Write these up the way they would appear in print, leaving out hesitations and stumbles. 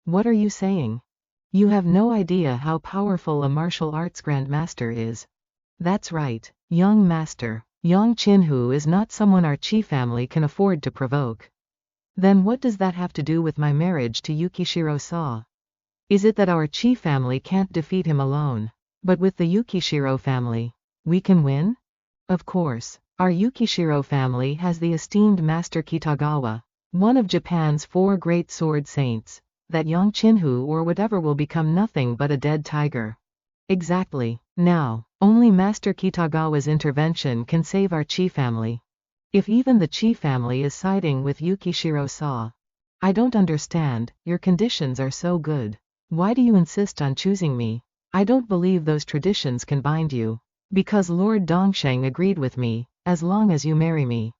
What are you saying? You have no idea how powerful a martial arts grandmaster is. That's right, young master. Yang Qinhu is not someone our Qi family can afford to provoke. Then what does that have to do with my marriage to Yukishiro Sa? Is it that our Qi family can't defeat him alone? But with the Yukishiro family, we can win? Of course. Our Yukishiro family has the esteemed Master Kitagawa, one of Japan's 4 great sword saints. That Yang Qinhu or whatever will become nothing but a dead tiger. Exactly. Now, only Master Kitagawa's intervention can save our Qi family. If even the Qi family is siding with Yukishiro Sa. I don't understand, your conditions are so good. Why do you insist on choosing me? I don't believe those traditions can bind you. Because Lord Dongsheng agreed with me, as long as you marry me.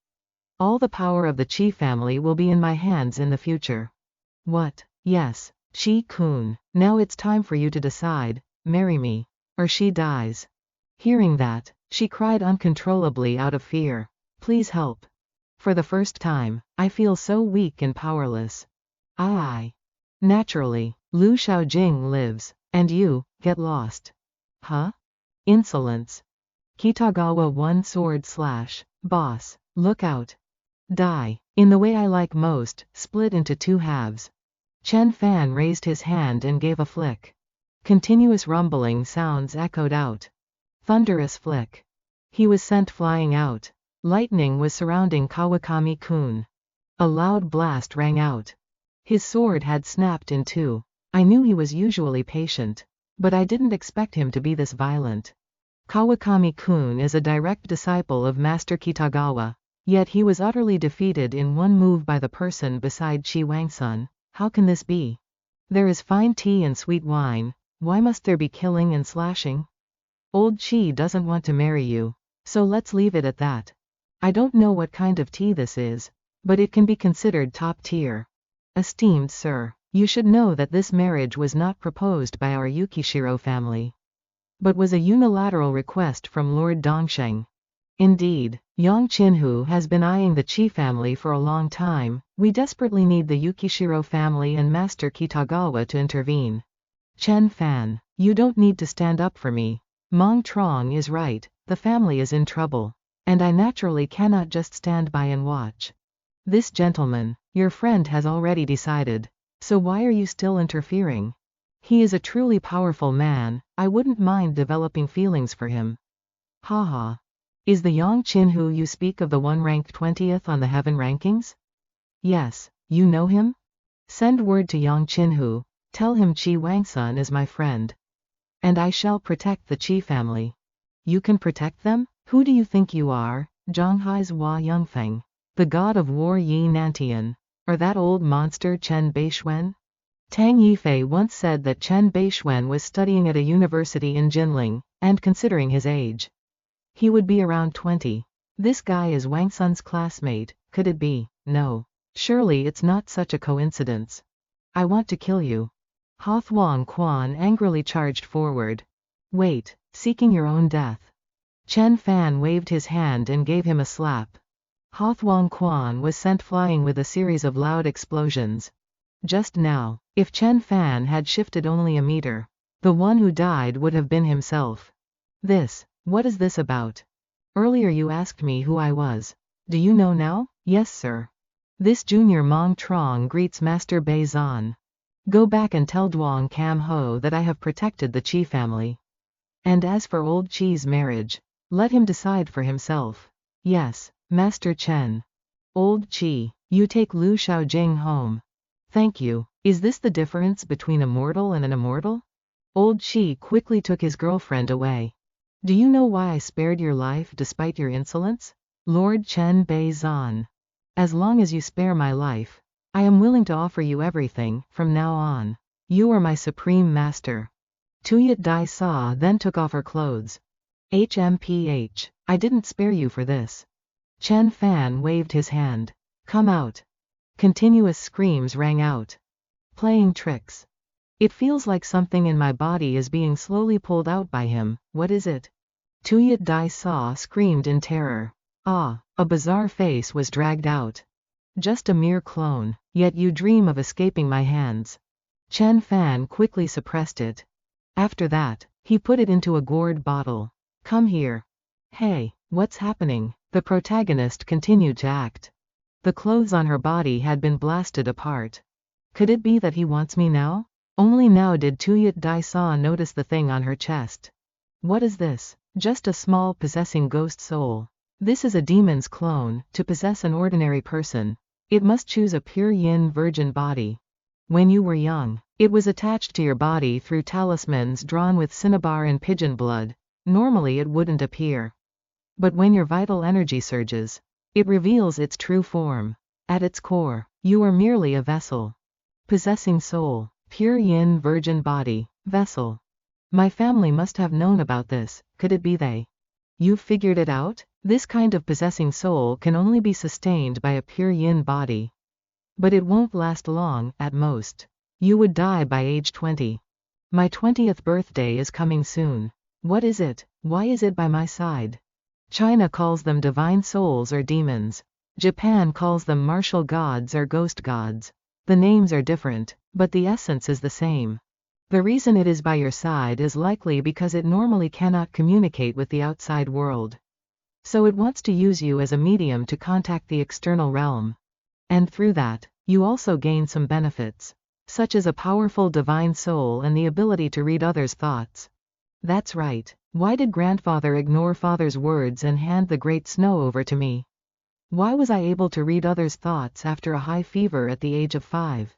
All the power of the Qi family will be in my hands in the future. What? Yes, Qi-kun, now it's time for you to decide, marry me, or she dies. Hearing that, she cried uncontrollably out of fear. Please help. For the first time, I feel so weak and powerless. Naturally, Lu Shaojing lives, and you, get lost. Huh? Insolence. Kitagawa 1 sword / boss, look out. Die, in the way I like most, split into 2 halves. Chen Fan raised his hand and gave a flick. Continuous rumbling sounds echoed out. Thunderous flick. He was sent flying out. Lightning was surrounding Kawakami-kun. A loud blast rang out. His sword had snapped in 2. I knew he was usually patient, but I didn't expect him to be this violent. Kawakami-kun is a direct disciple of Master Kitagawa, yet he was utterly defeated in 1 move by the person beside Qi Wangsun. How can this be? There is fine tea and sweet wine, why must there be killing and slashing? Old Qi doesn't want to marry you, so let's leave it at that. I don't know what kind of tea this is, but it can be considered top tier. Esteemed sir, you should know that this marriage was not proposed by our Yukishiro family, but was a unilateral request from Lord Dongsheng. Indeed, Yang Qinhu has been eyeing the Qi family for a long time. We desperately need the Yukishiro family and Master Kitagawa to intervene. Chen Fan, you don't need to stand up for me. Mong Trong is right, the family is in trouble, and I naturally cannot just stand by and watch. This gentleman, your friend, has already decided, so why are you still interfering? He is a truly powerful man, I wouldn't mind developing feelings for him. Haha. Is the Yang Qinhu you speak of the one ranked 20th on the heaven rankings? Yes, you know him? Send word to Yang Qinhu, tell him Qi Wangsun is my friend. And I shall protect the Qi family. You can protect them? Who do you think you are, Zhonghai's Hua Yongfeng, the god of war Yi Nantian, or that old monster Chen Bei Xuan? Tang Yifei once said that Chen Bei Xuan was studying at a university in Jinling, and considering his age, he would be around 20. This guy is Wangsun's classmate, could it be? No. Surely it's not such a coincidence. I want to kill you. Ha Thuong Quan angrily charged forward. Wait, seeking your own death. Chen Fan waved his hand and gave him a slap. Ha Thuong Quan was sent flying with a series of loud explosions. Just now, if Chen Fan had shifted only a meter, the one who died would have been himself. What is this about? Earlier you asked me who I was. Do you know now? Yes, sir. This junior Mong Trong greets Master Bei Xuan. Go back and tell Duong Cam Ho that I have protected the Qi family. And as for old Qi's marriage, let him decide for himself. Yes, Master Chen. Old Qi, you take Lu Shaojing home. Thank you. Is this the difference between a mortal and an immortal? Old Qi quickly took his girlfriend away. Do you know why I spared your life despite your insolence? Lord Chen Bei Xuan. As long as you spare my life, I am willing to offer you everything, from now on. You are my supreme master. Tuyat Dai Sa then took off her clothes. HMPH, I didn't spare you for this. Chen Fan waved his hand. Come out. Continuous screams rang out. Playing tricks. It feels like something in my body is being slowly pulled out by him. What is it? Tuyat Dai Sa screamed in terror. Ah, a bizarre face was dragged out. Just a mere clone, yet you dream of escaping my hands. Chen Fan quickly suppressed it. After that, he put it into a gourd bottle. Come here. Hey, what's happening? The protagonist continued to act. The clothes on her body had been blasted apart. Could it be that he wants me now? Only now did Tuyat Dai Sa notice the thing on her chest. What is this? Just a small possessing ghost soul. This is a demon's clone. To possess an ordinary person, it must choose a pure yin virgin body. When you were young, it was attached to your body through talismans drawn with cinnabar and pigeon blood. Normally it wouldn't appear. But when your vital energy surges, it reveals its true form. At its core, you are merely a vessel. Possessing soul, pure yin virgin body, vessel. My family must have known about this. Could it be they? You've figured it out? This kind of possessing soul can only be sustained by a pure yin body. But it won't last long, at most. You would die by age 20. My 20th birthday is coming soon. What is it? Why is it by my side? China calls them divine souls or demons. Japan calls them martial gods or ghost gods. The names are different, but the essence is the same. The reason it is by your side is likely because it normally cannot communicate with the outside world. So it wants to use you as a medium to contact the external realm. And through that, you also gain some benefits, such as a powerful divine soul and the ability to read others' thoughts. That's right. Why did grandfather ignore father's words and hand the great snow over to me? Why was I able to read others' thoughts after a high fever at the age of 5?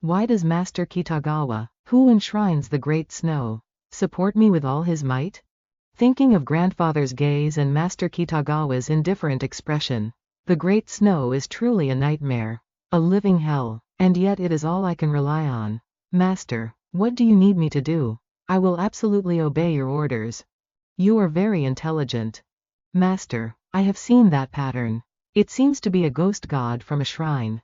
Why does Master Kitagawa, who enshrines the great snow, support me with all his might? Thinking of grandfather's gaze and Master Kitagawa's indifferent expression, the great snow is truly a nightmare, a living hell, and yet it is all I can rely on. Master, what do you need me to do? I will absolutely obey your orders. You are very intelligent. Master, I have seen that pattern. It seems to be a ghost god from a shrine.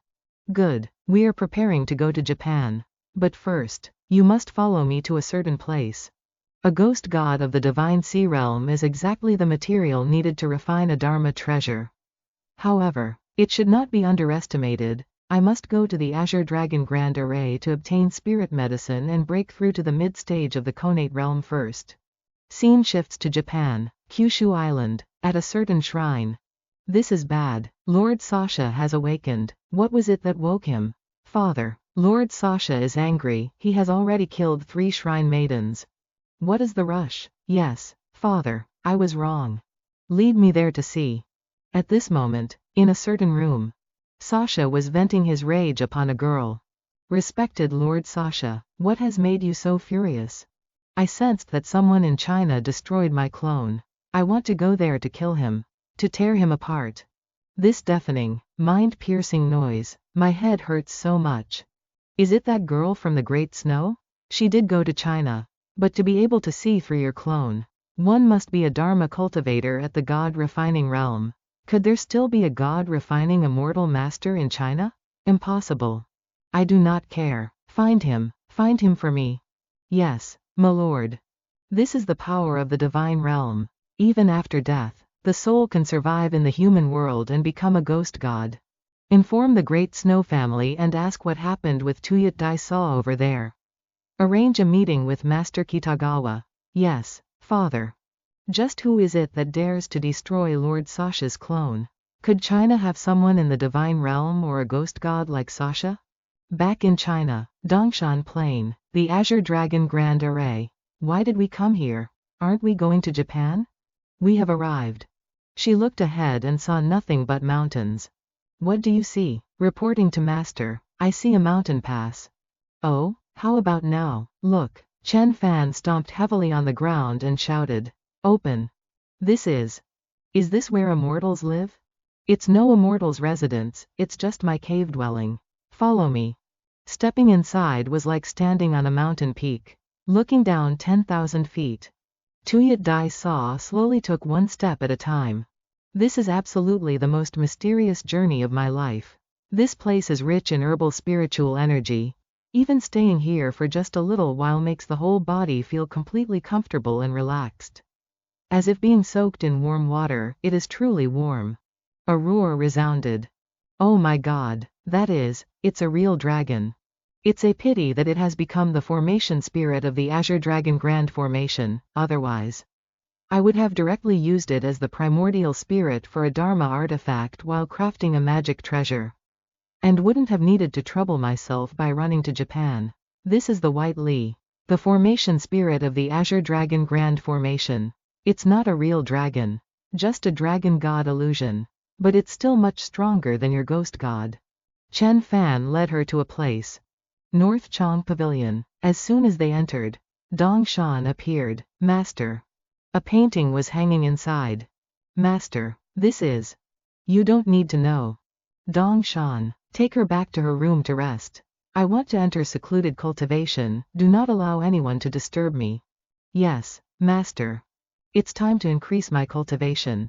Good, we are preparing to go to Japan. But first, you must follow me to a certain place. A ghost god of the divine sea realm is exactly the material needed to refine a Dharma treasure. However, it should not be underestimated. I must go to the Azure Dragon Grand Array to obtain spirit medicine and break through to the mid-stage of the Konate realm first. Scene shifts to Japan, Kyushu Island, at a certain shrine. This is bad. Lord Sasha has awakened. What was it that woke him? Father, Lord Sasha is angry. He has already killed 3 shrine maidens. What is the rush? Yes, father, I was wrong. Lead me there to see. At this moment, in a certain room, Sasha was venting his rage upon a girl. Respected Lord Sasha, what has made you so furious? I sensed that someone in China destroyed my clone. I want to go there to kill him, to tear him apart. This deafening, mind-piercing noise, my head hurts so much. Is it that girl from the Great Snow? She did go to China. But to be able to see through your clone, one must be a Dharma cultivator at the God-refining realm. Could there still be a God-refining immortal master in China? Impossible. I do not care. Find him for me. Yes, my lord. This is the power of the divine realm. Even after death, the soul can survive in the human world and become a ghost god. Inform the Great Snow family and ask what happened with Tuyat Dai Sa over there. Arrange a meeting with Master Kitagawa. Yes, father. Just who is it that dares to destroy Lord Sasha's clone? Could China have someone in the divine realm or a ghost god like Sasha? Back in China, Dongshan Plain, the Azure Dragon Grand Array. Why did we come here? Aren't we going to Japan? We have arrived. She looked ahead and saw nothing but mountains. What do you see? Reporting to Master, I see a mountain pass. Oh? How about now? Look. Chen Fan stomped heavily on the ground and shouted. Open. This is this where immortals live? It's no immortal's residence, it's just my cave dwelling. Follow me. Stepping inside was like standing on a mountain peak, looking down 10,000 feet. Tuyat Dai Sa slowly took one step at a time. This is absolutely the most mysterious journey of my life. This place is rich in herbal spiritual energy. Even staying here for just a little while makes the whole body feel completely comfortable and relaxed. As if being soaked in warm water, it is truly warm. A roar resounded. Oh my god, it's a real dragon. It's a pity that it has become the formation spirit of the Azure Dragon Grand Formation, otherwise I would have directly used it as the primordial spirit for a Dharma artifact while crafting a magic treasure. And wouldn't have needed to trouble myself by running to Japan. This is the White Lee, the formation spirit of the Azure Dragon Grand Formation. It's not a real dragon, just a dragon god illusion. But it's still much stronger than your ghost god. Chen Fan led her to a place. North Chang Pavilion. As soon as they entered, Dong Shan appeared. Master. A painting was hanging inside. Master. This is. You don't need to know. Dong Shan. Take her back to her room to rest. I want to enter secluded cultivation. Do not allow anyone to disturb me. Yes, Master. It's time to increase my cultivation.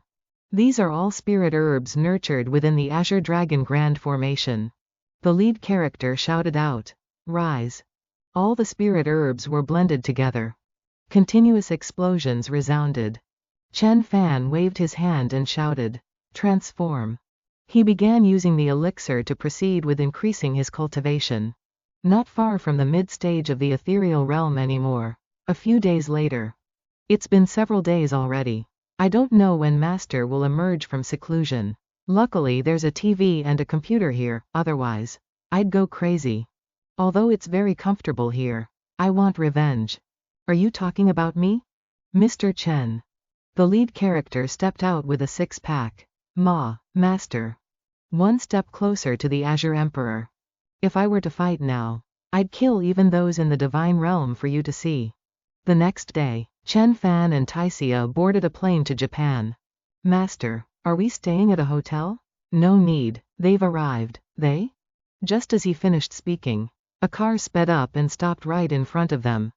These are all spirit herbs nurtured within the Azure Dragon Grand Formation. The lead character shouted out. Rise. All the spirit herbs were blended together. Continuous explosions resounded. Chen Fan waved his hand and shouted. Transform. He began using the elixir to proceed with increasing his cultivation. Not far from the mid-stage of the ethereal realm anymore. A few days later. It's been several days already. I don't know when Master will emerge from seclusion. Luckily there's a TV and a computer here, otherwise I'd go crazy. Although it's very comfortable here. I want revenge. Are you talking about me? Mr. Chen. The lead character stepped out with a six-pack. Master. One step closer to the Azure Emperor. If I were to fight now, I'd kill even those in the divine realm for you to see. The next day, Chen Fan and Taisia boarded a plane to Japan. Master, are we staying at a hotel? No need, they've arrived. They? Just as he finished speaking, a car sped up and stopped right in front of them.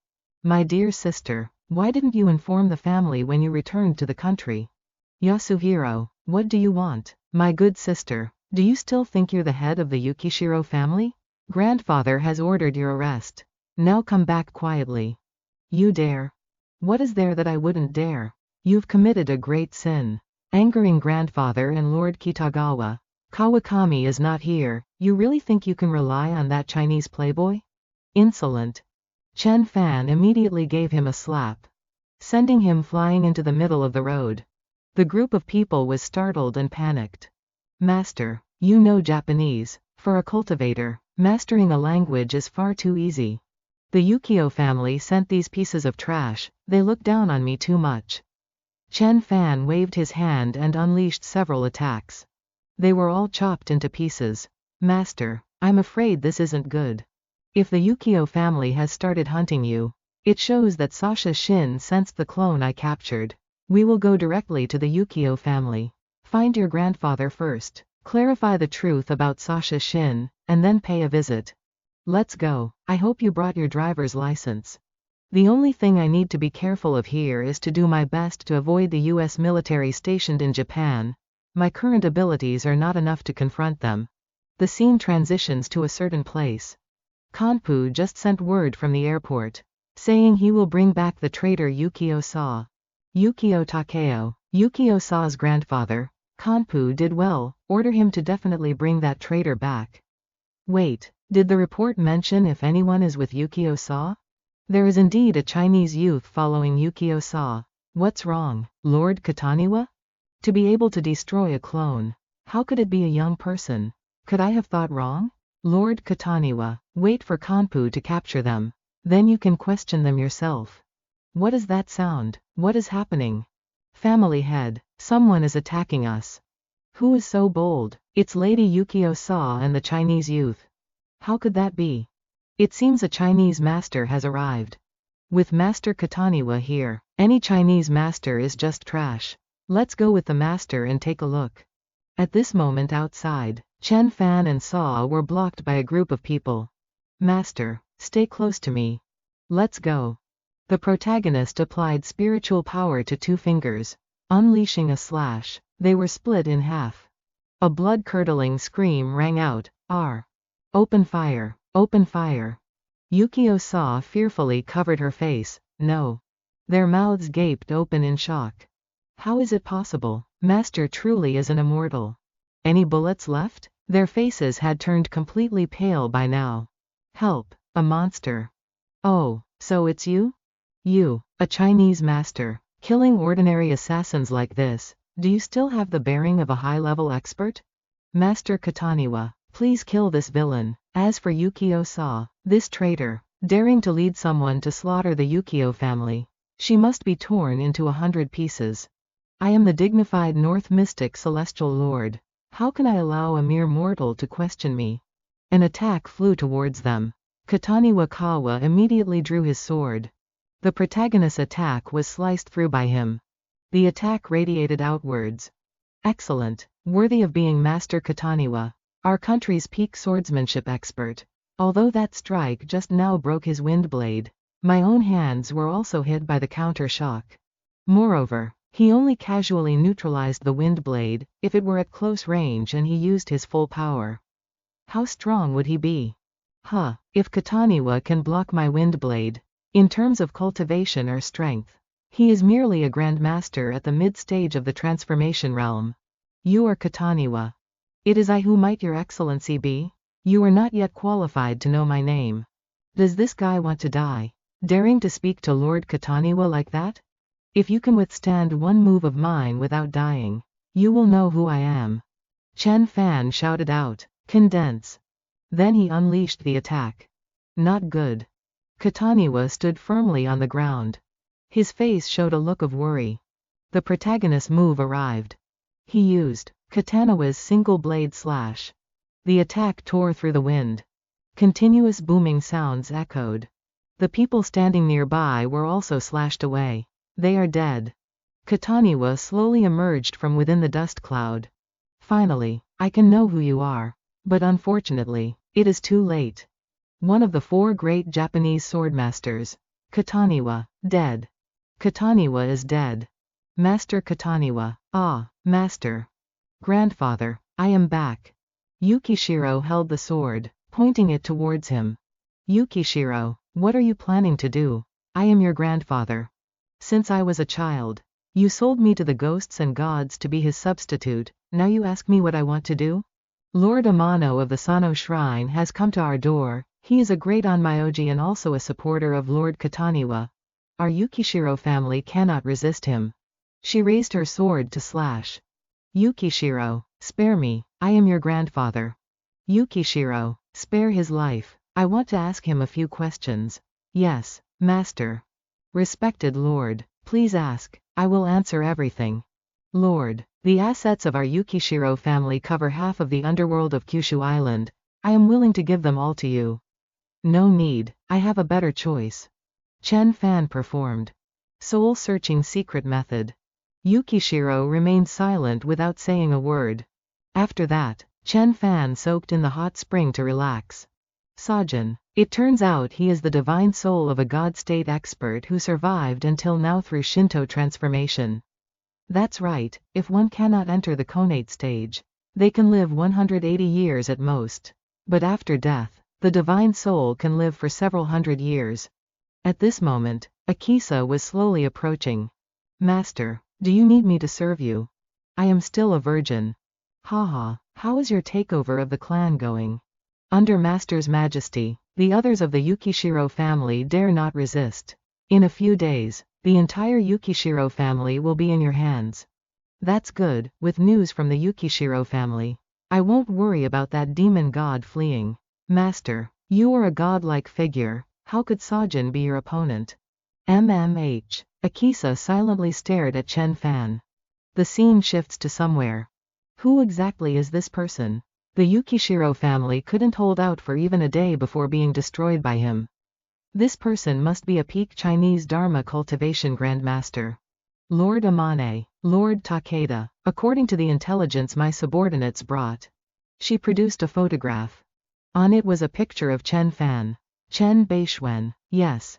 My dear sister, why didn't you inform the family when you returned to the country? Yasuhiro, what do you want? My good sister, do you still think you're the head of the Yukishiro family? Grandfather has ordered your arrest. Now come back quietly. You dare? What is there that I wouldn't dare? You've committed a great sin. Angering grandfather and Lord Kitagawa. Kawakami is not here. You really think you can rely on that Chinese playboy? Insolent. Chen Fan immediately gave him a slap, sending him flying into the middle of the road. The group of people was startled and panicked. Master, you know Japanese. For a cultivator, mastering a language is far too easy. The Yukio family sent these pieces of trash. They look down on me too much. Chen Fan waved his hand and unleashed several attacks. They were all chopped into pieces. Master, I'm afraid this isn't good. If the Yukio family has started hunting you, it shows that Sasha Shin sensed the clone I captured. We will go directly to the Yukio family. Find your grandfather first, clarify the truth about Sasha Shin, and then pay a visit. Let's go. I hope you brought your driver's license. The only thing I need to be careful of here is to do my best to avoid the US military stationed in Japan. My current abilities are not enough to confront them. The scene transitions to a certain place. Kanpu just sent word from the airport, saying he will bring back the traitor Yukio Sa. Yukio Takeo, Yukio Sa's grandfather. Kanpu did well, order him to definitely bring that traitor back. Wait, did the report mention if anyone is with Yukio Sa? There is indeed a Chinese youth following Yukio Sa. What's wrong, Lord Kataniwa? To be able to destroy a clone. How could it be a young person? Could I have thought wrong? Lord Kataniwa, wait for Kanpu to capture them. Then you can question them yourself. What is that sound? What is happening? Family head, someone is attacking us. Who is so bold? It's Lady Yukio Sa and the Chinese youth. How could that be? It seems a Chinese master has arrived. With Master Kataniwa here, any Chinese master is just trash. Let's go with the master and take a look. At this moment outside, Chen Fan and Sa were blocked by a group of people. Master, stay close to me. Let's go. The protagonist applied spiritual power to 2 fingers, unleashing a slash. They were split in half. A blood-curdling scream rang out, R. Open fire, open fire. Yukio Sa fearfully covered her face. No. Their mouths gaped open in shock. How is it possible? Master truly is an immortal. Any bullets left? Their faces had turned completely pale by now. Help, a monster. Oh, so it's you? You, a Chinese master, killing ordinary assassins like this, do you still have the bearing of a high-level expert? Master Kataniwa, please kill this villain. As for Yukio-sa, this traitor, daring to lead someone to slaughter the Yukio family, she must be torn into 100 pieces. I am the dignified North Mystic Celestial Lord. How can I allow a mere mortal to question me? An attack flew towards them. Kataniwa Kawa immediately drew his sword. The protagonist's attack was sliced through by him. The attack radiated outwards. Excellent, worthy of being Master Kataniwa, our country's peak swordsmanship expert. Although that strike just now broke his wind blade, my own hands were also hit by the counter shock. Moreover, he only casually neutralized the wind blade if it were at close range and he used his full power. How strong would he be? If Kataniwa can block my wind blade, in terms of cultivation or strength, he is merely a grandmaster at the mid-stage of the transformation realm. You are Kataniwa. It is I who might your excellency be? You are not yet qualified to know my name. Does this guy want to die? Daring to speak to Lord Kataniwa like that? If you can withstand one move of mine without dying, you will know who I am. Chen Fan shouted out, condense. Then he unleashed the attack. Not good. Kataniwa stood firmly on the ground. His face showed a look of worry. The protagonist's move arrived. He used Kataniwa's single blade slash. The attack tore through the wind. Continuous booming sounds echoed. The people standing nearby were also slashed away. They are dead. Kataniwa slowly emerged from within the dust cloud. Finally, I can know who you are. But unfortunately, it is too late. One of the 4 great Japanese swordmasters, Kataniwa, dead. Kataniwa is dead. Master Kataniwa, ah, master. Grandfather, I am back. Yukishiro held the sword, pointing it towards him. Yukishiro, what are you planning to do? I am your grandfather. Since I was a child, you sold me to the ghosts and gods to be his substitute, now you ask me what I want to do? Lord Amano of the Sano Shrine has come to our door. He is a great Onmyoji and also a supporter of Lord Kataniwa. Our Yukishiro family cannot resist him. She raised her sword to slash. Yukishiro, spare me, I am your grandfather. Yukishiro, spare his life, I want to ask him a few questions. Yes, master. Respected Lord, please ask, I will answer everything. Lord, the assets of our Yukishiro family cover half of the underworld of Kyushu Island. I am willing to give them all to you. No need, I have a better choice. Chen Fan performed. Soul-searching secret method. Yukishiro remained silent without saying a word. After that, Chen Fan soaked in the hot spring to relax. Sajin, it turns out he is the divine soul of a god-state expert who survived until now through Shinto transformation. That's right, if one cannot enter the Konate stage, they can live 180 years at most. But after death, the divine soul can live for several hundred years. At this moment, Akisa was slowly approaching. Master, do you need me to serve you? I am still a virgin. Haha, how is your takeover of the clan going? Under Master's majesty, the others of the Yukishiro family dare not resist. In a few days, the entire Yukishiro family will be in your hands. That's good, with news from the Yukishiro family. I won't worry about that demon god fleeing. Master, you are a godlike figure, how could Sajin be your opponent? MMH. Akisa silently stared at Chen Fan. The scene shifts to somewhere. Who exactly is this person? The Yukishiro family couldn't hold out for even a day before being destroyed by him. This person must be a peak Chinese Dharma cultivation grandmaster. Lord Amane, Lord Takeda, according to the intelligence my subordinates brought. She produced a photograph. On it was a picture of Chen Fan. Chen Bei Xuan, yes.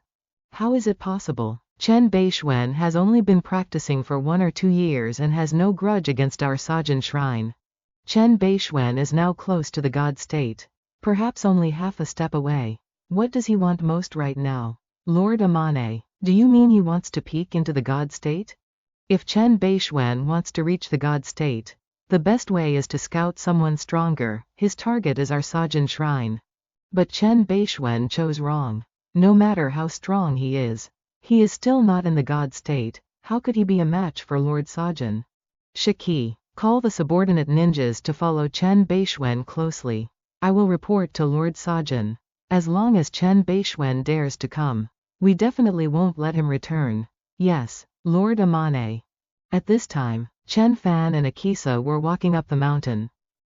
How is it possible? Chen Bei Xuan has only been practicing for 1 or 2 years and has no grudge against our Sajin shrine. Chen Bei Xuan is now close to the god state. Perhaps only half a step away. What does he want most right now? Lord Amane, do you mean he wants to peek into the god state? If Chen Bei Xuan wants to reach the god state, the best way is to scout someone stronger. His target is our Sajin shrine. But Chen Bei Xuan chose wrong. No matter how strong he is still not in the god state. How could he be a match for Lord Sajin? Shiki, call the subordinate ninjas to follow Chen Bei Xuan closely. I will report to Lord Sajin. As long as Chen Bei Xuan dares to come, we definitely won't let him return. Yes, Lord Amane. At this time, Chen Fan and Akisa were walking up the mountain.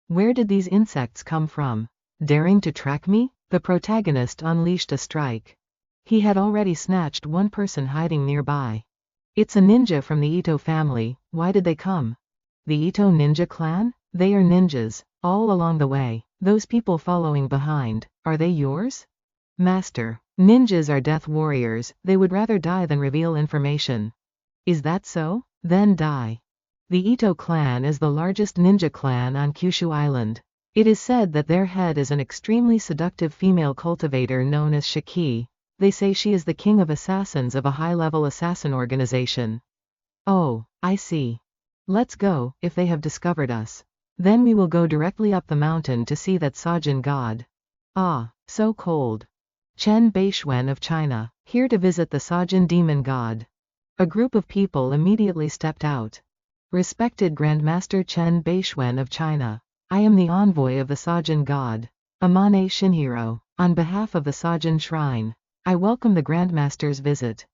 Where did these insects come from? Daring to track me? The protagonist unleashed a strike. He had already snatched one person hiding nearby. It's a ninja from the Ito family. Why did they come? The Ito ninja clan? They are ninjas, all along the way. Those people following behind, are they yours? Master, ninjas are death warriors, they would rather die than reveal information. Is that so? Then die. The Ito clan is the largest ninja clan on Kyushu Island. It is said that their head is an extremely seductive female cultivator known as Shiki. They say she is the king of assassins of a high-level assassin organization. Oh, I see. Let's go, if they have discovered us. Then we will go directly up the mountain to see that Sajin god. Ah, so cold. Chen Bei Xuan of China, here to visit the Sajin demon god. A group of people immediately stepped out. Respected Grandmaster Chen Bei Xuan of China, I am the envoy of the Sajin god, Amane Shinhiro, on behalf of the Sajin Shrine. I welcome the Grandmaster's visit.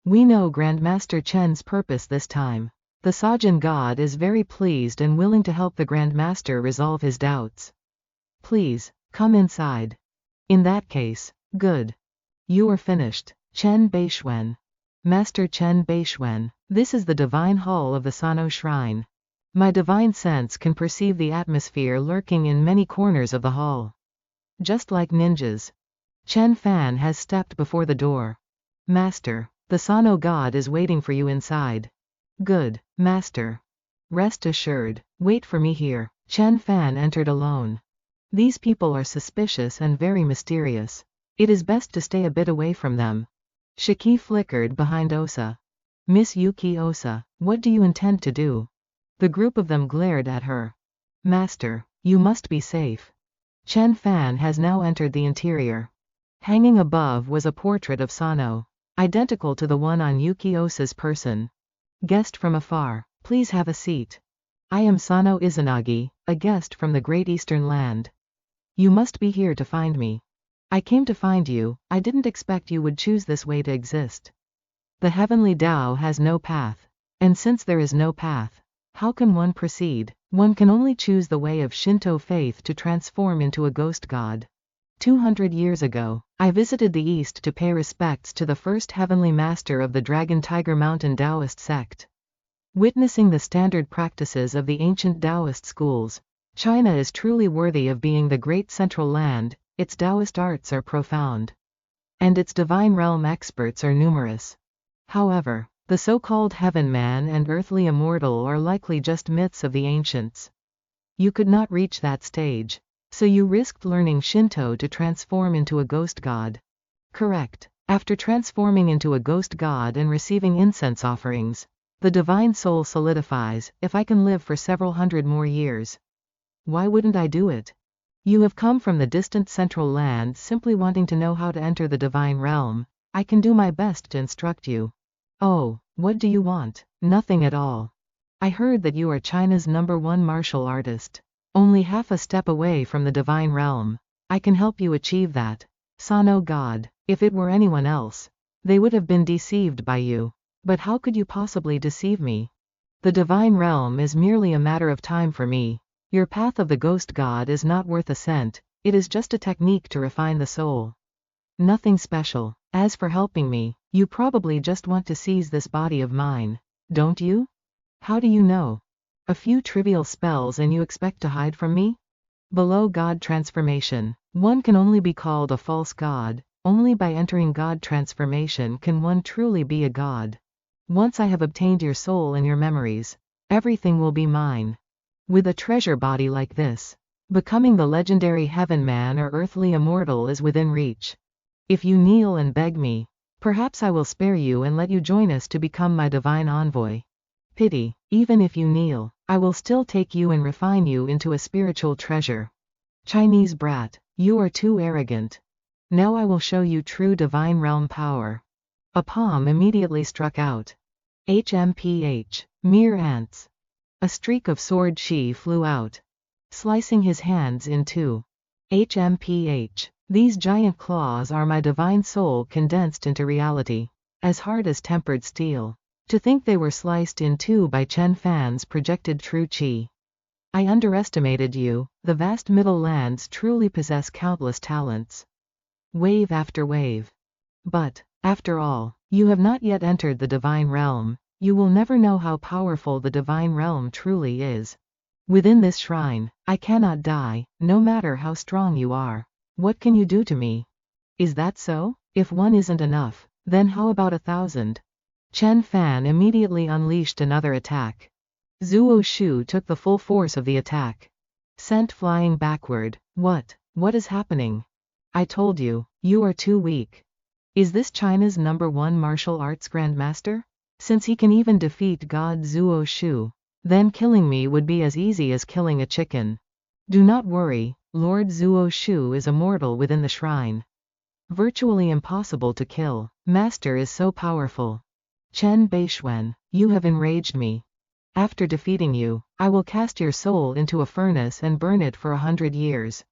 We know Grandmaster Chen's purpose this time. The Sajin god is very pleased and willing to help the Grandmaster resolve his doubts. Please, come inside. In that case, good. You are finished. Chen Bei Xuan. Master Chen Bei Xuan, this is the divine hall of the Sano Shrine. My divine sense can perceive the atmosphere lurking in many corners of the hall. Just like ninjas. Chen Fan has stepped before the door. Master, the Sano god is waiting for you inside. Good, Master. Rest assured, wait for me here. Chen Fan entered alone. These people are suspicious and very mysterious. It is best to stay a bit away from them. Shiki flickered behind Osa. Miss Yuki Osa, what do you intend to do? The group of them glared at her. Master, you must be safe. Chen Fan has now entered the interior. Hanging above was a portrait of Sano, identical to the one on Yuki Osa's person. Guest from afar, please have a seat. I am Sano Izanagi, a guest from the Great Eastern Land. You must be here to find me. I came to find you, I didn't expect you would choose this way to exist. The heavenly Tao has no path. And since there is no path, how can one proceed? One can only choose the way of Shinto faith to transform into a ghost god. 200 years ago, I visited the East to pay respects to the first heavenly master of the Dragon Tiger Mountain Taoist sect. Witnessing the standard practices of the ancient Taoist schools, China is truly worthy of being the great central land. Its Taoist arts are profound. And its divine realm experts are numerous. However, the so-called heaven man and earthly immortal are likely just myths of the ancients. You could not reach that stage. So you risked learning Shinto to transform into a ghost god. Correct. After transforming into a ghost god and receiving incense offerings, the divine soul solidifies. If I can live for several hundred more years, why wouldn't I do it? You have come from the distant central land simply wanting to know how to enter the divine realm. I can do my best to instruct you. Oh, what do you want? Nothing at all. I heard that you are China's #1 martial artist. Only half a step away from the divine realm. I can help you achieve that. Sano God, if it were anyone else, they would have been deceived by you. But how could you possibly deceive me? The divine realm is merely a matter of time for me. Your path of the ghost god is not worth a cent, it is just a technique to refine the soul. Nothing special. As for helping me, you probably just want to seize this body of mine, don't you? How do you know? A few trivial spells and you expect to hide from me? Below God transformation, one can only be called a false god. Only by entering God transformation can one truly be a god. Once I have obtained your soul and your memories, everything will be mine. With a treasure body like this, becoming the legendary heaven man or earthly immortal is within reach. If you kneel and beg me, perhaps I will spare you and let you join us to become my divine envoy. Pity, even if you kneel, I will still take you and refine you into a spiritual treasure. Chinese brat, You are too arrogant. Now I will show you true divine realm power. A palm immediately struck out. HMPH. Mere ants. A streak of sword chi flew out, slicing his hands in two. HMPH. These giant claws are my divine soul condensed into reality, as hard as tempered steel. To think they were sliced in two by Chen Fan's projected true chi. I underestimated you. The vast middle lands truly possess countless talents. Wave after wave. But, after all, you have not yet entered the divine realm. You will never know how powerful the divine realm truly is. Within this shrine, I cannot die, no matter how strong you are. What can you do to me? Is that so? If one isn't enough, then how about 1,000? Chen Fan immediately unleashed another attack. Zuo Shu took the full force of the attack, sent flying backward. What is happening? I told you, you are too weak. Is this China's #1 martial arts grandmaster? Since he can even defeat God Zuo Shu, then killing me would be as easy as killing a chicken. Do not worry, Lord Zuo Shu is immortal within the shrine. Virtually impossible to kill. Master is so powerful. Bei Xuan, you have enraged me. After defeating you, I will cast your soul into a furnace and burn it for 100 years.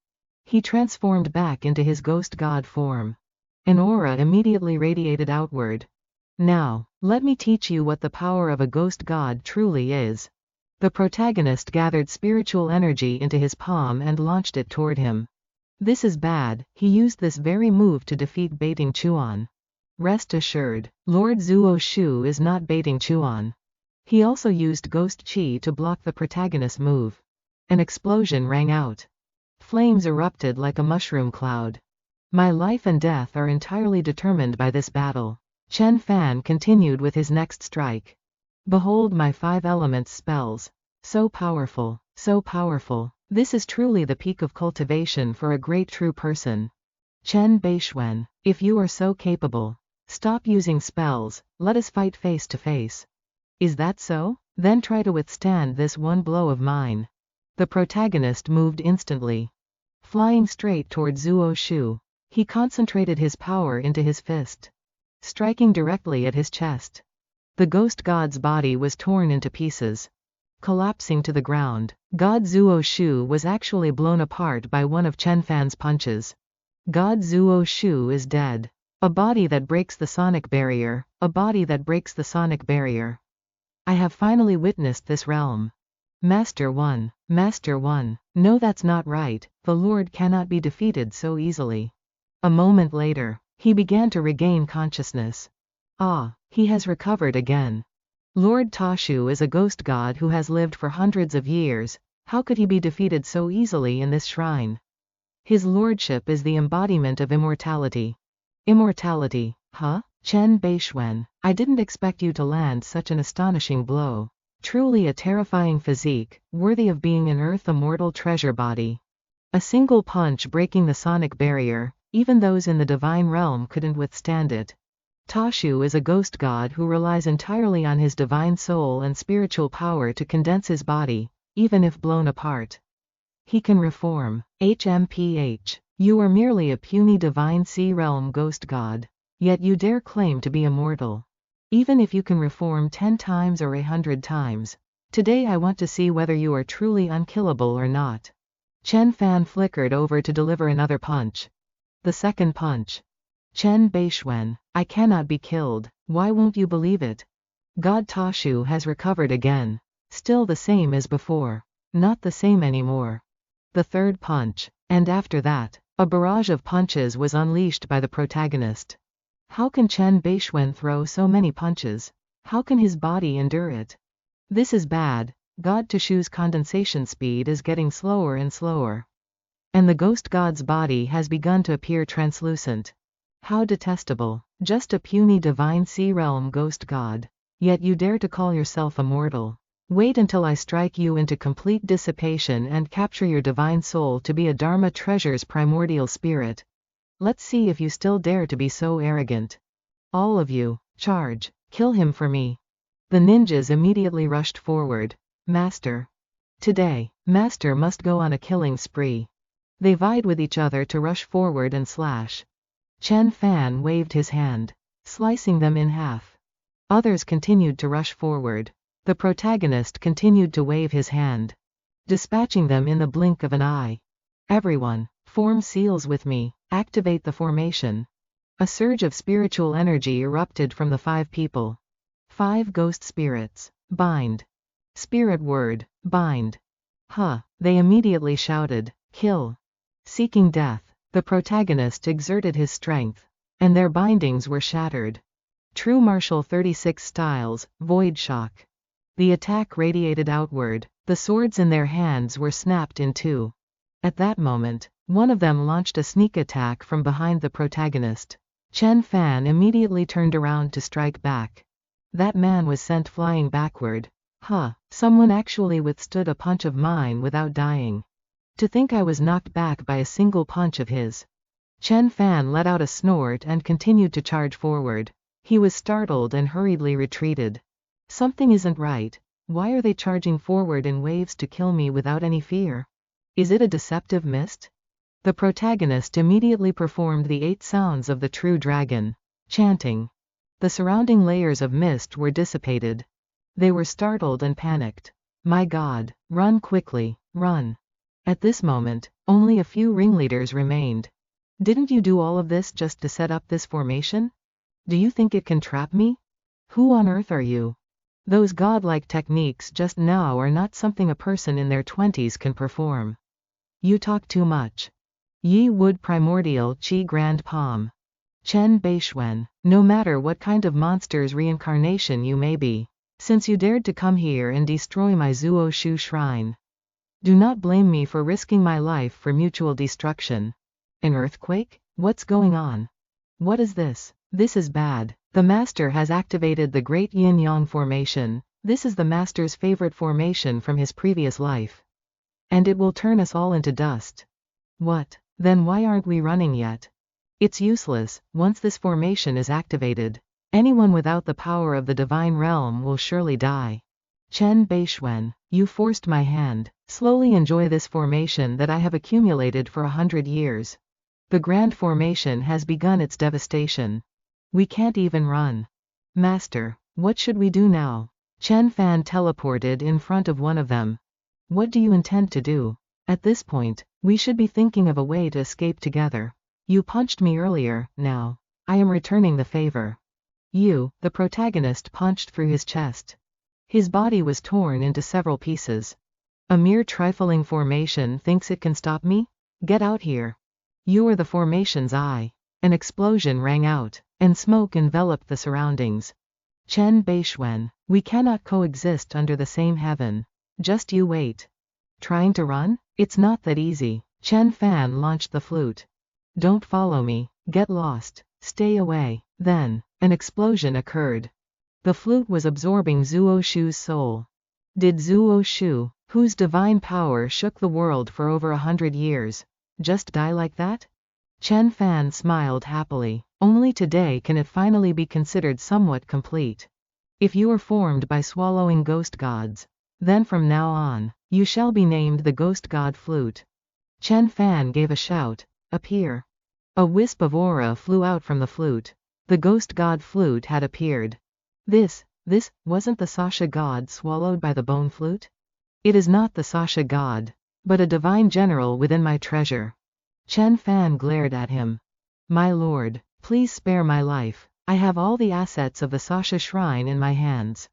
He transformed back into his ghost god form. An aura immediately radiated outward. Now, let me teach you what the power of a ghost god truly is. The protagonist gathered spiritual energy into his palm and launched it toward him. This is bad. He used this very move to defeat Bei Xuan. Rest assured, Lord Zuo Shu is not Bei Xuan. He also used ghost chi to block the protagonist's move. An explosion rang out. Flames erupted like a mushroom cloud. My life and death are entirely determined by this battle. Chen Fan continued with his next strike. Behold my 5 elements spells. So powerful, so powerful. This is truly the peak of cultivation for a great true person. Bei Xuan, if you are so capable, stop using spells, let us fight face to face. Is that so? Then try to withstand this one blow of mine. The protagonist moved instantly, flying straight toward Zuo Shu. He concentrated his power into his fist, striking directly at his chest. The ghost god's body was torn into pieces, collapsing to the ground. God Zuo Shu was actually blown apart by one of Chen Fan's punches. God Zuo Shu is dead. A body that breaks the sonic barrier, a body that breaks the sonic barrier. I have finally witnessed this realm. Master 1, Master 1. No, that's not right. The Lord cannot be defeated so easily. A moment later, he began to regain consciousness. Ah, he has recovered again. Lord Tashu is a ghost god who has lived for hundreds of years. How could he be defeated so easily in this shrine? His lordship is the embodiment of immortality. Immortality, huh? Bei Xuan, I didn't expect you to land such an astonishing blow. Truly a terrifying physique, worthy of being an earth immortal treasure body. A single punch breaking the sonic barrier. Even those in the divine realm couldn't withstand it. Tashu is a ghost god who relies entirely on his divine soul and spiritual power to condense his body, even if blown apart. He can reform. HMPH. You are merely a puny divine sea realm ghost god. Yet you dare claim to be immortal. Even if you can reform 10 times or 100 times. Today I want to see whether you are truly unkillable or not. Chen Fan flickered over to deliver another punch. The second punch. Bei Xuan, I cannot be killed. Why won't you believe it? God Tashu has recovered again. Still the same as before. Not the same anymore. The third punch. And after that, a barrage of punches was unleashed by the protagonist. How can Bei Xuan throw so many punches? How can his body endure it? This is bad. God Tashu's condensation speed is getting slower and slower. And the ghost god's body has begun to appear translucent. How detestable. Just a puny divine sea realm ghost god. Yet you dare to call yourself immortal. Wait until I strike you into complete dissipation and capture your divine soul to be a Dharma treasure's primordial spirit. Let's see if you still dare to be so arrogant. All of you, charge, kill him for me. The ninjas immediately rushed forward. Master. Today, Master must go on a killing spree. They vied with each other to rush forward and slash. Chen Fan waved his hand, slicing them in half. Others continued to rush forward. The protagonist continued to wave his hand, dispatching them in the blink of an eye. Everyone, form seals with me, activate the formation. A surge of spiritual energy erupted from the 5 people. 5 ghost spirits, bind. Spirit word, bind. They immediately shouted, kill. Seeking death, the protagonist exerted his strength, and their bindings were shattered. True martial 36 styles, void shock. The attack radiated outward, the swords in their hands were snapped in 2. At that moment, one of them launched a sneak attack from behind the protagonist. Chen Fan immediately turned around to strike back. That man was sent flying backward. Someone actually withstood a punch of mine without dying. To think I was knocked back by a single punch of his. Chen Fan let out a snort and continued to charge forward. He was startled and hurriedly retreated. Something isn't right. Why are they charging forward in waves to kill me without any fear? Is it a deceptive mist? The protagonist immediately performed the 8 sounds of the true dragon, chanting. The surrounding layers of mist were dissipated. They were startled and panicked. My God, run quickly, run. At this moment, only a few ringleaders remained. Didn't you do all of this just to set up this formation? Do you think it can trap me? Who on earth are you? Those godlike techniques just now are not something a person in their 20s can perform. You talk too much. Yi Wood Primordial Qi Grand Palm. Chen Bei Xuan, no matter what kind of monster's reincarnation you may be, since you dared to come here and destroy my Zuo Shu shrine, do not blame me for risking my life for mutual destruction. An earthquake? What's going on? What is this? This is bad. The master has activated the Great Yin-Yang formation. This is the master's favorite formation from his previous life. And it will turn us all into dust. What? Then why aren't we running yet? It's useless. Once this formation is activated, anyone without the power of the divine realm will surely die. Chen Bei Xuan, you forced my hand. Slowly enjoy this formation that I have accumulated for 100 years. The grand formation has begun its devastation. We can't even run. Master, what should we do now? Chen Fan teleported in front of one of them. What do you intend to do? At this point, we should be thinking of a way to escape together. You punched me earlier, now. I am returning the favor. You, the protagonist, punched through his chest. His body was torn into several pieces. A mere trifling formation thinks it can stop me? Get out here. You are the formation's eye. An explosion rang out, and smoke enveloped the surroundings. Chen Bei Xuan, we cannot coexist under the same heaven. Just you wait. Trying to run? It's not that easy. Chen Fan launched the flute. Don't follow me. Get lost. Stay away. Then, an explosion occurred. The flute was absorbing Zuo Shu's soul. Did Zuo Shu, whose divine power shook the world for over 100 years, just die like that? Chen Fan smiled happily. Only today can it finally be considered somewhat complete. If you are formed by swallowing ghost gods, then from now on, you shall be named the Ghost God Flute. Chen Fan gave a shout. Appear. A wisp of aura flew out from the flute. The Ghost God Flute had appeared. This wasn't the Sasha God swallowed by the bone flute? It is not the Sasha God, but a divine general within my treasure. Chen Fan glared at him. My lord, please spare my life. I have all the assets of the Sasha Shrine in my hands.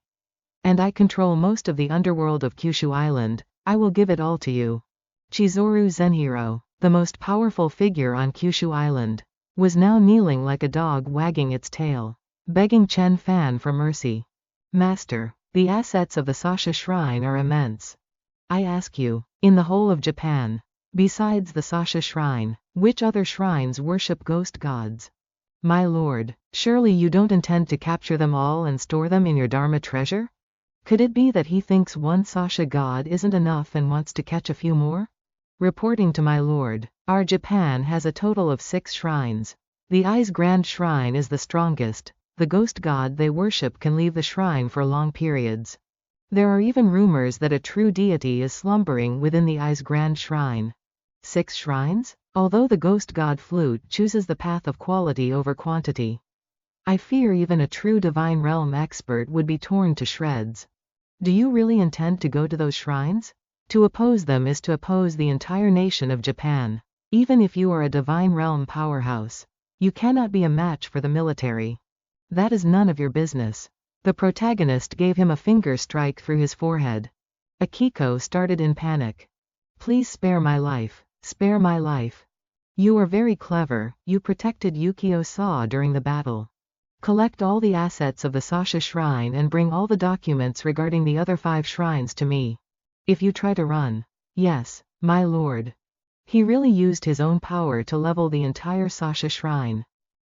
And I control most of the underworld of Kyushu Island. I will give it all to you. Chizuru Zenhiro, the most powerful figure on Kyushu Island, was now kneeling like a dog wagging its tail, begging Chen Fan for mercy. Master, the assets of the Sasha Shrine are immense. I ask you, in the whole of Japan, besides the Sasha Shrine, which other shrines worship ghost gods? My lord, surely you don't intend to capture them all and store them in your Dharma treasure? Could it be that he thinks one Sasha god isn't enough and wants to catch a few more? Reporting to my lord, our Japan has a total of 6 shrines. The Ai's Grand Shrine is the strongest. The ghost god they worship can leave the shrine for long periods. There are even rumors that a true deity is slumbering within the Ai's Grand Shrine. 6 shrines? Although the ghost god flute chooses the path of quality over quantity, I fear even a true divine realm expert would be torn to shreds. Do you really intend to go to those shrines? To oppose them is to oppose the entire nation of Japan. Even if you are a divine realm powerhouse, you cannot be a match for the military. That is none of your business. The protagonist gave him a finger strike through his forehead. Akiko started in panic. Please spare my life. Spare my life. You are very clever. You protected Yukio-sa during the battle. Collect all the assets of the Sasha Shrine and bring all the documents regarding the other 5 shrines to me. If you try to run. Yes, my lord. He really used his own power to level the entire Sasha Shrine.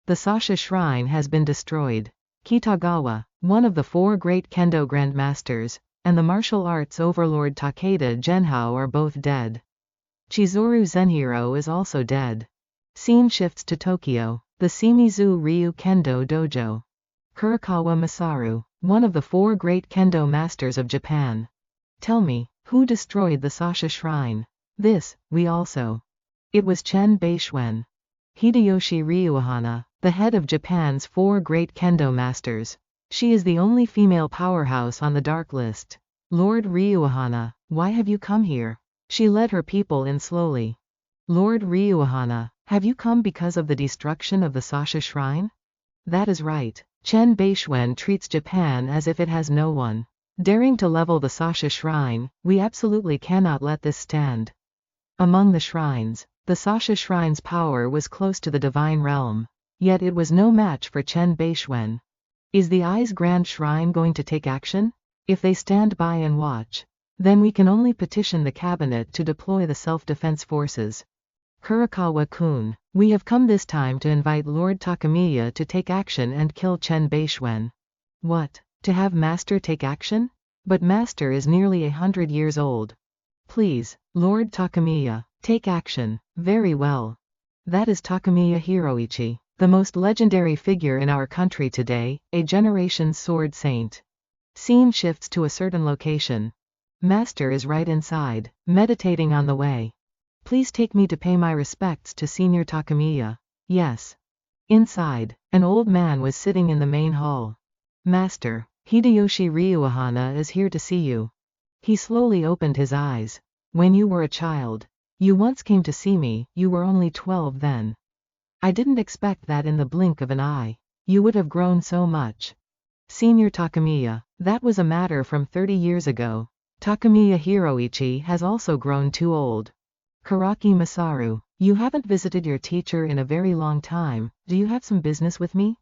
The Sasha Shrine has been destroyed. Kitagawa, one of the 4 great kendo grandmasters, and the martial arts overlord Takeda Genhao are both dead. Chizuru Zenhiro is also dead. Scene shifts to Tokyo, the Shimizu Ryu Kendo Dojo. Kurokawa Masaru, one of the 4 great kendo masters of Japan. Tell me, who destroyed the Sasha Shrine? This, we also. It was Bei Xuan. Hideyoshi Ryuhana, the head of Japan's 4 great kendo masters. She is the only female powerhouse on the dark list. Lord Ryuhana, why have you come here? She led her people in slowly. Lord Ryuhana, have you come because of the destruction of the Sasha Shrine? That is right. Bei Xuan treats Japan as if it has no one. Daring to level the Sasha Shrine, we absolutely cannot let this stand. Among the shrines, the Sasha Shrine's power was close to the divine realm. Yet it was no match for Bei Xuan. Is the Ai's Grand Shrine going to take action? If they stand by and watch, then we can only petition the cabinet to deploy the self-defense forces. Kurokawa-kun, we have come this time to invite Lord Takamiya to take action and kill Bei Xuan. What? To have Master take action? But Master is nearly 100 years old. Please, Lord Takamiya, take action. Very well. That is Takamiya Hiroichi, the most legendary figure in our country today, a generation's sword saint. Scene shifts to a certain location. Master is right inside, meditating on the way. Please take me to pay my respects to Senior Takamiya. Yes. Inside, an old man was sitting in the main hall. Master, Hideyoshi Ryuhana is here to see you. He slowly opened his eyes. When you were a child, you once came to see me, you were only 12 then. I didn't expect that in the blink of an eye. You would have grown so much. Senior Takamiya, that was a matter from 30 years ago. Takamiya Hiroichi has also grown too old. Karaki Masaru, you haven't visited your teacher in a very long time, do you have some business with me?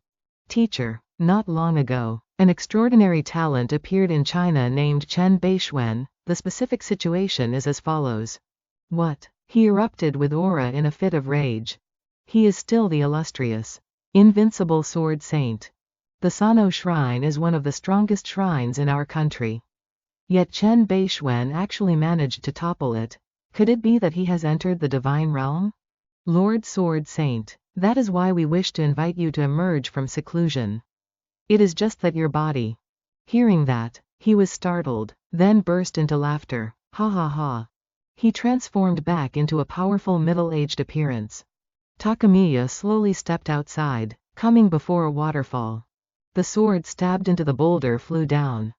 Teacher, not long ago, an extraordinary talent appeared in China named Bei Xuan. The specific situation is as follows. What? He erupted with aura in a fit of rage. He is still the illustrious, invincible sword saint. The Sano Shrine is one of the strongest shrines in our country. Yet Bei Xuan actually managed to topple it. Could it be that he has entered the divine realm? Lord Sword Saint, that is why we wish to invite you to emerge from seclusion. It is just that your body. Hearing that, he was startled, then burst into laughter. Ha ha ha. He transformed back into a powerful middle-aged appearance. Takamiya slowly stepped outside, coming before a waterfall. The sword stabbed into the boulder flew down.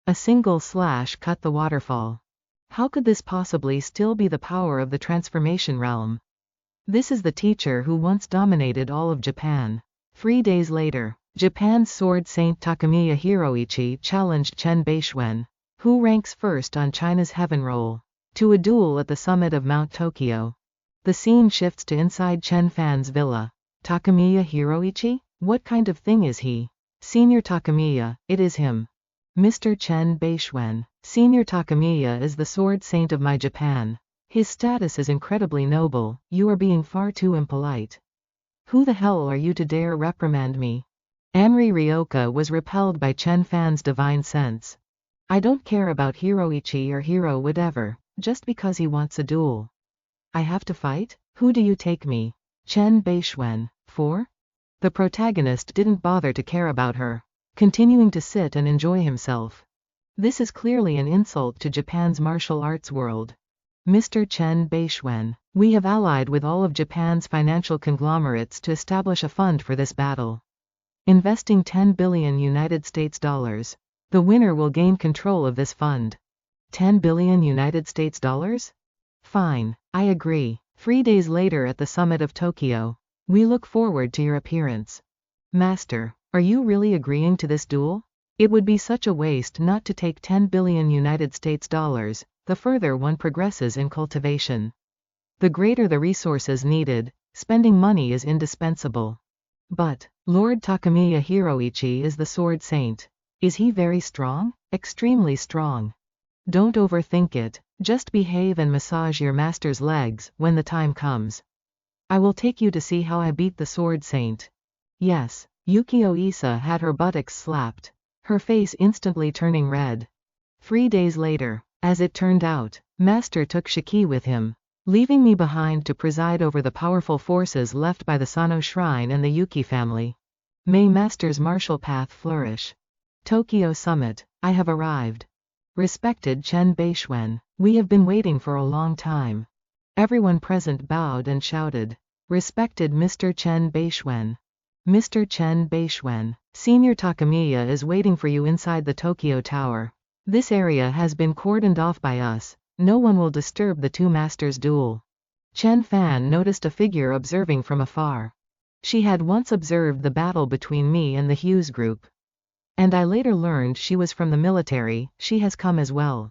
A single slash cut the waterfall. How could this possibly still be the power of the transformation realm? This is the teacher who once dominated all of Japan. 3 days later, Japan's sword saint Takamiya Hiroichi challenged Bei Xuan, who ranks first on China's heaven roll, to a duel at the summit of Mount Tokyo. The scene shifts to inside Chen Fan's villa. Takamiya Hiroichi? What kind of thing is he? Senior Takamiya, it is him. Mr. Bei Xuan, Senior Takamiya is the sword saint of my Japan. His status is incredibly noble, you are being far too impolite. Who the hell are you to dare reprimand me? Amri Ryoka was repelled by Chen Fan's divine sense. I don't care about Hiroichi or Hiro whatever, just because he wants a duel. I have to fight? Who do you take me? Bei Xuan, for? The protagonist didn't bother to care about her, continuing to sit and enjoy himself. This is clearly an insult to Japan's martial arts world. Mr. Chen Bei Xuan, we have allied with all of Japan's financial conglomerates to establish a fund for this battle. Investing 10 billion United States dollars. The winner will gain control of this fund. 10 billion United States dollars? Fine, I agree. 3 days later at the summit of Tokyo. We look forward to your appearance. Master, are you really agreeing to this duel? It would be such a waste not to take 10 billion United States dollars, the further one progresses in cultivation. The greater the resources needed, spending money is indispensable. But, Lord Takamiya Hiroichi is the sword saint. Is he very strong? Extremely strong. Don't overthink it, just behave and massage your master's legs when the time comes. I will take you to see how I beat the sword saint. Yes, Yukio Isa had her buttocks slapped, her face instantly turning red. 3 days later, as it turned out, Master took Shiki with him, leaving me behind to preside over the powerful forces left by the Sano Shrine and the Yuki family. May Master's martial path flourish. Tokyo Summit, I have arrived. Respected Chen Bei Xuan, we have been waiting for a long time. Everyone present bowed and shouted. Respected Mr. Chen Bei Xuan. Mr. Chen Bei Xuan, Senior Takamiya is waiting for you inside the Tokyo Tower. This area has been cordoned off by us. No one will disturb the two masters' duel. Chen Fan noticed a figure observing from afar. She had once observed the battle between me and the Hughes group. And I later learned she was from the military. She has come as well.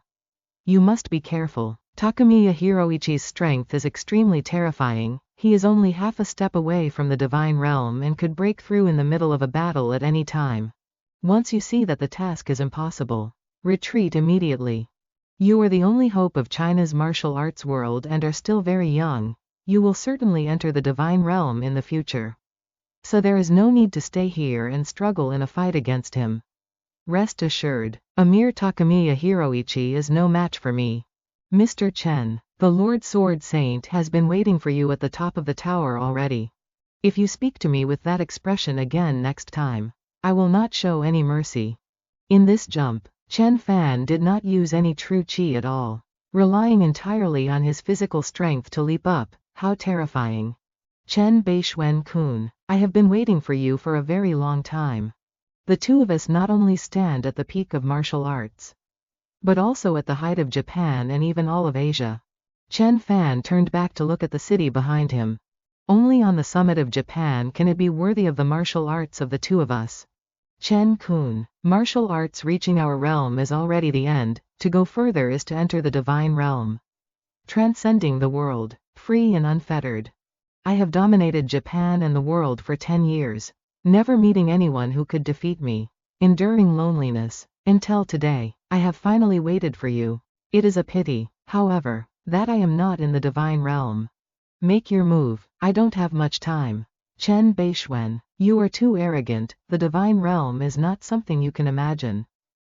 You must be careful. Takamiya Hiroichi's strength is extremely terrifying. He is only half a step away from the divine realm and could break through in the middle of a battle at any time. Once you see that the task is impossible, retreat immediately. You are the only hope of China's martial arts world and are still very young. You will certainly enter the divine realm in the future. So there is no need to stay here and struggle in a fight against him. Rest assured, Amir Takamiya Hiroichi is no match for me. Mr. Chen, the Lord Sword Saint has been waiting for you at the top of the tower already. If you speak to me with that expression again next time, I will not show any mercy. In this jump, Chen Fan did not use any true chi at all, relying entirely on his physical strength to leap up. How terrifying. Chen Bei Xuan-kun, I have been waiting for you for a very long time. The two of us not only stand at the peak of martial arts, but also at the height of Japan and even all of Asia. Chen Fan turned back to look at the city behind him. Only on the summit of Japan can it be worthy of the martial arts of the two of us. Chen-kun, martial arts reaching our realm is already the end. To go further is to enter the divine realm. Transcending the world, free and unfettered. I have dominated Japan and the world for 10 years, never meeting anyone who could defeat me, enduring loneliness, until today. I have finally waited for you. It is a pity, however, that I am not in the divine realm. Make your move, I don't have much time. Chen Bei Xuan, you are too arrogant. The divine realm is not something you can imagine.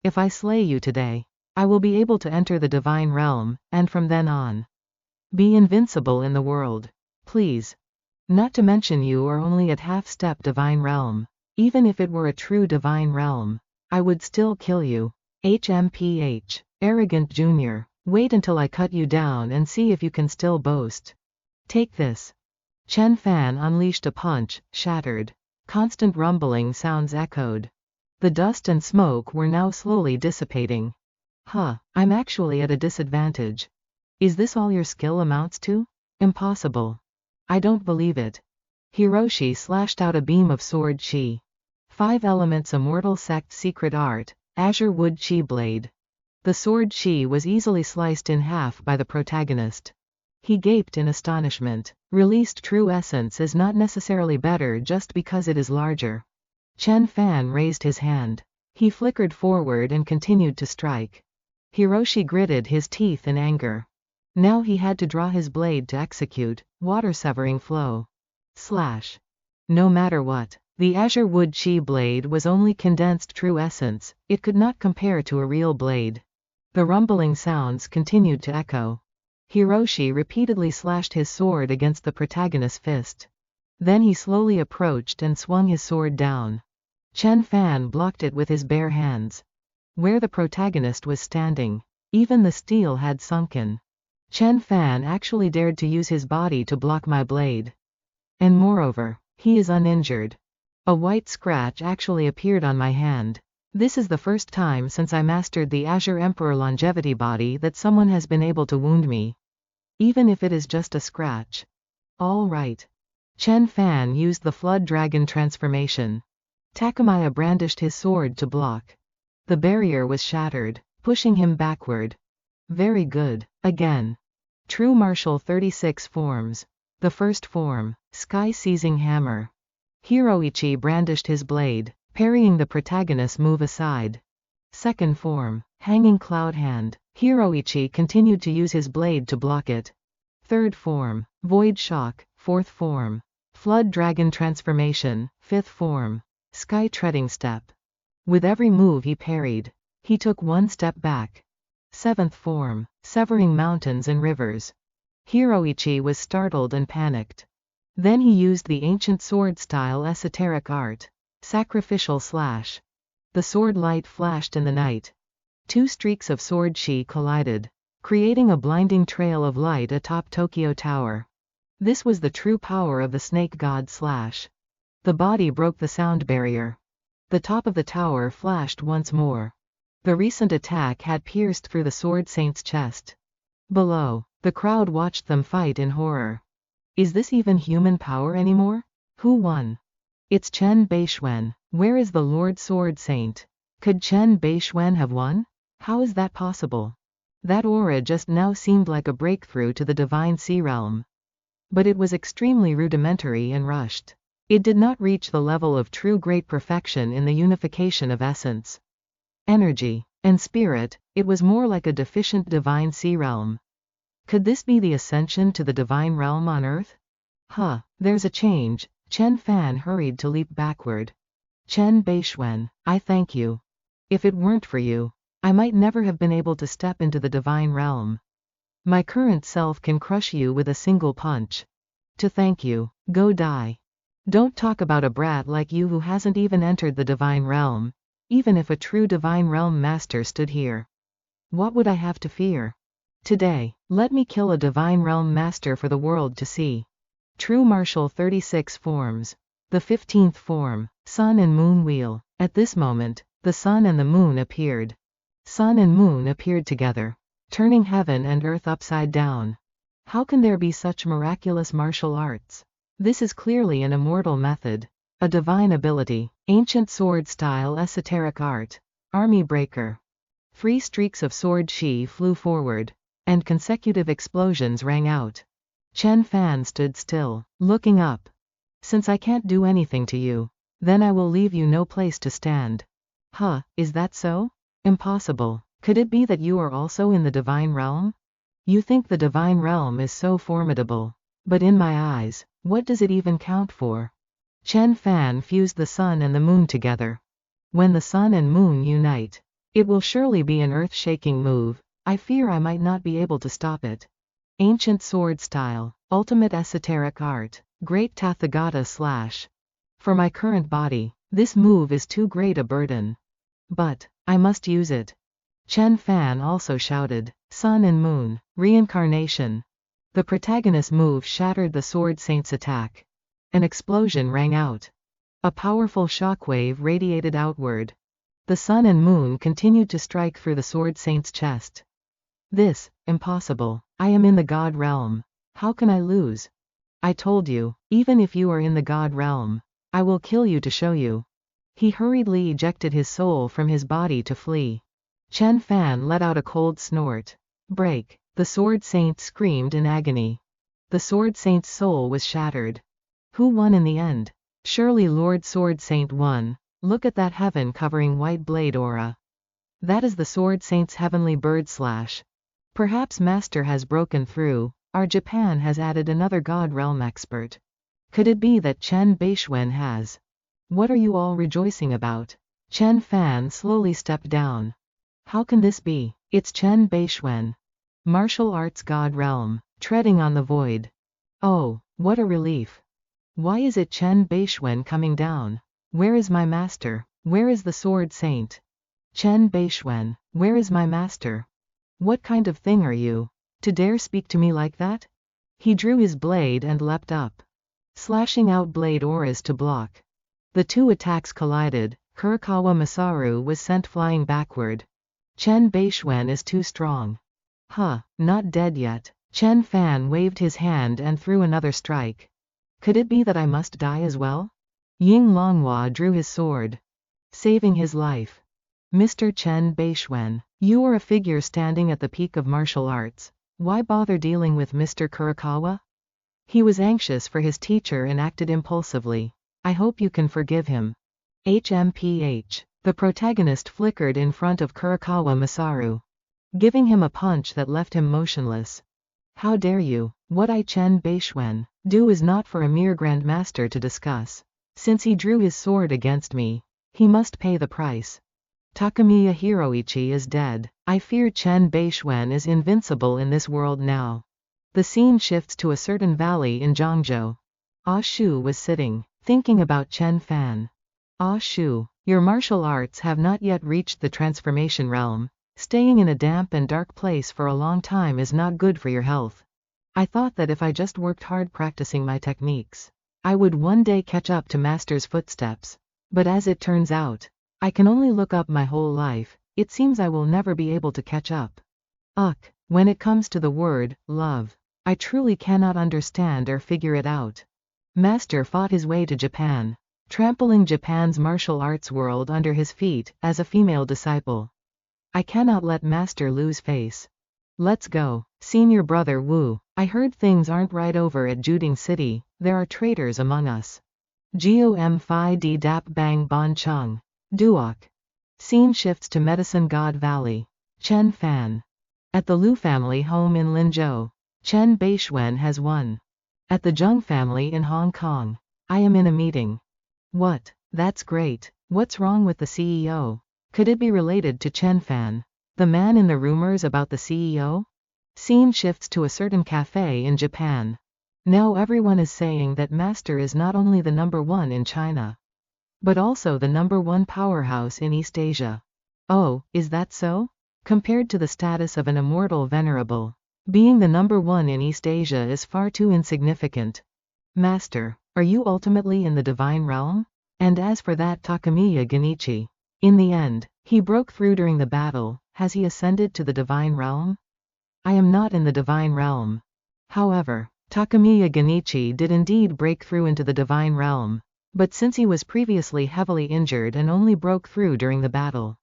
If I slay you today, I will be able to enter the divine realm, and from then on, be invincible in the world. Please. Not to mention you are only at half-step divine realm. Even if it were a true divine realm, I would still kill you. HMPH, arrogant junior, wait until I cut you down and see if you can still boast. Take this. Chen Fan unleashed a punch, shattered. Constant rumbling sounds echoed. The dust and smoke were now slowly dissipating. I'm actually at a disadvantage. Is this all your skill amounts to? Impossible. I don't believe it. Hiroshi slashed out a beam of sword chi. 5 elements Immortal Sect secret art, Azure Wood Chi Blade. The sword chi was easily sliced in half by the protagonist. He gaped in astonishment. Released true essence is not necessarily better just because it is larger. Chen Fan raised his hand. He flickered forward and continued to strike. Hiroshi gritted his teeth in anger. Now he had to draw his blade to execute, water-severing flow. Slash. No matter what, the Azure Wood Chi blade was only condensed true essence. It could not compare to a real blade. The rumbling sounds continued to echo. Hiroshi repeatedly slashed his sword against the protagonist's fist. Then he slowly approached and swung his sword down. Chen Fan blocked it with his bare hands. Where the protagonist was standing, even the steel had sunken. Chen Fan actually dared to use his body to block my blade. And moreover, he is uninjured. A white scratch actually appeared on my hand. This is the first time since I mastered the Azure Emperor longevity body that someone has been able to wound me. Even if it is just a scratch. All right. Chen Fan used the Flood Dragon transformation. Takamaya brandished his sword to block. The barrier was shattered, pushing him backward. Very good. Again. True martial 36 forms. The first form, Sky Seizing Hammer. Hiroichi brandished his blade, parrying the protagonist's move aside. Second form, Hanging Cloud Hand. Hiroichi continued to use his blade to block it. Third form, Void Shock. Fourth form, Flood Dragon Transformation. Fifth form, Sky Treading Step. With every move he parried. He took one step back. Seventh form, Severing Mountains and Rivers. Hiroichi was startled and panicked. Then he used the ancient sword-style esoteric art, Sacrificial Slash. The sword light flashed in the night. Two streaks of sword chi collided, creating a blinding trail of light atop Tokyo Tower. This was the true power of the snake god Slash. The body broke the sound barrier. The top of the tower flashed once more. The recent attack had pierced through the sword saint's chest. Below, the crowd watched them fight in horror. Is this even human power anymore? Who won? It's Chen Bei Xuan. Where is the Lord Sword Saint? Could Chen Bei Xuan have won? How is that possible? That aura just now seemed like a breakthrough to the Divine Sea Realm. But it was extremely rudimentary and rushed. It did not reach the level of true great perfection in the unification of essence, energy, and spirit. It was more like a deficient Divine Sea Realm. Could this be the ascension to the Divine Realm on Earth? There's a change. Chen Fan hurried to leap backward. Chen Bei Xuan, I thank you. If it weren't for you, I might never have been able to step into the Divine Realm. My current self can crush you with a single punch. To thank you, go die. Don't talk about a brat like you who hasn't even entered the Divine Realm. Even if a true Divine Realm master stood here, what would I have to fear? Today, let me kill a Divine Realm master for the world to see. True martial 36 forms. The 15th form, Sun and Moon Wheel. At this moment, the sun and the moon appeared. Sun and moon appeared together, turning heaven and earth upside down. How can there be such miraculous martial arts? This is clearly an immortal method. A divine ability, ancient sword-style esoteric art, army breaker. 3 streaks of sword chi flew forward, and consecutive explosions rang out. Chen Fan stood still, looking up. Since I can't do anything to you, then I will leave you no place to stand. Is that so? Impossible. Could it be that you are also in the Divine Realm? You think the Divine Realm is so formidable, but in my eyes, what does it even count for? Chen Fan fused the sun and the moon together. When the sun and moon unite, it will surely be an earth-shaking move. I fear I might not be able to stop it. Ancient sword style, ultimate esoteric art, great Tathagata Slash. For my current body, this move is too great a burden. But, I must use it. Chen Fan also shouted, Sun and Moon, Reincarnation. The protagonist's move shattered the Sword Saint's attack. An explosion rang out. A powerful shockwave radiated outward. The sun and moon continued to strike through the Sword Saint's chest. This, impossible. I am in the God realm. How can I lose? I told you, even if you are in the God realm, I will kill you to show you. He hurriedly ejected his soul from his body to flee. Chen Fan let out a cold snort. Break. The Sword Saint screamed in agony. The Sword Saint's soul was shattered. Who won in the end? Surely Lord Sword Saint won. Look at that heaven-covering white blade aura. That is the Sword Saint's heavenly bird slash. Perhaps Master has broken through. Our Japan has added another God realm expert. Could it be that Chen Bei Xuan has? What are you all rejoicing about? Chen Fan slowly stepped down. How can this be? It's Chen Bei Xuan. Martial arts God realm, treading on the void. Oh, what a relief. Why is it Chen Bei Xuan coming down? Where is my master? Where is the Sword Saint? Chen Bei Xuan, where is my master? What kind of thing are you? To dare speak to me like that? He drew his blade and leapt up, slashing out blade auras to block. The two attacks collided. Kurokawa Masaru was sent flying backward. Chen Bei Xuan is too strong. Huh, not dead yet. Chen Fan waved his hand and threw another strike. Could it be that I must die as well? Ying Longhua drew his sword, saving his life. Mr. Chen Bei Xuan, you are a figure standing at the peak of martial arts. Why bother dealing with Mr. Kurokawa? He was anxious for his teacher and acted impulsively. I hope you can forgive him. HMPH. The protagonist flickered in front of Kurokawa Masaru, giving him a punch that left him motionless. How dare you? What I Chen Bei Xuan do is not for a mere grandmaster to discuss. Since he drew his sword against me, he must pay the price. Takamiya Hiroichi is dead. I fear Chen Bei Xuan is invincible in this world now. The scene shifts to a certain valley in Zhangzhou. Ah Shu was sitting, thinking about Chen Fan. Ah Shu, your martial arts have not yet reached the transformation realm. Staying in a damp and dark place for a long time is not good for your health. I thought that if I just worked hard practicing my techniques, I would one day catch up to Master's footsteps. But as it turns out, I can only look up my whole life. It seems I will never be able to catch up. When it comes to the word, love, I truly cannot understand or figure it out. Master fought his way to Japan, trampling Japan's martial arts world under his feet as a female disciple. I cannot let Master lose face. Let's go. Senior brother Wu, I heard things aren't right over at Juding City. There are traitors among us. Gom Phi D Dap Bang Bon Chung. Duok. Scene shifts to Medicine God Valley. Chen Fan. At the Liu family home in Linzhou, Chen Bei Xuan has won. At the Zheng family in Hong Kong, I am in a meeting. What? That's great. What's wrong with the CEO? Could it be related to Chen Fan, the man in the rumors about the CEO? Scene shifts to a certain cafe in Japan. Now everyone is saying that Master is not only the #1 in China, but also the #1 powerhouse in East Asia. Oh, is that so? Compared to the status of an immortal venerable, being the #1 in East Asia is far too insignificant. Master, are you ultimately in the divine realm? And as for that Takamiya Genichi, in the end, he broke through during the battle. Has he ascended to the divine realm? I am not in the divine realm. However, Takamiya Genichi did indeed break through into the divine realm, but since he was previously heavily injured and only broke through during the battle,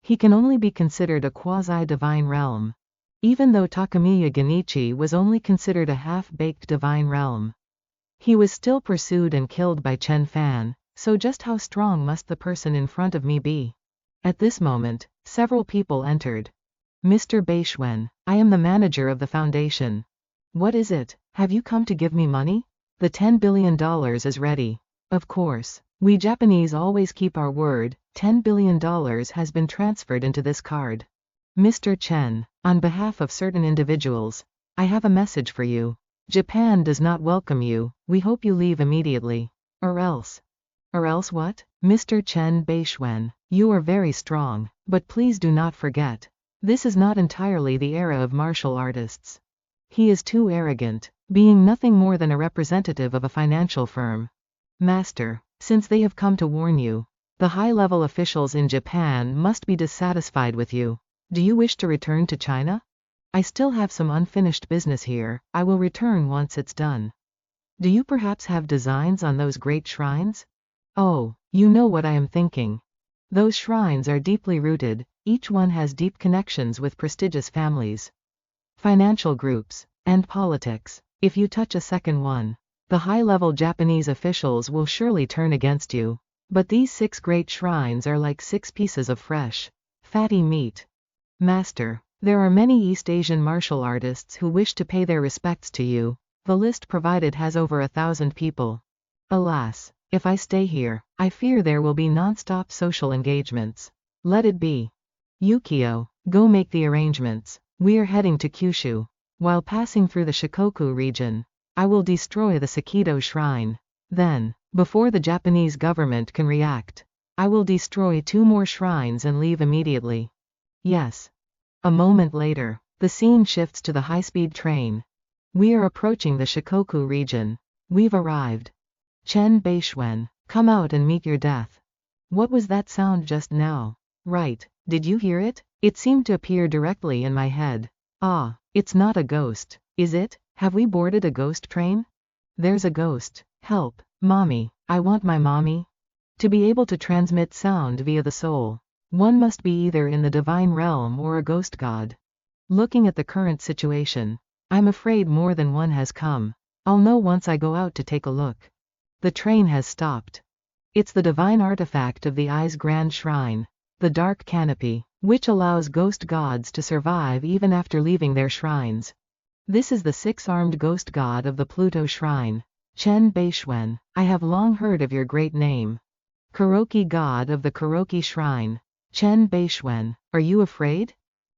he can only be considered a quasi-divine realm. Even though Takamiya Genichi was only considered a half-baked divine realm, he was still pursued and killed by Chen Fan, so just how strong must the person in front of me be? At this moment, several people entered. Mr. Bei Xuan, I am the manager of the foundation. What is it? Have you come to give me money? The $10 billion is ready. Of course, we Japanese always keep our word. $10 billion has been transferred into this card. Mr. Chen, on behalf of certain individuals, I have a message for you. Japan does not welcome you. We hope you leave immediately. Or else. Or else what? Mr. Chen Bei Xuan, you are very strong, but please do not forget, this is not entirely the era of martial artists. He is too arrogant, being nothing more than a representative of a financial firm. Master, since they have come to warn you, the high-level officials in Japan must be dissatisfied with you. Do you wish to return to China? I still have some unfinished business here. I will return once it's done. Do you perhaps have designs on those great shrines? Oh, you know what I am thinking. Those shrines are deeply rooted. Each one has deep connections with prestigious families, financial groups, and politics. If you touch a second one, the high-level Japanese officials will surely turn against you. But these 6 great shrines are like 6 pieces of fresh, fatty meat. Master, there are many East Asian martial artists who wish to pay their respects to you. The list provided has over 1,000 people. Alas, if I stay here, I fear there will be non-stop social engagements. Let it be. Yukio, go make the arrangements. We are heading to Kyushu. While passing through the Shikoku region, I will destroy the Sakido Shrine. Then, before the Japanese government can react, I will destroy 2 more shrines and leave immediately. Yes. A moment later, The scene shifts to the high-speed train. We are approaching the Shikoku region. We've arrived. Bei Xuan, come out and meet your death. What was that sound just now? Right, did you hear it? It seemed to appear directly in my head. Ah, it's not a ghost, is it? Have we boarded a ghost train? There's a ghost. Help, mommy, I want my mommy. To be able to transmit sound via the soul, one must be either in the divine realm or a ghost god. Looking at the current situation, I'm afraid more than one has come. I'll know once I go out to take a look. The train has stopped. It's the divine artifact of the Eye's Grand Shrine, the dark canopy, which allows ghost gods to survive even after leaving their shrines. This is the six-armed ghost god of the Pluto Shrine. Bei Xuan, I have long heard of your great name. Kuroki god of the Kuroki Shrine. Bei Xuan, are you afraid?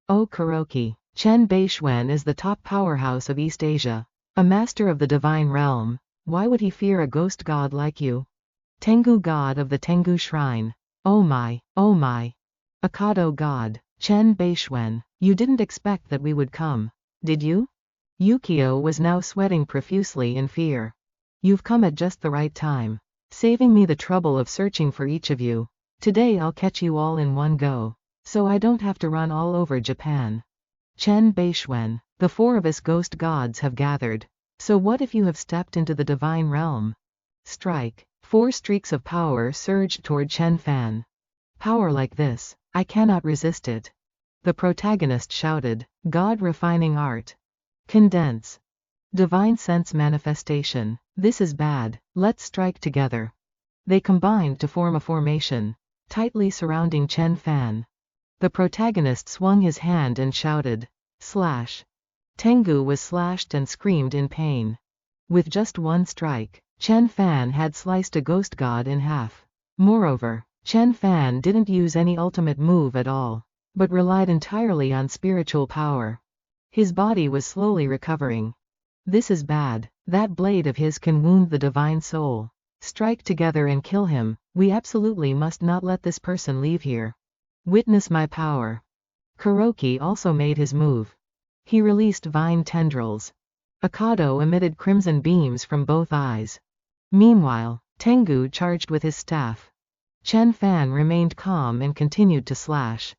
Oh Kuroki, Bei Xuan is the top powerhouse of East Asia, a master of the divine realm. Why would he fear a ghost god like you? Tengu god of the Tengu Shrine. Oh my, oh my. Akado god. Bei Xuan, you didn't expect that we would come, did you? Yukio was now sweating profusely in fear. You've come at just the right time, saving me the trouble of searching for each of you. Today I'll catch you all in one go, so I don't have to run all over Japan. Bei Xuan, the four of us ghost gods have gathered. So what if you have stepped into the divine realm? Strike. 4 streaks of power surged toward Chen Fan. Power like this, I cannot resist it. The protagonist shouted, God refining art. Condense. Divine sense manifestation. This is bad, let's strike together. They combined to form a formation, tightly surrounding Chen Fan. The protagonist swung his hand and shouted, slash. Tengu was slashed and screamed in pain. With just one strike, Chen Fan had sliced a ghost god in half. Moreover, Chen Fan didn't use any ultimate move at all, but relied entirely on spiritual power. His body was slowly recovering. This is bad, that blade of his can wound the divine soul. Strike together and kill him, we absolutely must not let this person leave here. Witness my power. Kuroki also made his move. He released vine tendrils. Akado emitted crimson beams from both eyes. Meanwhile, Tengu charged with his staff. Chen Fan remained calm and continued to slash.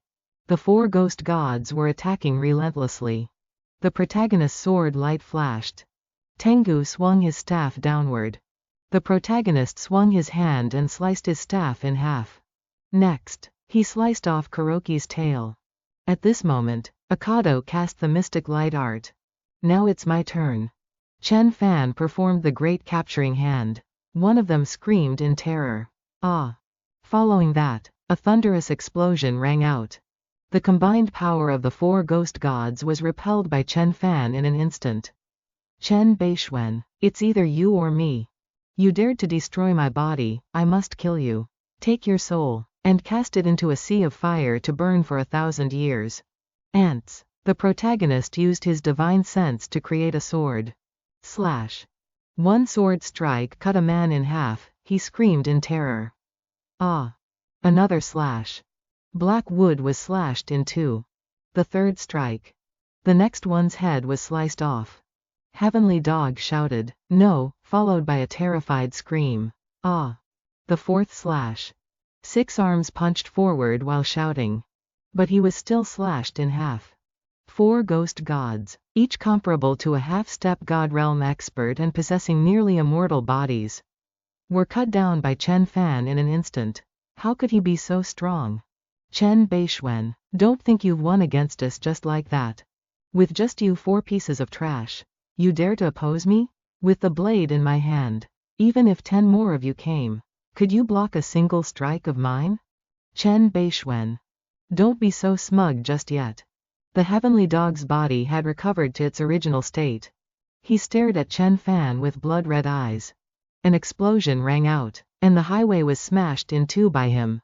The 4 ghost gods were attacking relentlessly. The protagonist's sword light flashed. Tengu swung his staff downward. The protagonist swung his hand and sliced his staff in half. Next, he sliced off Kuroki's tail. At this moment, Akado cast the mystic light art. Now it's my turn. Chen Fan performed the great capturing hand. One of them screamed in terror. Ah! Following that, a thunderous explosion rang out. The combined power of the 4 ghost gods was repelled by Chen Fan in an instant. Bei Xuan, it's either you or me. You dared to destroy my body, I must kill you. Take your soul, and cast it into a sea of fire to burn for 1,000 years. Ants. The protagonist used his divine sense to create a sword. Slash. One sword strike cut a man in half, he screamed in terror. Ah! Another slash. Black wood was slashed in 2. The third strike. The next one's head was sliced off. Heavenly Dog shouted, no, followed by a terrified scream. Ah! The fourth slash. 6 arms punched forward while shouting. But he was still slashed in half. 4 ghost gods, each comparable to a half-step god realm expert and possessing nearly immortal bodies, were cut down by Chen Fan in an instant. How could he be so strong? Bei Xuan, don't think you've won against us just like that. With just you 4 pieces of trash, you dare to oppose me? With the blade in my hand, even if 10 more of you came, could you block a single strike of mine? Bei Xuan, don't be so smug just yet. The heavenly dog's body had recovered to its original state. He stared at Chen Fan with blood-red eyes. An explosion rang out, and the highway was smashed in 2 by him.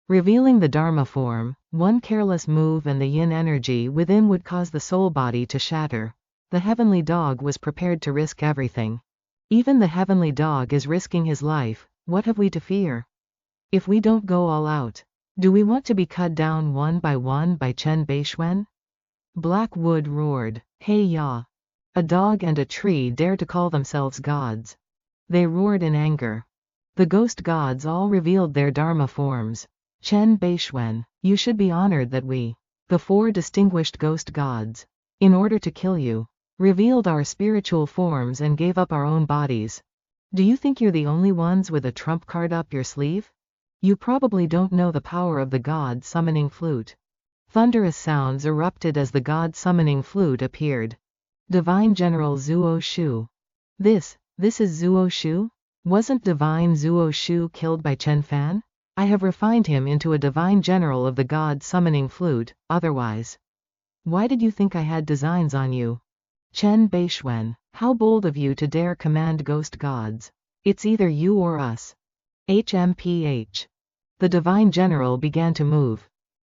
Revealing the Dharma form, one careless move and the yin energy within would cause the soul body to shatter. The heavenly dog was prepared to risk everything. Even the heavenly dog is risking his life, what have we to fear? If we don't go all out, do we want to be cut down one by Bei Xuan? Blackwood roared, "Hey ya! A dog and a tree dare to call themselves gods." They roared in anger. The ghost gods all revealed their dharma forms. Bei Xuan, you should be honored that we, the 4 distinguished ghost gods, in order to kill you, revealed our spiritual forms and gave up our own bodies. Do you think you're the only ones with a trump card up your sleeve? You probably don't know the power of the god summoning flute. Thunderous sounds erupted as the god summoning flute appeared. Divine General Zuo Shu. This is Zuo Shu? Wasn't Divine Zuo Shu killed by Chen Fan? I have refined him into a divine general of the god summoning flute, otherwise. Why did you think I had designs on you? Bei Xuan, how bold of you to dare command ghost gods. It's either you or us. HMPH. The divine general began to move.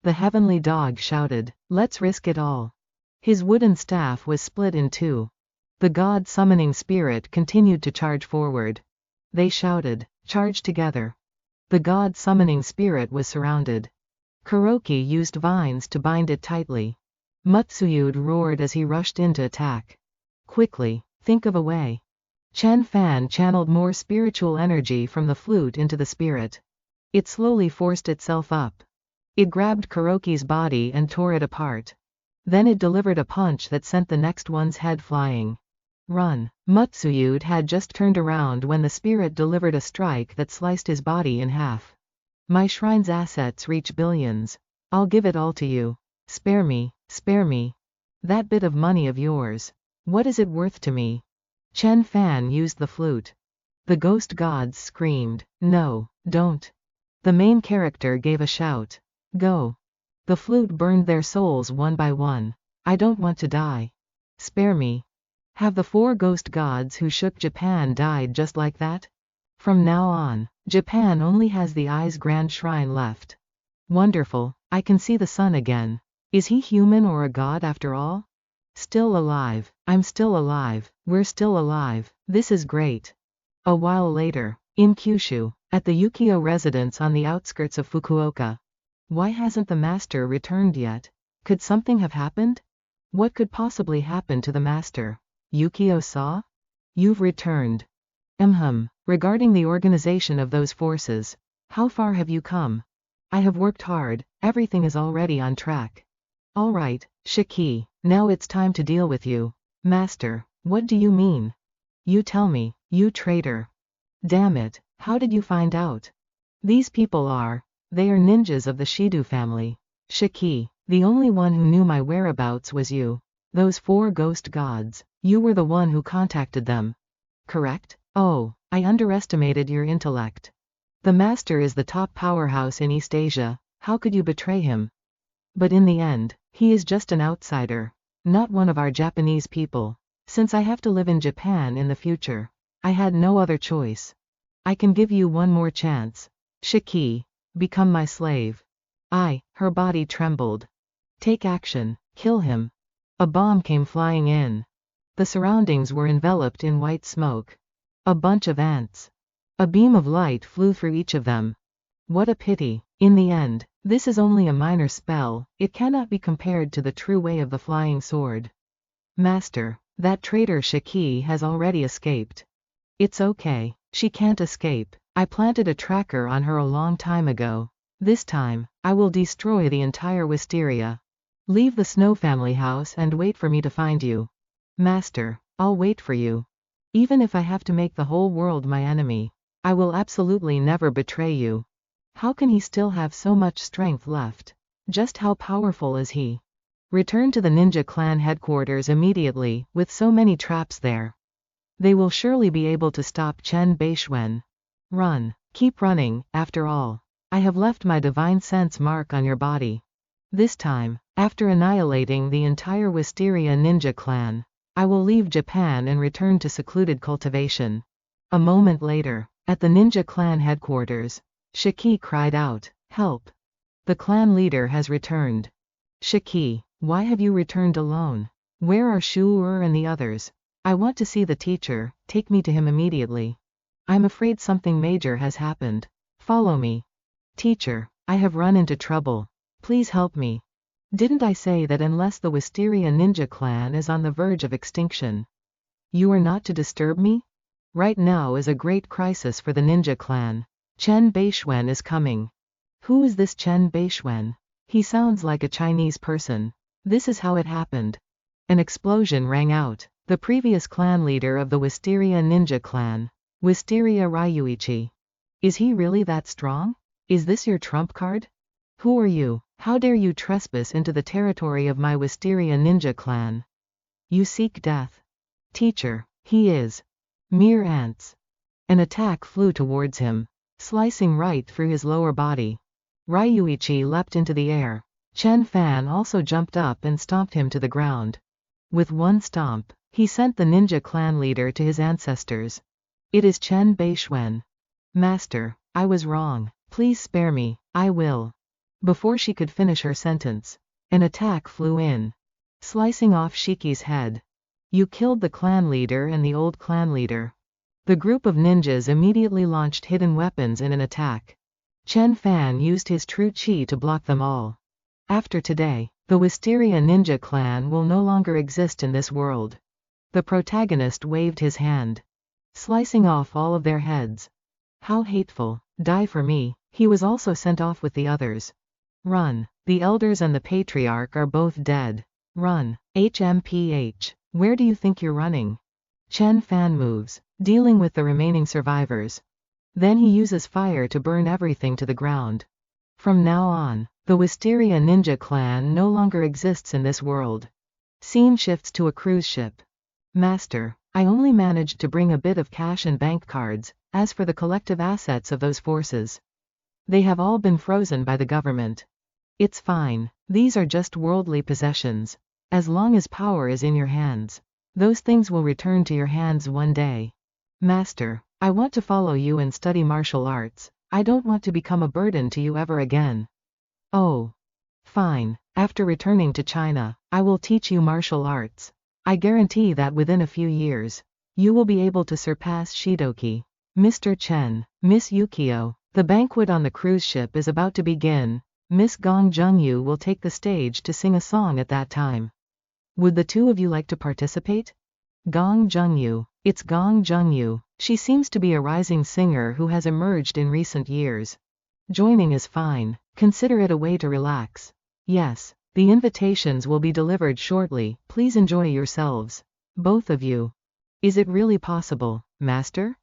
The heavenly dog shouted, "Let's risk it all." His wooden staff was split in 2. The god summoning spirit continued to charge forward. They shouted, "Charge together." The god summoning spirit was surrounded. Kuroki used vines to bind it tightly. Matsuyude roared as he rushed in to attack. "Quickly, think of a way." Chen Fan channeled more spiritual energy from the flute into the spirit. It slowly forced itself up. It grabbed Kuroki's body and tore it apart. Then it delivered a punch that sent the next one's head flying. Run! Matsuyude had just turned around when the spirit delivered a strike that sliced his body in half. "My shrine's assets reach billions. I'll give it all to you. Spare me, spare me. That bit of money of yours. What is it worth to me?" Chen Fan used the flute. The ghost gods screamed, "No, don't." The main character gave a shout. "Go." The flute burned their souls one by one. "I don't want to die. Spare me." Have the 4 ghost gods who shook Japan died just like that? From now on, Japan only has the I's Grand Shrine left. Wonderful, I can see the sun again. Is he human or a god after all? Still alive, I'm still alive, we're still alive, this is great. A while later, in Kyushu, at the Yukio residence on the outskirts of Fukuoka. Why hasn't the master returned yet? Could something have happened? What could possibly happen to the master? Yukio-sa? You've returned. Regarding the organization of those forces, how far have you come? I have worked hard, everything is already on track. Alright, Shiki, now it's time to deal with you. Master, what do you mean? You tell me, you traitor. Damn it, how did you find out? These people they are ninjas of the Shido family. Shiki, the only one who knew my whereabouts was you. Those 4 ghost gods, you were the one who contacted them. Correct? Oh, I underestimated your intellect. The master is the top powerhouse in East Asia, how could you betray him? But in the end, he is just an outsider. Not one of our Japanese people. Since I have to live in Japan in the future, I had no other choice. I can give you one more chance. Shiki, become my slave. Her body trembled. Take action, kill him. A bomb came flying in. The surroundings were enveloped in white smoke. A bunch of ants. A beam of light flew through each of them. What a pity. In the end, this is only a minor spell, it cannot be compared to the true way of the flying sword. Master, that traitor Shiki has already escaped. It's okay, she can't escape. I planted a tracker on her a long time ago. This time, I will destroy the entire wisteria. Leave the Snow family house and wait for me to find you. Master, I'll wait for you. Even if I have to make the whole world my enemy, I will absolutely never betray you. How can he still have so much strength left? Just how powerful is he? Return to the ninja clan headquarters immediately, with so many traps there. They will surely be able to stop Bei Xuan. Run, keep running, after all. I have left my divine sense mark on your body. This time, after annihilating the entire Wisteria ninja clan, I will leave Japan and return to secluded cultivation. A moment later, at the ninja clan headquarters, Shiki cried out, "Help! The clan leader has returned." Shiki, why have you returned alone? Where are Shu-er and the others? I want to see the teacher, take me to him immediately. I'm afraid something major has happened. Follow me. Teacher, I have run into trouble. Please help me. Didn't I say that unless the Wisteria Ninja clan is on the verge of extinction, you are not to disturb me? Right now is a great crisis for the ninja clan. Bei Xuan is coming. Who is this Bei Xuan? He sounds like a Chinese person. This is how it happened. An explosion rang out. The previous clan leader of the Wisteria Ninja clan, Wisteria Ryuichi. Is he really that strong? Is this your trump card? Who are you? How dare you trespass into the territory of my Wisteria Ninja clan? You seek death. Teacher, he is. Mere ants. An attack flew towards him, slicing right through his lower body. Ryuichi leapt into the air. Chen Fan also jumped up and stomped him to the ground. With one stomp, he sent the ninja clan leader to his ancestors. It is Bei Xuan. Master, I was wrong. Please spare me, I will. Before she could finish her sentence, an attack flew in, slicing off Shiki's head. You killed the clan leader and the old clan leader. The group of ninjas immediately launched hidden weapons in an attack. Chen Fan used his true chi to block them all. After today, the Wisteria Ninja clan will no longer exist in this world. The protagonist waved his hand, slicing off all of their heads. How hateful. Die for me. He was also sent off with the others. Run. The elders and the patriarch are both dead. Run. HMPH. Where do you think you're running? Chen Fan moves, dealing with the remaining survivors. Then he uses fire to burn everything to the ground. From now on, the Wisteria Ninja clan no longer exists in this world. Scene shifts to a cruise ship. Master, I only managed to bring a bit of cash and bank cards. As for the collective assets of those forces, they have all been frozen by the government. It's fine. These are just worldly possessions. As long as power is in your hands, those things will return to your hands one day. Master, I want to follow you and study martial arts. I don't want to become a burden to you ever again. Oh. Fine. After returning to China, I will teach you martial arts. I guarantee that within a few years, you will be able to surpass Shidoki. Mr. Chen, Miss Yukio, the banquet on the cruise ship is about to begin. Miss Gong Jungyu will take the stage to sing a song at that time. Would the two of you like to participate? Gong Jungyu. It's Gong Jungyu. She seems to be a rising singer who has emerged in recent years. Joining is fine. Consider it a way to relax. Yes, the invitations will be delivered shortly. Please enjoy yourselves. Both of you. Is it really possible, Master?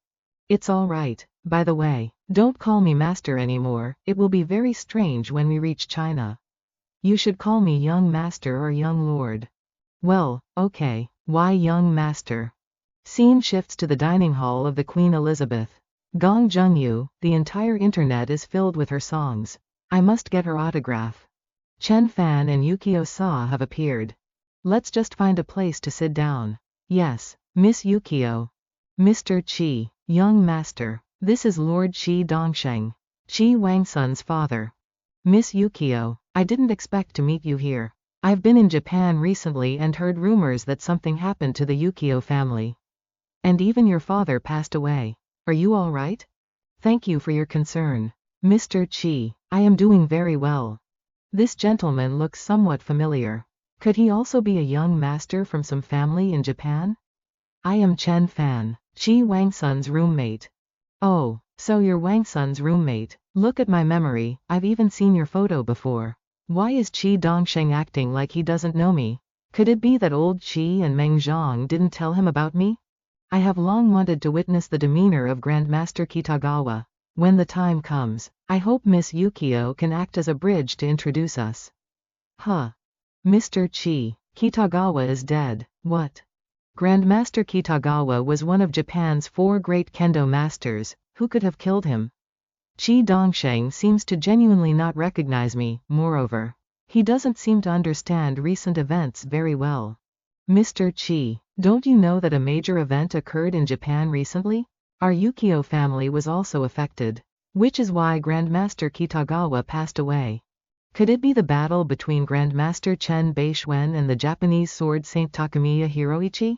It's all right. By the way, don't call me Master anymore. It will be very strange when we reach China. You should call me Young Master or Young Lord. Well, okay. Why Young Master? Scene shifts to the dining hall of the Queen Elizabeth. Gong Jungyu, the entire internet is filled with her songs. I must get her autograph. Chen Fan and Yukio Sa have appeared. Let's just find a place to sit down. Yes, Miss Yukio. Mr. Qi. Young Master, this is Lord Qi Dongsheng, Qi Wangsun's father. Miss Yukio, I didn't expect to meet you here. I've been in Japan recently and heard rumors that something happened to the Yukio family. And even your father passed away. Are you all right? Thank you for your concern. Mr. Qi, I am doing very well. This gentleman looks somewhat familiar. Could he also be a young master from some family in Japan? I am Chen Fan, Qi Wangsun's roommate. Oh, so you're Wangsun's roommate. Look at my memory, I've even seen your photo before. Why is Qi Dongsheng acting like he doesn't know me? Could it be that old Qi and Meng Zhang didn't tell him about me? I have long wanted to witness the demeanor of Grandmaster Kitagawa. When the time comes, I hope Miss Yukio can act as a bridge to introduce us. Huh. Mr. Qi, Kitagawa is dead. What? Grandmaster Kitagawa was one of Japan's 4 great kendo masters. Who could have killed him? Qi Dongsheng seems to genuinely not recognize me. Moreover, he doesn't seem to understand recent events very well. Mr. Qi, don't you know that a major event occurred in Japan recently? Our Yukio family was also affected, which is why Grandmaster Kitagawa passed away. Could it be the battle between Grandmaster Bei Xuan and the Japanese sword Saint Takamiya Hiroichi?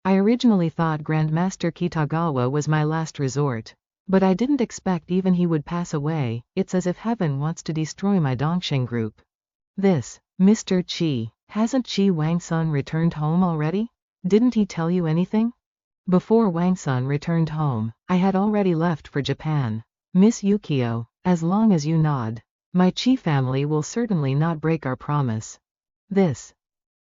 I originally thought Grandmaster Kitagawa was my last resort, but I didn't expect even he would pass away. It's as if heaven wants to destroy my Dongsheng group. This Mr. Qi, hasn't Qi Wangsun returned home already? Didn't he tell you anything? Before Wangsun returned home, I had already left for Japan. Miss Yukio, as long as you nod, my Qi family will certainly not break our promise. This.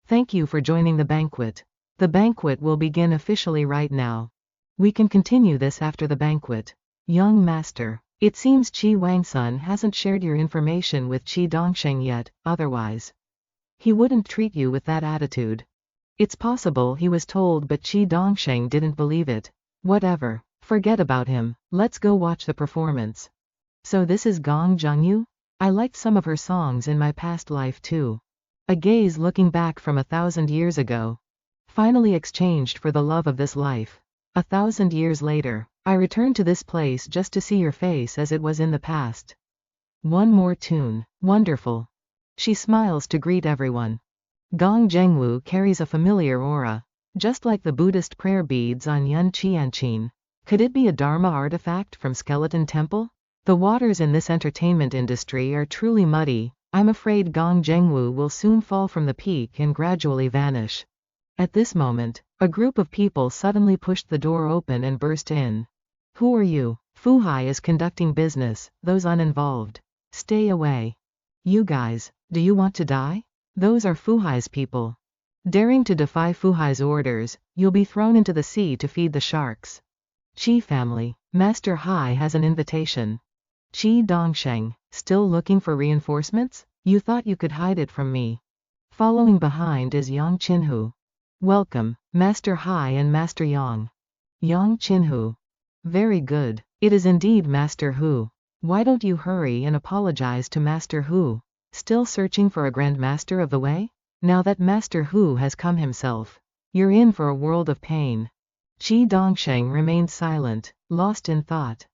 Thank you for joining the banquet. The banquet will begin officially right now. We can continue this after the banquet. Young master, it seems Qi Wangsun hasn't shared your information with Qi Dongsheng yet, otherwise he wouldn't treat you with that attitude. It's possible he was told but Qi Dongsheng didn't believe it. Whatever, forget about him, let's go watch the performance. So this is Gong Zhengyu? I liked some of her songs in my past life too. A gaze looking back from 1,000 years ago. Finally exchanged for the love of this life. 1,000 years later, I return to this place just to see your face as it was in the past. One more tune, wonderful. She smiles to greet everyone. Gong Zhengwu carries a familiar aura, just like the Buddhist prayer beads on Yun Qianchin. Could it be a Dharma artifact from Skeleton Temple? The waters in this entertainment industry are truly muddy. I'm afraid Gong Zhengwu will soon fall from the peak and gradually vanish. At this moment, a group of people suddenly pushed the door open and burst in. Who are you? Fuhai is conducting business, those uninvolved. Stay away. You guys, do you want to die? Those are Fuhai's people. Daring to defy Fuhai's orders, you'll be thrown into the sea to feed the sharks. Qi family, Master Hai has an invitation. Qi Dongsheng, still looking for reinforcements? You thought you could hide it from me. Following behind is Yang Qinhu. Welcome, Master Hai and Master Yang. Yang Qinhu. Very good, it is indeed Master Hu. Why don't you hurry and apologize to Master Hu? Still searching for a Grandmaster of the Way? Now that Master Hu has come himself, you're in for a world of pain. Qi Dongsheng remained silent, lost in thought.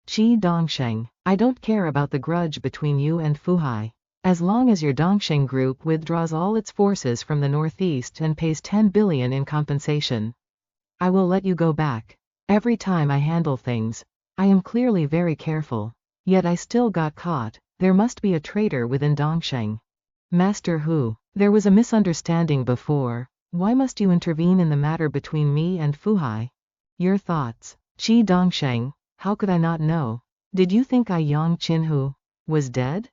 Qi Dongsheng, I don't care about the grudge between you and Fuhai. As long as your Dongsheng group withdraws all its forces from the northeast and pays 10 billion in compensation, I will let you go back. Every time I handle things, I am clearly very careful. Yet I still got caught. There must be a traitor within Dongsheng. Master Hu, there was a misunderstanding before. Why must you intervene in the matter between me and Fuhai? Your thoughts. Qi Dongsheng, how could I not know? Did you think Yang Qinhu was dead?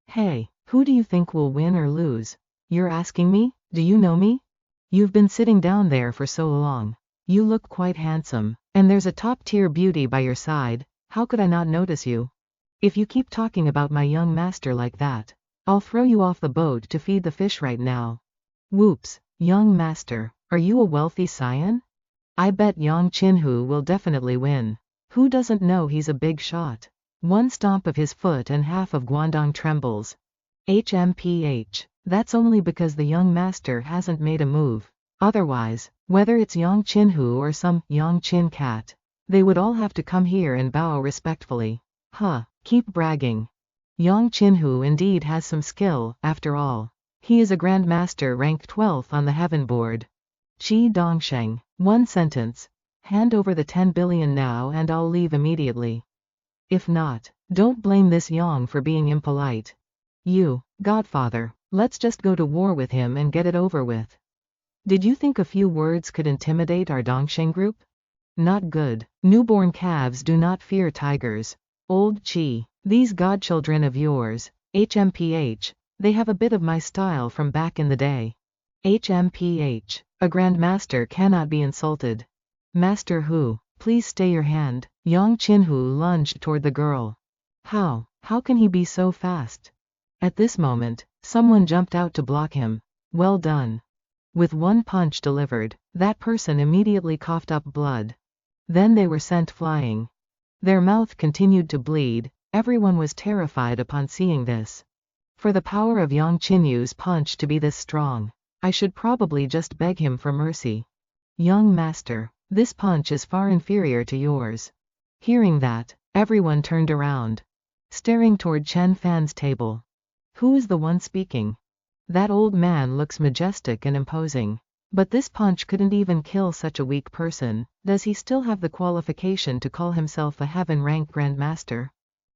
Hey, who do you think will win or lose? You're asking me? Do you know me? You've been sitting down there for so long. You look quite handsome, and there's a top-tier beauty by your side. How could I not notice you? If you keep talking about my young master like that, I'll throw you off the boat to feed the fish right now. Whoops, young master, are you a wealthy scion? I bet Yang Qinhu will definitely win. Who doesn't know he's a big shot? One stomp of his foot and half of Guangdong trembles. HMPH, that's only because the young master hasn't made a move. Otherwise, whether it's Yang Qinhu or some Yang Qin cat, they would all have to come here and bow respectfully. Huh, keep bragging. Yang Qinhu indeed has some skill, after all. He is a Grandmaster ranked 12th on the heaven board. Qi Dongsheng, one sentence. Hand over the 10 billion now and I'll leave immediately. If not, don't blame this Yang for being impolite. You, Godfather, let's just go to war with him and get it over with. Did you think a few words could intimidate our Dongsheng group? Not good. Newborn calves do not fear tigers. Old Qi, these godchildren of yours, HMPH, they have a bit of my style from back in the day. HMPH, a Grandmaster cannot be insulted. Master Hu, please stay your hand. Yang Qinhu lunged toward the girl. How can he be so fast? At this moment, someone jumped out to block him. Well done. With one punch delivered, that person immediately coughed up blood. Then they were sent flying. Their mouth continued to bleed. Everyone was terrified upon seeing this. For the power of Yang Qinhu's punch to be this strong, I should probably just beg him for mercy. Young master, this punch is far inferior to yours. Hearing that, everyone turned around, staring toward Chen Fan's table. Who is the one speaking? That old man looks majestic and imposing. But this punch couldn't even kill such a weak person. Does he still have the qualification to call himself a heaven-ranked Grandmaster?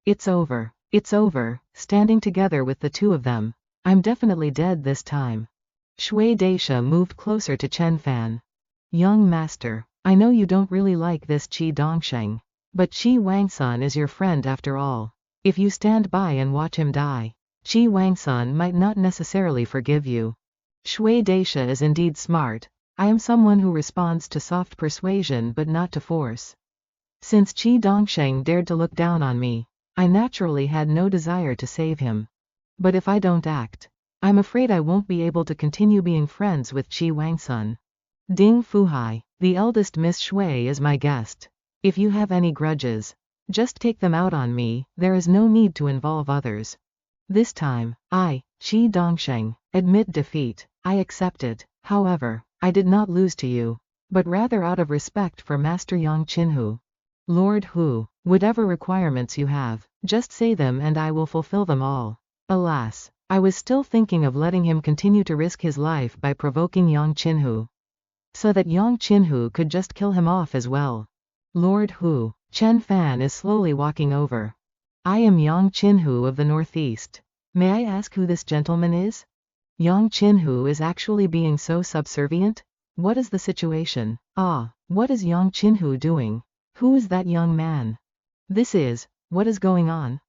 It's over. It's over. Standing together with the two of them, I'm definitely dead this time. Shui Daisha moved closer to Chen Fan. Young master, I know you don't really like this Qi Dongsheng. But Qi Wangsun is your friend after all. If you stand by and watch him die, Qi Wangsun might not necessarily forgive you. Shui Daisha is indeed smart. I am someone who responds to soft persuasion but not to force. Since Qi Dongsheng dared to look down on me, I naturally had no desire to save him. But if I don't act, I'm afraid I won't be able to continue being friends with Qi Wangsun. Ding Fuhai, the eldest Miss Shui is my guest. If you have any grudges, just take them out on me, there is no need to involve others. This time, I, Qi Dongsheng, admit defeat. I accept it. However, I did not lose to you, but rather out of respect for Master Yang Qinhu. Lord Hu, whatever requirements you have, just say them and I will fulfill them all. Alas, I was still thinking of letting him continue to risk his life by provoking Yang Qinhu, so that Yang Qinhu could just kill him off as well. Lord Hu, Chen Fan is slowly walking over. I am Yang Qinhu of the Northeast. May I ask who this gentleman is? Yang Qinhu is actually being so subservient? What is the situation? Ah, what is Yang Qinhu doing? Who is that young man? What is going on?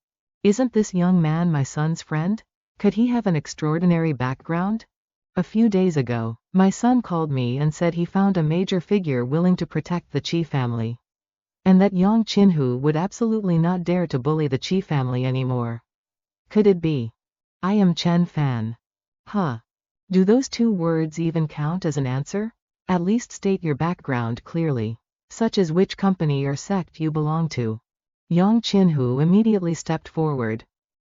Isn't this young man my son's friend? Could he have an extraordinary background? A few days ago, my son called me and said he found a major figure willing to protect the Qi family. And that Yang Qinhu would absolutely not dare to bully the Qi family anymore. Could it be? I am Chen Fan. Huh. Do those two words even count as an answer? At least state your background clearly, such as which company or sect you belong to. Yang Qinhu immediately stepped forward.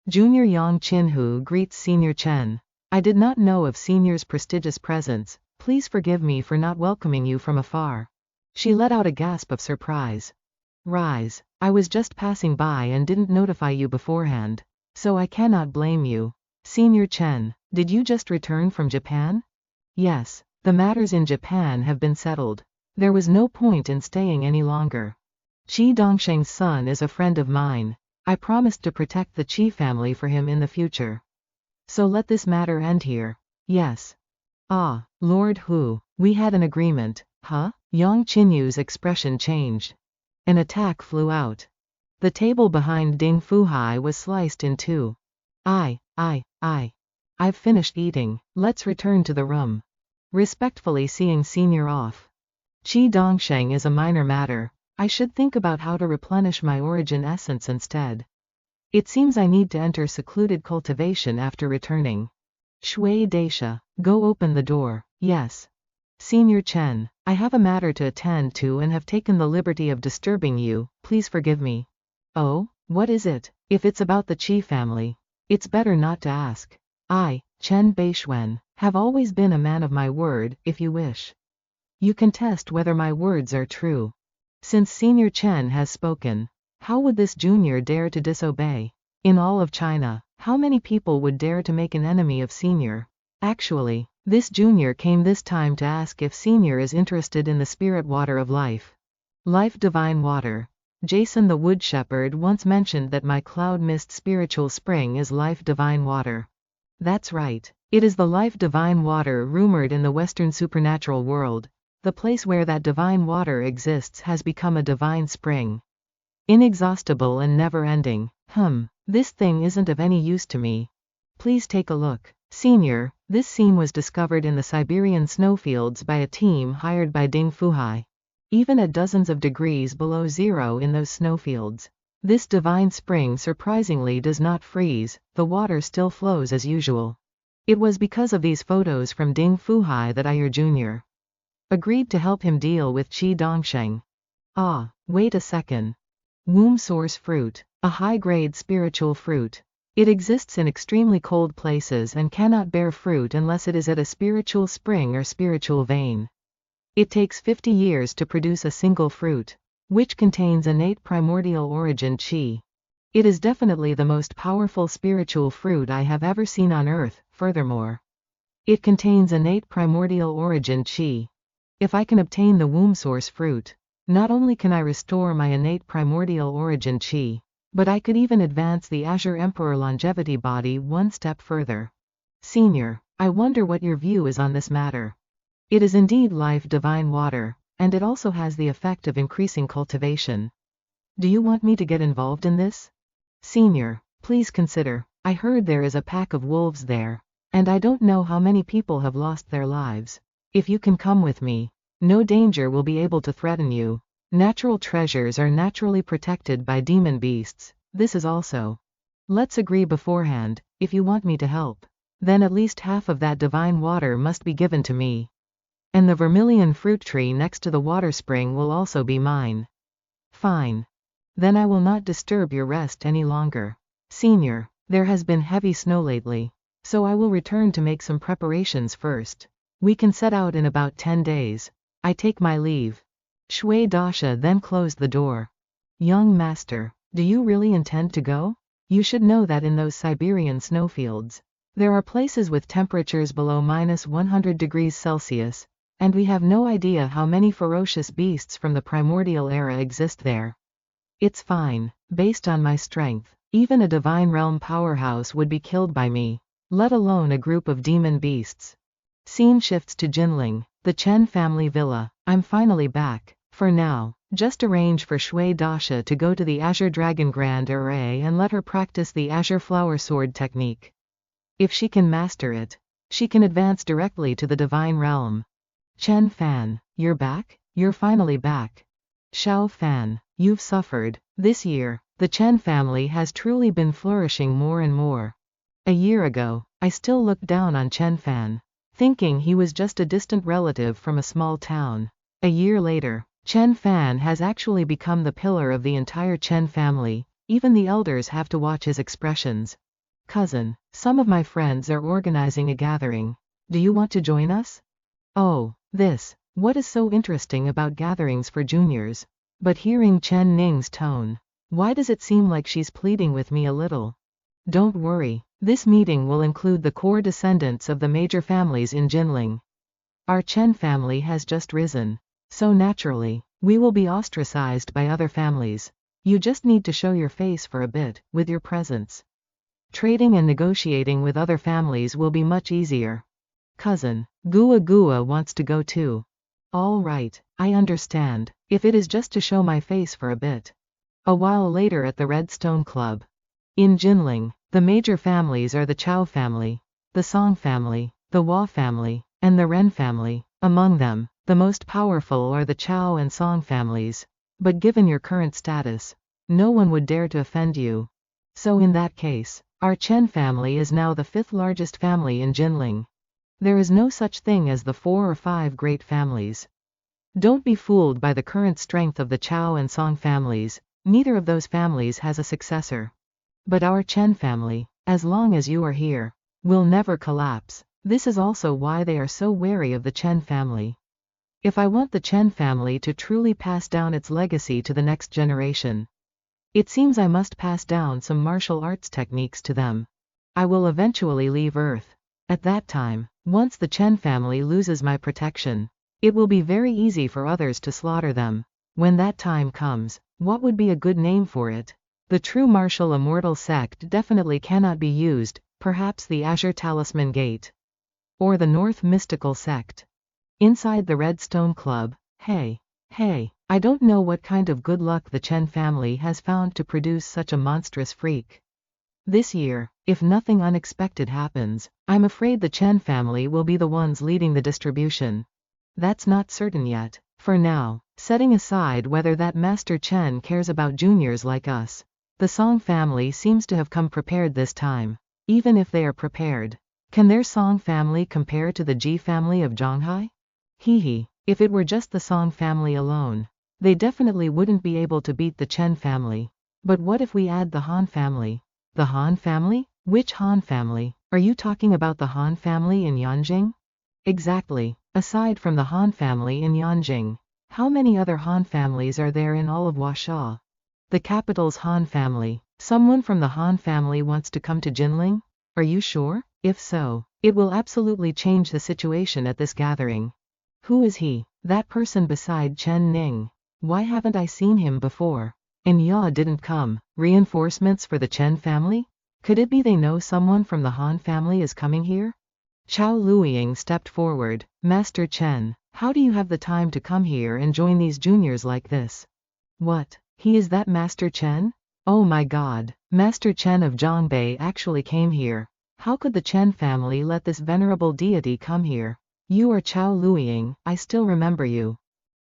Junior Yang Qinhu greets Senior Chen. I did not know of Senior's prestigious presence. Please forgive me for not welcoming you from afar. She let out a gasp of surprise. Rise, I was just passing by and didn't notify you beforehand, so I cannot blame you. Senior Chen, did you just return from Japan? Yes, the matters in Japan have been settled. There was no point in staying any longer. Qi Dongsheng's son is a friend of mine. I promised to protect the Qi family for him in the future. So let this matter end here. Yes. Ah, Lord Hu, we had an agreement, huh? Yang Qinhu's expression changed. An attack flew out. The table behind Ding Fuhai was sliced in two. I've finished eating, let's return to the room. Respectfully seeing Senior off. Qi Dongsheng is a minor matter. I should think about how to replenish my origin essence instead. It seems I need to enter secluded cultivation after returning. Shui Daisha, go open the door. Yes. Senior Chen, I have a matter to attend to and have taken the liberty of disturbing you, please forgive me. Oh, what is it? If it's about the Qi family, it's better not to ask. I, Bei Xuan, have always been a man of my word, if you wish. You can test whether my words are true. Since Senior Chen has spoken, how would this junior dare to disobey? In all of China, how many people would dare to make an enemy of Senior? Actually, this junior came this time to ask if Senior is interested in the spirit water of life. Life divine water. Jason the Wood Shepherd once mentioned that my cloud mist spiritual spring is life divine water. That's right, it is the life divine water rumored in the Western supernatural world. The place where that divine water exists has become a divine spring. Inexhaustible and never-ending. This thing isn't of any use to me. Please take a look. Senior, this scene was discovered in the Siberian snowfields by a team hired by Ding Fuhai. Even at dozens of degrees below zero in those snowfields, this divine spring surprisingly does not freeze, the water still flows as usual. It was because of these photos from Ding Fuhai that I, your junior, agreed to help him deal with Qi Dongsheng. Ah, wait a second. Womb source fruit, a high-grade spiritual fruit. It exists in extremely cold places and cannot bear fruit unless it is at a spiritual spring or spiritual vein. It takes 50 years to produce a single fruit, which contains innate primordial origin Qi. It is definitely the most powerful spiritual fruit I have ever seen on Earth. Furthermore, it contains innate primordial origin Qi. If I can obtain the womb source fruit, not only can I restore my innate primordial origin Qi, but I could even advance the Azure Emperor longevity body one step further. Senior, I wonder what your view is on this matter. It is indeed life divine water, and it also has the effect of increasing cultivation. Do you want me to get involved in this? Senior, please consider. I heard there is a pack of wolves there, and I don't know how many people have lost their lives. If you can come with me, no danger will be able to threaten you. Natural treasures are naturally protected by demon beasts. This is also. Let's agree beforehand, if you want me to help. Then at least half of that divine water must be given to me. And the vermilion fruit tree next to the water spring will also be mine. Fine. Then I will not disturb your rest any longer. Senior, there has been heavy snow lately, so I will return to make some preparations first. We can set out in about 10 days. I take my leave. Shui Dasha then closed the door. Young master, do you really intend to go? You should know that in those Siberian snowfields, there are places with temperatures below -100 degrees Celsius, and we have no idea how many ferocious beasts from the primordial era exist there. It's fine, based on my strength. Even a divine realm powerhouse would be killed by me, let alone a group of demon beasts. Scene shifts to Jinling, the Chen family villa. I'm finally back. For now, just arrange for Shui Dasha to go to the Azure Dragon Grand Array and let her practice the Azure Flower Sword technique. If she can master it, she can advance directly to the divine realm. Chen Fan, you're back? You're finally back. Xiao Fan, you've suffered. This year, the Chen family has truly been flourishing more and more. A year ago, I still looked down on Chen Fan, thinking he was just a distant relative from a small town. A year later, Chen Fan has actually become the pillar of the entire Chen family. Even the elders have to watch his expressions. Cousin, some of my friends are organizing a gathering. Do you want to join us? Oh, this. What is so interesting about gatherings for juniors? But hearing Chen Ning's tone, why does it seem like she's pleading with me a little? Don't worry, this meeting will include the core descendants of the major families in Jinling. Our Chen family has just risen, so naturally, we will be ostracized by other families. You just need to show your face for a bit, with your presence. Trading and negotiating with other families will be much easier. Cousin, Gua Gua wants to go too. All right, I understand, if it is just to show my face for a bit. A while later at the Redstone Club. In Jinling, the major families are the Chao family, the Song family, the Hua family, and the Ren family. Among them, the most powerful are the Chao and Song families. But given your current status, no one would dare to offend you. So in that case, our Chen family is now the 5th largest family in Jinling. There is no such thing as the 4 or 5 great families. Don't be fooled by the current strength of the Chao and Song families. Neither of those families has a successor. But our Chen family, as long as you are here, will never collapse. This is also why they are so wary of the Chen family. If I want the Chen family to truly pass down its legacy to the next generation, it seems I must pass down some martial arts techniques to them. I will eventually leave Earth. At that time, once the Chen family loses my protection, it will be very easy for others to slaughter them. When that time comes, what would be a good name for it? The true martial immortal sect definitely cannot be used, perhaps the Azure Talisman Gate. Or the North Mystical Sect. Inside the Redstone Club, hey, I don't know what kind of good luck the Chen family has found to produce such a monstrous freak. This year, if nothing unexpected happens, I'm afraid the Chen family will be the ones leading the distribution. That's not certain yet. For now, setting aside whether that Master Chen cares about juniors like us, the Song family seems to have come prepared this time. Even if they are prepared, can their Song family compare to the Ji family of Zhonghai? Hee, if it were just the Song family alone, they definitely wouldn't be able to beat the Chen family. But what if we add the Han family? The Han family? Which Han family? Are you talking about the Han family in Yanjing? Exactly. Aside from the Han family in Yanjing, how many other Han families are there in all of Huaxia? The capital's Han family. Someone from the Han family wants to come to Jinling? Are you sure? If so, it will absolutely change the situation at this gathering. Who is he? That person beside Chen Ning. Why haven't I seen him before? And Ya didn't come. Reinforcements for the Chen family? Could it be they know someone from the Han family is coming here? Chao Luiying stepped forward. Master Chen, how do you have the time to come here and join these juniors like this? What? He is that Master Chen? Oh my god, Master Chen of Zhongbei actually came here. How could the Chen family let this venerable deity come here? You are Chao Luiying, I still remember you.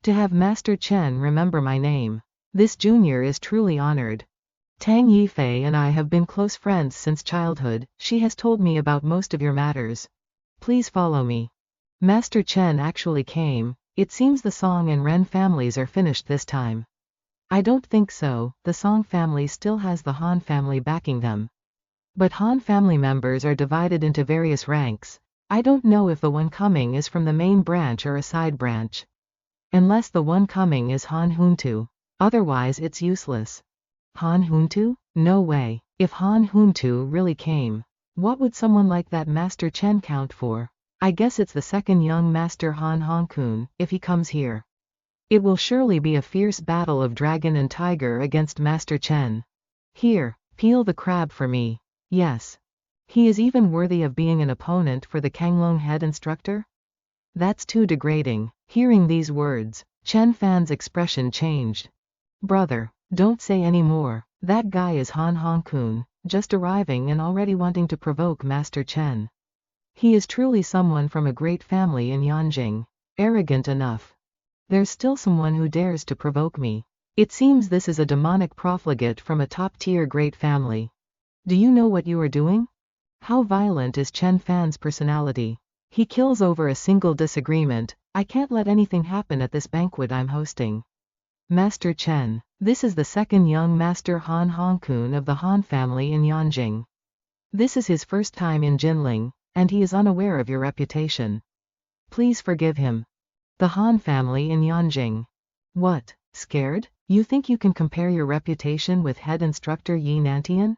To have Master Chen remember my name. This junior is truly honored. Tang Yifei and I have been close friends since childhood, she has told me about most of your matters. Please follow me. Master Chen actually came. It seems the Song and Ren families are finished this time. I don't think so, the Song family still has the Han family backing them. But Han family members are divided into various ranks. I don't know if the one coming is from the main branch or a side branch. Unless the one coming is Han Huntu. Otherwise it's useless. Han Huntu? No way. If Han Huntu really came, what would someone like that Master Chen count for? I guess it's the second young Master Han Honkun, if he comes here. It will surely be a fierce battle of dragon and tiger against Master Chen. Here, peel the crab for me. Yes. He is even worthy of being an opponent for the Kanglong head instructor? That's too degrading. Hearing these words, Chen Fan's expression changed. Brother, don't say any more. That guy is Han Honkun, just arriving and already wanting to provoke Master Chen. He is truly someone from a great family in Yanjing. Arrogant enough. There's still someone who dares to provoke me. It seems this is a demonic profligate from a top-tier great family. Do you know what you are doing? How violent is Chen Fan's personality? He kills over a single disagreement. I can't let anything happen at this banquet I'm hosting. Master Chen, this is the second young Master Han Honkun of the Han family in Yanjing. This is his first time in Jinling, and he is unaware of your reputation. Please forgive him. The Han family in Yanjing. What, scared? You think you can compare your reputation with head instructor Yi Nantian?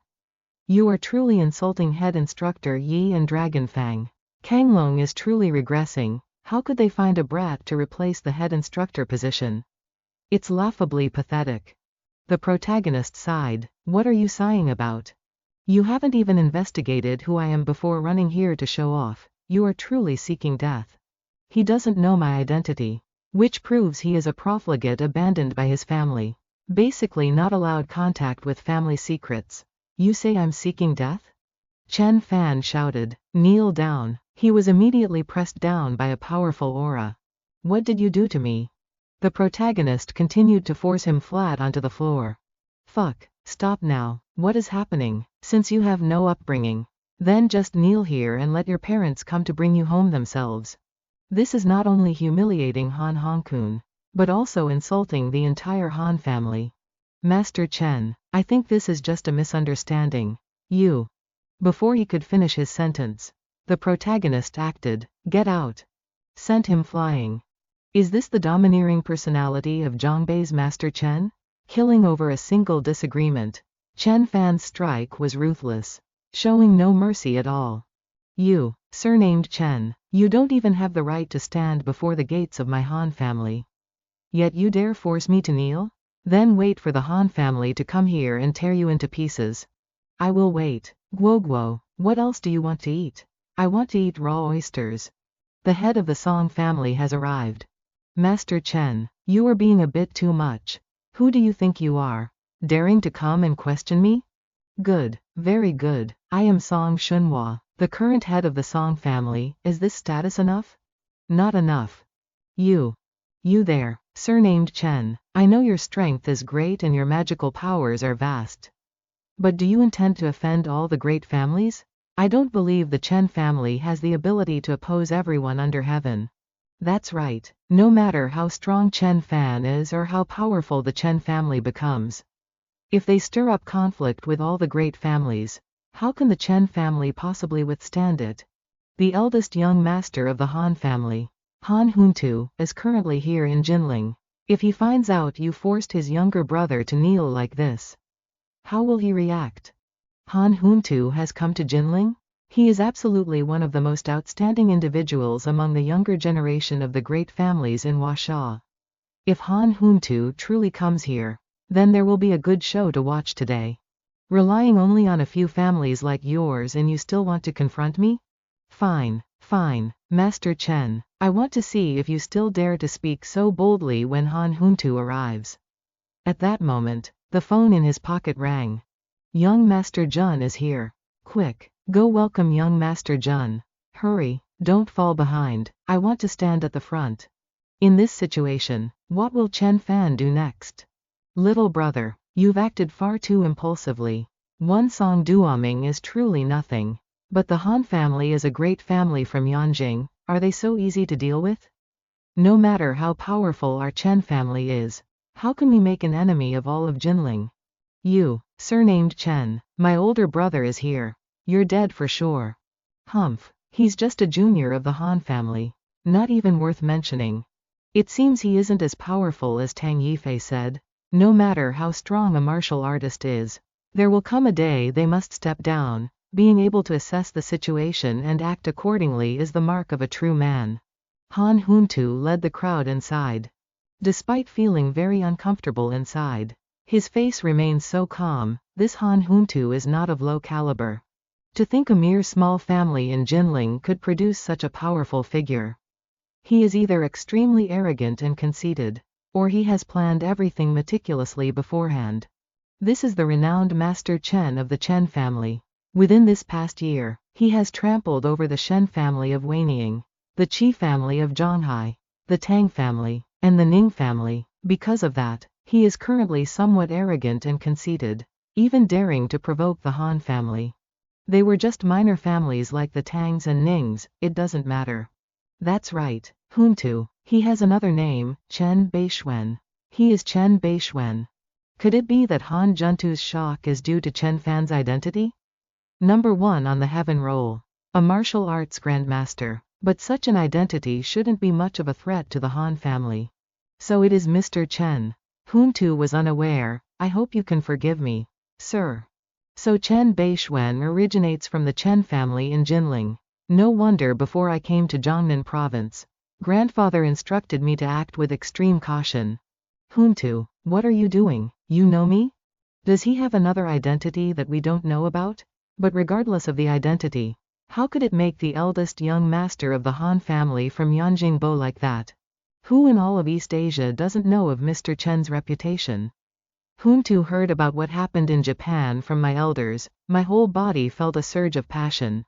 You are truly insulting head instructor Yi and Dragonfang. Kanglong is truly regressing. How could they find a brat to replace the head instructor position? It's laughably pathetic. The protagonist sighed. What are you sighing about? You haven't even investigated who I am before running here to show off. You are truly seeking death. He doesn't know my identity. Which proves he is a profligate abandoned by his family. Basically not allowed contact with family secrets. You say I'm seeking death? Chen Fan shouted. Kneel down. He was immediately pressed down by a powerful aura. What did you do to me? The protagonist continued to force him flat onto the floor. Fuck, stop now. What is happening? Since you have no upbringing, then just kneel here and let your parents come to bring you home themselves. This is not only humiliating Han Honkun, but also insulting the entire Han family. Master Chen, I think this is just a misunderstanding. You. Before he could finish his sentence, the protagonist acted. Get out. Sent him flying. Is this the domineering personality of Zhongbei's Master Chen? Killing over a single disagreement. Chen Fan's strike was ruthless, showing no mercy at all. You, surnamed Chen, you don't even have the right to stand before the gates of my Han family. Yet you dare force me to kneel? Then wait for the Han family to come here and tear you into pieces. I will wait. Guo, what else do you want to eat? I want to eat raw oysters. The head of the Song family has arrived. Master Chen, you are being a bit too much. Who do you think you are? Daring to come and question me? Good, very good. I am Song Shunhua, the current head of the Song family. Is this status enough? Not enough. You there, surnamed Chen, I know your strength is great and your magical powers are vast. But do you intend to offend all the great families? I don't believe the Chen family has the ability to oppose everyone under heaven. That's right, no matter how strong Chen Fan is or how powerful the Chen family becomes. If they stir up conflict with all the great families, how can the Chen family possibly withstand it? The eldest young master of the Han family, Han Huntu, is currently here in Jinling. If he finds out you forced his younger brother to kneel like this, how will he react? Han Huntu has come to Jinling? He is absolutely one of the most outstanding individuals among the younger generation of the great families in Huasha. If Han Huntu truly comes here, then there will be a good show to watch today. Relying only on a few families like yours, and you still want to confront me? Fine, fine, Master Chen. I want to see if you still dare to speak so boldly when Han Huntu arrives. At that moment, the phone in his pocket rang. Young Master Jun is here. Quick, go welcome young Master Jun. Hurry, don't fall behind. I want to stand at the front. In this situation, what will Chen Fan do next? Little brother, you've acted far too impulsively. One song duoming is truly nothing. But the Han family is a great family from Yanjing. Are they so easy to deal with? No matter how powerful our Chen family is, how can we make an enemy of all of Jinling? You, surnamed Chen, my older brother is here. You're dead for sure. Humph, he's just a junior of the Han family. Not even worth mentioning. It seems he isn't as powerful as Tang Yifei said. No matter how strong a martial artist is, there will come a day they must step down. Being able to assess the situation and act accordingly is the mark of a true man. Han Huntu led the crowd inside. Despite feeling very uncomfortable inside, his face remains so calm. This Han Huntu is not of low caliber. To think a mere small family in Jinling could produce such a powerful figure. He is either extremely arrogant and conceited, or he has planned everything meticulously beforehand. This is the renowned Master Chen of the Chen family. Within this past year, he has trampled over the Shen family of Weining, the Qi family of Zhonghai, the Tang family, and the Ning family. Because of that, he is currently somewhat arrogant and conceited, even daring to provoke the Han family. They were just minor families like the Tangs and Nings, it doesn't matter. That's right, Huntu. He has another name, Chen Bei Xuan. He is Chen Bei Xuan. Could it be that Han Juntu's shock is due to Chen Fan's identity? Number 1 on the heaven roll. A martial arts grandmaster. But such an identity shouldn't be much of a threat to the Han family. So it is Mr. Chen. Huntu was unaware. I hope you can forgive me, sir. So Chen Bei Xuan originates from the Chen family in Jinling. No wonder before I came to Jiangnan province, grandfather instructed me to act with extreme caution. Huntu, what are you doing? You know me? Does he have another identity that we don't know about? But regardless of the identity, how could it make the eldest young master of the Han family from Yanjingbo like that? Who in all of East Asia doesn't know of Mr. Chen's reputation? Huntu heard about what happened in Japan from my elders. My whole body felt a surge of passion.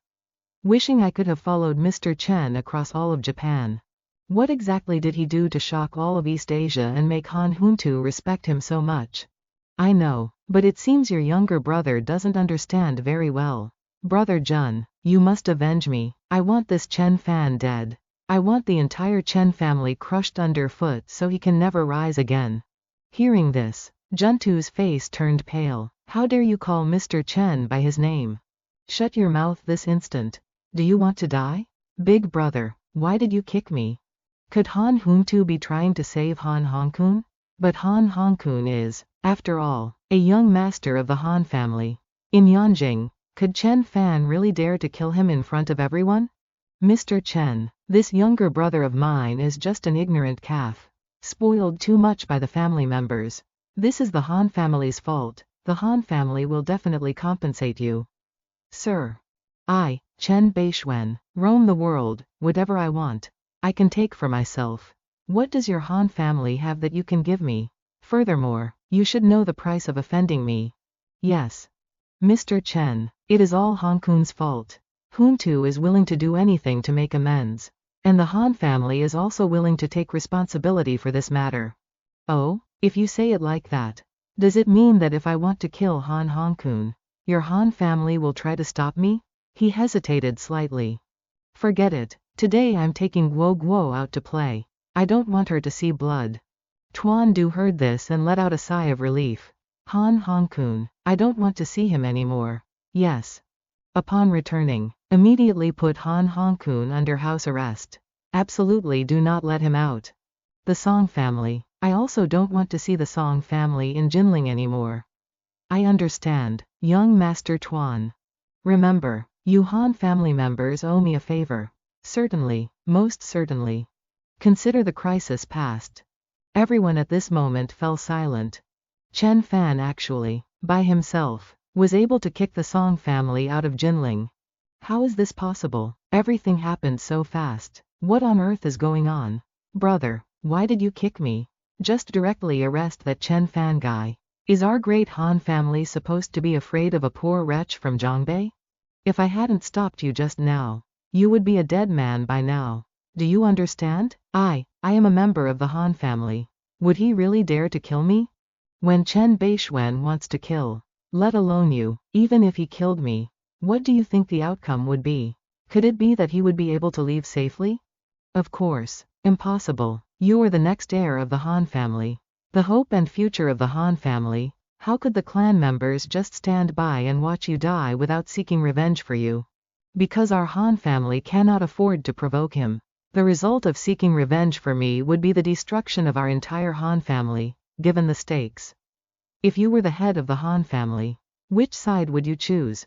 Wishing I could have followed Mr. Chen across all of Japan. What exactly did he do to shock all of East Asia and make Han Huntu respect him so much? I know, but it seems your younger brother doesn't understand very well. Brother Jun, you must avenge me. I want this Chen Fan dead. I want the entire Chen family crushed underfoot so he can never rise again. Hearing this, Juntu's face turned pale. How dare you call Mr. Chen by his name? Shut your mouth this instant. Do you want to die? Big brother, why did you kick me? Could Han Huntu be trying to save Han Hongkun? But Han Hongkun is, after all, a young master of the Han family. In Yanjing, could Chen Fan really dare to kill him in front of everyone? Mr. Chen, this younger brother of mine is just an ignorant calf. Spoiled too much by the family members. This is the Han family's fault. The Han family will definitely compensate you. Sir. I, Chen Bei Xuan, roam the world. Whatever I want, I can take for myself. What does your Han family have that you can give me? Furthermore, you should know the price of offending me. Yes. Mr. Chen, it is all Hongkun's fault. Huntu is willing to do anything to make amends. And the Han family is also willing to take responsibility for this matter. Oh, if you say it like that, does it mean that if I want to kill Han Hongkun, your Han family will try to stop me? He hesitated slightly. Forget it. Today I'm taking Guo Guo out to play. I don't want her to see blood. Tuan Du heard this and let out a sigh of relief. Han Hongkun, I don't want to see him anymore. Yes. Upon returning, immediately put Han Hongkun under house arrest. Absolutely do not let him out. The Song family, I also don't want to see the Song family in Jinling anymore. I understand, young Master Tuan. Remember, you Han family members owe me a favor. Certainly, most certainly. Consider the crisis past. Everyone at this moment fell silent. Chen Fan actually, by himself, was able to kick the Song family out of Jinling. How is this possible? Everything happened so fast. What on earth is going on? Brother, why did you kick me? Just directly arrest that Chen Fan guy. Is our great Han family supposed to be afraid of a poor wretch from Zhongbei? If I hadn't stopped you just now, you would be a dead man by now. Do you understand? I am a member of the Han family. Would he really dare to kill me? When Bei Xuan wants to kill, let alone you, even if he killed me, what do you think the outcome would be? Could it be that he would be able to leave safely? Of course. Impossible. You are the next heir of the Han family. The hope and future of the Han family. How could the clan members just stand by and watch you die without seeking revenge for you? Because our Han family cannot afford to provoke him. The result of seeking revenge for me would be the destruction of our entire Han family, given the stakes. If you were the head of the Han family, which side would you choose?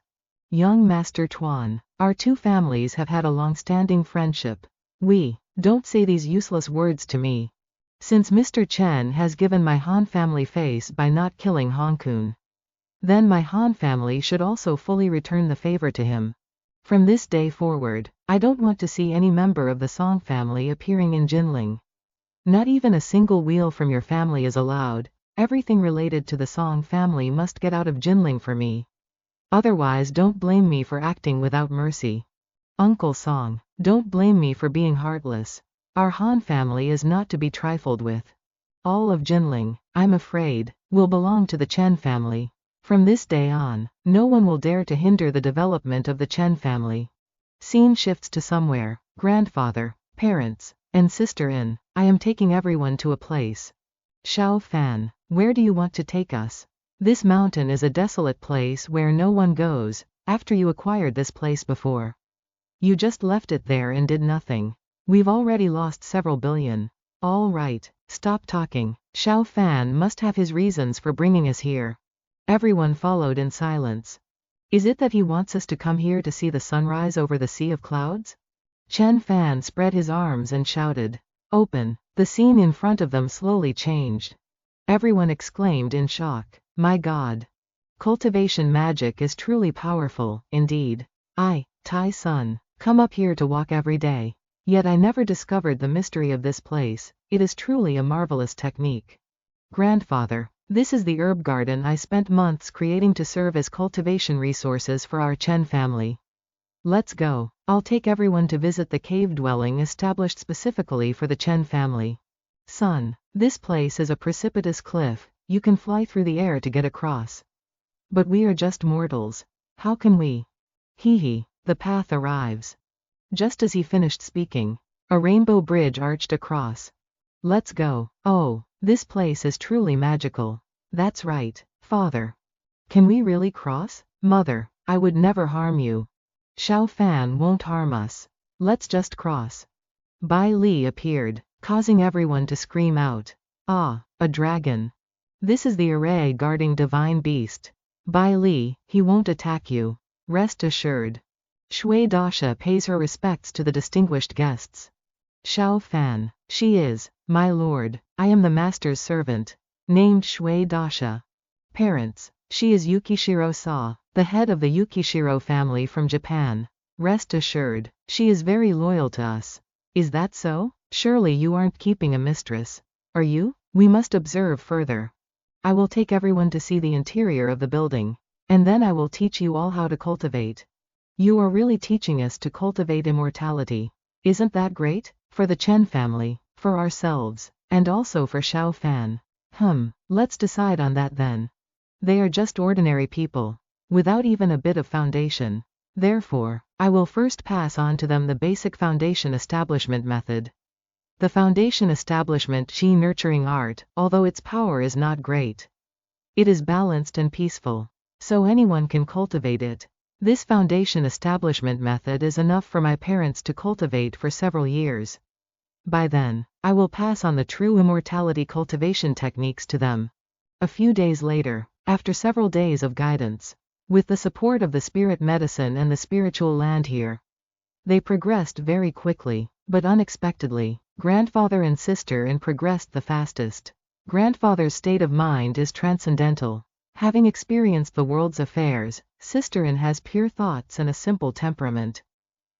Young Master Tuan, our two families have had a long-standing friendship. Don't say these useless words to me. Since Mr. Chen has given my Han family face by not killing Hong Kun, then my Han family should also fully return the favor to him. From this day forward, I don't want to see any member of the Song family appearing in Jinling. Not even a single wheel from your family is allowed. Everything related to the Song family must get out of Jinling for me. Otherwise don't blame me for acting without mercy. Uncle Song, don't blame me for being heartless. Our Han family is not to be trifled with. All of Jinling, I'm afraid, will belong to the Chen family. From this day on, no one will dare to hinder the development of the Chen family. Scene shifts to somewhere. Grandfather, parents, and sister in. I am taking everyone to a place. Xiao Fan, where do you want to take us? This mountain is a desolate place where no one goes. After you acquired this place before, you just left it there and did nothing. We've already lost several billion. All right, stop talking. Xiao Fan must have his reasons for bringing us here. Everyone followed in silence. Is it that he wants us to come here to see the sunrise over the sea of clouds? Chen Fan spread his arms and shouted. Open. The scene in front of them slowly changed. Everyone exclaimed in shock. My God. Cultivation magic is truly powerful, indeed. Tai Sun, come up here to walk every day. Yet I never discovered the mystery of this place. It is truly a marvelous technique. Grandfather, this is the herb garden I spent months creating to serve as cultivation resources for our Chen family. Let's go. I'll take everyone to visit the cave dwelling established specifically for the Chen family. Son, this place is a precipitous cliff. You can fly through the air to get across. But we are just mortals. How can we? The path arrives. Just as he finished speaking, a rainbow bridge arched across. Let's go. Oh, this place is truly magical. That's right, Father. Can we really cross? Mother, I would never harm you. Xiao Fan won't harm us. Let's just cross. Bai Li appeared, causing everyone to scream out. Ah, a dragon. This is the array guarding divine beast. Bai Li, he won't attack you. Rest assured. Shui Dasha pays her respects to the distinguished guests. Xiao Fan, she is, my lord, I am the master's servant, named Shui Dasha. Parents, she is Yukishiro Sa, the head of the Yukishiro family from Japan. Rest assured, she is very loyal to us. Is that so? Surely you aren't keeping a mistress. Are you? We must observe further. I will take everyone to see the interior of the building, and then I will teach you all how to cultivate. You are really teaching us to cultivate immortality. Isn't that great? For the Chen family, for ourselves, and also for Xiao Fan. Let's decide on that then. They are just ordinary people, without even a bit of foundation. Therefore, I will first pass on to them the basic foundation establishment method. The foundation establishment qi nurturing art, although its power is not great, it is balanced and peaceful, so anyone can cultivate it. This foundation establishment method is enough for my parents to cultivate for several years. By then, I will pass on the true immortality cultivation techniques to them. A few days later, after several days of guidance, with the support of the spirit medicine and the spiritual land here, they progressed very quickly, but unexpectedly. Grandfather and sister in progressed the fastest. Grandfather's state of mind is transcendental. Having experienced the world's affairs, Sister In has pure thoughts and a simple temperament,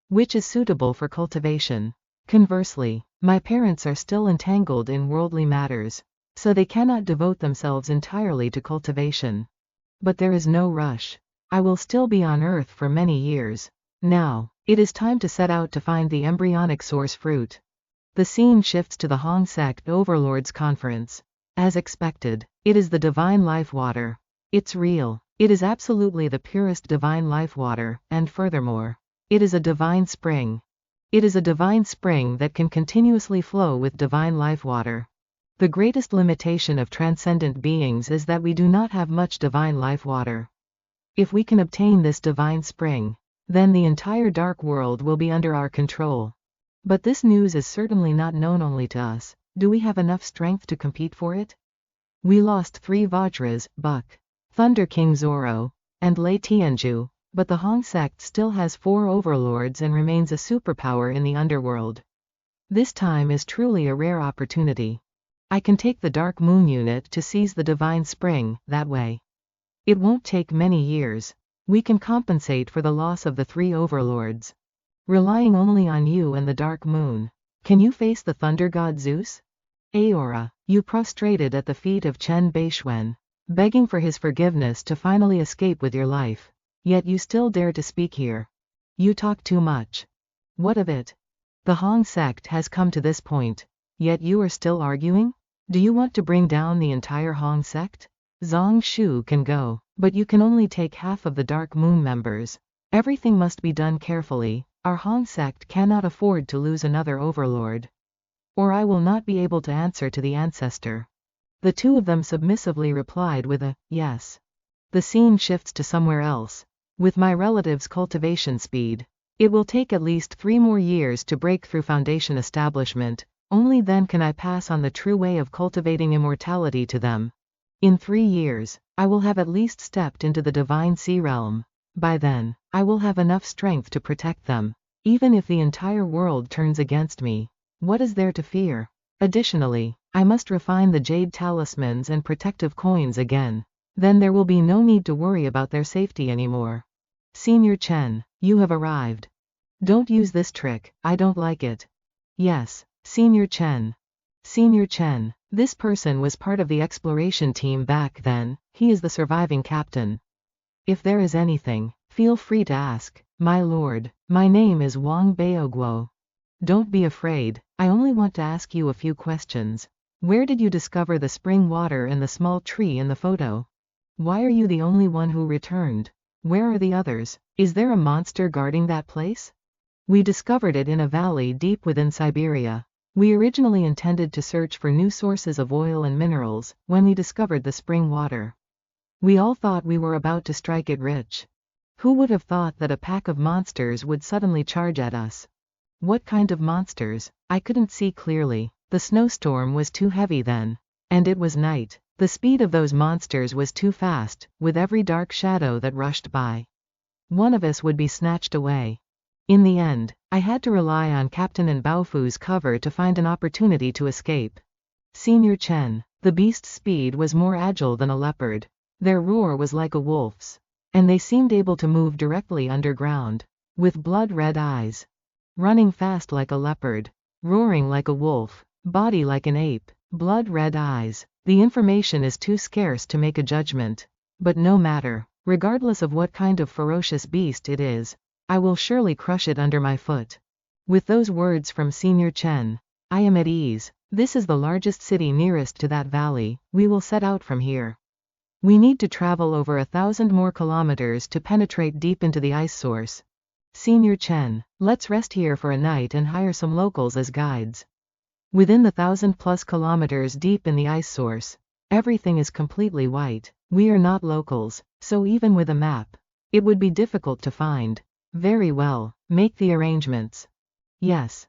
which is suitable for cultivation. Conversely, my parents are still entangled in worldly matters, so they cannot devote themselves entirely to cultivation. But there is no rush. I will still be on Earth for many years. Now, it is time to set out to find the embryonic source fruit. The scene shifts to the Hong Sect Overlords Conference. As expected, it is the divine life water. It's real. It is absolutely the purest divine life water, and furthermore, it is a divine spring. It is a divine spring that can continuously flow with divine life water. The greatest limitation of transcendent beings is that we do not have much divine life water. If we can obtain this divine spring, then the entire dark world will be under our control. But this news is certainly not known only to us. Do we have enough strength to compete for it? We lost 3 Vajras, Buck, Thunder King Zoro, and Lei Tianju, but the Hong Sect still has 4 overlords and remains a superpower in the underworld. This time is truly a rare opportunity. I can take the Dark Moon unit to seize the divine spring, that way. It won't take many years. We can compensate for the loss of the 3 overlords. Relying only on you and the Dark Moon. Can you face the Thunder God Zeus? Aora, you prostrated at the feet of Bei Xuan, begging for his forgiveness to finally escape with your life. Yet you still dare to speak here. You talk too much. What of it? The Hong Sect has come to this point, yet you are still arguing? Do you want to bring down the entire Hong Sect? Zhang Shu can go, but you can only take half of the Dark Moon members. Everything must be done carefully. Our Hong Sect cannot afford to lose another overlord. Or I will not be able to answer to the ancestor. The 2 of them submissively replied with a yes. The scene shifts to somewhere else. With my relative's cultivation speed, it will take at least 3 more years to break through foundation establishment. Only then can I pass on the true way of cultivating immortality to them. In 3 years, I will have at least stepped into the divine sea realm. By then, I will have enough strength to protect them. Even if the entire world turns against me, what is there to fear? Additionally, I must refine the jade talismans and protective coins again. Then there will be no need to worry about their safety anymore. Senior Chen, you have arrived. Don't use this trick, I don't like it. Yes, Senior Chen. Senior Chen, this person was part of the exploration team back then. He is the surviving captain. If there is anything, feel free to ask. My lord, my name is Wang Beoguo. Don't be afraid, I only want to ask you a few questions. Where did you discover the spring water and the small tree in the photo? Why are you the only one who returned? Where are the others? Is there a monster guarding that place? We discovered it in a valley deep within Siberia. We originally intended to search for new sources of oil and minerals when we discovered the spring water. We all thought we were about to strike it rich. Who would have thought that a pack of monsters would suddenly charge at us? What kind of monsters? I couldn't see clearly. The snowstorm was too heavy then. And it was night. The speed of those monsters was too fast, with every dark shadow that rushed by. One of us would be snatched away. In the end, I had to rely on Captain and Baofu's cover to find an opportunity to escape. Senior Chen, the beast's speed was more agile than a leopard. Their roar was like a wolf's. And they seemed able to move directly underground. With blood-red eyes. Running fast like a leopard. Roaring like a wolf. Body like an ape. Blood-red eyes. The information is too scarce to make a judgment. But no matter. Regardless of what kind of ferocious beast it is, I will surely crush it under my foot. With those words from Senior Chen, I am at ease. This is the largest city nearest to that valley. We will set out from here. We need to travel over 1,000 more kilometers to penetrate deep into the ice source. Senior Chen, let's rest here for a night and hire some locals as guides. Within the 1,000+ kilometers deep in the ice source, everything is completely white. We are not locals, so even with a map, it would be difficult to find. Very well, make the arrangements. Yes.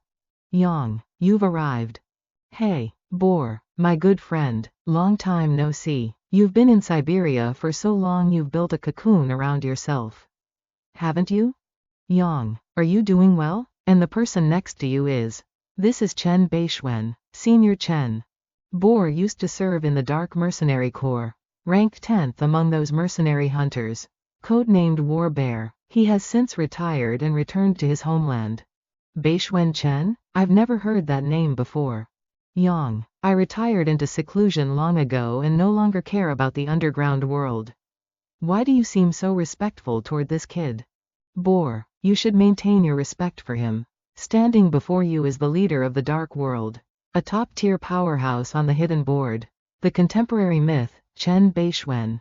Yang, you've arrived. Hey, Boar, my good friend, long time no see. You've been in Siberia for so long you've built a cocoon around yourself. Haven't you? Yang, are you doing well? And the person next to you is. This is Bei Xuan, Senior Chen. Boar used to serve in the Dark Mercenary Corps. ranked 10th among those mercenary hunters. Codenamed War Bear, he has since retired and returned to his homeland. Bei Xuan? I've never heard that name before. Yang, I retired into seclusion long ago and no longer care about the underground world. Why do you seem so respectful toward this kid? Boar, you should maintain your respect for him. Standing before you is the leader of the dark world. A top-tier powerhouse on the hidden board. The contemporary myth, Bei Xuan.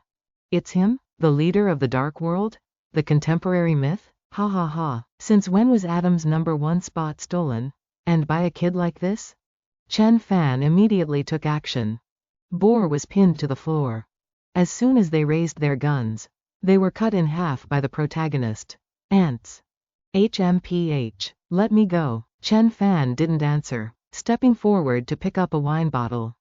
It's him? The leader of the dark world? The contemporary myth? Ha ha ha. Since when was Adam's #1 spot stolen? And by a kid like this? Chen Fan immediately took action. Boar was pinned to the floor. As soon as they raised their guns, they were cut in half by the protagonist. Ants. HMPH. Let me go. Chen Fan didn't answer, stepping forward to pick up a wine bottle.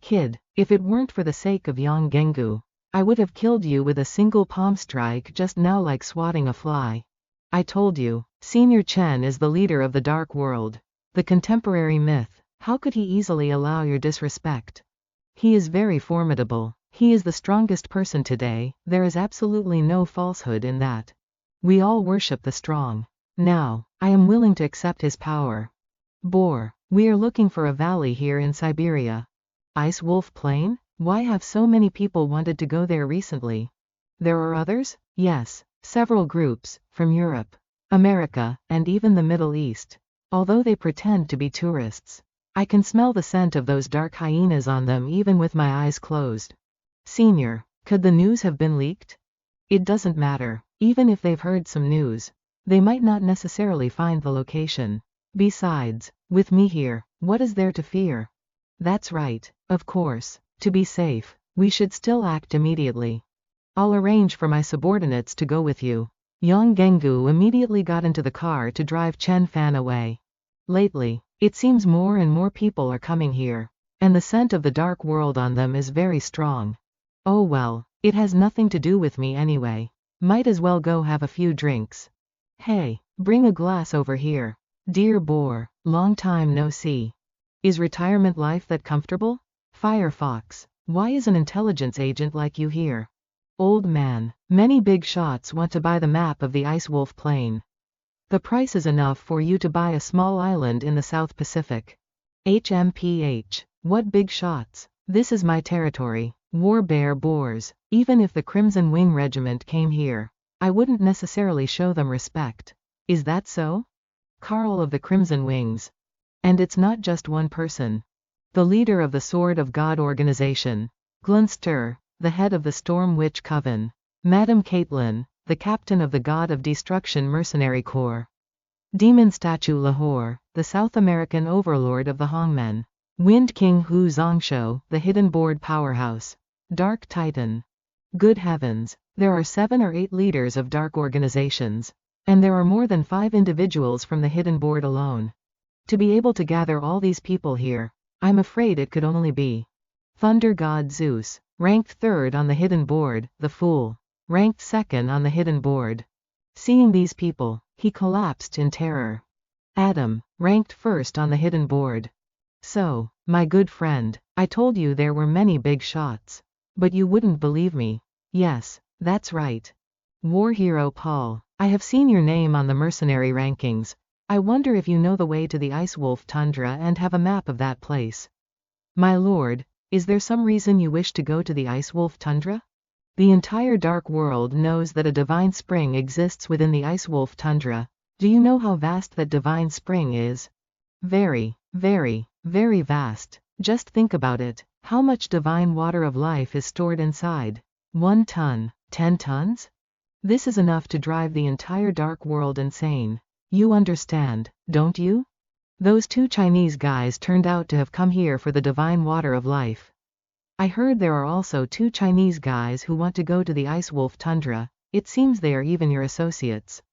Kid, if it weren't for the sake of Yang Gengu, I would have killed you with a single palm strike just now like swatting a fly. I told you, Senior Chen is the leader of the dark world. The contemporary myth. How could he easily allow your disrespect? He is very formidable. He is the strongest person today, there is absolutely no falsehood in that. We all worship the strong. Now, I am willing to accept his power. Boar, we are looking for a valley here in Siberia. Ice Wolf Plain? Why have so many people wanted to go there recently? There are others? Yes, several groups, from Europe, America, and even the Middle East. Although they pretend to be tourists, I can smell the scent of those dark hyenas on them even with my eyes closed. Senior, could the news have been leaked? It doesn't matter. Even if they've heard some news, they might not necessarily find the location. Besides, with me here, what is there to fear? That's right, of course. To be safe, we should still act immediately. I'll arrange for my subordinates to go with you. Yang Gengu immediately got into the car to drive Chen Fan away. Lately, it seems more and more people are coming here, and the scent of the dark world on them is very strong. Oh well, it has nothing to do with me anyway. Might as well go have a few drinks. Hey, bring a glass over here. Dear Boar, long time no see. Is retirement life that comfortable? Firefox, why is an intelligence agent like you here? Old man, many big shots want to buy the map of the Ice Wolf Plain. The price is enough for you to buy a small island in the South Pacific. HMPH, what big shots? This is my territory. War Bear Boars, even if the Crimson Wing Regiment came here, I wouldn't necessarily show them respect. Is that so? Carl of the Crimson Wings. And it's not just one person. The leader of the Sword of God organization, Glunster, the head of the Storm Witch Coven, Madame Caitlin, the captain of the God of Destruction Mercenary Corps, Demon Statue Lahore, the South American overlord of the Hongmen, Wind King Hu Zongshou, the hidden board powerhouse, Dark Titan. Good heavens, there are 7 or 8 leaders of dark organizations, and there are more than 5 individuals from the hidden board alone. To be able to gather all these people here, I'm afraid it could only be Thunder God Zeus, ranked 3rd on the hidden board, the Fool, ranked 2nd on the hidden board. Seeing these people, he collapsed in terror. Adam, ranked 1st on the hidden board. So, my good friend, I told you there were many big shots. But you wouldn't believe me. Yes, that's right. War Hero Paul, I have seen your name on the mercenary rankings. I wonder if you know the way to the Ice Wolf Tundra and have a map of that place. My lord, is there some reason you wish to go to the Ice Wolf Tundra? The entire dark world knows that a divine spring exists within the Ice Wolf Tundra. Do you know how vast that divine spring is? Very, very, very vast. Just think about it. How much divine water of life is stored inside? 1 ton? 10 tons? This is enough to drive the entire dark world insane. You understand, don't you? Those 2 Chinese guys turned out to have come here for the divine water of life. I heard there are also 2 Chinese guys who want to go to the Ice Wolf Tundra. It seems they are even your associates.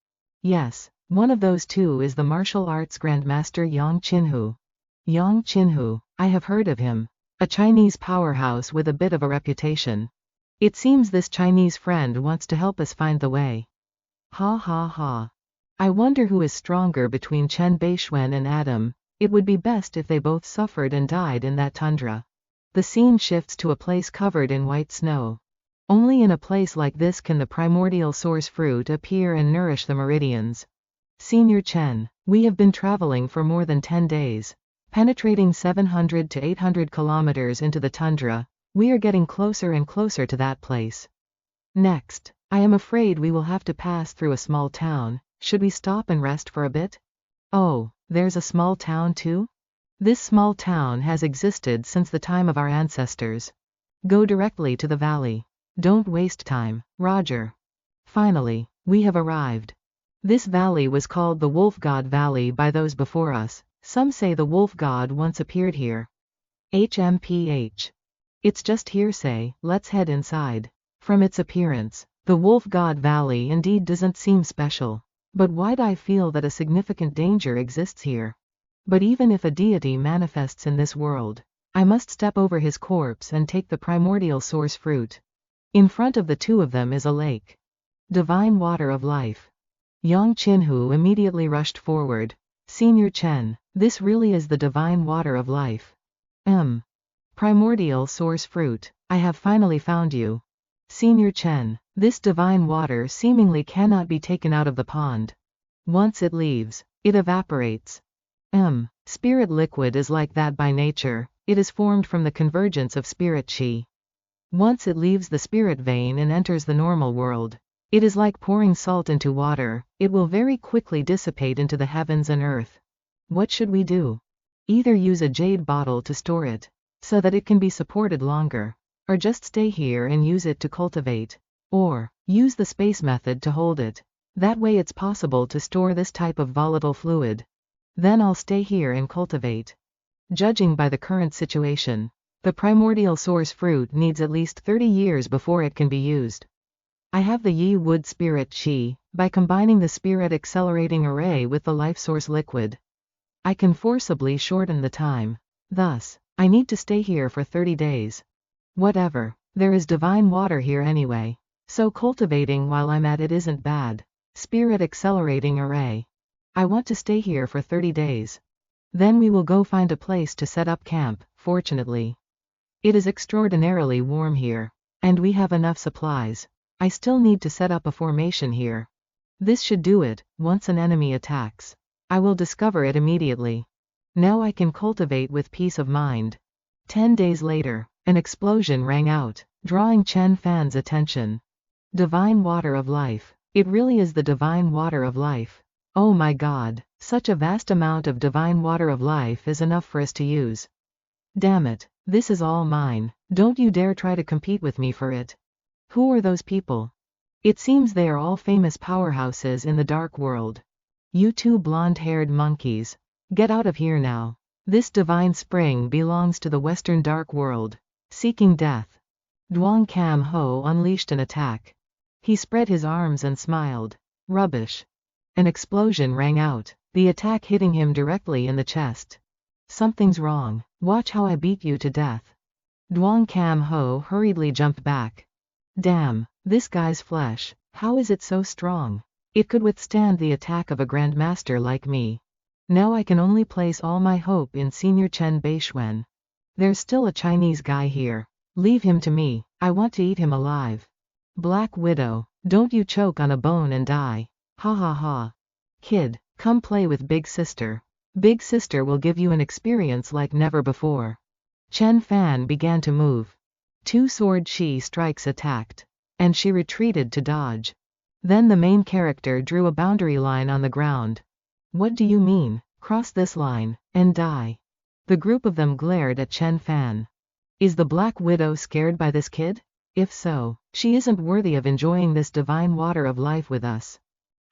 Yes, one of those 2 is the martial arts grandmaster Yang Qinhu. Yang Qinhu, I have heard of him. A Chinese powerhouse with a bit of a reputation. It seems this Chinese friend wants to help us find the way. Ha ha ha. I wonder who is stronger between Bei Xuan and Adam. It would be best if they both suffered and died in that tundra. The scene shifts to a place covered in white snow. Only in a place like this can the primordial source fruit appear and nourish the meridians. Senior Chen, we have been traveling for more than 10 days. Penetrating 700 to 800 kilometers into the tundra, we are getting closer and closer to that place. Next, I am afraid we will have to pass through a small town. Should we stop and rest for a bit? Oh, there's a small town too? This small town has existed since the time of our ancestors. Go directly to the valley. Don't waste time, Roger. Finally, we have arrived. This valley was called the Wolf God Valley by those before us. Some say the Wolf God once appeared here. HMPH. It's just hearsay, let's head inside. From its appearance, the Wolf God Valley indeed doesn't seem special. But why'd I feel that a significant danger exists here? But even if a deity manifests in this world, I must step over his corpse and take the primordial source fruit. In front of the two of them is a lake. Divine water of life. Yang Qinhu immediately rushed forward. Senior Chen, this really is the divine water of life. Primordial source fruit, I have finally found you. Senior Chen, this divine water seemingly cannot be taken out of the pond. Once it leaves, it evaporates. Spirit liquid is like that by nature, it is formed from the convergence of spirit qi. Once it leaves the spirit vein and enters the normal world, it is like pouring salt into water, it will very quickly dissipate into the heavens and earth. What should we do? Either use a jade bottle to store it, so that it can be supported longer, or just stay here and use it to cultivate, or use the space method to hold it. That way it's possible to store this type of volatile fluid. Then I'll stay here and cultivate. Judging by the current situation, the primordial source fruit needs at least 30 years before it can be used. I have the Yi Wood Spirit Qi, by combining the Spirit Accelerating Array with the Life Source Liquid. I can forcibly shorten the time. Thus, I need to stay here for 30 days. Whatever, there is divine water here anyway. So cultivating while I'm at it isn't bad. Spirit Accelerating Array. I want to stay here for 30 days. Then we will go find a place to set up camp, fortunately. It is extraordinarily warm here, and we have enough supplies. I still need to set up a formation here. This should do it. Once an enemy attacks, I will discover it immediately. Now I can cultivate with peace of mind. 10 days later, an explosion rang out, drawing Chen Fan's attention. Divine water of life. It really is the divine water of life. Oh my God, such a vast amount of divine water of life is enough for us to use. Damn it, this is all mine. Don't you dare try to compete with me for it. Who are those people? It seems they are all famous powerhouses in the dark world. You two blonde-haired monkeys. Get out of here now. This divine spring belongs to the Western Dark World. Seeking death. Duong Cam Ho unleashed an attack. He spread his arms and smiled. Rubbish. An explosion rang out, the attack hitting him directly in the chest. Something's wrong. Watch how I beat you to death. Duong Cam Ho hurriedly jumped back. Damn, this guy's flesh, how is it so strong? It could withstand the attack of a grandmaster like me. Now I can only place all my hope in Senior Chen Bei Xuan. There's still a Chinese guy here. Leave him to me, I want to eat him alive. Black Widow, don't you choke on a bone and die. Ha ha ha. Kid, come play with Big Sister. Big Sister will give you an experience like never before. Chen Fan began to move. Two sword Qi strikes attacked, and she retreated to dodge. Then the main character drew a boundary line on the ground. What do you mean? Cross this line, and die. The group of them glared at Chen Fan. Is the Black Widow scared by this kid? If so, she isn't worthy of enjoying this divine water of life with us.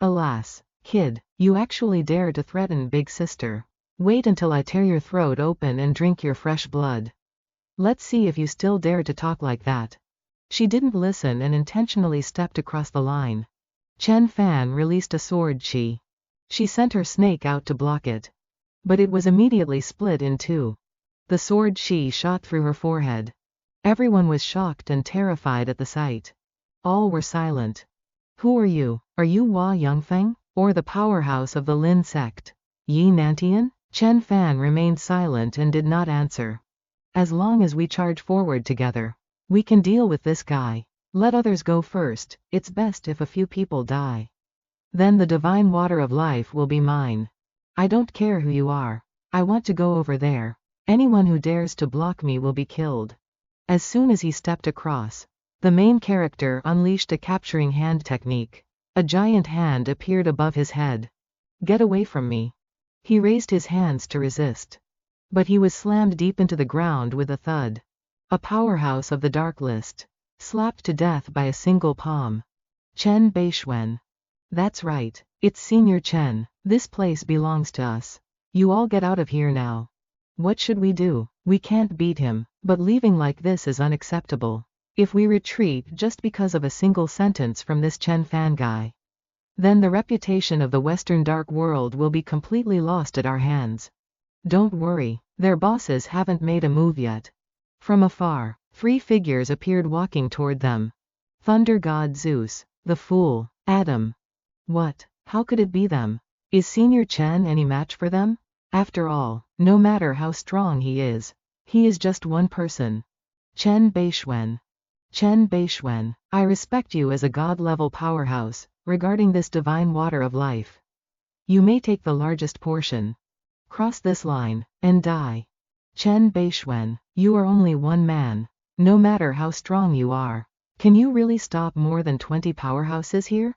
Alas, kid, you actually dare to threaten Big Sister. Wait until I tear your throat open and drink your fresh blood. Let's see if you still dare to talk like that. She didn't listen and intentionally stepped across the line. Chen Fan released a sword Qi. She sent her snake out to block it. But it was immediately split in two. The sword Qi shot through her forehead. Everyone was shocked and terrified at the sight. All were silent. Who are you? Are you Hua Yongfeng, or the powerhouse of the Lin sect? Yi Nantian? Chen Fan remained silent and did not answer. As long as we charge forward together, we can deal with this guy. Let others go first, it's best if a few people die. Then the divine water of life will be mine. I don't care who you are. I want to go over there. Anyone who dares to block me will be killed. As soon as he stepped across, the main character unleashed a capturing hand technique. A giant hand appeared above his head. Get away from me. He raised his hands to resist. But he was slammed deep into the ground with a thud. A powerhouse of the dark list. Slapped to death by a single palm. Bei Xuan. That's right. It's Senior Chen. This place belongs to us. You all get out of here now. What should we do? We can't beat him, but leaving like this is unacceptable. If we retreat just because of a single sentence from this Chen fan guy, then the reputation of the Western Dark World will be completely lost at our hands. Don't worry, their bosses haven't made a move yet. From afar, 3 figures appeared walking toward them. Thunder God Zeus, the fool, Adam. What? How could it be them? Is Senior Chen any match for them? After all, no matter how strong he is just one person. Bei Xuan. Bei Xuan, I respect you as a god-level powerhouse, regarding this divine water of life. You may take the largest portion. Cross this line, and die. Bei Xuan, you are only one man. No matter how strong you are. Can you really stop more than 20 powerhouses here?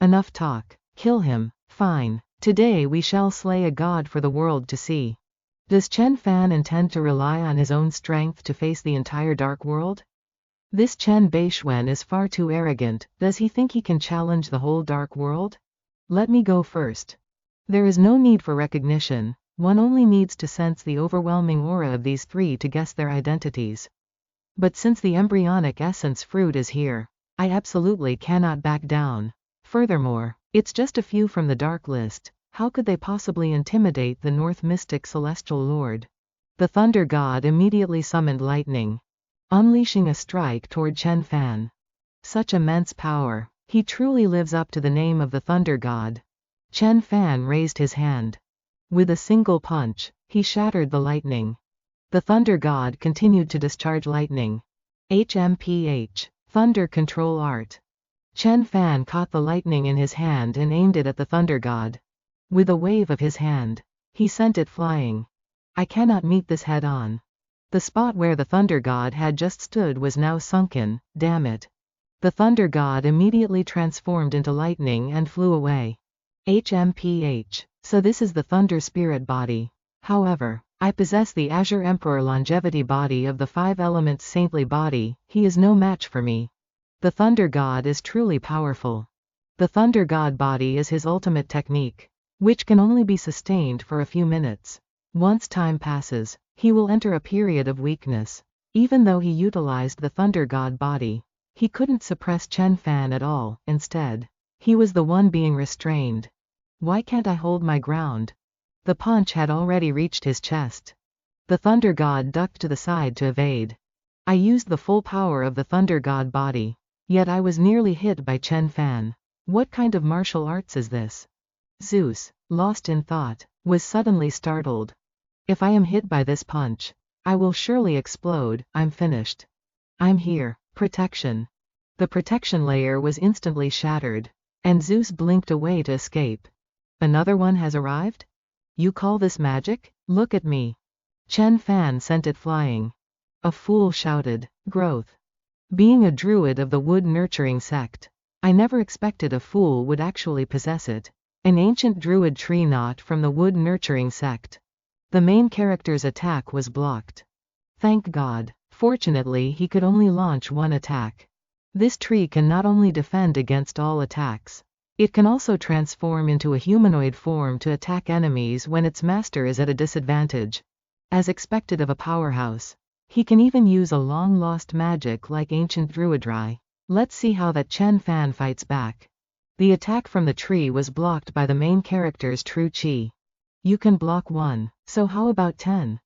Enough talk. Kill him. Fine. Today we shall slay a god for the world to see. Does Chen Fan intend to rely on his own strength to face the entire dark world? This Bei Xuan is far too arrogant. Does he think he can challenge the whole dark world? Let me go first. There is no need for recognition. One only needs to sense the overwhelming aura of these 3 to guess their identities. But since the embryonic essence fruit is here, I absolutely cannot back down. Furthermore, it's just a few from the dark list. How could they possibly intimidate the North Mystic Celestial Lord? The Thunder God immediately summoned lightning, unleashing a strike toward Chen Fan. Such immense power. He truly lives up to the name of the Thunder God. Chen Fan raised his hand. With a single punch, he shattered the lightning. The Thunder God continued to discharge lightning. HMPH. Thunder Control Art. Chen Fan caught the lightning in his hand and aimed it at the Thunder God. With a wave of his hand, he sent it flying. I cannot meet this head on. The spot where the Thunder God had just stood was now sunken, damn it. The Thunder God immediately transformed into lightning and flew away. HMPH. So this is the Thunder Spirit body. However, I possess the Azure Emperor longevity body of the 5 elements saintly body. He is no match for me. The Thunder God is truly powerful. The Thunder God body is his ultimate technique, which can only be sustained for a few minutes. Once time passes, he will enter a period of weakness. Even though he utilized the Thunder God body, he couldn't suppress Chen Fan at all. Instead, he was the one being restrained. Why can't I hold my ground? The punch had already reached his chest. The Thunder God ducked to the side to evade. I used the full power of the Thunder God body, yet I was nearly hit by Chen Fan. What kind of martial arts is this? Zeus, lost in thought, was suddenly startled. If I am hit by this punch, I will surely explode. I'm finished. I'm here. Protection. The protection layer was instantly shattered, and Zeus blinked away to escape. Another one has arrived? You call this magic? Look at me. Chen Fan sent it flying. A fool shouted. Growth. Being a druid of the wood nurturing sect, I never expected a fool would actually possess it. An ancient druid tree knot from the wood nurturing sect. The main character's attack was blocked. Thank God. Fortunately, he could only launch one attack. This tree can not only defend against all attacks, it can also transform into a humanoid form to attack enemies when its master is at a disadvantage. As expected of a powerhouse, he can even use a long-lost magic like ancient druidry. Let's see how that Chen Fan fights back. The attack from the tree was blocked by the main character's true chi. You can block 1, so how about 10?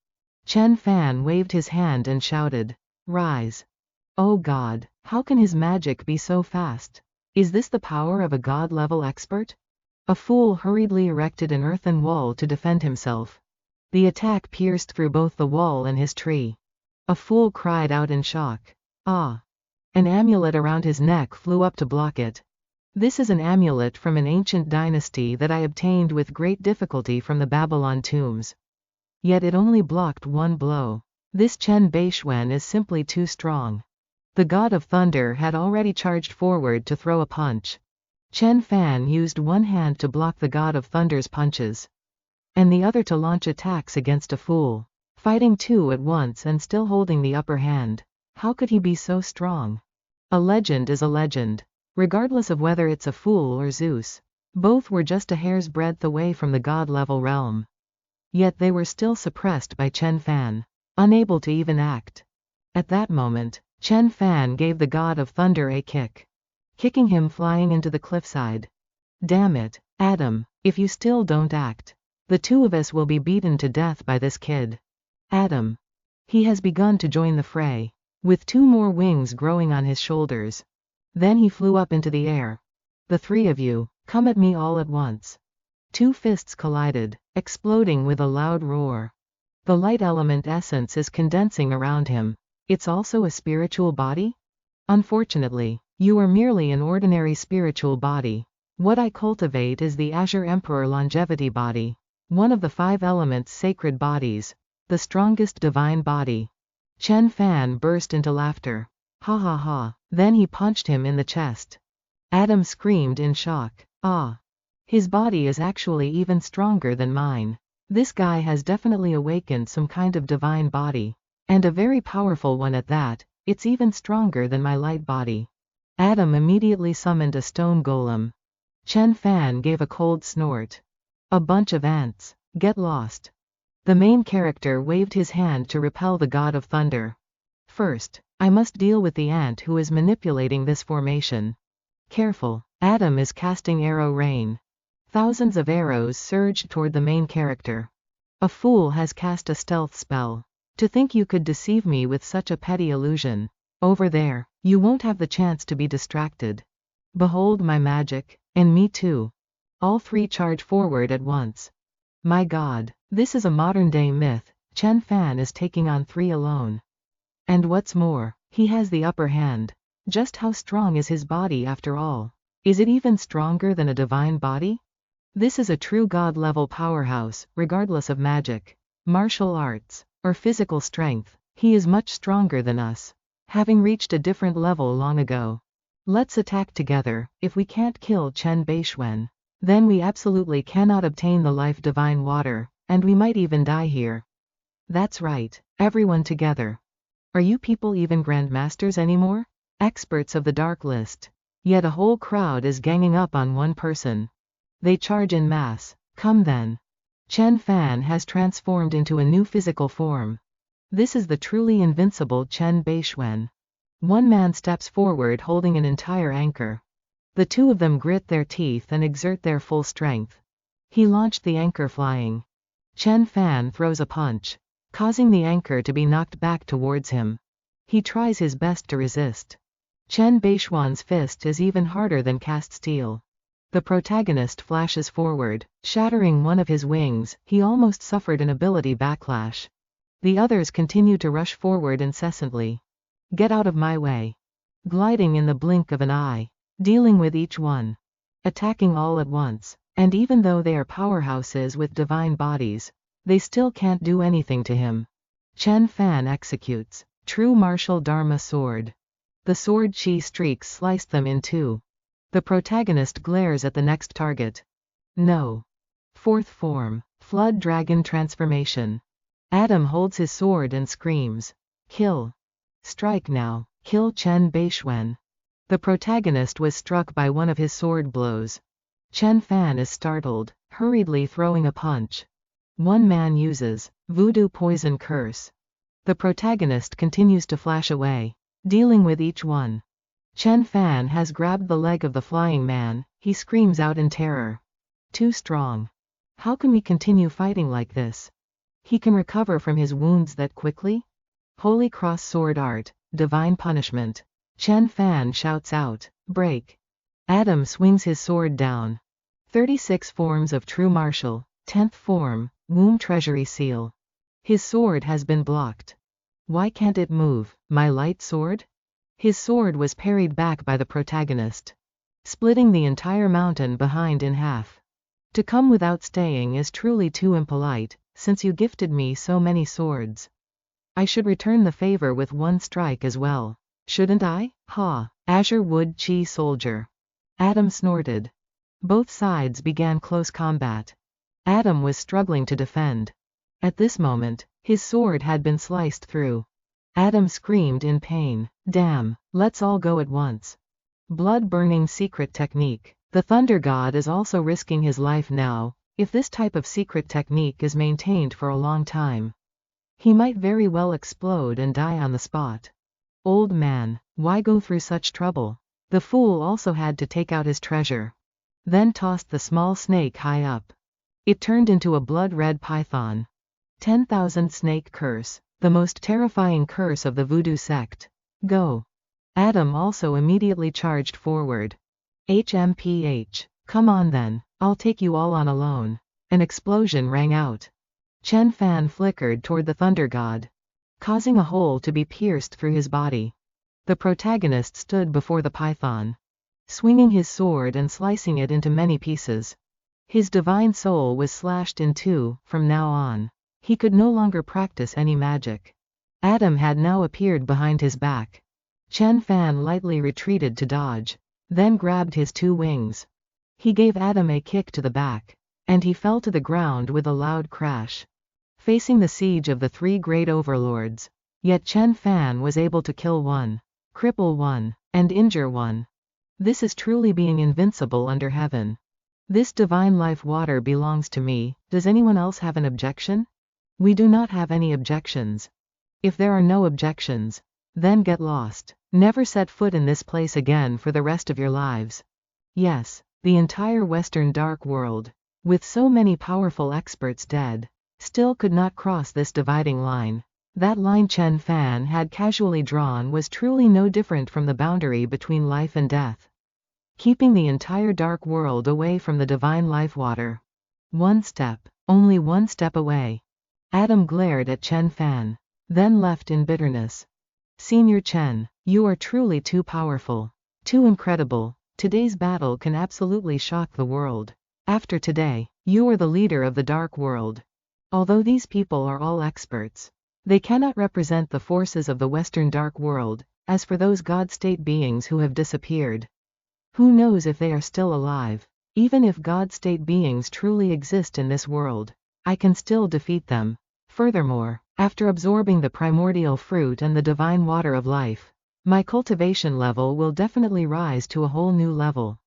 Chen Fan waved his hand and shouted, Rise. Oh God, how can his magic be so fast? Is this the power of a god-level expert? A fool hurriedly erected an earthen wall to defend himself. The attack pierced through both the wall and his tree. A fool cried out in shock. Ah! An amulet around his neck flew up to block it. This is an amulet from an ancient dynasty that I obtained with great difficulty from the Babylon tombs. Yet it only blocked one blow. This Bei Xuan is simply too strong. The god of thunder had already charged forward to throw a punch. Chen Fan used one hand to block the god of thunder's punches, and the other to launch attacks against a fool. Fighting two at once and still holding the upper hand. How could he be so strong? A legend is a legend. Regardless of whether it's a fool or Zeus. Both were just a hair's breadth away from the god-level realm. Yet they were still suppressed by Chen Fan, unable to even act. At that moment, Chen Fan gave the god of thunder a kick, kicking him flying into the cliffside. Damn it, Adam, if you still don't act, the two of us will be beaten to death by this kid. Adam. He has begun to join the fray, with two more wings growing on his shoulders. Then he flew up into the air. The three of you, come at me all at once. Two fists collided, exploding with a loud roar. The light element essence is condensing around him. It's also a spiritual body? Unfortunately, you are merely an ordinary spiritual body. What I cultivate is the Azure Emperor longevity body, one of the 5 elements sacred bodies, the strongest divine body. Chen Fan burst into laughter. Ha ha ha. Then he punched him in the chest. Adam screamed in shock. Ah. His body is actually even stronger than mine. This guy has definitely awakened some kind of divine body. And a very powerful one at that. It's even stronger than my light body. Adam immediately summoned a stone golem. Chen Fan gave a cold snort. A bunch of ants. Get lost. The main character waved his hand to repel the god of thunder. First, I must deal with the ant who is manipulating this formation. Careful, Adam is casting arrow rain. Thousands of arrows surged toward the main character. A fool has cast a stealth spell. To think you could deceive me with such a petty illusion. Over there, you won't have the chance to be distracted. Behold my magic, and me too. All three charge forward at once. My god, this is a modern-day myth. Chen Fan is taking on 3 alone. And what's more, he has the upper hand. Just how strong is his body after all? Is it even stronger than a divine body? This is a true god-level powerhouse, regardless of magic, martial arts, or physical strength. He is much stronger than us, having reached a different level long ago. Let's attack together. If we can't kill Bei Xuan, then we absolutely cannot obtain the life divine water, and we might even die here. That's right, everyone together. Are you people even grandmasters anymore? Experts of the dark list. Yet a whole crowd is ganging up on one person. They charge in mass. Come then. Chen Fan has transformed into a new physical form. This is the truly invincible Bei Xuan. One man steps forward holding an entire anchor. The two of them grit their teeth and exert their full strength. He launched the anchor flying. Chen Fan throws a punch, causing the anchor to be knocked back towards him. He tries his best to resist. Bei Xuan's fist is even harder than cast steel. The protagonist flashes forward, shattering one of his wings. He almost suffered an ability backlash. The others continue to rush forward incessantly. Get out of my way. Gliding in the blink of an eye. Dealing with each one. Attacking all at once. And even though they are powerhouses with divine bodies, they still can't do anything to him. Chen Fan executes. True martial Dharma sword. The sword chi streaks sliced them in 2. The protagonist glares at the next target. No. 4th form. Flood dragon transformation. Adam holds his sword and screams. Kill. Strike now. Kill Bei Xuan. The protagonist was struck by one of his sword blows. Chen Fan is startled, hurriedly throwing a punch. One man uses voodoo poison curse. The protagonist continues to flash away, dealing with each one. Chen Fan has grabbed the leg of the flying man. He screams out in terror. Too strong. How can we continue fighting like this? He can recover from his wounds that quickly? Holy Cross Sword Art, Divine Punishment. Chen Fan shouts out, break. Adam swings his sword down. 36 forms of true martial, 10th form, womb treasury seal. His sword has been blocked. Why can't it move? My light sword? His sword was parried back by the protagonist, splitting the entire mountain behind in half. To come without staying is truly too impolite, since you gifted me so many swords. I should return the favor with one strike as well. Shouldn't I? Ha! Azure Wood Chi Soldier. Adam snorted. Both sides began close combat. Adam was struggling to defend. At this moment, his sword had been sliced through. Adam screamed in pain. Damn, let's all go at once. Blood-burning secret technique. The Thunder God is also risking his life now. If this type of secret technique is maintained for a long time, he might very well explode and die on the spot. Old man, why go through such trouble? The fool also had to take out his treasure. Then tossed the small snake high up. It turned into a blood-red python. 10,000 snake curse, the most terrifying curse of the voodoo sect. Go. Adam also immediately charged forward. HMPH. Come on then, I'll take you all on alone. An explosion rang out. Chen Fan flickered toward the Thunder God, causing a hole to be pierced through his body. The protagonist stood before the python, swinging his sword and slicing it into many pieces. His divine soul was slashed in two. From now on, he could no longer practice any magic. Adam had now appeared behind his back. Chen Fan lightly retreated to dodge, then grabbed his two wings. He gave Adam a kick to the back, and he fell to the ground with a loud crash, facing the siege of the three great overlords. Yet Chen Fan was able to kill one, cripple one, and injure one. This is truly being invincible under heaven. This divine life water belongs to me. Does anyone else have an objection? We do not have any objections. If there are no objections, then get lost. Never set foot in this place again for the rest of your lives. Yes, the entire Western Dark World, with so many powerful experts dead, still could not cross this dividing line. That line Chen Fan had casually drawn was truly no different from the boundary between life and death, keeping the entire dark world away from the divine life water. One step, only one step away. Adam glared at Chen Fan, then left in bitterness. Senior Chen, you are truly too powerful, too incredible. Today's battle can absolutely shock the world. After today, you are the leader of the dark world. Although these people are all experts, they cannot represent the forces of the Western Dark World. As for those God-state beings who have disappeared, who knows if they are still alive? Even if God-state beings truly exist in this world, I can still defeat them. Furthermore, after absorbing the primordial fruit and the divine water of life, my cultivation level will definitely rise to a whole new level.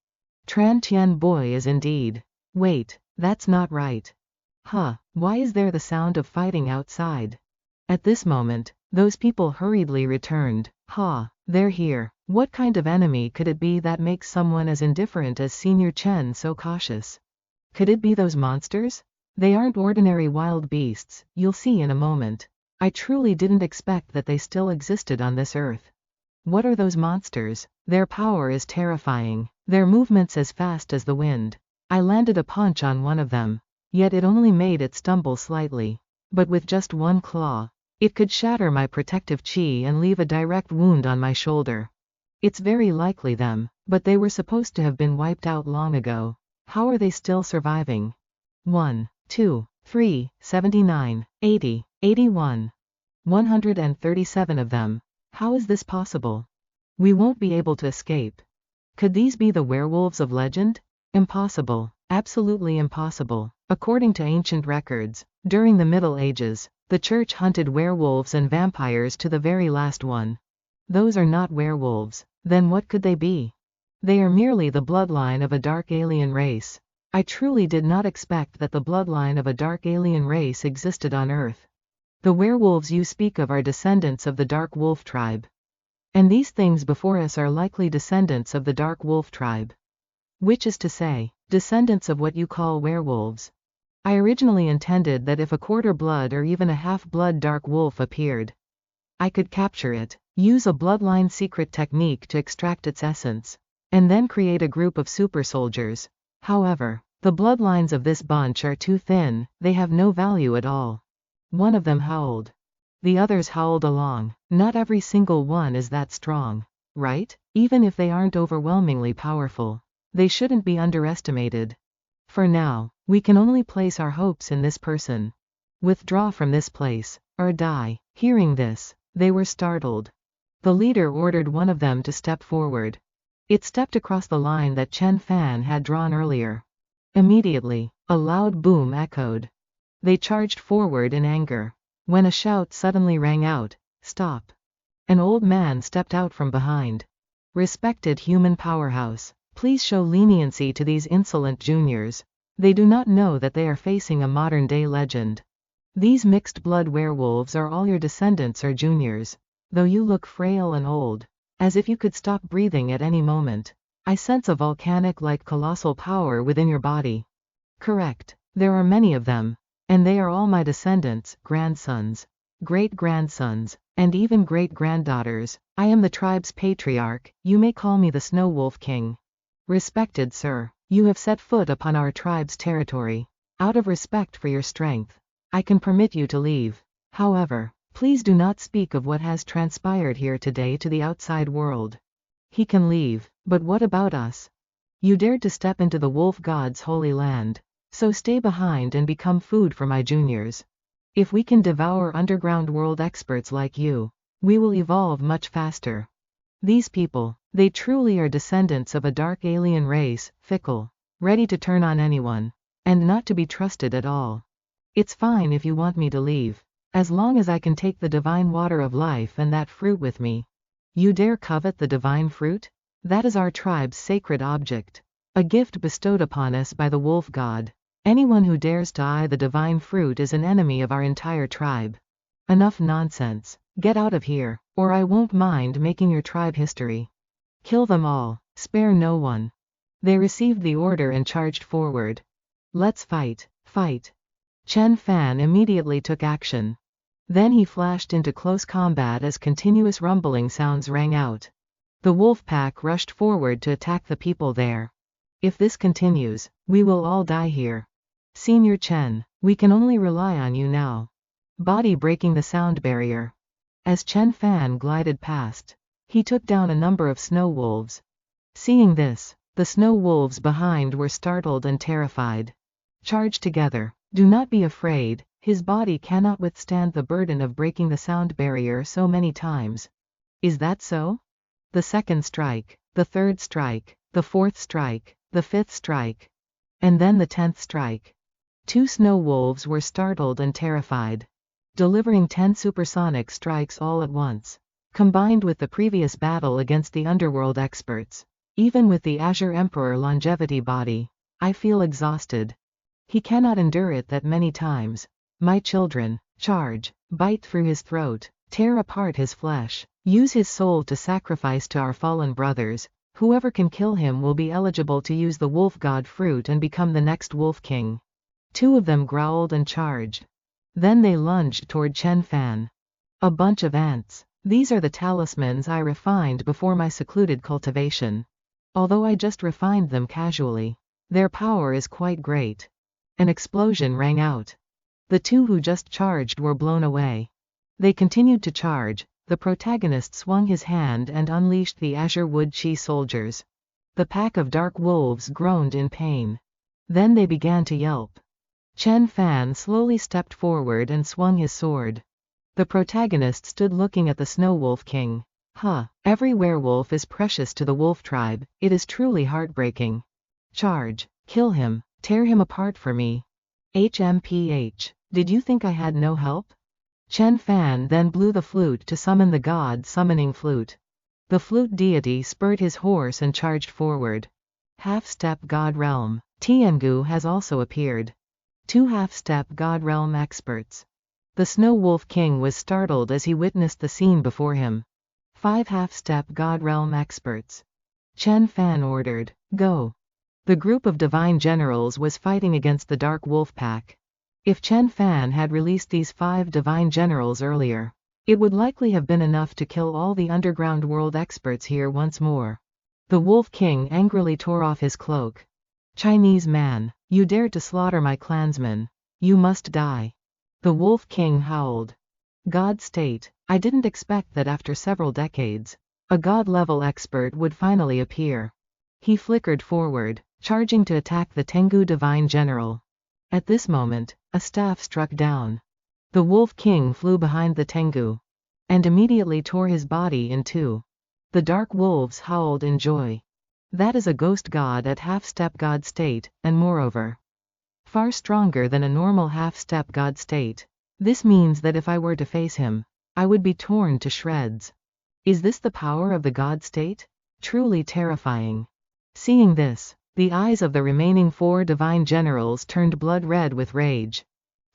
Tran Tian Boy is indeed. Wait, that's not right. Huh, why is there the sound of fighting outside? At this moment, those people hurriedly returned. Ha, they're here. What kind of enemy could it be that makes someone as indifferent as Senior Chen so cautious? Could it be those monsters? They aren't ordinary wild beasts, you'll see in a moment. I truly didn't expect that they still existed on this earth. What are those monsters? Their power is terrifying, their movements as fast as the wind. I landed a punch on one of them, yet it only made it stumble slightly. But with just one claw, it could shatter my protective chi and leave a direct wound on my shoulder. It's very likely them, but they were supposed to have been wiped out long ago. How are they still surviving? 1, 2, 3, 79, 80, 81. 137 of them. How is this possible? We won't be able to escape. Could these be the werewolves of legend? Impossible. Absolutely impossible. According to ancient records, during the Middle Ages, the church hunted werewolves and vampires to the very last one. Those are not werewolves. Then what could they be? They are merely the bloodline of a dark alien race. I truly did not expect that the bloodline of a dark alien race existed on Earth. The werewolves you speak of are descendants of the Dark Wolf tribe. And these things before us are likely descendants of the Dark Wolf tribe. Which is to say, descendants of what you call werewolves. I originally intended that if a quarter blood or even a half-blood dark wolf appeared, I could capture it, use a bloodline secret technique to extract its essence, and then create a group of super soldiers. However, the bloodlines of this bunch are too thin, they have no value at all. One of them howled. The others howled along. Not every single one is that strong. right? Even if they aren't overwhelmingly powerful, they shouldn't be underestimated. For now, we can only place our hopes in this person. Withdraw from this place, or die. Hearing this, they were startled. The leader ordered one of them to step forward. It stepped across the line that Chen Fan had drawn earlier. Immediately, a loud boom echoed. They charged forward in anger. When a shout suddenly rang out, "Stop!" An old man stepped out from behind. "Respected human powerhouse, please show leniency to these insolent juniors. They do not know that they are facing a modern-day legend. These mixed-blood werewolves are all your descendants or juniors. Though you look frail and old, as if you could stop breathing at any moment, I sense a volcanic-like colossal power within your body." Correct. There are many of them, and they are all my descendants, grandsons, great-grandsons, and even great-granddaughters. I am the tribe's patriarch, you may call me the Snow Wolf King. Respected sir, you have set foot upon our tribe's territory. Out of respect for your strength, I can permit you to leave. However, please do not speak of what has transpired here today to the outside world. He can leave, but what about us? You dared to step into the wolf god's holy land, so stay behind and become food for my juniors. If we can devour underground world experts like you, we will evolve much faster. These people, they truly are descendants of a dark alien race, fickle, ready to turn on anyone, and not to be trusted at all. It's fine if you want me to leave, as long as I can take the divine water of life and that fruit with me. You dare covet the divine fruit? That is our tribe's sacred object, a gift bestowed upon us by the wolf god. Anyone who dares to eye the divine fruit is an enemy of our entire tribe. Enough nonsense. Get out of here, or I won't mind making your tribe history. Kill them all, spare no one. They received the order and charged forward. Let's fight, fight. Chen Fan immediately took action. Then he flashed into close combat as continuous rumbling sounds rang out. The wolf pack rushed forward to attack the people there. If this continues, we will all die here. Senior Chen, we can only rely on you now. Body breaking the sound barrier. As Chen Fan glided past, he took down a number of snow wolves. Seeing this, the snow wolves behind were startled and terrified. Charge together. Do not be afraid, his body cannot withstand the burden of breaking the sound barrier so many times. Is that so? The second strike, the third strike, the fourth strike, the fifth strike, and then the 10th strike. 2 snow wolves were startled and terrified, delivering 10 supersonic strikes all at once. Combined with the previous battle against the underworld experts, even with the Azure Emperor longevity body, I feel exhausted. He cannot endure it that many times. My children, charge, bite through his throat, tear apart his flesh, use his soul to sacrifice to our fallen brothers. Whoever can kill him will be eligible to use the wolf god fruit and become the next wolf king. 2 of them growled and charged. Then they lunged toward Chen Fan. A bunch of ants. These are the talismans I refined before my secluded cultivation. Although I just refined them casually, their power is quite great. An explosion rang out. The 2 who just charged were blown away. They continued to charge. The protagonist swung his hand and unleashed the Azure Wood Chi soldiers. The pack of dark wolves groaned in pain. Then they began to yelp. Chen Fan slowly stepped forward and swung his sword. The protagonist stood looking at the Snow Wolf King. Every werewolf is precious to the wolf tribe, it is truly heartbreaking. Charge, kill him, tear him apart for me. HMPH, did you think I had no help? Chen Fan then blew the flute to summon the god summoning flute. The flute deity spurred his horse and charged forward. Half-step god realm, Tiangu has also appeared. 2 half-step god realm experts. The Snow Wolf King was startled as he witnessed the scene before him. 5 half-step god realm experts. Chen Fan ordered, go. The group of divine generals was fighting against the dark wolf pack. If Chen Fan had released these 5 divine generals earlier, it would likely have been enough to kill all the underground world experts here once more. The Wolf King angrily tore off his cloak. Chinese man, you dared to slaughter my clansmen. You must die. The Wolf King howled. God state, I didn't expect that after several decades, A god-level expert would finally appear. He flickered forward, charging to attack the Tengu divine general. At this moment, a staff struck down. The Wolf King flew behind the Tengu and immediately tore his body in two. The dark wolves howled in joy. That is a ghost god at half-step god state, and moreover, far stronger than a normal half-step god state. This means that if I were to face him, I would be torn to shreds. Is this the power of the god state? Truly terrifying. Seeing this, the eyes of the remaining 4 divine generals turned blood red with rage.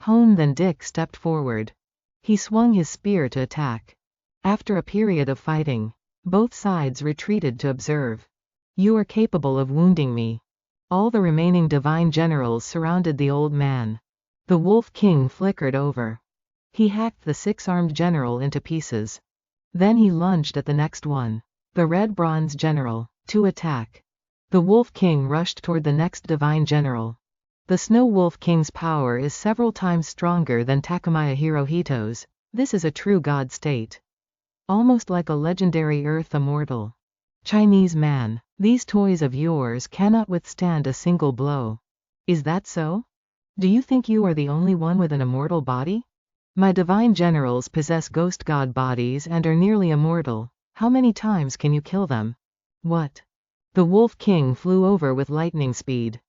Then Dick stepped forward. He swung his spear to attack. After a period of fighting, both sides retreated to observe. You are capable of wounding me. All the remaining divine generals surrounded the old man. The Wolf King flickered over. He hacked the 6-armed general into pieces. Then he lunged at the next one, the Red Bronze General, to attack. The Wolf King rushed toward the next divine general. The Snow Wolf King's power is several times stronger than Takamaya Hirohito's. This is a true god state. Almost like a legendary Earth immortal. Chinese man, these toys of yours cannot withstand a single blow. Is that so? Do you think you are the only one with an immortal body? My divine generals possess ghost god bodies and are nearly immortal. How many times can you kill them? What? The Wolf King flew over with lightning speed.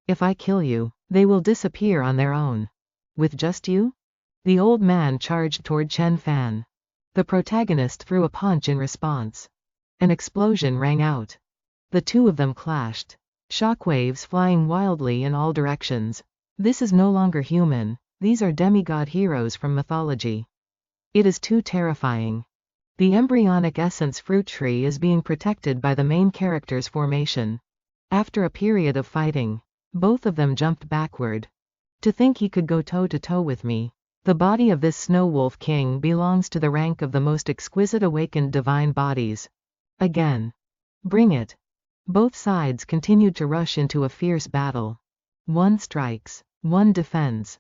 If I kill you, they will disappear on their own. With just you? The old man charged toward Chen Fan. The protagonist threw a punch in response. An explosion rang out. The two of them clashed. Shockwaves flying wildly in all directions. This is no longer human. These are demigod heroes from mythology. It is too terrifying. The embryonic essence fruit tree is being protected by the main character's formation. After a period of fighting, both of them jumped backward. To think he could go toe-to-toe with me. The body of this Snow Wolf King belongs to the rank of the most exquisite awakened divine bodies. Again. Bring it. Both sides continued to rush into a fierce battle. One strikes, one defends.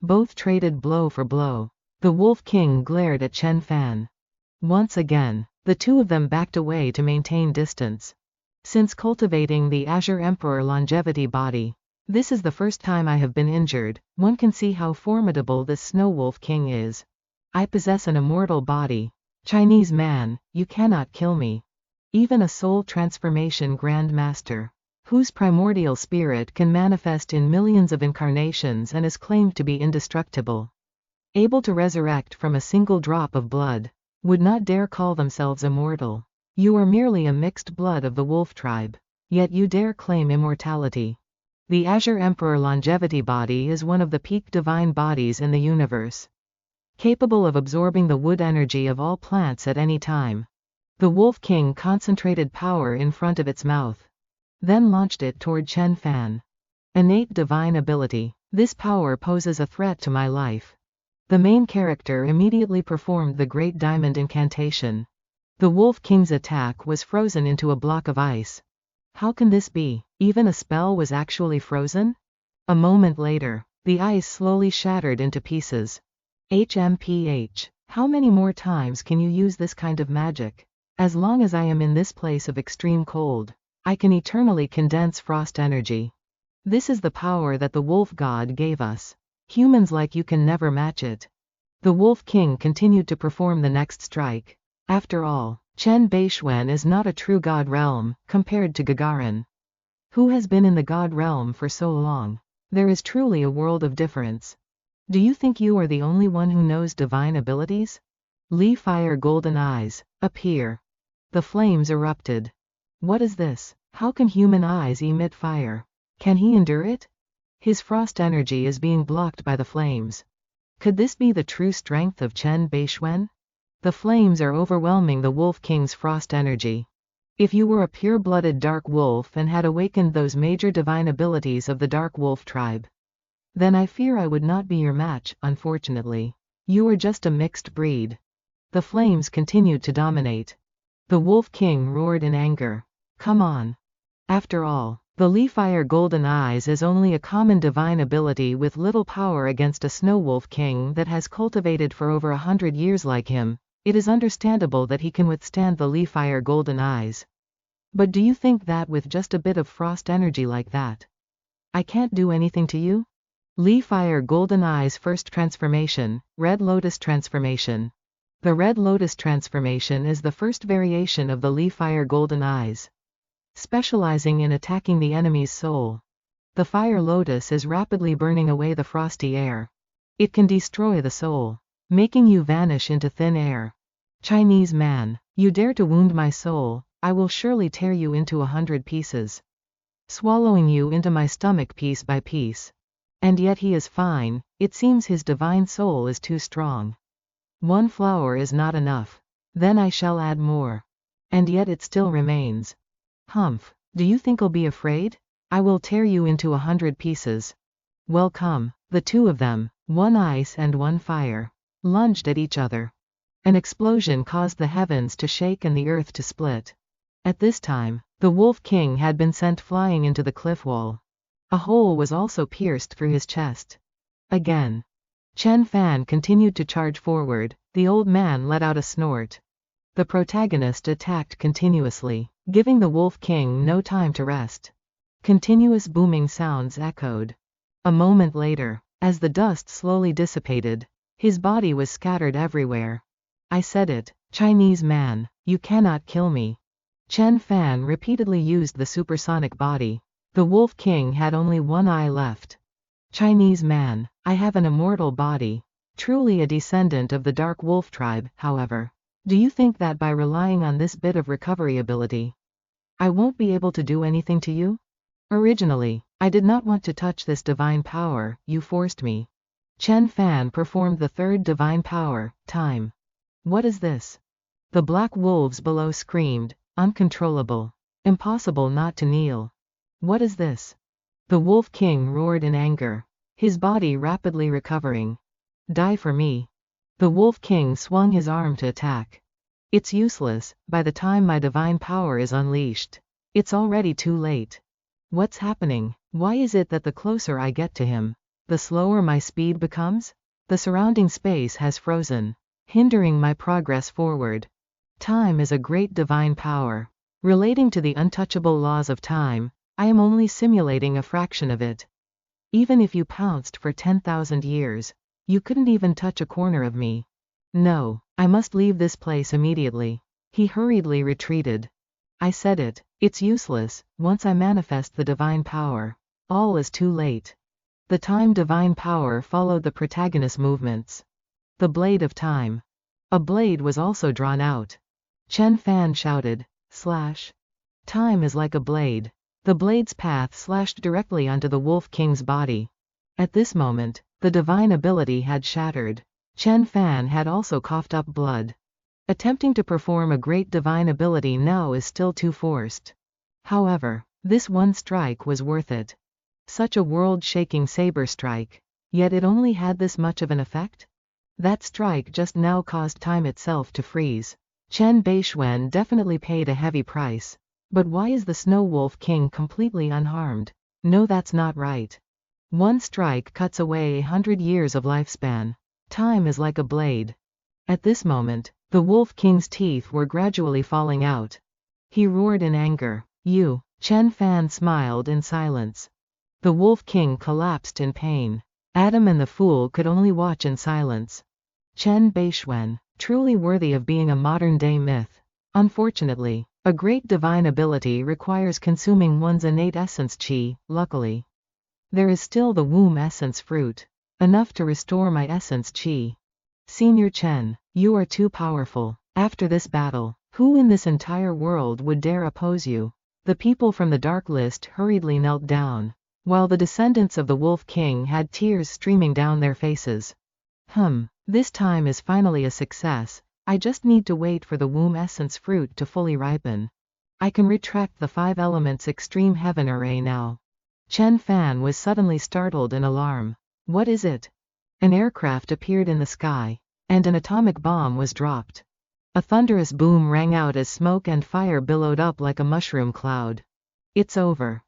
Both traded blow for blow. The Wolf King glared at Chen Fan. Once again, the two of them backed away to maintain distance. Since cultivating the Azure Emperor longevity body, this is the first time I have been injured. One can see how formidable this Snow Wolf King is. I possess an immortal body. Chinese man, you cannot kill me. Even a soul transformation Grand Master, whose primordial spirit can manifest in millions of incarnations and is claimed to be indestructible, able to resurrect from a single drop of blood, would not dare call themselves immortal. You are merely a mixed blood of the wolf tribe, yet you dare claim immortality. The Azure Emperor longevity body is one of the peak divine bodies in the universe, capable of absorbing the wood energy of all plants at any time. The Wolf King concentrated power in front of its mouth, then launched it toward Chen Fan. Innate divine ability. This power poses a threat to my life. The main character immediately performed the Great Diamond Incantation. The Wolf King's attack was frozen into a block of ice. How can this be? Even a spell was actually frozen? A moment later, the ice slowly shattered into pieces. HMPH. How many more times can you use this kind of magic? As long as I am in this place of extreme cold, I can eternally condense frost energy. This is the power that the Wolf God gave us. Humans like you can never match it. The Wolf King continued to perform the next strike. After all, Bei Xuan is not a true god realm, compared to Gagarin, who has been in the god realm for so long. There is truly a world of difference. Do you think you are the only one who knows divine abilities? Lee Fire Golden Eyes, appear. The flames erupted. What is this? How can human eyes emit fire? Can he endure it? His frost energy is being blocked by the flames. Could this be the true strength of Bei Xuan? The flames are overwhelming the Wolf King's frost energy. If you were a pure-blooded dark wolf and had awakened those major divine abilities of the dark wolf tribe, then I fear I would not be your match, unfortunately. You are just a mixed breed. The flames continued to dominate. The Wolf King roared in anger. Come on. After all, the Lee Fire Golden Eyes is only a common divine ability with little power against a Snow Wolf King that has cultivated for over 100 years like him. It is understandable that he can withstand the Li Fire Golden Eyes. But do you think that with just a bit of frost energy like that, I can't do anything to you? Li Fire Golden Eyes First Transformation, Red Lotus Transformation. The Red Lotus Transformation is the first variation of the Li Fire Golden Eyes, specializing in attacking the enemy's soul. The Fire Lotus is rapidly burning away the frosty air. It can destroy the soul, making you vanish into thin air. Chinese man, you dare to wound my soul, I will surely tear you into 100 pieces, swallowing you into my stomach piece by piece. And yet he is fine, it seems his divine soul is too strong. One flower is not enough. Then I shall add more. And yet it still remains. Humph, do you think I'll be afraid? I will tear you into 100 pieces. Well come, the two of them, one ice and one fire, lunged at each other. An explosion caused the heavens to shake and the earth to split. At this time, the Wolf King had been sent flying into the cliff wall. A hole was also pierced through his chest. Again. Chen Fan continued to charge forward. The old man let out a snort. The protagonist attacked continuously, giving the Wolf King no time to rest. Continuous booming sounds echoed. A moment later, as the dust slowly dissipated, his body was scattered everywhere. I said it, Chinese man, you cannot kill me. Chen Fan repeatedly used the supersonic body. The Wolf King had only one eye left. Chinese man, I have an immortal body. Truly a descendant of the Dark Wolf tribe, however. Do you think that by relying on this bit of recovery ability, I won't be able to do anything to you? Originally, I did not want to touch this divine power, you forced me. Chen Fan performed the third divine power, time. What is this? The black wolves below screamed, uncontrollable. Impossible not to kneel. What is this? The Wolf King roared in anger, his body rapidly recovering. Die for me. The Wolf King swung his arm to attack. It's useless, by the time my divine power is unleashed. It's already too late. What's happening? Why is it that the closer I get to him, the slower my speed becomes? The surrounding space has frozen, hindering my progress forward. Time is a great divine power. Relating to the untouchable laws of time, I am only simulating a fraction of it. Even if you pounced for 10,000 years, you couldn't even touch a corner of me. No, I must leave this place immediately. He hurriedly retreated. I said it, it's useless, once I manifest the divine power. All is too late. The time divine power followed the protagonist's movements. The blade of time. A blade was also drawn out. Chen Fan shouted, slash. Time is like a blade. The blade's path slashed directly onto the Wolf King's body. At this moment, the divine ability had shattered. Chen Fan had also coughed up blood. Attempting to perform a great divine ability now is still too forced. However, this one strike was worth it. Such a world-shaking saber strike. Yet it only had this much of an effect? That strike just now caused time itself to freeze. Bei Xuan definitely paid a heavy price. But why is the Snow Wolf King completely unharmed? No, that's not right. One strike cuts away 100 years of lifespan. Time is like a blade. At this moment, the Wolf King's teeth were gradually falling out. He roared in anger. You. Chen Fan smiled in silence. The Wolf King collapsed in pain. Adam and the Fool could only watch in silence. Bei Xuan, truly worthy of being a modern-day myth. Unfortunately, a great divine ability requires consuming one's innate essence chi. Luckily, there is still the womb essence fruit, enough to restore my essence chi. Senior Chen, you are too powerful. After this battle, who in this entire world would dare oppose you? The people from the Dark List hurriedly knelt down, while the descendants of the Wolf King had tears streaming down their faces. This time is finally a success. I just need to wait for the womb essence fruit to fully ripen. I can retract the 5 elements extreme heaven array now. Chen Fan was suddenly startled in alarm. What is it? An aircraft appeared in the sky, and an atomic bomb was dropped. A thunderous boom rang out as smoke and fire billowed up like a mushroom cloud. It's over.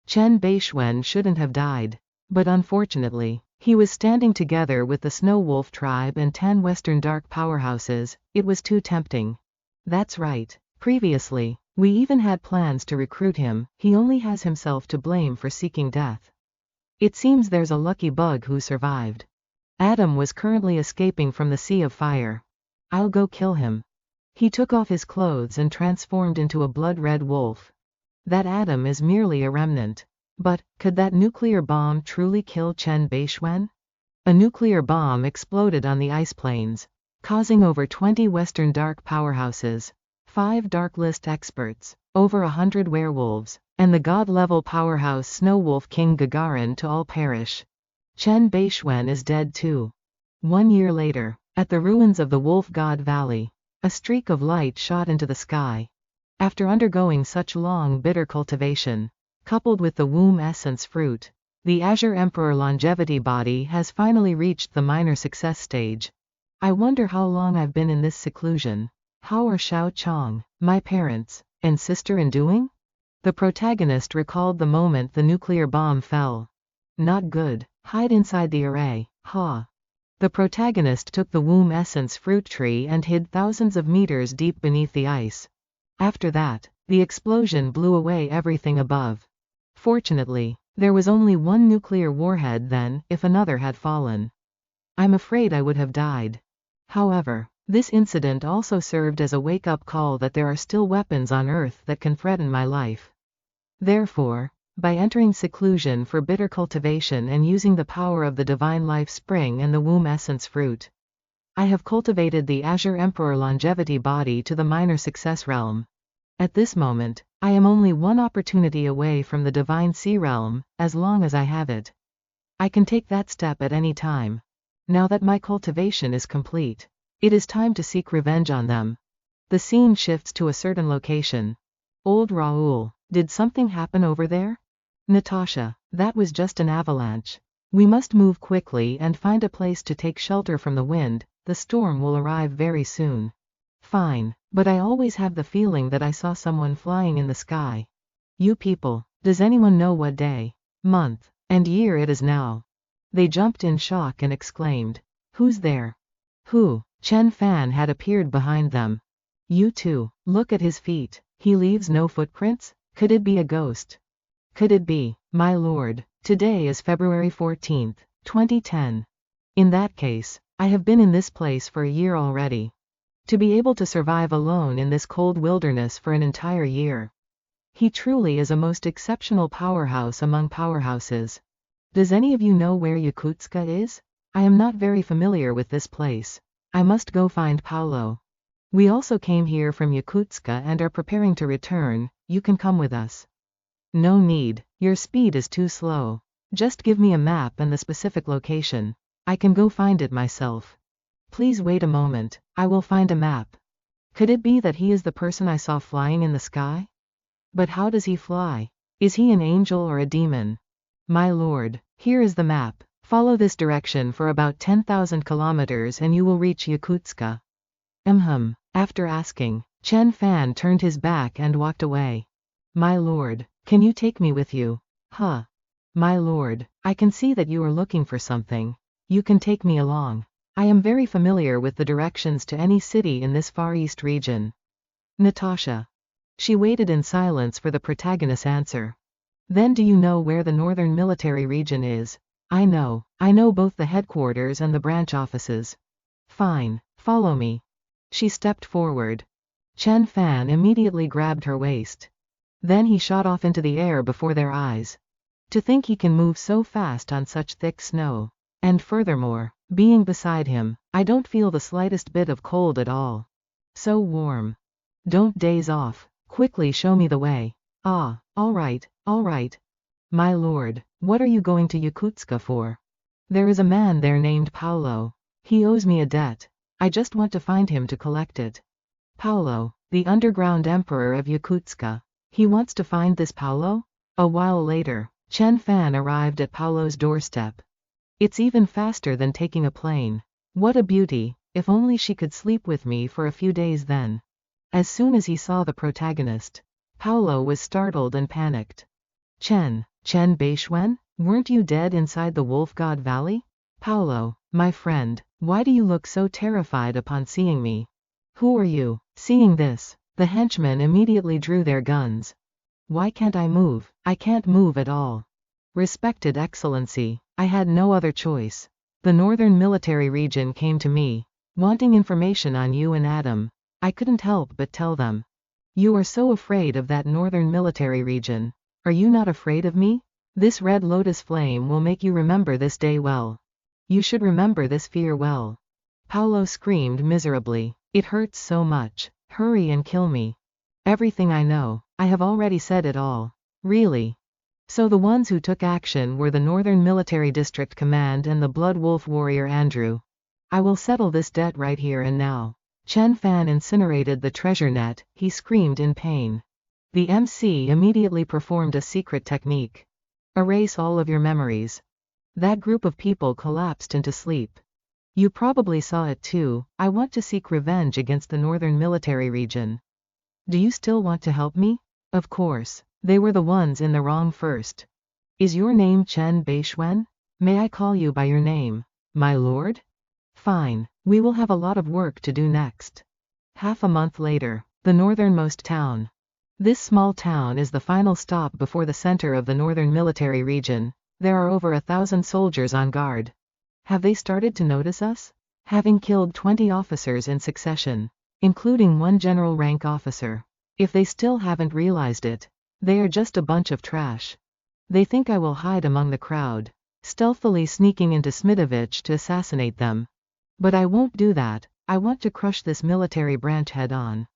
Bei Xuan shouldn't have died. But unfortunately, He was standing together with the Snow Wolf tribe and 10 Western Dark powerhouses. It was too tempting. That's right. Previously, we even had plans to recruit him. He only has himself to blame for seeking death. It seems there's a lucky bug who survived. Adam was currently escaping from the Sea of Fire. I'll go kill him. He took off his clothes and transformed into a blood-red wolf. That Adam is merely a remnant. But, could that nuclear bomb truly kill Bei Xuan? A nuclear bomb exploded on the ice plains, causing over 20 Western Dark powerhouses, 5 Dark List experts, over 100 werewolves, and the god-level powerhouse Snow Wolf King Gagarin to all perish. Bei Xuan is dead too. 1 year later, at the ruins of the Wolf God Valley, a streak of light shot into the sky. After undergoing such long bitter cultivation, coupled with the womb essence fruit, the Azure Emperor longevity body has finally reached the minor success stage. I wonder how long I've been in this seclusion. How are Xiao Chong, my parents, and sister doing? The protagonist recalled the moment the nuclear bomb fell. Not good. Hide inside the array, ha. The protagonist took the womb essence fruit tree and hid thousands of meters deep beneath the ice. After that, the explosion blew away everything above. Fortunately, there was only one nuclear warhead then. If another had fallen, I'm afraid I would have died. However, this incident also served as a wake-up call that there are still weapons on Earth that can threaten my life. Therefore, by entering seclusion for bitter cultivation and using the power of the divine life spring and the womb essence fruit, I have cultivated the Azure Emperor longevity body to the minor success realm. At this moment, I am only one opportunity away from the divine sea realm. As long as I have it, I can take that step at any time. Now that my cultivation is complete, it is time to seek revenge on them. The scene shifts to a certain location. Old Raoul, did something happen over there? Natasha, that was just an avalanche. We must move quickly and find a place to take shelter from the wind. The storm will arrive very soon. Fine, but I always have the feeling that I saw someone flying in the sky. You people, does anyone know what day, month, and year it is now? They jumped in shock and exclaimed, "Who's there?" Who? Chen Fan had appeared behind them. You too, look at his feet. He leaves no footprints? Could it be a ghost? Could it be, my lord? Today is February 14th, 2010. In that case, I have been in this place for a year already. To be able to survive alone in this cold wilderness for an entire year. He truly is a most exceptional powerhouse among powerhouses. Does any of you know where Yakutska is? I am not very familiar with this place. I must go find Paulo. We also came here from Yakutska and are preparing to return. You can come with us. No need, your speed is too slow. Just give me a map and the specific location. I can go find it myself. Please wait a moment, I will find a map. Could it be that he is the person I saw flying in the sky? But how does he fly? Is he an angel or a demon? My lord, here is the map. Follow this direction for about 10,000 kilometers and you will reach Yakutska. After asking, Chen Fan turned his back and walked away. My lord, can you take me with you? Huh. My lord, I can see that you are looking for something. You can take me along. I am very familiar with the directions to any city in this Far East region. Natasha. She waited in silence for the protagonist's answer. Then do you know where the northern military region is? I know both the headquarters and the branch offices. Fine, follow me. She stepped forward. Chen Fan immediately grabbed her waist. Then he shot off into the air before their eyes. To think he can move so fast on such thick snow. And furthermore, being beside him, I don't feel the slightest bit of cold at all. So warm. Don't daze off, quickly show me the way. Ah, all right. My lord, what are you going to Yakutska for? There is a man there named Paulo. He owes me a debt. I just want to find him to collect it. Paulo, the underground emperor of Yakutska. He wants to find this Paulo? A while later, Chen Fan arrived at Paulo's doorstep. It's even faster than taking a plane. What a beauty, if only she could sleep with me for a few days then. As soon as he saw the protagonist, Paulo was startled and panicked. Bei Xuan, weren't you dead inside the Wolf God Valley? Paolo, my friend, why do you look so terrified upon seeing me? Who are you? Seeing this, the henchmen immediately drew their guns. Why can't I move? I can't move at all. Respected Excellency, I had no other choice. The Northern Military Region came to me, wanting information on you and Adam. I couldn't help but tell them. You are so afraid of that Northern Military Region. Are you not afraid of me? This red lotus flame will make you remember this day well. You should remember this fear well. Paolo screamed miserably. It hurts so much. Hurry and kill me. Everything I know, I have already said it all. Really? So the ones who took action were the Northern Military District Command and the Blood Wolf warrior Andrew. I will settle this debt right here and now. Chen Fan incinerated the treasure net, he screamed in pain. The MC immediately performed a secret technique. Erase all of your memories. That group of people collapsed into sleep. You probably saw it too. I want to seek revenge against the Northern Military Region. Do you still want to help me? Of course. They were the ones in the wrong first. Is your name Bei Xuan? May I call you by your name, my lord? Fine. We will have a lot of work to do next. Half a month later, the northernmost town. This small town is the final stop before the center of the Northern Military Region. There are over 1,000 soldiers on guard. Have they started to notice us? Having killed 20 officers in succession, including one general rank officer. If they still haven't realized it, they are just a bunch of trash. They think I will hide among the crowd, stealthily sneaking into Smitovich to assassinate them. But I won't do that. I want to crush this military branch head on.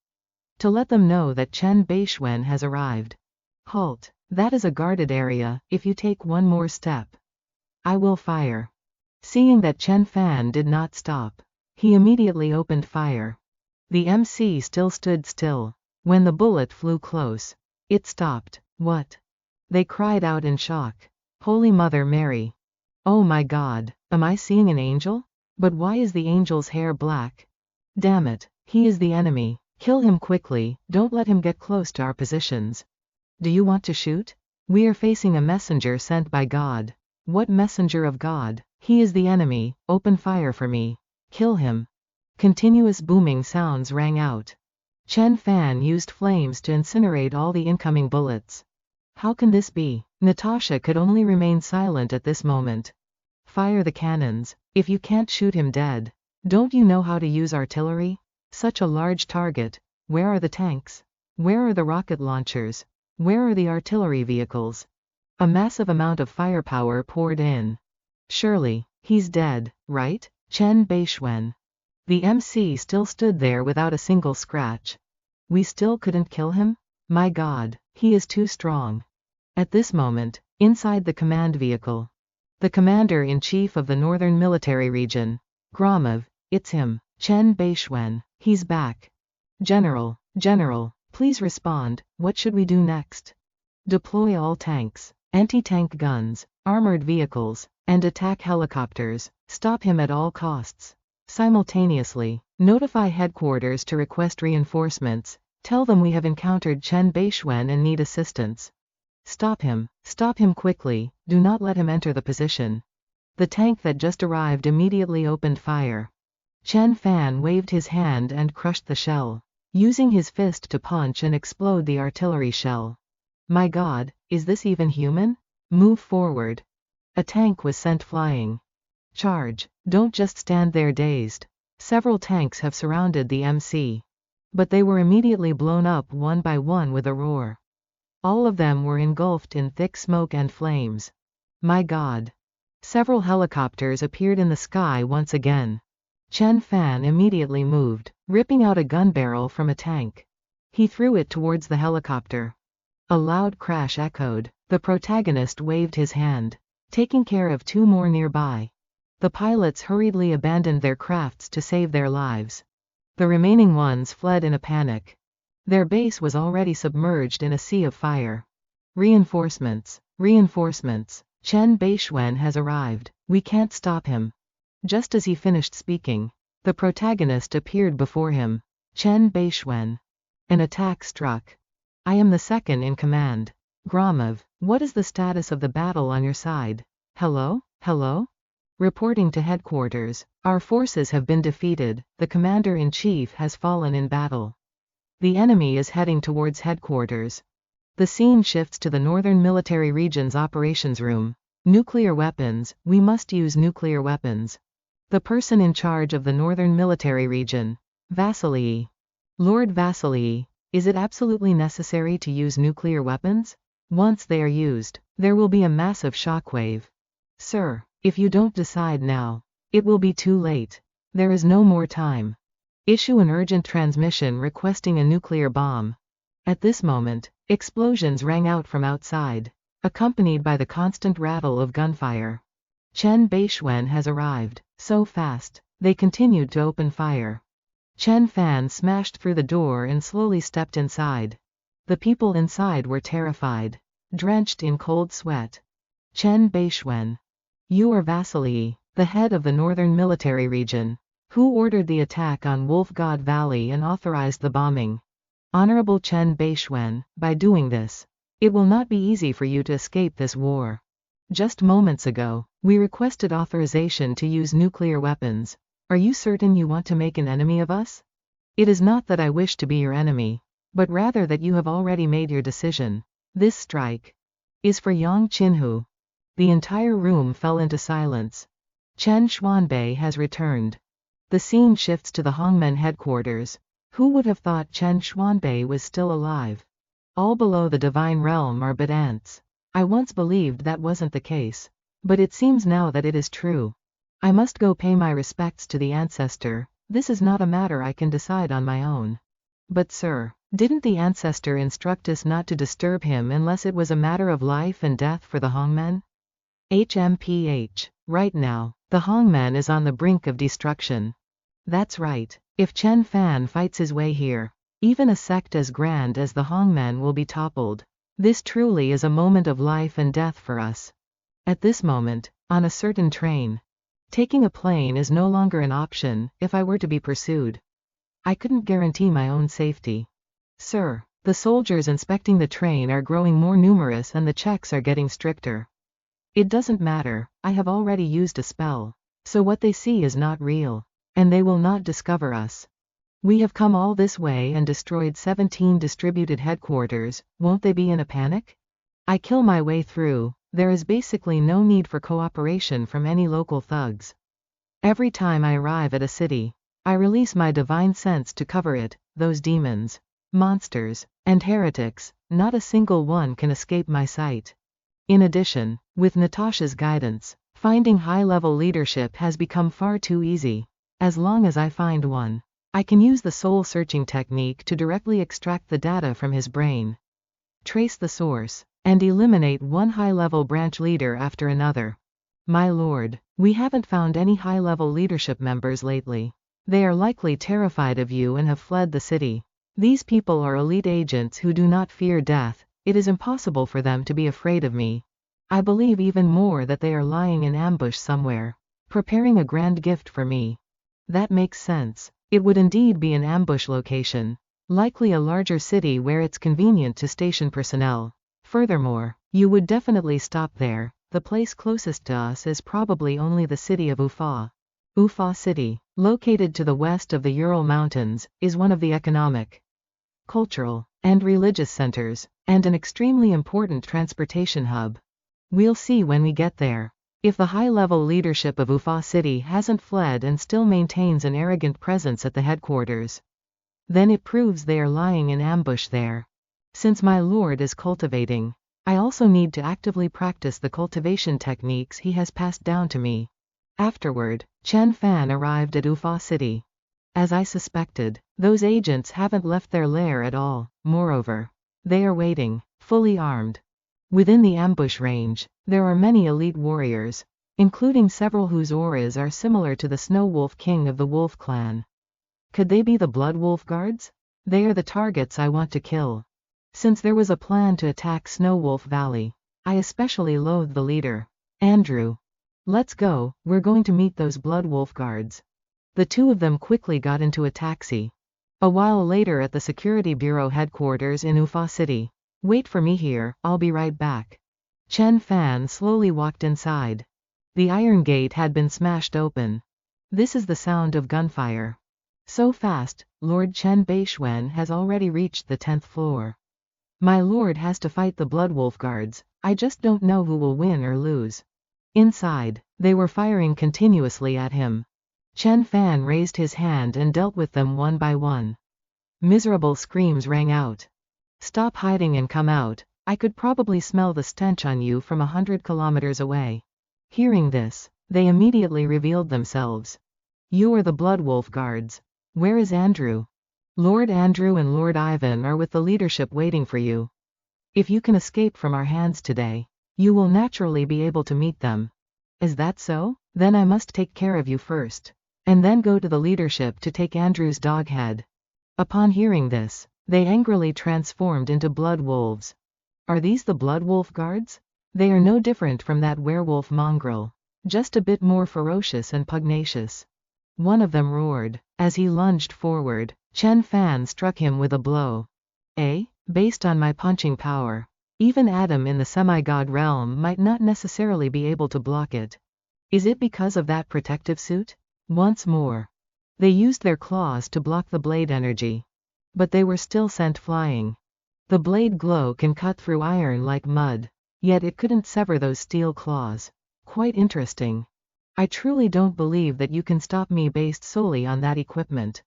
To let them know that Bei Xuan has arrived. Halt. That is a guarded area. If you take one more step, I will fire. Seeing that Chen Fan did not stop, he immediately opened fire. The MC still stood still. When the bullet flew close, it stopped. What? They cried out in shock. Holy Mother Mary. Oh my God, am I seeing an angel? But why is the angel's hair black? Damn it, he is the enemy. Kill him quickly, don't let him get close to our positions. Do you want to shoot? We are facing a messenger sent by God. What messenger of God? He is the enemy. Open fire for me. Kill him. Continuous booming sounds rang out. Chen Fan used flames to incinerate all the incoming bullets. How can this be? Natasha could only remain silent at this moment. Fire the cannons. If you can't shoot him dead, don't you know how to use artillery? Such a large target. Where are the tanks? Where are the rocket launchers? Where are the artillery vehicles? A massive amount of firepower poured in. Surely, he's dead, right? Bei Xuan. The MC still stood there without a single scratch. We still couldn't kill him? My God, he is too strong. At this moment, inside the command vehicle, the commander-in-chief of the Northern Military Region, Gromov, it's him, Bei Xuan, he's back. General, please respond, what should we do next? Deploy all tanks, anti-tank guns, armored vehicles, and attack helicopters. Stop him at all costs. Simultaneously, notify headquarters to request reinforcements. Tell them we have encountered Bei Xuan and need assistance. Stop him quickly, do not let him enter the position. The tank that just arrived immediately opened fire. Chen Fan waved his hand and crushed the shell, using his fist to punch and explode the artillery shell. My God, is this even human? Move forward. A tank was sent flying. Charge, don't just stand there dazed. Several tanks have surrounded the MC. But they were immediately blown up one by one with a roar. All of them were engulfed in thick smoke and flames. My God. Several helicopters appeared in the sky once again. Chen Fan immediately moved, ripping out a gun barrel from a tank. He threw it towards the helicopter. A loud crash echoed. The protagonist waved his hand, taking care of two more nearby. The pilots hurriedly abandoned their crafts to save their lives. The remaining ones fled in a panic. Their base was already submerged in a sea of fire. Reinforcements. Bei Xuan has arrived. We can't stop him. Just as he finished speaking, the protagonist appeared before him. Bei Xuan. An attack struck. I am the second in command. Gromov, what is the status of the battle on your side? Hello? Reporting to headquarters, our forces have been defeated, the commander-in-chief has fallen in battle. The enemy is heading towards headquarters. The scene shifts to the Northern Military Region's operations room. Nuclear weapons, we must use nuclear weapons. The person in charge of the Northern Military Region. Vasily. Lord Vasily, is it absolutely necessary to use nuclear weapons? Once they are used, there will be a massive shockwave. Sir, if you don't decide now, it will be too late. There is no more time. Issue an urgent transmission requesting a nuclear bomb. At this moment, explosions rang out from outside, accompanied by the constant rattle of gunfire. Bei Xuan has arrived, so fast, they continued to open fire. Chen Fan smashed through the door and slowly stepped inside. The people inside were terrified, drenched in cold sweat. Bei Xuan. You are Vasily, the head of the Northern Military Region. Who ordered the attack on Wolf God Valley and authorized the bombing? Honorable Bei Xuan, by doing this, it will not be easy for you to escape this war. Just moments ago, we requested authorization to use nuclear weapons. Are you certain you want to make an enemy of us? It is not that I wish to be your enemy, but rather that you have already made your decision. This strike is for Yang Qinhu. The entire room fell into silence. Chen Xuanbei has returned. The scene shifts to the Hongmen headquarters. Who would have thought Chen Xuanbei was still alive? All below the divine realm are but ants. I once believed that wasn't the case, but it seems now that it is true. I must go pay my respects to the ancestor. This is not a matter I can decide on my own. But sir, didn't the ancestor instruct us not to disturb him unless it was a matter of life and death for the Hongmen? HMPH. Right now, the Hongmen is on the brink of destruction. That's right. If Chen Fan fights his way here, even a sect as grand as the Hongmen will be toppled. This truly is a moment of life and death for us. At this moment, on a certain train, taking a plane is no longer an option if I were to be pursued. I couldn't guarantee my own safety. Sir, the soldiers inspecting the train are growing more numerous and the checks are getting stricter. It doesn't matter, I have already used a spell, so what they see is not real, and they will not discover us. We have come all this way and destroyed 17 distributed headquarters, won't they be in a panic? I kill my way through, there is basically no need for cooperation from any local thugs. Every time I arrive at a city, I release my divine sense to cover it. Those demons, monsters, and heretics, not a single one can escape my sight. In addition, with Natasha's guidance, finding high-level leadership has become far too easy. As long as I find one, I can use the soul-searching technique to directly extract the data from his brain, trace the source, and eliminate one high-level branch leader after another. My lord, we haven't found any high-level leadership members lately. They are likely terrified of you and have fled the city. These people are elite agents who do not fear death. It is impossible for them to be afraid of me. I believe even more that they are lying in ambush somewhere, preparing a grand gift for me. That makes sense. It would indeed be an ambush location, likely a larger city where it's convenient to station personnel. Furthermore, you would definitely stop there. The place closest to us is probably only the city of Ufa. Ufa City, located to the west of the Ural Mountains, is one of the economic, cultural, and religious centers, and an extremely important transportation hub. We'll see when we get there. If the high-level leadership of Ufa City hasn't fled and still maintains an arrogant presence at the headquarters, then it proves they are lying in ambush there. Since my lord is cultivating, I also need to actively practice the cultivation techniques he has passed down to me. Afterward, Chen Fan arrived at Ufa City. As I suspected, those agents haven't left their lair at all. Moreover, they are waiting, fully armed. Within the ambush range, there are many elite warriors, including several whose auras are similar to the Snow Wolf King of the Wolf Clan. Could they be the Blood Wolf Guards? They are the targets I want to kill. Since there was a plan to attack Snow Wolf Valley, I especially loathe the leader, Andrew. Let's go, we're going to meet those Blood Wolf Guards. The two of them quickly got into a taxi. A while later at the Security Bureau headquarters in Ufa City. Wait for me here, I'll be right back. Chen Fan slowly walked inside. The iron gate had been smashed open. This is the sound of gunfire. So fast, Lord Chen Bei Xuan has already reached the 10th floor. My lord has to fight the Bloodwolf guards. I just don't know who will win or lose. Inside, they were firing continuously at him. Chen Fan raised his hand and dealt with them one by one. Miserable screams rang out. Stop hiding and come out. I could probably smell the stench on you from 100 kilometers away. Hearing this, they immediately revealed themselves. You are the Bloodwolf guards. Where is Andrew? Lord Andrew and Lord Ivan are with the leadership waiting for you. If you can escape from our hands today, you will naturally be able to meet them. Is that so? Then I must take care of you first, and then go to the leadership to take Andrew's dog head. Upon hearing this, they angrily transformed into blood wolves. Are these the Bloodwolf guards? They are no different from that werewolf mongrel, just a bit more ferocious and pugnacious. One of them roared. As he lunged forward, Chen Fan struck him with a blow. Based on my punching power, even Adam in the semi-god realm might not necessarily be able to block it. Is it because of that protective suit? Once more. They used their claws to block the blade energy. But they were still sent flying. The blade glow can cut through iron like mud, yet it couldn't sever those steel claws. Quite interesting. I truly don't believe that you can stop me based solely on that equipment.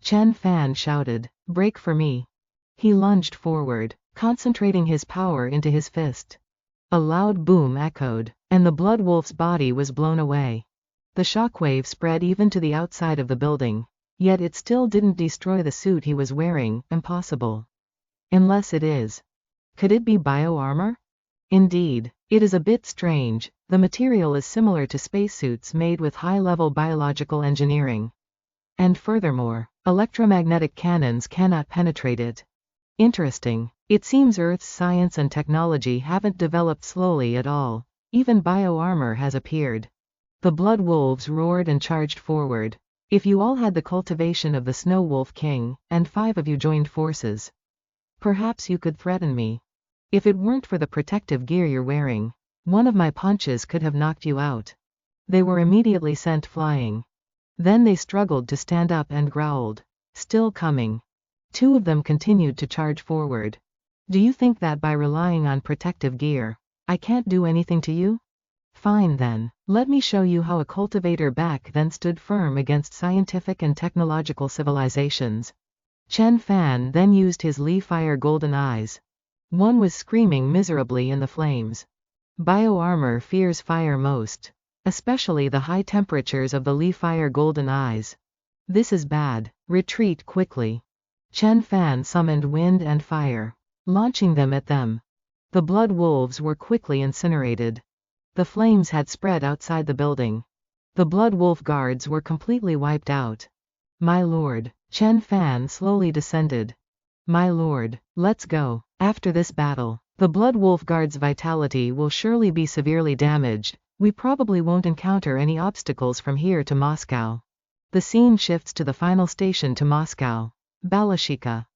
Chen Fan shouted, break for me. He lunged forward, concentrating his power into his fist. A loud boom echoed, and the Bloodwolf's body was blown away. The shockwave spread even to the outside of the building, yet it still didn't destroy the suit he was wearing. Impossible. Unless it is. Could it be bio-armor? Indeed, it is a bit strange. The material is similar to spacesuits made with high-level biological engineering. And furthermore, electromagnetic cannons cannot penetrate it. Interesting. It seems Earth's science and technology haven't developed slowly at all. Even bio-armor has appeared. The blood wolves roared and charged forward. If you all had the cultivation of the Snow Wolf King, and 5 of you joined forces, perhaps you could threaten me. If it weren't for the protective gear you're wearing, one of my punches could have knocked you out. They were immediately sent flying. Then they struggled to stand up and growled. Still coming. 2 of them continued to charge forward. Do you think that by relying on protective gear, I can't do anything to you? Fine then, let me show you how a cultivator back then stood firm against scientific and technological civilizations. Chen Fan then used his Li Fire golden eyes. One was screaming miserably in the flames. Bio-armor fears fire most, especially the high temperatures of the Li Fire golden eyes. This is bad, retreat quickly. Chen Fan summoned wind and fire, launching them at them. The blood wolves were quickly incinerated. The flames had spread outside the building. The blood wolf guards were completely wiped out. My lord, Chen Fan slowly descended. My lord, let's go. After this battle, the blood wolf guard's vitality will surely be severely damaged. We probably won't encounter any obstacles from here to Moscow. The scene shifts to the final station to Moscow. Balashika.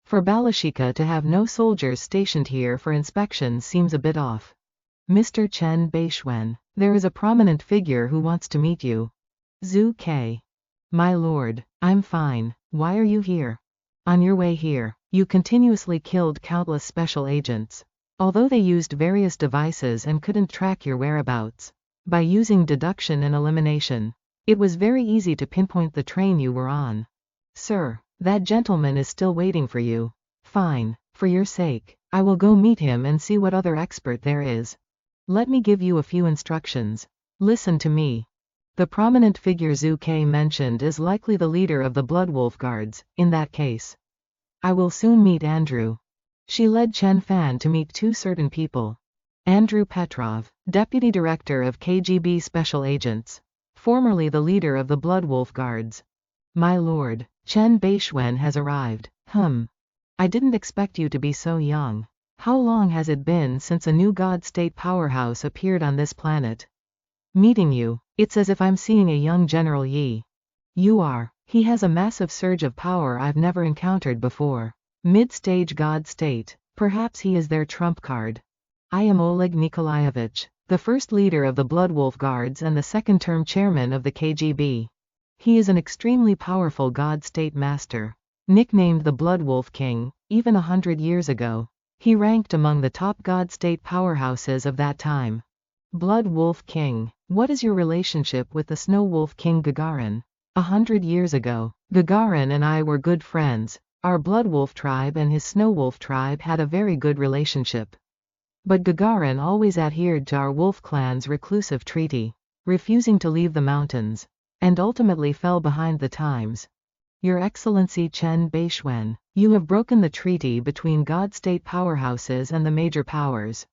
For Balashika to have no soldiers stationed here for inspection seems a bit off. Mr. Chen Bei Xuan, there is a prominent figure who wants to meet you. Zhu Ke. My lord, I'm fine. Why are you here? On your way here, you continuously killed countless special agents. Although they used various devices and couldn't track your whereabouts, by using deduction and elimination, it was very easy to pinpoint the train you were on. Sir, that gentleman is still waiting for you. Fine, for your sake, I will go meet him and see what other expert there is. Let me give you a few instructions. Listen to me. The prominent figure Zhu Ke mentioned is likely the leader of the Bloodwolf Guards. In that case, I will soon meet Andrew. She led Chen Fan to meet 2 certain people. Andrew Petrov, Deputy Director of KGB Special Agents, formerly the leader of the Bloodwolf Guards. My lord, Chen Bei Xuan has arrived. I didn't expect you to be so young. How long has it been since a new God State powerhouse appeared on this planet? Meeting you, it's as if I'm seeing a young General Yi. You are. He has a massive surge of power I've never encountered before. Mid-stage God State, perhaps he is their trump card. I am Oleg Nikolaevich. the first leader of the Blood Wolf Guards and the second-term chairman of the KGB. He is an extremely powerful God State Master. Nicknamed the Blood Wolf King, even 100 years ago, he ranked among the top God State powerhouses of that time. Blood Wolf King, what is your relationship with the Snow Wolf King Gagarin? 100 years ago, Gagarin and I were good friends. Our Blood Wolf tribe and his Snow Wolf tribe had a very good relationship. But Gagarin always adhered to our Wolf Clan's reclusive treaty, refusing to leave the mountains, and ultimately fell behind the times. Your Excellency Chen Bei Xuan, you have broken the treaty between God State powerhouses and the major powers.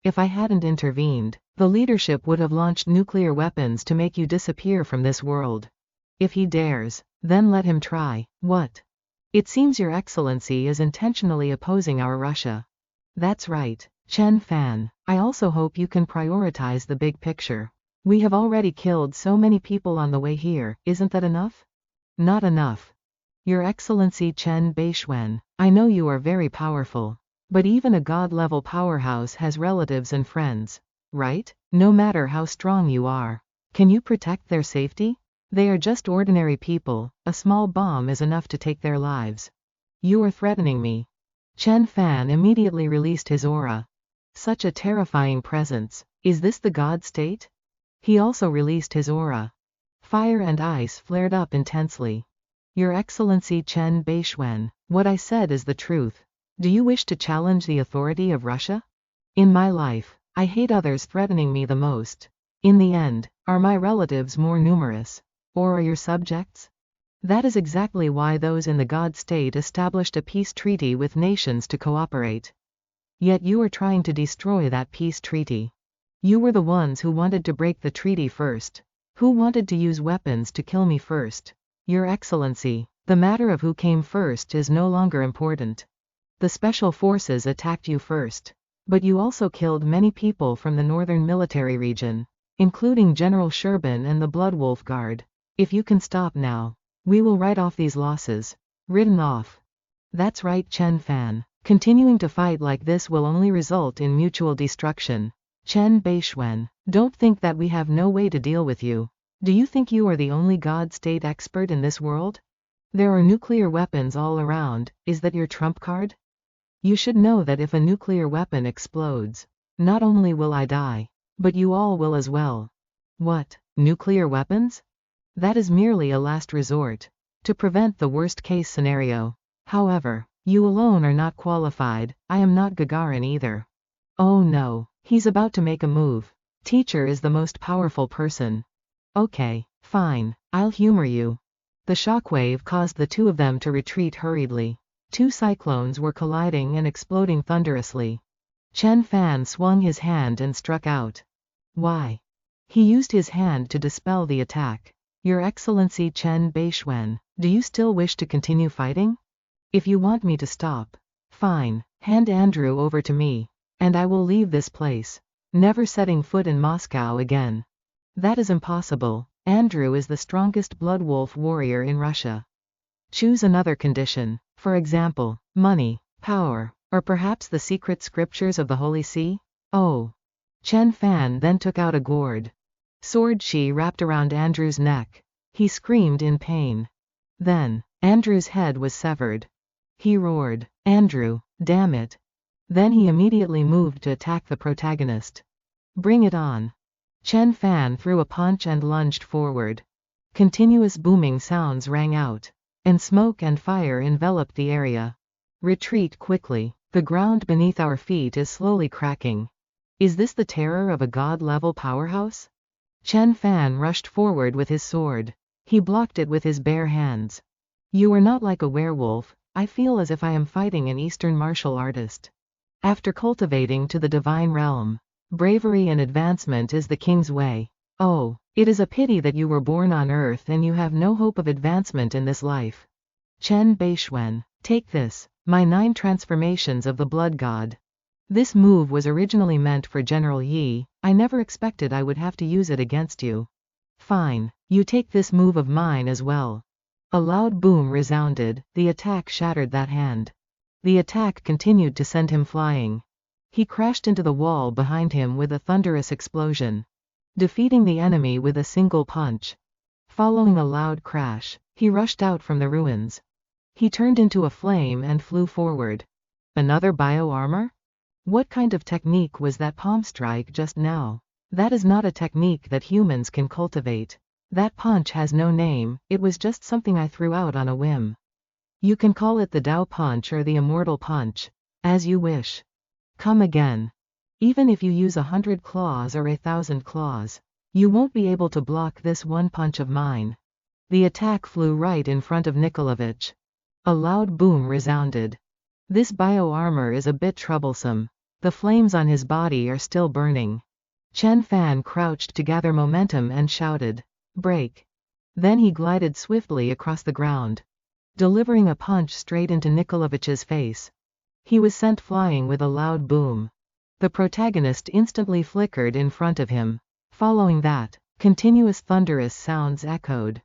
If I hadn't intervened, the leadership would have launched nuclear weapons to make you disappear from this world. If he dares, then let him try. What? It seems Your Excellency is intentionally opposing our Russia. That's right, Chen Fan. I also hope you can prioritize the big picture. We have already killed so many people on the way here, isn't that enough? Not enough. Your Excellency Chen Bei Xuan, I know you are very powerful. But even a god-level powerhouse has relatives and friends, right? No matter how strong you are. Can you protect their safety? They are just ordinary people, a small bomb is enough to take their lives. You are threatening me. Chen Fan immediately released his aura. Such a terrifying presence. Is this the God State? He also released his aura. Fire and ice flared up intensely. Your Excellency Chen Bei Xuan, what I said is the truth. Do you wish to challenge the authority of Russia? In my life, I hate others threatening me the most. In the end, are my relatives more numerous? Or are your subjects? That is exactly why those in the God State established a peace treaty with nations to cooperate. Yet you are trying to destroy that peace treaty. You were the ones who wanted to break the treaty first. Who wanted to use weapons to kill me first? Your Excellency, the matter of who came first is no longer important. The special forces attacked you first. But you also killed many people from the northern military region, including General Sherbin and the Blood Wolf Guard. If you can stop now, we will write off these losses. Written off. That's right, Chen Fan. Continuing to fight like this will only result in mutual destruction. Chen Bei Xuan, don't think that we have no way to deal with you. Do you think you are the only God State expert in this world? There are nuclear weapons all around, is that your trump card? You should know that if a nuclear weapon explodes, not only will I die, but you all will as well. What, nuclear weapons? That is merely a last resort, to prevent the worst case scenario. However, you alone are not qualified, I am not Gagarin either. Oh no, he's about to make a move. Teacher is the most powerful person. Okay, fine, I'll humor you. The shockwave caused the two of them to retreat hurriedly. Two cyclones were colliding and exploding thunderously. Chen Fan swung his hand and struck out. Why? He used his hand to dispel the attack. Your Excellency Chen Bei Xuan, do you still wish to continue fighting? If you want me to stop, fine, hand Andrew over to me, and I will leave this place, never setting foot in Moscow again. That is impossible. Andrew is the strongest Blood Wolf warrior in Russia. Choose another condition, for example, money, power, or perhaps the secret scriptures of the Holy See? Oh. Chen Fan then took out a gourd. Sword she wrapped around Andrew's neck. He screamed in pain. Then, Andrew's head was severed. He roared, Andrew, damn it. Then he immediately moved to attack the protagonist. Bring it on. Chen Fan threw a punch and lunged forward. Continuous booming sounds rang out, and smoke and fire enveloped the area. Retreat quickly, the ground beneath our feet is slowly cracking. Is this the terror of a god-level powerhouse? Chen Fan rushed forward with his sword. He blocked it with his bare hands. You are not like a werewolf, I feel as if I am fighting an Eastern martial artist. After cultivating to the divine realm, bravery and advancement is the king's way. Oh, it is a pity that you were born on earth and you have no hope of advancement in this life. Chen Bei Xuan, take this, my 9 transformations of the blood god. This move was originally meant for General Yi, I never expected I would have to use it against you. Fine, you take this move of mine as well. A loud boom resounded, the attack shattered that hand. The attack continued to send him flying. He crashed into the wall behind him with a thunderous explosion, defeating the enemy with a single punch. Following a loud crash, he rushed out from the ruins. He turned into a flame and flew forward. Another bio-armor? What kind of technique was that palm strike just now? That is not a technique that humans can cultivate. That punch has no name, it was just something I threw out on a whim. You can call it the Dao punch or the Immortal punch, as you wish. Come again. Even if you use 100 claws or 1,000 claws, you won't be able to block this one punch of mine. The attack flew right in front of Nikolaevich. A loud boom resounded. This bio-armor is a bit troublesome. The flames on his body are still burning. Chen Fan crouched to gather momentum and shouted, "Break!" Then he glided swiftly across the ground, delivering a punch straight into Nikolaevich's face. He was sent flying with a loud boom. The protagonist instantly flickered in front of him. Following that, continuous thunderous sounds echoed.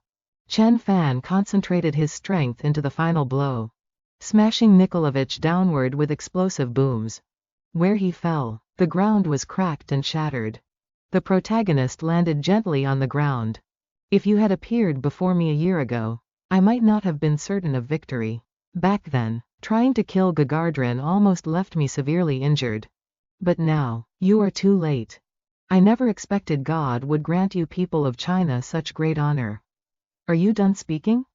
Chen Fan concentrated his strength into the final blow, smashing Nikolaevich downward with explosive booms. Where he fell, the ground was cracked and shattered. The protagonist landed gently on the ground. If you had appeared before me a year ago, I might not have been certain of victory. Back then, trying to kill Gagardrin almost left me severely injured. But now, you are too late. I never expected God would grant you people of China such great honor. Are you done speaking?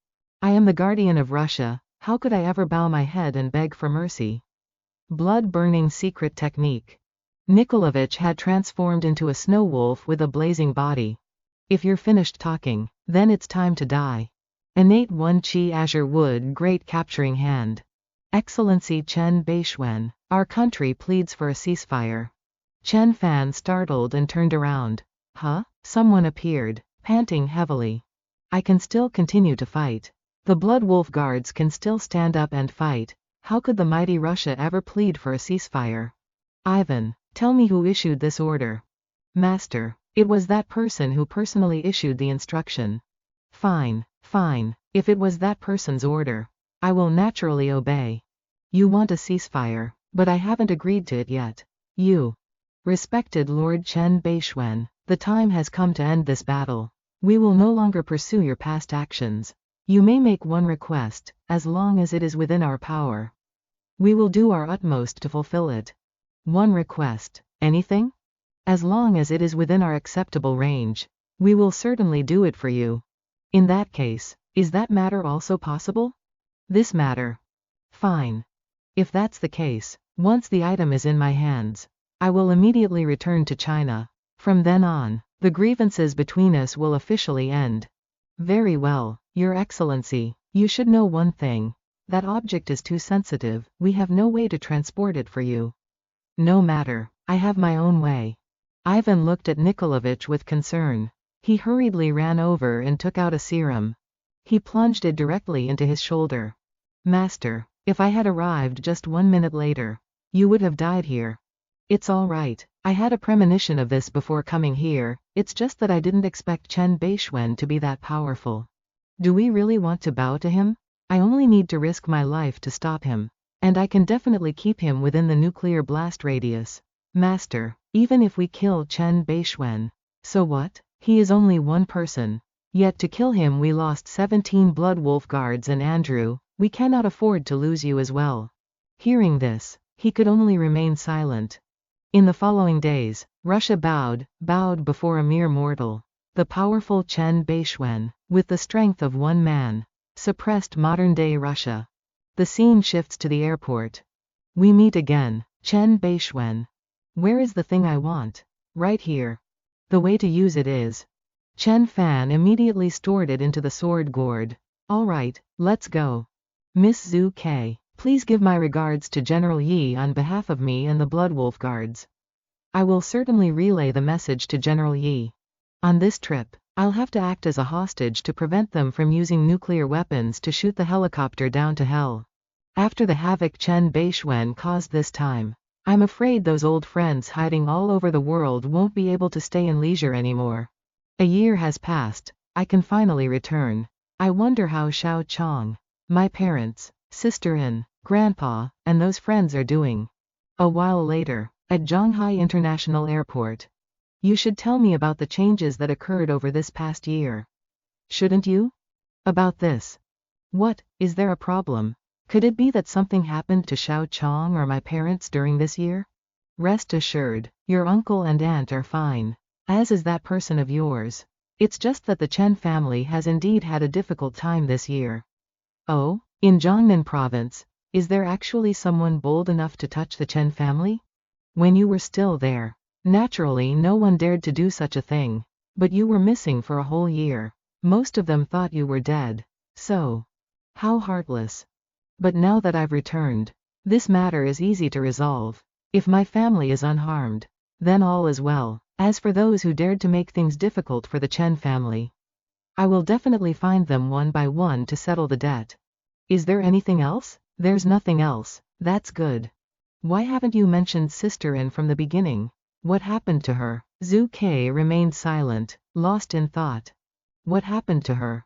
I am the guardian of Russia, how could I ever bow my head and beg for mercy? Blood-burning secret technique. Nikolaevich had transformed into a snow wolf with a blazing body. If you're finished talking, then it's time to die. Innate 1 Qi Azure Wood Great Capturing Hand. Excellency Chen Bei Xuan, our country pleads for a ceasefire. Chen Fan startled and turned around. Huh? Someone appeared, panting heavily. I can still continue to fight. The Blood Wolf Guards can still stand up and fight. How could the mighty Russia ever plead for a ceasefire? Ivan, tell me who issued this order. Master, it was that person who personally issued the instruction. Fine, fine, if it was that person's order, I will naturally obey. You want a ceasefire, but I haven't agreed to it yet. You. Respected Lord Chen Bei Xuan, the time has come to end this battle. We will no longer pursue your past actions. You may make one request, as long as it is within our power. We will do our utmost to fulfill it. One request, anything? As long as it is within our acceptable range, we will certainly do it for you. In that case, is that matter also possible? This matter. Fine. If that's the case, once the item is in my hands, I will immediately return to China. From then on, the grievances between us will officially end. Very well, Your Excellency, you should know one thing. That object is too sensitive, we have no way to transport it for you. No matter, I have my own way. Ivan looked at Nikolaevich with concern. He hurriedly ran over and took out a serum. He plunged it directly into his shoulder. Master, if I had arrived just 1 minute later, you would have died here. It's all right, I had a premonition of this before coming here, it's just that I didn't expect Chen Bei Xuan to be that powerful. Do we really want to bow to him? I only need to risk my life to stop him. And I can definitely keep him within the nuclear blast radius. Master, even if we kill Chen Bei Xuan, so what? He is only one person. Yet to kill him we lost 17 Blood Wolf Guards and Andrew, we cannot afford to lose you as well. Hearing this, he could only remain silent. In the following days, Russia bowed before a mere mortal. The powerful Chen Bei Xuan, with the strength of one man, suppressed modern-day Russia. The scene shifts to the airport. We meet again, Chen Bei Xuan. Where is the thing I want? Right here. The way to use it is. Chen Fan immediately stored it into the sword gourd. Alright, let's go. Miss Zhu Ke, please give my regards to General Yi on behalf of me and the Blood Wolf Guards. I will certainly relay the message to General Yi. On this trip, I'll have to act as a hostage to prevent them from using nuclear weapons to shoot the helicopter down to hell. After the havoc Chen Bei Xuan caused this time, I'm afraid those old friends hiding all over the world won't be able to stay in leisure anymore. A year has passed, I can finally return. I wonder how Xiao Chong, my parents, sister-in, grandpa, and those friends are doing. A while later, At Zhanghai International Airport. You should tell me about the changes that occurred over this past year. Shouldn't you? About this. What, is there a problem? Could it be that something happened to Xiao Chong or my parents during this year? Rest assured, your uncle and aunt are fine. As is that person of yours. It's just that the Chen family has indeed had a difficult time this year. Oh, in Jiangnan province, is there actually someone bold enough to touch the Chen family? When you were still there, naturally no one dared to do such a thing. But you were missing for a whole year. Most of them thought you were dead. So. How heartless. But now that I've returned, this matter is easy to resolve. If my family is unharmed, then all is well. As for those who dared to make things difficult for the Chen family, I will definitely find them one by one to settle the debt. Is there anything else? There's nothing else. That's good. Why haven't you mentioned Sister An from the beginning? What happened to her? Zhu Ke remained silent, lost in thought. What happened to her?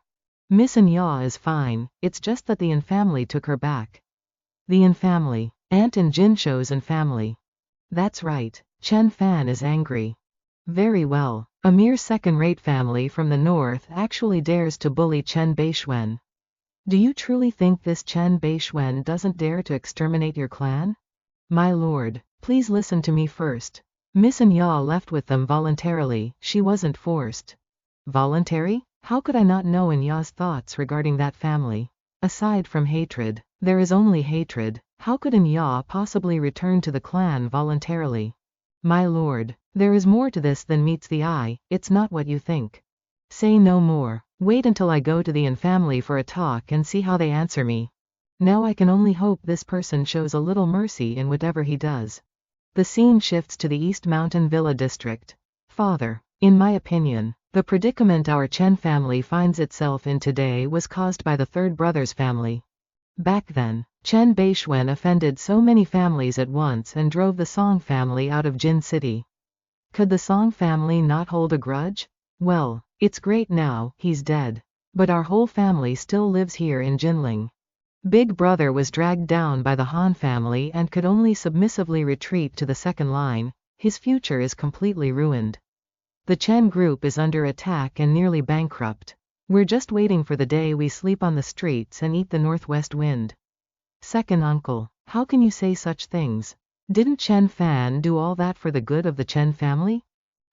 Miss Anya is fine, it's just that the An family took her back. The An family. Aunt and Jinshou's An family. That's right, Chen Fan is angry. Very well, a mere second-rate family from the north actually dares to bully Chen Bei Xuan. Do you truly think this Chen Bei Xuan doesn't dare to exterminate your clan? My lord, please listen to me first. Miss Anya left with them voluntarily, she wasn't forced. Voluntary? How could I not know Anya's thoughts regarding that family? Aside from hatred, there is only hatred. How could Anya possibly return to the clan voluntarily? My lord, there is more to this than meets the eye, it's not what you think. Say no more, wait until I go to the An family for a talk and see how they answer me. Now I can only hope this person shows a little mercy in whatever he does. The scene shifts to the East Mountain Villa district. Father, in my opinion, the predicament our Chen family finds itself in today was caused by the third brother's family. Back then, Chen Bei Xuan offended so many families at once and drove the Song family out of Jin City. Could the Song family not hold a grudge? Well, it's great now, he's dead. But our whole family still lives here in Jinling. Big brother was dragged down by the Han family and could only submissively retreat to the second line. His future is completely ruined. The Chen group is under attack and nearly bankrupt. We're just waiting for the day we sleep on the streets and eat the northwest wind. Second uncle, how can you say such things? Didn't Chen Fan do all that for the good of the Chen family?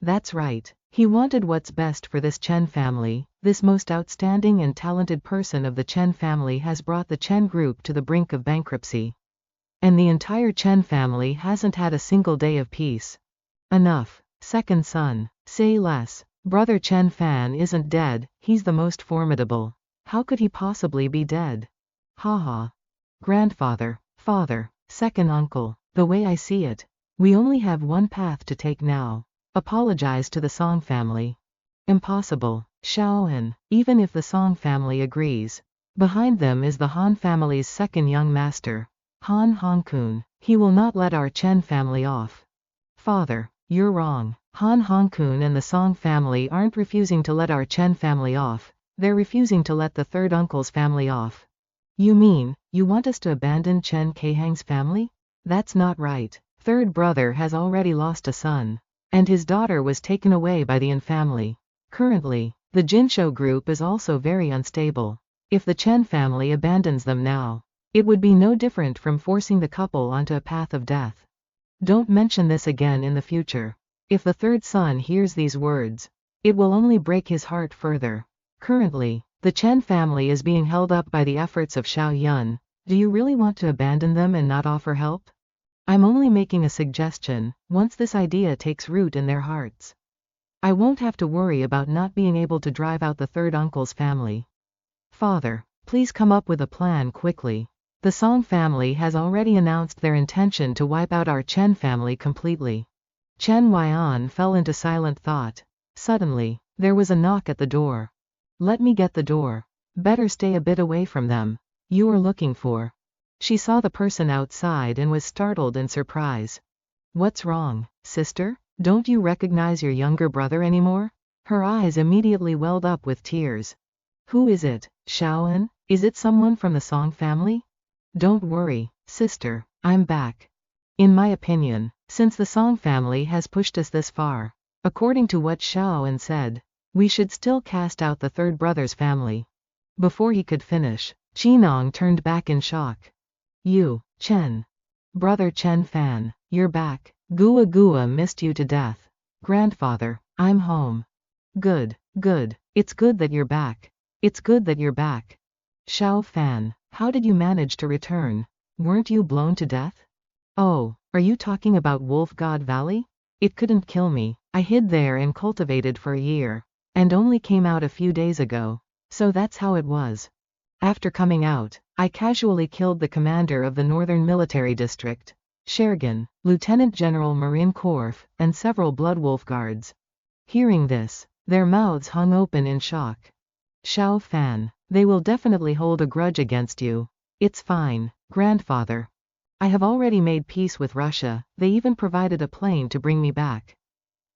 That's right. He wanted what's best for this Chen family. This most outstanding and talented person of the Chen family has brought the Chen group to the brink of bankruptcy. And the entire Chen family hasn't had a single day of peace. Enough. Second son, say less. Brother Chen Fan isn't dead, he's the most formidable. How could he possibly be dead? Haha. Grandfather, father, second uncle, the way I see it, we only have one path to take now. Apologize to the Song family. Impossible. Xiao An, even if the Song family agrees. Behind them is the Han family's second young master, Han Hongkun. He will not let our Chen family off. Father, you're wrong. Han Hongkun and the Song family aren't refusing to let our Chen family off, they're refusing to let the third uncle's family off. You mean, you want us to abandon Chen Keihang's family? That's not right. Third brother has already lost a son. And his daughter was taken away by the An family. Currently, the Jinshou group is also very unstable. If the Chen family abandons them now, it would be no different from forcing the couple onto a path of death. Don't mention this again in the future. If the third son hears these words, it will only break his heart further. Currently, the Chen family is being held up by the efforts of Xiao Yun. Do you really want to abandon them and not offer help? I'm only making a suggestion. Once this idea takes root in their hearts, I won't have to worry about not being able to drive out the third uncle's family. Father, please come up with a plan quickly. The Song family has already announced their intention to wipe out our Chen family completely. Chen Huai'an fell into silent thought. Suddenly, there was a knock at the door. Let me get the door. Better stay a bit away from them. You are looking for. She saw the person outside and was startled and surprised. What's wrong, sister? Don't you recognize your younger brother anymore? Her eyes immediately welled up with tears. Who is it, Xiao An? Is it someone from the Song family? Don't worry, sister, I'm back. In my opinion, since the Song family has pushed us this far, according to what Xiaoan said, we should still cast out the third brother's family. Before he could finish, Qinong turned back in shock. You, Chen. Brother Chen Fan, you're back. Gua Gua missed you to death. Grandfather, I'm home. Good, good. It's good that you're back. It's good that you're back. Xiao Fan, how did you manage to return? Weren't you blown to death? Oh, are you talking about Wolf God Valley? It couldn't kill me. I hid there and cultivated for a year, and only came out a few days ago. So that's how it was. After coming out, I casually killed the commander of the Northern Military District, Shergan, Lieutenant General Marine Corps, and several Blood Wolf guards. Hearing this, their mouths hung open in shock. Xiao Fan, they will definitely hold a grudge against you. It's fine, grandfather. I have already made peace with Russia, they even provided a plane to bring me back.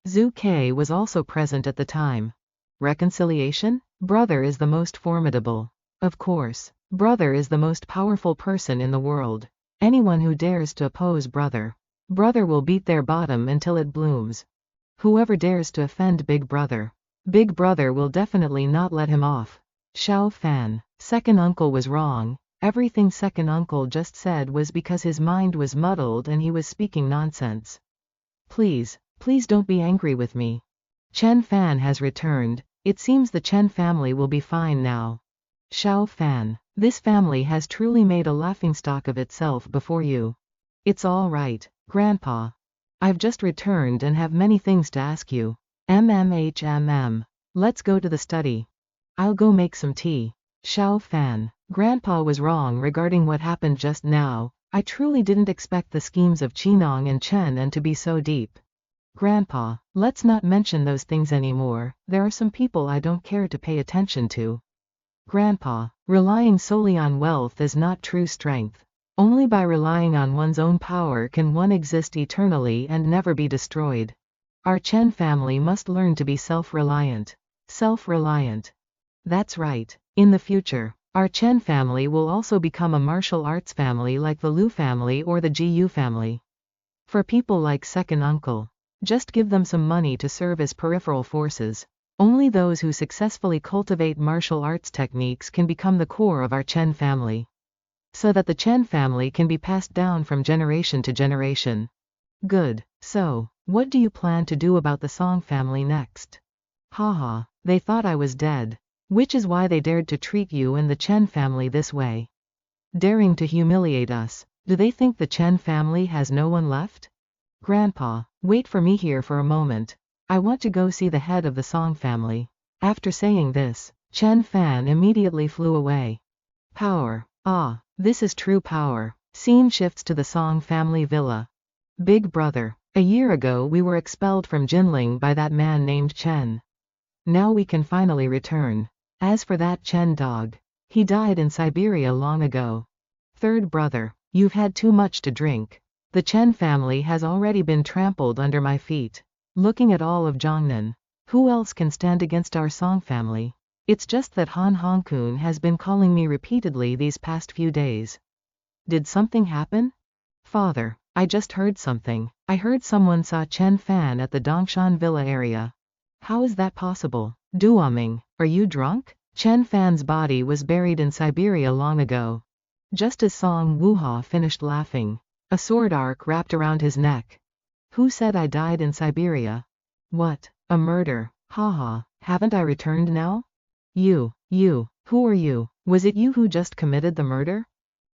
Zhu Ke was also present at the time. Reconciliation? Brother is the most formidable. Of course, brother is the most powerful person in the world. Anyone who dares to oppose brother will beat their bottom until it blooms. Whoever dares to offend big brother will definitely not let him off. Xiao Fan, second uncle was wrong. Everything second uncle just said was because his mind was muddled and he was speaking nonsense. Please don't be angry with me. Chen Fan has returned. It seems the Chen family will be fine now. Xiao Fan, this family has truly made a laughingstock of itself before you. It's all right, Grandpa. I've just returned and have many things to ask you. Let's go to the study. I'll go make some tea. Xiao Fan, Grandpa was wrong regarding what happened just now. I truly didn't expect the schemes of Qinong and Chen and to be so deep. Grandpa, let's not mention those things anymore. There are some people I don't care to pay attention to. Grandpa, relying solely on wealth is not true strength. Only by relying on one's own power can one exist eternally and never be destroyed. Our Chen family must learn to be self-reliant. Self-reliant. That's right. In the future, our Chen family will also become a martial arts family like the Liu family or the Jiyu family. For people like second uncle, just give them some money to serve as peripheral forces. Only those who successfully cultivate martial arts techniques can become the core of our Chen family, so that the Chen family can be passed down from generation to generation. Good. So, what do you plan to do about the Song family next? Haha, they thought I was dead. Which is why they dared to treat you and the Chen family this way. Daring to humiliate us. Do they think the Chen family has no one left? Grandpa, wait for me here for a moment. I want to go see the head of the Song family. After saying this, Chen Fan immediately flew away. Power. Ah, this is true power. Scene shifts to the Song family villa. Big brother, a year ago we were expelled from Jinling by that man named Chen. Now we can finally return. As for that Chen dog, he died in Siberia long ago. Third brother, you've had too much to drink. The Chen family has already been trampled under my feet. Looking at all of Jiangnan, who else can stand against our Song family? It's just that Han Hongkun has been calling me repeatedly these past few days. Did something happen? Father, I just heard something. I heard someone saw Chen Fan at the Dongshan Villa area. How is that possible? Duoming, are you drunk? Chen Fan's body was buried in Siberia long ago. Just as Song Wuha finished laughing, a sword arc wrapped around his neck. Who said I died in Siberia? What? A murder? Haha, haven't I returned now? You, who are you? Was it you who just committed the murder?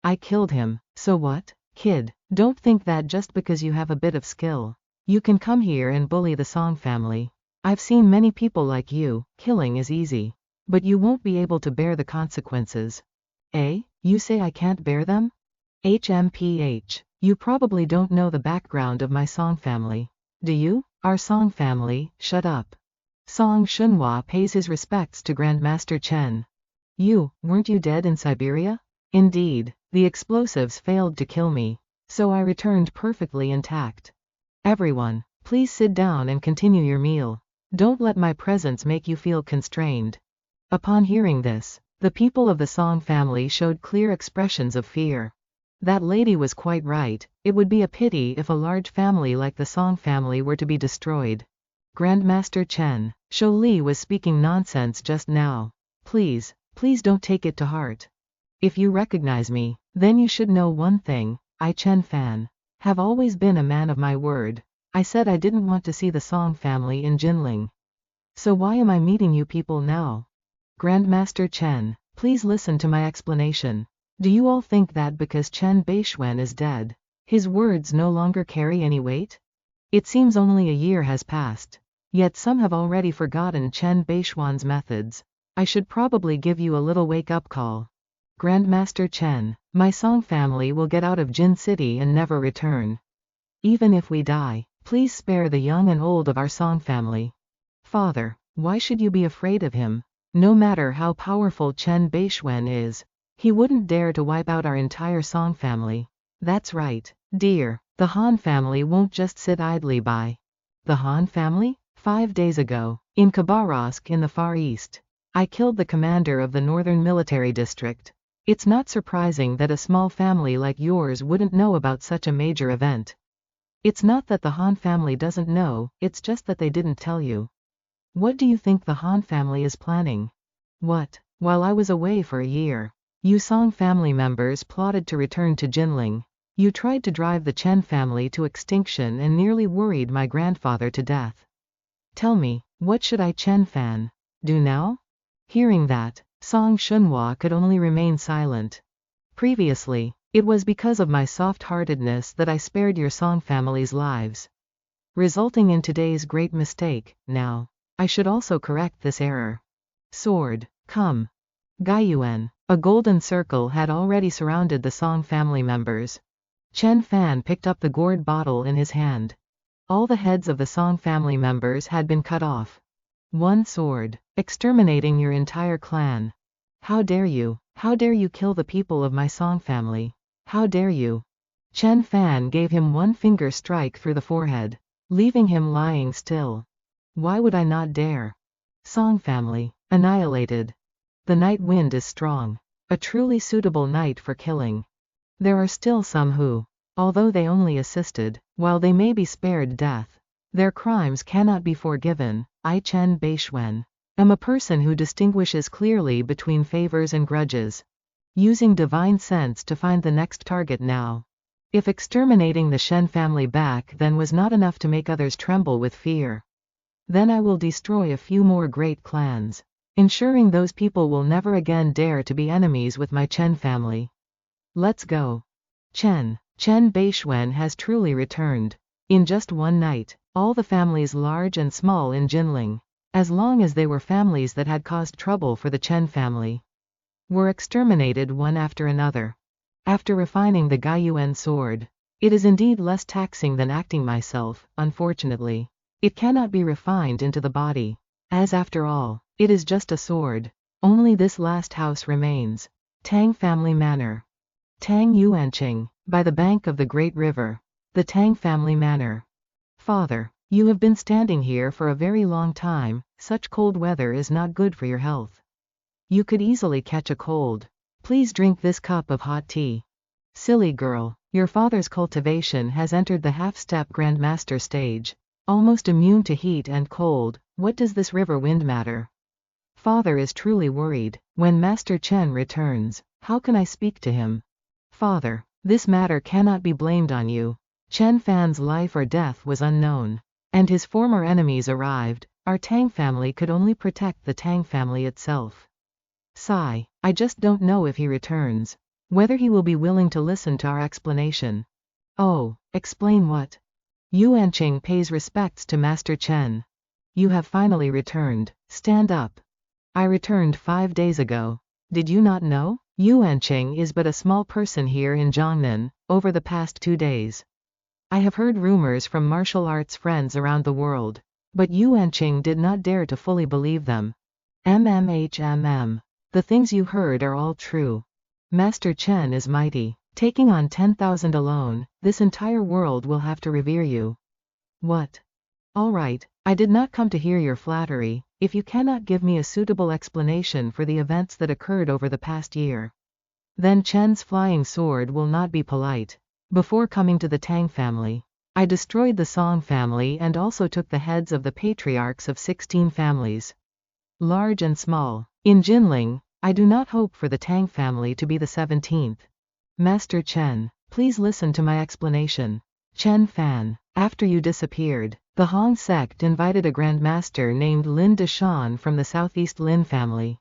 I killed him, so what? Kid, don't think that just because you have a bit of skill, you can come here and bully the Song family. I've seen many people like you. Killing is easy, but you won't be able to bear the consequences. Eh? You say I can't bear them? HMPH. You probably don't know the background of my Song family. Do you? Our Song family, shut up. Song Shunhua pays his respects to Grandmaster Chen. You, weren't you dead in Siberia? Indeed, the explosives failed to kill me, so I returned perfectly intact. Everyone, please sit down and continue your meal. Don't let my presence make you feel constrained. Upon hearing this, the people of the Song family showed clear expressions of fear. That lady was quite right. It would be a pity if a large family like the Song family were to be destroyed. Grandmaster Chen, Shou Li was speaking nonsense just now. Please don't take it to heart. If you recognize me, then you should know one thing. I, Chen Fan, have always been a man of my word. I said I didn't want to see the Song family in Jinling. So why am I meeting you people now? Grandmaster Chen, please listen to my explanation. Do you all think that because Bei Xuan is dead, his words no longer carry any weight? It seems only a year has passed. Yet some have already forgotten Bei Xuan's methods. I should probably give you a little wake-up call. Grandmaster Chen, my Song family will get out of Jin City and never return. Even if we die, please spare the young and old of our Song family. Father, why should you be afraid of him? No matter how powerful Bei Xuan is, he wouldn't dare to wipe out our entire Song family. That's right, dear. The Han family won't just sit idly by. The Han family? 5 days ago, in Khabarovsk in the Far East, I killed the commander of the Northern Military District. It's not surprising that a small family like yours wouldn't know about such a major event. It's not that the Han family doesn't know, it's just that they didn't tell you. What do you think the Han family is planning? What? While I was away for a year, you Song family members plotted to return to Jinling. You tried to drive the Chen family to extinction and nearly worried my grandfather to death. Tell me, what should I Chen Fan do now? Hearing that, Song Shunhua could only remain silent. Previously, it was because of my soft-heartedness that I spared your Song family's lives, resulting in today's great mistake. Now, I should also correct this error. Sword, come. Gai Yuan, a golden circle had already surrounded the Song family members. Chen Fan picked up the gourd bottle in his hand. All the heads of the Song family members had been cut off. One sword, exterminating your entire clan. How dare you kill the people of my Song family? How dare you? Chen Fan gave him one finger strike through the forehead, leaving him lying still. Why would I not dare? Song family, annihilated. The night wind is strong. A truly suitable night for killing. There are still some who, although they only assisted, while they may be spared death, their crimes cannot be forgiven. I Bei Xuan am a person who distinguishes clearly between favors and grudges, using divine sense to find the next target now. If exterminating the Shen family back then was not enough to make others tremble with fear, then I will destroy a few more great clans, ensuring those people will never again dare to be enemies with my Chen family. Let's go. Chen Bei Xuan has truly returned. In just one night, all the families large and small in Jinling, as long as they were families that had caused trouble for the Chen family, were exterminated one after another. After refining the Gai Yuan sword, it is indeed less taxing than acting myself. Unfortunately, it cannot be refined into the body, as after all, it is just a sword. Only this last house remains. Tang Family Manor. Tang Yuanqing, by the bank of the great river. The Tang Family Manor. Father, you have been standing here for a very long time. Such cold weather is not good for your health. You could easily catch a cold. Please drink this cup of hot tea. Silly girl, your father's cultivation has entered the half-step grandmaster stage, almost immune to heat and cold. What does this river wind matter? Father is truly worried. When Master Chen returns, how can I speak to him? Father, this matter cannot be blamed on you. Chen Fan's life or death was unknown, and his former enemies arrived. Our Tang family could only protect the Tang family itself. Sigh, I just don't know if he returns, whether he will be willing to listen to our explanation. Oh, explain what? Yuanqing pays respects to Master Chen. You have finally returned. Stand up. I returned 5 days ago. Did you not know? Yuanqing is but a small person here in Jiangnan. Over the past 2 days, I have heard rumors from martial arts friends around the world, but Yuanqing did not dare to fully believe them. The things you heard are all true. Master Chen is mighty. Taking on 10,000 alone, this entire world will have to revere you. What? All right, I did not come to hear your flattery. If you cannot give me a suitable explanation for the events that occurred over the past year, Then Chen's flying sword will not be polite. Before coming to the Tang family, I destroyed the Song family and also took the heads of the patriarchs of 16 families, large and small. In Jinling, I do not hope for the Tang family to be the 17th. Master Chen, please listen to my explanation. Chen Fan, after you disappeared, the Hong sect invited a grandmaster named Lin Deshan from the southeast Lin family.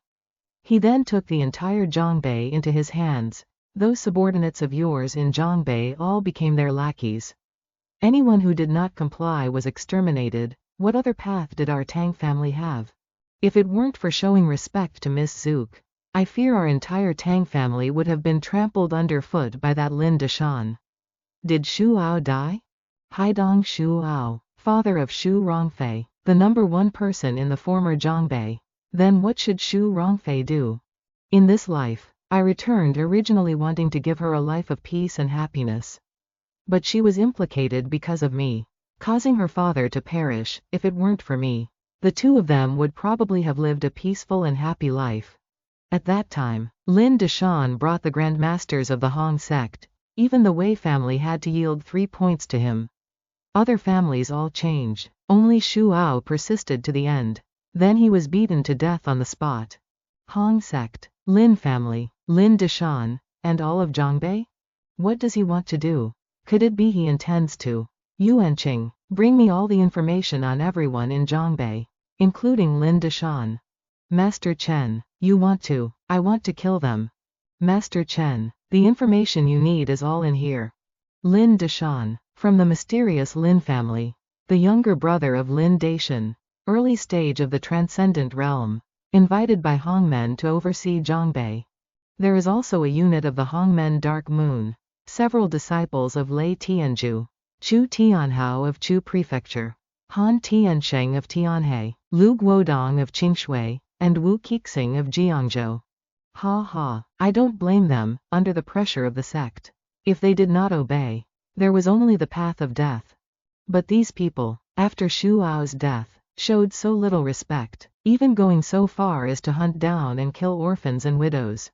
He then took the entire Zhongbei into his hands. Those subordinates of yours in Zhongbei all became their lackeys. Anyone who did not comply was exterminated. What other path did our Tang family have? If it weren't for showing respect to Miss Zook, I fear our entire Tang family would have been trampled underfoot by that Lin Deshan. Did Shu Ao die? Haidong Shu Ao, father of Shu Rongfei, the #1 person in the former Zhongbei. Then what should Shu Rongfei do? In this life, I returned originally wanting to give her a life of peace and happiness. But she was implicated because of me, causing her father to perish. If it weren't for me, the two of them would probably have lived a peaceful and happy life. At that time, Lin Deshan brought the grandmasters of the Hong sect. Even the Wei family had to yield 3 points to him. Other families all changed. Only Shu Ao persisted to the end. Then he was beaten to death on the spot. Hong sect, Lin family, Lin Deshan, and all of Zhongbei? What does he want to do? Could it be he intends to? Yuanqing, bring me all the information on everyone in Zhongbei, including Lin Deshan. Master Chen, you want to? I want to kill them. Master Chen, the information you need is all in here. Lin Deshan, from the mysterious Lin family, the younger brother of Lin Daishan, early stage of the transcendent realm, invited by Hongmen to oversee Zhongbei. There is also a unit of the Hongmen Dark Moon, several disciples of Lei Tianzhu, Chu Tianhao of Chu Prefecture, Han Tiansheng of Tianhe, Lu Guodong of Qingshui, and Wu Kixing of Jiangzhou. Ha ha, I don't blame them. Under the pressure of the sect, if they did not obey, there was only the path of death. But these people, after Shu Ao's death, showed so little respect, even going so far as to hunt down and kill orphans and widows,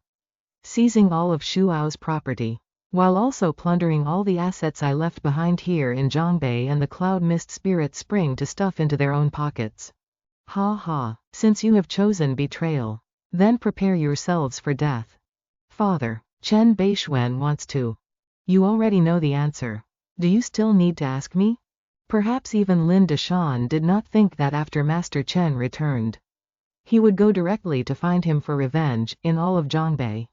seizing all of Shu Ao's property, while also plundering all the assets I left behind here in Zhongbei and the Cloud Mist Spirit Spring to stuff into their own pockets. Ha ha, since you have chosen betrayal, then prepare yourselves for death. Father, Chen Bei Xuan wants to. You already know the answer. Do you still need to ask me? Perhaps even Lin Deshan did not think that after Master Chen returned, he would go directly to find him for revenge in all of Zhongbei.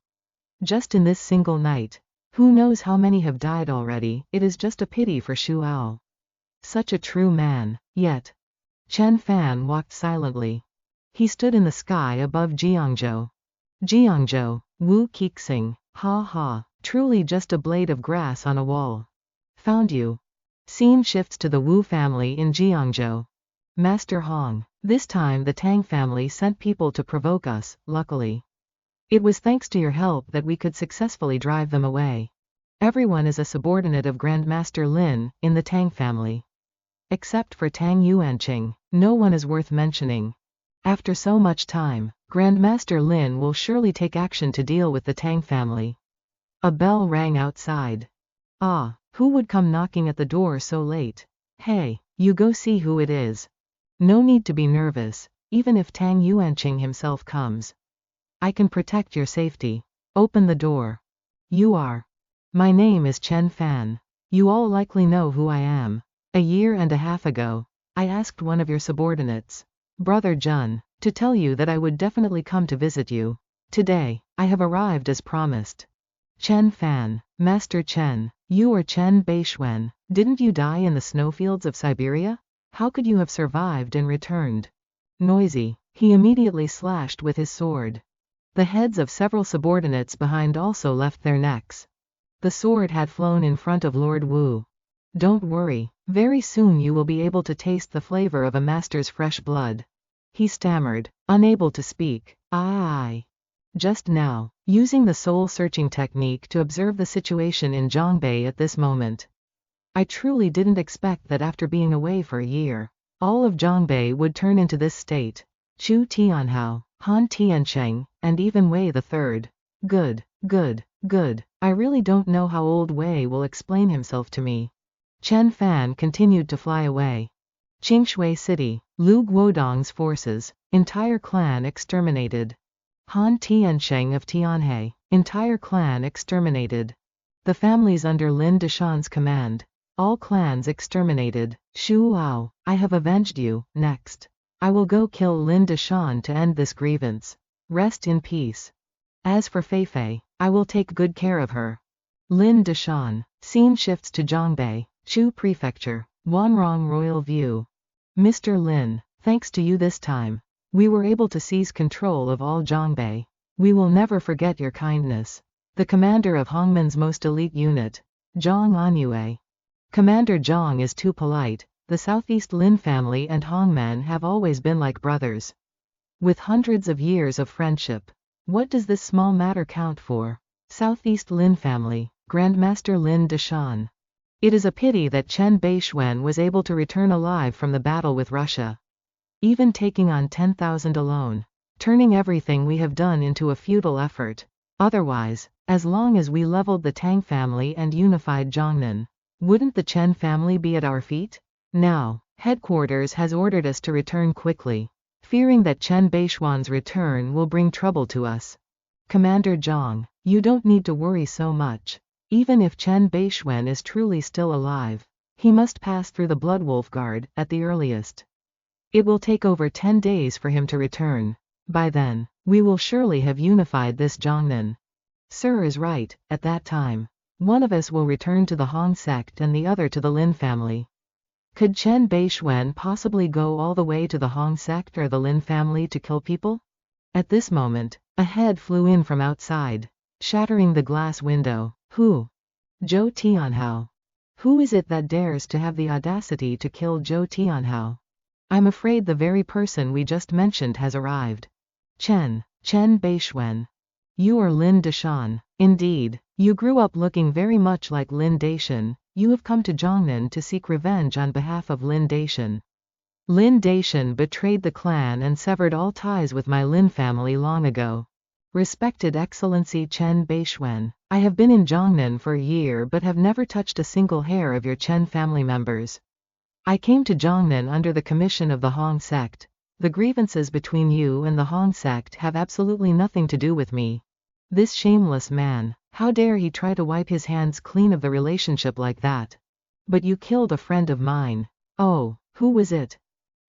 Just in this single night, who knows how many have died already. It is just a pity for Shu Ao. Such a true man, yet. Chen Fan walked silently. He stood in the sky above Jiangzhou. Jiangzhou, Wu Kixing, ha ha, truly just a blade of grass on a wall. Found you. Scene shifts to the Wu family in Jiangzhou. Master Hong, this time the Tang family sent people to provoke us. Luckily, it was thanks to your help that we could successfully drive them away. Everyone is a subordinate of Grandmaster Lin in the Tang family. Except for Tang Yuanqing, no one is worth mentioning. After so much time, Grandmaster Lin will surely take action to deal with the Tang family. A bell rang outside. Ah, who would come knocking at the door so late? Hey, you go see who it is. No need to be nervous, even if Tang Yuanqing himself comes. I can protect your safety. Open the door. You are. My name is Chen Fan. You all likely know who I am. A year and a half ago, I asked one of your subordinates, Brother Jun, to tell you that I would definitely come to visit you. Today, I have arrived as promised. Chen Fan, Master Chen, you are Chen Bei Xuan. Didn't you die in the snowfields of Siberia? How could you have survived and returned? Noisy, he immediately slashed with his sword. The heads of several subordinates behind also left their necks. The sword had flown in front of Lord Wu. Don't worry, very soon you will be able to taste the flavor of a master's fresh blood. He stammered, unable to speak. Just now, using the soul-searching technique to observe the situation in Zhongbei at this moment. I truly didn't expect that after being away for a year, all of Zhongbei would turn into this state. Chu Tianhao, Han Tiansheng, and even Wei the Third. Good, good. Good. I really don't know how old Wei will explain himself to me. Chen Fan continued to fly away. Qingshui City, Lu Guodong's forces, entire clan exterminated. Han Tiansheng of Tianhe, entire clan exterminated. The families under Lin Deshan's command, all clans exterminated. Shu Ao, I have avenged you. Next, I will go kill Lin Deshan to end this grievance. Rest in peace. As for Fei Fei, I will take good care of her. Lin Deshan. Scene shifts to Zhongbei, Chu Prefecture, Wanrong Royal View. Mr. Lin, thanks to you this time, we were able to seize control of all Zhongbei. We will never forget your kindness. The commander of Hongmen's most elite unit, Zhang Anyue. Commander Zhang is too polite. The Southeast Lin family and Hongmen have always been like brothers. With hundreds of years of friendship, what does this small matter count for? Southeast Lin family, Grandmaster Lin Deshan. It is a pity that Bei Xuan was able to return alive from the battle with Russia. Even taking on 10,000 alone, turning everything we have done into a futile effort. Otherwise, as long as we leveled the Tang family and unified Jiangnan, wouldn't the Chen family be at our feet? Now, headquarters has ordered us to return quickly, fearing that Bei Xuan's return will bring trouble to us. Commander Zhang, you don't need to worry so much. Even if Bei Xuan is truly still alive, he must pass through the Bloodwolf Guard at the earliest. It will take over 10 days for him to return. By then, we will surely have unified this Jiangnan. Sir is right. At that time, one of us will return to the Hong sect and the other to the Lin family. Could Bei Xuan possibly go all the way to the Hong sect or the Lin family to kill people? At this moment, a head flew in from outside, shattering the glass window. Who? Zhou Tianhao. Who is it that dares to have the audacity to kill Zhou Tianhao? I'm afraid the very person we just mentioned has arrived. Bei Xuan. You are Lin Deshan. Indeed, you grew up looking very much like Lin Deshan. You have come to Jiangnan to seek revenge on behalf of Lin Deshan. Lin Deshan betrayed the clan and severed all ties with my Lin family long ago. Respected Excellency Bei Xuan, I have been in Jiangnan for a year but have never touched a single hair of your Chen family members. I came to Jiangnan under the commission of the Hong sect. The grievances between you and the Hong sect have absolutely nothing to do with me. This shameless man, how dare he try to wipe his hands clean of the relationship like that? But you killed a friend of mine. Oh, who was it?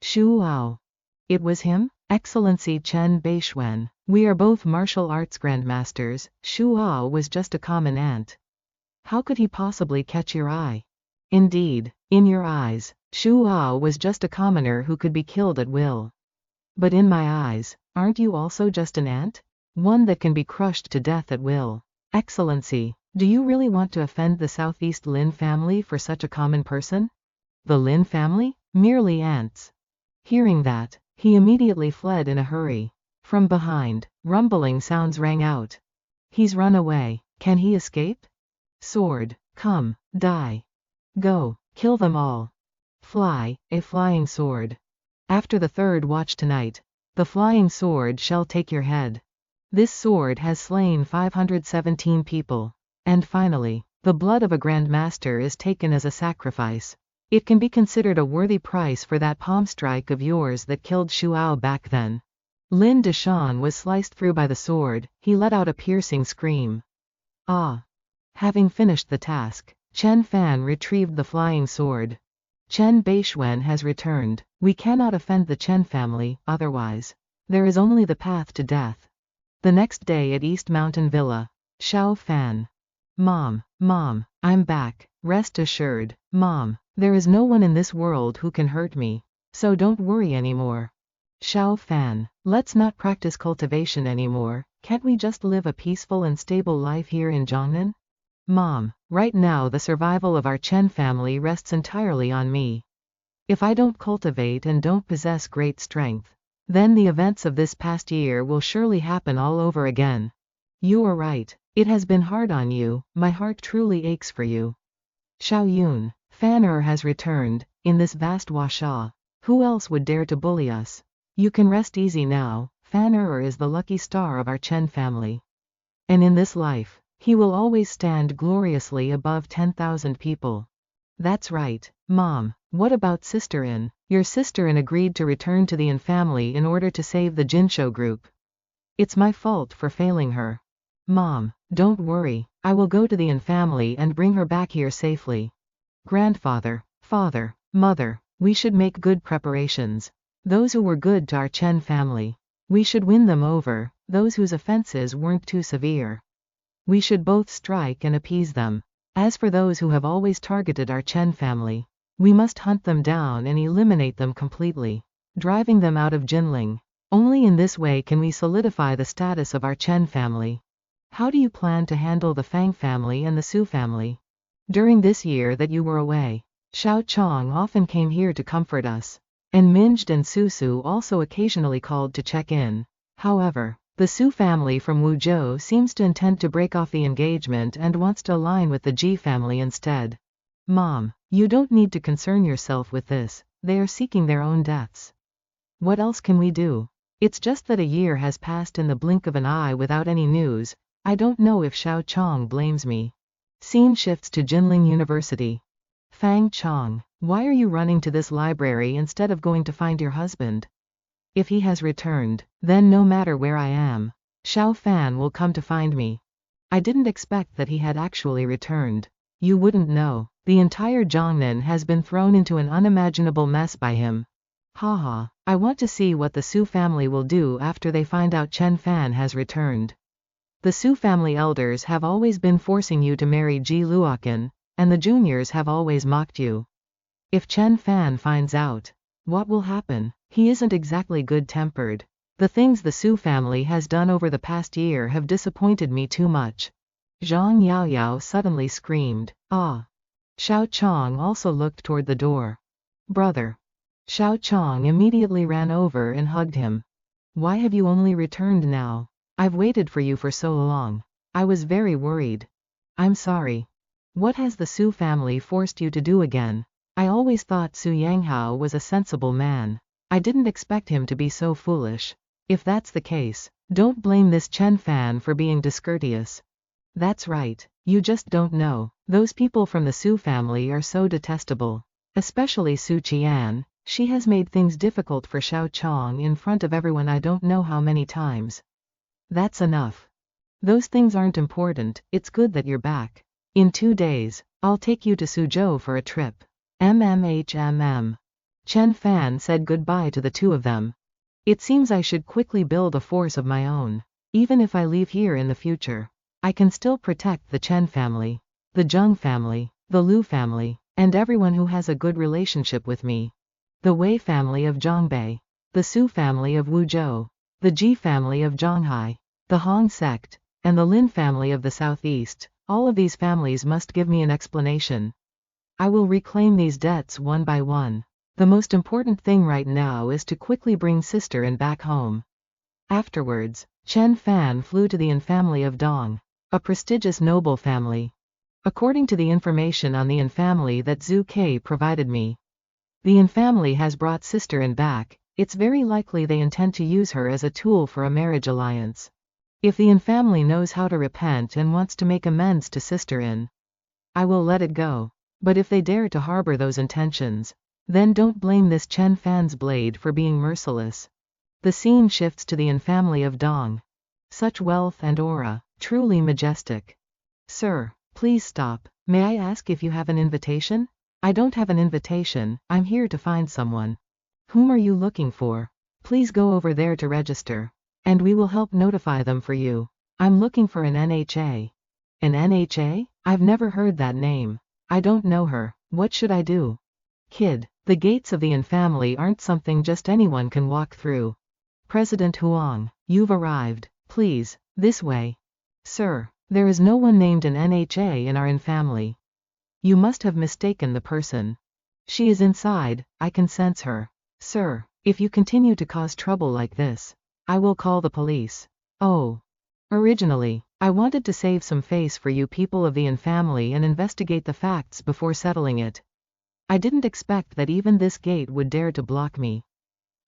Shu Ao. It was him? Excellency Bei Xuan, we are both martial arts grandmasters. Shu Ao was just a common ant. How could he possibly catch your eye? Indeed, in your eyes, Shu Ao was just a commoner who could be killed at will. But in my eyes, aren't you also just an ant? One that can be crushed to death at will. Excellency, do you really want to offend the Southeast Lin family for such a common person? The Lin family? Merely ants. Hearing that, he immediately fled in a hurry. From behind, rumbling sounds rang out. He's run away. Can he escape? Sword, come, die. Go, kill them all. Fly, a flying sword. After the third watch tonight, the flying sword shall take your head. This sword has slain 517 people. And finally, the blood of a grandmaster is taken as a sacrifice. It can be considered a worthy price for that palm strike of yours that killed Shu Ao back then. Lin Deshan was sliced through by the sword. He let out a piercing scream. Ah! Having finished the task, Chen Fan retrieved the flying sword. Bei Xuan has returned. We cannot offend the Chen family, otherwise. There is only the path to death. The next day at East Mountain Villa. Xiao Fan. Mom, I'm back. Rest assured, Mom, there is no one in this world who can hurt me. So don't worry anymore. Xiao Fan, let's not practice cultivation anymore. Can't we just live a peaceful and stable life here in Jiangnan? Mom, right now the survival of our Chen family rests entirely on me. If I don't cultivate and don't possess great strength, then the events of this past year will surely happen all over again. You are right. It has been hard on you. My heart truly aches for you. Xiao Yun, Fan has returned. In this vast Washa, who else would dare to bully us? You can rest easy now. Fan is the lucky star of our Chen family. And in this life, He will always stand gloriously above 10,000 people. That's right, Mom. What about Sister In? Your sister In agreed to return to the In family in order to save the Jinsho group. It's my fault for failing her. Mom, don't worry, I will go to the In family and bring her back here safely. Grandfather, father, mother, we should make good preparations. Those who were good to our Chen family. We should win them over, those whose offenses weren't too severe. We should both strike and appease them. As for those who have always targeted our Chen family, we must hunt them down and eliminate them completely, driving them out of Jinling. Only in this way can we solidify the status of our Chen family. How do you plan to handle the Fang family and the Su family? During this year that you were away, Xiao Chong often came here to comfort us, and Minged and Susu also occasionally called to check in. However, the Su family from Wuzhou seems to intend to break off the engagement and wants to align with the Ji family instead. Mom, you don't need to concern yourself with this, they are seeking their own deaths. What else can we do? It's just that a year has passed in the blink of an eye without any news. I don't know if Xiao Chong blames me. Scene shifts to Jinling University. Fang Chong, why are you running to this library instead of going to find your husband? If he has returned, then no matter where I am, Xiao Fan will come to find me. I didn't expect that he had actually returned. You wouldn't know. The entire Jiangnan has been thrown into an unimaginable mess by him. Haha, I want to see what the Su family will do after they find out Chen Fan has returned. The Su family elders have always been forcing you to marry Ji Luoqan, and the juniors have always mocked you. If Chen Fan finds out, what will happen? He isn't exactly good-tempered. The things the Su family has done over the past year have disappointed me too much. Zhang Yaoyao suddenly screamed, "Ah!" Xiao Chong also looked toward the door. Brother. Xiao Chong immediately ran over and hugged him. Why have you only returned now? I've waited for you for so long. I was very worried. I'm sorry. What has the Su family forced you to do again? I always thought Su Yanghao was a sensible man. I didn't expect him to be so foolish. If that's the case, don't blame this Chen Fan for being discourteous. That's right, you just don't know. Those people from the Su family are so detestable. Especially Su Qian, she has made things difficult for Xiao Chong in front of everyone I don't know how many times. That's enough. Those things aren't important, it's good that you're back. In 2 days, I'll take you to Suzhou for a trip. MMHMM. Chen Fan said goodbye to the two of them. It seems I should quickly build a force of my own. Even if I leave here in the future, I can still protect the Chen family, the Zheng family, the Lu family, and everyone who has a good relationship with me. The Wei family of Zhongbei, the Su family of Wuzhou, the Ji family of Zhonghai, the Hong sect, and the Lin family of the southeast. All of these families must give me an explanation. I will reclaim these debts one by one. The most important thing right now is to quickly bring Sister In back home. Afterwards, Chen Fan flew to the In family of Dong, a prestigious noble family. According to the information on the In family that Zhu Ke provided me, the In family has brought Sister In back. It's very likely they intend to use her as a tool for a marriage alliance. If the In family knows how to repent and wants to make amends to Sister In, I will let it go. But if they dare to harbor those intentions, then don't blame this Chen Fan's blade for being merciless. The scene shifts to the In family of Dong. Such wealth and aura, truly majestic. Sir, please stop. May I ask if you have an invitation? I don't have an invitation, I'm here to find someone. Whom are you looking for? Please go over there to register, and we will help notify them for you. I'm looking for an NHA. An NHA? I've never heard that name. I don't know her. What should I do? Kid, the gates of the In family aren't something just anyone can walk through. President Huang, you've arrived. Please, this way. Sir, there is no one named an NHA in our In family. You must have mistaken the person. She is inside, I can sense her. Sir, if you continue to cause trouble like this, I will call the police. Oh. Originally, I wanted to save some face for you people of the In family and investigate the facts before settling it. I didn't expect that even this gate would dare to block me.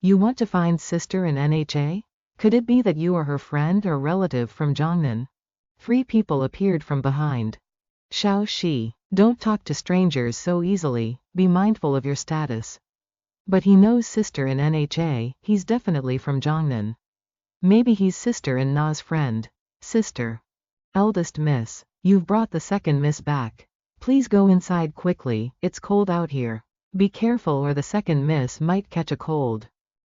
You want to find Sister In NHA? Could it be that you are her friend or relative from Jiangnan? 3 people appeared from behind. Xiao Shi, don't talk to strangers so easily, be mindful of your status. But he knows sister-in-NHA, he's definitely from Jiangnan. Maybe he's sister-in-Na's friend. Sister. Eldest miss, you've brought the second miss back. Please go inside quickly, it's cold out here. Be careful or the second miss might catch a cold.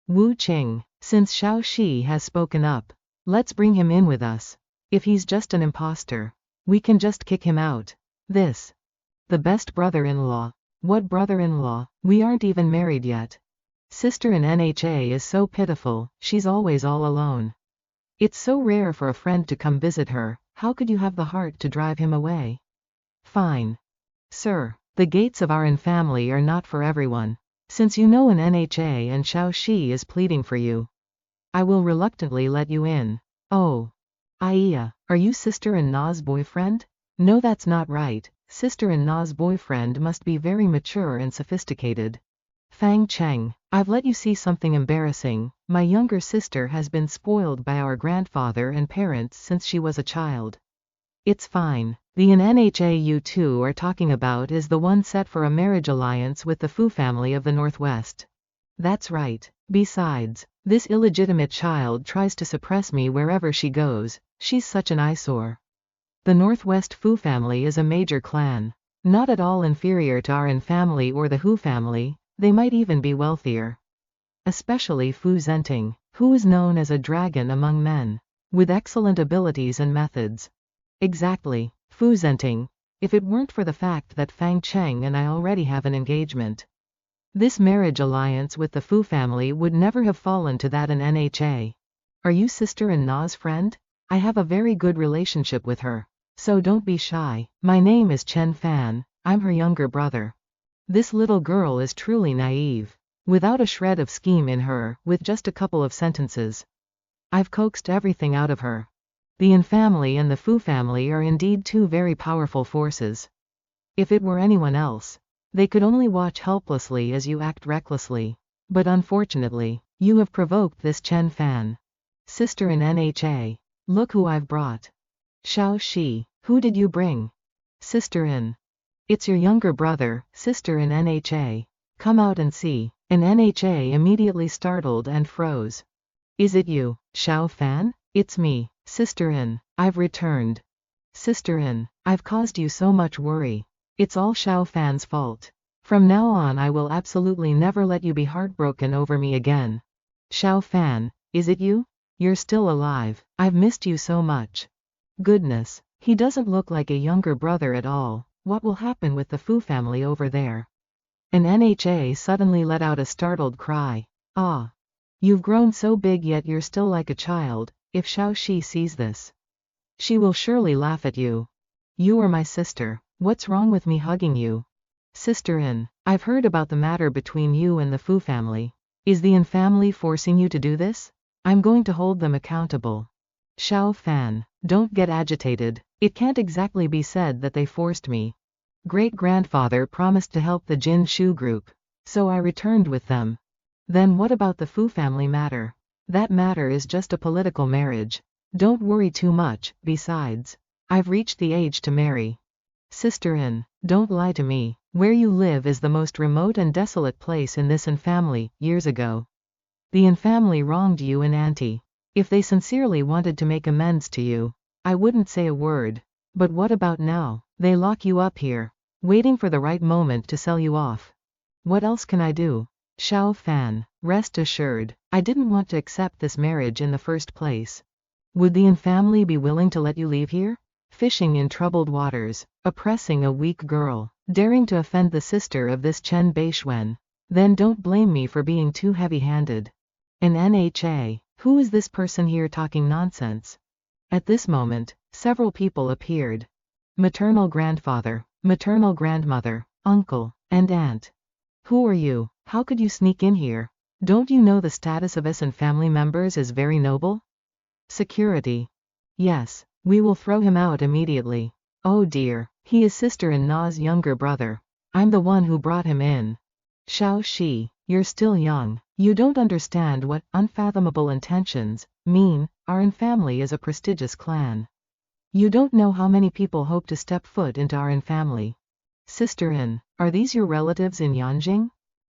Wu Qing, since Xiao Shi has spoken up, let's bring him in with us. If he's just an imposter, we can just kick him out. This. The best brother-in-law. What brother-in-law? We aren't even married yet. Sister in NHA is so pitiful, she's always all alone. It's so rare for a friend to come visit her, how could you have the heart to drive him away? Fine. Sir, the gates of our family are not for everyone. Since you know an NHA and Xiao Shi is pleading for you, I will reluctantly let you in. Oh. Iya, are you sister-in-law's boyfriend? No, that's not right. Sister-in-law's boyfriend must be very mature and sophisticated. Fang Cheng, I've let you see something embarrassing. My younger sister has been spoiled by our grandfather and parents since she was a child. It's fine. The NHA you two are talking about is the one set for a marriage alliance with the Fu family of the Northwest. That's right. Besides, this illegitimate child tries to suppress me wherever she goes. She's such an eyesore. The Northwest Fu family is a major clan. Not at all inferior to our family or the Hu family, they might even be wealthier. Especially Fu Zhenting, who is known as a dragon among men, with excellent abilities and methods. Exactly, Fu Zhenting, if it weren't for the fact that Fang Cheng and I already have an engagement. This marriage alliance with the Fu family would never have fallen to that in NHA. Are you sister-in-law's friend? I have a very good relationship with her. So don't be shy. My name is Chen Fan, I'm her younger brother. This little girl is truly naive, without a shred of scheme in her, with just a couple of sentences. I've coaxed everything out of her. The Yin family and the Fu family are indeed two very powerful forces. If it were anyone else, they could only watch helplessly as you act recklessly. But unfortunately, you have provoked this Chen Fan. Sister in NHA. Look who I've brought. Xiao Shi, who did you bring? Sister in. It's your younger brother, sister in NHA. Come out and see. And NHA immediately startled and froze. Is it you, Xiao Fan? It's me, sister in. I've returned. Sister in, I've caused you so much worry. It's all Xiao Fan's fault. From now on I will absolutely never let you be heartbroken over me again. Xiao Fan, is it you? You're still alive. I've missed you so much. Goodness, he doesn't look like a younger brother at all. What will happen with the Fu family over there? And NHA suddenly let out a startled cry. Ah. You've grown so big yet you're still like a child. If Xiao Shi sees this, she will surely laugh at you. You are my sister. What's wrong with me hugging you? Sister in, I've heard about the matter between you and the Fu family. Is the Yin family forcing you to do this? I'm going to hold them accountable. Xiao Fan, don't get agitated. It can't exactly be said that they forced me. Great-grandfather promised to help the Jin Shu group, so I returned with them. Then what about the Fu family matter? That matter is just a political marriage. Don't worry too much, besides, I've reached the age to marry. Sister in, don't lie to me. Where you live is the most remote and desolate place in this family. Years ago, the Yin family wronged you and Auntie. If they sincerely wanted to make amends to you, I wouldn't say a word. But what about now? They lock you up here, waiting for the right moment to sell you off. What else can I do? Xiao Fan, rest assured, I didn't want to accept this marriage in the first place. Would the Yin family be willing to let you leave here? Fishing in troubled waters, oppressing a weak girl, daring to offend the sister of this Chen Bei Xuan. Then don't blame me for being too heavy-handed. And NHA, who is this person here talking nonsense? At this moment, several people appeared. Maternal grandfather, maternal grandmother, uncle, and aunt. Who are you? How could you sneak in here? Don't you know the status of us and family members is very noble? Security. Yes, we will throw him out immediately. Oh dear, he is sister-in-law's younger brother. I'm the one who brought him in. Xiao Shi, you're still young. You don't understand what unfathomable intentions mean. Our family is a prestigious clan. You don't know how many people hope to step foot into our family. Sister-in, are these your relatives in Yanjing?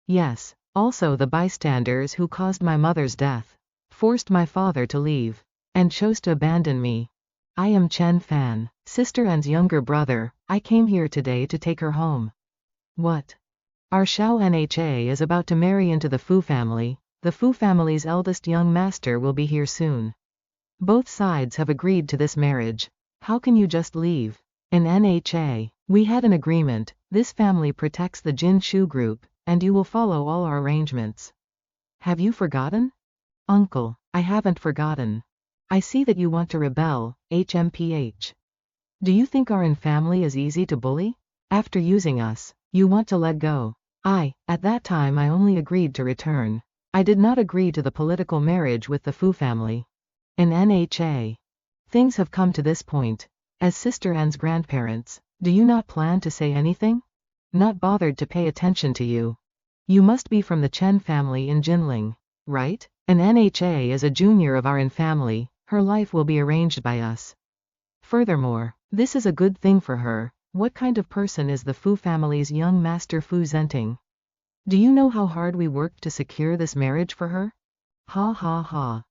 Yes, also the bystanders who caused my mother's death, forced my father to leave, and chose to abandon me. I am Chen Fan, Sister-in's younger brother. I came here today to take her home. What? Our Xiao Nha is about to marry into the Fu family. The Fu family's eldest young master will be here soon. Both sides have agreed to this marriage. How can you just leave? In Nha, we had an agreement. This family protects the Jin Shu group, and you will follow all our arrangements. Have you forgotten? Uncle, I haven't forgotten. I see that you want to rebel, HMPH. Do you think our family is easy to bully? After using us, you want to let go. At that time I only agreed to return. I did not agree to the political marriage with the Fu family. In Nha, things have come to this point. As Sister N's grandparents, do you not plan to say anything? Not bothered to pay attention to you. You must be from the Chen family in Jinling, right? An Nha is a junior of our family. Her life will be arranged by us. Furthermore, this is a good thing for her. What kind of person is the Fu family's young master Fu Zenting? Do you know how hard we worked to secure this marriage for her? Ha ha ha.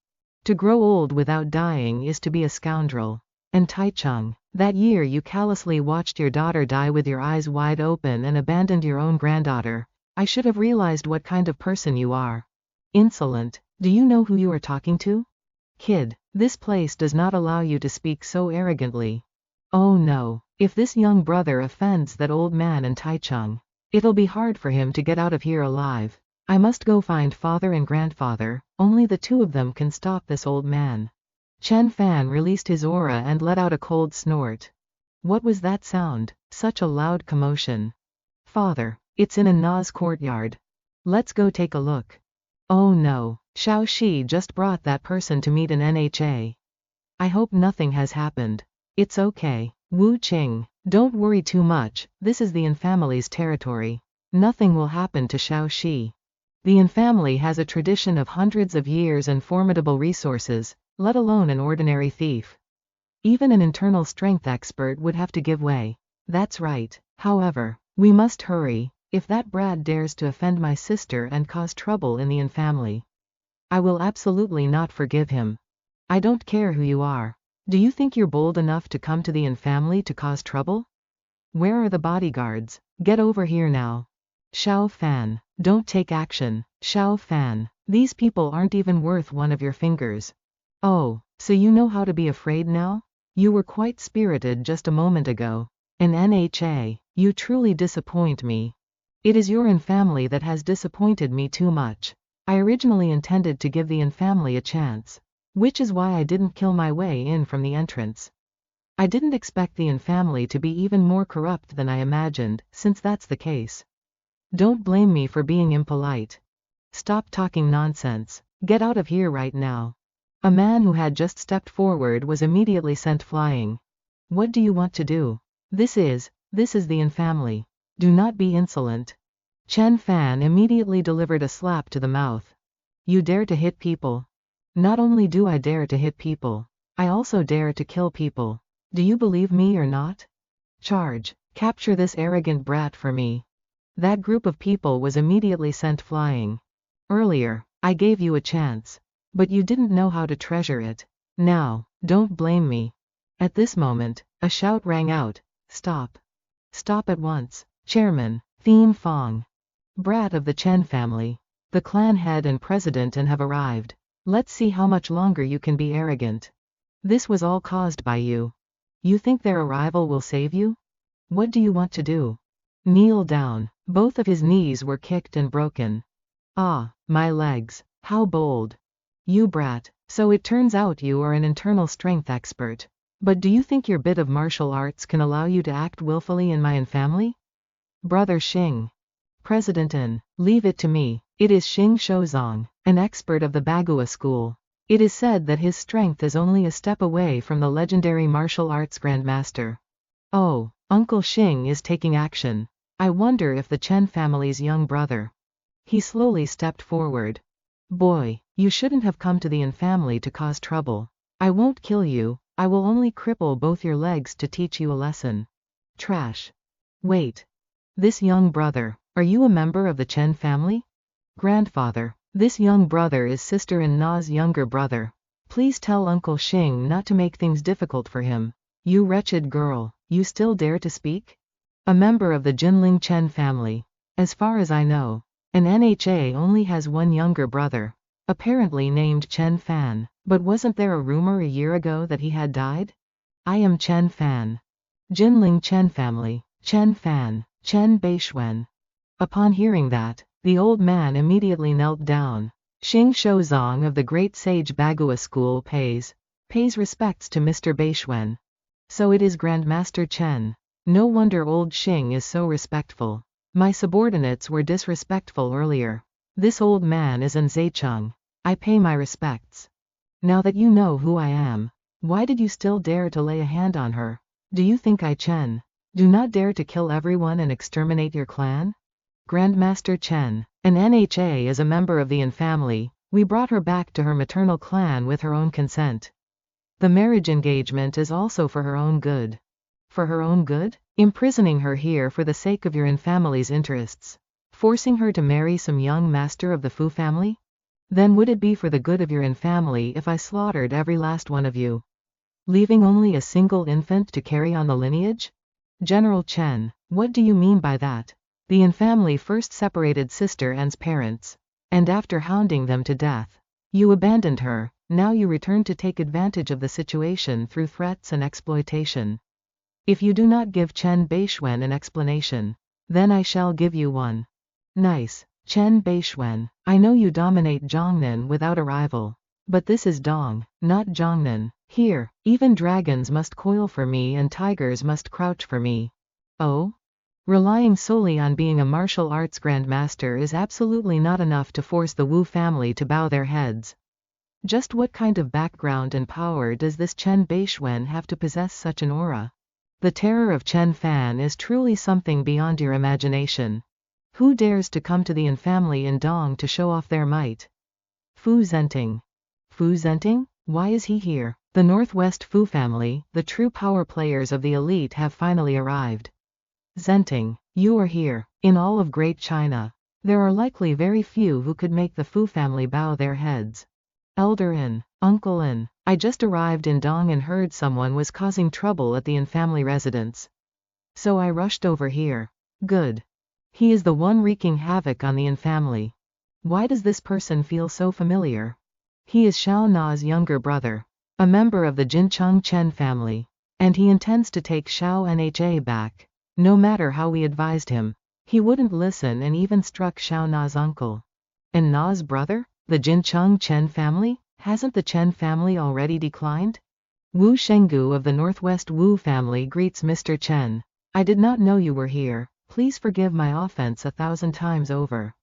To grow old without dying is to be a scoundrel. And Taichung, that year you callously watched your daughter die with your eyes wide open and abandoned your own granddaughter. I should have realized what kind of person you are. Insolent, do you know who you are talking to? Kid, this place does not allow you to speak so arrogantly. Oh no, if this young brother offends that old man and Taichung, it'll be hard for him to get out of here alive. I must go find father and grandfather. Only the two of them can stop this old man. Chen Fan released his aura and let out a cold snort. What was that sound? Such a loud commotion. Father, it's in a Na's courtyard. Let's go take a look. Oh no, Xiao Shi just brought that person to meet an Nha. I hope nothing has happened. It's okay, Wu Qing, don't worry too much. This is the family's territory. Nothing will happen to Xiao Shi. The family has a tradition of hundreds of years and formidable resources, let alone an ordinary thief. Even an internal strength expert would have to give way. That's right. However, we must hurry. If that brat dares to offend my sister and cause trouble in the family, I will absolutely not forgive him. I don't care who you are. Do you think you're bold enough to come to the family to cause trouble? Where are the bodyguards? Get over here now. Xiao Fan, don't take action. Xiao Fan, these people aren't even worth one of your fingers. Oh, so you know how to be afraid now? You were quite spirited just a moment ago. In Nha, you truly disappoint me. It is your family that has disappointed me too much. I originally intended to give the family a chance, which is why I didn't kill my way in from the entrance. I didn't expect the family to be even more corrupt than I imagined. Since that's the case, don't blame me for being impolite. Stop talking nonsense. Get out of here right now. A man who had just stepped forward was immediately sent flying. What do you want to do? This is the family. Do not be insolent. Chen Fan immediately delivered a slap to the mouth. You dare to hit people? Not only do I dare to hit people, I also dare to kill people. Do you believe me or not? Charge, capture this arrogant brat for me. That group of people was immediately sent flying. Earlier, I gave you a chance, but you didn't know how to treasure it. Now, don't blame me. At this moment, a shout rang out, stop. Stop at once. Chairman, Thien Fong. Brat of the Chen family. The clan head and president have arrived. Let's see how much longer you can be arrogant. This was all caused by you. You think their arrival will save you? What do you want to do? Kneel down. Both of his knees were kicked and broken. Ah, my legs. How bold. You brat. So it turns out you are an internal strength expert. But do you think your bit of martial arts can allow you to act willfully in my family? Brother Xing. President N, leave it to me. It is Xing Shouzong, an expert of the Bagua school. It is said that his strength is only a step away from the legendary martial arts grandmaster. Oh, Uncle Xing is taking action. I wonder if the Chen family's young brother. He slowly stepped forward. Boy, you shouldn't have come to the family to cause trouble. I won't kill you, I will only cripple both your legs to teach you a lesson. Trash. Wait. This young brother, are you a member of the Chen family? Grandfather. This young brother is sister-in-law's younger brother. Please tell Uncle Xing not to make things difficult for him. You wretched girl, you still dare to speak? A member of the Jinling Chen family. As far as I know, an NHA only has one younger brother, apparently named Chen Fan. But wasn't there a rumor a year ago that he had died? I am Chen Fan. Jinling Chen family, Chen Fan, Chen Bei Xuan. Upon hearing that, the old man immediately knelt down. Xing Shouzong of the Great Sage Bagua School pays respects to Mr. Bei Xuan. So it is Grandmaster Chen. No wonder old Xing is so respectful. My subordinates were disrespectful earlier. This old man is an Zaicheng. I pay my respects. Now that you know who I am, why did you still dare to lay a hand on her? Do you think I Chen do not dare to kill everyone and exterminate your clan? Grandmaster Chen, an NHA is a member of the Yin family. We brought her back to her maternal clan with her own consent. The marriage engagement is also for her own good. For her own good? Imprisoning her here for the sake of your Yin family's interests. Forcing her to marry some young master of the Fu family? Then would it be for the good of your Yin family if I slaughtered every last one of you? Leaving only a single infant to carry on the lineage? General Chen, what do you mean by that? The Yin family first separated Sister An's parents, and after hounding them to death, you abandoned her. Now you return to take advantage of the situation through threats and exploitation. If you do not give Chen Bei Xuan an explanation, then I shall give you one. Nice. Chen Bei Xuan, I know you dominate Zhongnan without a rival. But this is Dong, not Zhongnan. Here, even dragons must coil for me and tigers must crouch for me. Oh? Relying solely on being a martial arts grandmaster is absolutely not enough to force the Wu family to bow their heads. Just what kind of background and power does this Chen Bei Xuan have to possess such an aura? The terror of Chen Fan is truly something beyond your imagination. Who dares to come to the Yin family in Dong to show off their might? Fu Zhenting. Fu Zhenting? Why is he here? The Northwest Fu family, the true power players of the elite have finally arrived. Zhenting, you are here. In all of Great China, there are likely very few who could make the Fu family bow their heads. Elder In, Uncle In, I just arrived in Dong and heard someone was causing trouble at the Yin family residence. So I rushed over here. Good. He is the one wreaking havoc on the Yin family. Why does this person feel so familiar? He is Xiao Na's younger brother, a member of the Jincheng Chen family, and he intends to take Xiao Nha back. No matter how we advised him, he wouldn't listen and even struck Xiao Na's uncle. And Na's brother? The Jincheng Chen family? Hasn't the Chen family already declined? Wu Shenggu of the Northwest Wu family greets Mr. Chen. I did not know you were here. Please forgive my offense 1,000 times over.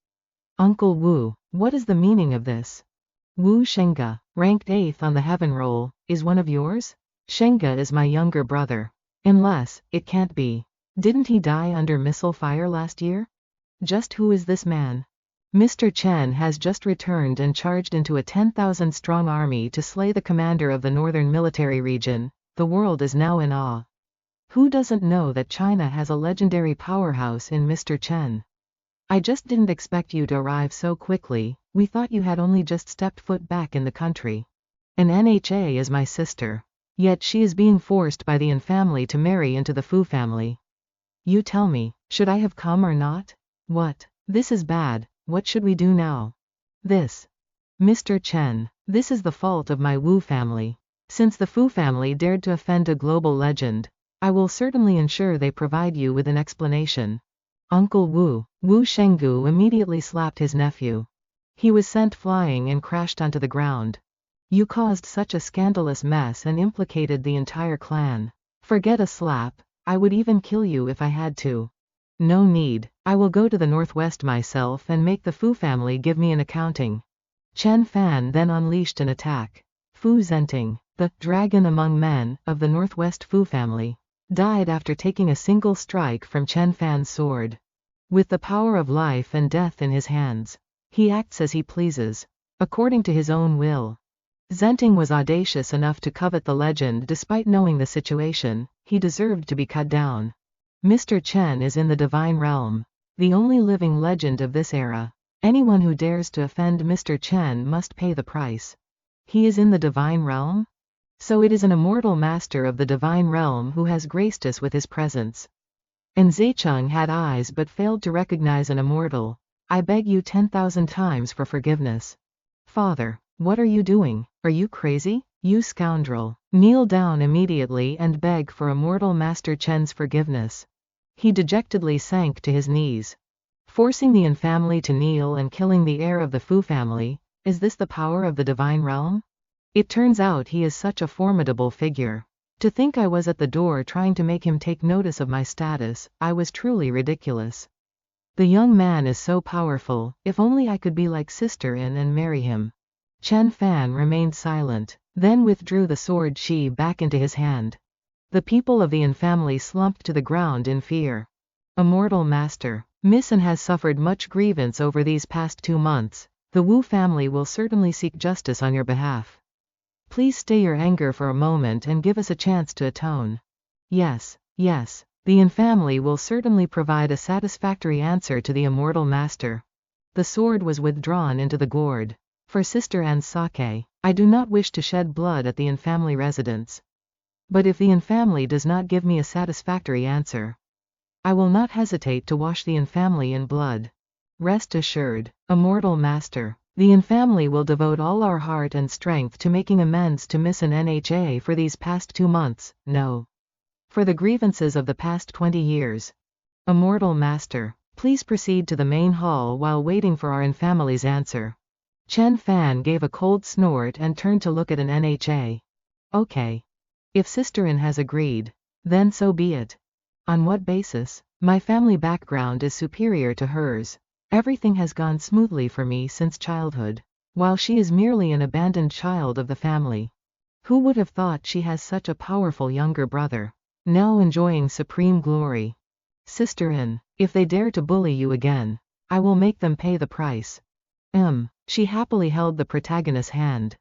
Uncle Wu, what is the meaning of this? Wu Shengge, ranked 8th on the heaven roll, is one of yours? Shengge is my younger brother. Unless, it can't be. Didn't he die under missile fire last year? Just who is this man? Mr. Chen has just returned and charged into a 10,000-strong army to slay the commander of the northern military region. The world is now in awe. Who doesn't know that China has a legendary powerhouse in Mr. Chen? I just didn't expect you to arrive so quickly. We thought you had only just stepped foot back in the country. An NHA is my sister. Yet she is being forced by the Yin family to marry into the Fu family. You tell me, should I have come or not? What? This is bad. What should we do now? This. Mr. Chen, this is the fault of my Wu family. Since the Fu family dared to offend a global legend, I will certainly ensure they provide you with an explanation. Uncle Wu. Wu Shenggu immediately slapped his nephew. He was sent flying and crashed onto the ground. You caused such a scandalous mess and implicated the entire clan. Forget a slap, I would even kill you if I had to. No need, I will go to the Northwest myself and make the Fu family give me an accounting. Chen Fan then unleashed an attack. Fu Zhenting, the dragon among men of the Northwest Fu family, died after taking a single strike from Chen Fan's sword. With the power of life and death in his hands, he acts as he pleases, according to his own will. Zenting was audacious enough to covet the legend despite knowing the situation. He deserved to be cut down. Mr. Chen is in the divine realm, the only living legend of this era. Anyone who dares to offend Mr. Chen must pay the price. He is in the divine realm? So it is an immortal master of the divine realm who has graced us with his presence. And Zaicheng had eyes but failed to recognize an immortal. I beg you 10,000 times for forgiveness. Father, what are you doing? Are you crazy? You scoundrel. Kneel down immediately and beg for immortal Master Chen's forgiveness. He dejectedly sank to his knees. Forcing the Yin family to kneel and killing the heir of the Fu family, is this the power of the divine realm? It turns out he is such a formidable figure. To think I was at the door trying to make him take notice of my status, I was truly ridiculous. The young man is so powerful, if only I could be like Sister Yin and marry him. Chen Fan remained silent, then withdrew the sword Qi back into his hand. The people of the Yin family slumped to the ground in fear. Immortal Master, Miss Yin has suffered much grievance over these past 2 months. The Wu family will certainly seek justice on your behalf. Please stay your anger for a moment and give us a chance to atone. Yes, yes, the Yin family will certainly provide a satisfactory answer to the immortal master. The sword was withdrawn into the gourd. For Sister Anne's sake, I do not wish to shed blood at the Yin family residence. But if the Yin family does not give me a satisfactory answer, I will not hesitate to wash the Yin family in blood. Rest assured, immortal master, the Yin family will devote all our heart and strength to making amends to Miss Yin Nha for these past 2 months, no, for the grievances of the past 20 years. Immortal master, please proceed to the main hall while waiting for our Yin family's answer. Chen Fan gave a cold snort and turned to look at an Nha. Okay. If Sister Yin has agreed, then so be it. On what basis? My family background is superior to hers. Everything has gone smoothly for me since childhood, while she is merely an abandoned child of the family. Who would have thought she has such a powerful younger brother, now enjoying supreme glory? Sister Yin, if they dare to bully you again, I will make them pay the price. She happily held the protagonist's hand.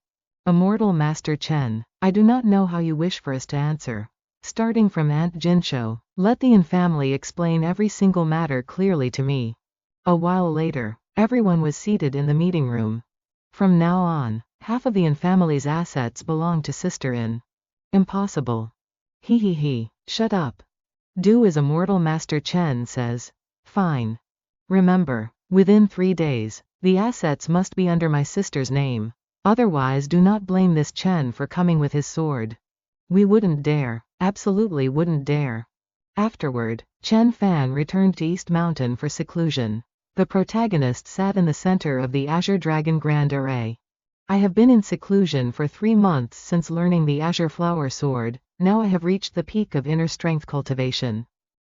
Immortal Master Chen, I do not know how you wish for us to answer. Starting from Aunt Jinsho, let the Yin family explain every single matter clearly to me. A while later, everyone was seated in the meeting room. From now on, half of the Yin family's assets belong to Sister Yin. Impossible. He, shut up. Do as Immortal Master Chen says. Fine. Remember, within 3 days, the assets must be under my sister's name. Otherwise do not blame this Chen for coming with his sword. We wouldn't dare, absolutely wouldn't dare. Afterward, Chen Fan returned to East Mountain for seclusion. The protagonist sat in the center of the Azure Dragon Grand Array. I have been in seclusion for 3 months since learning the Azure Flower Sword. Now I have reached the peak of inner strength cultivation.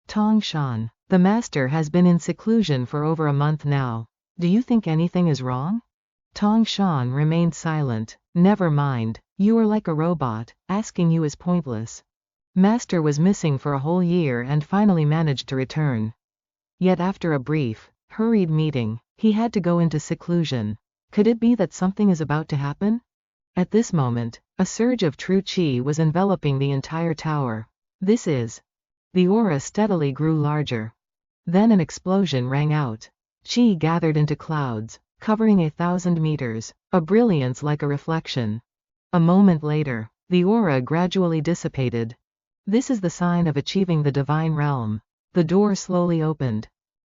Tong Shan, the master has been in seclusion for over a month now. Do you think anything is wrong? Tong Shan remained silent. Never mind, you are like a robot, asking you is pointless. Master was missing for a whole year and finally managed to return. Yet after a brief, hurried meeting, he had to go into seclusion. Could it be that something is about to happen? At this moment, a surge of true qi was enveloping the entire tower. This is. The aura steadily grew larger. Then an explosion rang out. Qi gathered into clouds, covering 1,000 meters, a brilliance like a reflection. A moment later, the aura gradually dissipated. This is the sign of achieving the divine realm. The door slowly opened.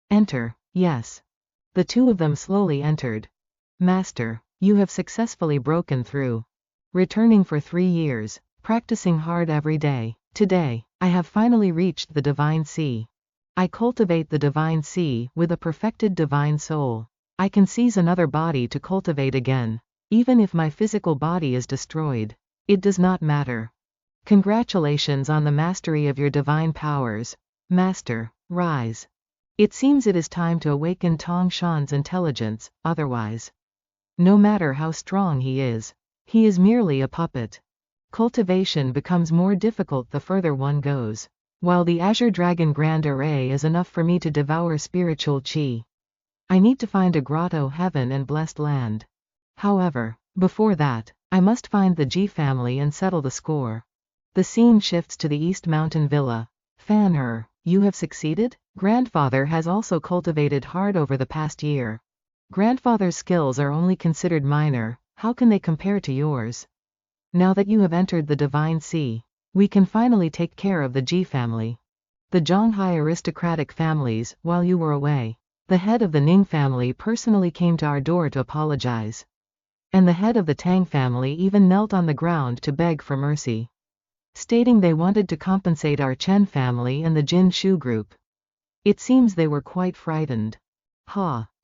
Enter, yes. The 2 of them slowly entered. Master, you have successfully broken through. Returning for 3 years, practicing hard every day, today, I have finally reached the divine sea. I cultivate the divine sea with a perfected divine soul. I can seize another body to cultivate again. Even if my physical body is destroyed, it does not matter. Congratulations on the mastery of your divine powers. Master, rise. It seems it is time to awaken Tong Shan's intelligence, otherwise. No matter how strong he is merely a puppet. Cultivation becomes more difficult the further one goes. While the Azure Dragon Grand Array is enough for me to devour spiritual qi, I need to find a grotto heaven and blessed land. However, Before that, I must find the G family and settle the score. The scene shifts to the East Mountain Villa. Fan you have succeeded? Grandfather has also cultivated hard over the past year. Grandfather's skills are only considered minor, how can they compare to yours? Now that you have entered the Divine Sea, we can finally take care of the G family. The Zhonghai aristocratic families, while you were away. The head of the Ning family personally came to our door to apologize. And the head of the Tang family even knelt on the ground to beg for mercy, stating they wanted to compensate our Chen family and the Jin Shu group. It seems they were quite frightened.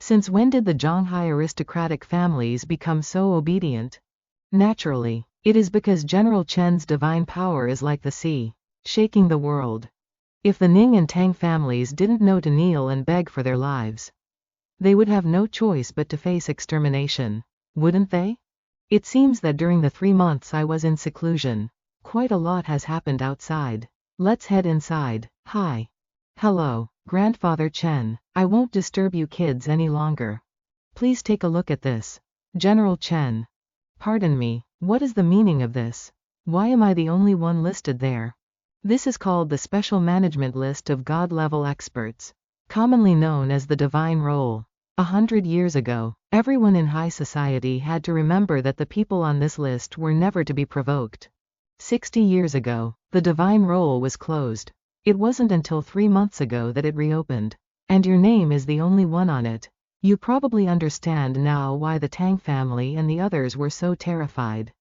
Since when did the Zhonghai aristocratic families become so obedient? Naturally, it is because General Chen's divine power is like the sea, shaking the world. If the Ning and Tang families didn't know to kneel and beg for their lives, they would have no choice but to face extermination, wouldn't they? It seems that during the 3 months I was in seclusion, quite a lot has happened outside. Let's head inside. Hi. Hello, Grandfather Chen. I won't disturb you kids any longer. Please take a look at this. General Chen. Pardon me, what is the meaning of this? Why am I the only one listed there? This is called the Special Management List of God-level experts, commonly known as the Divine Roll. 100 years ago, everyone in high society had to remember that the people on this list were never to be provoked. 60 years ago, the Divine Roll was closed. It wasn't until 3 months ago that it reopened. And your name is the only one on it. You probably understand now why the Tang family and the others were so terrified,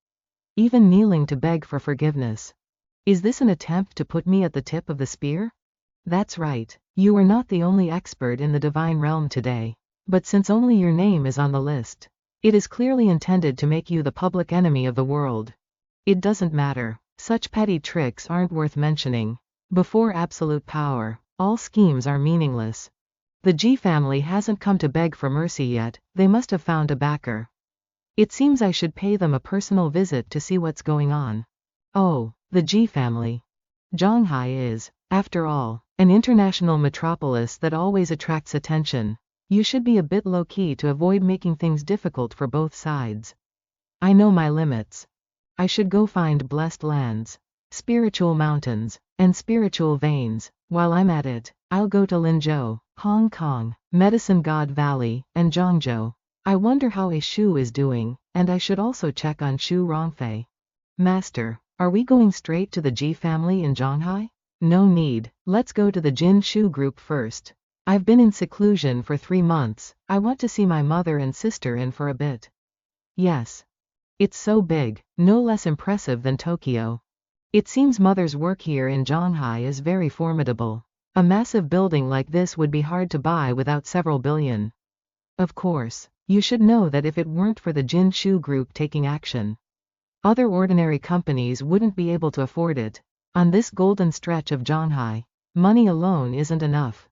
even kneeling to beg for forgiveness. Is this an attempt to put me at the tip of the spear? That's right, you are not the only expert in the divine realm today. But since only your name is on the list, it is clearly intended to make you the public enemy of the world. It doesn't matter, such petty tricks aren't worth mentioning. Before absolute power, all schemes are meaningless. The G family hasn't come to beg for mercy yet, they must have found a backer. It seems I should pay them a personal visit to see what's going on. Oh, the G family. Zhonghai is, after all, an international metropolis that always attracts attention. You should be a bit low-key to avoid making things difficult for both sides. I know my limits. I should go find blessed lands, spiritual mountains, and spiritual veins. While I'm at it, I'll go to Linzhou, Hong Kong, Medicine God Valley, and Zhangzhou. I wonder how a Shu is doing, and I should also check on Shu Rongfei. Master, are we going straight to the Ji family in Zhonghai? No need, let's go to the Jin Shu group first. I've been in seclusion for 3 months, I want to see my mother and sister in for a bit. Yes. It's so big, no less impressive than Tokyo. It seems mother's work here in Zhonghai is very formidable. A massive building like this would be hard to buy without several billion. Of course, you should know that if it weren't for the Jin Shu group taking action, other ordinary companies wouldn't be able to afford it. On this golden stretch of Zhonghai, money alone isn't enough.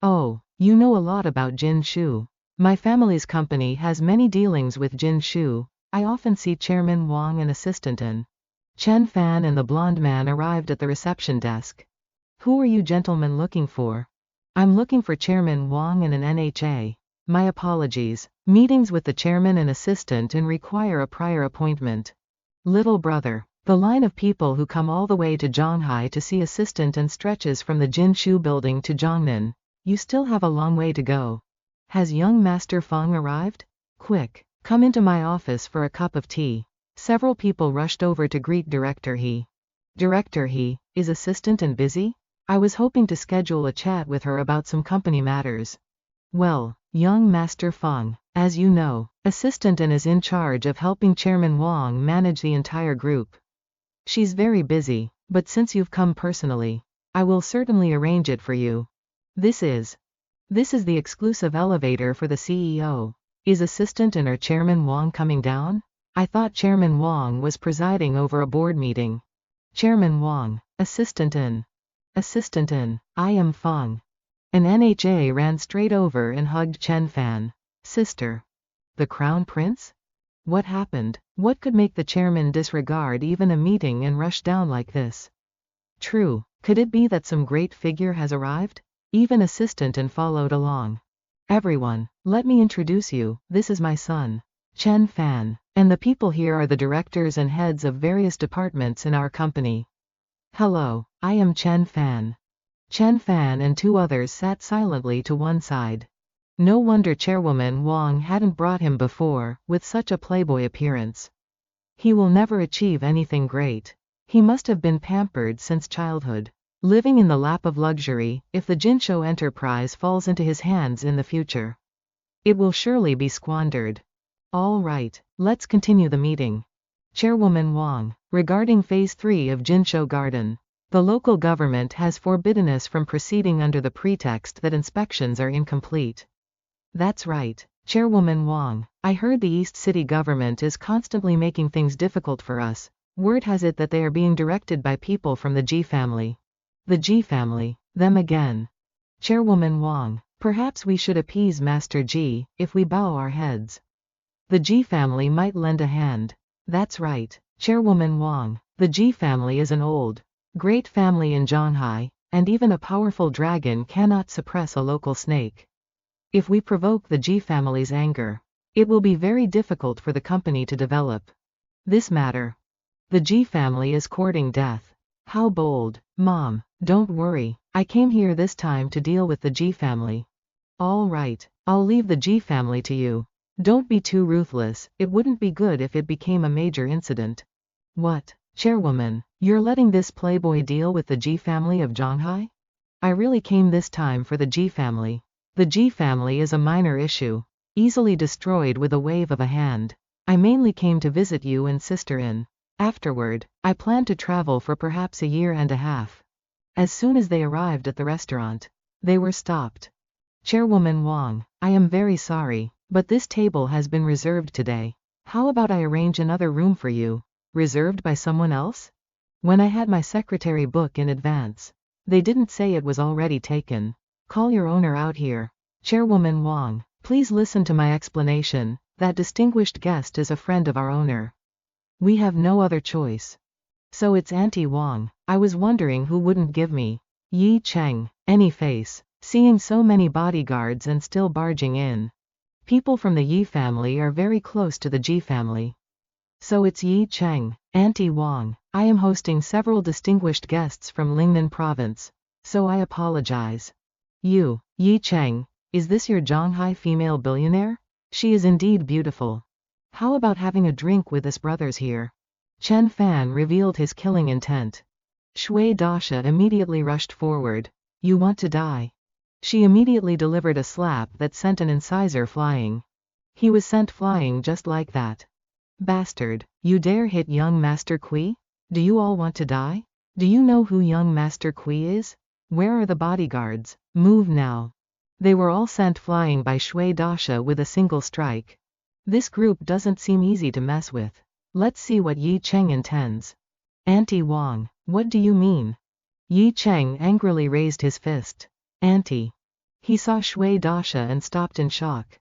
Oh, you know a lot about Jin Shu. My family's company has many dealings with Jin Shu. I often see Chairman Wang and Assistant N. Chen Fan and the blonde man arrived at the reception desk. Who are you gentlemen looking for? I'm looking for Chairman Wang and an NHA. My apologies. Meetings with the chairman and assistant and require a prior appointment. Little brother. The line of people who come all the way to Zhonghai to see assistant and stretches from the Jin Shu building to Zhongnan. You still have a long way to go. Has young Master Feng arrived? Quick, come into my office for a cup of tea. Several people rushed over to greet Director He. Director He, is assistant and busy? I was hoping to schedule a chat with her about some company matters. Well, young Master Feng, as you know, assistant and is in charge of helping Chairman Wang manage the entire group. She's very busy, but since you've come personally, I will certainly arrange it for you. This is the exclusive elevator for the CEO. Is assistant and or Chairman Wang coming down? I thought Chairman Wang was presiding over a board meeting. Chairman Wang, Assistant in, I am Feng. An NHA ran straight over and hugged Chen Fan. Sister. The Crown Prince? What happened? What could make the chairman disregard even a meeting and rush down like this? True, could it be that some great figure has arrived? Even assistant and followed along. Everyone, let me introduce you, this is my son, Chen Fan, And the people here are the directors and heads of various departments in our company. Hello, I am Chen Fan. Chen Fan and two others sat silently to one side. No wonder Chairwoman Wang hadn't brought him before, with such a playboy appearance. He will never achieve anything great. He must have been pampered since childhood, living in the lap of luxury. If the Jinsho enterprise falls into his hands in the future, it will surely be squandered. All right, let's continue the meeting. Chairwoman Wang, regarding Phase 3 of Jinsho Garden, the local government has forbidden us from proceeding under the pretext that inspections are incomplete. That's right, Chairwoman Wang. I heard the East City government is constantly making things difficult for us. Word has it that they are being directed by people from the Ji family. The Ji family, them again. Chairwoman Wang, perhaps we should appease Master Ji, if we bow our heads. The Ji family might lend a hand. That's right, Chairwoman Wang. The Ji family is an old, great family in Zhanghai, and even a powerful dragon cannot suppress a local snake. If we provoke the Ji family's anger, it will be very difficult for the company to develop this matter. The Ji family is courting death. How bold. Mom, don't worry, I came here this time to deal with the Ji family. All right, I'll leave the Ji family to you. Don't be too ruthless, it wouldn't be good if it became a major incident. What, Chairwoman, you're letting this playboy deal with the Ji family of Zhanghai? I really came this time for the Ji family. The Ji family is a minor issue, easily destroyed with a wave of a hand. I mainly came to visit you and sister in. Afterward, I plan to travel for perhaps a year and a half. As soon as they arrived at the restaurant, they were stopped. Chairwoman Wang, I am very sorry, but this table has been reserved today. How about I arrange another room for you? Reserved by someone else? When I had my secretary book in advance, they didn't say it was already taken. Call your owner out here. Chairwoman Wang, please listen to my explanation. That distinguished guest is a friend of our owner. We have no other choice. So it's Auntie Wang. I was wondering who wouldn't give me Yi Cheng any face, seeing so many bodyguards and still barging in. People from the Yi family are very close to the Ji family. So it's Yi Cheng. Auntie Wang, I am hosting several distinguished guests from Lingnan province, so I apologize. You, Yi Cheng, is this your Zhanghai female billionaire? She is indeed beautiful. How about having a drink with us brothers here? Chen Fan revealed his killing intent. Shui Dasha immediately rushed forward. You want to die? She immediately delivered a slap that sent an incisor flying. He was sent flying just like that. Bastard, you dare hit young Master Kui? Do you all want to die? Do you know who young Master Kui is? Where are the bodyguards? Move now. They were all sent flying by Shui Dasha with a single strike. This group doesn't seem easy to mess with. Let's see what Yi Cheng intends. Auntie Wang, what do you mean? Yi Cheng angrily raised his fist. Auntie. He saw Shui Dasha and stopped in shock.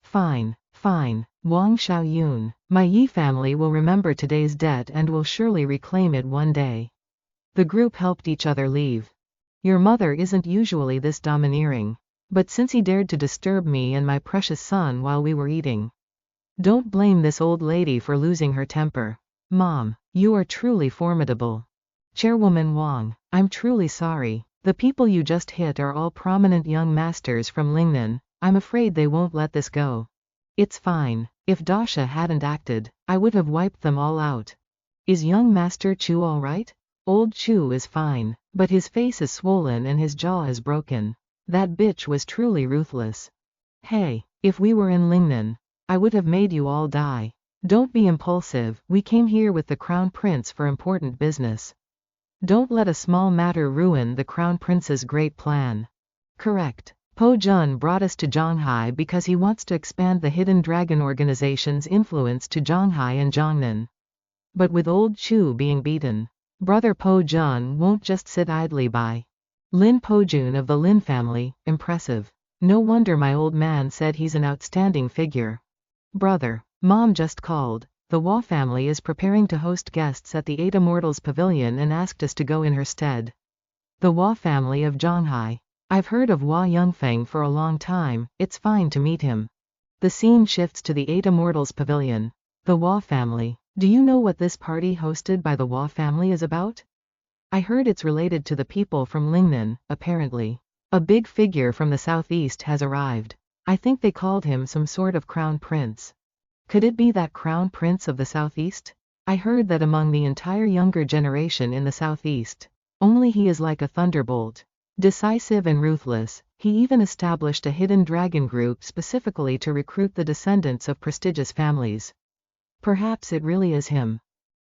Fine, fine, Wang Xiaoyun, my Yi family will remember today's debt and will surely reclaim it one day. The group helped each other leave. Your mother isn't usually this domineering, but since he dared to disturb me and my precious son while we were eating. Don't blame this old lady for losing her temper. Mom, you are truly formidable. Chairwoman Wang, I'm truly sorry. The people you just hit are all prominent young masters from Lingnan. I'm afraid they won't let this go. It's fine. If Dasha hadn't acted, I would have wiped them all out. Is young Master Chu all right? Old Chu is fine, but his face is swollen and his jaw is broken. That bitch was truly ruthless. Hey, if we were in Lingnan, I would have made you all die. Don't be impulsive. We came here with the Crown Prince for important business. Don't let a small matter ruin the Crown Prince's great plan. Correct. Po Jun brought us to Zhanghai because he wants to expand the Hidden Dragon Organization's influence to Zhanghai and Jiangnan. But with old Chu being beaten, brother Po Jun won't just sit idly by. Lin Po Jun of the Lin family, impressive. No wonder my old man said he's an outstanding figure. Brother, Mom just called. The Hua family is preparing to host guests at the Eight Immortals Pavilion and asked us to go in her stead. The Hua family of Zhanghai. I've heard of Hua Yongfeng for a long time, it's fine to meet him. The scene shifts to the Eight Immortals Pavilion. The Hua family. Do you know what this party hosted by the Hua family is about? I heard it's related to the people from Lingnan, apparently. A big figure from the southeast has arrived. I think they called him some sort of crown prince. Could it be that crown prince of the southeast? I heard that among the entire younger generation in the southeast, only he is like a thunderbolt. Decisive and ruthless. He even established a hidden dragon group specifically to recruit the descendants of prestigious families. Perhaps it really is him.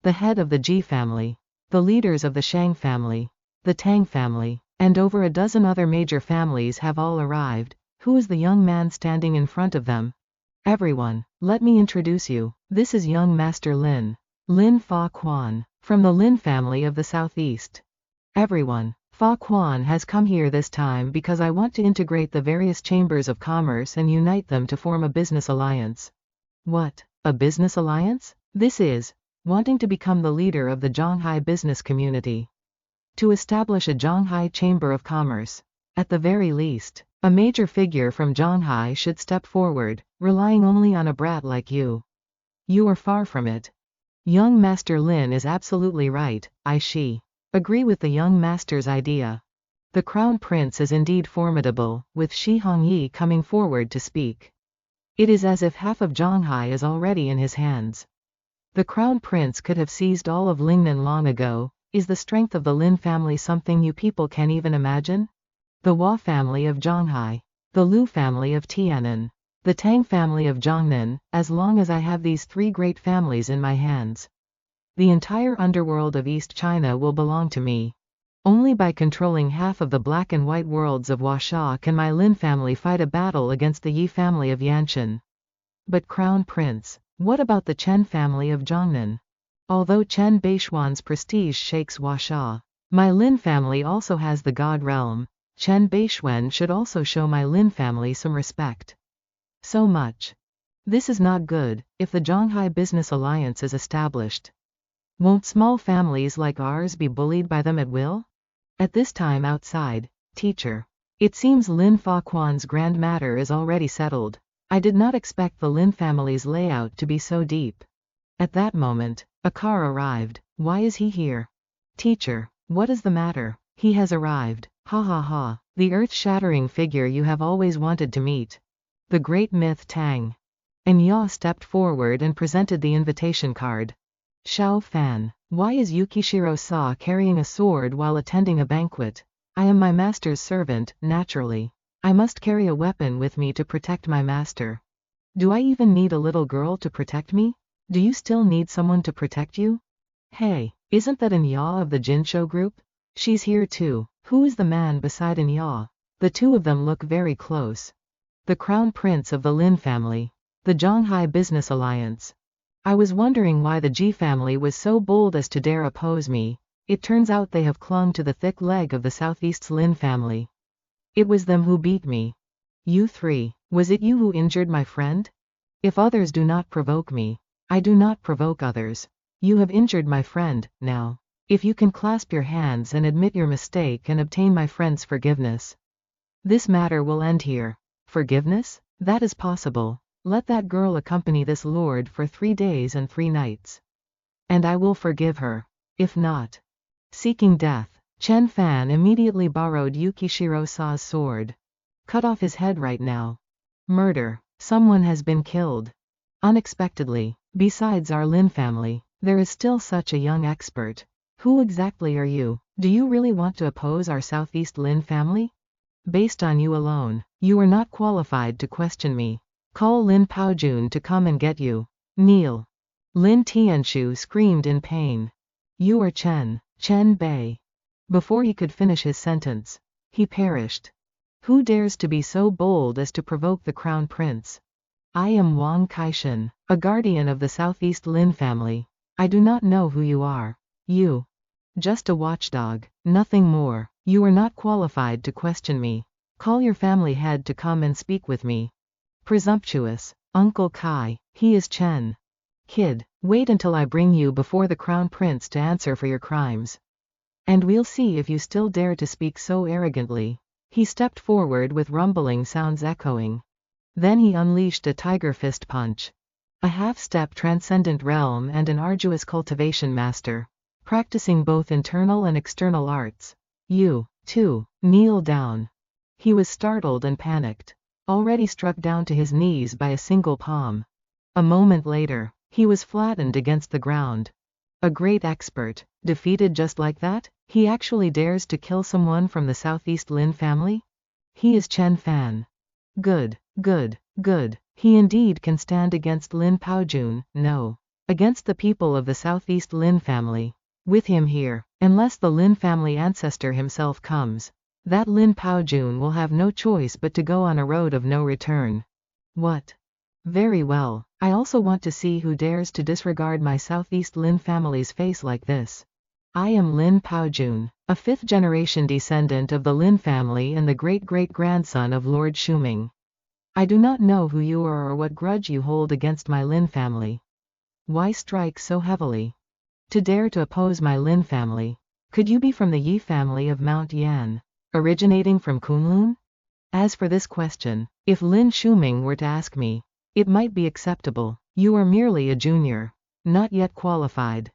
The head of the Ji family. The leaders of the Shang family, the Tang family, and over a dozen other major families have all arrived. Who is the young man standing in front of them? Everyone, let me introduce you. This is young Master Lin. Lin Fa Quan, from the Lin family of the southeast. Everyone, Fa Quan has come here this time because I want to integrate the various chambers of commerce and unite them to form a business alliance. What? A business alliance? This is wanting to become the leader of the Zhonghai business community. To establish a Zhonghai Chamber of Commerce. At the very least, a major figure from Zhonghai should step forward, relying only on a brat like you. You are far from it. Young Master Lin is absolutely right. I agree with the young master's idea. The Crown Prince is indeed formidable, with Shi Hongyi coming forward to speak. It is as if half of Zhonghai is already in his hands. The Crown Prince could have seized all of Lingnan long ago. Is the strength of the Lin family something you people can even imagine? The Hua family of Zhonghai, the Lu family of Tianan, the Tang family of Zhongnan. As long as I have these three great families in my hands, the entire underworld of East China will belong to me. Only by controlling half of the black and white worlds of Huasha can my Lin family fight a battle against the Yi family of Yanshan. But Crown Prince, what about the Chen family of Zhongnan? Although Chen Bei Xuan's prestige shakes Huasha, my Lin family also has the God realm. Chen Bei Xuan should also show my Lin family some respect. So much. This is not good. If the Zhonghai Business Alliance is established, won't small families like ours be bullied by them at will? At this time outside, teacher. It seems Lin Fa Quan's grand matter is already settled. I did not expect the Lin family's layout to be so deep. At that moment, a car arrived. Why is he here? Teacher, what is the matter? He has arrived. Ha ha ha. The earth-shattering figure you have always wanted to meet. The great myth Tang. And Ya stepped forward and presented the invitation card. Xiao Fan, why is Yukishiro-sa carrying a sword while attending a banquet? I am my master's servant, naturally. I must carry a weapon with me to protect my master. Do I even need a little girl to protect me? Do you still need someone to protect you? Hey, isn't that Anya of the Jinsho group? She's here too. Who is the man beside Anya? The two of them look very close. The Crown Prince of the Lin family. The Zhonghai Business Alliance. I was wondering why the Ji family was so bold as to dare oppose me. It turns out they have clung to the thick leg of the Southeast's Lin family. It was them who beat me. You three, was it you who injured my friend? If others do not provoke me, I do not provoke others. You have injured my friend. Now, if you can clasp your hands and admit your mistake and obtain my friend's forgiveness, this matter will end here. Forgiveness? That is possible. Let that girl accompany this lord for 3 days and 3 nights. And I will forgive her. If not, seeking death. Chen Fan immediately borrowed Yukishiro-sa's sword. Cut off his head right now. Murder. Someone has been killed. Unexpectedly. Besides our Lin family, there is still such a young expert. Who exactly are you? Do you really want to oppose our Southeast Lin family? Based on you alone, you are not qualified to question me. Call Lin Paojun to come and get you. Kneel. Lin Tianshu screamed in pain. You are Chen Bei. Before he could finish his sentence, he perished. Who dares to be so bold as to provoke the Crown Prince? I am Wang Kaishan, a guardian of the Southeast Lin family. I do not know who you are. You. Just a watchdog, nothing more. You are not qualified to question me. Call your family head to come and speak with me. Presumptuous. Uncle Kai, he is Chen. Kid, wait until I bring you before the Crown Prince to answer for your crimes. And we'll see if you still dare to speak so arrogantly. He stepped forward with rumbling sounds echoing. Then he unleashed a tiger fist punch. A half-step transcendent realm and an arduous cultivation master, practicing both internal and external arts. You, too, kneel down. He was startled and panicked, already struck down to his knees by a single palm. A moment later, he was flattened against the ground. A great expert, defeated just like that? He actually dares to kill someone from the Southeast Lin family? He is Chen Fan. Good, good, good. He indeed can stand against Lin Paojun, no. Against the people of the Southeast Lin family. With him here, unless the Lin family ancestor himself comes, that Lin Paojun will have no choice but to go on a road of no return. What? Very well, I also want to see who dares to disregard my Southeast Lin family's face like this. I am Lin Paojun, a fifth-generation descendant of the Lin family and the great-great-grandson of Lord Shuming. I do not know who you are or what grudge you hold against my Lin family. Why strike so heavily? To dare to oppose my Lin family. Could you be from the Yi family of Mount Yan, originating from Kunlun? As for this question, if Lin Shuming were to ask me, it might be acceptable. You are merely a junior, not yet qualified.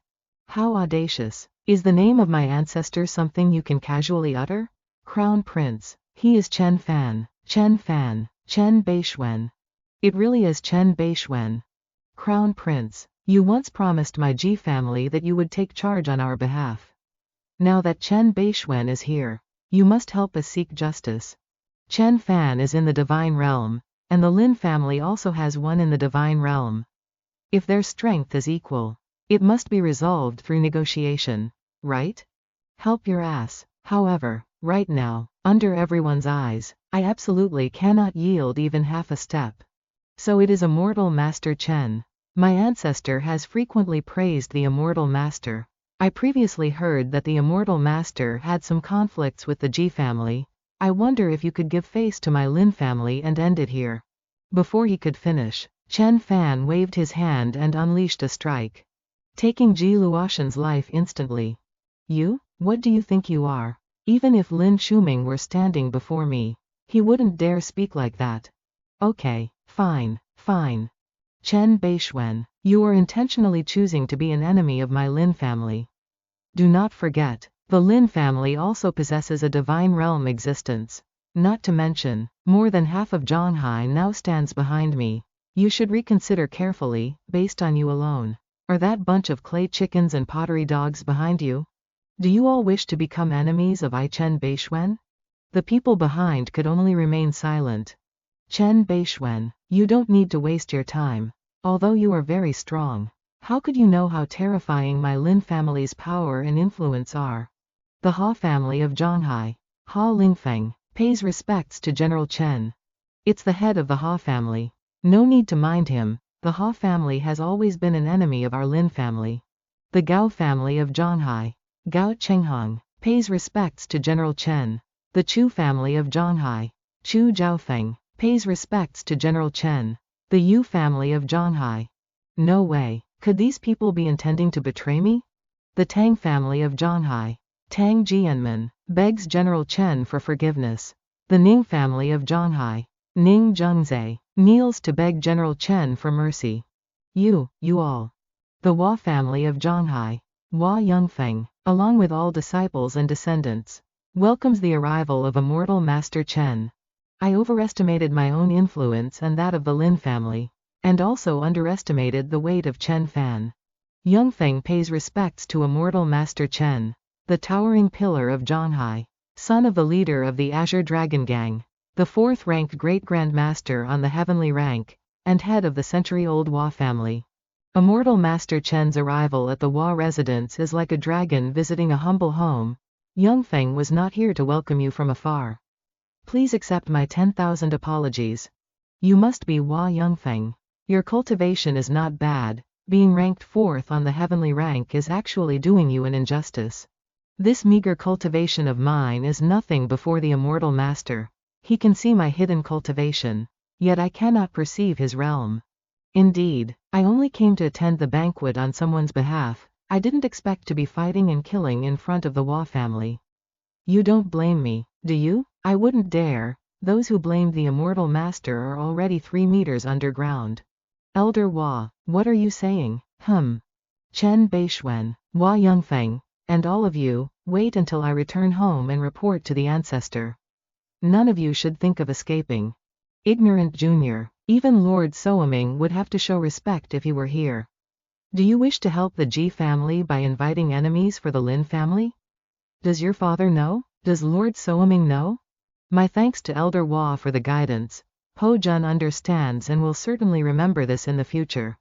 How audacious. Is the name of my ancestor something you can casually utter? Crown Prince. He is Chen Fan, Chen Bei Xuan. It really is Chen Bei Xuan. Crown Prince, you once promised my Ji family that you would take charge on our behalf. Now that Chen Bei Xuan is here, you must help us seek justice. Chen Fan is in the divine realm, and the Lin family also has one in the divine realm. If their strength is equal, it must be resolved through negotiation, right? Help your ass. However, right now, under everyone's eyes, I absolutely cannot yield even half a step. So it is Immortal Master Chen. My ancestor has frequently praised the Immortal Master. I previously heard that the Immortal Master had some conflicts with the Ji family. I wonder if you could give face to my Lin family and end it here. Before he could finish, Chen Fan waved his hand and unleashed a strike, taking Ji Luoshan's life instantly. You? What do you think you are? Even if Lin Shuming were standing before me, he wouldn't dare speak like that. Okay, fine, fine. Chen Bei Xuan, you are intentionally choosing to be an enemy of my Lin family. Do not forget, the Lin family also possesses a divine realm existence. Not to mention, more than half of Zhanghai now stands behind me. You should reconsider carefully, based on you alone. Are that bunch of clay chickens and pottery dogs behind you? Do you all wish to become enemies of Chen Bei Xuan? The people behind could only remain silent. Chen Bei Xuan, you don't need to waste your time. Although you are very strong, how could you know how terrifying my Lin family's power and influence are? The Ha family of Zhanghai, Ha Lingfeng, pays respects to General Chen. It's the head of the Ha family. No need to mind him. The Ha family has always been an enemy of our Lin family. The Gao family of Zhanghai, Gao Chenghong, pays respects to General Chen. The Chu family of Zhanghai, Chu Zhaofeng, pays respects to General Chen. The Yu family of Zhanghai. No way. Could these people be intending to betray me? The Tang family of Zhanghai, Tang Jianmen, begs General Chen for forgiveness. The Ning family of Zhanghai, Ning Zhengzai, kneels to beg General Chen for mercy. You all. The Hua family of Zhanghai, Hua Yongfeng, along with all disciples and descendants, welcomes the arrival of Immortal Master Chen. I overestimated my own influence and that of the Lin family, and also underestimated the weight of Chen Fan. Yongfeng pays respects to Immortal Master Chen, the towering pillar of Zhanghai, son of the leader of the Azure Dragon Gang, the fourth-ranked great-grandmaster on the heavenly rank, and head of the century-old Hua family. Immortal Master Chen's arrival at the Hua residence is like a dragon visiting a humble home. Yongfeng was not here to welcome you from afar. Please accept my 10,000 apologies. You must be Hua Yongfeng. Your cultivation is not bad. Being ranked 4th on the heavenly rank is actually doing you an injustice. This meager cultivation of mine is nothing before the Immortal Master. He can see my hidden cultivation, yet I cannot perceive his realm. Indeed, I only came to attend the banquet on someone's behalf. I didn't expect to be fighting and killing in front of the Hua family. You don't blame me, do you? I wouldn't dare. Those who blamed the Immortal Master are already 3 meters underground. Elder Hua, what are you saying? Chen Bei Xuan, Hua Yongfeng, and all of you, wait until I return home and report to the ancestor. None of you should think of escaping. Ignorant junior, even Lord Soaming would have to show respect if he were here. Do you wish to help the Ji family by inviting enemies for the Lin family? Does your father know? Does Lord Soaming know? My thanks to Elder Hua for the guidance. Po Jun understands and will certainly remember this in the future.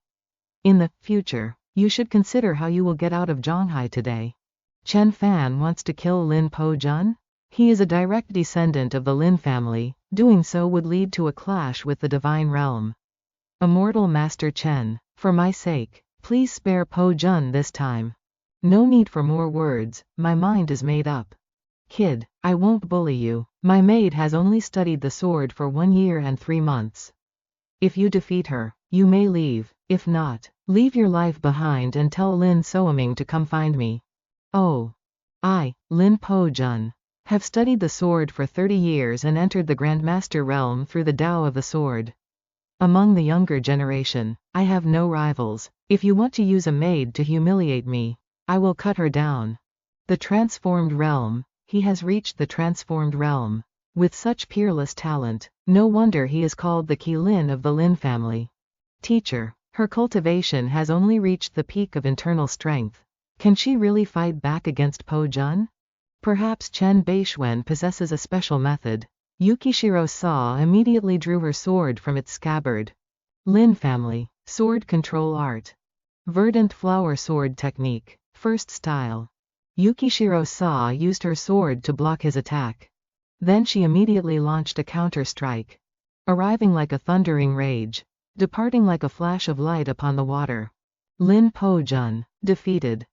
In the future, you should consider how you will get out of Zhonghai today. Chen Fan wants to kill Lin Po Jun? He is a direct descendant of the Lin family, doing so would lead to a clash with the divine realm. Immortal Master Chen, for my sake, please spare Po Jun this time. No need for more words, my mind is made up. Kid, I won't bully you. My maid has only studied the sword for 1 year and 3 months. If you defeat her, you may leave. If not, leave your life behind and tell Lin Soaming to come find me. Oh. I, Lin Po Jun, have studied the sword for 30 years and entered the Grandmaster realm through the Tao of the sword. Among the younger generation, I have no rivals. If you want to use a maid to humiliate me, I will cut her down. The transformed realm. He has reached the transformed realm. With such peerless talent, no wonder he is called the Qilin of the Lin family. Teacher, her cultivation has only reached the peak of internal strength. Can she really fight back against Po Jun? Perhaps Chen Bei Xuan possesses a special method. Yukishiro Sa immediately drew her sword from its scabbard. Lin family, sword control art. Verdant flower sword technique, first style. Yukishiro Sa used her sword to block his attack. Then she immediately launched a counter-strike. Arriving like a thundering rage. Departing like a flash of light upon the water. Lin Po Jun, defeated.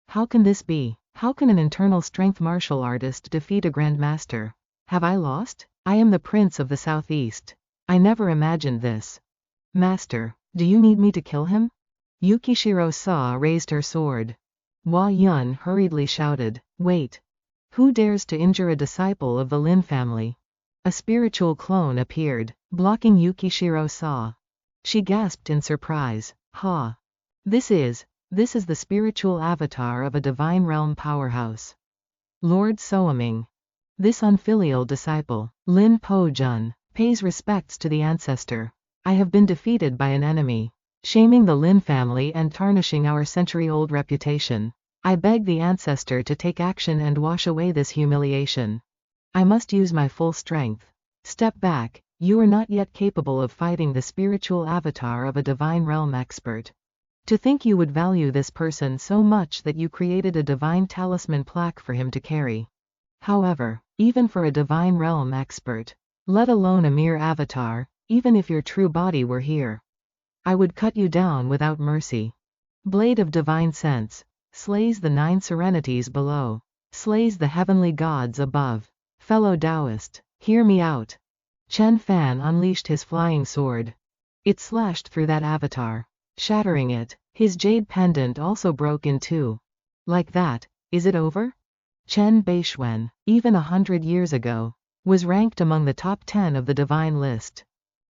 How can this be? How can an internal strength martial artist defeat a grandmaster? Have I lost? I am the prince of the southeast. I never imagined this. Master, do you need me to kill him? Yukishiro Sa raised her sword. Hua Yun hurriedly shouted, wait. Who dares to injure a disciple of the Lin family? A spiritual clone appeared, blocking Yukishiro Sa. She gasped in surprise, ha. This is the spiritual avatar of a divine realm powerhouse. Lord Soaming. This unfilial disciple, Lin Po Jun, pays respects to the ancestor. I have been defeated by an enemy, shaming the Lin family and tarnishing our century-old reputation. I beg the ancestor to take action and wash away this humiliation. I must use my full strength. Step back, you are not yet capable of fighting the spiritual avatar of a divine realm expert. To think you would value this person so much that you created a divine talisman plaque for him to carry. However, even for a divine realm expert, let alone a mere avatar, even if your true body were here, I would cut you down without mercy. Blade of divine sense. Slays the 9 serenities below. Slays the heavenly gods above. Fellow Taoist, hear me out. Chen Fan unleashed his flying sword. It slashed through that avatar, shattering it. His jade pendant also broke in 2. Like that, is it over? Chen Bei Xuan, even 100 years ago, was ranked among the top 10 of the divine list.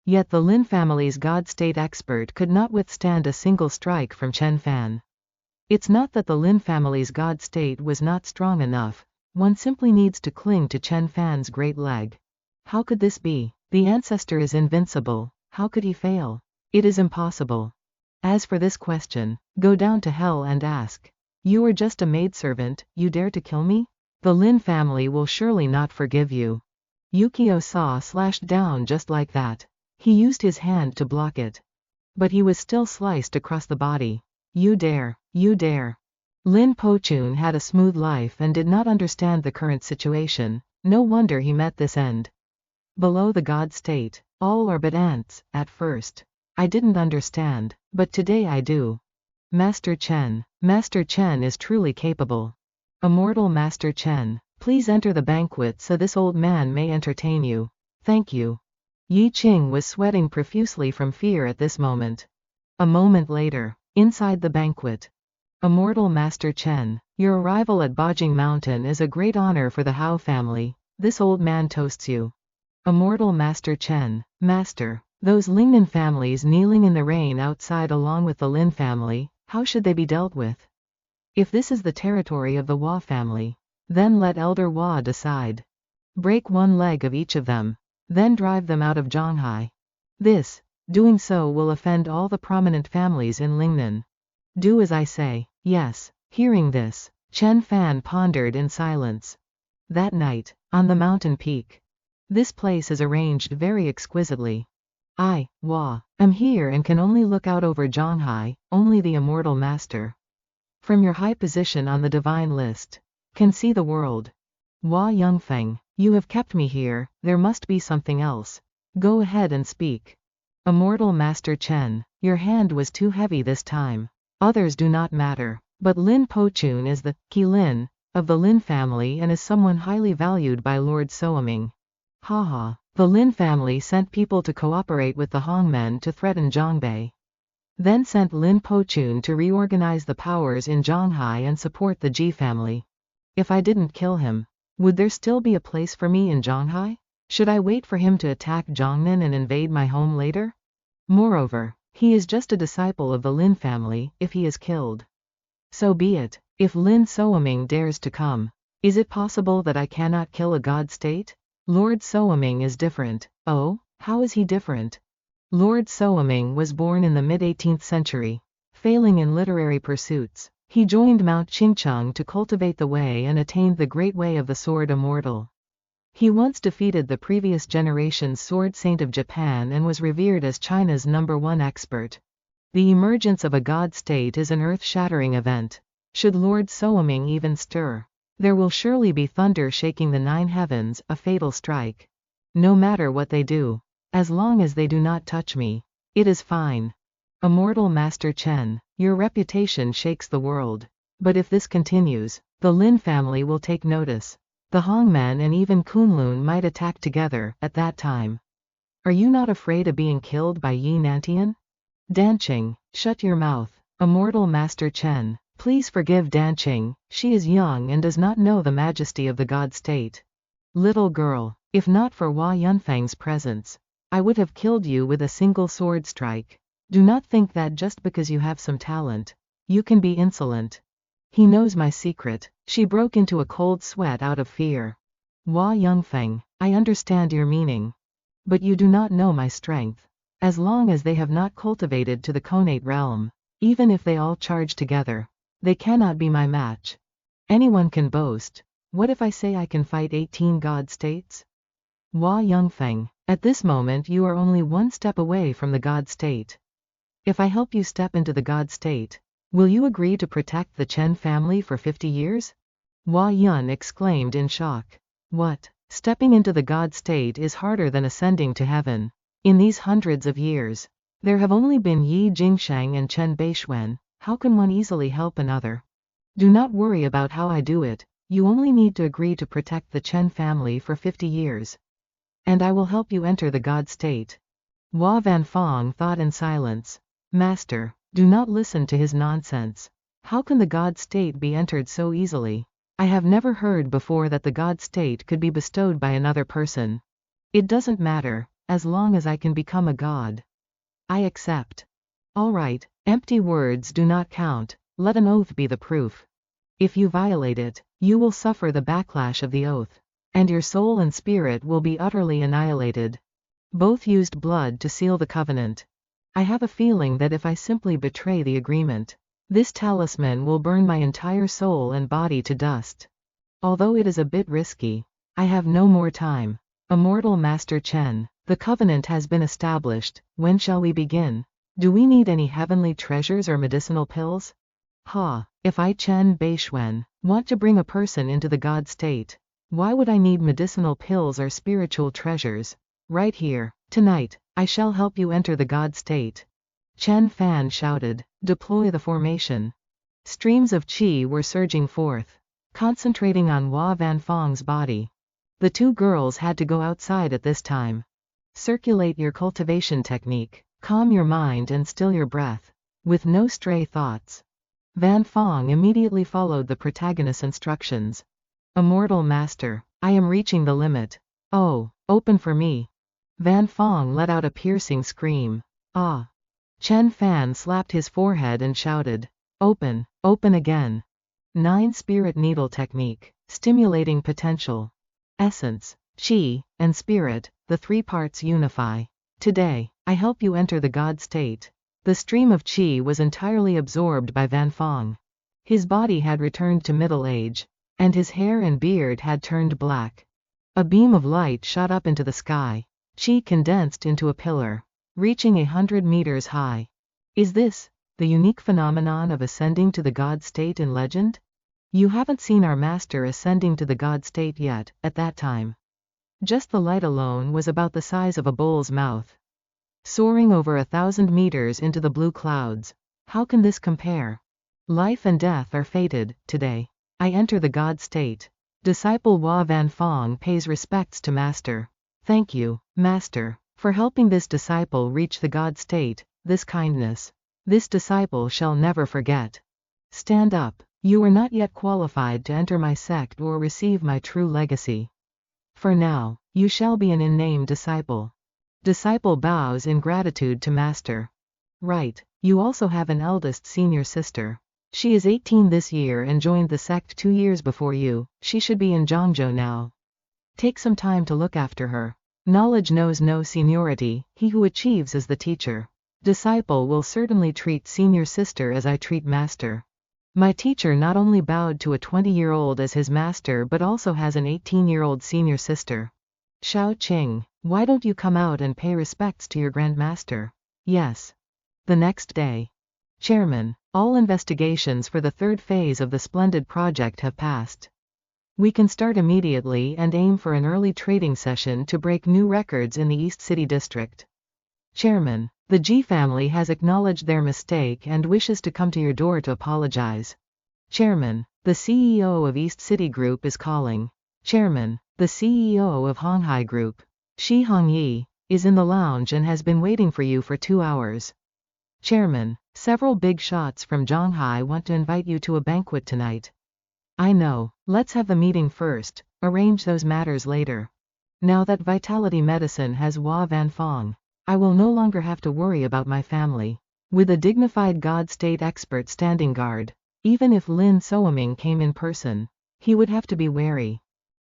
Yet the Lin family's God-state expert could not withstand a single strike from Chen Fan. It's not that the Lin family's God state was not strong enough, one simply needs to cling to Chen Fan's great leg. How could this be? The ancestor is invincible, how could he fail? It is impossible. As for this question, go down to hell and ask. You are just a maidservant, you dare to kill me? The Lin family will surely not forgive you. Yukio Sa slashed down just like that. He used his hand to block it. But he was still sliced across the body. You dare. You dare. Lin Pochun had a smooth life and did not understand the current situation, no wonder he met this end. Below the God state, all are but ants. At first, I didn't understand, but today I do. Master Chen is truly capable. Immortal Master Chen, please enter the banquet so this old man may entertain you. Thank you. Yi Qing was sweating profusely from fear at this moment. A moment later, inside the banquet. Immortal Master Chen, your arrival at Bajing Mountain is a great honor for the Hao family. This old man toasts you. Immortal Master Chen, Master, Those Lingnan families kneeling in the rain outside along with the Lin family, how should they be dealt with? If this is the territory of the Hua family, then let Elder Hua decide. Break one leg of each of them, then drive them out of Zhanghai. Doing so will offend all the prominent families in Lingnan. Do as I say. Yes. Hearing this, Chen Fan pondered in silence. That night, on the mountain peak. This place is arranged very exquisitely. I, Hua, am here and can only look out over Zhanghai, only the immortal master. From your high position on the divine list, can see the world. Hua Yongfeng, you have kept me here, there must be something else. Go ahead and speak. Immortal Master Chen, your hand was too heavy this time. Others do not matter, but Lin Pochun is the Qi Lin of the Lin family and is someone highly valued by Lord Soaming. Haha, the Lin family sent people to cooperate with the Hongmen to threaten Zhongbei. Then sent Lin Pochun to reorganize the powers in Zhanghai and support the Ji family. If I didn't kill him, would there still be a place for me in Zhanghai? Should I wait for him to attack Zhongnan and invade my home later? Moreover, he is just a disciple of the Lin family. If he is killed, so be it. If Lin Soaming dares to come, is it possible that I cannot kill a god state? Lord Soaming is different. Oh, how is he different? Lord Soaming was born in the mid-18th century. Failing in literary pursuits, he joined Mount Qingcheng to cultivate the way and attained the great way of the sword immortal. He once defeated the previous generation's sword saint of Japan and was revered as China's #1 expert. The emergence of a god state is an earth-shattering event. Should Lord Soaming even stir, there will surely be thunder shaking the 9 heavens, a fatal strike. No matter what they do, as long as they do not touch me, it is fine. Immortal Master Chen, your reputation shakes the world. But if this continues, the Lin family will take notice. The Hongmen and even Kunlun might attack together at that time. Are you not afraid of being killed by Yi Nantian? Danqing, shut your mouth. Immortal Master Chen, please forgive Danqing, she is young and does not know the majesty of the god state. Little girl, if not for Hua Yunfeng's presence, I would have killed you with a single sword strike. Do not think that just because you have some talent, you can be insolent. He knows my secret. She broke into a cold sweat out of fear. Hua Yunfeng, I understand your meaning. But you do not know my strength. As long as they have not cultivated to the connate realm, even if they all charge together, they cannot be my match. Anyone can boast. What if I say I can fight 18 god states? Hua Yunfeng, at this moment you are only one step away from the god state. If I help you step into the god state, will you agree to protect the Chen family for 50 years? Hua Yun exclaimed in shock. What? Stepping into the god state is harder than ascending to heaven. In these hundreds of years, there have only been Yi Jingsheng and Chen Bei Xuan. How can one easily help another? Do not worry about how I do it. You only need to agree to protect the Chen family for 50 years. And I will help you enter the god state. Hua Vanfong thought in silence. Master, do not listen to his nonsense. How can the god state be entered so easily? I have never heard before that the god state could be bestowed by another person. It doesn't matter, as long as I can become a god. I accept. All right, empty words do not count, let an oath be the proof. If you violate it, you will suffer the backlash of the oath, and your soul and spirit will be utterly annihilated. Both used blood to seal the covenant. I have a feeling that if I simply betray the agreement, this talisman will burn my entire soul and body to dust. Although it is a bit risky, I have no more time. Immortal Master Chen, the covenant has been established. When shall we begin? Do we need any heavenly treasures or medicinal pills? If I, Chen Bei Xuan, want to bring a person into the god state, why would I need medicinal pills or spiritual treasures? Right here, tonight, I shall help you enter the god state. Chen Fan shouted, deploy the formation. Streams of qi were surging forth, concentrating on Hua Vanfong's body. The two girls had to go outside at this time. Circulate your cultivation technique, calm your mind and still your breath, with no stray thoughts. Vanfong immediately followed the protagonist's instructions. Immortal Master, I am reaching the limit. Oh, open for me. Van Fong let out a piercing scream. Ah! Chen Fan slapped his forehead and shouted. Open, open again. 9 Spirit Needle Technique. Stimulating potential. Essence, Qi, and Spirit, the 3 parts unify. Today, I help you enter the God state. The stream of Qi was entirely absorbed by Van Fong. His body had returned to middle age, and his hair and beard had turned black. A beam of light shot up into the sky. Qi condensed into a pillar, reaching 100 meters high. Is this the unique phenomenon of ascending to the God state in legend? You haven't seen our master ascending to the God state yet, at that time. Just the light alone was about the size of a bull's mouth. Soaring over 1,000 meters into the blue clouds. How can this compare? Life and death are fated. Today, I enter the God state. Disciple Hua Van Fong pays respects to Master. Thank you, Master, for helping this disciple reach the God state. This kindness, this disciple shall never forget. Stand up. You are not yet qualified to enter my sect or receive my true legacy. For now, you shall be an unnamed disciple. Disciple bows in gratitude to Master. Right, you also have an eldest senior sister. She is 18 this year and joined the sect 2 years before you. She should be in Zhangzhou now. Take some time to look after her. Knowledge knows no seniority, he who achieves is the teacher. Disciple will certainly treat senior sister as I treat master. My teacher not only bowed to a 20-year-old as his master but also has an 18-year-old senior sister. Shao Qing, why don't you come out and pay respects to your grandmaster? Yes. The next day. Chairman, all investigations for the 3rd phase of the splendid project have passed. We can start immediately and aim for an early trading session to break new records in the East City District. Chairman, the Ji family has acknowledged their mistake and wishes to come to your door to apologize. Chairman, the CEO of East City Group is calling. Chairman, the CEO of Honghai Group, Shi Hongyi, is in the lounge and has been waiting for you for 2 hours. Chairman, several big shots from Zhanghai want to invite you to a banquet tonight. I know, let's have the meeting first, arrange those matters later. Now that Vitality Medicine has Hua Van Fong, I will no longer have to worry about my family. With a dignified God state expert standing guard, even if Lin Soaming came in person, he would have to be wary.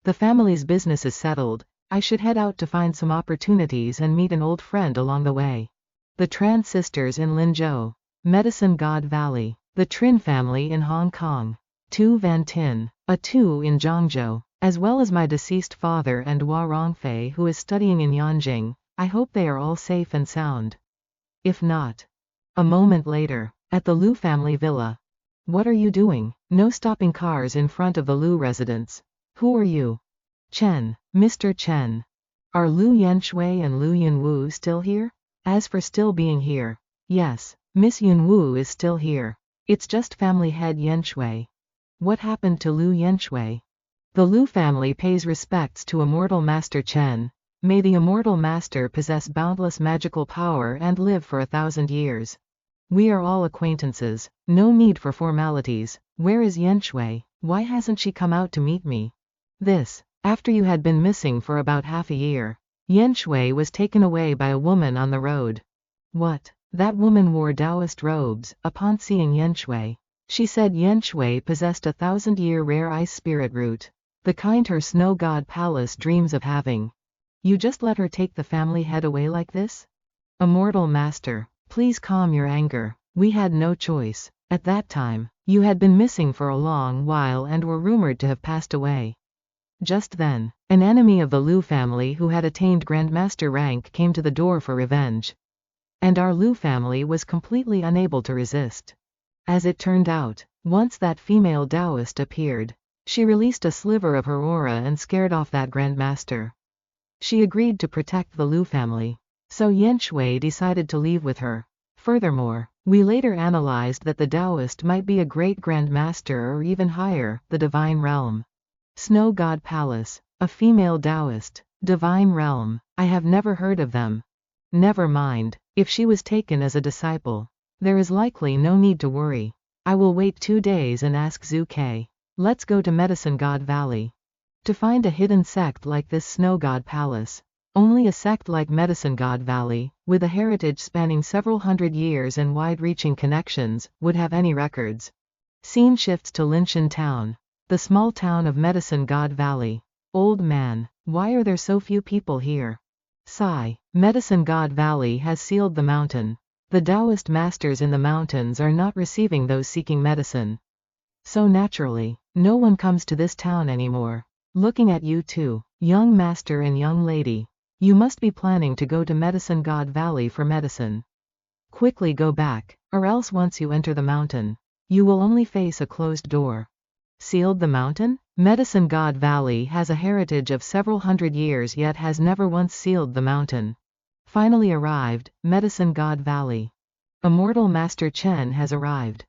The family's business is settled, I should head out to find some opportunities and meet an old friend along the way. The Tran sisters in Linzhou, Medicine God Valley, the Trin family in Hong Kong, Tu Van Tin, a Tu in Zhangzhou, as well as my deceased father and Hua Rongfei who is studying in Yanjing. I hope they are all safe and sound. If not. A moment later, at the Liu family villa. What are you doing? No stopping cars in front of the Liu residence. Who are you? Chen, Mr. Chen. Are Liu Yenshui and Liu Yunwu still here? As for still being here, yes, Miss Yunwu is still here. It's just family head Yenshui. What happened to Liu Yenshui? The Liu family pays respects to Immortal Master Chen. May the Immortal Master possess boundless magical power and live for 1,000 years. We are all acquaintances, no need for formalities. Where is Yenshui? Why hasn't she come out to meet me? This, after you had been missing for about half a year. Yenshui was taken away by a woman on the road. What? That woman wore Taoist robes. Upon seeing Yenshui, she said Yenshui possessed a 1,000-year rare ice spirit root, the kind her snow god palace dreams of having. You just let her take the family head away like this? Immortal Master, please calm your anger. We had no choice. At that time, you had been missing for a long while and were rumored to have passed away. Just then, an enemy of the Liu family who had attained Grandmaster rank came to the door for revenge. And our Liu family was completely unable to resist. As it turned out, once that female Taoist appeared, she released a sliver of her aura and scared off that Grandmaster. She agreed to protect the Liu family, so Yenshui decided to leave with her. Furthermore, we later analyzed that the Taoist might be a great Grandmaster or even higher, the Divine Realm. Snow God Palace, a female Taoist, Divine Realm, I have never heard of them. Never mind, if she was taken as a disciple, there is likely no need to worry. I will wait 2 days and ask Zhu Ke. Let's go to Medicine God Valley. To find a hidden sect like this Snow God Palace, Only a sect like Medicine God Valley, with a heritage spanning several hundred years and wide-reaching connections, would have any records. Scene shifts to Linshan Town, the small town of Medicine God Valley. Old man, why are there so few people here? Sigh. Medicine God Valley has sealed the mountain. The Taoist masters in the mountains are not receiving those seeking medicine. So naturally, no one comes to this town anymore. Looking at you two, young master and young lady. You must be planning to go to Medicine God Valley for medicine. Quickly go back, or else once you enter the mountain, you will only face a closed door. Sealed the mountain? Medicine God Valley has a heritage of several hundred years yet has never once sealed the mountain. Finally arrived, Medicine God Valley. Immortal Master Chen has arrived.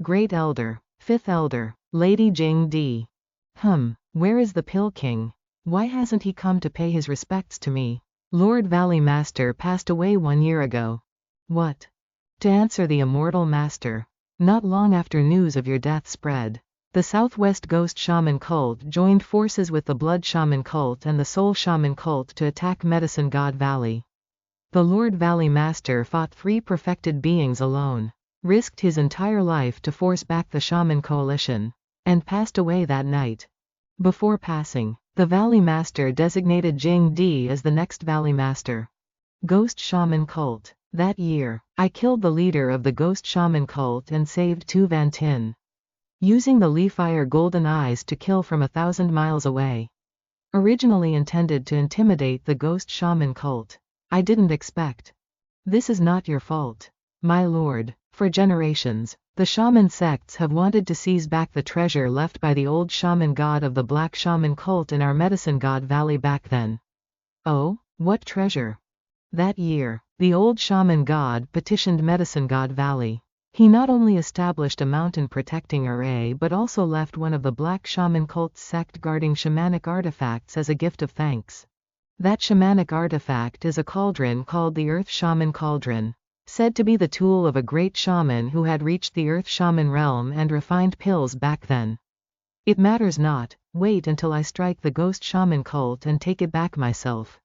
Great Elder, Fifth Elder, Lady Jing Di. Where is the Pill King? Why hasn't he come to pay his respects to me? Lord Valley Master passed away 1 year ago. What? To answer the Immortal Master. Not long after news of your death spread, the Southwest Ghost Shaman Cult joined forces with the Blood Shaman Cult and the Soul Shaman Cult to attack Medicine God Valley. The Lord Valley Master fought 3 perfected beings alone, risked his entire life to force back the Shaman Coalition, and passed away that night. Before passing, the Valley Master designated Jing Di as the next Valley Master. Ghost Shaman Cult. That year, I killed the leader of the Ghost Shaman Cult and saved Tu Van Tin. Using the Leafire Golden Eyes to kill from 1,000 miles away. Originally intended to intimidate the Ghost Shaman Cult. I didn't expect. This is not your fault, my lord. For generations, the shaman sects have wanted to seize back the treasure left by the old shaman god of the Black Shaman Cult in our Medicine God Valley back then. Oh, what treasure? That year, the old shaman god petitioned Medicine God Valley. He not only established a mountain protecting array but also left one of the Black Shaman Cult's sect guarding shamanic artifacts as a gift of thanks. That shamanic artifact is a cauldron called the Earth Shaman Cauldron. Said to be the tool of a great shaman who had reached the Earth Shaman realm and refined pills back then. It matters not, wait until I strike the Ghost Shaman Cult and take it back myself.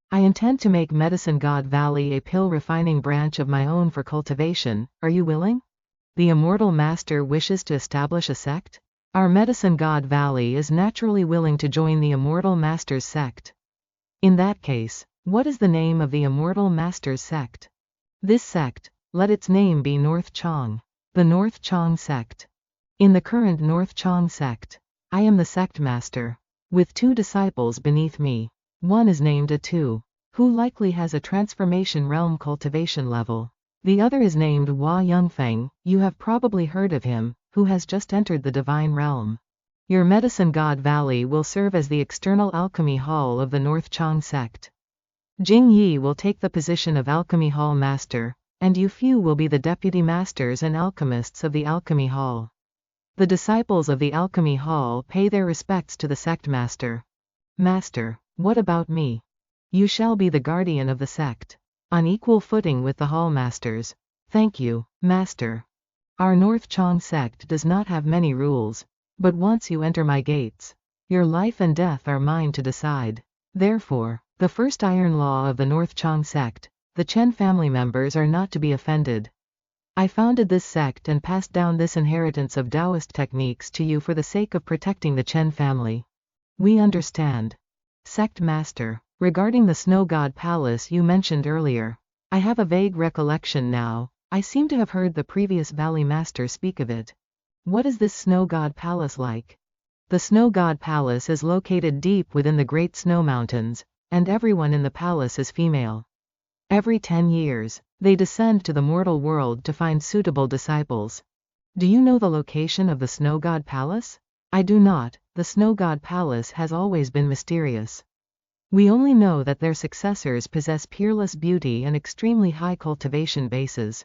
I intend to make Medicine God Valley a pill refining branch of my own for cultivation, are you willing? The Immortal Master wishes to establish a sect? Our Medicine God Valley is naturally willing to join the Immortal Master's sect. In that case, what is the name of the Immortal Master's sect? This sect, let its name be North Chong. The North Chong sect. In the current North Chong sect, I am the sect master, with 2 disciples beneath me. One is named Atu, who likely has a transformation realm cultivation level. The other is named Hua Yungfeng, you have probably heard of him, who has just entered the divine realm. Your Medicine God Valley will serve as the external alchemy hall of the North Chong sect. Jing Yi will take the position of Alchemy Hall Master, and you few will be the deputy masters and alchemists of the Alchemy Hall. The disciples of the Alchemy Hall pay their respects to the sect master. Master, what about me? You shall be the guardian of the sect, on equal footing with the hall masters. Thank you, master. Our North Chong sect does not have many rules, but once you enter my gates, your life and death are mine to decide. Therefore, the first iron law of the North Chong sect, the Chen family members are not to be offended. I founded this sect and passed down this inheritance of Taoist techniques to you for the sake of protecting the Chen family. We understand. Sect Master, regarding the Snow God Palace you mentioned earlier, I have a vague recollection now. I seem to have heard the previous Valley Master speak of it. What is this Snow God Palace like? The Snow God Palace is located deep within the Great Snow Mountains, and everyone in the palace is female. Every 10 years, they descend to the mortal world to find suitable disciples. Do you know the location of the Snow God Palace? I do not. The Snow God Palace has always been mysterious. We only know that their successors possess peerless beauty and extremely high cultivation bases.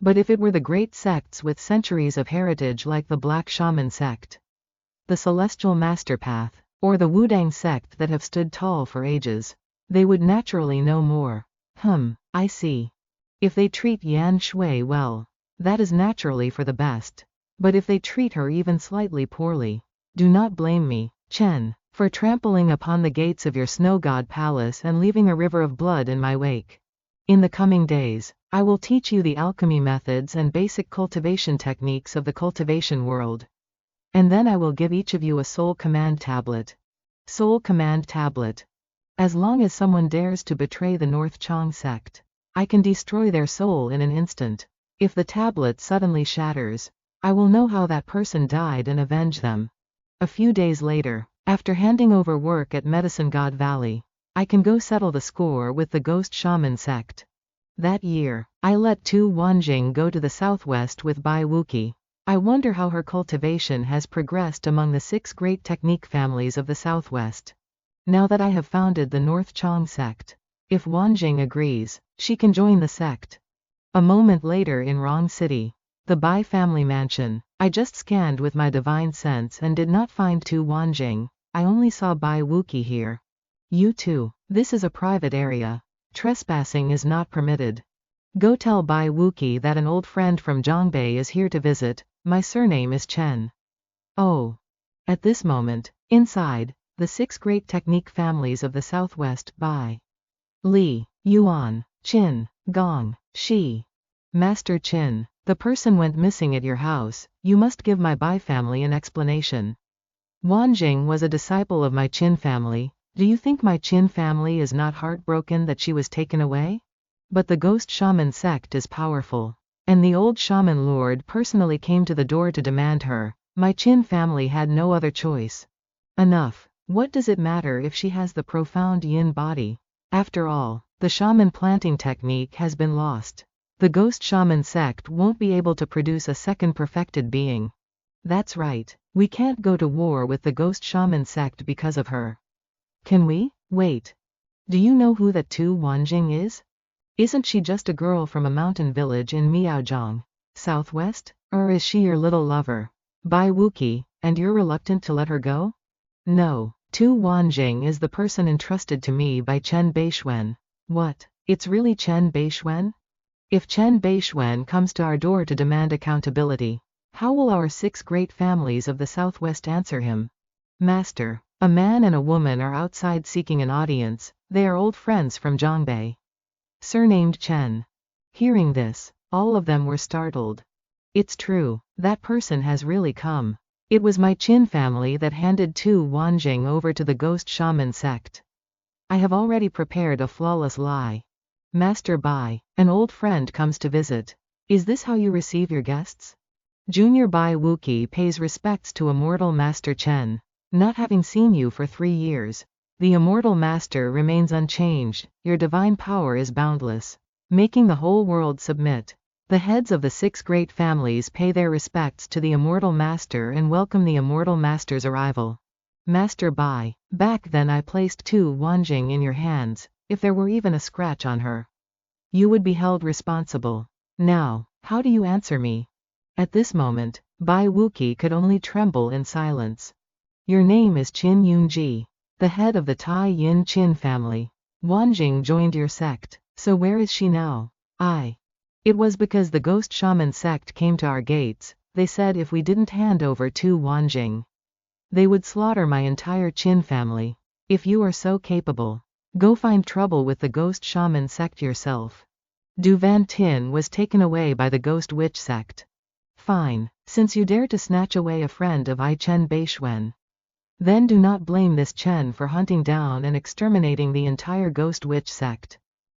But if it were the great sects with centuries of heritage like the Black Shaman sect, the Celestial Master Path, or the Wudang sect that have stood tall for ages, they would naturally know more. I see. If they treat Yan Shui well, that is naturally for the best. But if they treat her even slightly poorly, do not blame me. Chen, for trampling upon the gates of your snow god palace and leaving a river of blood in my wake. In the coming days, I will teach you the alchemy methods and basic cultivation techniques of the cultivation world. And then I will give each of you a soul command tablet. Soul command tablet. As long as someone dares to betray the North Chang sect, I can destroy their soul in an instant. If the tablet suddenly shatters, I will know how that person died and avenge them. A few days later, after handing over work at Medicine God Valley, I can go settle the score with the Ghost Shaman sect. That year, I let Tu Wanjing go to the southwest with Bai Wuqi. I wonder how her cultivation has progressed among the 6 great technique families of the southwest. Now that I have founded the North Chang sect, if Wanjing agrees, she can join the sect. A moment later in Rong City, the Bai family mansion, I just scanned with my divine sense and did not find Tu Wanjing. I only saw Bai Wuqi here. You too. This is a private area. Trespassing is not permitted. Go tell Bai Wuqi that an old friend from Zhongbei is here to visit. My surname is Chen. Oh. At this moment, inside, the 6 great technique families of the southwest, Bai, Li, Yuan, Qin, Gong, Shi. Master Qin, the person went missing at your house. You must give my Bai family an explanation. Wanjing was a disciple of my Qin family. Do you think my Qin family is not heartbroken that she was taken away? But the Ghost Shaman sect is powerful. And the old shaman lord personally came to the door to demand her. My Qin family had no other choice. Enough. What does it matter if she has the profound yin body? After all, the shaman planting technique has been lost. The Ghost Shaman sect won't be able to produce a second perfected being. That's right. We can't go to war with the Ghost Shaman sect because of her. Can we? Wait. Do you know who that Tu Wanjing is? Isn't she just a girl from a mountain village in Miaozhong, southwest? Or is she your little lover, Bai Wuqi, and you're reluctant to let her go? No, Tu Wanjing is the person entrusted to me by Chen Bei Xuan. What? It's really Chen Bei Xuan? If Chen Bei Xuan comes to our door to demand accountability, how will our 6 great families of the southwest answer him? Master, a man and a woman are outside seeking an audience. They are old friends from Zhongbei. Surnamed Chen. Hearing this, all of them were startled. It's true, that person has really come. It was my Qin family that handed Tu Wanjing over to the Ghost Shaman sect. I have already prepared a flawless lie. Master Bai, an old friend comes to visit. Is this how you receive your guests? Junior Bai Wuqi pays respects to Immortal Master Chen. Not having seen you for 3 years, the Immortal Master remains unchanged. Your divine power is boundless, making the whole world submit. The heads of the 6 great families pay their respects to the Immortal Master and welcome the Immortal Master's arrival. Master Bai, back then I placed Tu Wanjing in your hands. If there were even a scratch on her, you would be held responsible. Now, how do you answer me? At this moment, Bai Wuqi could only tremble in silence. Your name is Qin Yunji, the head of the Tai Yin Qin family. Wanjing joined your sect, so where is she now? It was because the Ghost Shaman sect came to our gates. They said if we didn't hand over Tu Wanjing, they would slaughter my entire Qin family. If you are so capable, go find trouble with the Ghost Shaman sect yourself. Du Van Tin was taken away by the Ghost Witch sect. Fine, since you dare to snatch away a friend of Chen Bei Xuan, then do not blame this Chen for hunting down and exterminating the entire Ghost Witch sect.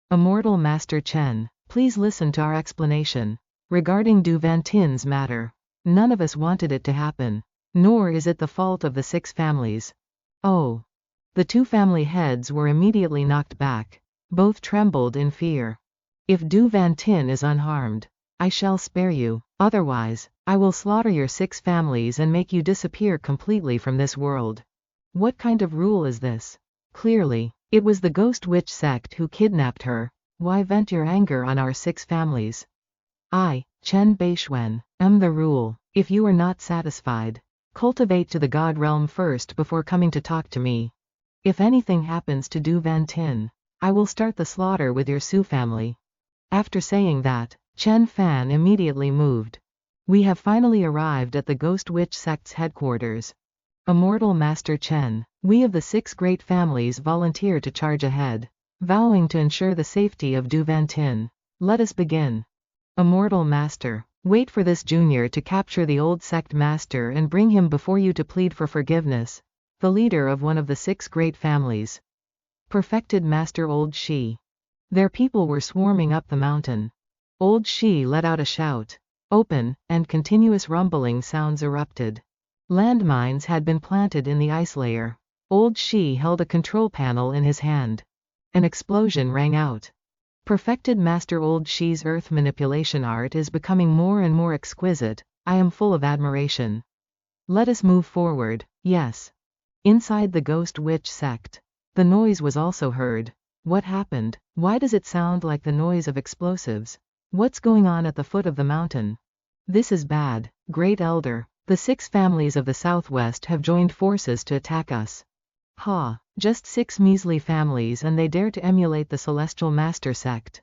Immortal Master Chen, please listen to our explanation. Regarding Du Van Tin's matter, none of us wanted it to happen, nor is it the fault of the 6 families. Oh. The 2 family heads were immediately knocked back. Both trembled in fear. If Du Van Tin is unharmed, I shall spare you. Otherwise, I will slaughter your 6 families and make you disappear completely from this world. What kind of rule is this? Clearly, it was the Ghost Witch sect who kidnapped her. Why vent your anger on our 6 families? I, Chen Bei Xuan, am the rule. If you are not satisfied, cultivate to the God realm first before coming to talk to me. If anything happens to Du Van Tin, I will start the slaughter with your Su family. After saying that, Chen Fan immediately moved. We have finally arrived at the Ghost Witch sect's headquarters. Immortal Master Chen, we of the 6 great families volunteer to charge ahead, vowing to ensure the safety of Du Van Tin. Let us begin. Immortal Master, wait for this junior to capture the old sect master and bring him before you to plead for forgiveness. The leader of one of the 6 great families. Perfected Master Old Shi. Their people were swarming up the mountain. Old Shi let out a shout. Open, and continuous rumbling sounds erupted. Landmines had been planted in the ice layer. Old Shi held a control panel in his hand. An explosion rang out. Perfected Master Old Shi's earth manipulation art is becoming more and more exquisite. I am full of admiration. Let us move forward. Yes. Inside the Ghost Witch sect. The noise was also heard. What happened? Why does it sound like the noise of explosives? What's going on at the foot of the mountain? This is bad. Great Elder, the 6 families of the southwest have joined forces to attack us. Ha, just 6 measly families and they dare to emulate the Celestial Master sect.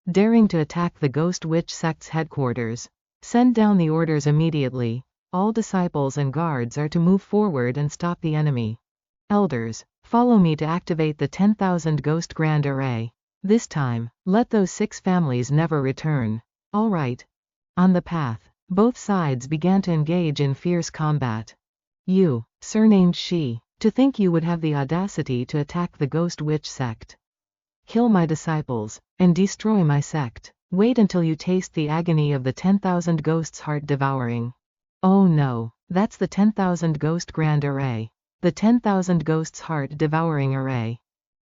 Daring to attack the Ghost Witch sect's headquarters. Send down the orders immediately. All disciples and guards are to move forward and stop the enemy. Elders, follow me to activate the 10,000 Ghost Grand Array. This time, let those 6 families never return. All right. On the path, both sides began to engage in fierce combat. You, surnamed Shi, to think you would have the audacity to attack the Ghost Witch sect. Kill my disciples, and destroy my sect. Wait until you taste the agony of the 10,000 ghosts heart devouring. Oh no, that's the 10,000 Ghost Grand Array. The 10,000 ghosts heart devouring array.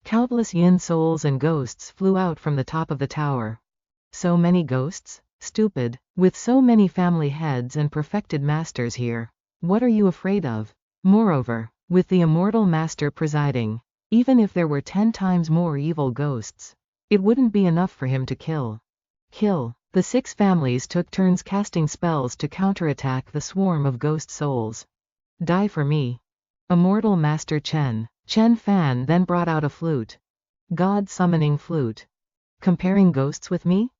Countless yin souls and ghosts flew out from the top of the tower. So many ghosts? Stupid, with so many family heads and perfected masters here. What are you afraid of? Moreover, with the Immortal Master presiding, even if there were 10 times more evil ghosts, it wouldn't be enough for him to kill. Kill. The 6 families took turns casting spells to counterattack the swarm of ghost souls. Die for me. Immortal Master Chen Fan then brought out a flute. God summoning flute. Comparing ghosts with me?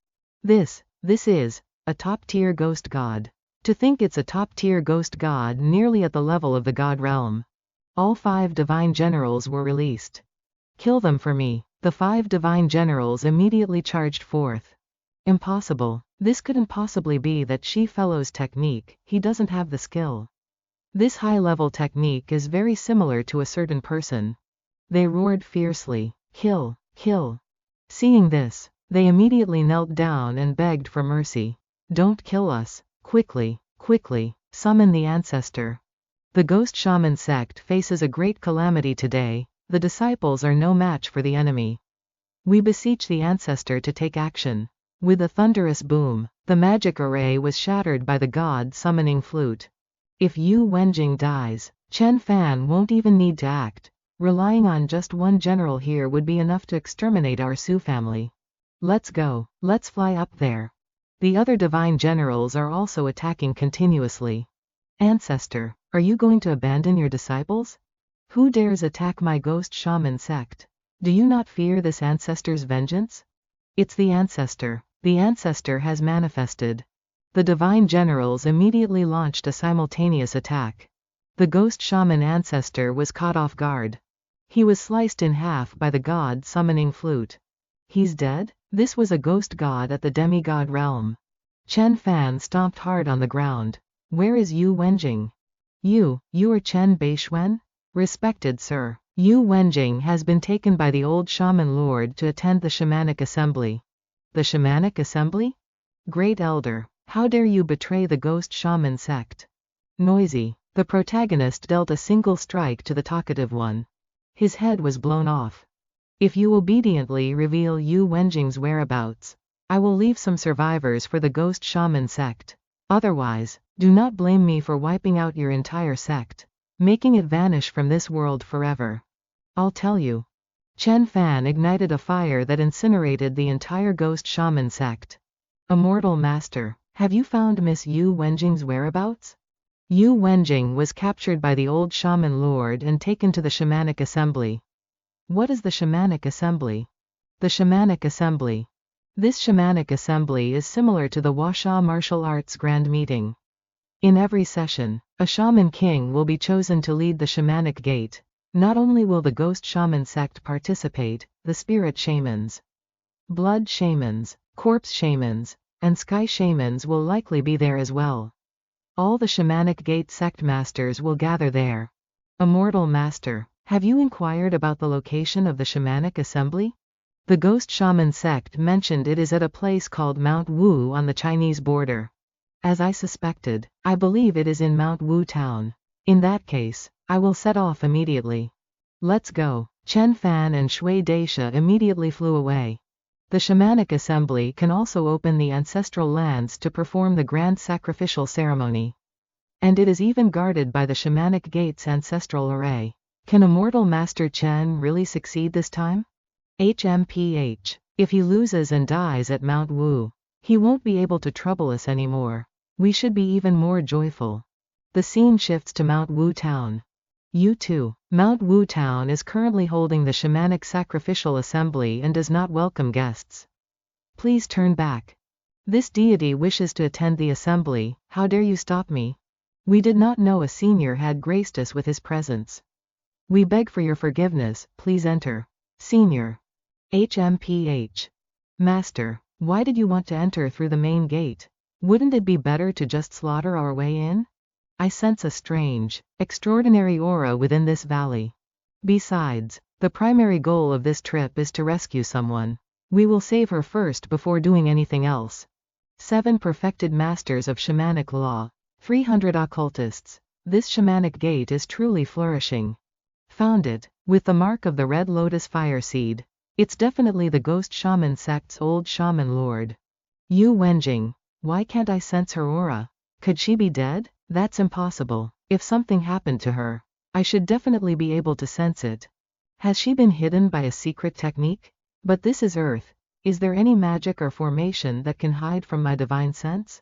This is a top-tier ghost god. To think it's a top-tier ghost god nearly at the level of the god realm. All 5 divine generals were released. Kill them for me. The 5 divine generals immediately charged forth. Impossible. This couldn't possibly be that Shi Fellow's technique. He doesn't have the skill. This high-level technique is very similar to a certain person. They roared fiercely. Kill, kill. Seeing this, they immediately knelt down and begged for mercy. Don't kill us. Quickly, quickly, summon the ancestor. The Ghost Shaman sect faces a great calamity today. The disciples are no match for the enemy. We beseech the ancestor to take action. With a thunderous boom, the magic array was shattered by the god summoning flute. If Yu Wenjing dies, Chen Fan won't even need to act. Relying on just one general here would be enough to exterminate our Su family. Let's go. Let's fly up there. The other divine generals are also attacking continuously. Ancestor, are you going to abandon your disciples? Who dares attack my ghost shaman sect? Do you not fear this ancestor's vengeance? It's the ancestor. The ancestor has manifested. The divine generals immediately launched a simultaneous attack. The ghost shaman ancestor was caught off guard. He was sliced in half by the god summoning flute. He's dead? This was a ghost god at the demigod realm. Chen Fan stomped hard on the ground. Where is Yu Wenjing? You are Chen Bei Xuan? Respected sir, Yu Wenjing has been taken by the old shaman lord to attend the shamanic assembly. The shamanic assembly? Great Elder, how dare you betray the ghost shaman sect? Noisy, the protagonist dealt a single strike to the talkative one. His head was blown off. If you obediently reveal Yu Wenjing's whereabouts, I will leave some survivors for the ghost shaman sect. Otherwise, do not blame me for wiping out your entire sect, making it vanish from this world forever. I'll tell you. Chen Fan ignited a fire that incinerated the entire ghost shaman sect. Immortal Master, have you found Miss Yu Wenjing's whereabouts? Yu Wenjing was captured by the old shaman lord and taken to the shamanic assembly. What is the shamanic assembly? The shamanic assembly. This shamanic assembly is similar to the Huasha martial arts grand meeting. In every session, a shaman king will be chosen to lead the shamanic gate. Not only will the ghost shaman sect participate, the spirit shamans, blood shamans, corpse shamans, and sky shamans will likely be there as well. All the shamanic gate sect masters will gather there. Immortal Master, have you inquired about the location of the shamanic assembly? The ghost shaman sect mentioned it is at a place called Mount Wu on the Chinese border. As I suspected, I believe it is in Mount Wu town. In that case, I will set off immediately. Let's go. Chen Fan and Shui Daisha immediately flew away. The shamanic assembly can also open the ancestral lands to perform the grand sacrificial ceremony. And it is even guarded by the shamanic gate's ancestral array. Can Immortal Master Chen really succeed this time? HMPH. If he loses and dies at Mount Wu, he won't be able to trouble us anymore. We should be even more joyful. The scene shifts to Mount Wu Town. U2. Mount Wu Town is currently holding the shamanic sacrificial assembly and does not welcome guests. Please turn back. This deity wishes to attend the assembly, how dare you stop me? We did not know a senior had graced us with his presence. We beg for your forgiveness, please enter. Senior. HMPH. Master, why did you want to enter through the main gate? Wouldn't it be better to just slaughter our way in? I sense a strange, extraordinary aura within this valley. Besides, the primary goal of this trip is to rescue someone. We will save her first before doing anything else. 7 perfected masters of shamanic law. 300 occultists. This shamanic gate is truly flourishing. Found it, with the mark of the red lotus fire seed. It's definitely the ghost shaman sect's old shaman lord. Yu Wenjing. Why can't I sense her aura? Could she be dead? That's impossible. If something happened to her, I should definitely be able to sense it. Has she been hidden by a secret technique? But this is Earth. Is there any magic or formation that can hide from my divine sense?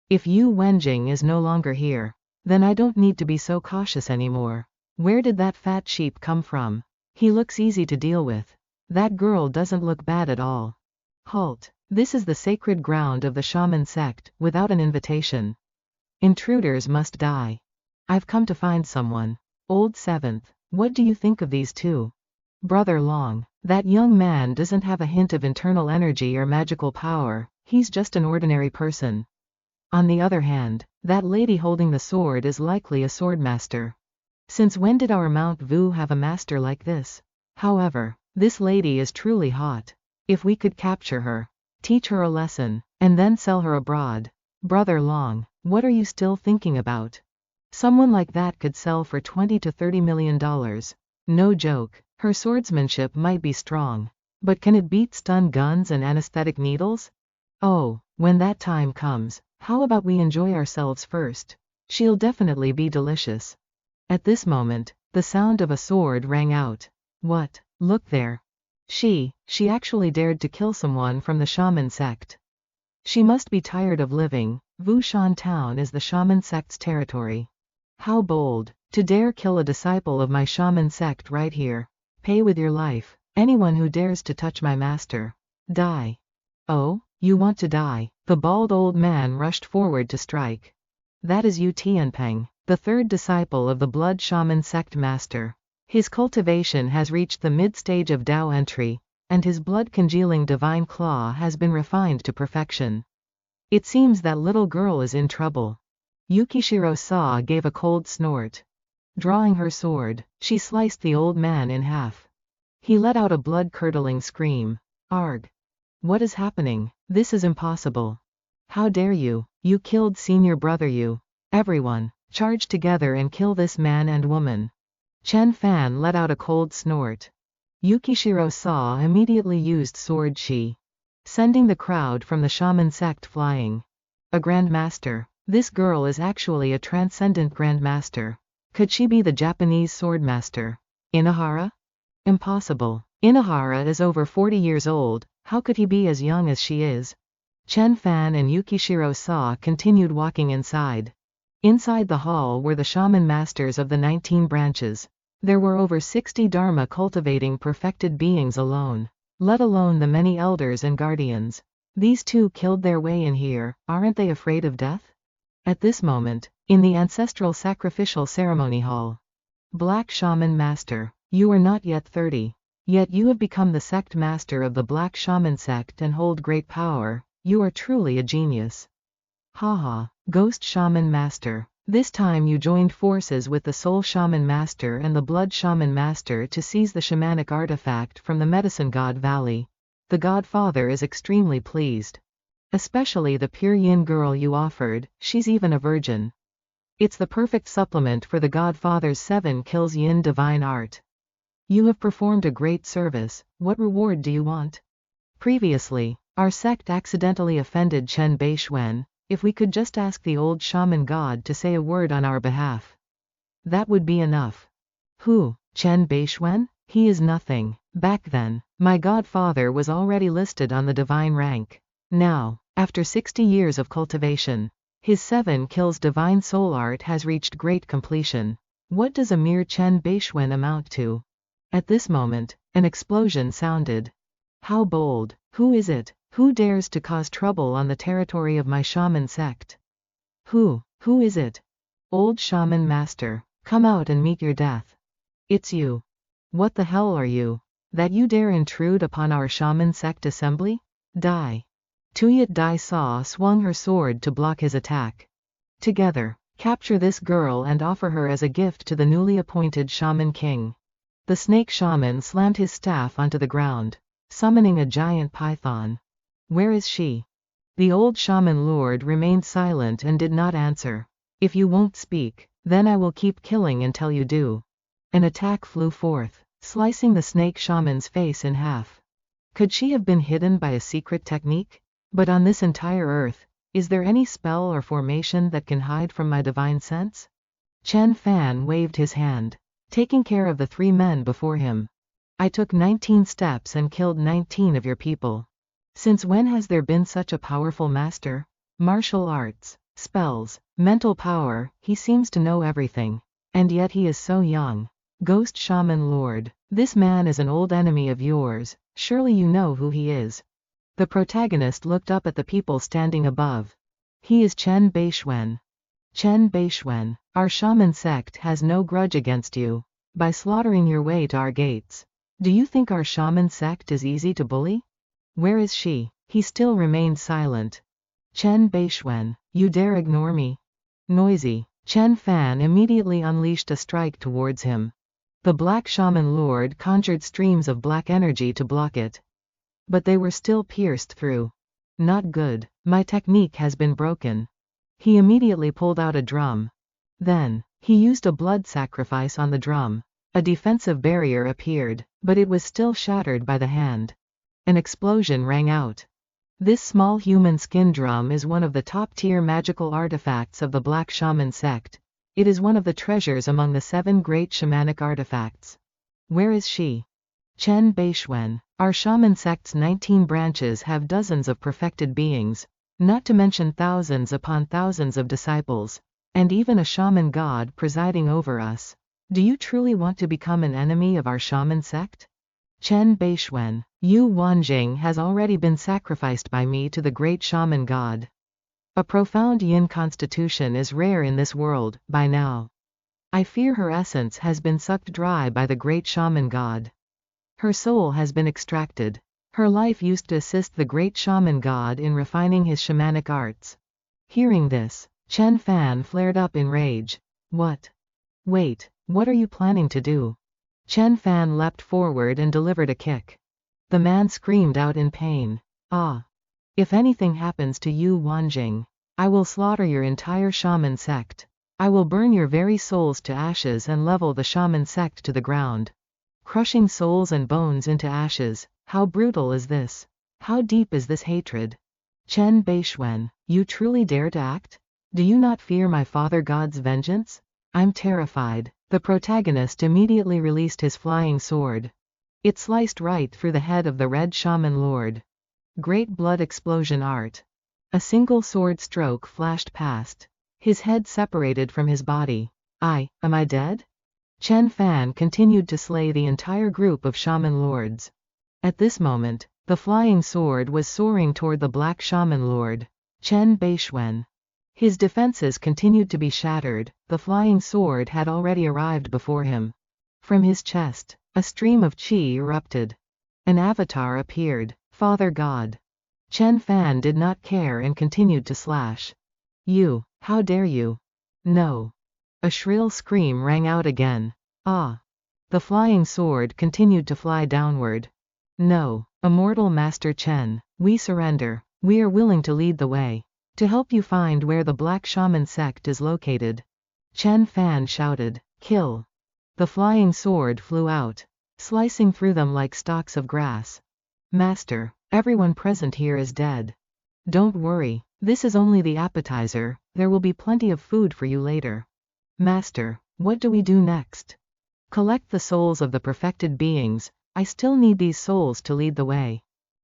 If Yu Wenjing is no longer here, then I don't need to be so cautious anymore. Where did that fat sheep come from? He looks easy to deal with. That girl doesn't look bad at all. Halt. This is the sacred ground of the shaman sect, without an invitation. Intruders must die. I've come to find someone. Old 7th, what do you think of these two? Brother Long, that young man doesn't have a hint of internal energy or magical power, he's just an ordinary person. On the other hand, that lady holding the sword is likely a swordmaster. Since when did our Mount Vu have a master like this? However, this lady is truly hot. If we could capture her, teach her a lesson, and then sell her abroad. Brother Long, what are you still thinking about? Someone like that could sell for $20 to $30 million. No joke, her swordsmanship might be strong. But can it beat stun guns and anesthetic needles? Oh, when that time comes, how about we enjoy ourselves first? She'll definitely be delicious. At this moment, the sound of a sword rang out. What? Look there. She actually dared to kill someone from the shaman sect. She must be tired of living. Wushan town is the shaman sect's territory. How bold, to dare kill a disciple of my shaman sect right here. Pay with your life. Anyone who dares to touch my master. Die. Oh, you want to die? The bald old man rushed forward to strike. That is Yu Tianpeng, the 3rd disciple of the blood shaman sect master. His cultivation has reached the mid-stage of Dao entry, and his blood-congealing divine claw has been refined to perfection. It seems that little girl is in trouble. Yukishiro Sa gave a cold snort. Drawing her sword, she sliced the old man in half. He let out a blood-curdling scream. Arg! What is happening? This is impossible. How dare you? You killed senior brother Yu. Everyone, charge together and kill this man and woman. Chen Fan let out a cold snort. Yukishiro Sa immediately used sword Shi, sending the crowd from the shaman sect flying. A grandmaster. This girl is actually a transcendent grandmaster. Could she be the Japanese swordmaster? Inahara? Impossible. Inahara is over 40 years old, how could he be as young as she is? Chen Fan and Yukishiro Sa continued walking inside. Inside the hall were the shaman masters of the 19 branches. There were over 60 Dharma cultivating perfected beings alone, let alone the many elders and guardians. These two killed their way in here, aren't they afraid of death? At this moment, In the ancestral sacrificial ceremony hall. Black Shaman Master. You are not yet 30. Yet you have become the sect master of the Black Shaman sect and hold great power. You are truly a genius. Haha. Ghost Shaman Master. This time you joined forces with the Soul Shaman Master and the Blood Shaman Master to seize the shamanic artifact from the Medicine God Valley. The Godfather is extremely pleased. Especially the pure yin girl you offered, she's even a virgin. It's the perfect supplement for the Godfather's 7 kills yin divine art. You have performed a great service. What reward do you want? Previously, our sect accidentally offended Chen Bei Xuan. If we could just ask the old shaman god to say a word on our behalf. That would be enough. Who? Chen Bei Xuan? He is nothing. Back then, my godfather was already listed on the divine rank. Now, after 60 years of cultivation, his 7 kills divine soul art has reached great completion. What does a mere Chen Bei Xuan amount to? At this moment, an explosion sounded. How bold! Who is it? Who dares to cause trouble on the territory of my shaman sect? Who is it? Old Shaman Master, come out and meet your death. It's you. What the hell are you? That you dare intrude upon our shaman sect assembly? Die. Tuyat Dai Sa swung her sword to block his attack. Together, capture this girl and offer her as a gift to the newly appointed Shaman King. The snake shaman slammed his staff onto the ground, summoning a giant python. Where is she? The old shaman lord remained silent and did not answer. If you won't speak, then I will keep killing until you do. An attack flew forth, slicing the snake shaman's face in half. Could she have been hidden by a secret technique? But on this entire earth, is there any spell or formation that can hide from my divine sense? Chen Fan waved his hand, taking care of the 3 men before him. I took 19 steps and killed 19 of your people. Since when has there been such a powerful master? Martial arts, spells, mental power, he seems to know everything. And yet he is so young. Ghost Shaman Lord, this man is an old enemy of yours, surely you know who he is. The protagonist looked up at the people standing above. He is Chen Bei Xuan. Chen Bei Xuan, our shaman sect has no grudge against you. By slaughtering your way to our gates. Do you think our shaman sect is easy to bully? Where is she? He still remained silent. Chen Bei Xuan, you dare ignore me? Noisy. Chen Fan immediately unleashed a strike towards him. The Black Shaman Lord conjured streams of black energy to block it. But they were still pierced through. Not good. My technique has been broken. He immediately pulled out a drum. Then, he used a blood sacrifice on the drum. A defensive barrier appeared, but it was still shattered by the hand. An explosion rang out. This small human skin drum is one of the top-tier magical artifacts of the Black Shaman sect. It is one of the treasures among the 7 great shamanic artifacts. Where is she? Chen Bei Xuan, our shaman sect's 19 branches have dozens of perfected beings, not to mention thousands upon thousands of disciples, and even a shaman god presiding over us. Do you truly want to become an enemy of our shaman sect? Chen Bei Xuan, Yu Wanjing has already been sacrificed by me to the great shaman god. A profound yin constitution is rare in this world, by now. I fear her essence has been sucked dry by the great shaman god. Her soul has been extracted. Her life used to assist the great shaman god in refining his shamanic arts. Hearing this, Chen Fan flared up in rage. What? Wait, what are you planning to do? Chen Fan leapt forward and delivered a kick. The man screamed out in pain. Ah! If anything happens to you Wanjing, I will slaughter your entire shaman sect. I will burn your very souls to ashes and level the shaman sect to the ground. Crushing souls and bones into ashes, how brutal is this? How deep is this hatred? Chen Bei Xuan, you truly dare to act? Do you not fear my father god's vengeance? I'm terrified. The protagonist immediately released his flying sword. It sliced right through the head of the Red Shaman Lord. Great blood explosion art. A single sword stroke flashed past. His head separated from his body. Am I dead? Chen Fan continued to slay the entire group of shaman lords. At this moment, the flying sword was soaring toward the Black Shaman Lord. Chen Bei Xuan. His defenses continued to be shattered, the flying sword had already arrived before him. From his chest, a stream of qi erupted. An avatar appeared, Father God. Chen Fan did not care and continued to slash. You, how dare you? No. A shrill scream rang out again. Ah. The flying sword continued to fly downward. No, Immortal Master Chen, we surrender. We are willing to lead the way. To help you find where the Black Shaman sect is located. Chen Fan shouted, kill. The flying sword flew out, slicing through them like stalks of grass. Master, everyone present here is dead. Don't worry, this is only the appetizer, there will be plenty of food for you later. Master, what do we do next? Collect the souls of the perfected beings, I still need these souls to lead the way.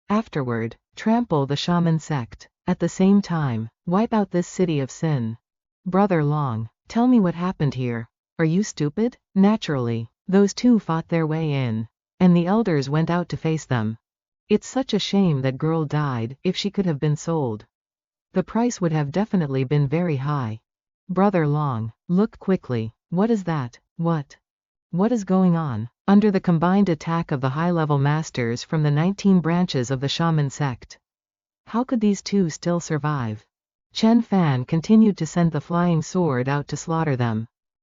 Afterward, trample the shaman sect. At the same time, wipe out this city of sin. Brother Long, tell me what happened here. Are you stupid? Naturally, those two fought their way in, and the elders went out to face them. It's such a shame that girl died. If she could have been sold, the price would have definitely been very high. Brother Long, look quickly. What is that? What is going on? Under the combined attack of the high-level masters from the 19 branches of the shaman sect. How could these two still survive? Chen Fan continued to send the flying sword out to slaughter them.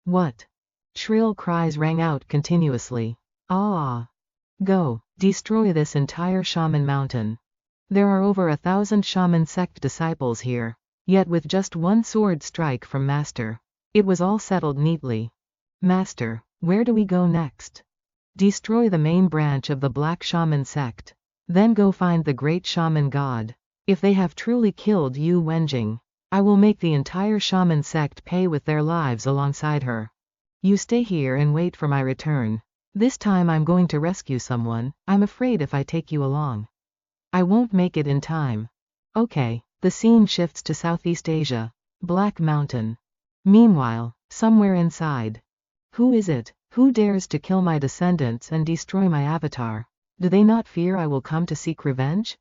What? Shrill cries rang out continuously. Ah! Go, destroy this entire shaman mountain. There are over 1,000 shaman sect disciples here, yet with just one sword strike from Master, it was all settled neatly. Master, where do we go next? Destroy the main branch of the Black Shaman sect. Then go find the great shaman god. If they have truly killed Yu Wenjing, I will make the entire shaman sect pay with their lives alongside her. You stay here and wait for my return. This time I'm going to rescue someone. I'm afraid if I take you along, I won't make it in time. Okay, the scene shifts to Southeast Asia. Black Mountain. Meanwhile, somewhere inside. Who is it? Who dares to kill my descendants and destroy my avatar? Do they not fear I will come to seek revenge?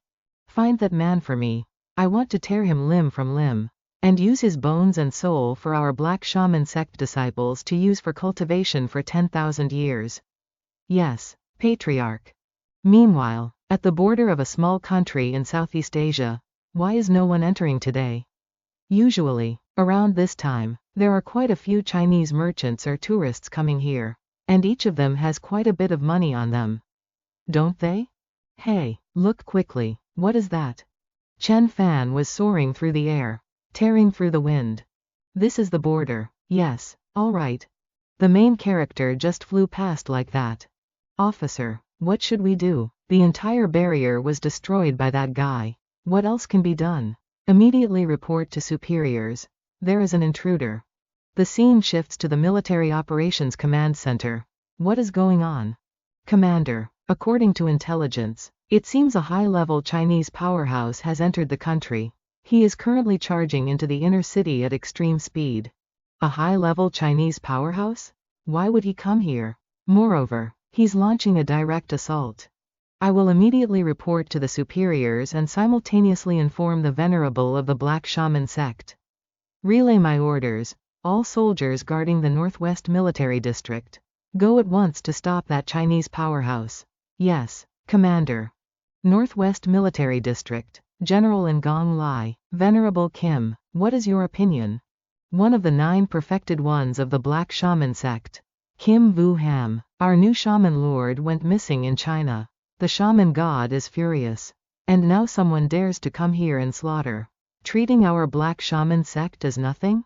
Find that man for me. I want to tear him limb from limb, and use his bones and soul for our Black Shaman sect disciples to use for cultivation for 10,000 years. Yes, Patriarch. Meanwhile, at the border of a small country in Southeast Asia, why is no one entering today? Usually, around this time, there are quite a few Chinese merchants or tourists coming here, and each of them has quite a bit of money on them. Don't they? Hey, look quickly, what is that? Chen Fan was soaring through the air, tearing through the wind. This is the border. Yes, all right. The main character just flew past like that. Officer, what should we do? The entire barrier was destroyed by that guy. What else can be done? Immediately report to superiors. There is an intruder. The scene shifts to the Military Operations Command Center. What is going on? Commander, according to intelligence, it seems a high-level Chinese powerhouse has entered the country. He is currently charging into the inner city at extreme speed. A high-level Chinese powerhouse? Why would he come here? Moreover, he's launching a direct assault. I will immediately report to the superiors and simultaneously inform the Venerable of the Black Shaman sect. Relay my orders, all soldiers guarding the Northwest Military District. Go at once to stop that Chinese powerhouse. Yes, Commander. Northwest Military District, General Ngong Lai. Venerable Kim, what is your opinion? One of the 9 perfected ones of the Black Shaman sect. Kim Vu Ham, our new shaman lord went missing in China. The shaman god is furious. And now someone dares to come here and slaughter. Treating our Black Shaman sect as nothing?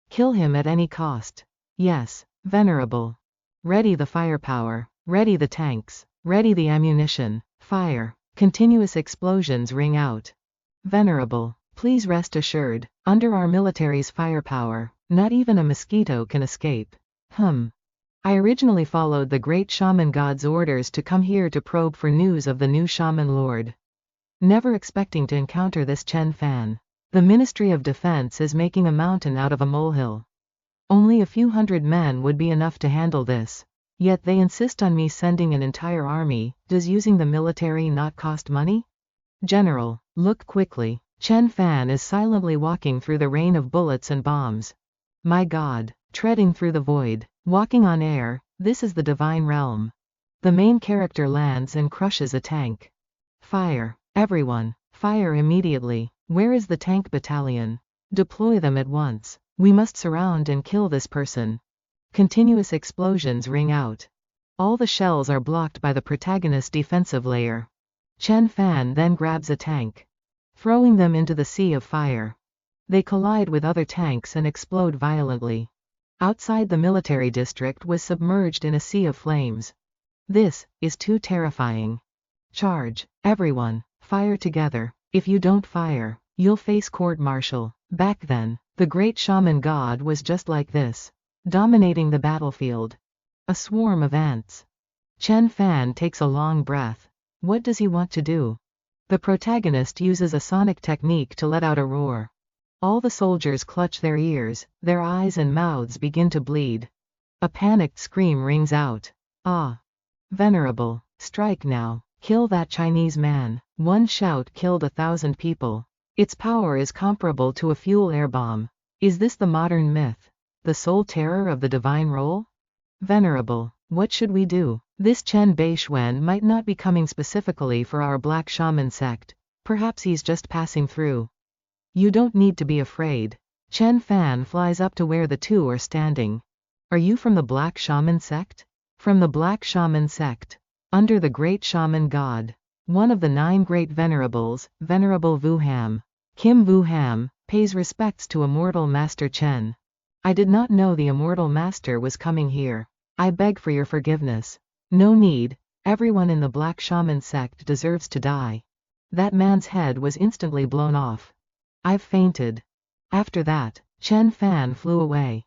Kill him at any cost. Yes, Venerable. Ready the firepower, ready the tanks, ready the ammunition, fire. Continuous explosions ring out. Venerable, please rest assured, under our military's firepower, not even a mosquito can escape. I originally followed the great shaman god's orders to come here to probe for news of the new shaman lord. Never expecting to encounter this Chen Fan. The Ministry of Defense is making a mountain out of a molehill. Only a few hundred men would be enough to handle this. Yet they insist on me sending an entire army. Does using the military not cost money? General, look quickly. Chen Fan is silently walking through the rain of bullets and bombs. My God, treading through the void, walking on air, this is the divine realm. The main character lands and crushes a tank. Fire. Everyone, fire immediately. Where is the tank battalion? Deploy them at once. We must surround and kill this person. Continuous explosions ring out. All the shells are blocked by the protagonist's defensive layer. Chen Fan then grabs a tank, throwing them into the sea of fire. They collide with other tanks and explode violently. Outside the military district was submerged in a sea of flames. This is too terrifying. Charge, everyone, fire together. If you don't fire, you'll face court-martial. Back then, the great shaman god was just like this, dominating the battlefield. A swarm of ants. Chen Fan takes a long breath. What does he want to do? The protagonist uses a sonic technique to let out a roar. All the soldiers clutch their ears, their eyes and mouths begin to bleed. A panicked scream rings out. Ah! Venerable, strike now. Kill that Chinese man. One shout killed 1,000 people. Its power is comparable to a fuel air bomb. Is this the modern myth? The sole terror of the divine role? Venerable, what should we do? This Bei Xuan might not be coming specifically for our black shaman sect. Perhaps he's just passing through. You don't need to be afraid. Chen Fan flies up to where the two are standing. Are you from the black shaman sect? From the black shaman sect. Under the great shaman god. One of the 9 great venerables, Venerable Vu Ham, Kim Vu Ham, pays respects to Immortal Master Chen. I did not know the Immortal Master was coming here. I beg for your forgiveness. No need, everyone in the black shaman sect deserves to die. That man's head was instantly blown off. I've fainted. After that, Chen Fan flew away.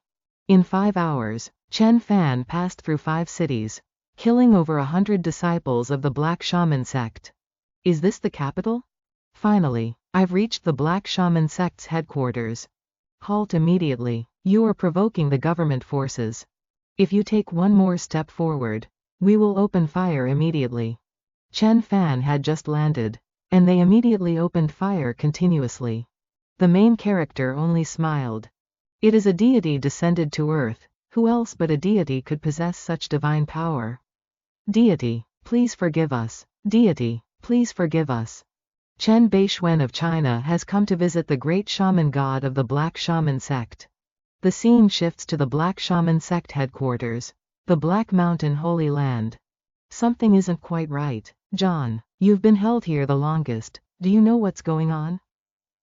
In 5 hours, Chen Fan passed through 5 cities, killing over 100 disciples of the black shaman sect. Is this the capital? Finally, I've reached the black shaman sect's headquarters. Halt immediately. You are provoking the government forces. If you take one more step forward, we will open fire immediately. Chen Fan had just landed, and they immediately opened fire continuously. The main character only smiled. It is a deity descended to earth. Who else but a deity could possess such divine power? Deity, please forgive us. Deity, please forgive us. Bei Xuan of China has come to visit the great shaman god of the black shaman sect. The scene shifts to the black shaman sect headquarters, the Black Mountain Holy Land. Something isn't quite right. John, you've been held here the longest. Do you know what's going on?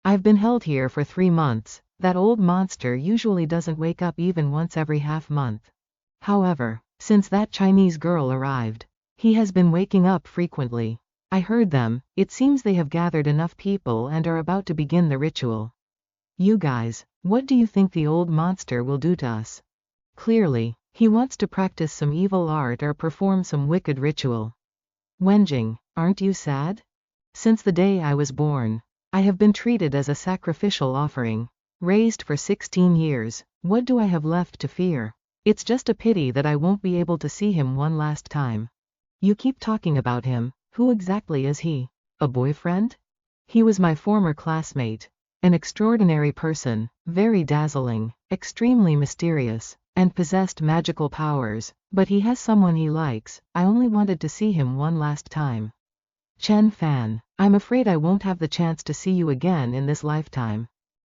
I've been held here for 3 months. That old monster usually doesn't wake up even once every half month. However, since that Chinese girl arrived, he has been waking up frequently. I heard them. It seems they have gathered enough people and are about to begin the ritual. You guys, what do you think the old monster will do to us? Clearly, he wants to practice some evil art or perform some wicked ritual. Wenjing, aren't you sad? Since the day I was born, I have been treated as a sacrificial offering. Raised for 16 years, what do I have left to fear? It's just a pity that I won't be able to see him one last time. You keep talking about him. Who exactly is he? A boyfriend? He was my former classmate. An extraordinary person, very dazzling, extremely mysterious, and possessed magical powers, but he has someone he likes. I only wanted to see him one last time. Chen Fan, I'm afraid I won't have the chance to see you again in this lifetime.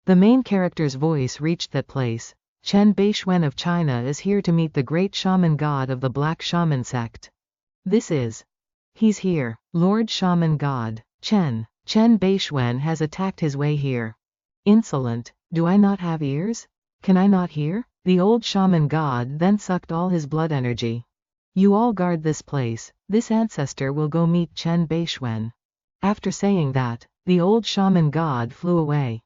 The main character's voice reached that place. Bei Xuan of China is here to meet the great shaman god of the black shaman sect. This is. He's here, Lord Shaman God. Chen Bei Xuan has attacked his way here. Insolent, do I not have ears? Can I not hear? The old shaman god then sucked all his blood energy. You all guard this place. This ancestor will go meet Bei Xuan. After saying that, the old shaman god flew away.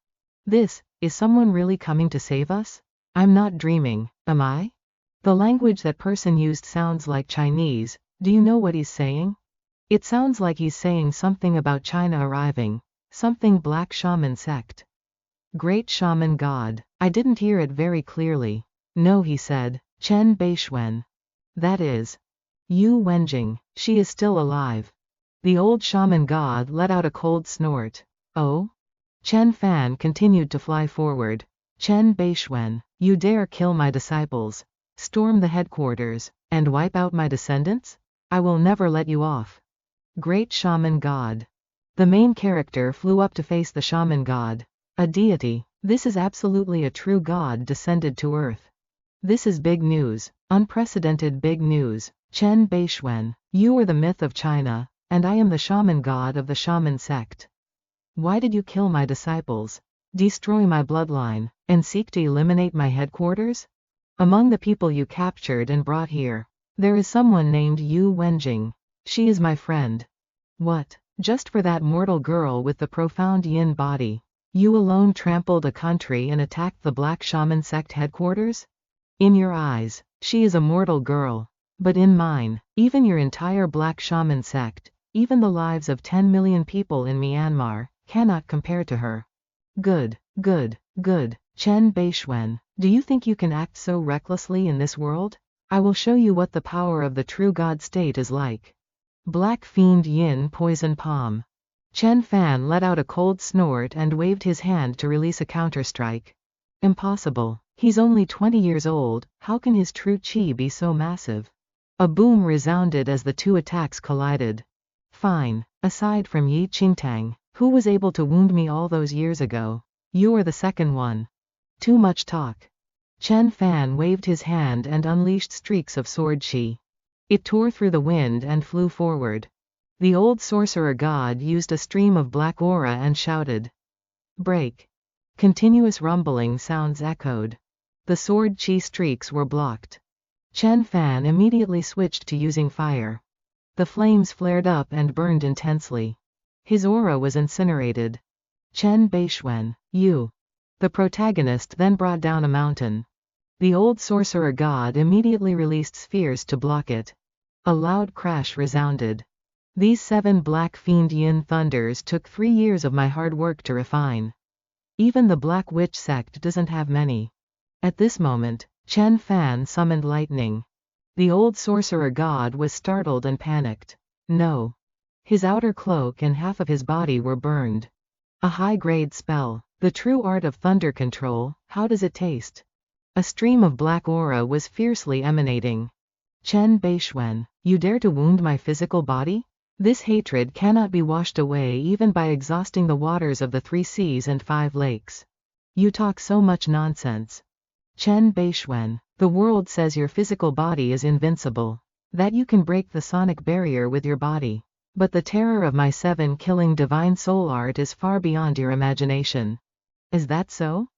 This, is someone really coming to save us? I'm not dreaming, am I? The language that person used sounds like Chinese. Do you know what he's saying? It sounds like he's saying something about China arriving. Something black shaman sect. Great shaman god. I didn't hear it very clearly. No, he said. Bei Xuan. That is. Yu Wenjing. She is still alive. The old shaman god let out a cold snort. Oh? Chen Fan continued to fly forward. Chen Bei Xuan, you dare kill my disciples, storm the headquarters, and wipe out my descendants? I will never let you off. Great Shaman God. The main character flew up to face the Shaman God. A deity. This is absolutely a true god descended to earth. This is big news. Unprecedented big news. Chen Bei Xuan, you are the myth of China, and I am the shaman god of the shaman sect. Why did you kill my disciples, destroy my bloodline, and seek to eliminate my headquarters? Among the people you captured and brought here, there is someone named Yu Wenjing. She is my friend. What? Just for that mortal girl with the profound yin body, you alone trampled a country and attacked the Black Shaman sect headquarters? In your eyes, she is a mortal girl. But in mine, even your entire Black Shaman sect, even the lives of 10 million people in Myanmar, cannot compare to her. Good, good, good. Chen Bei Xuan, do you think you can act so recklessly in this world? I will show you what the power of the true God state is like. Black Fiend Yin Poison Palm. Chen Fan let out a cold snort and waved his hand to release a counterstrike. Impossible. He's only 20 years old, how can his true chi be so massive? A boom resounded as the two attacks collided. Fine. Aside from Yi Qingtang, who was able to wound me all those years ago, you are the second one. Too much talk. Chen Fan waved his hand and unleashed streaks of sword chi. It tore through the wind and flew forward. The old sorcerer god used a stream of black aura and shouted. Break. Continuous rumbling sounds echoed. The sword chi streaks were blocked. Chen Fan immediately switched to using fire. The flames flared up and burned intensely. His aura was incinerated. Chen Bei Xuan, you. The protagonist then brought down a mountain. The old sorcerer god immediately released spheres to block it. A loud crash resounded. These 7 Black Fiend Yin thunders took 3 years of my hard work to refine. Even the Black Witch sect doesn't have many. At this moment, Chen Fan summoned lightning. The old sorcerer god was startled and panicked. No. His outer cloak and half of his body were burned. A high-grade spell. The true art of thunder control, how does it taste? A stream of black aura was fiercely emanating. Chen Bei Xuan, you dare to wound my physical body? This hatred cannot be washed away even by exhausting the waters of the 3 seas and 5 lakes. You talk so much nonsense. Chen Bei Xuan, the world says your physical body is invincible, that you can break the sonic barrier with your body. But the terror of my 7 killing divine soul art is far beyond your imagination. Is that so?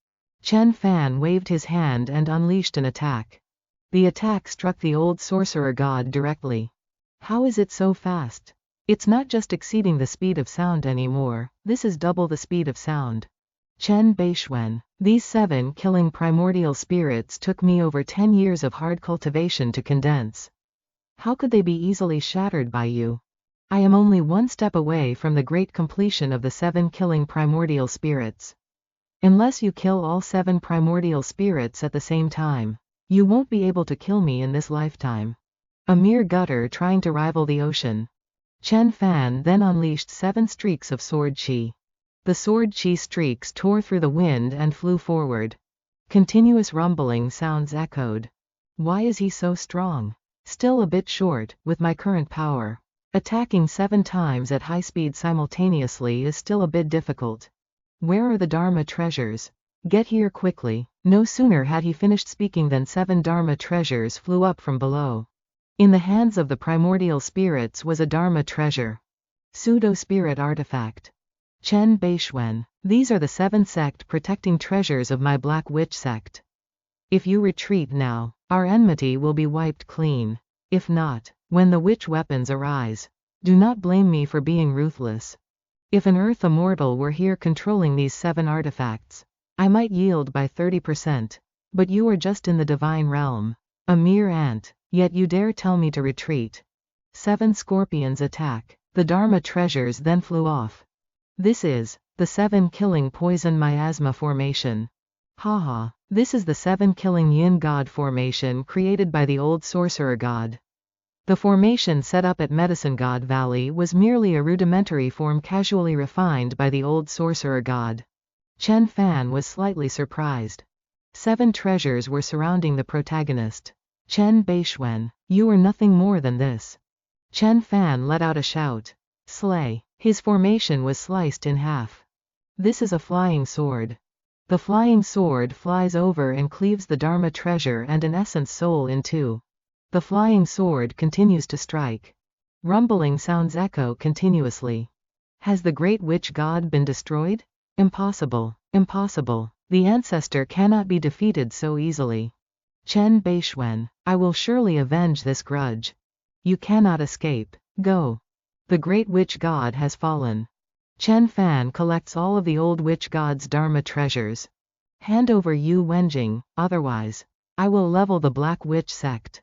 Chen Fan waved his hand and unleashed an attack. The attack struck the old sorcerer god directly. How is it so fast? It's not just exceeding the speed of sound anymore, this is double the speed of sound. Chen Bei Xuan, these 7 killing primordial spirits took me over 10 years of hard cultivation to condense. How could they be easily shattered by you? I am only 1 step away from the great completion of the 7 killing primordial spirits. Unless you kill all 7 primordial spirits at the same time, you won't be able to kill me in this lifetime. A mere gutter trying to rival the ocean. Chen Fan then unleashed 7 streaks of sword chi. The sword chi streaks tore through the wind and flew forward. Continuous rumbling sounds echoed. Why is he so strong? Still a bit short, with my current power. Attacking 7 times at high speed simultaneously is still a bit difficult. Where are the Dharma treasures? Get here quickly. No sooner had he finished speaking than 7 Dharma treasures flew up from below. In the hands of the primordial spirits was a Dharma treasure. Pseudo-spirit artifact. Chen Bei Xuan, these are the 7 sect protecting treasures of my Black Witch sect. If you retreat now, our enmity will be wiped clean. If not, when the witch weapons arise, do not blame me for being ruthless. If an earth immortal were here controlling these 7 artifacts, I might yield by 30%. But you are just in the divine realm. A mere ant, yet you dare tell me to retreat. 7 scorpions attack. The Dharma treasures then flew off. This is the 7 killing poison miasma formation. Haha, this is the 7 killing yin god formation created by the old sorcerer god. The formation set up at Medicine God Valley was merely a rudimentary form casually refined by the old sorcerer god. Chen Fan was slightly surprised. 7 treasures were surrounding the protagonist. Chen Bei Xuan, you are nothing more than this. Chen Fan let out a shout. Slay. His formation was sliced in half. This is a flying sword. The flying sword flies over and cleaves the Dharma treasure and an essence soul in two. The flying sword continues to strike. Rumbling sounds echo continuously. Has the great witch god been destroyed? Impossible. Impossible. The ancestor cannot be defeated so easily. Chen Bei Xuan, I will surely avenge this grudge. You cannot escape. Go. The great witch god has fallen. Chen Fan collects all of the old witch god's Dharma treasures. Hand over Yu Wenjing, otherwise, I will level the Black Witch sect.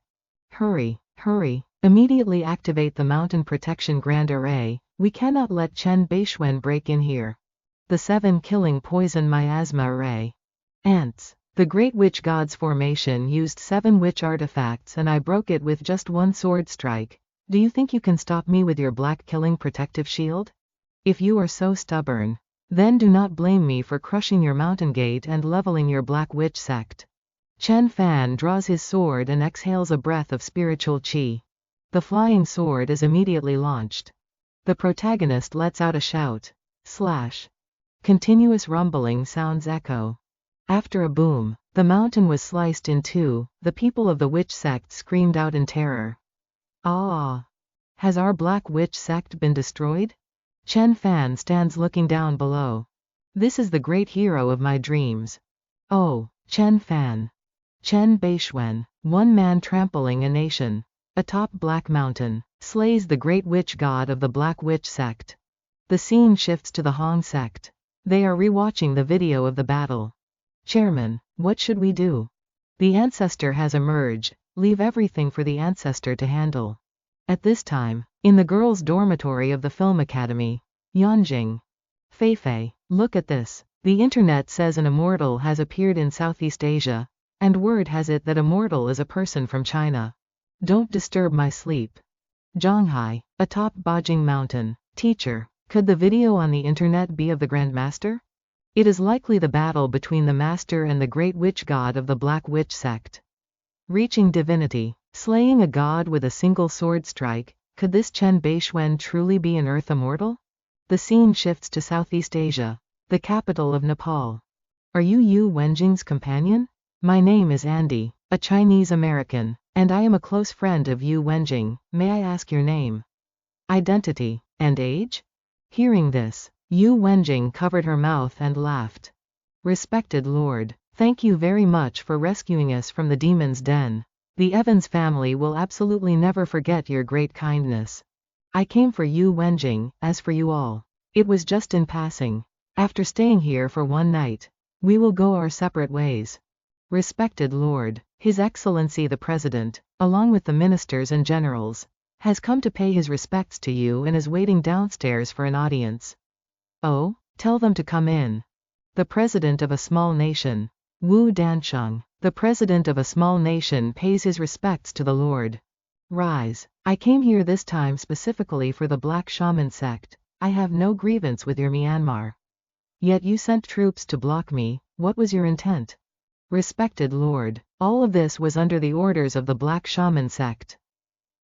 Hurry, hurry, immediately activate the Mountain Protection Grand Array, we cannot let Chen Bei Xuan break in here. The 7 Killing Poison Miasma Array. Ants. The Great Witch God's formation used 7 witch artifacts and I broke it with just 1 sword strike. Do you think you can stop me with your black killing protective shield? If you are so stubborn, then do not blame me for crushing your mountain gate and leveling your Black Witch sect. Chen Fan draws his sword and exhales a breath of spiritual qi. The flying sword is immediately launched. The protagonist lets out a shout. Slash. Continuous rumbling sounds echo. After a boom, the mountain was sliced in two. The people of the witch sect screamed out in terror. Ah! Has our Black Witch sect been destroyed? Chen Fan stands looking down below. This is the great hero of my dreams. Oh, Chen Fan. Chen Bei Xuan, one man trampling a nation. Atop Black Mountain, slays the great witch god of the Black Witch sect. The scene shifts to the Hong sect. They are rewatching the video of the battle. Chairman, what should we do? The ancestor has emerged. Leave everything for the ancestor to handle. At this time, in the girls' dormitory of the Film Academy, Yanjing. Feifei, look at this. The internet says an immortal has appeared in Southeast Asia, and word has it that immortal is a person from China. Don't disturb my sleep. Zhanghai, atop Bajing Mountain. Teacher, could the video on the internet be of the Grand Master? It is likely the battle between the Master and the Great Witch God of the Black Witch sect. Reaching divinity, slaying a god with a single sword strike, could this Chen Bei Xuan truly be an Earth immortal? The scene shifts to Southeast Asia, the capital of Nepal. Are you Yu Wenjing's companion? My name is Andy, a Chinese American, and I am a close friend of Yu Wenjing. May I ask your name, identity, and age? Hearing this, Yu Wenjing covered her mouth and laughed. Respected Lord, thank you very much for rescuing us from the demon's den. The Evans family will absolutely never forget your great kindness. I came for Yu Wenjing, as for you all. It was just in passing. After staying here for one night, we will go our separate ways. Respected Lord, His Excellency the President, along with the ministers and generals, has come to pay his respects to you and is waiting downstairs for an audience. Oh, tell them to come in. The President of a small nation, Wu Dansheng, the President of a small nation pays his respects to the Lord. Rise. I came here this time specifically for the Black Shaman sect. I have no grievance with your Myanmar. Yet you sent troops to block me. What was your intent? Respected Lord, all of this was under the orders of the Black Shaman sect.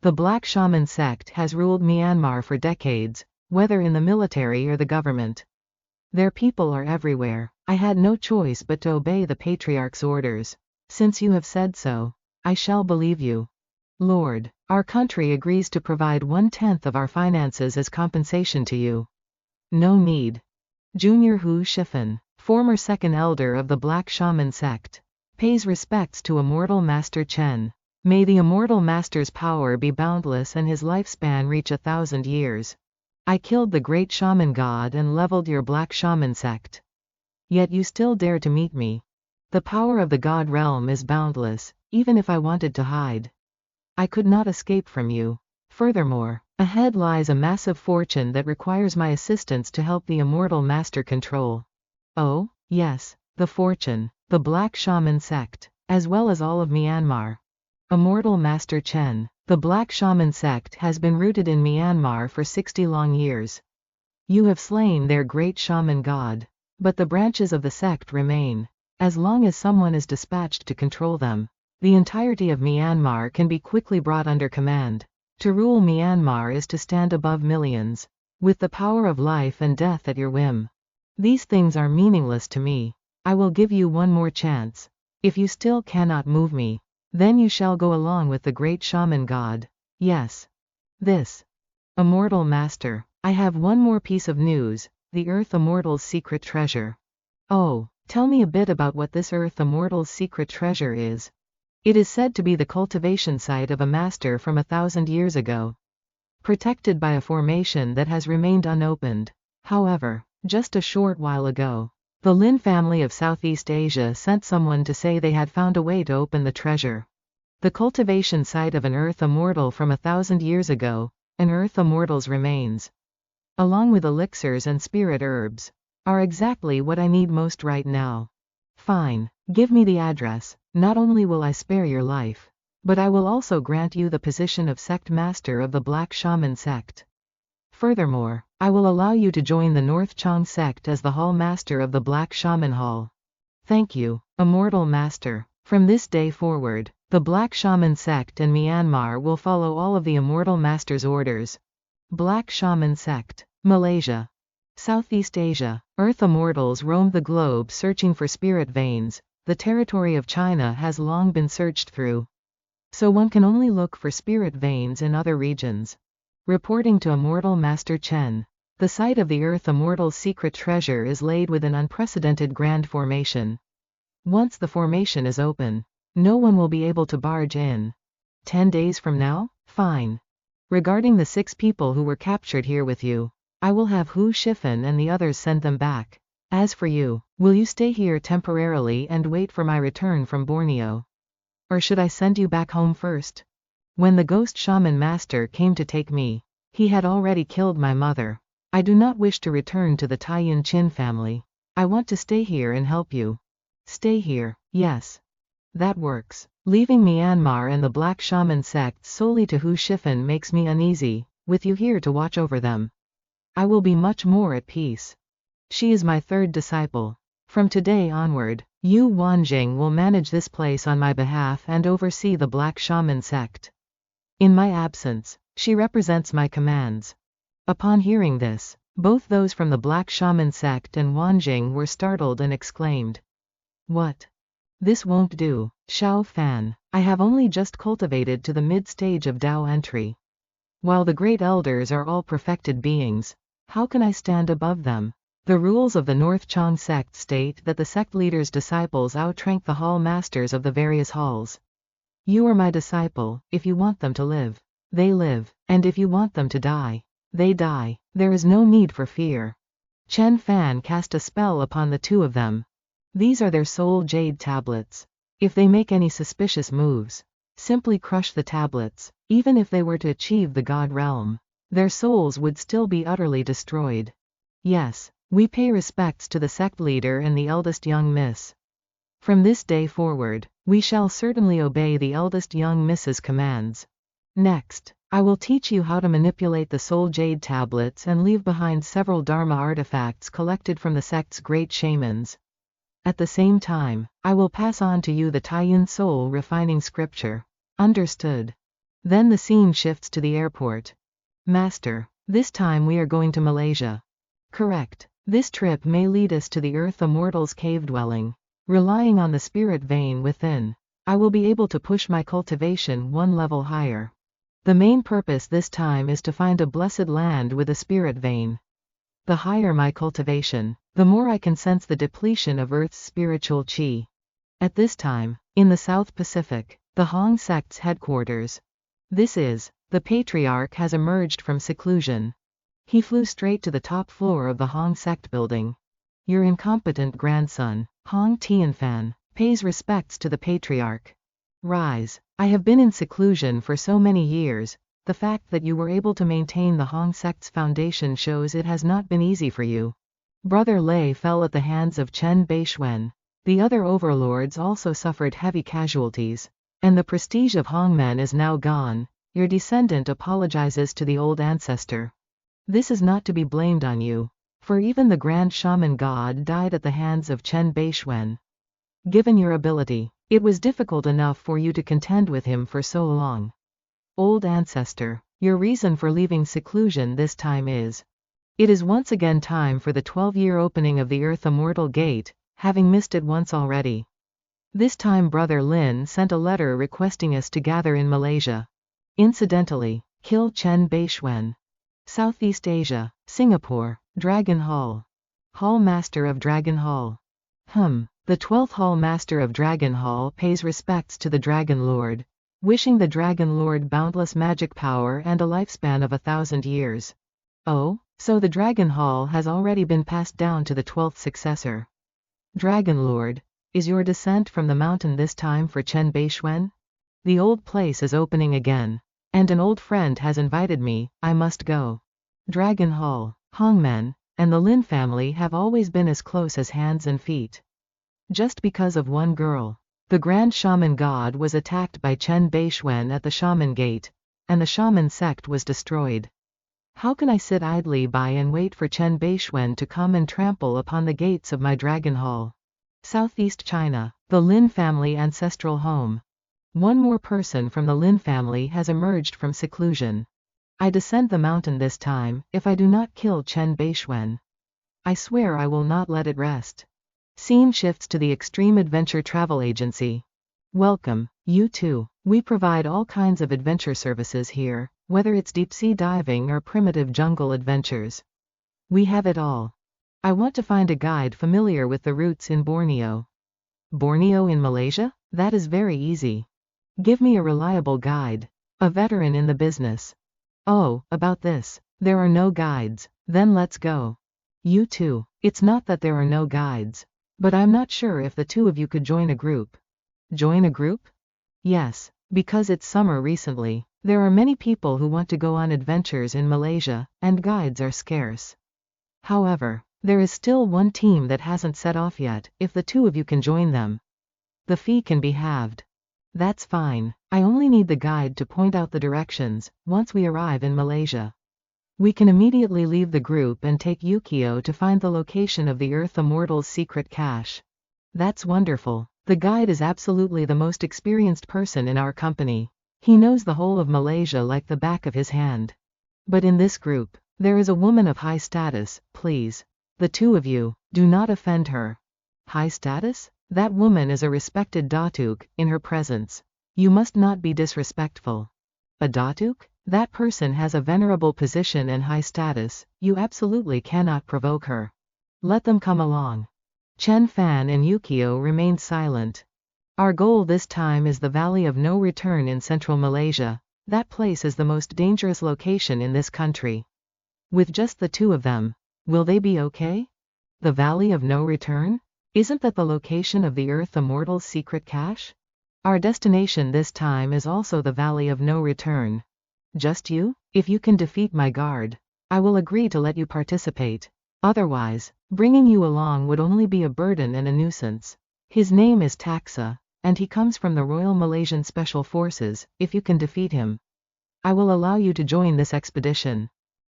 The Black Shaman sect has ruled Myanmar for decades, whether in the military or the government. Their people are everywhere. I had no choice but to obey the Patriarch's orders. Since you have said so, I shall believe you. Lord, our country agrees to provide 1/10 of our finances as compensation to you. No need. Junior Hu Shifan, former second elder of the Black Shaman sect, pays respects to Immortal Master Chen. May the Immortal Master's power be boundless and his lifespan reach 1,000 years. I killed the great shaman god and leveled your Black Shaman sect. Yet you still dare to meet me. The power of the god realm is boundless, even if I wanted to hide. I could not escape from you. Furthermore, ahead lies a massive fortune that requires my assistance to help the Immortal Master control. Oh, yes, the fortune, the Black Shaman sect, as well as all of Myanmar. Immortal Master Chen, the Black Shaman sect has been rooted in Myanmar for 60 long years. You have slain their great shaman god. But the branches of the sect remain. As long as someone is dispatched to control them, the entirety of Myanmar can be quickly brought under command. To rule Myanmar is to stand above millions, with the power of life and death at your whim. These things are meaningless to me. I will give you one more chance. If you still cannot move me, then you shall go along with the great shaman god. Yes. This. Immortal Master, I have one more piece of news, the Earth Immortal's secret treasure. Oh, tell me a bit about what this Earth Immortal's secret treasure is. It is said to be the cultivation site of a master from 1,000 years ago, protected by a formation that has remained unopened. However, just a short while ago, the Lin family of Southeast Asia sent someone to say they had found a way to open the treasure. The cultivation site of an Earth Immortal from 1,000 years ago, an Earth Immortal's remains, along with elixirs and spirit herbs, are exactly what I need most right now. Fine, give me the address. Not only will I spare your life, but I will also grant you the position of sect master of the Black Shaman sect. Furthermore, I will allow you to join the North Chang sect as the Hall Master of the Black Shaman Hall. Thank you, Immortal Master. From this day forward, the Black Shaman sect in Myanmar will follow all of the Immortal Master's orders. Black Shaman sect, Malaysia. Southeast Asia, Earth Immortals roam the globe searching for spirit veins. The territory of China has long been searched through, so one can only look for spirit veins in other regions. Reporting to Immortal Master Chen, the site of the Earth Immortal's secret treasure is laid with an unprecedented grand formation. Once the formation is open, no one will be able to barge in. 10 days from now? Fine. Regarding the 6 people who were captured here with you, I will have Hu Shifan and the others send them back. As for you, will you stay here temporarily and wait for my return from Borneo? Or should I send you back home first? When the ghost shaman master came to take me, he had already killed my mother. I do not wish to return to the Taiyin Chin family. I want to stay here and help you. Stay here, yes. That works. Leaving Myanmar and the Black Shaman sect solely to Hu Shifan makes me uneasy. With you here to watch over them, I will be much more at peace. She is my 3rd disciple. From today onward, Yu Wanjing will manage this place on my behalf and oversee the Black Shaman sect. In my absence, she represents my commands. Upon hearing this, both those from the Black Shaman sect and Wanjing were startled and exclaimed, "What? This won't do, Xiao Fan. I have only just cultivated to the mid-stage of Dao entry. While the great elders are all perfected beings, how can I stand above them? The rules of the North Chang sect state that the sect leader's disciples outrank the hall masters of the various halls. You are my disciple. If you want them to live, they live, and if you want them to die, they die. There is no need for fear." Chen Fan cast a spell upon the 2 of them. These are their soul jade tablets. If they make any suspicious moves, simply crush the tablets. Even if they were to achieve the God realm, their souls would still be utterly destroyed. Yes. We pay respects to the sect leader and the eldest young miss. From this day forward, we shall certainly obey the eldest young miss's commands. Next, I will teach you how to manipulate the soul jade tablets and leave behind several Dharma artifacts collected from the sect's great shamans. At the same time, I will pass on to you the Taiyin soul refining scripture. Understood. Then the scene shifts to the airport. Master, this time we are going to Malaysia. Correct. This trip may lead us to the Earth Immortal's cave dwelling. Relying on the spirit vein within, I will be able to push my cultivation 1 level higher. The main purpose this time is to find a blessed land with a spirit vein. The higher my cultivation, the more I can sense the depletion of Earth's spiritual chi. At this time, in the South Pacific, the Hong sect's headquarters. This is, the patriarch has emerged from seclusion. He flew straight to the top floor of the Hong sect building. Your incompetent grandson, Hong Tianfan, pays respects to the patriarch. Rise. I have been in seclusion for so many years. The fact that you were able to maintain the Hong sect's foundation shows it has not been easy for you. Brother Lei fell at the hands of Chen Bei Xuan. The other overlords also suffered heavy casualties, and the prestige of Hongmen is now gone. Your descendant apologizes to the old ancestor. This is not to be blamed on you. For even the Grand Shaman God died at the hands of Bei Xuan. Given your ability, it was difficult enough for you to contend with him for so long. Old ancestor, your reason for leaving seclusion this time is. It is once again time for the 12-year opening of the Earth Immortal Gate, having missed it once already. This time Brother Lin sent a letter requesting us to gather in Malaysia. Incidentally, kill Bei Xuan. Southeast Asia, Singapore, Dragon Hall. Hall Master of Dragon Hall. The 12th Hall Master of Dragon Hall pays respects to the Dragon Lord, wishing the Dragon Lord boundless magic power and a lifespan of 1,000 years. Oh, so the Dragon Hall has already been passed down to the 12th successor. Dragon Lord, is your descent from the mountain this time for Bei Xuan? The old place is opening again, and an old friend has invited me, I must go. Dragon Hall, Hongmen, and the Lin family have always been as close as hands and feet. Just because of one girl. The Grand Shaman God was attacked by Bei Xuan at the Shaman Gate, and the Shaman sect was destroyed. How can I sit idly by and wait for Bei Xuan to come and trample upon the gates of my Dragon Hall? Southeast China, the Lin family ancestral home. One more person from the Lin family has emerged from seclusion. I descend the mountain this time, if I do not kill Bei Xuan. I swear I will not let it rest. Scene shifts to the Extreme Adventure Travel Agency. Welcome, you too. We provide all kinds of adventure services here, whether it's deep-sea diving or primitive jungle adventures. We have it all. I want to find a guide familiar with the routes in Borneo. Borneo in Malaysia? That is very easy. Give me a reliable guide. A veteran in the business. Oh, about this. There are no guides. Then let's go. You too. It's not that there are no guides. But I'm not sure if the two of you could join a group. Join a group? Yes, because it's summer recently. There are many people who want to go on adventures in Malaysia, and guides are scarce. However, there is still one team that hasn't set off yet, if the two of you can join them. The fee can be halved. That's fine. I only need the guide to point out the directions, once we arrive in Malaysia. We can immediately leave the group and take Yukio to find the location of the Earth Immortal's secret cache. That's wonderful. The guide is absolutely the most experienced person in our company. He knows the whole of Malaysia like the back of his hand. But in this group, there is a woman of high status, please. The two of you, do not offend her. High status? That woman is a respected datuk, in her presence. You must not be disrespectful. A datuk? That person has a venerable position and high status, you absolutely cannot provoke her. Let them come along. Chen Fan and Yukio remained silent. Our goal this time is the Valley of No Return in central Malaysia. That place is the most dangerous location in this country. With just the two of them, will they be okay? The Valley of No Return? Isn't that the location of the Earth Immortal's secret cache? Our destination this time is also the Valley of No Return. Just you? If you can defeat my guard, I will agree to let you participate. Otherwise, bringing you along would only be a burden and a nuisance. His name is Taxa, and he comes from the Royal Malaysian Special Forces. If you can defeat him, I will allow you to join this expedition.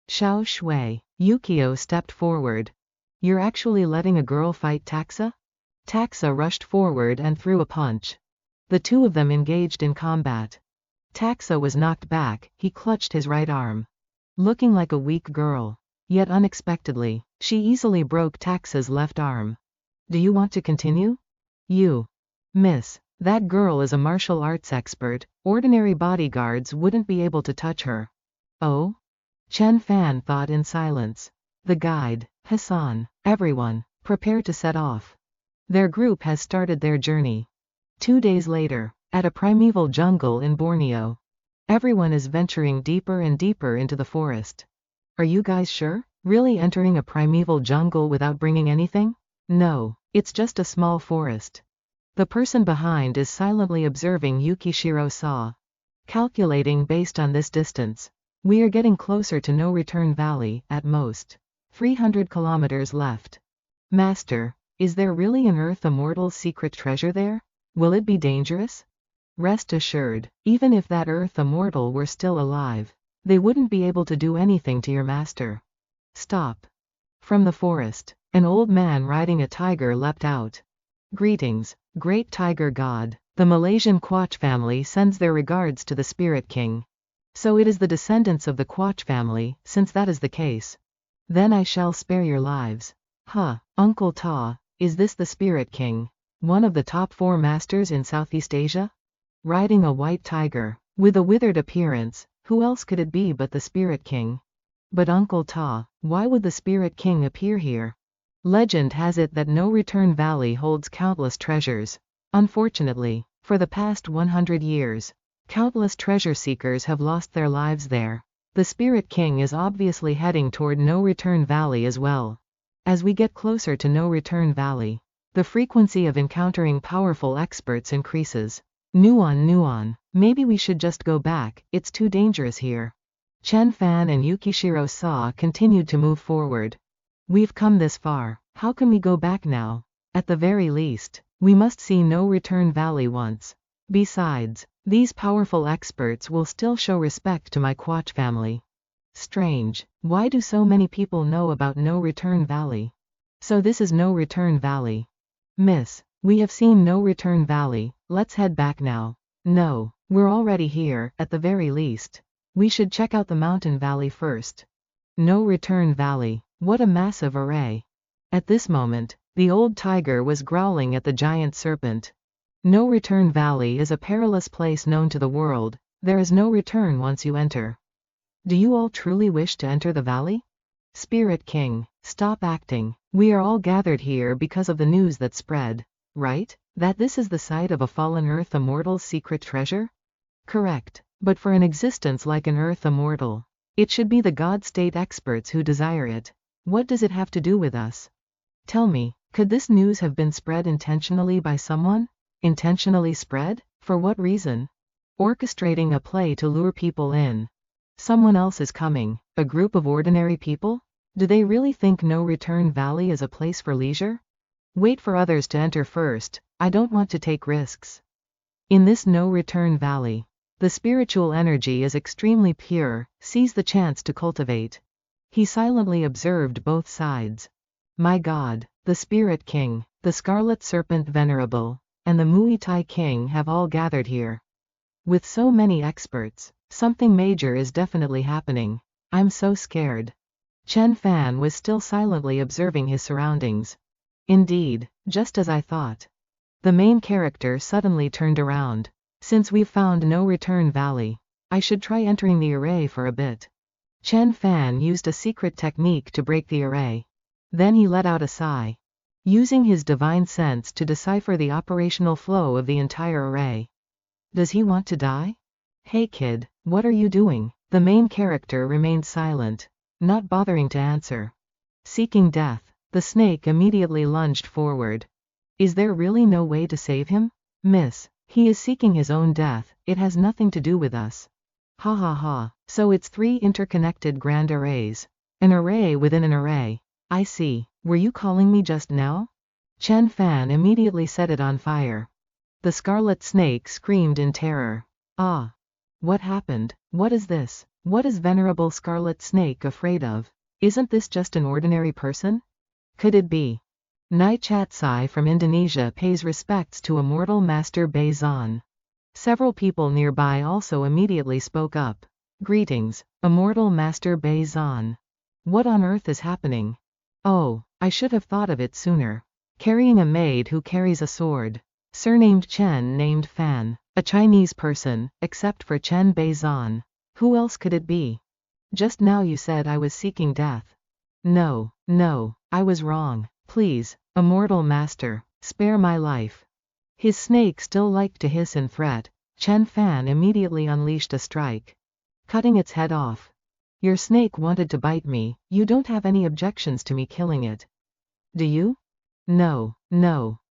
Xiao Shui. Yukio stepped forward. You're actually letting a girl fight Taxa? Taxa rushed forward and threw a punch. The two of them engaged in combat. Taxa was knocked back, he clutched his right arm. Looking like a weak girl. Yet unexpectedly, she easily broke Taxa's left arm. Do you want to continue? You. Miss, that girl is a martial arts expert, ordinary bodyguards wouldn't be able to touch her. Oh? Chen Fan thought in silence. The guide, Hassan, everyone, prepare to set off. Their group has started their journey. 2 days later, at a primeval jungle in Borneo. Everyone is venturing deeper and deeper into the forest. Are you guys sure? Really entering a primeval jungle without bringing anything? No, it's just a small forest. The person behind is silently observing Yukishiro Saw. Calculating based on this distance, we are getting closer to No Return Valley, at most. 300 kilometers left. Master, is there really an Earth Immortal's secret treasure there? Will it be dangerous? Rest assured, even if that Earth Immortal were still alive, they wouldn't be able to do anything to your master. Stop. From the forest, an old man riding a tiger leapt out. Greetings, great tiger god. The Malaysian Quach family sends their regards to the Spirit King. So it is the descendants of the Quach family, since that is the case. Then I shall spare your lives. Huh, Uncle Ta, is this the Spirit King? One of the top 4 masters in Southeast Asia? Riding a white tiger, with a withered appearance, who else could it be but the Spirit King? But Uncle Ta, why would the Spirit King appear here? Legend has it that No Return Valley holds countless treasures. Unfortunately, for the past 100 years, countless treasure seekers have lost their lives there. The Spirit King is obviously heading toward No Return Valley as well. As we get closer to No Return Valley, the frequency of encountering powerful experts increases. Nuon, maybe we should just go back, it's too dangerous here. Chen Fan and Yukishiro Sa continued to move forward. We've come this far, how can we go back now? At the very least, we must see No Return Valley once. Besides, these powerful experts will still show respect to my Quach family. Strange, why do so many people know about No Return Valley? So this is No Return Valley. Miss, we have seen No Return Valley, let's head back now. No, we're already here, at the very least. We should check out the mountain valley first. No Return Valley, what a massive array. At this moment, the old tiger was growling at the giant serpent. No Return Valley is a perilous place known to the world, there is no return once you enter. Do you all truly wish to enter the valley? Spirit King, stop acting, we are all gathered here because of the news that spread, right? That this is the site of a fallen Earth Immortal's secret treasure? Correct, but for an existence like an Earth Immortal, it should be the God State experts who desire it. What does it have to do with us? Tell me, could this news have been spread intentionally by someone? Intentionally spread? For what reason? Orchestrating a play to lure people in. Someone else is coming, a group of ordinary people? Do they really think No Return Valley is a place for leisure? Wait for others to enter first, I don't want to take risks. In this No Return Valley, the spiritual energy is extremely pure, seize the chance to cultivate. He silently observed both sides. My God, the Spirit King, the Scarlet Serpent Venerable, and the Muay Thai King have all gathered here. With so many experts, something major is definitely happening. I'm so scared. Chen Fan was still silently observing his surroundings. Indeed, just as I thought. The main character suddenly turned around. Since we've found No Return Valley, I should try entering the array for a bit. Chen Fan used a secret technique to break the array. Then he let out a sigh, using his divine sense to decipher the operational flow of the entire array. Does he want to die? Hey kid, what are you doing? The main character remained silent, not bothering to answer. Seeking death, the snake immediately lunged forward. Is there really no way to save him? Miss, he is seeking his own death, it has nothing to do with us. Ha ha ha, so it's 3 interconnected grand arrays. An array within an array. I see, were you calling me just now? Chen Fan immediately set it on fire. The scarlet snake screamed in terror. Ah! What happened? What is this? What is Venerable Scarlet Snake afraid of? Isn't this just an ordinary person? Could it be? Nai Chatsai from Indonesia pays respects to Immortal Master Bei Xuan. Several people nearby also immediately spoke up. Greetings, Immortal Master Bei Xuan. What on earth is happening? Oh, I should have thought of it sooner. Carrying a maid who carries a sword. Surnamed Chen named Fan. A Chinese person, except for Chen Bei Xuan. Who else could it be? Just now you said I was seeking death. No, I was wrong. Please, Immortal Master, spare my life. His snake still liked to hiss and threat. Chen Fan immediately unleashed a strike, cutting its head off. Your snake wanted to bite me, you don't have any objections to me killing it. Do you? No,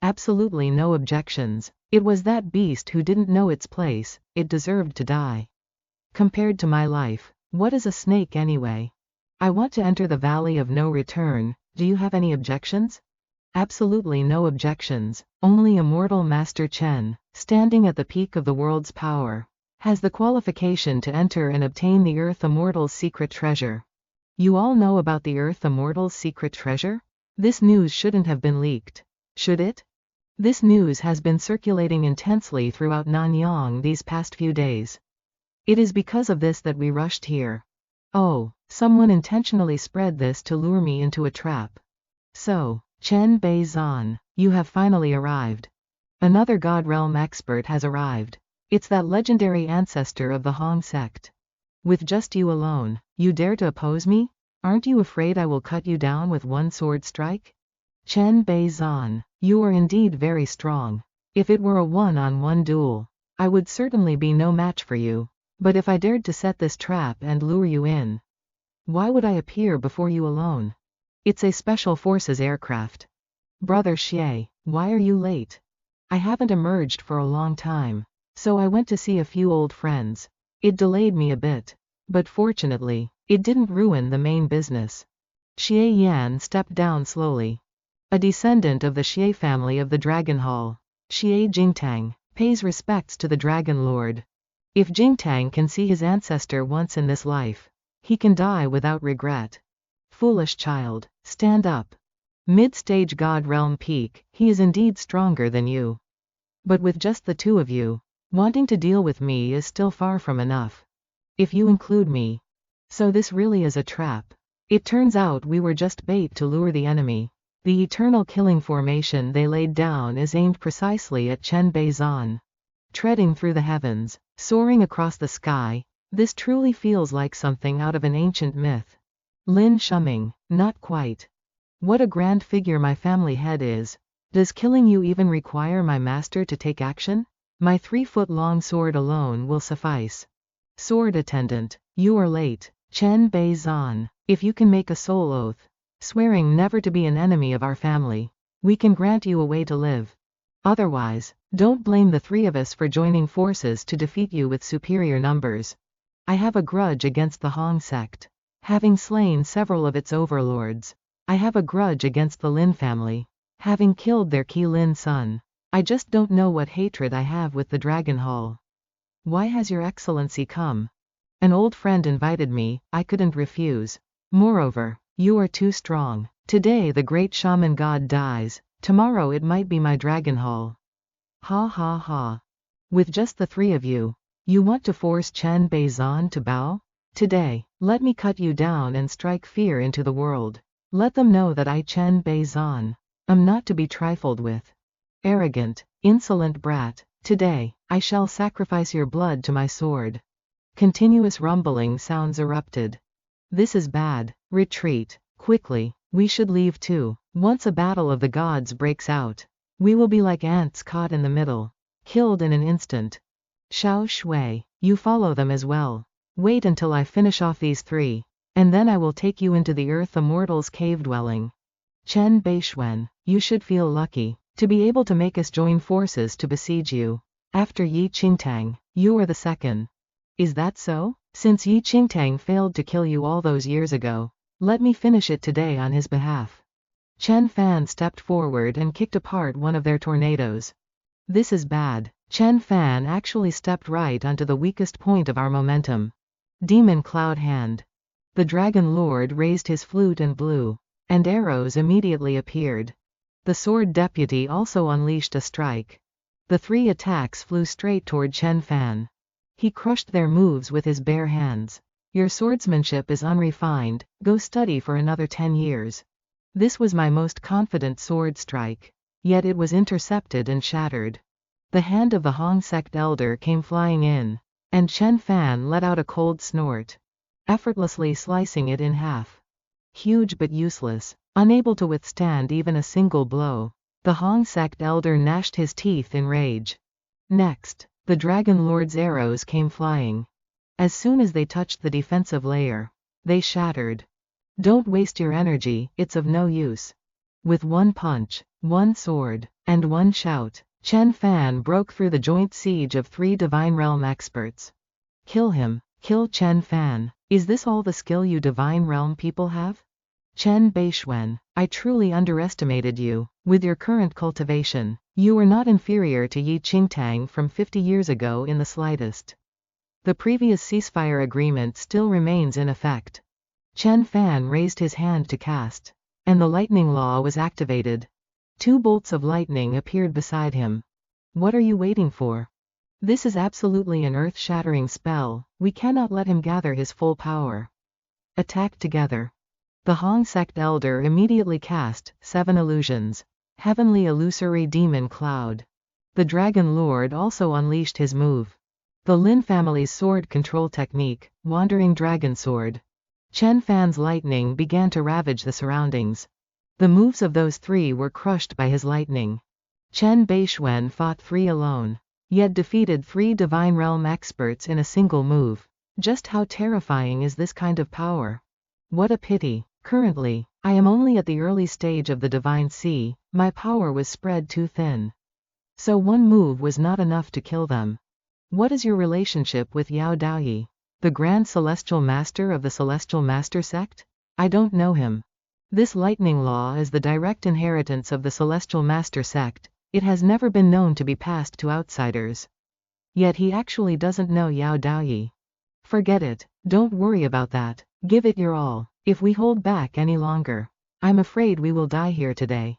absolutely no objections. It was that beast who didn't know its place, it deserved to die. Compared to my life, what is a snake anyway? I want to enter the Valley of No Return, do you have any objections? Absolutely no objections, only Immortal Master Chen, standing at the peak of the world's power, has the qualification to enter and obtain the Earth Immortal's secret treasure. You all know about the Earth Immortal's secret treasure? This news shouldn't have been leaked. Should it? This news has been circulating intensely throughout Nanyang these past few days. It is because of this that we rushed here. Oh, someone intentionally spread this to lure me into a trap. So, Chen Bei Xuan, you have finally arrived. Another God Realm expert has arrived. It's that legendary ancestor of the Hong sect. With just you alone, you dare to oppose me? Aren't you afraid I will cut you down with one sword strike? Chen Bei Xuan, you are indeed very strong. If it were a one-on-one duel, I would certainly be no match for you. But if I dared to set this trap and lure you in, why would I appear before you alone? It's a special forces aircraft. Brother Xie, why are you late? I haven't emerged for a long time, so I went to see a few old friends. It delayed me a bit, but fortunately, it didn't ruin the main business. Xie Yan stepped down slowly. A descendant of the Xie family of the Dragon Hall, Xie Jingtang, pays respects to the Dragon Lord. If Jingtang can see his ancestor once in this life, he can die without regret. Foolish child, stand up. Mid-stage God Realm peak, he is indeed stronger than you. But with just the two of you, wanting to deal with me is still far from enough. If you include me. So this really is a trap. It turns out we were just bait to lure the enemy. The eternal killing formation they laid down is aimed precisely at Chen Bei Xuan. Treading through the heavens, soaring across the sky, this truly feels like something out of an ancient myth. Lin Shuming, not quite. What a grand figure my family head is. Does killing you even require my master to take action? My 3-foot-long sword alone will suffice. Sword attendant, you are late. Chen Bei Xuan, if you can make a soul oath, swearing never to be an enemy of our family, we can grant you a way to live. Otherwise, don't blame the three of us for joining forces to defeat you with superior numbers. I have a grudge against the Hong sect. Having slain several of its overlords, I have a grudge against the Lin family. Having killed their Qi Lin son, I just don't know what hatred I have with the Dragon Hall. Why has your excellency come? An old friend invited me, I couldn't refuse. Moreover, you are too strong. Today the great shaman god dies, tomorrow it might be my Dragon Hall. Ha ha ha. With just the three of you, you want to force Chen Bei Xuan to bow? Today, let me cut you down and strike fear into the world. Let them know that I Chen Bei Xuan am not to be trifled with. Arrogant, insolent brat, today, I shall sacrifice your blood to my sword. Continuous rumbling sounds erupted. This is bad. Retreat, quickly, we should leave too. Once a battle of the gods breaks out, we will be like ants caught in the middle, killed in an instant. Xiao Shui, you follow them as well. Wait until I finish off these three, and then I will take you into the Earth Immortal's cave dwelling. Chen Bei Xuan, you should feel lucky to be able to make us join forces to besiege you. After Yi Qingtang, you are the second. Is that so? Since Yi Qingtang failed to kill you all those years ago, let me finish it today on his behalf. Chen Fan stepped forward and kicked apart one of their tornadoes. This is bad. Chen Fan actually stepped right onto the weakest point of our momentum. Demon Cloud Hand. The Dragon Lord raised his flute and blew, and arrows immediately appeared. The Sword Deputy also unleashed a strike. The three attacks flew straight toward Chen Fan. He crushed their moves with his bare hands. Your swordsmanship is unrefined, go study for another 10 years. This was my most confident sword strike, yet it was intercepted and shattered. The hand of the Hong sect elder came flying in, and Chen Fan let out a cold snort, effortlessly slicing it in half. Huge but useless, unable to withstand even a single blow, the Hong sect elder gnashed his teeth in rage. Next, the Dragon Lord's arrows came flying. As soon as they touched the defensive layer, they shattered. Don't waste your energy, it's of no use. With one punch, one sword, and one shout, Chen Fan broke through the joint siege of 3 Divine Realm experts. Kill him, kill Chen Fan. Is this all the skill you Divine Realm people have? Chen Bei Xuan, I truly underestimated you. With your current cultivation, you are not inferior to Yi Qingtang from 50 years ago in the slightest. The previous ceasefire agreement still remains in effect. Chen Fan raised his hand to cast, and the lightning law was activated. 2 bolts of lightning appeared beside him. What are you waiting for? This is absolutely an earth-shattering spell, we cannot let him gather his full power. Attack together. The Hong sect elder immediately cast 7 illusions. Heavenly illusory demon cloud. The dragon lord also unleashed his move. The Lin family's sword control technique, wandering dragon sword. Chen Fan's lightning began to ravage the surroundings. The moves of those 3 were crushed by his lightning. Bei Xuan fought 3 alone, yet defeated 3 divine realm experts in a single move. Just how terrifying is this kind of power? What a pity. Currently, I am only at the early stage of the divine sea, my power was spread too thin. So 1 move was not enough to kill them. What is your relationship with Yao Daoyi, the Grand Celestial Master of the Celestial Master sect? I don't know him. This lightning law is the direct inheritance of the Celestial Master sect, it has never been known to be passed to outsiders. Yet he actually doesn't know Yao Daoyi. Forget it, don't worry about that, give it your all. If we hold back any longer, I'm afraid we will die here today.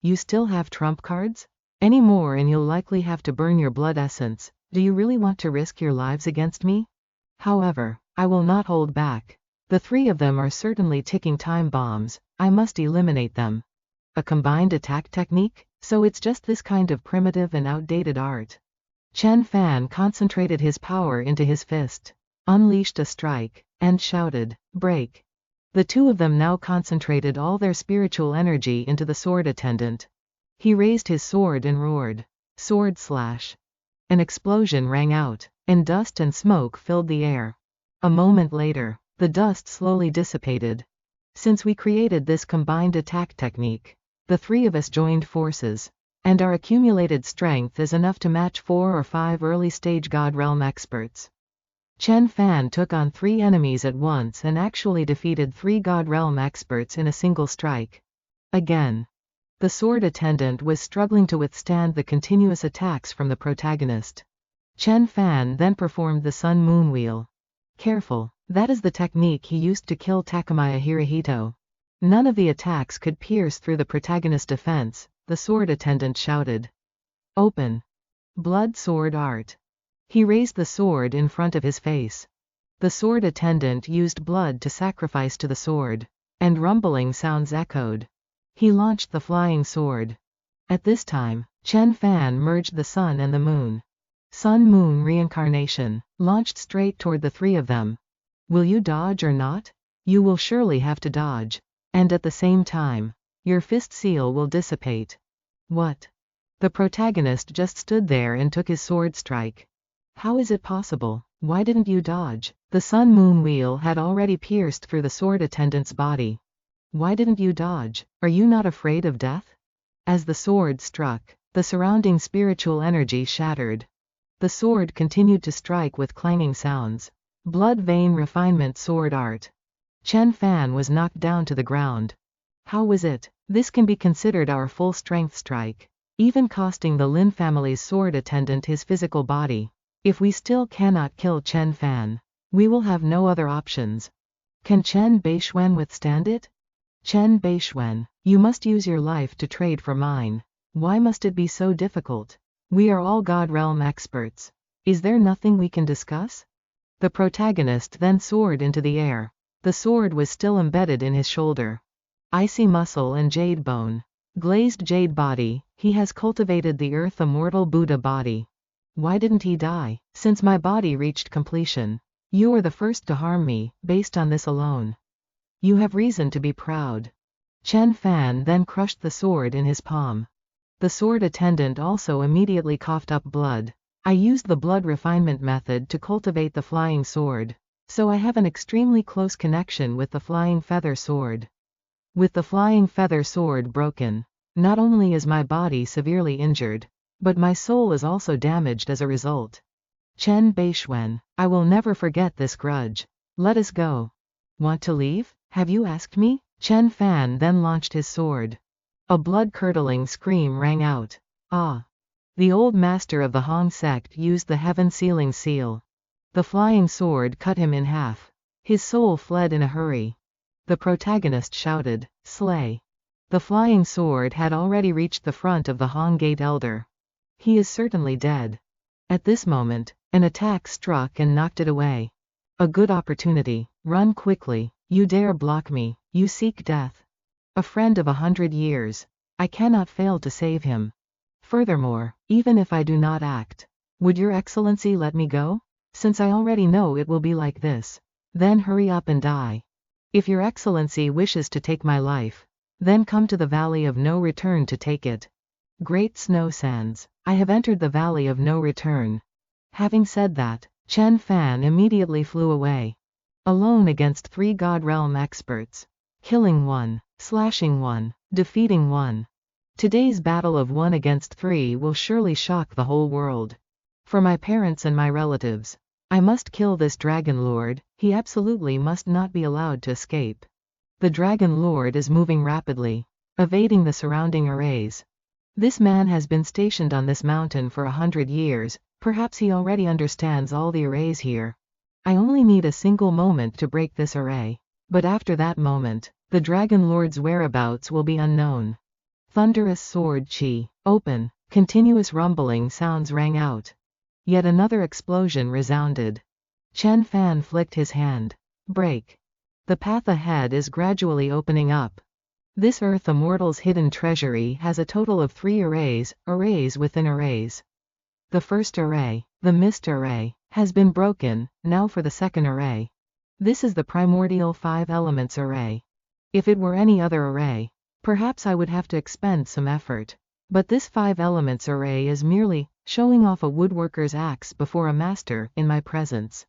You still have trump cards? Any more and you'll likely have to burn your blood essence. Do you really want to risk your lives against me? However, I will not hold back. The 3 of them are certainly ticking time bombs, I must eliminate them. A combined attack technique? So it's just this kind of primitive and outdated art. Chen Fan concentrated his power into his fist, unleashed a strike, and shouted, break. The 2 of them now concentrated all their spiritual energy into the sword attendant. He raised his sword and roared, sword slash. An explosion rang out, and dust and smoke filled the air. A moment later, the dust slowly dissipated. Since we created this combined attack technique, the 3 of us joined forces, and our accumulated strength is enough to match 4 or 5 early-stage God Realm experts. Chen Fan took on 3 enemies at once and actually defeated 3 God Realm experts in a single strike. Again. The sword attendant was struggling to withstand the continuous attacks from the protagonist. Chen Fan then performed the Sun Moon Wheel. Careful, that is the technique he used to kill Takamaya Hirohito. None of the attacks could pierce through the protagonist's defense, the sword attendant shouted. Open. Blood sword art. He raised the sword in front of his face. The sword attendant used blood to sacrifice to the sword, and rumbling sounds echoed. He launched the flying sword. At this time, Chen Fan merged the sun and the moon. Sun Moon reincarnation, launched straight toward the 3 of them. Will you dodge or not? You will surely have to dodge. And at the same time, your fist seal will dissipate. What? The protagonist just stood there and took his sword strike. How is it possible? Why didn't you dodge? The Sun Moon Wheel had already pierced through the sword attendant's body. Why didn't you dodge? Are you not afraid of death? As the sword struck, the surrounding spiritual energy shattered. The sword continued to strike with clanging sounds. Blood vein refinement sword art. Chen Fan was knocked down to the ground. How was it? This can be considered our full strength strike, even costing the Lin family's sword attendant his physical body. If we still cannot kill Chen Fan, we will have no other options. Can Bei Xuan withstand it? Bei Xuan, you must use your life to trade for mine. Why must it be so difficult? We are all God Realm experts. Is there nothing we can discuss? The protagonist then soared into the air. The sword was still embedded in his shoulder. Icy muscle and jade bone. Glazed jade body, he has cultivated the earth immortal Buddha body. Why didn't he die? Since my body reached completion. You are the first to harm me, based on this alone. You have reason to be proud. Chen Fan then crushed the sword in his palm. The sword attendant also immediately coughed up blood. I used the blood refinement method to cultivate the flying sword, so I have an extremely close connection with the flying feather sword. With the flying feather sword broken, not only is my body severely injured, but my soul is also damaged as a result. Bei Xuan, I will never forget this grudge. Let us go. Want to leave? Have you asked me? Chen Fan then launched his sword. A blood-curdling scream rang out. Ah! The old master of the Hong sect used the heaven-sealing seal. The flying sword cut him in half. His soul fled in a hurry. The protagonist shouted, "Slay!" The flying sword had already reached the front of the Hong Gate elder. He is certainly dead. At this moment, an attack struck and knocked it away. A good opportunity. Run quickly. You dare block me. You seek death. A friend of 100 years. I cannot fail to save him. Furthermore, even if I do not act, would your excellency let me go? Since I already know it will be like this. Then hurry up and die. If your excellency wishes to take my life, then come to the valley of no return to take it. Great snow sands. I have entered the valley of no return. Having said that, Chen Fan immediately flew away. Alone against 3 God Realm experts. Killing 1, slashing 1, defeating 1. Today's battle of 1 against 3 will surely shock the whole world. For my parents and my relatives, I must kill this Dragon Lord. He absolutely must not be allowed to escape. The Dragon Lord is moving rapidly, evading the surrounding arrays. This man has been stationed on this mountain for 100 years, perhaps he already understands all the arrays here. I only need a single moment to break this array. But after that moment, the Dragon Lord's whereabouts will be unknown. Thunderous sword chi. Open. Continuous rumbling sounds rang out. Yet another explosion resounded. Chen Fan flicked his hand. Break. The path ahead is gradually opening up. This Earth Immortal's hidden treasury has a total of 3 arrays, arrays within arrays. The first array, the Mist Array, has been broken. Now for the second array. This is the primordial 5 elements array. If it were any other array, perhaps I would have to expend some effort. But this 5 elements array is merely showing off a woodworker's axe before a master in my presence.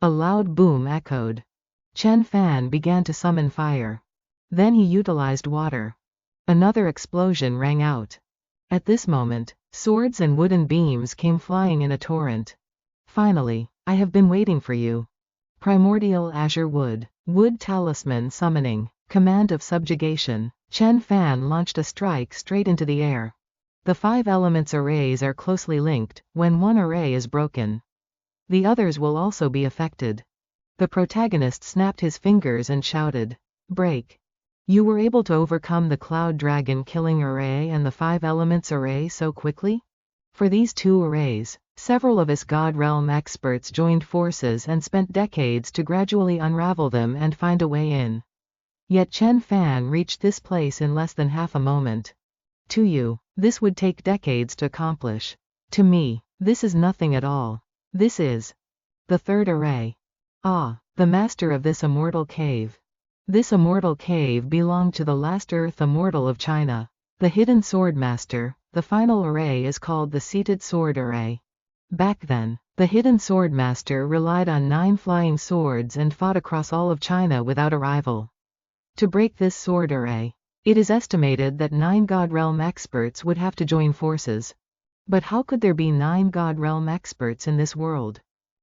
A loud boom echoed. Chen Fan began to summon fire. Then he utilized water. Another explosion rang out. At this moment, swords and wooden beams came flying in a torrent. Finally, I have been waiting for you. Primordial Azure Wood. Wood Talisman Summoning. Command of Subjugation. Chen Fan launched a strike straight into the air. The 5 elements arrays are closely linked. When one array is broken, the others will also be affected. The protagonist snapped his fingers and shouted, "Break." You were able to overcome the Cloud Dragon killing array and the 5 elements array so quickly? For these 2 arrays, several of us God Realm experts joined forces and spent decades to gradually unravel them and find a way in. Yet Chen Fan reached this place in less than half a moment. To you, this would take decades to accomplish. To me, this is nothing at all. This is the third array. Ah, the master of this immortal cave. This immortal cave belonged to the last Earth Immortal of China. The hidden sword master. The final array is called the seated sword array. Back then, the hidden sword master relied on 9 flying swords and fought across all of China without a rival. To break this sword array, it is estimated that 9 God Realm experts would have to join forces. But how could there be 9 God Realm experts in this world?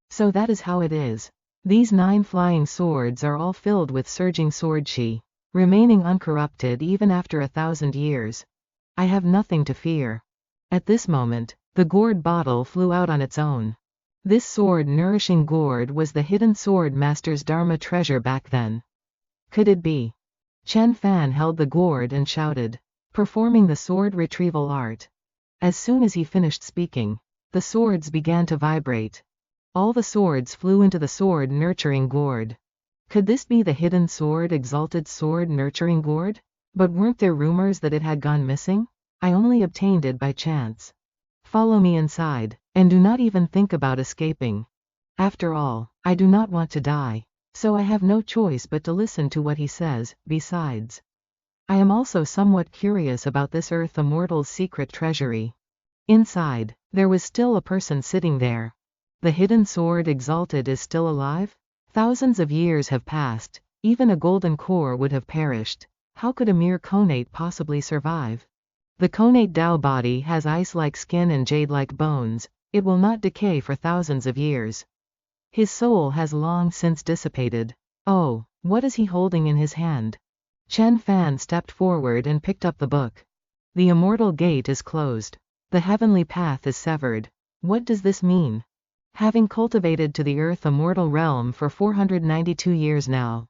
So that is how it is. These 9 flying swords are all filled with surging sword chi, remaining uncorrupted even after 1,000 years. I have nothing to fear. At this moment, the gourd bottle flew out on its own. This sword-nourishing gourd was the hidden sword master's Dharma treasure back then. Could it be? Chen Fan held the gourd and shouted, performing the sword retrieval art. As soon as he finished speaking, the swords began to vibrate. All the swords flew into the sword-nurturing gourd. Could this be the hidden sword exalted sword-nurturing gourd? But weren't there rumors that it had gone missing? I only obtained it by chance. Follow me inside, and do not even think about escaping. After all, I do not want to die, so I have no choice but to listen to what he says. Besides, I am also somewhat curious about this Earth Immortal's secret treasury. Inside, there was still a person sitting there. The hidden sword exalted is still alive? Thousands of years have passed, even a golden core would have perished. How could a mere conate possibly survive? The conate Dao body has ice-like skin and jade-like bones. It will not decay for thousands of years. His soul has long since dissipated. Oh, what is he holding in his hand? Chen Fan stepped forward and picked up the book. The immortal gate is closed. The heavenly path is severed. What does this mean? Having cultivated to the Earth Immortal realm for 492 years now,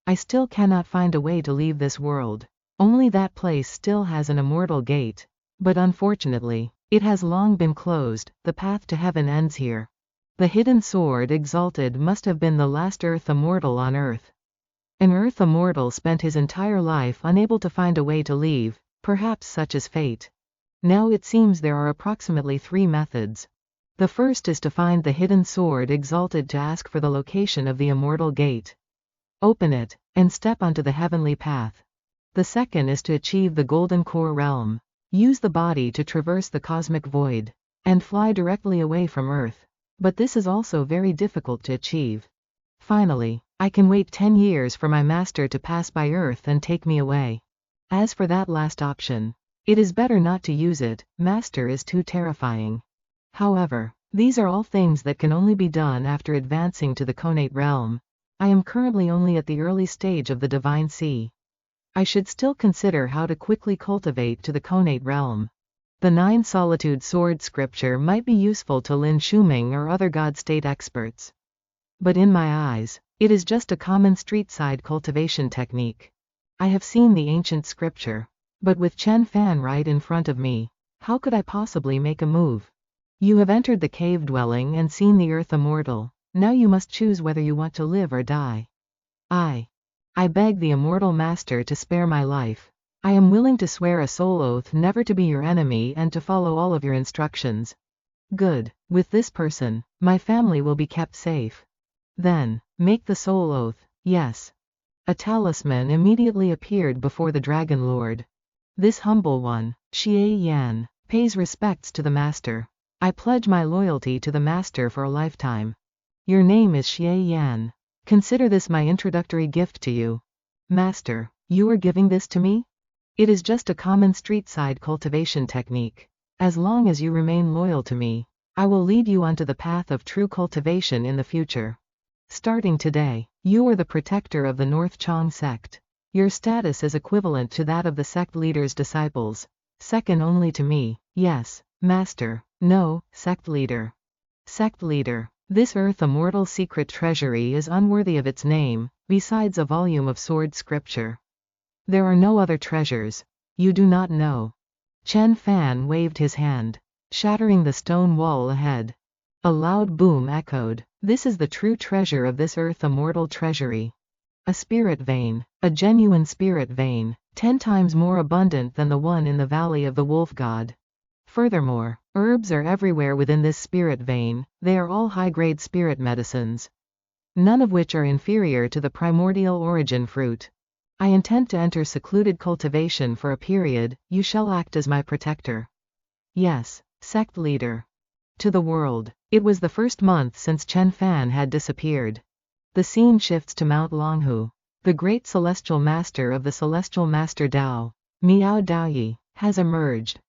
I still cannot find a way to leave this world. Only that place still has an immortal gate. But unfortunately, it has long been closed. The path to heaven ends here. The hidden sword exalted must have been the last Earth immortal on Earth. An Earth immortal spent his entire life unable to find a way to leave, perhaps such is fate. Now it seems there are approximately 3 methods. The first is to find the hidden sword exalted to ask for the location of the immortal gate. Open it, and step onto the heavenly path. The second is to achieve the golden core realm. Use the body to traverse the cosmic void, and fly directly away from Earth. But this is also very difficult to achieve. Finally, I can wait 10 years for my master to pass by Earth and take me away. As for that last option, it is better not to use it. Master is too terrifying. However, these are all things that can only be done after advancing to the connate realm. I am currently only at the early stage of the divine sea. I should still consider how to quickly cultivate to the connate realm. The 9 Solitude Sword scripture might be useful to Lin Shuming or other God state experts. But in my eyes, it is just a common street-side cultivation technique. I have seen the ancient scripture. But with Chen Fan right in front of me, how could I possibly make a move? You have entered the cave dwelling and seen the Earth immortal. Now you must choose whether you want to live or die. I beg the immortal master to spare my life. I am willing to swear a soul oath never to be your enemy and to follow all of your instructions. Good. With this person, my family will be kept safe. Then, make the soul oath. Yes. A talisman immediately appeared before the Dragon Lord. This humble one, Xie Yan, pays respects to the master. I pledge my loyalty to the master for a lifetime. Your name is Xie Yan. Consider this my introductory gift to you. Master, you are giving this to me? It is just a common street-side cultivation technique. As long as you remain loyal to me, I will lead you onto the path of true cultivation in the future. Starting today, you are the protector of the North Chong sect. Your status is equivalent to that of the sect leader's disciples. Second only to me. Yes, master. No, sect leader. Sect leader. This Earth immortal secret treasury is unworthy of its name, besides a volume of sword scripture. There are no other treasures. You do not know. Chen Fan waved his hand, shattering the stone wall ahead. A loud boom echoed. This is the true treasure of this Earth immortal treasury. A spirit vein, a genuine spirit vein, 10 times more abundant than the one in the Valley of the Wolf God. Furthermore, herbs are everywhere within this spirit vein. They are all high-grade spirit medicines, none of which are inferior to the primordial origin fruit. I intend to enter secluded cultivation for a period. You shall act as my protector. Yes, sect leader. To the world, it was the first month since Chen Fan had disappeared. The scene shifts to Mount Longhu. The great celestial master of the celestial master Dao, Miao Daoyi, has emerged.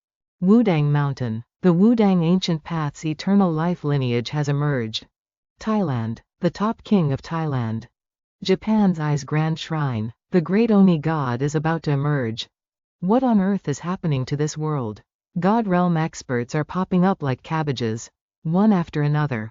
Wudang Mountain, the Wudang ancient path's eternal life lineage has emerged. Thailand, the top king of Thailand. Japan's Eyes Grand Shrine, the great Oni god is about to emerge. What on earth is happening to this world? God realm experts are popping up like cabbages, one after another.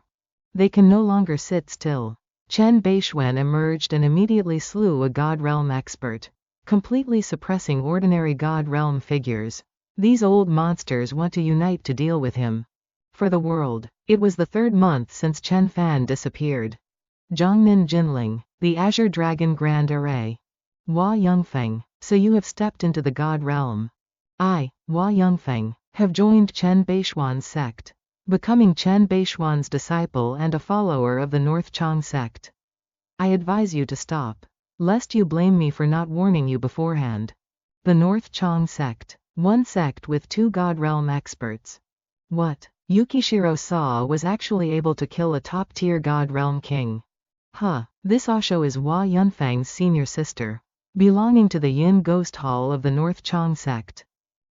They can no longer sit still. Bei Xuan emerged and immediately slew a God realm expert, completely suppressing ordinary God realm figures. These old monsters want to unite to deal with him. For the world, it was the 3rd month since Chen Fan disappeared. Zhongnan Jinling, the Azure Dragon Grand Array. Hua Yongfeng, so you have stepped into the God realm. I, Hua Yongfeng, have joined Bei Xuan's sect, becoming Bei Xuan's disciple and a follower of the North Chong sect. I advise you to stop, lest you blame me for not warning you beforehand. The North Chong sect, one sect with 2 God realm experts. What? Yukishiro Sa was actually able to kill a top-tier God realm king. This Osho is Hua Yunfeng's senior sister, belonging to the Yin Ghost Hall of the North Chong sect.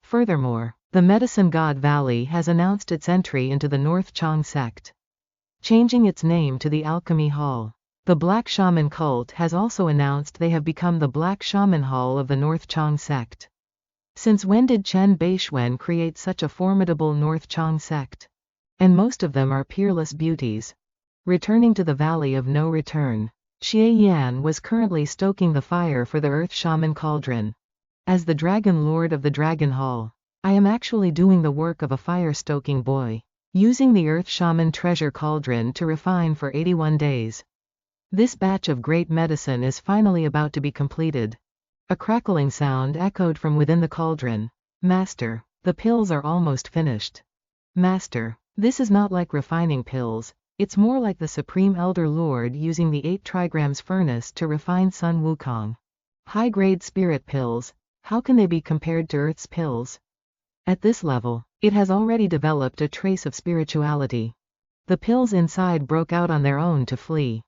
Furthermore, the Medicine God Valley has announced its entry into the North Chong sect, changing its name to the Alchemy Hall. The Black Shaman cult has also announced they have become the Black Shaman Hall of the North Chong sect. Since when did Bei Xuan create such a formidable North Chong sect? And most of them are peerless beauties, returning to the Valley of No Return. Xie Yan was currently stoking the fire for the Earth Shaman Cauldron. As the Dragon Lord of the Dragon Hall, I am actually doing the work of a fire-stoking boy, using the Earth Shaman Treasure Cauldron to refine for 81 days. This batch of great medicine is finally about to be completed. A crackling sound echoed from within the cauldron. Master, the pills are almost finished. Master, this is not like refining pills, it's more like the Supreme Elder Lord using the 8 trigrams furnace to refine Sun Wukong. High-grade spirit pills, how can they be compared to Earth's pills? At this level, it has already developed a trace of spirituality. The pills inside broke out on their own to flee.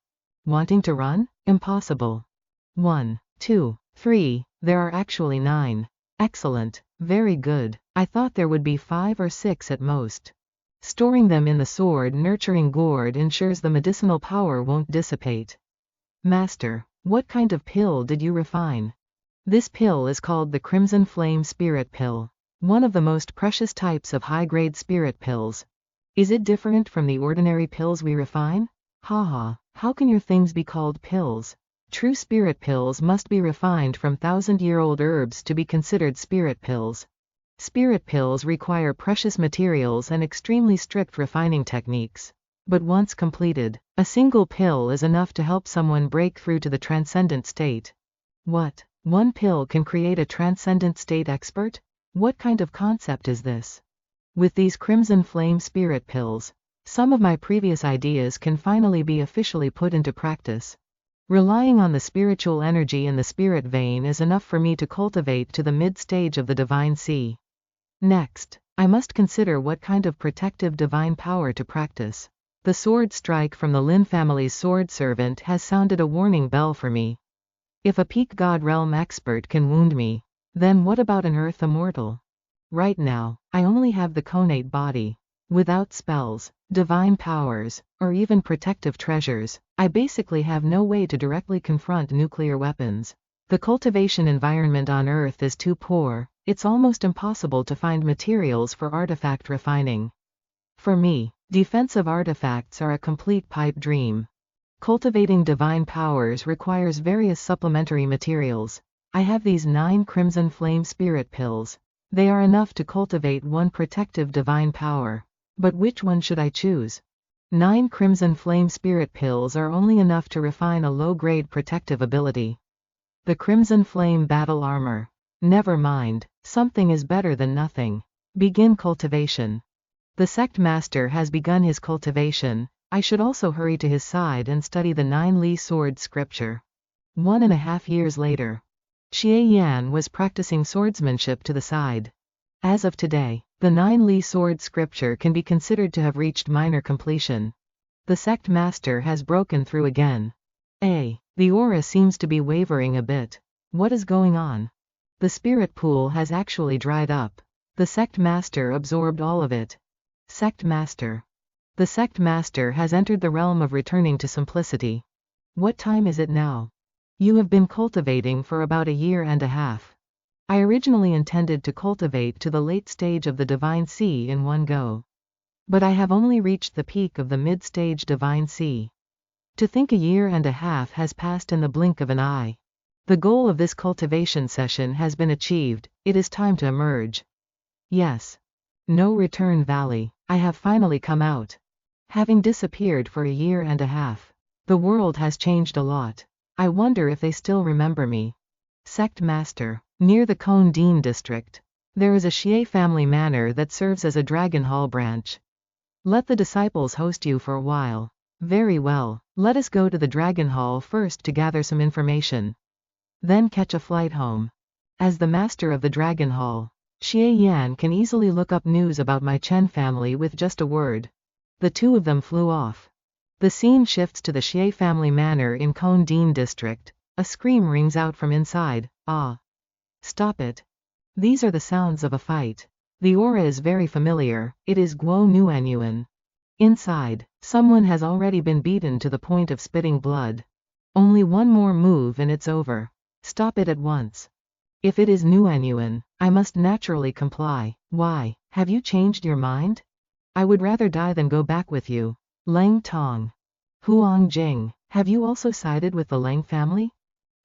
Wanting to run? Impossible. 1, 2, 3, there are actually 9. Excellent, very good. I thought there would be 5 or 6 at most. Storing them in the sword-nurturing gourd ensures the medicinal power won't dissipate. Master, what kind of pill did you refine? This pill is called the Crimson Flame Spirit Pill, one of the most precious types of high-grade spirit pills. Is it different from the ordinary pills we refine? Haha, how can your things be called pills? True spirit pills must be refined from 1,000-year-old herbs to be considered spirit pills. Spirit pills require precious materials and extremely strict refining techniques. But once completed, a single pill is enough to help someone break through to the transcendent state. What? One pill can create a transcendent state expert? What kind of concept is this? With these Crimson Flame Spirit Pills, some of my previous ideas can finally be officially put into practice. Relying on the spiritual energy in the spirit vein is enough for me to cultivate to the mid-stage of the Divine Sea. Next, I must consider what kind of protective divine power to practice. The sword strike from the Lin family's sword servant has sounded a warning bell for me. If a peak god realm expert can wound me, then what about an earth immortal? Right now, I only have the connate body. Without spells, divine powers, or even protective treasures, I basically have no way to directly confront nuclear weapons. The cultivation environment on Earth is too poor, it's almost impossible to find materials for artifact refining. For me, defensive artifacts are a complete pipe dream. Cultivating divine powers requires various supplementary materials. I have these 9 Crimson Flame Spirit Pills. They are enough to cultivate one protective divine power. But which one should I choose? 9 Crimson Flame Spirit Pills are only enough to refine a low-grade protective ability. The Crimson Flame Battle Armor. Never mind, something is better than nothing. Begin cultivation. The sect master has begun his cultivation. I should also hurry to his side and study the 9 Li sword scripture. 1.5 years later, Xie Yan was practicing swordsmanship to the side. As of today, the 9 Li sword scripture can be considered to have reached minor completion. The sect master has broken through again. The aura seems to be wavering a bit. What is going on? The spirit pool has actually dried up. The sect master absorbed all of it. Sect master. The sect master has entered the realm of returning to simplicity. What time is it now? You have been cultivating for about 1.5 years. I originally intended to cultivate to the late stage of the Divine Sea in one go. But I have only reached the peak of the mid-stage Divine Sea. To think 1.5 years has passed in the blink of an eye. The goal of this cultivation session has been achieved, it is time to emerge. Yes. No return valley, I have finally come out. Having disappeared for 1.5 years, the world has changed a lot. I wonder if they still remember me. Sect Master. Near the Cone Dean district, there is a Xie family manor that serves as a Dragon Hall branch. Let the disciples host you for a while. Very well, let us go to the Dragon Hall first to gather some information. Then catch a flight home. As the master of the Dragon Hall, Xie Yan can easily look up news about my Chen family with just a word. The two of them flew off. The scene shifts to the Xie family manor in Cone Dean district. A scream rings out from inside. Ah! Stop it. These are the sounds of a fight. The aura is very familiar, it is Guo Nuanyuan. Inside, someone has already been beaten to the point of spitting blood. Only one more move and it's over. Stop it at once. If it is Nuanyuan, I must naturally comply. Why, have you changed your mind? I would rather die than go back with you. Leng Tong. Huang Jing. Have you also sided with the Lang family?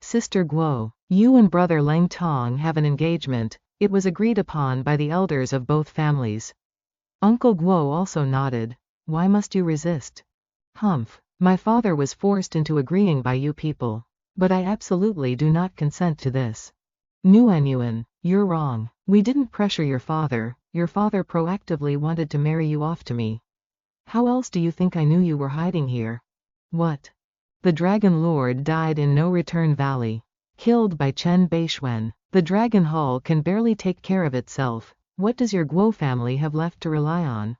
Sister Guo, you and brother Lang Tong have an engagement. It was agreed upon by the elders of both families. Uncle Guo also nodded. Why must you resist? Humph. My father was forced into agreeing by you people. But I absolutely do not consent to this. Nuanyuan, you're wrong. We didn't pressure your father. Your father proactively wanted to marry you off to me. How else do you think I knew you were hiding here? What? The Dragon Lord died in No Return Valley. Killed by Bei Xuan. The Dragon Hall can barely take care of itself. What does your Guo family have left to rely on?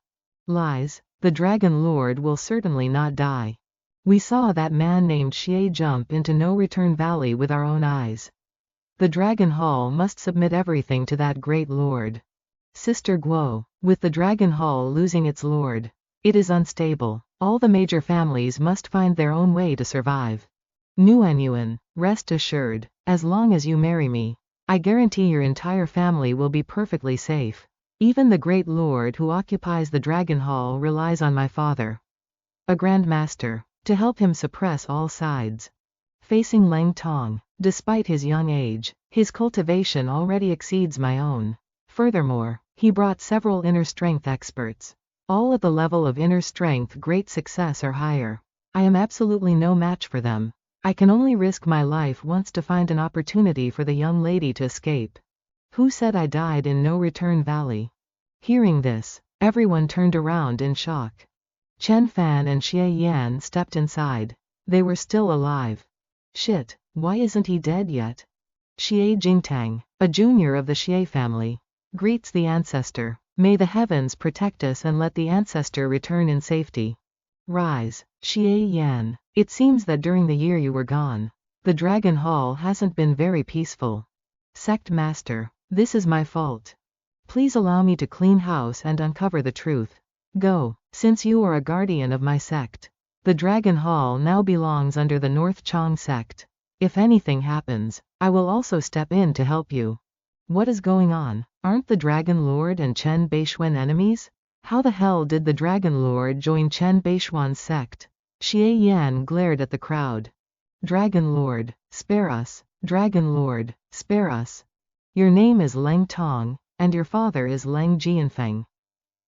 Lies. The Dragon Lord will certainly not die. We saw that man named Xie jump into No Return Valley with our own eyes. The Dragon Hall must submit everything to that great lord. Sister Guo, with the Dragon Hall losing its lord, it is unstable. All the major families must find their own way to survive. Nuanyuan, rest assured, as long as you marry me, I guarantee your entire family will be perfectly safe. Even the great lord who occupies the Dragon Hall relies on my father, a Grand Master, to help him suppress all sides. Facing Lang Tong, despite his young age, his cultivation already exceeds my own. Furthermore, he brought several inner strength experts. All at the level of inner strength great success or higher. I am absolutely no match for them. I can only risk my life once to find an opportunity for the young lady to escape. Who said I died in No Return Valley? Hearing this, everyone turned around in shock. Chen Fan and Xie Yan stepped inside. They were still alive. Shit, why isn't he dead yet? Xie Jingtang, a junior of the Xie family, greets the ancestor. May the heavens protect us and let the ancestor return in safety. Rise, Xie Yan. It seems that during the year you were gone, the Dragon Hall hasn't been very peaceful. Sect Master, this is my fault. Please allow me to clean house and uncover the truth. Go, since you are a guardian of my sect. The Dragon Hall now belongs under the North Chang sect. If anything happens, I will also step in to help you. What is going on? Aren't the Dragon Lord and Bei Xuan enemies? How the hell did the Dragon Lord join Bei Xuan's sect? Xie Yan glared at the crowd. Dragon Lord, spare us. Dragon Lord, spare us. Your name is Lang Tong, and your father is Lang Jianfeng.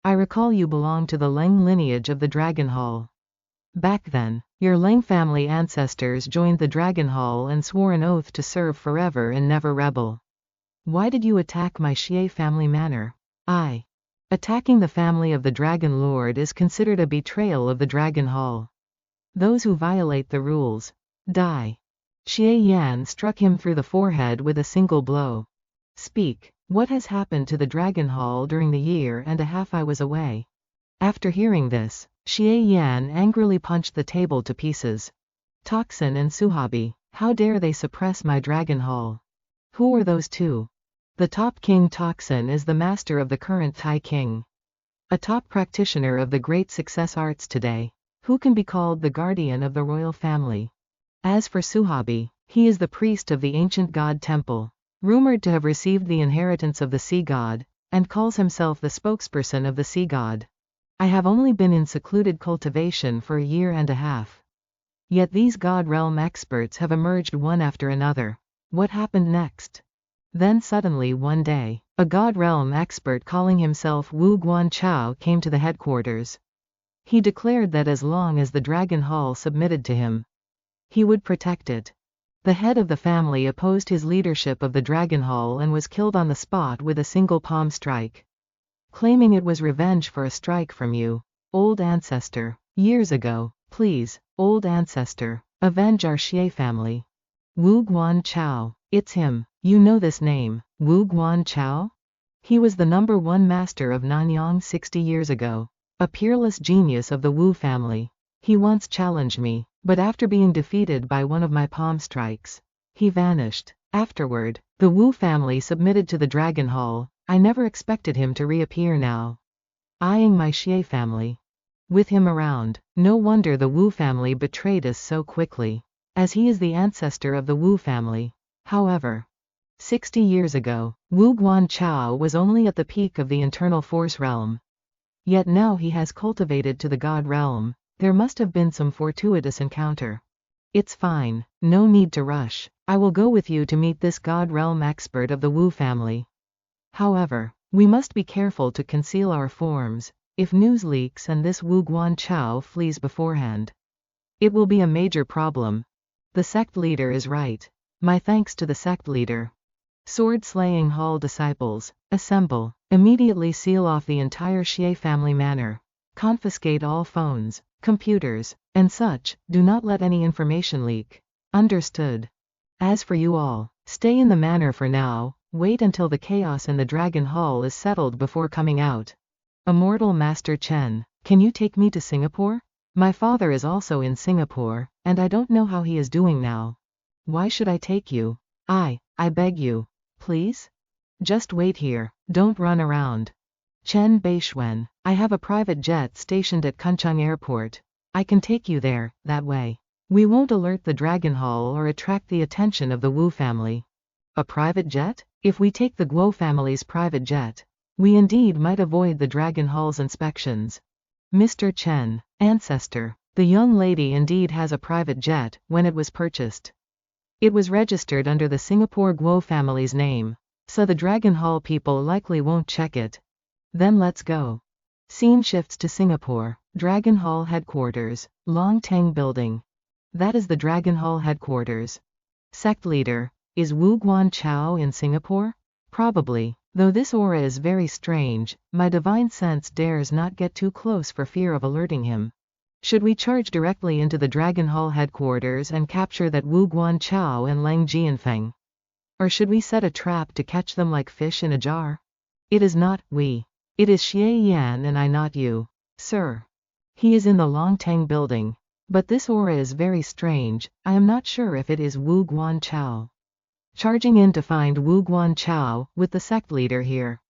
I recall you belong to the Lang lineage of the Dragon Hall. Back then, your Lang family ancestors joined the Dragon Hall and swore an oath to serve forever and never rebel. Why did you attack my Xie family manor? Attacking the family of the Dragon Lord is considered a betrayal of the Dragon Hall. Those who violate the rules, die. Xie Yan struck him through the forehead with a single blow. Speak, what has happened to the Dragon Hall during the year and a half I was away? After hearing this, Xie Yan angrily punched the table to pieces. Toxin and Suhabi, how dare they suppress my Dragon Hall? Who are those two? The top king Toxin is the master of the current Tai King. A top practitioner of the great success arts today, who can be called the guardian of the royal family. As for Suhabi, he is the priest of the ancient god temple, rumored to have received the inheritance of the sea god, and calls himself the spokesperson of the sea god. I have only been in secluded cultivation for a year and a half. Yet these god realm experts have emerged one after another. What happened next? Then suddenly one day, a god realm expert calling himself Wu Guanchao came to the headquarters. He declared that as long as the Dragon Hall submitted to him, he would protect it. The head of the family opposed his leadership of the Dragon Hall and was killed on the spot with a single palm strike. Claiming it was revenge for a strike from you, old ancestor, years ago. Please, old ancestor, avenge our Xie family. Wu Guanchao, it's him. You know this name, Wu Guanchao? He was the #1 master of Nanyang 60 years ago, a peerless genius of the Wu family. He once challenged me, but after being defeated by one of my palm strikes, he vanished. Afterward, the Wu family submitted to the Dragon Hall. I never expected him to reappear now. Eyeing my Xie family. With him around, no wonder the Wu family betrayed us so quickly, as he is the ancestor of the Wu family. However, 60 years ago, Wu Guanchao was only at the peak of the internal force realm. Yet now he has cultivated to the god realm. There must have been some fortuitous encounter. It's fine, no need to rush. I will go with you to meet this God Realm expert of the Wu family. However, we must be careful to conceal our forms. If news leaks and this Wu Guanchao flees beforehand, it will be a major problem. The sect leader is right. My thanks to the sect leader. Sword-slaying Hall disciples, assemble. Immediately seal off the entire Xie family manor. Confiscate all phones, computers, and such. Do not let any information leak. Understood. As for you all, stay in the manor for now. Wait until the chaos in the Dragon Hall is settled before coming out. Immortal Master Chen, can you take me to Singapore? My father is also in Singapore, and I don't know how he is doing now. Why should I take you? I beg you. Please? Just wait here, don't run around. Chen Bei Xuan, I have a private jet stationed at Kuncheng Airport. I can take you there, that way. We won't alert the Dragon Hall or attract the attention of the Wu family. A private jet? If we take the Guo family's private jet, we indeed might avoid the Dragon Hall's inspections. Mr. Chen, ancestor, the young lady indeed has a private jet when it was purchased. It was registered under the Singapore Guo family's name, so the Dragon Hall people likely won't check it. Then let's go. Scene shifts to Singapore, Dragon Hall headquarters, Long Teng building. That is the Dragon Hall headquarters. Sect leader, is Wu Guanchao in Singapore? Probably, though this aura is very strange, my divine sense dares not get too close for fear of alerting him. Should we charge directly into the Dragon Hall headquarters and capture that Wu Guanchao and Leng Jianfeng? Or should we set a trap to catch them like fish in a jar? It is not we. It is Xie Yan and I, not you, sir. He is in the Long Teng building. But this aura is very strange, I am not sure if it is Wu Guanchao. Charging in to find Wu Guanchao, with the sect leader here.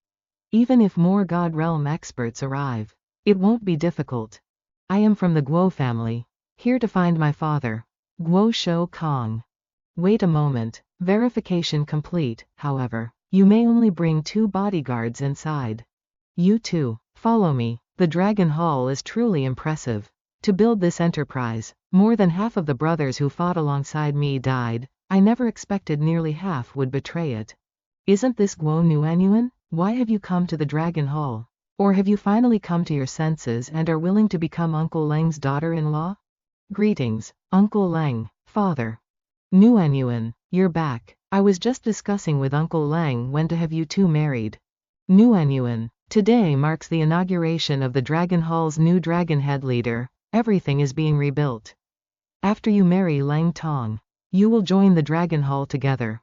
Even if more God Realm experts arrive, it won't be difficult. I am from the Guo family, here to find my father, Guo Shou Kong. Wait a moment, verification complete, however, you may only bring 2 bodyguards inside. You two, follow me, the Dragon Hall is truly impressive. To build this enterprise, more than half of the brothers who fought alongside me died. I never expected nearly half would betray it. Isn't this Guo Nuanyuan? Why have you come to the Dragon Hall? Or have you finally come to your senses and are willing to become Uncle Leng's daughter-in-law? Greetings, Uncle Leng, father. Nuanyuan, you're back. I was just discussing with Uncle Leng when to have you two married. Nuanyuan, today marks the inauguration of the Dragon Hall's new Dragon Head leader. Everything is being rebuilt. After you marry Leng Tong, you will join the Dragon Hall together.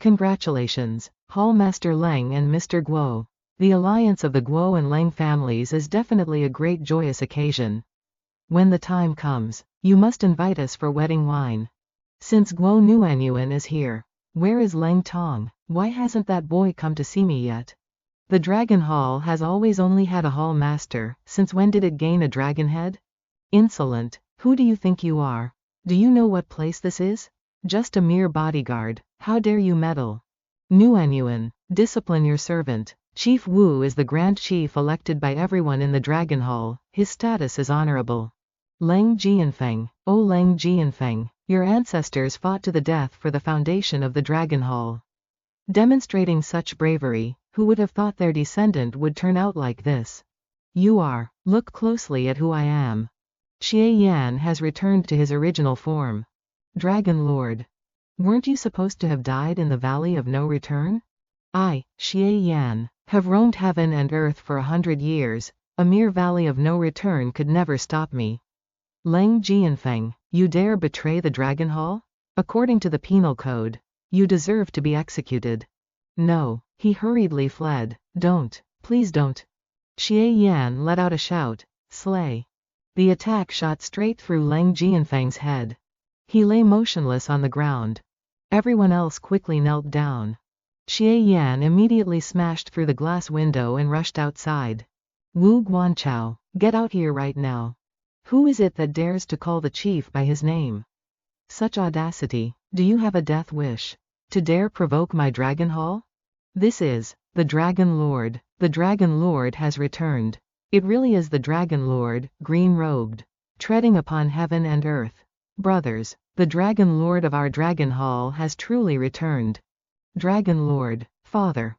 Congratulations, Hall Master Leng and Mr. Guo. The alliance of the Guo and Leng families is definitely a great joyous occasion. When the time comes, you must invite us for wedding wine. Since Guo Nuanyuan is here, where is Leng Tong? Why hasn't that boy come to see me yet? The Dragon Hall has always only had a Hall Master. Since when did it gain a Dragon Head? Insolent, who do you think you are? Do you know what place this is? Just a mere bodyguard, how dare you meddle? Nuanyuan, discipline your servant. Chief Wu is the Grand Chief elected by everyone in the Dragon Hall, his status is honorable. Leng Jianfeng, oh Leng Jianfeng, your ancestors fought to the death for the foundation of the Dragon Hall. Demonstrating such bravery, who would have thought their descendant would turn out like this? Look closely at who I am. Xie Yan has returned to his original form. Dragon Lord. Weren't you supposed to have died in the Valley of No Return? I, Xie Yan, have roamed heaven and earth for 100 years, a mere Valley of No Return could never stop me. Leng Jianfeng, you dare betray the Dragon Hall? According to the penal code, you deserve to be executed. No, he hurriedly fled. Don't, please don't. Xie Yan let out a shout, slay. The attack shot straight through Leng Jianfeng's head. He lay motionless on the ground. Everyone else quickly knelt down. Xie Yan immediately smashed through the glass window and rushed outside. Wu Guanchao, get out here right now. Who is it that dares to call the chief by his name? Such audacity, do you have a death wish? To dare provoke my Dragon Hall? This is, the Dragon Lord. The Dragon Lord has returned. It really is the Dragon Lord, green-robed, treading upon heaven and earth. Brothers, The Dragon Lord of our Dragon Hall has truly returned. Dragon Lord. Father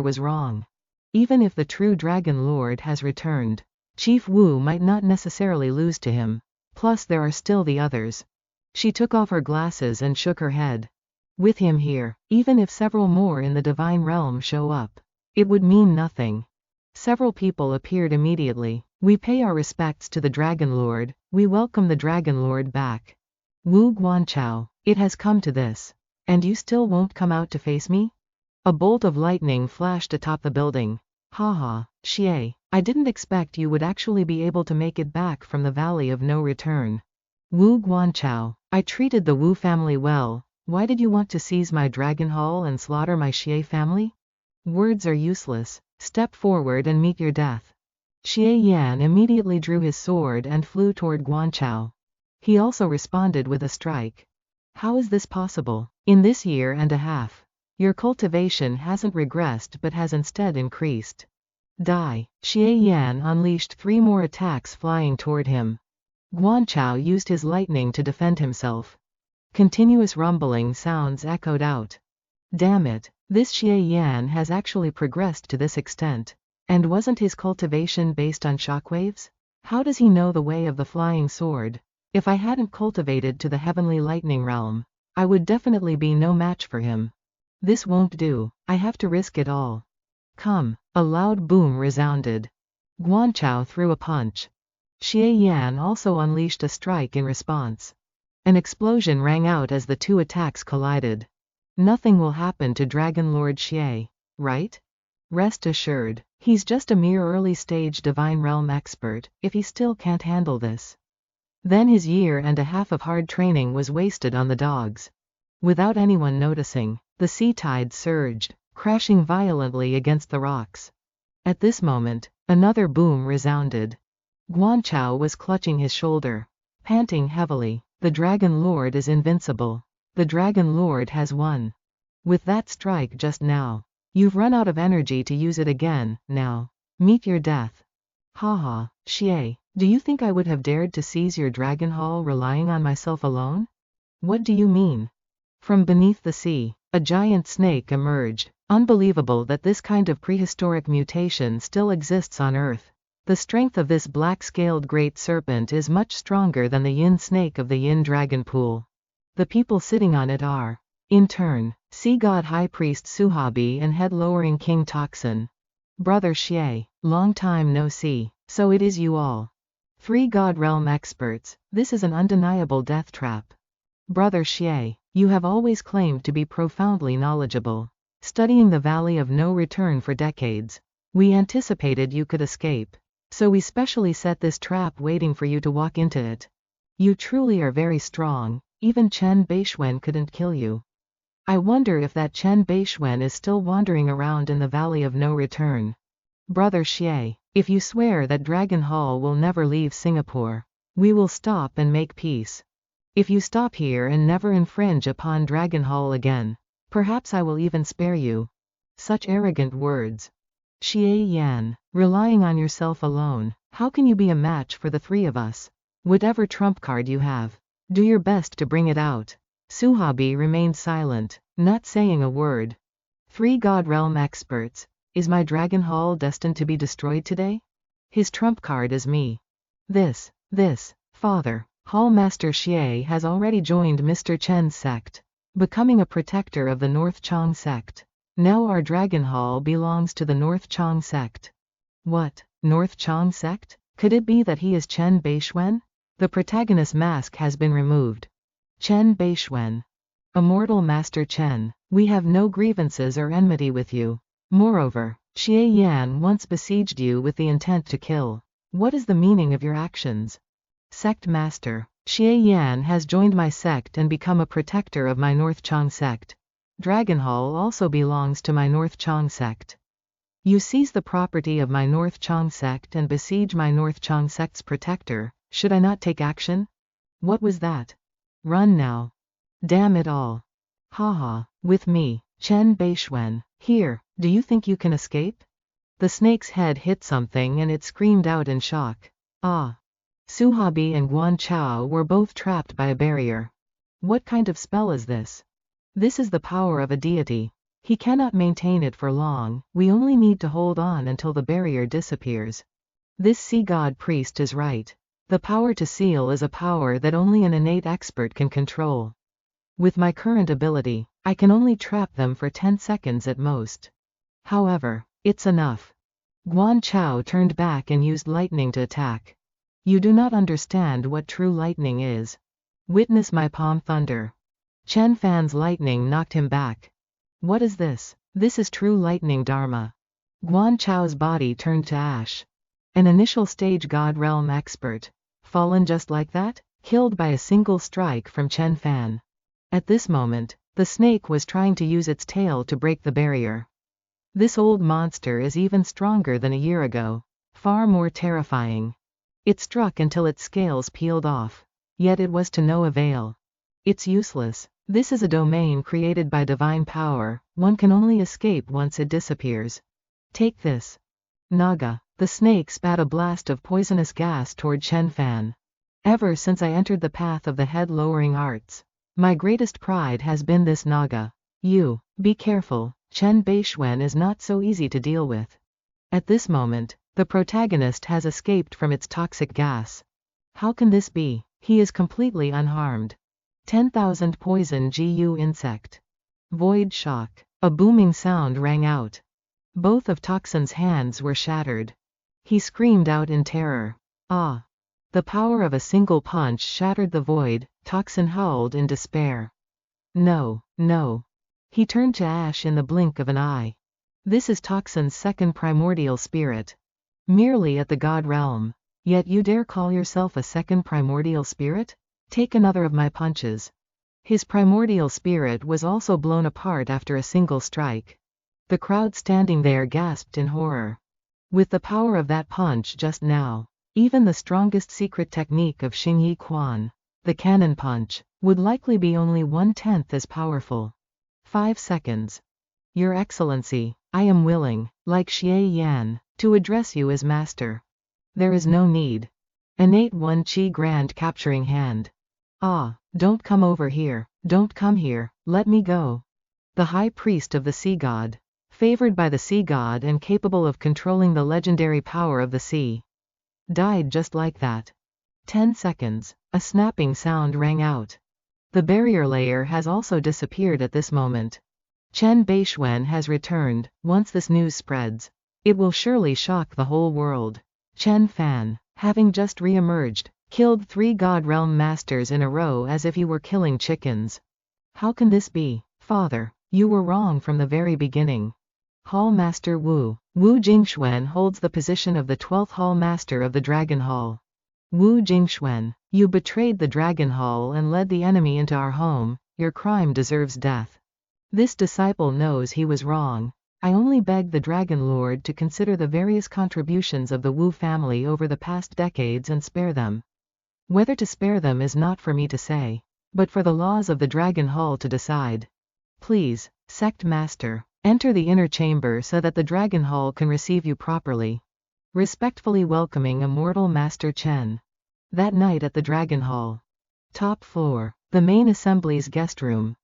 was wrong. Even if the true Dragon Lord has returned, Chief Wu might not necessarily lose to him. Plus there are still the others. She took off her glasses and shook her head. With him here, even if several more in the Divine Realm show up, it would mean nothing. Several people appeared immediately. We pay our respects to the Dragon Lord, we welcome the Dragon Lord back. Wu Guanchao, it has come to this. And you still won't come out to face me? A bolt of lightning flashed atop the building. Haha, Xie, I didn't expect you would actually be able to make it back from the Valley of No Return. Wu Guanchao, I treated the Wu family well, why did you want to seize my Dragon Hall and slaughter my Xie family? Words are useless, step forward and meet your death. Xie Yan immediately drew his sword and flew toward Guanchao. He also responded with a strike. How is this possible? In this year and a half, your cultivation hasn't regressed but has instead increased. Die. Xie Yan unleashed 3 more attacks flying toward him. Guanchao used his lightning to defend himself. Continuous rumbling sounds echoed out. Damn it, this Xie Yan has actually progressed to this extent. And wasn't his cultivation based on shockwaves? How does he know the way of the flying sword? If I hadn't cultivated to the heavenly lightning realm, I would definitely be no match for him. This won't do, I have to risk it all. Come, a loud boom resounded. Guanchao threw a punch. Xie Yan also unleashed a strike in response. An explosion rang out as the 2 attacks collided. Nothing will happen to Dragon Lord Xie, right? Rest assured, he's just a mere early-stage Divine Realm expert, if he still can't handle this. Then his year and a half of hard training was wasted on the dogs. Without anyone noticing, the sea tide surged, crashing violently against the rocks. At this moment, another boom resounded. Guanchao was clutching his shoulder. Panting heavily, the Dragon Lord is invincible. The Dragon Lord has won. With that strike just now, you've run out of energy to use it again, now. Meet your death. Haha, Xie, do you think I would have dared to seize your Dragon Hall relying on myself alone? What do you mean? From beneath the sea, a giant snake emerged. Unbelievable that this kind of prehistoric mutation still exists on Earth. The strength of this black-scaled great serpent is much stronger than the yin snake of the yin dragon pool. The people sitting on it are, in turn, Sea God High Priest Suhabi and Head-Lowering King Toxin. Brother Xie, long time no see, so it is you all. 3 God Realm experts, this is an undeniable death trap. Brother Xie, you have always claimed to be profoundly knowledgeable, studying the Valley of No Return for decades. We anticipated you could escape, so we specially set this trap waiting for you to walk into it. You truly are very strong, even Chen Bei Xuan couldn't kill you. I wonder if that Chen Bei Xuan is still wandering around in the Valley of No Return. Brother Xie, if you swear that Dragon Hall will never leave Singapore, we will stop and make peace. If you stop here and never infringe upon Dragon Hall again, perhaps I will even spare you. Such arrogant words. Xie Yan, relying on yourself alone, how can you be a match for the 3 of us? Whatever trump card you have, do your best to bring it out. Suhabi remained silent, not saying a word. 3 God Realm experts, is my Dragon Hall destined to be destroyed today? His trump card is me. This, Father. Hall Master Xie has already joined Mr. Chen's sect, becoming a protector of the North Chang sect. Now our Dragon Hall belongs to the North Chang sect. What, North Chang sect? Could it be that he is Chen Bei Xuan? The protagonist mask has been removed. Chen Bei Xuan. Immortal Master Chen, we have no grievances or enmity with you. Moreover, Xie Yan once besieged you with the intent to kill. What is the meaning of your actions? Sect Master, Xie Yan has joined my sect and become a protector of my North Chang sect. Dragon Hall also belongs to my North Chang sect. You seize the property of my North Chang sect and besiege my North Chang sect's protector. Should I not take action? What was that? Run now. Damn it all. Haha, with me, Chen Bei Xuan. Here, do you think you can escape? The snake's head hit something and it screamed out in shock. Ah. Suhabi and Guanchao were both trapped by a barrier. What kind of spell is this? This is the power of a deity. He cannot maintain it for long, we only need to hold on until the barrier disappears. This sea god priest is right. The power to seal is a power that only an innate expert can control. With my current ability, I can only trap them for 10 seconds at most. However, it's enough. Guan Chao turned back and used lightning to attack. You do not understand what true lightning is. Witness my palm thunder. Chen Fan's lightning knocked him back. What is this? This is true lightning Dharma. Guan Chao's body turned to ash. An initial stage God realm expert. Fallen just like that? Killed by a single strike from Chen Fan. At this moment, the snake was trying to use its tail to break the barrier. This old monster is even stronger than a year ago. Far more terrifying. It struck until its scales peeled off. Yet it was to no avail. It's useless. This is a domain created by divine power, one can only escape once it disappears. Take this. Naga. The snake spat a blast of poisonous gas toward Chen Fan. Ever since I entered the path of the head-lowering arts, my greatest pride has been this Naga. You, be careful, Bei Xuan is not so easy to deal with. At this moment, the protagonist has escaped from its toxic gas. How can this be? He is completely unharmed. 10,000 poison GU insect. Void shock. A booming sound rang out. Both of Toxin's hands were shattered. He screamed out in terror. Ah! The power of a single punch shattered the void. Toxin howled in despair. No, no. He turned to ash in the blink of an eye. This is Toxin's second primordial spirit. Merely at the god realm. Yet you dare call yourself a second primordial spirit? Take another of my punches. His primordial spirit was also blown apart after a single strike. The crowd standing there gasped in horror. With the power of that punch just now, even the strongest secret technique of Xingyi Quan, the cannon punch, would likely be only 1/10 as powerful. 5 seconds. Your Excellency, I am willing, like Xie Yan, to address you as master. There is no need. Innate 1 Qi grand capturing hand. Ah, don't come over here, don't come here, let me go. The high priest of the sea god, favored by the sea god and capable of controlling the legendary power of the sea, died just like that. 10 seconds, a snapping sound rang out. The barrier layer has also disappeared at this moment. Bei Xuan has returned. Once this news spreads, it will surely shock the whole world. Chen Fan, having just re-emerged, killed 3 god realm masters in a row as if he were killing chickens. How can this be? Father, you were wrong from the very beginning. Hall Master Wu Jingxuan holds the position of the 12th Hall Master of the Dragon Hall. Wu Jingxuan, you betrayed the Dragon Hall and led the enemy into our home. Your crime deserves death. This disciple knows he was wrong. I only beg the Dragon Lord to consider the various contributions of the Wu family over the past decades and spare them. Whether to spare them is not for me to say, but for the laws of the Dragon Hall to decide. Please, Sect Master, enter the inner chamber so that the Dragon Hall can receive you properly. Respectfully welcoming Immortal Master Chen. That night at the Dragon Hall. Top floor, the main assembly's guest room.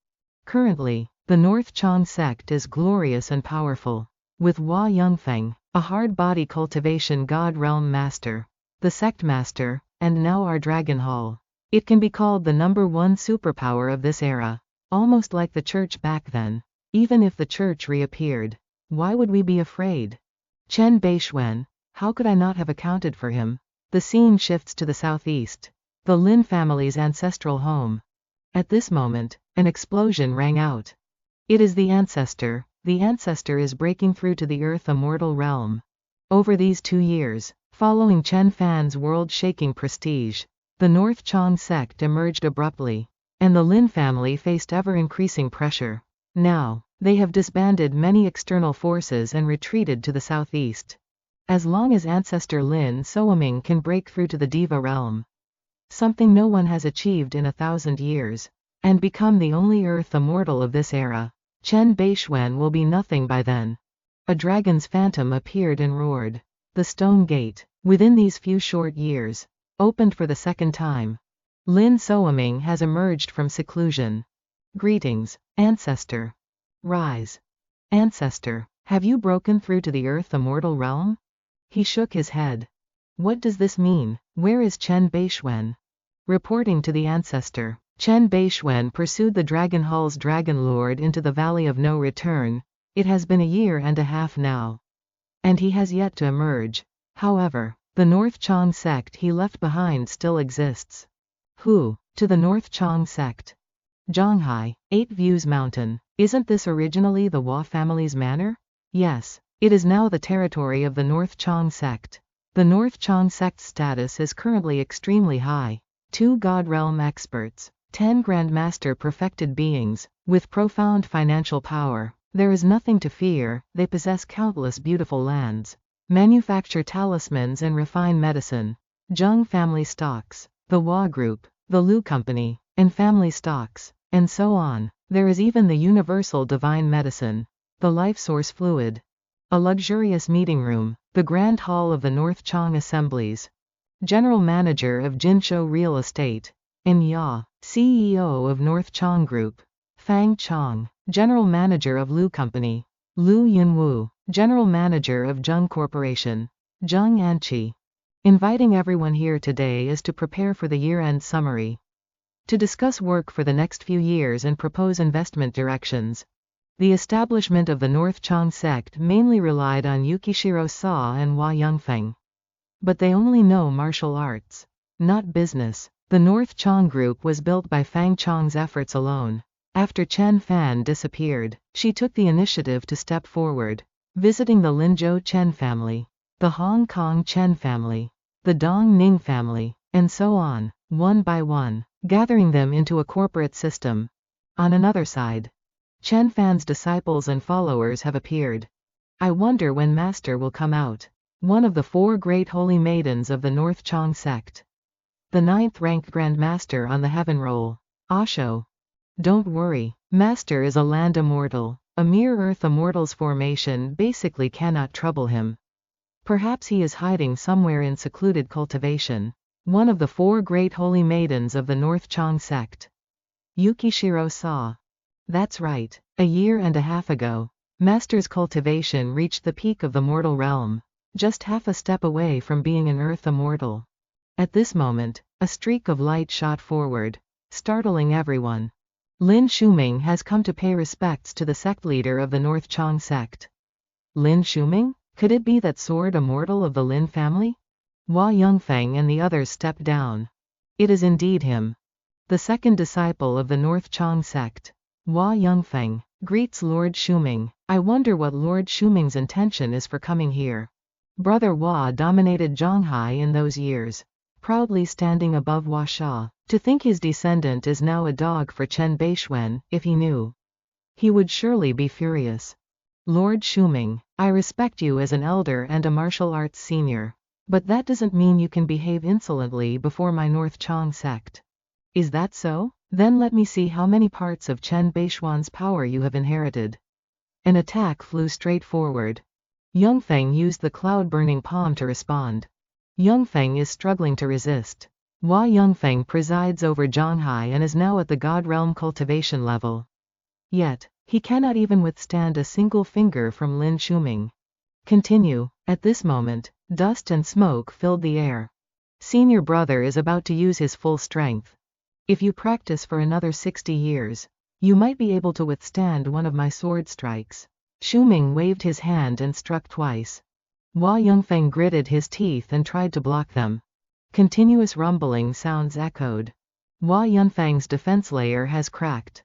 Currently, the North Chang sect is glorious and powerful. With Hua Yongfeng, a hard-body cultivation god realm master, the sect master, and now our Dragon Hall. It can be called the #1 superpower of this era. Almost like the church back then. Even if the church reappeared, why would we be afraid? Bei Xuan, how could I not have accounted for him? The scene shifts to the southeast. The Lin family's ancestral home. At this moment, an explosion rang out. It is the ancestor. The ancestor is breaking through to the Earth immortal realm. Over these 2 years, following Chen Fan's world-shaking prestige, the North Chang sect emerged abruptly, and the Lin family faced ever-increasing pressure. Now, they have disbanded many external forces and retreated to the southeast. As long as ancestor Lin Soaming can break through to the Diva realm, something no one has achieved in 1,000 years, and become the only Earth immortal of this era, Bei Xuan will be nothing by then. A dragon's phantom appeared and roared. The stone gate, within these few short years, opened for the second time. Lin Soaming has emerged from seclusion. Greetings, Ancestor. Rise. Ancestor, have you broken through to the Earth Immortal realm? He shook his head. What does this mean? Where is Bei Xuan? Reporting to the Ancestor, Bei Xuan pursued the Dragon Hall's Dragon Lord into the Valley of No Return. It has been a year and a half now. And he has yet to emerge. However, the North Chang sect he left behind still exists. Who? To the North Chang sect. Zhanghai, 8 Views Mountain. Isn't this originally the Hua family's manor? Yes, it is now the territory of the North Chang sect. The North Chang sect's status is currently extremely high. 2 God Realm experts, 10 Grandmaster perfected beings, with profound financial power. There is nothing to fear, they possess countless beautiful lands. Manufacture talismans and refine medicine. Zheng family stocks, the Hua Group, the Lu Company, and family stocks, and so on. There is even the universal divine medicine, the life source fluid. A luxurious meeting room, the Grand Hall of the North Chang Assemblies. General Manager of Jinshou Real Estate. In Ya, CEO of North Chang Group. Fang Chang, General Manager of Lu Company. Lu Yunwu, General Manager of Zheng Corporation. Zheng Anqi. Inviting everyone here today is to prepare for the year-end summary. To discuss work for the next few years and propose investment directions. The establishment of the North Chang sect mainly relied on Yukishiro Sa and Hua Yongfeng. But they only know martial arts, not business. The North Chang Group was built by Fang Chang's efforts alone. After Chen Fan disappeared, she took the initiative to step forward, visiting the Linzhou Chen family, the Hong Kong Chen family, the Dong Ning family, and so on, one by one, gathering them into a corporate system. On another side, Chen Fan's disciples and followers have appeared. I wonder when Master will come out. One of the 4 great holy maidens of the North Chang sect. The 9th rank Grand Master on the Heaven Roll. Osho. Don't worry, Master is a land immortal. A mere Earth Immortal's formation basically cannot trouble him. Perhaps he is hiding somewhere in secluded cultivation. One of the 4 great holy maidens of the North Chang sect. Yukishiro Sa. That's right, a year and a half ago, Master's cultivation reached the peak of the mortal realm, just half a step away from being an Earth Immortal. At this moment, a streak of light shot forward, startling everyone. Lin Shuming has come to pay respects to the sect leader of the North Chang sect. Lin Shuming? Could it be that sword immortal of the Lin family? Hua Yongfeng and the others stepped down. It is indeed him. The second disciple of the North Chang sect. Hua Yongfeng greets Lord Shuming. I wonder what Lord Shuming's intention is for coming here. Brother Hua dominated Zhanghai in those years, proudly standing above Hua Sha. To think his descendant is now a dog for Bei Xuan, if he knew. He would surely be furious. Lord Shuming, I respect you as an elder and a martial arts senior. But that doesn't mean you can behave insolently before my North Chang sect. Is that so? Then let me see how many parts of Bei Xuan's power you have inherited. An attack flew straight forward. Yongfeng used the cloud-burning palm to respond. Yongfeng is struggling to resist. Hua Yongfeng presides over Zhanghai and is now at the God Realm cultivation level. Yet, he cannot even withstand a single finger from Lin Shuming. Continue. At this moment, dust and smoke filled the air. Senior brother is about to use his full strength. If you practice for another 60 years, you might be able to withstand one of my sword strikes. Shuming waved his hand and struck twice. Hua Yongfeng gritted his teeth and tried to block them. Continuous rumbling sounds echoed. Hua Yunfeng's defense layer has cracked.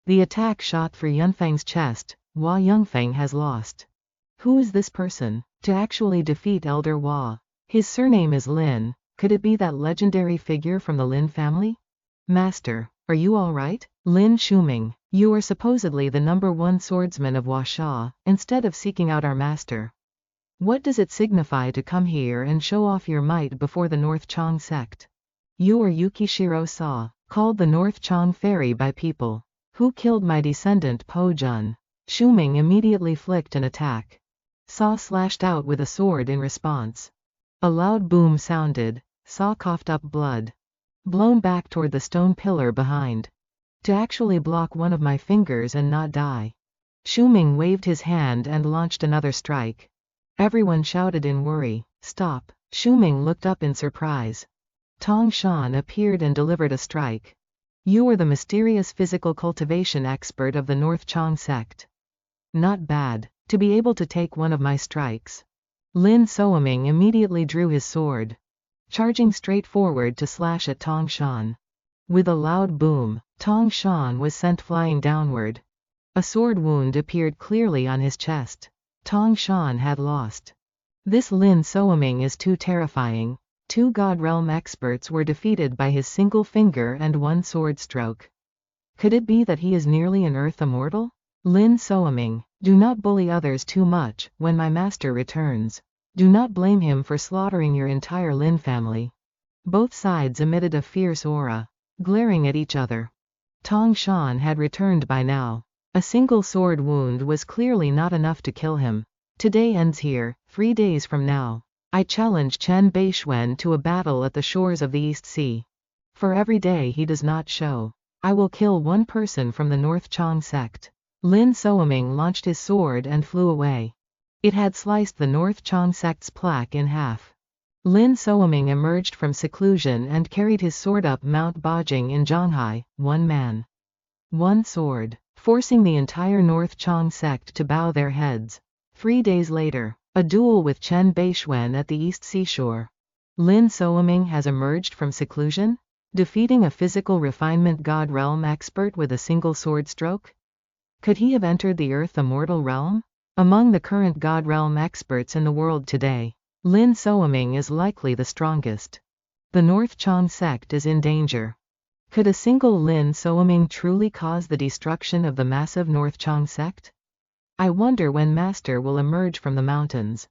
The attack shot through Yunfeng's chest. Hua Yongfeng has lost. Who is this person? To actually defeat Elder Hua. His surname is Lin. Could it be that legendary figure from the Lin family? Master, are you alright? Lin Shuming, you are supposedly the #1 swordsman of Hua Sha, instead of seeking out our master. What does it signify to come here and show off your might before the North Chang sect? You are Yukishiro Sa, called the North Chang Fairy by people. Who killed my descendant Po Jun? Shuming immediately flicked an attack. Sa slashed out with a sword in response. A loud boom sounded. Sa coughed up blood. blown back toward the stone pillar behind. To actually block one of my fingers and not die. Shuming waved his hand and launched another strike. Everyone shouted in worry, "Stop!" Shuming looked up in surprise. Tong Shan appeared and delivered a strike. "You are the mysterious physical cultivation expert of the North Chang sect. Not bad, to be able to take one of my strikes." Lin Soaming immediately drew his sword, charging straight forward to slash at Tong Shan. With a loud boom, Tong Shan was sent flying downward. A sword wound appeared clearly on his chest. Tong Shan had lost. This Lin Soaming is too terrifying. 2 God Realm experts were defeated by his single finger and 1 sword stroke. Could it be that he is nearly an Earth Immortal? Lin Soaming, do not bully others too much. When my master returns, do not blame him for slaughtering your entire Lin family. Both sides emitted a fierce aura, glaring at each other. Tong Shan had returned by now. A single sword wound was clearly not enough to kill him. Today ends here. 3 days from now, I challenge Bei Xuan to a battle at the shores of the East Sea. For every day he does not show, I will kill 1 person from the North Chang sect. Lin Soaming launched his sword and flew away. It had sliced the North Chang sect's plaque in half. Lin Soaming emerged from seclusion and carried his sword up Mount Bajing in Zhanghai, 1 man, 1 sword, forcing the entire North Chang sect to bow their heads. 3 days later, a duel with Bei Xuan at the East Seashore. Lin Soaming has emerged from seclusion, defeating a physical refinement God Realm expert with a single sword stroke? Could he have entered the Earth Immortal realm? Among the current God Realm experts in the world today, Lin Soaming is likely the strongest. The North Chang sect is in danger. Could a single Lin Soaming truly cause the destruction of the massive North Chang sect? I wonder when Master will emerge from the mountains.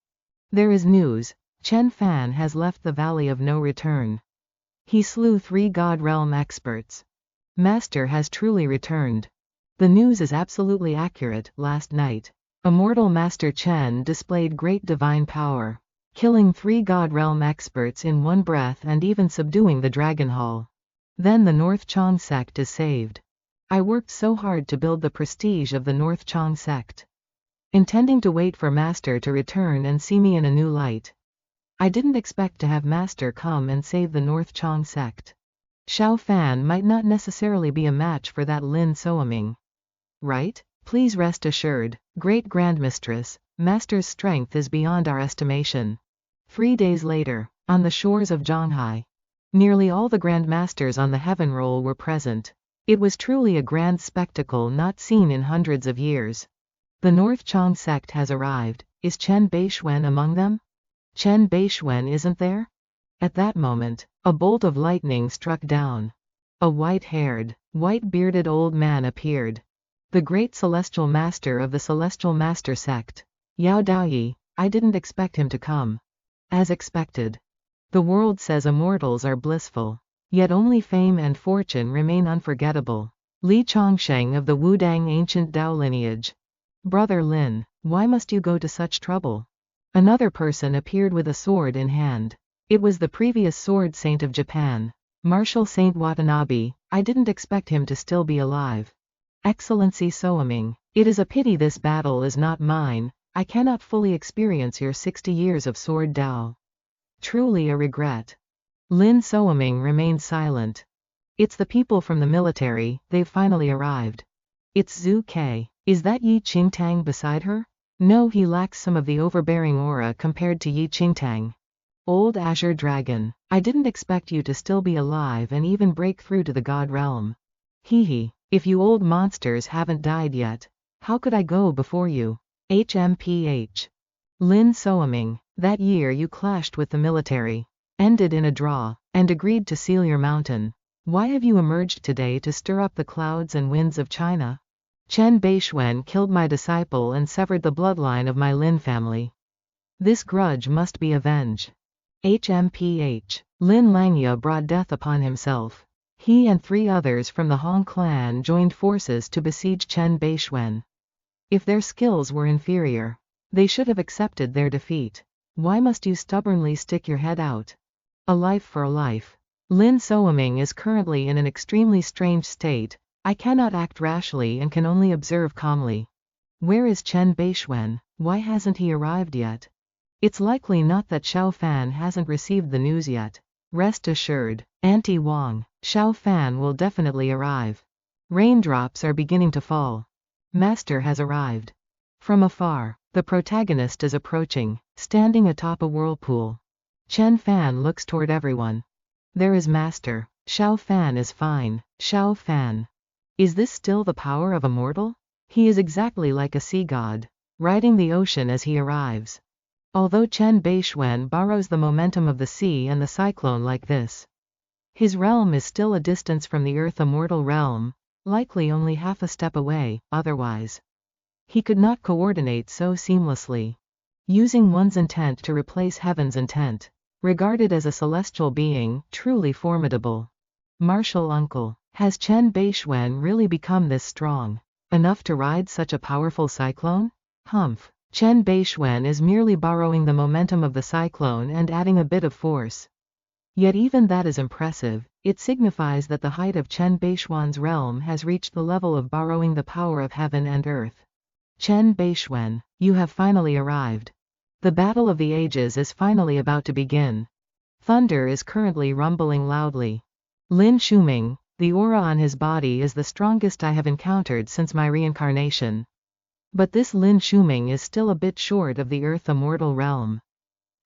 There is news. Chen Fan has left the Valley of No Return. He slew 3 God Realm experts. Master has truly returned. The news is absolutely accurate. Last night, Immortal Master Chen displayed great divine power, killing 3 God Realm experts in 1 breath and even subduing the Dragon Hall. Then the North Chang sect is saved. I worked so hard to build the prestige of the North Chang sect, intending to wait for Master to return and see me in a new light. I didn't expect to have Master come and save the North Chang sect. Xiao Fan might not necessarily be a match for that Lin Soaming. Right? Please rest assured, Great Grandmistress, Master's strength is beyond our estimation. 3 days later, on the shores of Zhanghai, nearly all the Grandmasters on the Heaven Roll were present. It was truly a grand spectacle not seen in hundreds of years. The North Chang sect has arrived. Is Bei Xuan among them? Bei Xuan isn't there? At that moment, a bolt of lightning struck down. A white-haired, white-bearded old man appeared. The great celestial master of the celestial master sect. Yao Daoyi, I didn't expect him to come. As expected. The world says immortals are blissful, yet only fame and fortune remain unforgettable. Li Chongsheng of the Wudang ancient Dao lineage. Brother Lin, why must you go to such trouble? Another person appeared with a sword in hand. It was the previous sword saint of Japan, Martial Saint Watanabe. I didn't expect him to still be alive. Excellency Soaming, it is a pity this battle is not mine. I cannot fully experience your 60 years of sword Dao. Truly a regret. Lin Soaming remained silent. It's the people from the military, they've finally arrived. It's Zhu Ke. Is that Yi Qingtang beside her? No, he lacks some of the overbearing aura compared to Yi Qingtang. Old Azure Dragon, I didn't expect you to still be alive and even break through to the God Realm. Hee. If you old monsters haven't died yet, how could I go before you? HMPH. Lin Soaming, that year you clashed with the military, ended in a draw, and agreed to seal your mountain. Why have you emerged today to stir up the clouds and winds of China? Bei Xuan killed my disciple and severed the bloodline of my Lin family. This grudge must be avenged. HMPH. Lin Langya brought death upon himself. He and 3 others from the Hong clan joined forces to besiege Bei Xuan. If their skills were inferior, they should have accepted their defeat. Why must you stubbornly stick your head out? A life for a life. Lin Soaming is currently in an extremely strange state. I cannot act rashly and can only observe calmly. Where is Bei Xuan? Why hasn't he arrived yet? It's likely not that Xiao Fan hasn't received the news yet. Rest assured, Auntie Wang, Xiao Fan will definitely arrive. Raindrops are beginning to fall. Master has arrived. From afar, the protagonist is approaching, standing atop a whirlpool. Chen Fan looks toward everyone. There is Master. Xiao Fan is fine. Xiao Fan. Is this still the power of a mortal? He is exactly like a sea god, riding the ocean as he arrives. Although Bei Xuan borrows the momentum of the sea and the cyclone like this, his realm is still a distance from the Earth immortal realm, likely only half a step away, otherwise he could not coordinate so seamlessly. Using one's intent to replace heaven's intent. Regarded as a celestial being, truly formidable. Martial uncle, has Bei Xuan really become this strong enough to ride such a powerful cyclone? Humph. Bei Xuan is merely borrowing the momentum of the cyclone and adding a bit of force. Yet even that is impressive. It signifies that the height of Bei Xuan's realm has reached the level of borrowing the power of heaven and earth. Bei Xuan, you have finally arrived. The battle of the ages is finally about to begin. Thunder is currently rumbling loudly. Lin Shuming, the aura on his body is the strongest I have encountered since my reincarnation. But this Lin Shuming is still a bit short of the Earth immortal realm.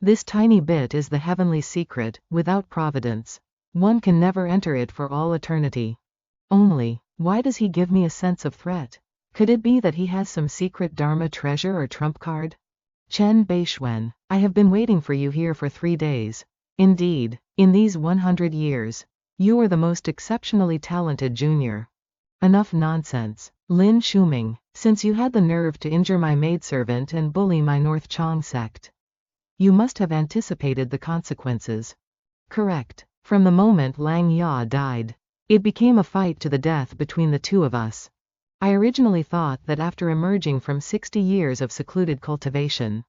This tiny bit is the heavenly secret. Without providence, one can never enter it for all eternity. Only, why does he give me a sense of threat? Could it be that he has some secret Dharma treasure or trump card? Bei Xuan, I have been waiting for you here for 3 days. Indeed, in these 100 years, you are the most exceptionally talented junior. Enough nonsense, Lin Shuming, since you had the nerve to injure my maidservant and bully my North Chong sect. You must have anticipated the consequences. Correct. From the moment Lang Ya died, it became a fight to the death between the two of us. I originally thought that after emerging from 60 years of secluded cultivation,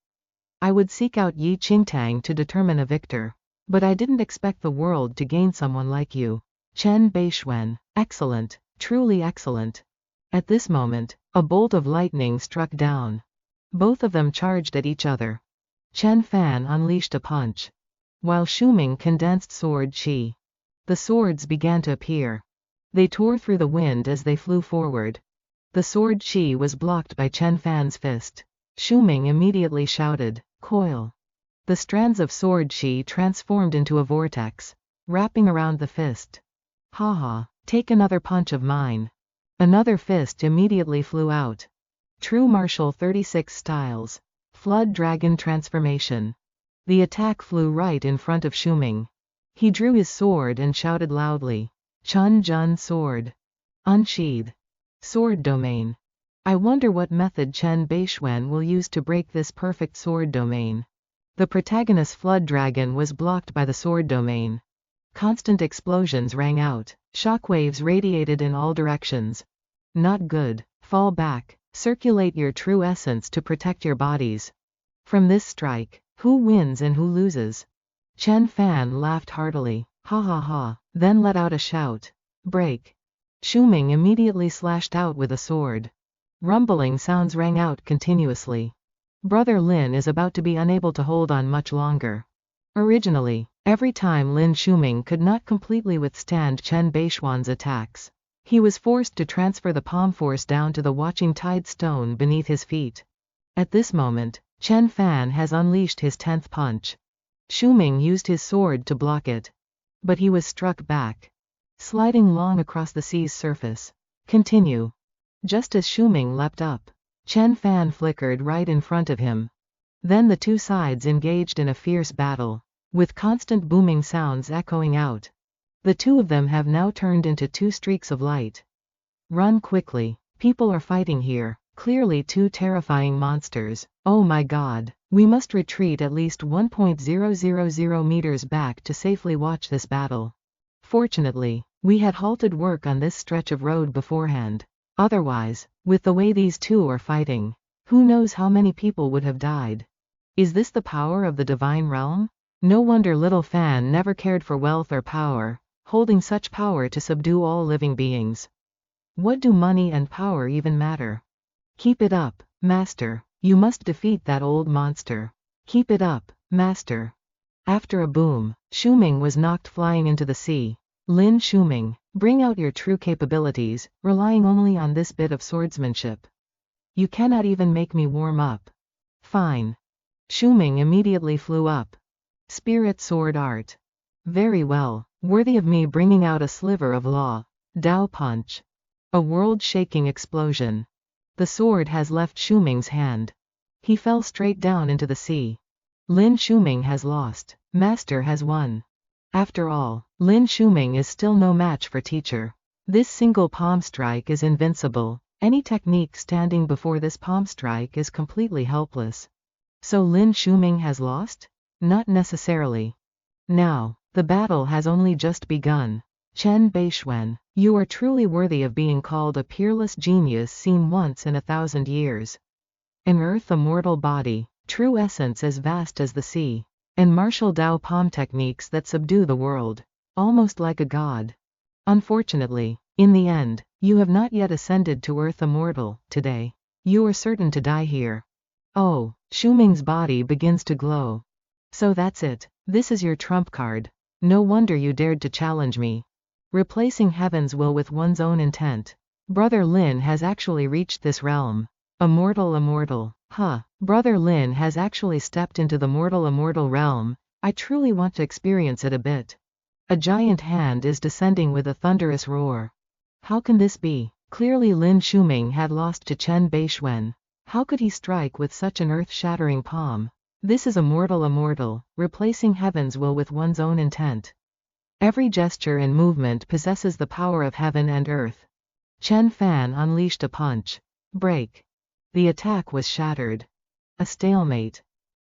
I would seek out Yi Qingtang to determine a victor. But I didn't expect the world to gain someone like you. Bei Xuan, excellent, truly excellent. At this moment, a bolt of lightning struck down. Both of them charged at each other. Chen Fan unleashed a punch, while Shuming condensed sword qi. The swords began to appear. They tore through the wind as they flew forward. The sword qi was blocked by Chen Fan's fist. Shuming immediately shouted, "Coil." The strands of sword qi transformed into a vortex, wrapping around the fist. Haha, take another punch of mine. Another fist immediately flew out. True martial 36 styles. Flood dragon transformation. The attack flew right in front of Shuming. He drew his sword and shouted loudly, "Chun Jun sword. Unsheathe. Sword domain." I wonder what method Bei Xuan will use to break this perfect sword domain. The protagonist's flood dragon was blocked by the sword domain. Constant explosions rang out. Shockwaves radiated in all directions. Not good. Fall back. Circulate your true essence to protect your bodies. From this strike, who wins and who loses? Chen Fan laughed heartily. Ha ha ha. Then let out a shout. Break. Shuming immediately slashed out with a sword. Rumbling sounds rang out continuously. Brother Lin is about to be unable to hold on much longer. Originally, every time Lin Shuming could not completely withstand Bei Xuan's attacks, he was forced to transfer the palm force down to the watching tide stone beneath his feet. At this moment, Chen Fan has unleashed his 10th punch. Shuming used his sword to block it, but he was struck back, sliding long across the sea's surface. Continue. Just as Shuming leapt up, Chen Fan flickered right in front of him. Then the two sides engaged in a fierce battle, with constant booming sounds echoing out. The two of them have now turned into two streaks of light. Run quickly. People are fighting here. Clearly two terrifying monsters. Oh my god. We must retreat at least 1.000 meters back to safely watch this battle. Fortunately, we had halted work on this stretch of road beforehand. Otherwise, with the way these two are fighting, who knows how many people would have died. Is this the power of the divine realm? No wonder little Fan never cared for wealth or power. holding such power to subdue all living beings. What do money and power even matter? Keep it up, master. You must defeat that old monster. Keep it up, master. After a boom, Shuming was knocked flying into the sea. Lin Shuming, bring out your true capabilities, relying only on this bit of swordsmanship. You cannot even make me warm up. Fine. Shuming immediately flew up. Spirit sword art. Very well, worthy of me bringing out a sliver of law. Dao punch. A world-shaking explosion. The sword has left Shuming's hand. He fell straight down into the sea. Lin Shuming has lost. Master has won. After all, Lin Shuming is still no match for teacher. This single palm strike is invincible. Any technique standing before this palm strike is completely helpless. So Lin Shuming has lost? Not necessarily. Now, the battle has only just begun. Bei Xuan, you are truly worthy of being called a peerless genius seen once in 1,000 years. An earth immortal body, true essence as vast as the sea, and martial Dao palm techniques that subdue the world, almost like a god. Unfortunately, in the end, you have not yet ascended to earth immortal. Today, you are certain to die here. Oh, Shuming's body begins to glow. So that's it, this is your trump card. No wonder you dared to challenge me. Replacing heaven's will with one's own intent. Brother Lin has actually reached this realm. Immortal. Brother Lin has actually stepped into the immortal realm. I truly want to experience it a bit. A giant hand is descending with a thunderous roar. How can this be? Clearly Lin Shuming had lost to Bei Xuan. How could he strike with such an earth-shattering palm? This is immortal, replacing heaven's will with one's own intent. Every gesture and movement possesses the power of heaven and earth. Chen Fan unleashed a punch. Break. The attack was shattered. A stalemate.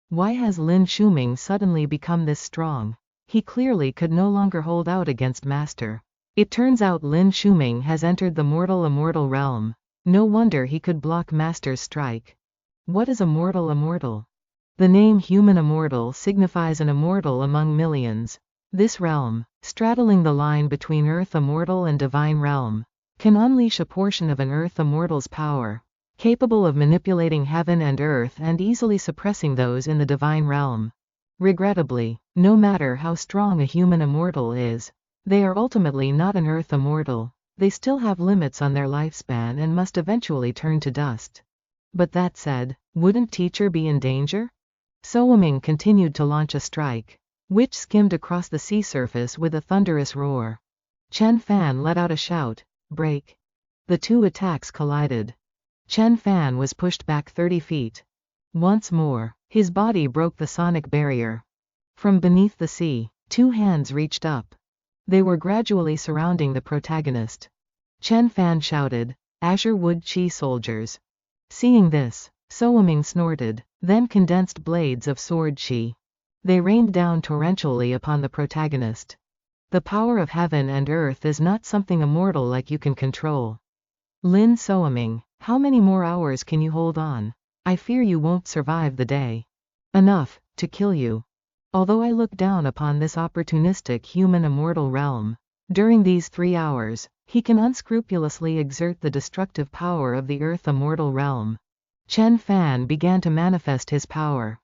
Why has Lin Shuming suddenly become this strong? He clearly could no longer hold out against Master. It turns out Lin Shuming has entered the immortal realm. No wonder he could block Master's strike. What is immortal? The name human immortal signifies an immortal among millions. This realm, straddling the line between earth immortal and divine realm, can unleash a portion of an earth immortal's power, capable of manipulating heaven and earth and easily suppressing those in the divine realm. Regrettably, no matter how strong a human immortal is, they are ultimately not an earth immortal. They still have limits on their lifespan and must eventually turn to dust. But that said, wouldn't teacher be in danger? Soaming continued to launch a strike, which skimmed across the sea surface with a thunderous roar. Chen Fan let out a shout. Break. The two attacks collided. Chen Fan was pushed back 30 feet. Once more, his body broke the sonic barrier. From beneath the sea, two hands reached up. They were gradually surrounding the protagonist. Chen Fan shouted, "Azure Wood Chi soldiers." Seeing this, Soaming snorted, then condensed blades of sword chi. They rained down torrentially upon the protagonist. The power of heaven and earth is not something immortal like you can control. Lin Soaming, how many more hours can you hold on? I fear you won't survive the day. Enough, to kill you. Although I look down upon this opportunistic human immortal realm, during these 3 hours, he can unscrupulously exert the destructive power of the earth immortal realm. Chen Fan began to manifest his power.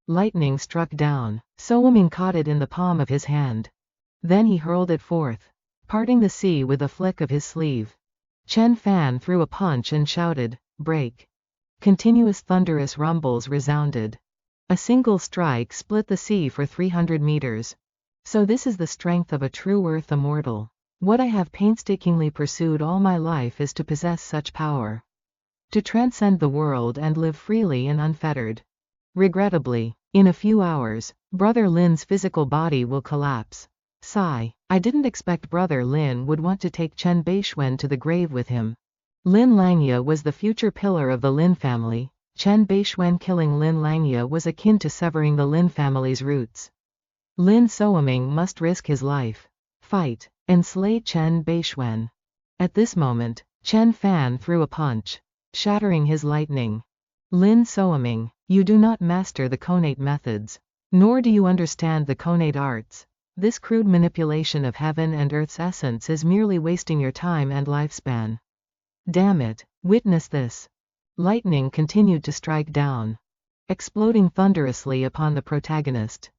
Lightning struck down. Soaming caught it in the palm of his hand. Then he hurled it forth, parting the sea with a flick of his sleeve. Chen Fan threw a punch and shouted, "Break." Continuous thunderous rumbles resounded. A single strike split the sea for 300 meters. So this is the strength of a true earth immortal. What I have painstakingly pursued all my life is to possess such power. To transcend the world and live freely and unfettered. Regrettably, in a few hours, Brother Lin's physical body will collapse. Sigh. I didn't expect Brother Lin would want to take Bei Xuan to the grave with him. Lin Langya was the future pillar of the Lin family. Bei Xuan killing Lin Langya was akin to severing the Lin family's roots. Lin Soaming must risk his life, fight, and slay Bei Xuan. At this moment, Chen Fan threw a punch, shattering his lightning. Lin Soaming, you do not master the conate methods, nor do you understand the conate arts. This crude manipulation of heaven and earth's essence is merely wasting your time and lifespan. Damn it, witness this. Lightning continued to strike down, exploding thunderously upon the protagonist.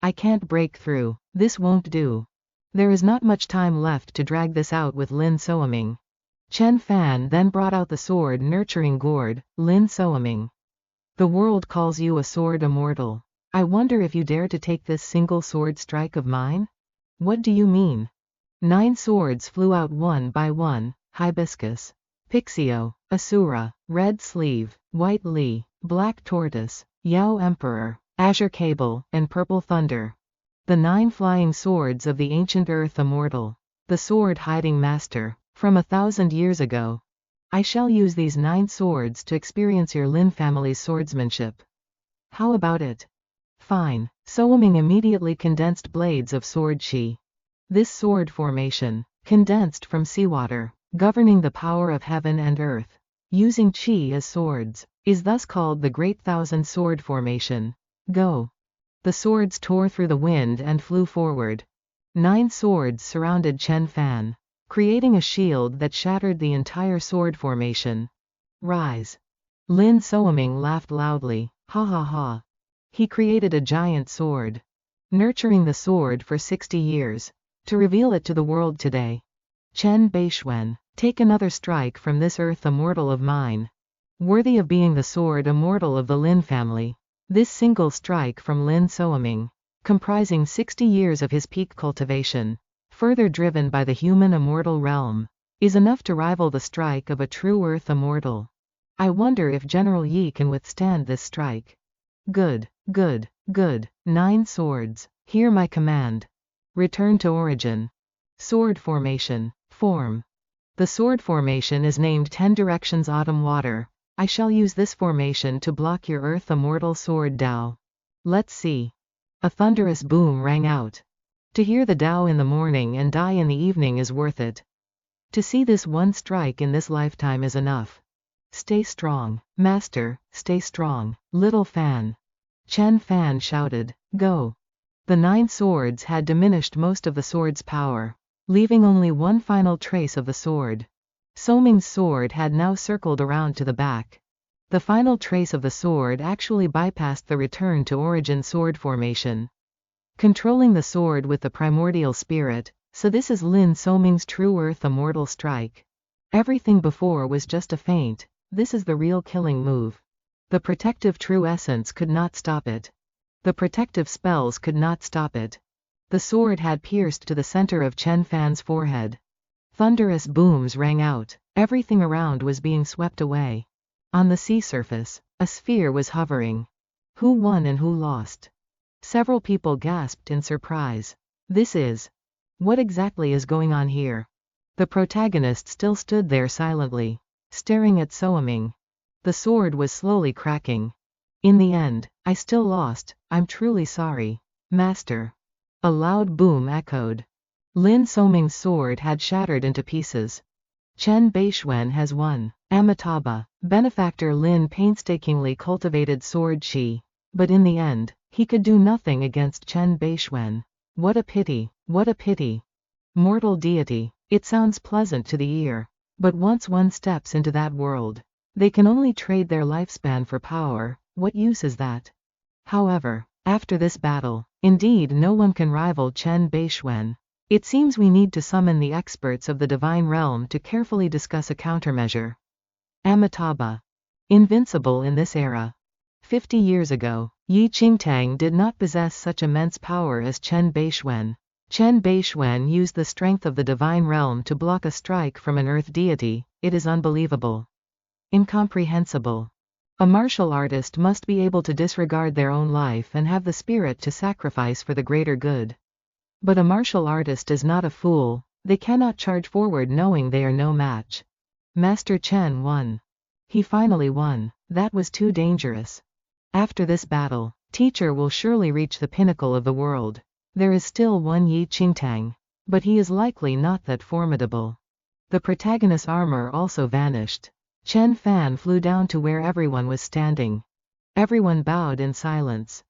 I can't break through. This won't do. There is not much time left to drag this out with Lin Soaming. Chen Fan then brought out the sword nurturing gourd. Lin Soaming. The world calls you a sword immortal. I wonder if you dare to take this single sword strike of mine? What do you mean? 9 swords flew out one by one. Hibiscus, Pixio, Asura, Red Sleeve, White Lee, Black Tortoise, Yao Emperor, Azure Cable, and Purple Thunder. The 9 flying swords of the ancient earth immortal. The sword hiding master, from 1,000 years ago. I shall use these 9 swords to experience your Lin family's swordsmanship. How about it? Fine. Soaming immediately condensed blades of sword qi. This sword formation, condensed from seawater, governing the power of heaven and earth, using qi as swords, is thus called the Great Thousand Sword Formation. Go. The swords tore through the wind and flew forward. 9 swords surrounded Chen Fan, creating a shield that shattered the entire sword formation. Rise. Lin Soaming laughed loudly. Ha ha ha. He created a giant sword, nurturing the sword for 60 years, to reveal it to the world today. Bei Xuan, take another strike from this earth immortal of mine. Worthy of being the sword immortal of the Lin family. This single strike from Lin Soaming, comprising 60 years of his peak cultivation, further driven by the human immortal realm, is enough to rival the strike of a true earth immortal. I wonder if General Yi can withstand this strike. Good, good, good. 9 swords. Hear my command. Return to origin. Sword formation. Form. The sword formation is named 10 Directions Autumn Water. I shall use this formation to block your earth immortal sword Dao. Let's see. A thunderous boom rang out. To hear the Dao in the morning and die in the evening is worth it. To see this one strike in this lifetime is enough. Stay strong, master, stay strong, little fan. Chen Fan shouted, go. The 9 swords had diminished most of the sword's power, leaving only one final trace of the sword. Soaming's sword had now circled around to the back. The final trace of the sword actually bypassed the return to origin sword formation. Controlling the sword with the primordial spirit, so this is Lin Soaming's true earth immortal strike. Everything before was just a feint. This is the real killing move. The protective true essence could not stop it. The protective spells could not stop it. The sword had pierced to the center of Chen Fan's forehead. Thunderous booms rang out. Everything around was being swept away. On the sea surface, a sphere was hovering. Who won and who lost? Several people gasped in surprise. This is... What exactly is going on here? The protagonist still stood there silently, staring at Soaming. The sword was slowly cracking. In the end, I still lost. I'm truly sorry, master. A loud boom echoed. Lin Soaming's sword had shattered into pieces. Bei Xuan has won. Amitabha, benefactor Lin painstakingly cultivated sword qi. But in the end, he could do nothing against Bei Xuan. What a pity, what a pity. Mortal deity, it sounds pleasant to the ear. But once one steps into that world, they can only trade their lifespan for power. What use is that? However, after this battle, indeed no one can rival Bei Xuan. It seems we need to summon the experts of the divine realm to carefully discuss a countermeasure. Amitabha. Invincible in this era. 50 years ago, Yi Qingtang did not possess such immense power as Bei Xuan. Bei Xuan used the strength of the divine realm to block a strike from an earth deity. It is unbelievable. Incomprehensible. A martial artist must be able to disregard their own life and have the spirit to sacrifice for the greater good. But a martial artist is not a fool. They cannot charge forward knowing they are no match. Master Chen won. He finally won. That was too dangerous. After this battle, teacher will surely reach the pinnacle of the world. There is still one Yi Qingtang, but he is likely not that formidable. The protagonist's armor also vanished. Chen Fan flew down to where everyone was standing. Everyone bowed in silence.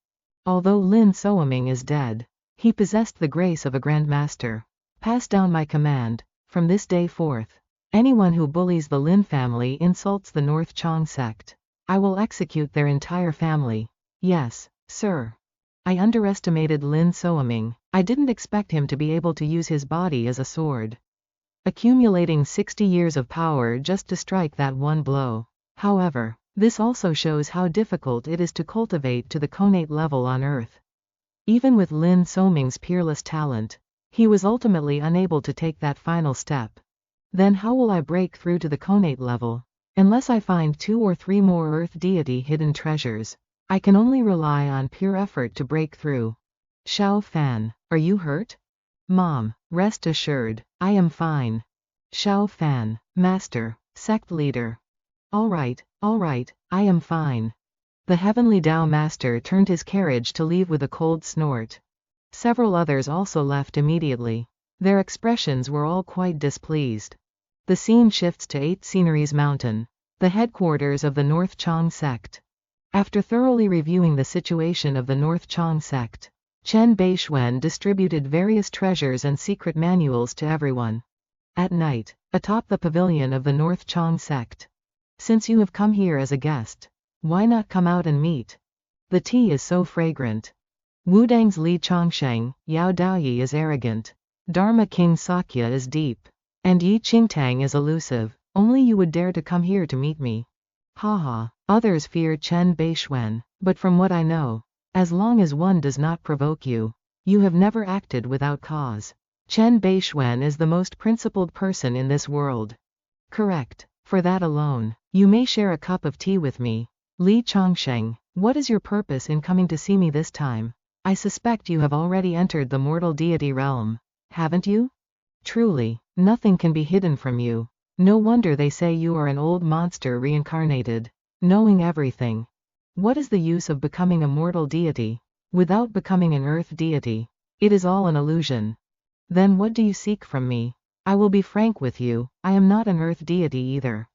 Although Lin Soaming is dead, He possessed the grace of a grandmaster. Pass down my command. From this day forth, anyone who bullies the Lin family insults the North Chong sect. I will execute their entire family. Yes, sir. I underestimated Lin Soaming. I didn't expect him to be able to use his body as a sword. Accumulating 60 years of power just to strike that one blow. However, this also shows how difficult it is to cultivate to the connate level on Earth. Even with Lin Soaming's peerless talent, he was ultimately unable to take that final step. Then how will I break through to the connate level? Unless I find 2 or 3 more Earth deity hidden treasures, I can only rely on pure effort to break through. Xiao Fan, are you hurt? Mom, rest assured, I am fine. Xiao Fan, Master, Sect Leader. All right, I am fine. The Heavenly Tao Master turned his carriage to leave with a cold snort. Several others also left immediately. Their expressions were all quite displeased. The scene shifts to 8 Sceneries Mountain, the headquarters of the North Chong sect. After thoroughly reviewing the situation of the North Chong sect, Bei Xuan distributed various treasures and secret manuals to everyone. At night, atop the pavilion of the North Chong sect. Since you have come here as a guest, why not come out and meet? The tea is so fragrant. Wudang's Li Chongsheng, Yao Daoyi is arrogant. Dharma King Sakya is deep. And Yi Qingtang is elusive. Only you would dare to come here to meet me. Haha, others fear Bei Xuan, but from what I know, as long as one does not provoke you, you have never acted without cause. Bei Xuan is the most principled person in this world. Correct. For that alone, you may share a cup of tea with me. Li Chongsheng, what is your purpose in coming to see me this time? I suspect you have already entered the mortal deity realm, haven't you? Truly, nothing can be hidden from you. No wonder they say you are an old monster reincarnated, knowing everything. What is the use of becoming a mortal deity, without becoming an earth deity? It is all an illusion. Then what do you seek from me? I will be frank with you, I am not an earth deity either.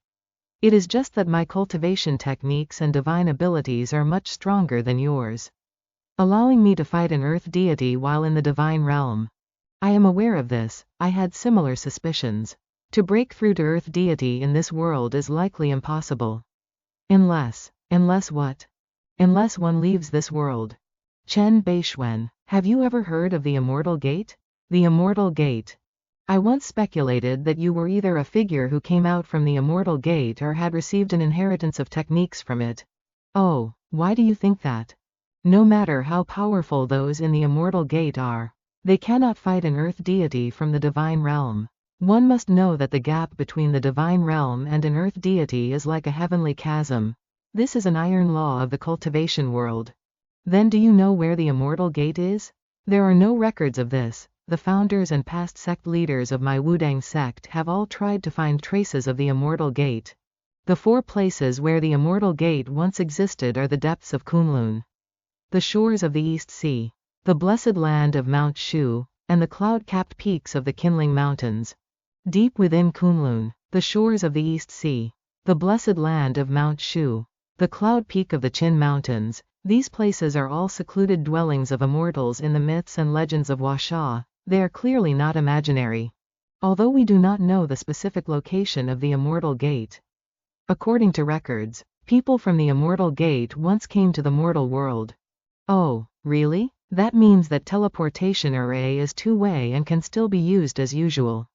It is just that my cultivation techniques and divine abilities are much stronger than yours, allowing me to fight an earth deity while in the divine realm. I am aware of this. I had similar suspicions. To break through to earth deity in this world is likely impossible. Unless what? Unless one leaves this world. Bei Xuan, have you ever heard of the Immortal Gate? The Immortal Gate. I once speculated that you were either a figure who came out from the Immortal Gate or had received an inheritance of techniques from it. Oh, why do you think that? No matter how powerful those in the Immortal Gate are, they cannot fight an earth deity from the divine realm. One must know that the gap between the divine realm and an earth deity is like a heavenly chasm. This is an iron law of the cultivation world. Then do you know where the Immortal Gate is? There are no records of this. The founders and past sect leaders of my Wudang sect have all tried to find traces of the Immortal Gate. The 4 places where the Immortal Gate once existed are the depths of Kunlun, the shores of the East Sea, the blessed land of Mount Shu, and the cloud-capped peaks of the Qinling Mountains. Deep within Kunlun, the shores of the East Sea, the blessed land of Mount Shu, the cloud peak of the Qin Mountains, these places are all secluded dwellings of immortals in the myths and legends of Huaxia. They are clearly not imaginary. Although we do not know the specific location of the Immortal Gate. According to records, people from the Immortal Gate once came to the mortal world. Oh, really? That means that teleportation array is two-way and can still be used as usual.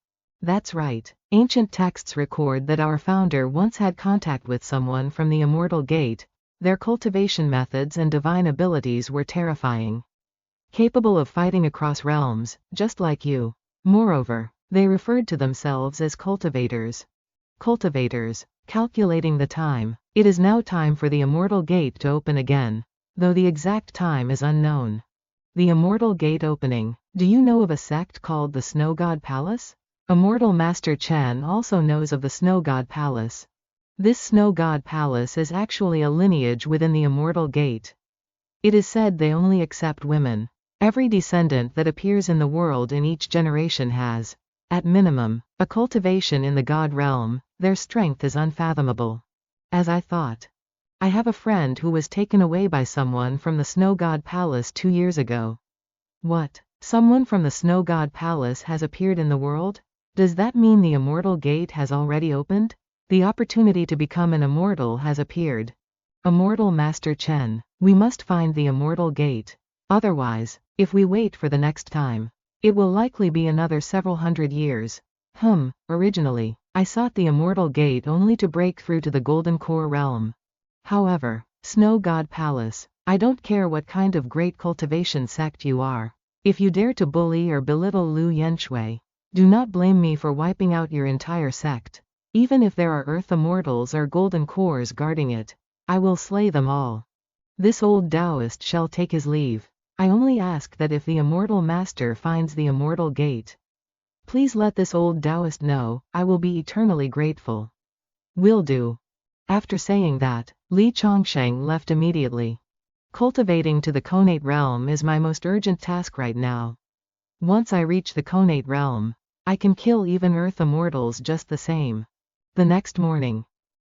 That's right. Ancient texts record that our founder once had contact with someone from the Immortal Gate. Their cultivation methods and divine abilities were terrifying. Capable of fighting across realms, just like you. Moreover, they referred to themselves as cultivators. Cultivators, calculating the time. It is now time for the Immortal Gate to open again, though the exact time is unknown. The Immortal Gate opening. Do you know of a sect called the Snow God Palace? Immortal Master Chen also knows of the Snow God Palace. This Snow God Palace is actually a lineage within the Immortal Gate. It is said they only accept women. Every descendant that appears in the world in each generation has, at minimum, a cultivation in the God realm. Their strength is unfathomable. As I thought. I have a friend who was taken away by someone from the Snow God Palace 2 years ago. What? Someone from the Snow God Palace has appeared in the world? Does that mean the Immortal Gate has already opened? The opportunity to become an immortal has appeared. Immortal Master Chen, we must find the Immortal Gate. Otherwise, if we wait for the next time, it will likely be another several hundred years. Originally, I sought the Immortal Gate only to break through to the Golden Core realm. However, Snow God Palace, I don't care what kind of great cultivation sect you are. If you dare to bully or belittle Lu Yenshui, do not blame me for wiping out your entire sect. Even if there are Earth Immortals or Golden Cores guarding it, I will slay them all. This old Taoist shall take his leave. I only ask that if the Immortal Master finds the Immortal Gate, please let this old Taoist know, I will be eternally grateful. Will do. After saying that, Li Chongsheng left immediately. Cultivating to the Conate realm is my most urgent task right now. Once I reach the Conate realm, I can kill even Earth Immortals just the same. The next morning.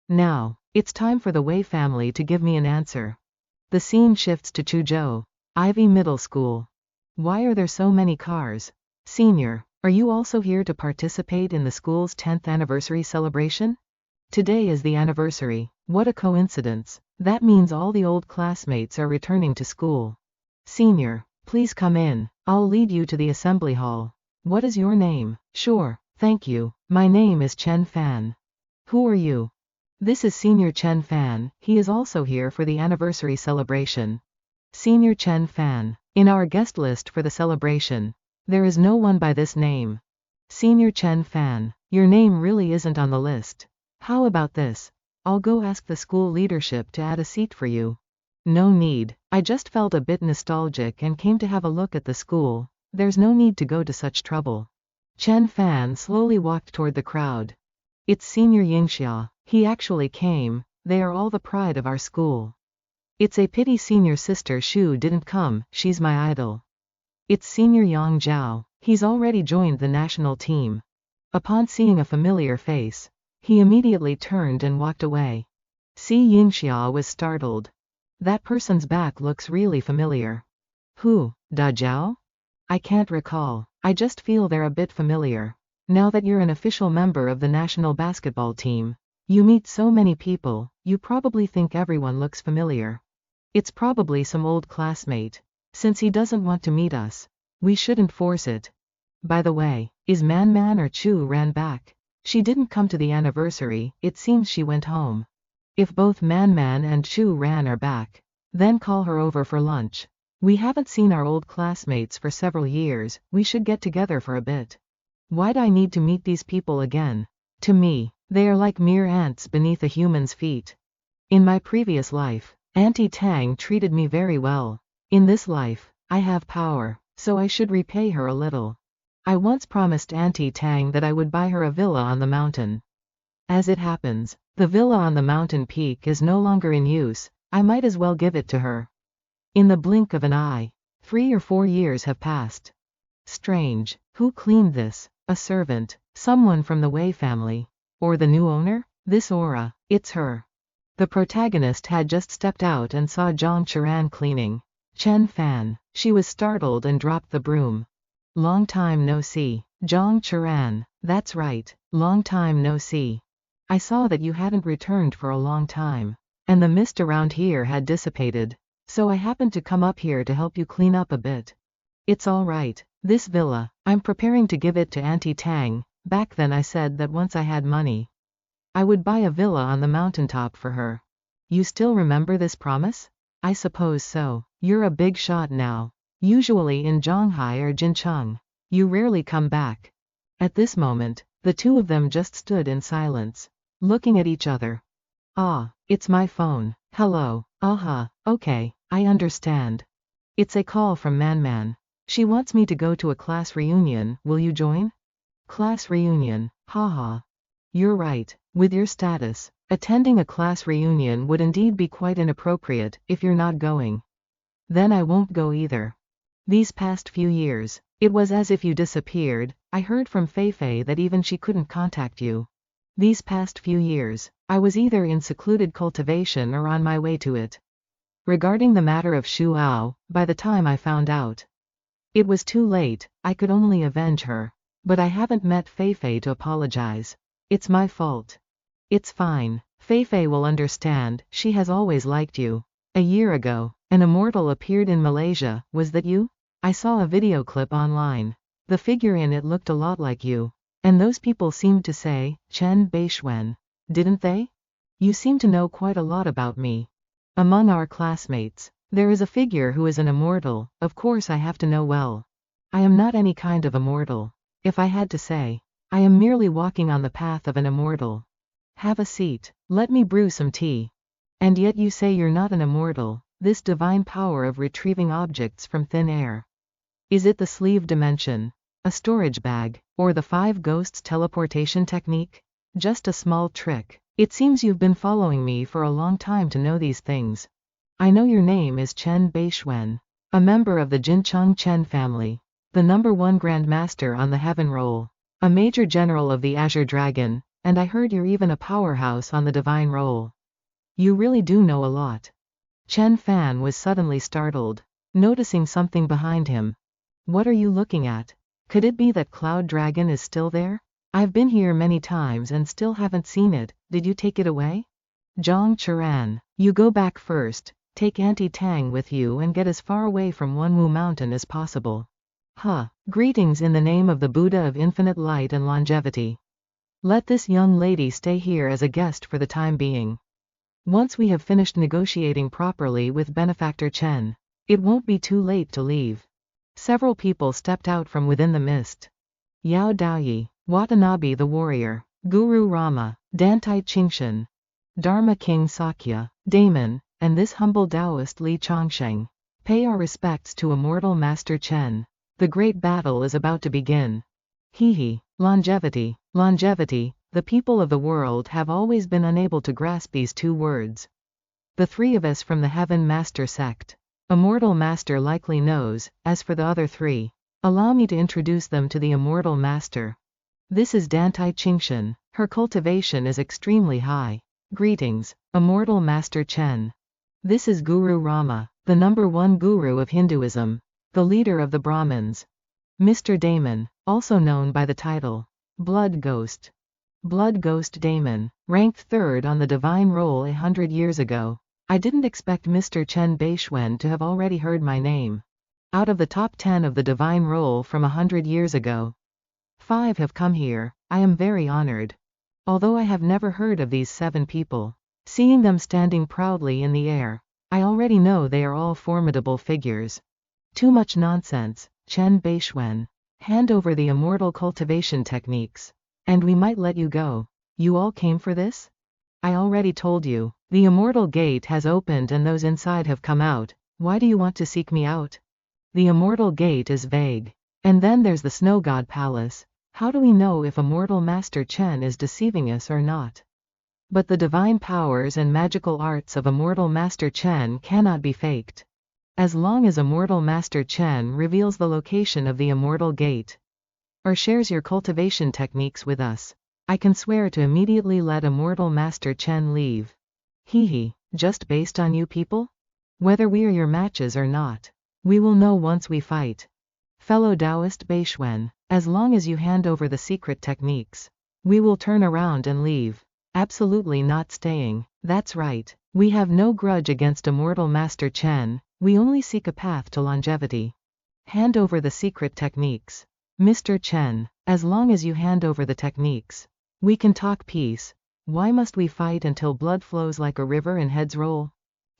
Now, it's time for the Wei family to give me an answer. The scene shifts to Chuzhou, Ivy Middle School. Why are there so many cars? Senior, are you also here to participate in the school's 10th anniversary celebration? Today is the anniversary. What a coincidence. That means all the old classmates are returning to school. Senior, please come in. I'll lead you to the assembly hall. What is your name? Sure, thank you. My name is Chen Fan. Who are you? This is Senior Chen Fan. He is also here for the anniversary celebration. Senior Chen Fan. In our guest list for the celebration, there is no one by this name. Senior Chen Fan. Your name really isn't on the list. How about this? I'll go ask the school leadership to add a seat for you. No need. I just felt a bit nostalgic and came to have a look at the school. There's no need to go to such trouble. Chen Fan slowly walked toward the crowd. It's Senior Yingxia. He actually came. They are all the pride of our school. It's a pity Senior Sister Shu didn't come. She's my idol. It's Senior Yang Zhao. He's already joined the national team. Upon seeing a familiar face, he immediately turned and walked away. Si Yingxia was startled. That person's back looks really familiar. Who? Da Zhao? I can't recall. I just feel they're a bit familiar. Now that you're an official member of the national basketball team, you meet so many people, you probably think everyone looks familiar. It's probably some old classmate. Since he doesn't want to meet us, we shouldn't force it. By the way, is Man or Chu ran back? She didn't come to the anniversary, it seems she went home. If both Man and Chu Ran are back, then call her over for lunch. We haven't seen our old classmates for several years, we should get together for a bit. Why'd I need to meet these people again? To me, they are like mere ants beneath a human's feet. In my previous life, Auntie Tang treated me very well. In this life, I have power, so I should repay her a little. I once promised Auntie Tang that I would buy her a villa on the mountain. As it happens, the villa on the mountain peak is no longer in use, I might as well give it to her. In the blink of an eye, 3 or 4 years have passed. Strange, who cleaned this? A servant, someone from the Wei family, or the new owner? This aura, it's her. The protagonist had just stepped out and saw Zhang Churan cleaning. Chen Fan. She was startled and dropped the broom. Long time no see. Zhang Churan. That's right, long time no see. I saw that you hadn't returned for a long time, and the mist around here had dissipated, so I happened to come up here to help you clean up a bit. It's all right. This villa, I'm preparing to give it to Auntie Tang. Back then I said that once I had money, I would buy a villa on the mountaintop for her. You still remember this promise? I suppose so. You're a big shot now. Usually in Zhanghai or Jincheng, you rarely come back. At this moment, the two of them just stood in silence, looking at each other. Ah, it's my phone. Hello. Okay, I understand. It's a call from Man. She wants me to go to a class reunion, will you join? Class reunion, haha. You're right, with your status, attending a class reunion would indeed be quite inappropriate if you're not going. Then I won't go either. These past few years, it was as if you disappeared. I heard from Feifei that even she couldn't contact you. These past few years, I was either in secluded cultivation or on my way to it. Regarding the matter of Shuao, by the time I found out, It was too late, I could only avenge her. But I haven't met Feifei to apologize. It's my fault. It's fine. Feifei will understand, she has always liked you. A year ago, an immortal appeared in Malaysia, was that you? I saw a video clip online. The figure in it looked a lot like you. And those people seemed to say, Bei Xuan. Didn't they? You seem to know quite a lot about me. Among our classmates, there is a figure who is an immortal, of course I have to know well. I am not any kind of immortal. If I had to say, I am merely walking on the path of an immortal. Have a seat. Let me brew some tea. And yet you say you're not an immortal, this divine power of retrieving objects from thin air. Is it the sleeve dimension, a storage bag, or the 5 ghosts teleportation technique? Just a small trick. It seems you've been following me for a long time to know these things. I know your name is Bei Xuan, a member of the Jincheng Chen family, the #1 Grandmaster on the Heaven Roll, a Major General of the Azure Dragon, and I heard you're even a powerhouse on the Divine Roll. You really do know a lot. Chen Fan was suddenly startled, noticing something behind him. What are you looking at? Could it be that Cloud Dragon is still there? I've been here many times and still haven't seen it, did you take it away? Zhang Churan, you go back first, take Auntie Tang with you and get as far away from Wenwu Mountain as possible. Greetings in the name of the Buddha of infinite light and longevity. Let this young lady stay here as a guest for the time being. Once we have finished negotiating properly with Benefactor Chen, it won't be too late to leave. Several people stepped out from within the mist. Yao Daoyi, Watanabe the warrior, Guru Rama, Dantai Qingshan, Dharma King Sakya, Damon, and this humble Taoist Li Chongsheng. Pay our respects to Immortal Master Chen. The great battle is about to begin. Longevity, longevity, the people of the world have always been unable to grasp these 2 words. The 3 of us from the Heaven Master sect. Immortal Master likely knows, as for the other 3, allow me to introduce them to the Immortal Master. This is Dantai Qingshan, her cultivation is extremely high. Greetings, Immortal Master Chen. This is Guru Rama, the #1 guru of Hinduism, the leader of the Brahmins. Mr. Damon, also known by the title, Blood Ghost. Blood Ghost Damon, ranked 3rd on the Divine Roll 100 years ago. I didn't expect Mr. Bei Xuan to have already heard my name. Out of the top 10 of the Divine Roll from 100 years ago, 5 have come here, I am very honored. Although I have never heard of these 7 people, seeing them standing proudly in the air, I already know they are all formidable figures. Too much nonsense, Bei Xuan. Hand over the immortal cultivation techniques, and we might let you go. You all came for this? I already told you, the immortal gate has opened and those inside have come out. Why do you want to seek me out? The immortal gate is vague. And then there's the Snow God Palace. How do we know if Immortal Master Chen is deceiving us or not? But the divine powers and magical arts of Immortal Master Chen cannot be faked. As long as Immortal Master Chen reveals the location of the Immortal Gate, or shares your cultivation techniques with us, I can swear to immediately let Immortal Master Chen leave. Just based on you people? Whether we are your matches or not, we will know once we fight. Fellow Taoist Bei Xuan, as long as you hand over the secret techniques, we will turn around and leave. Absolutely not staying. That's right. We have no grudge against Immortal Master Chen, we only seek a path to longevity. Hand over the secret techniques. Mr. Chen, as long as you hand over the techniques, we can talk peace. Why must we fight until blood flows like a river and heads roll?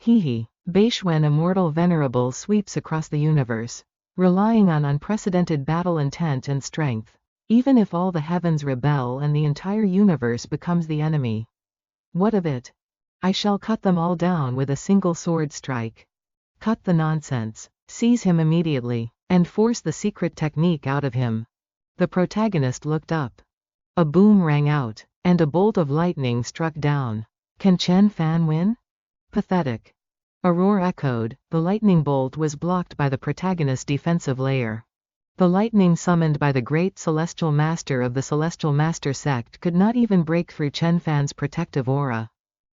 Bei Xuan Immortal Venerable sweeps across the universe, relying on unprecedented battle intent and strength. Even if all the heavens rebel and the entire universe becomes the enemy, what of it? I shall cut them all down with a single sword strike. Cut the nonsense, seize him immediately, and force the secret technique out of him. The protagonist looked up. A boom rang out, and a bolt of lightning struck down. Can Chen Fan win? Pathetic. A roar echoed, the lightning bolt was blocked by the protagonist's defensive layer. The lightning summoned by the great celestial master of the celestial master sect could not even break through Chen Fan's protective aura.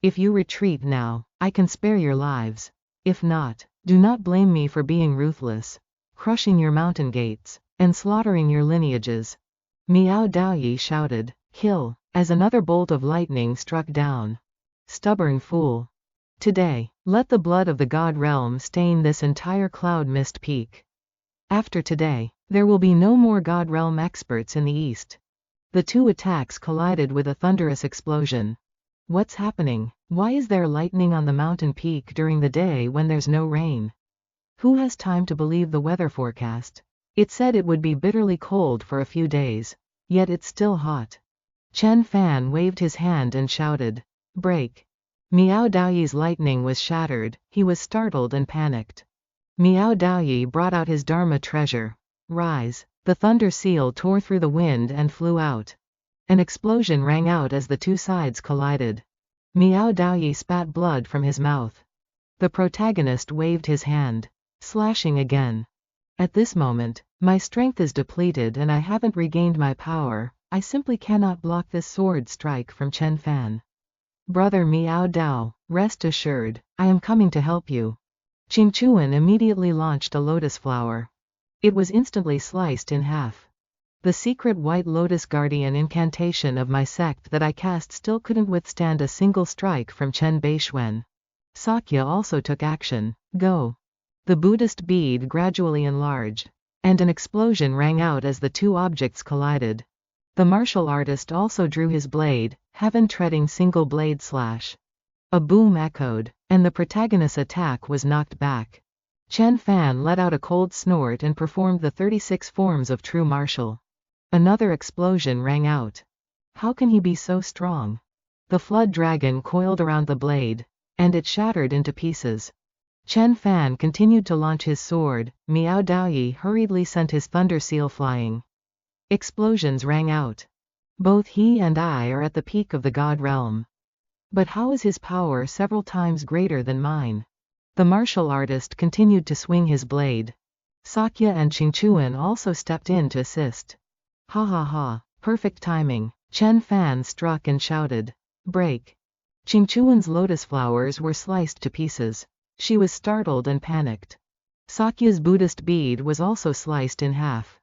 If you retreat now, I can spare your lives. If not, do not blame me for being ruthless. crushing your mountain gates, and slaughtering your lineages. Miao Daoyi shouted, kill, as another bolt of lightning struck down. Stubborn fool. Today, let the blood of the god realm stain this entire cloud mist peak. After today, there will be no more god realm experts in the east. The two attacks collided with a thunderous explosion. What's happening? Why is there lightning on the mountain peak during the day when there's no rain? Who has time to believe the weather forecast? It said it would be bitterly cold for a few days. Yet it's still hot. Chen Fan waved his hand and shouted, break. Miao Daoyi's lightning was shattered. He was startled and panicked. Miao Daoyi brought out his Dharma treasure. Rise. The thunder seal tore through the wind and flew out. An explosion rang out as the two sides collided. Miao Daoyi spat blood from his mouth. The protagonist waved his hand, slashing again. At this moment, my strength is depleted and I haven't regained my power. I simply cannot block this sword strike from Chen Fan. Brother Miao Dao, rest assured, I am coming to help you. Qing Chuan immediately launched a lotus flower. It was instantly sliced in half. The secret white lotus guardian incantation of my sect that I cast still couldn't withstand a single strike from Bei Xuan. Sakya also took action. Go. The Buddhist bead gradually enlarged, and an explosion rang out as the two objects collided. The martial artist also drew his blade, heaven treading single blade slash. A boom echoed, and the protagonist's attack was knocked back. Chen Fan let out a cold snort and performed the 36 forms of true martial. Another explosion rang out. How can he be so strong? The flood dragon coiled around the blade, and it shattered into pieces. Chen Fan continued to launch his sword. Miao Daoyi hurriedly sent his thunder seal flying. Explosions rang out. Both he and I are at the peak of the god realm. But how is his power several times greater than mine? The martial artist continued to swing his blade. Sakya and Qing Chuan also stepped in to assist. Ha ha ha, perfect timing. Chen Fan struck and shouted, break. Qing Chuan's lotus flowers were sliced to pieces. She was startled and panicked. Sakya's Buddhist bead was also sliced in half.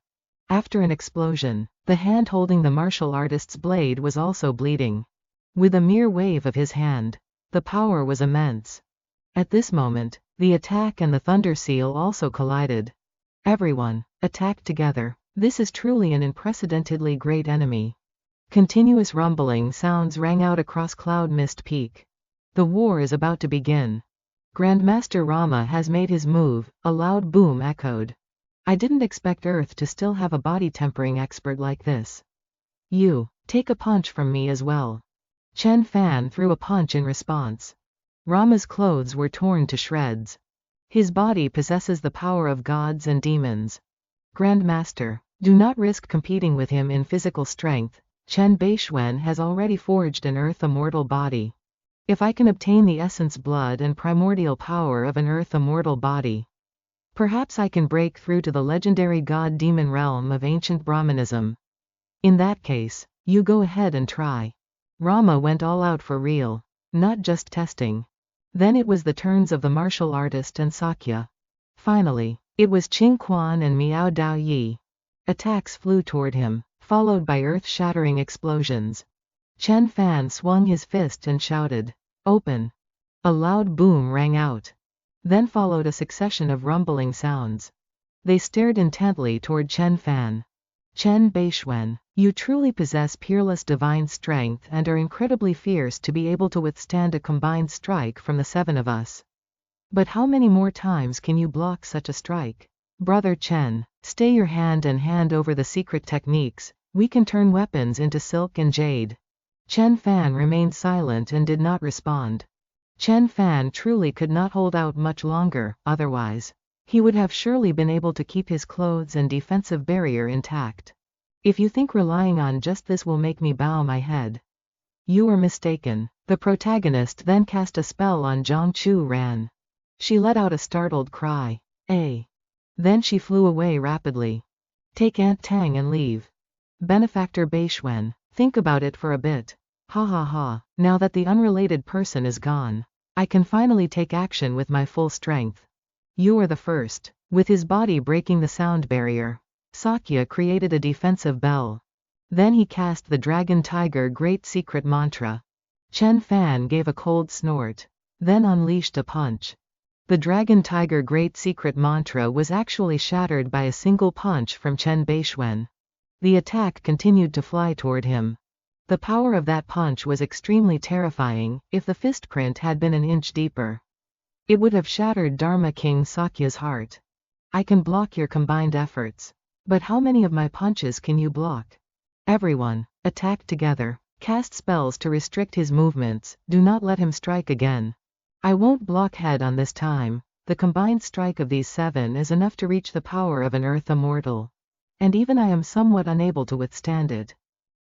After an explosion, the hand holding the martial artist's blade was also bleeding. With a mere wave of his hand, the power was immense. At this moment, the attack and the thunder seal also collided. Everyone, attacked together. This is truly an unprecedentedly great enemy. Continuous rumbling sounds rang out across Cloud Mist Peak. The war is about to begin. Grandmaster Rama has made his move, a loud boom echoed. I didn't expect Earth to still have a body tempering expert like this. You, take a punch from me as well. Chen Fan threw a punch in response. Rama's clothes were torn to shreds. His body possesses the power of gods and demons. Grandmaster, do not risk competing with him in physical strength. Bei Xuan has already forged an Earth immortal body. If I can obtain the essence blood and primordial power of an Earth immortal body, perhaps I can break through to the legendary god-demon realm of ancient Brahmanism. In that case, you go ahead and try. Rama went all out for real, not just testing. Then it was the turns of the martial artist and Sakya. Finally, it was Qing Quan and Miao Daoyi. Attacks flew toward him, followed by earth-shattering explosions. Chen Fan swung his fist and shouted, open. A loud boom rang out. Then followed a succession of rumbling sounds. They stared intently toward Chen Fan. Bei Xuan, you truly possess peerless divine strength and are incredibly fierce to be able to withstand a combined strike from the seven of us. But how many more times can you block such a strike? Brother Chen, stay your hand and hand over the secret techniques. We can turn weapons into silk and jade. Chen Fan remained silent and did not respond. Chen Fan truly could not hold out much longer, otherwise, he would have surely been able to keep his clothes and defensive barrier intact. If you think relying on just this will make me bow my head, you are mistaken. The protagonist then cast a spell on Zhang Chu Ran. She let out a startled cry. Then she flew away rapidly. Take Aunt Tang and leave. Benefactor Bei Xuan, think about it for a bit. Ha ha ha, now that the unrelated person is gone, I can finally take action with my full strength. You are the first. With his body breaking the sound barrier, Sakya created a defensive bell. Then he cast the Dragon Tiger Great Secret Mantra. Chen Fan gave a cold snort, then unleashed a punch. The Dragon Tiger Great Secret Mantra was actually shattered by a single punch from Bei Xuan. The attack continued to fly toward him. The power of that punch was extremely terrifying. If the fist print had been an inch deeper, it would have shattered Dharma King Sakya's heart. I can block your combined efforts. But how many of my punches can you block? Everyone, attack together. Cast spells to restrict his movements. Do not let him strike again. I won't block head on this time. The combined strike of these 7 is enough to reach the power of an Earth Immortal. And even I am somewhat unable to withstand it.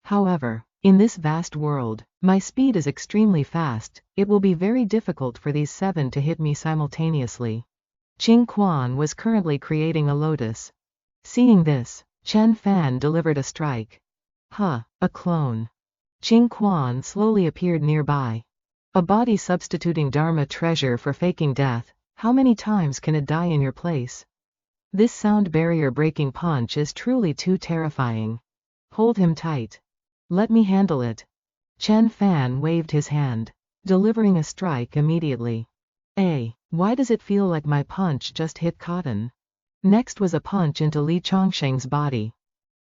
However, in this vast world, my speed is extremely fast. It will be very difficult for these 7 to hit me simultaneously. Qing Quan was currently creating a lotus. Seeing this, Chen Fan delivered a strike. A clone. Qing Quan slowly appeared nearby. A body substituting Dharma treasure for faking death. How many times can it die in your place? This sound barrier breaking punch is truly too terrifying. Hold him tight. Let me handle it. Chen Fan waved his hand, delivering a strike immediately. Why does it feel like my punch just hit cotton? Next was a punch into Li Chongsheng's body.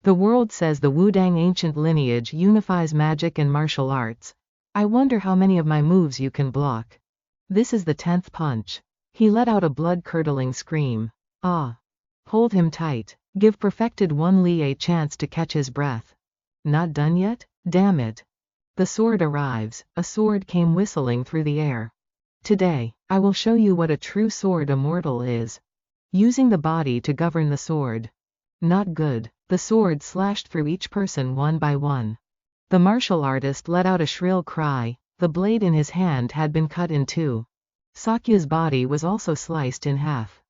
The world says the Wudang ancient lineage unifies magic and martial arts. I wonder how many of my moves you can block. This is the 10th punch. He let out a blood-curdling scream. Hold him tight. Give perfected One Li a chance to catch his breath. Not done yet? Damn it. The sword arrives. A sword came whistling through the air. Today, I will show you what a true sword immortal is. Using the body to govern the sword. Not good. The sword slashed through each person one by one. The martial artist let out a shrill cry. The blade in his hand had been cut in 2. Sakya's body was also sliced in half.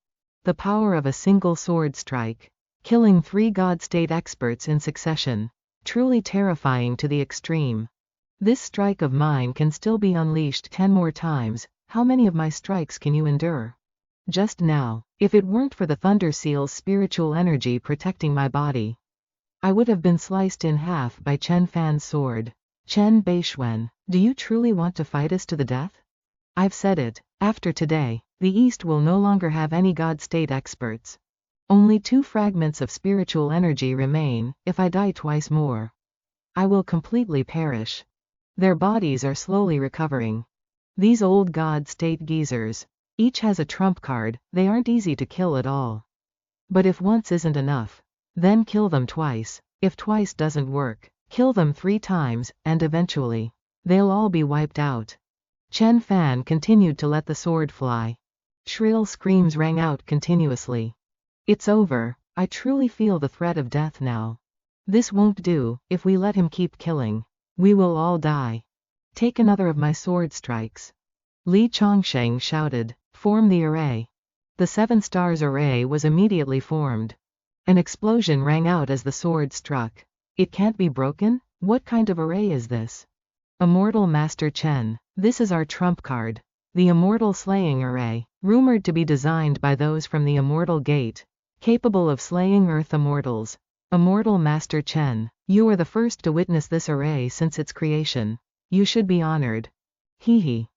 The power of a single sword strike, killing 3 God State experts in succession. Truly terrifying to the extreme. This strike of mine can still be unleashed 10 more times. How many of my strikes can you endure? Just now, if it weren't for the Thunder Seal's spiritual energy protecting my body, I would have been sliced in half by Chen Fan's sword. Bei Xuan, do you truly want to fight us to the death? I've said it. After today, the East will no longer have any God State experts. Only 2 fragments of spiritual energy remain. If I die twice more, I will completely perish. Their bodies are slowly recovering. These old God State geezers. Each has a trump card. They aren't easy to kill at all. But if once isn't enough, then kill them twice. If twice doesn't work, kill them 3 times, and eventually, they'll all be wiped out. Chen Fan continued to let the sword fly. Shrill screams rang out continuously. It's over. I truly feel the threat of death now. This won't do. If we let him keep killing, we will all die. Take another of my sword strikes. Li Chongsheng shouted. Form the array. The 7 stars array was immediately formed. An explosion rang out as the sword struck. It can't be broken? What kind of array is this? Immortal Master Chen. This is our trump card. The Immortal Slaying Array, rumored to be designed by those from the Immortal Gate, capable of slaying Earth Immortals. Immortal Master Chen, you are the first to witness this array since its creation. You should be honored.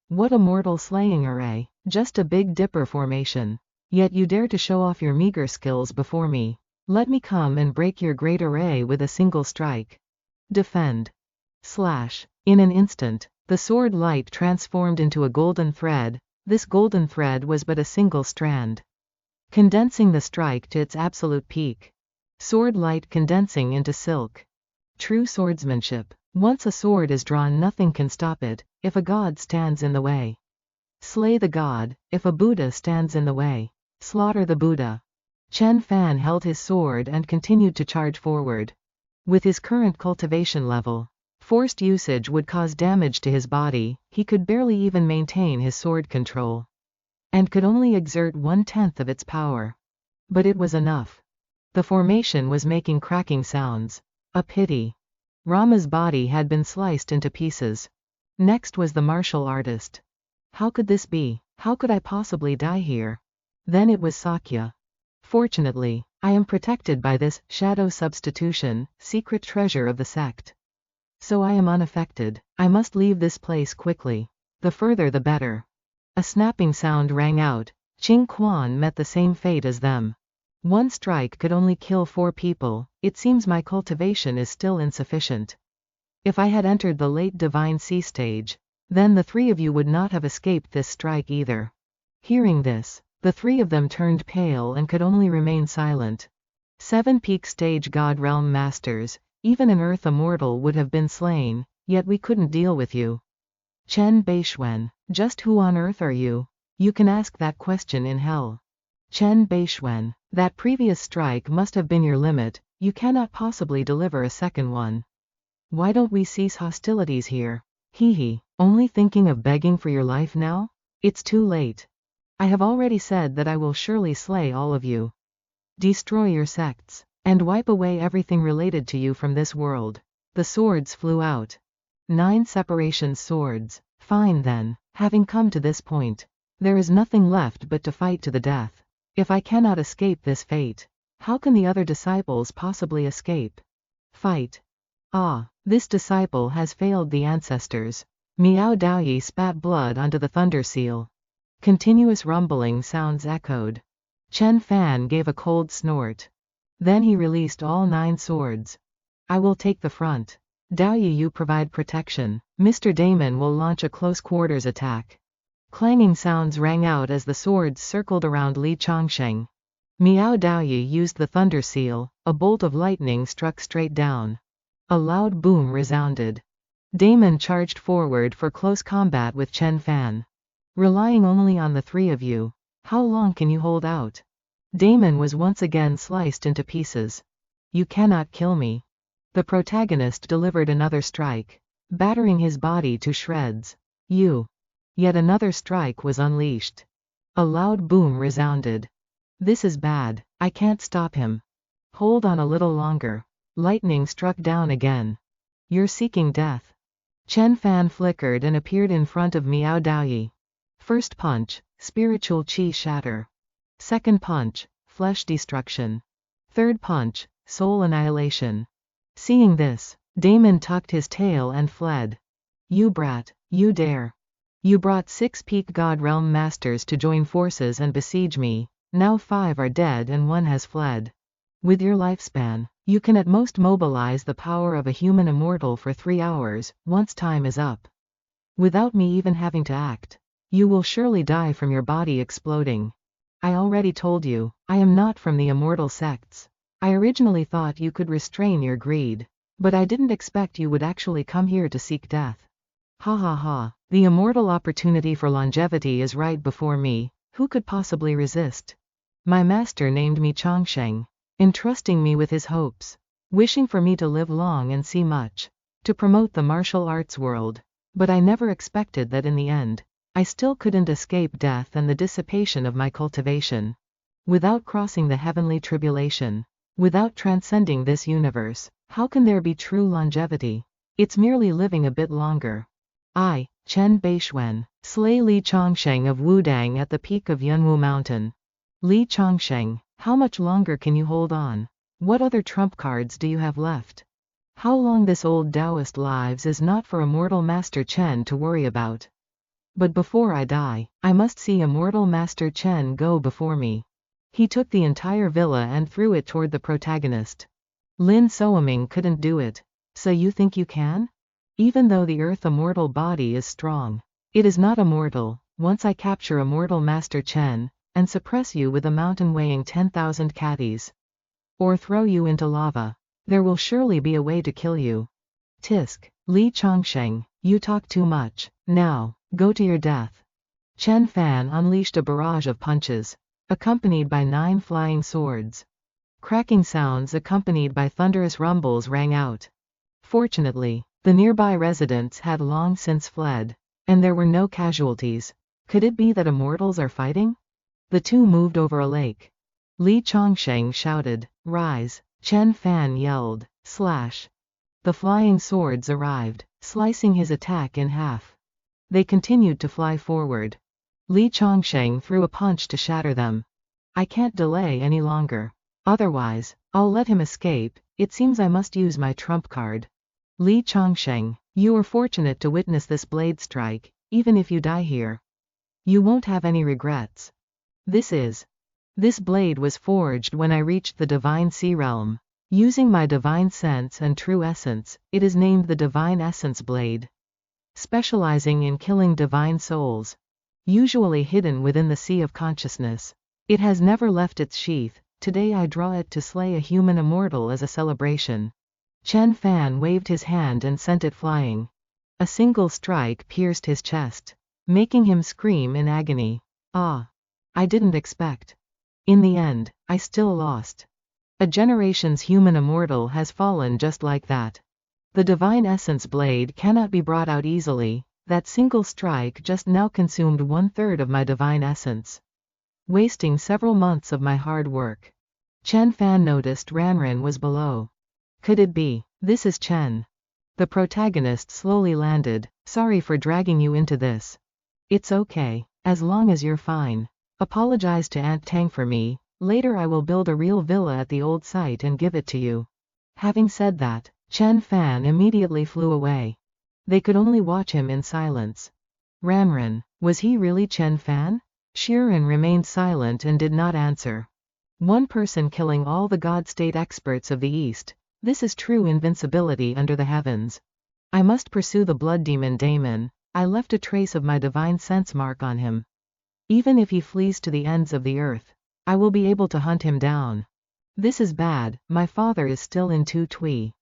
What Immortal Slaying Array? Just a Big Dipper formation. Yet you dare to show off your meager skills before me. Let me come and break your great array with a single strike. Defend. Slash. In an instant, the sword light transformed into a golden thread. This golden thread was but a single strand, condensing the strike to its absolute peak. Sword light condensing into silk. True swordsmanship. Once a sword is drawn, nothing can stop it. If a god stands in the way, slay the god. If a Buddha stands in the way, slaughter the Buddha. Chen Fan held his sword and continued to charge forward. With his current cultivation level, forced usage would cause damage to his body. He could barely even maintain his sword control, and could only exert 1/10 of its power. But it was enough. The formation was making cracking sounds. A pity. Rama's body had been sliced into pieces. Next was the martial artist. How could this be? How could I possibly die here? Then it was Sakya. Fortunately, I am protected by this shadow substitution, secret treasure of the sect. So I am unaffected. I must leave this place quickly. The further the better. A snapping sound rang out. Qing Quan met the same fate as them. One strike could only kill 4 people. It seems my cultivation is still insufficient. If I had entered the late Divine Sea stage, then the 3 of you would not have escaped this strike either. Hearing this, the 3 of them turned pale and could only remain silent. 7 peak stage God Realm Masters, even an Earth Immortal would have been slain, yet we couldn't deal with you. Bei Xuan, just who on earth are you? You can ask that question in hell. Bei Xuan, that previous strike must have been your limit, you cannot possibly deliver a second one. Why don't we cease hostilities here? Only thinking of begging for your life now? It's too late. I have already said that I will surely slay all of you. Destroy your sects, and wipe away everything related to you from this world. The swords flew out. 9 separation swords. Fine then, having come to this point, there is nothing left but to fight to the death. If I cannot escape this fate, how can the other disciples possibly escape? Fight. Ah, this disciple has failed the ancestors. Miao Daoyi spat blood onto the thunder seal. Continuous rumbling sounds echoed. Chen Fan gave a cold snort. Then he released all 9 swords. I will take the front. Daoyi, you provide protection. Mr. Damon will launch a close quarters attack. Clanging sounds rang out as the swords circled around Li Chongsheng. Miao Daoyi used the thunder seal. A bolt of lightning struck straight down. A loud boom resounded. Damon charged forward for close combat with Chen Fan. Relying only on the 3 of you, how long can you hold out? Damon was once again sliced into pieces. You cannot kill me. The protagonist delivered another strike, battering his body to shreds. Yet another strike was unleashed. A loud boom resounded. This is bad. I can't stop him. Hold on a little longer. Lightning struck down again. You're seeking death. Chen Fan flickered and appeared in front of Miao Daoyi. First punch, spiritual chi shatter. Second punch, flesh destruction. Third punch, soul annihilation. Seeing this, Damon tucked his tail and fled. You brat, you dare. You brought 6 peak God Realm Masters to join forces and besiege me. Now 5 are dead and 1 has fled. With your lifespan, you can at most mobilize the power of a human immortal for 3 hours, once time is up. Without me even having to act, you will surely die from your body exploding. I already told you, I am not from the immortal sects. I originally thought you could restrain your greed, but I didn't expect you would actually come here to seek death. Ha ha ha, the immortal opportunity for longevity is right before me, who could possibly resist? My master named me Chongsheng, entrusting me with his hopes, wishing for me to live long and see much, to promote the martial arts world, but I never expected that in the end, I still couldn't escape death and the dissipation of my cultivation. Without crossing the heavenly tribulation, without transcending this universe, how can there be true longevity? It's merely living a bit longer. I, Bei Xuan, slay Li Chongsheng of Wudang at the peak of Yunwu Mountain. Li Chongsheng, how much longer can you hold on? What other trump cards do you have left? How long this old Taoist lives is not for Immortal Master Chen to worry about. But before I die, I must see Immortal Master Chen go before me. He took the entire villa and threw it toward the protagonist. Lin Soaming couldn't do it. So you think you can? Even though the Earth Immortal body is strong, it is not immortal. Once I capture Immortal Master Chen, and suppress you with a mountain weighing 10,000 catties, or throw you into lava, there will surely be a way to kill you. Tisk, Li Chongsheng, you talk too much. Now, go to your death. Chen Fan unleashed a barrage of punches, accompanied by 9 flying swords. Cracking sounds accompanied by thunderous rumbles rang out. Fortunately, the nearby residents had long since fled, and there were no casualties. Could it be that immortals are fighting? The 2 moved over a lake. Li Chongsheng shouted, "Rise!" Chen Fan yelled, "Slash!" The flying swords arrived, slicing his attack in half. They continued to fly forward. Li Chongsheng threw a punch to shatter them. I can't delay any longer. Otherwise, I'll let him escape. It seems I must use my trump card. Li Chongsheng, you are fortunate to witness this blade strike, even if you die here. You won't have any regrets. This blade was forged when I reached the Divine Sea Realm. Using my divine sense and true essence, it is named the Divine Essence Blade. Specializing in killing divine souls. Usually hidden within the sea of consciousness. It has never left its sheath. Today I draw it to slay a human immortal as a celebration. Chen Fan waved his hand and sent it flying. A single strike pierced his chest, making him scream in agony. Ah! I didn't expect. In the end, I still lost. A generation's human immortal has fallen just like that. The Divine Essence Blade cannot be brought out easily. That single strike just now consumed 1/3 of my divine essence, wasting several months of my hard work. Chen Fan noticed Ranran was below. Could it be? This is Chen. The protagonist slowly landed. Sorry for dragging you into this. It's okay, as long as you're fine. Apologize to Aunt Tang for me. Later I will build a real villa at the old site and give it to you. Having said that, Chen Fan immediately flew away. They could only watch him in silence. Ranran, was he really Chen Fan? Shiren remained silent and did not answer. One person killing all the God State experts of the East. This is true invincibility under the heavens. I must pursue the blood demon Damon. I left a trace of my divine sense mark on him. Even if he flees to the ends of the earth, I will be able to hunt him down. This is bad. My father is still in Tu Tui.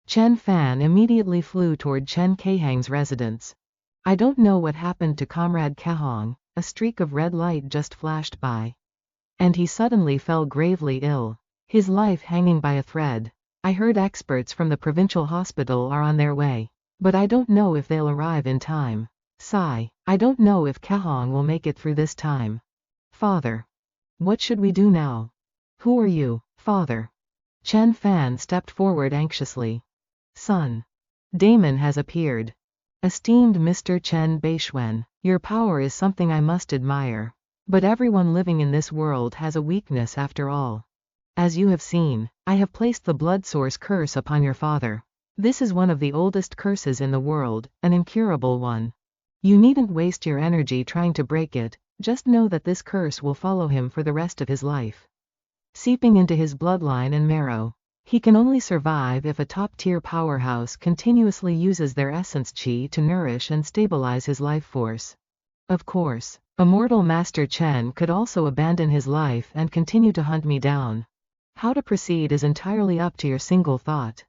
Chen Fan immediately flew toward Chen Kahang's residence. I don't know what happened to Comrade Kahang. A streak of red light just flashed by. And he suddenly fell gravely ill. His life hanging by a thread. I heard experts from the provincial hospital are on their way. But I don't know if they'll arrive in time. Sigh. I don't know if Kahang will make it through this time. Father. What should we do now? Who are you, father? Chen Fan stepped forward anxiously. Son. Damon has appeared. Esteemed Mr. Chen Bei Xuan, your power is something I must admire. But everyone living in this world has a weakness after all. As you have seen, I have placed the blood source curse upon your father. This is one of the oldest curses in the world, an incurable one. You needn't waste your energy trying to break it, just know that this curse will follow him for the rest of his life. Seeping into his bloodline and marrow. He can only survive if a top-tier powerhouse continuously uses their essence chi to nourish and stabilize his life force. Of course, Immortal Master Chen could also abandon his life and continue to hunt me down. How to proceed is entirely up to your single thought.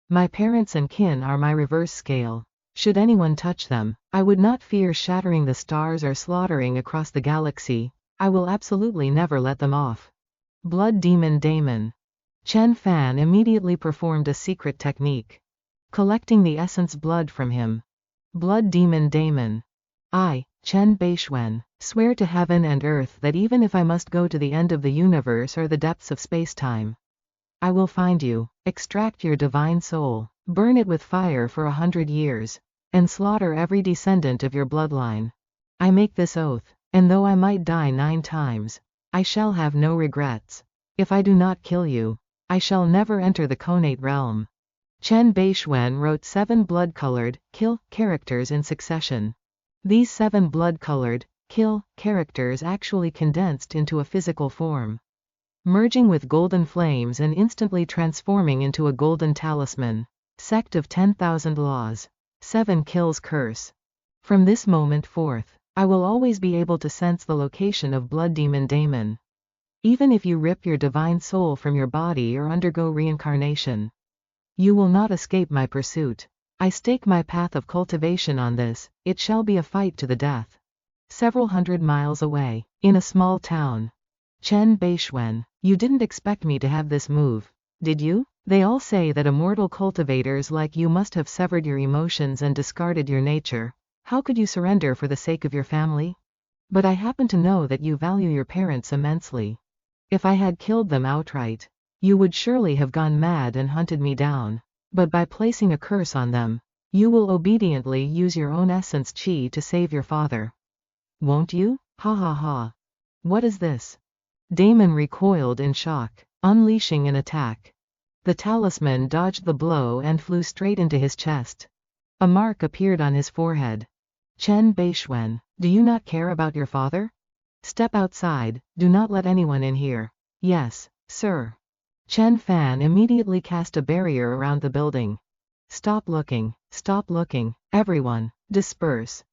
My parents and kin are my reverse scale. Should anyone touch them, I would not fear shattering the stars or slaughtering across the galaxy. I will absolutely never let them off. Blood Demon Damon. Chen Fan immediately performed a secret technique. Collecting the essence blood from him. Blood Demon Damon. I, Chen Bei Xuan, swear to heaven and earth that even if I must go to the end of the universe or the depths of space-time, I will find you, extract your divine soul, burn it with fire for 100 years, and slaughter every descendant of your bloodline. I make this oath, and though I might die 9 times, I shall have no regrets. If I do not kill you, I shall never enter the Conate realm. Chen Bei Xuan wrote 7 blood-colored, kill, characters in succession. These 7 blood-colored, kill, characters actually condensed into a physical form, merging with golden flames and instantly transforming into a golden talisman. Sect of 10,000 Laws. 7 Kills Curse. From this moment forth, I will always be able to sense the location of Blood Demon Damon. Even if you rip your divine soul from your body or undergo reincarnation, you will not escape my pursuit. I stake my path of cultivation on this. It shall be a fight to the death. Several hundred miles away, in a small town. Chen Bei Xuan, you didn't expect me to have this move, did you? They all say that immortal cultivators like you must have severed your emotions and discarded your nature. How could you surrender for the sake of your family? But I happen to know that you value your parents immensely. If I had killed them outright, you would surely have gone mad and hunted me down. But by placing a curse on them, you will obediently use your own essence chi to save your father. Won't you? Ha ha ha. What is this? Damon recoiled in shock, unleashing an attack. The talisman dodged the blow and flew straight into his chest. A mark appeared on his forehead. Bei Xuan, do you not care about your father? Step outside, do not let anyone in here. Yes, sir. Chen Fan immediately cast a barrier around the building. Stop looking, everyone, disperse.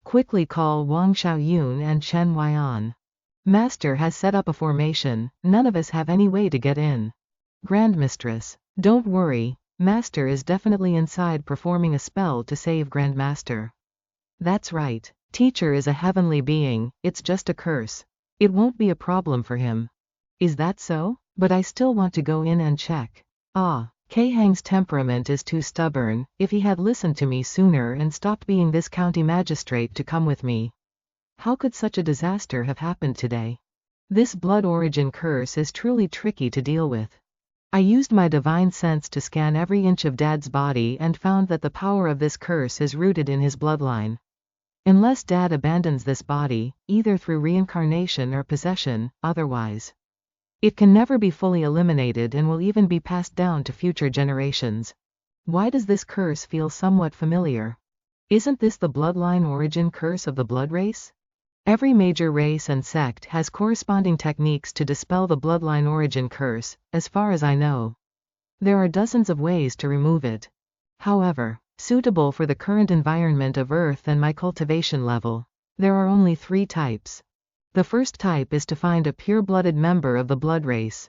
Quickly call Wang Xiaoyun and Chen Huiyan. Master has set up a formation, none of us have any way to get in. Grandmistress, don't worry, Master is definitely inside performing a spell to save Grandmaster. That's right, teacher is a heavenly being, it's just a curse. It won't be a problem for him. Is that so? But I still want to go in and check. Hang's temperament is too stubborn. If he had listened to me sooner and stopped being this county magistrate to come with me. How could such a disaster have happened today? This blood origin curse is truly tricky to deal with. I used my divine sense to scan every inch of Dad's body and found that the power of this curse is rooted in his bloodline. Unless Dad abandons this body, either through reincarnation or possession, otherwise. It can never be fully eliminated and will even be passed down to future generations. Why does this curse feel somewhat familiar? Isn't this the bloodline origin curse of the blood race? Every major race and sect has corresponding techniques to dispel the bloodline origin curse, as far as I know. There are dozens of ways to remove it. However, suitable for the current environment of Earth and my cultivation level, there are only 3 types. The first type is to find a pure-blooded member of the blood race.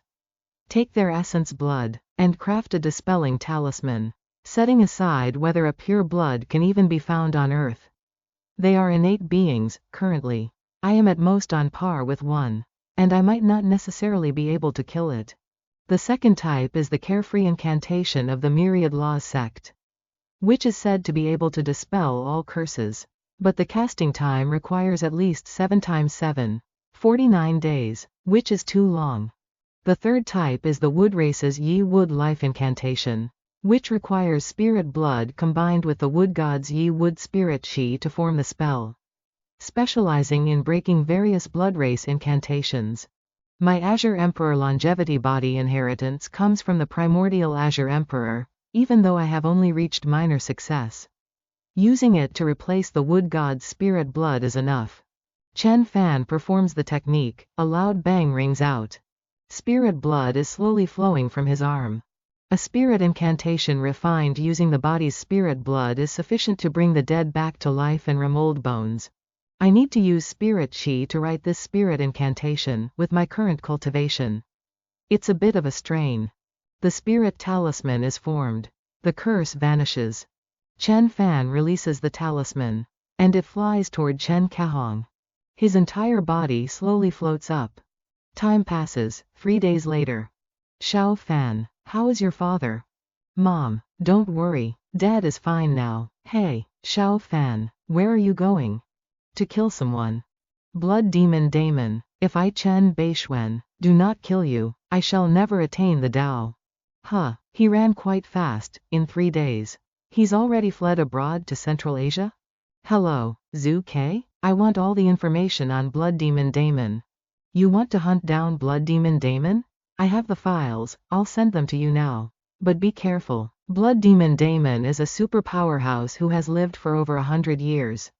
Take their essence blood, and craft a dispelling talisman, setting aside whether a pure blood can even be found on Earth. They are innate beings, currently. I am at most on par with one, and I might not necessarily be able to kill it. The second type is the carefree incantation of the Myriad Laws sect, which is said to be able to dispel all curses. But the casting time requires at least 7 times 7, 49 days, which is too long. The third type is the Wood race's Yi Wood life incantation, which requires spirit blood combined with the Wood god's Yi Wood spirit Qi to form the spell. Specializing in breaking various blood race incantations. My Azure Emperor longevity body inheritance comes from the primordial Azure Emperor, even though I have only reached minor success. Using it to replace the Wood god's spirit blood is enough. Chen Fan performs the technique, a loud bang rings out. Spirit blood is slowly flowing from his arm. A spirit incantation refined using the body's spirit blood is sufficient to bring the dead back to life and remold bones. I need to use spirit Qi to write this spirit incantation with my current cultivation. It's a bit of a strain. The spirit talisman is formed. The curse vanishes. Chen Fan releases the talisman, and it flies toward Chen Kahong. His entire body slowly floats up. Time passes, 3 days later. Xiao Fan, how is your father? Mom, don't worry, Dad is fine now. Hey, Xiao Fan, where are you going? To kill someone. Blood demon Damon, if I Bei Xuan, do not kill you, I shall never attain the Tao. He ran quite fast, in 3 days. He's already fled abroad to Central Asia? Hello, Zhu Ke? I want all the information on Blood Demon Damon. You want to hunt down Blood Demon Damon? I have the files, I'll send them to you now. But be careful, Blood Demon Damon is a super powerhouse who has lived for over 100 years.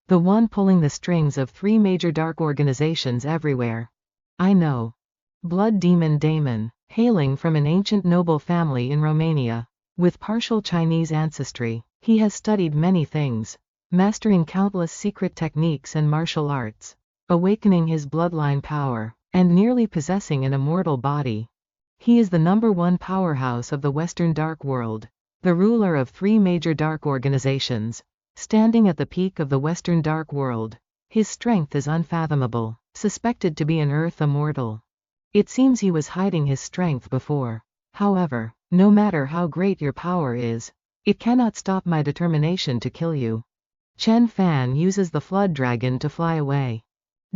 The one pulling the strings of 3 major dark organizations everywhere. I know. Blood Demon Damon, hailing from an ancient noble family in Romania. With partial Chinese ancestry, he has studied many things, mastering countless secret techniques and martial arts, awakening his bloodline power, and nearly possessing an immortal body. He is the #1 powerhouse of the Western Dark World, the ruler of 3 major dark organizations, standing at the peak of the Western Dark World. His strength is unfathomable, suspected to be an Earth immortal. It seems he was hiding his strength before. However, no matter how great your power is, it cannot stop my determination to kill you. Chen Fan uses the Flood Dragon to fly away.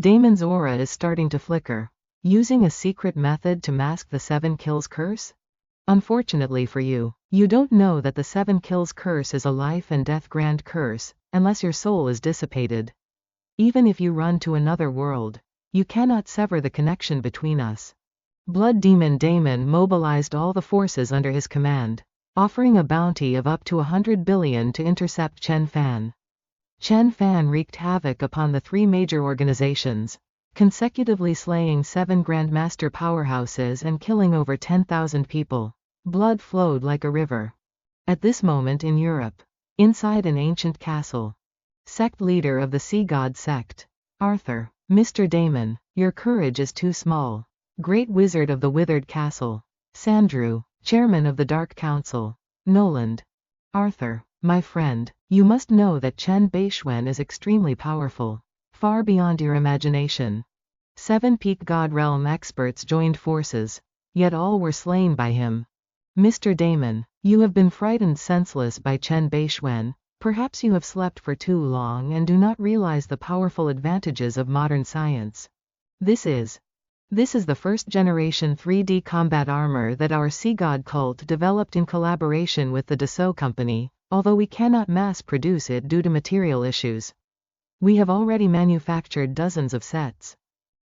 Damon's aura is starting to flicker. Using a secret method to mask the 7 kills curse? Unfortunately for you, you don't know that the 7 kills curse is a life and death grand curse, unless your soul is dissipated. Even if you run to another world, You cannot sever the connection between us. Blood Demon Damon mobilized all the forces under his command, offering a bounty of up to 100 billion to intercept Chen Fan. Chen Fan wreaked havoc upon the three major organizations, consecutively slaying 7 Grandmaster powerhouses and killing over 10,000 people. Blood flowed like a river. At this moment in Europe, inside an ancient castle, sect leader of the Sea God sect, Arthur, Mr. Damon, your courage is too small. Great Wizard of the Withered Castle, Sandrew, Chairman of the Dark Council, Noland. Arthur, my friend, you must know that Bei Xuan is extremely powerful, far beyond your imagination. 7 Peak God Realm experts joined forces, yet all were slain by him. Mr. Damon, you have been frightened senseless by Bei Xuan. Perhaps you have slept for too long and do not realize the powerful advantages of modern science. This is the first generation 3D combat armor that our Sea God cult developed in collaboration with the Dassault company, although we cannot mass produce it due to material issues. We have already manufactured dozens of sets.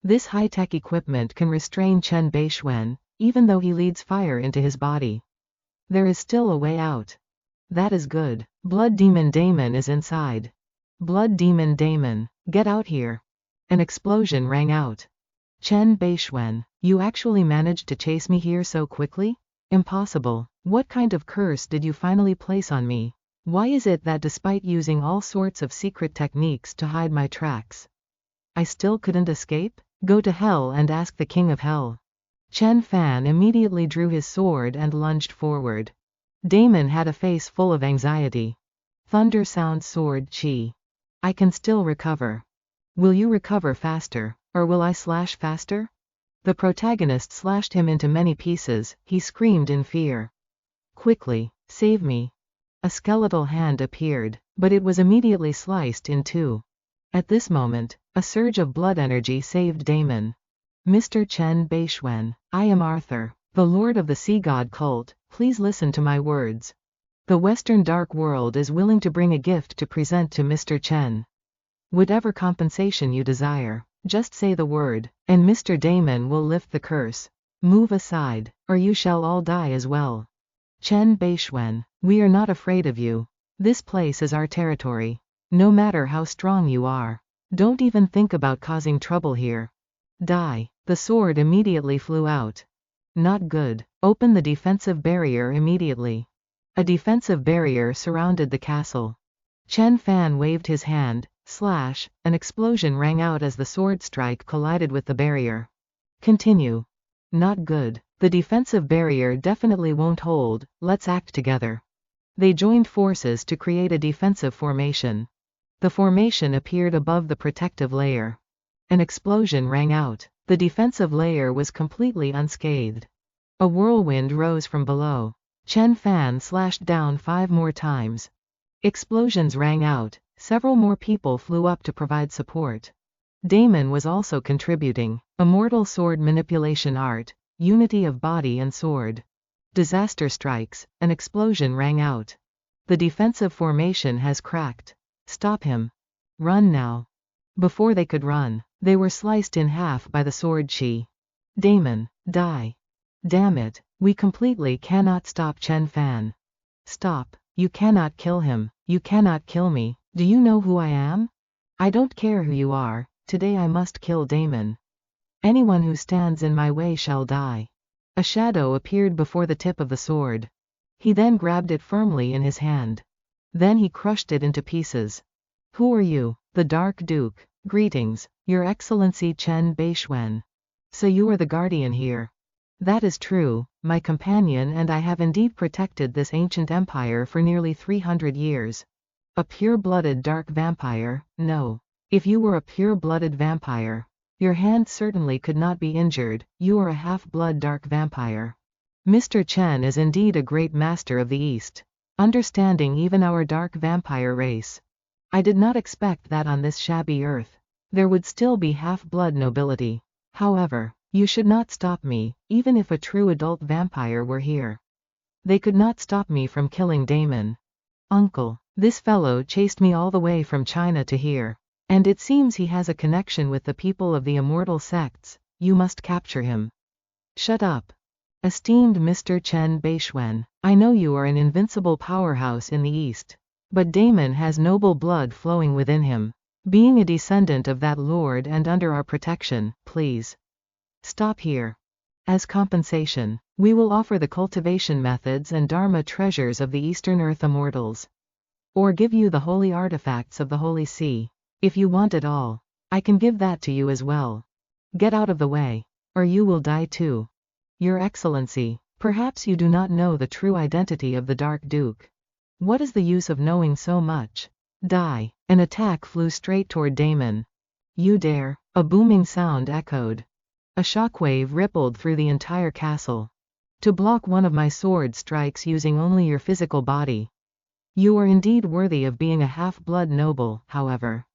This high-tech equipment can restrain Bei Xuan, even though he leads fire into his body. There is still a way out. That is good. Blood Demon Damon is inside. Blood Demon Damon, get out here. An explosion rang out. Bei Xuan, you actually managed to chase me here so quickly? Impossible. What kind of curse did you finally place on me? Why is it that despite using all sorts of secret techniques to hide my tracks, I still couldn't escape? Go to hell and ask the King of Hell. Chen Fan immediately drew his sword and lunged forward. Damon had a face full of anxiety. Thunder Sound Sword Chi. I can still recover. Will you recover faster, or will I slash faster? The protagonist slashed him into many pieces. He screamed in fear. Quickly, save me. A skeletal hand appeared, but it was immediately sliced in two. At this moment, a surge of blood energy saved Damon. Mr. Bei Xuan, I am Arthur, the Lord of the Sea God cult. Please listen to my words. The Western Dark World is willing to bring a gift to present to Mr. Chen. Whatever compensation you desire, just say the word, and Mr. Damon will lift the curse. Move aside, or you shall all die as well. Bei Xuan, we are not afraid of you. This place is our territory. No matter how strong you are, don't even think about causing trouble here. Die. The sword immediately flew out. Not good. Open the defensive barrier immediately. A defensive barrier surrounded the castle. Chen Fan waved his hand. Slash, an explosion rang out as the sword strike collided with the barrier. Continue. Not good. The defensive barrier definitely won't hold. Let's act together. They joined forces to create a defensive formation. The formation appeared above the protective layer. An explosion rang out. The defensive layer was completely unscathed. A whirlwind rose from below. Chen Fan slashed down 5 more times. Explosions rang out. Several more people flew up to provide support. Damon was also contributing. Immortal Sword Manipulation Art, Unity of Body and Sword. Disaster strikes. An explosion rang out. The defensive formation has cracked. Stop him. Run now. Before they could run, they were sliced in half by the sword chi. Damon, die. Damn it, we completely cannot stop Chen Fan. Stop, you cannot kill him, you cannot kill me. Do you know who I am? I don't care who you are, today I must kill Damon. Anyone who stands in my way shall die. A shadow appeared before the tip of the sword. He then grabbed it firmly in his hand. Then he crushed it into pieces. Who are you? The Dark Duke. Greetings, Your Excellency Bei Xuan. So you are the guardian here. That is true, my companion, and I have indeed protected this ancient empire for nearly 300 years. A pure-blooded dark vampire? No. If you were a pure-blooded vampire, your hand certainly could not be injured. You are a half-blood dark vampire. Mr. Chen is indeed a great master of the East, understanding even our dark vampire race. I did not expect that on this shabby earth there would still be half-blood nobility. However, you should not stop me, even if a true adult vampire were here. They could not stop me from killing Damon. Uncle, this fellow chased me all the way from China to here. And it seems he has a connection with the people of the immortal sects. You must capture him. Shut up. Esteemed Mr. Bei Xuan, I know you are an invincible powerhouse in the East. But Damon has noble blood flowing within him. Being a descendant of that lord and under our protection, please stop here. As compensation, we will offer the cultivation methods and Dharma treasures of the Eastern Earth Immortals. Or give you the holy artifacts of the Holy Sea. If you want it all, I can give that to you as well. Get out of the way, or you will die too. Your Excellency, perhaps you do not know the true identity of the Dark Duke. What is the use of knowing so much? Die. An attack flew straight toward Damon. You dare? A booming sound echoed. A shockwave rippled through the entire castle. To block one of my sword strikes using only your physical body. You are indeed worthy of being a half-blood noble, however.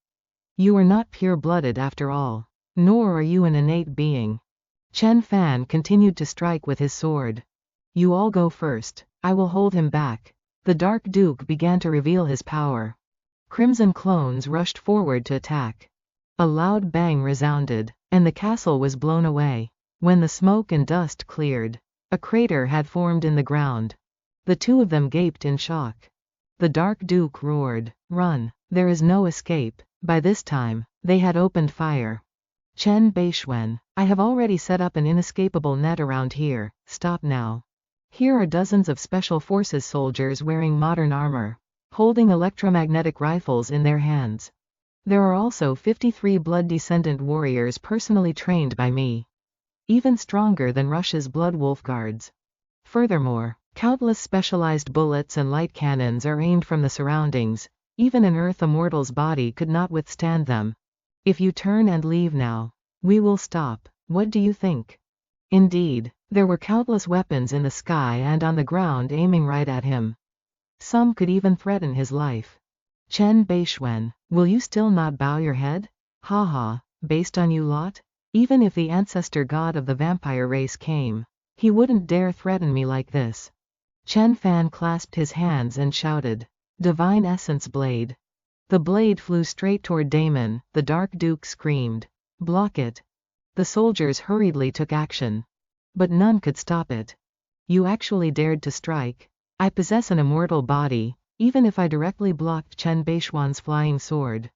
You are not pure-blooded after all. Nor are you an innate being. Chen Fan continued to strike with his sword. You all go first. I will hold him back. The Dark Duke began to reveal his power. Crimson clones rushed forward to attack. A loud bang resounded, and the castle was blown away. When the smoke and dust cleared, a crater had formed in the ground. The two of them gaped in shock. The Dark Duke roared, "Run, there is no escape." By this time, they had opened fire. Bei Xuan, I have already set up an inescapable net around here. Stop now. Here are dozens of special forces soldiers wearing modern armor, holding electromagnetic rifles in their hands. There are also 53 blood descendant warriors personally trained by me. Even stronger than Russia's Blood Wolf Guards. Furthermore, countless specialized bullets and light cannons are aimed from the surroundings. Even an Earth Immortal's body could not withstand them. If you turn and leave now, we will stop. What do you think? Indeed, there were countless weapons in the sky and on the ground aiming right at him. Some could even threaten his life. Bei Xuan, will you still not bow your head? Haha, based on you lot? Even if the ancestor god of the vampire race came, he wouldn't dare threaten me like this. Chen Fan clasped his hands and shouted, "Divine Essence Blade." The blade flew straight toward Damon. The Dark Duke screamed, "Block it." The soldiers hurriedly took action. But none could stop it. You actually dared to strike. I possess an immortal body. Even if I directly blocked Bei Xuan's flying sword,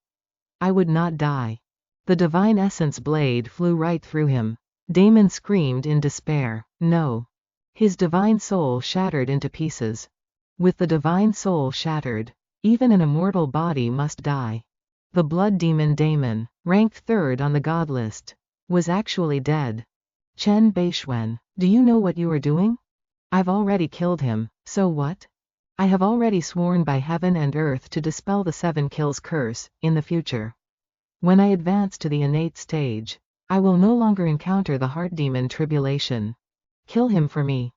I would not die. The Divine Essence Blade flew right through him. Damon screamed in despair, "No." His divine soul shattered into pieces. With the divine soul shattered, even an immortal body must die. The blood demon Damon, ranked 3rd on the god list, was actually dead. Bei Xuan, do you know what you are doing? I've already killed him, so what? I have already sworn by heaven and earth to dispel the 7 kills curse. In the future, when I advance to the innate stage, I will no longer encounter the heart demon tribulation. Kill him for me.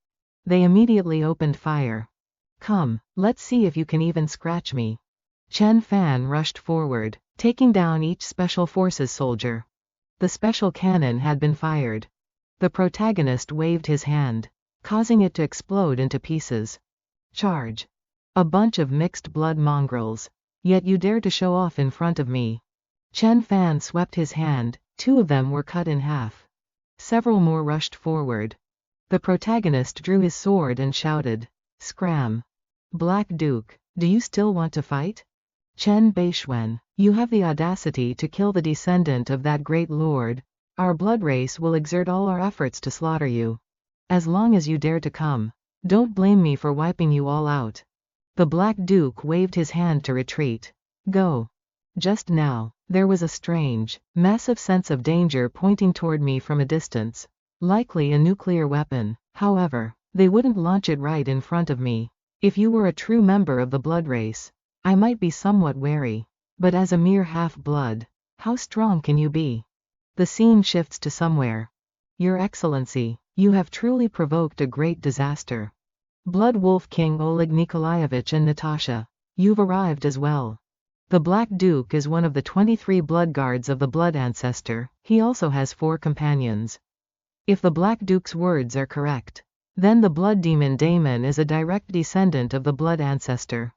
They immediately opened fire. Come, let's see if you can even scratch me. Chen Fan rushed forward, taking down each special forces soldier. The special cannon had been fired. The protagonist waved his hand, causing it to explode into pieces. Charge. A bunch of mixed blood mongrels. Yet you dare to show off in front of me. Chen Fan swept his hand. 2 of them were cut in half. Several more rushed forward. The protagonist drew his sword and shouted, "Scram! Black Duke, do you still want to fight? Bei Xuan, you have the audacity to kill the descendant of that great lord. Our blood race will exert all our efforts to slaughter you. As long as you dare to come, don't blame me for wiping you all out." The Black Duke waved his hand to retreat. Go. Just now, there was a strange, massive sense of danger pointing toward me from a distance. Likely a nuclear weapon. However, they wouldn't launch it right in front of me. If you were a true member of the blood race, I might be somewhat wary. But as a mere half-blood, how strong can you be? The scene shifts to somewhere. Your Excellency, you have truly provoked a great disaster. Blood Wolf King Oleg Nikolaevich and Natasha, you've arrived as well. The Black Duke is one of the 23 blood guards of the Blood Ancestor. He also has 4 companions. If the Black Duke's words are correct, then the blood demon Damon is a direct descendant of the Blood Ancestor.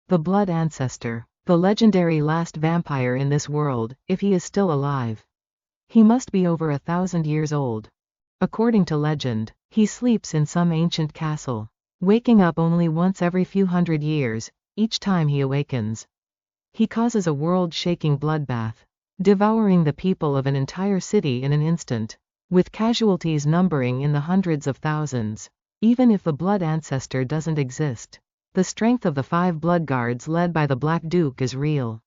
The Blood Ancestor. The legendary last vampire in this world, if he is still alive. He must be over 1,000 years old. According to legend, he sleeps in some ancient castle, waking up only once every few hundred years. Each time he awakens, he causes a world-shaking bloodbath, devouring the people of an entire city in an instant, with casualties numbering in the hundreds of thousands. Even if the blood ancestor doesn't exist, the strength of the 5 blood guards led by the Black Duke is real.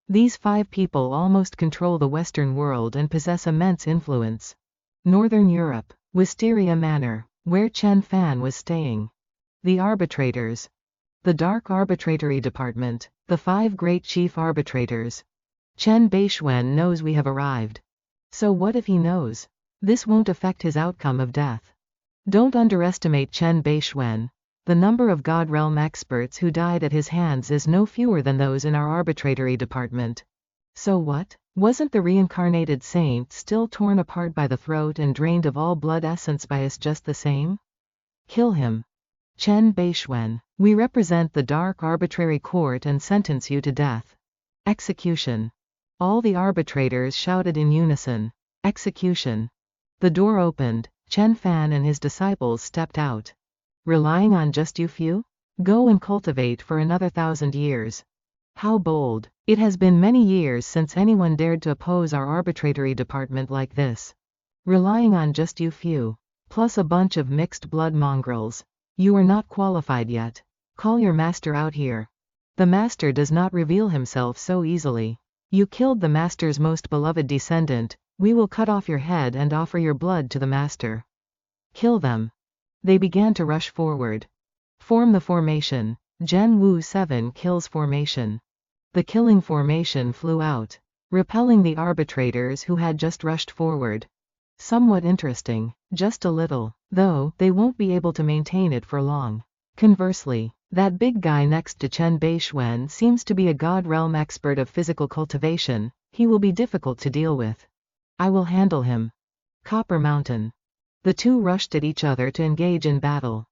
These 5 people almost control the Western world and possess immense influence. Northern Europe, Wisteria Manor, where Chen Fan was staying. The arbitrators. The Dark Arbitratory Department, the 5 great chief arbitrators. Bei Xuan knows we have arrived. So what if he knows? This won't affect his outcome of death. Don't underestimate Bei Xuan. The number of God Realm experts who died at his hands is no fewer than those in our arbitratory department. So what? Wasn't the reincarnated saint still torn apart by the throat and drained of all blood essence by us just the same? Kill him. Bei Xuan, we represent the Dark Arbitrary Court and sentence you to death. Execution. All the arbitrators shouted in unison. Execution. The door opened, Chen Fan and his disciples stepped out. Relying on just you few? Go and cultivate for another 1,000 years. How bold. It has been many years since anyone dared to oppose our arbitratory department like this. Relying on just you few. Plus a bunch of mixed blood mongrels. You are not qualified yet. Call your master out here. The master does not reveal himself so easily. You killed the master's most beloved descendant. We will cut off your head and offer your blood to the master. Kill them. They began to rush forward. Form the formation. Gen Wu 7 kills formation. The killing formation flew out, repelling the arbitrators who had just rushed forward. Somewhat interesting, just a little, though they won't be able to maintain it for long. Conversely, that big guy next to Bei Xuan seems to be a God Realm expert of physical cultivation. He will be difficult to deal with. I will handle him. Copper Mountain. The two rushed at each other to engage in battle.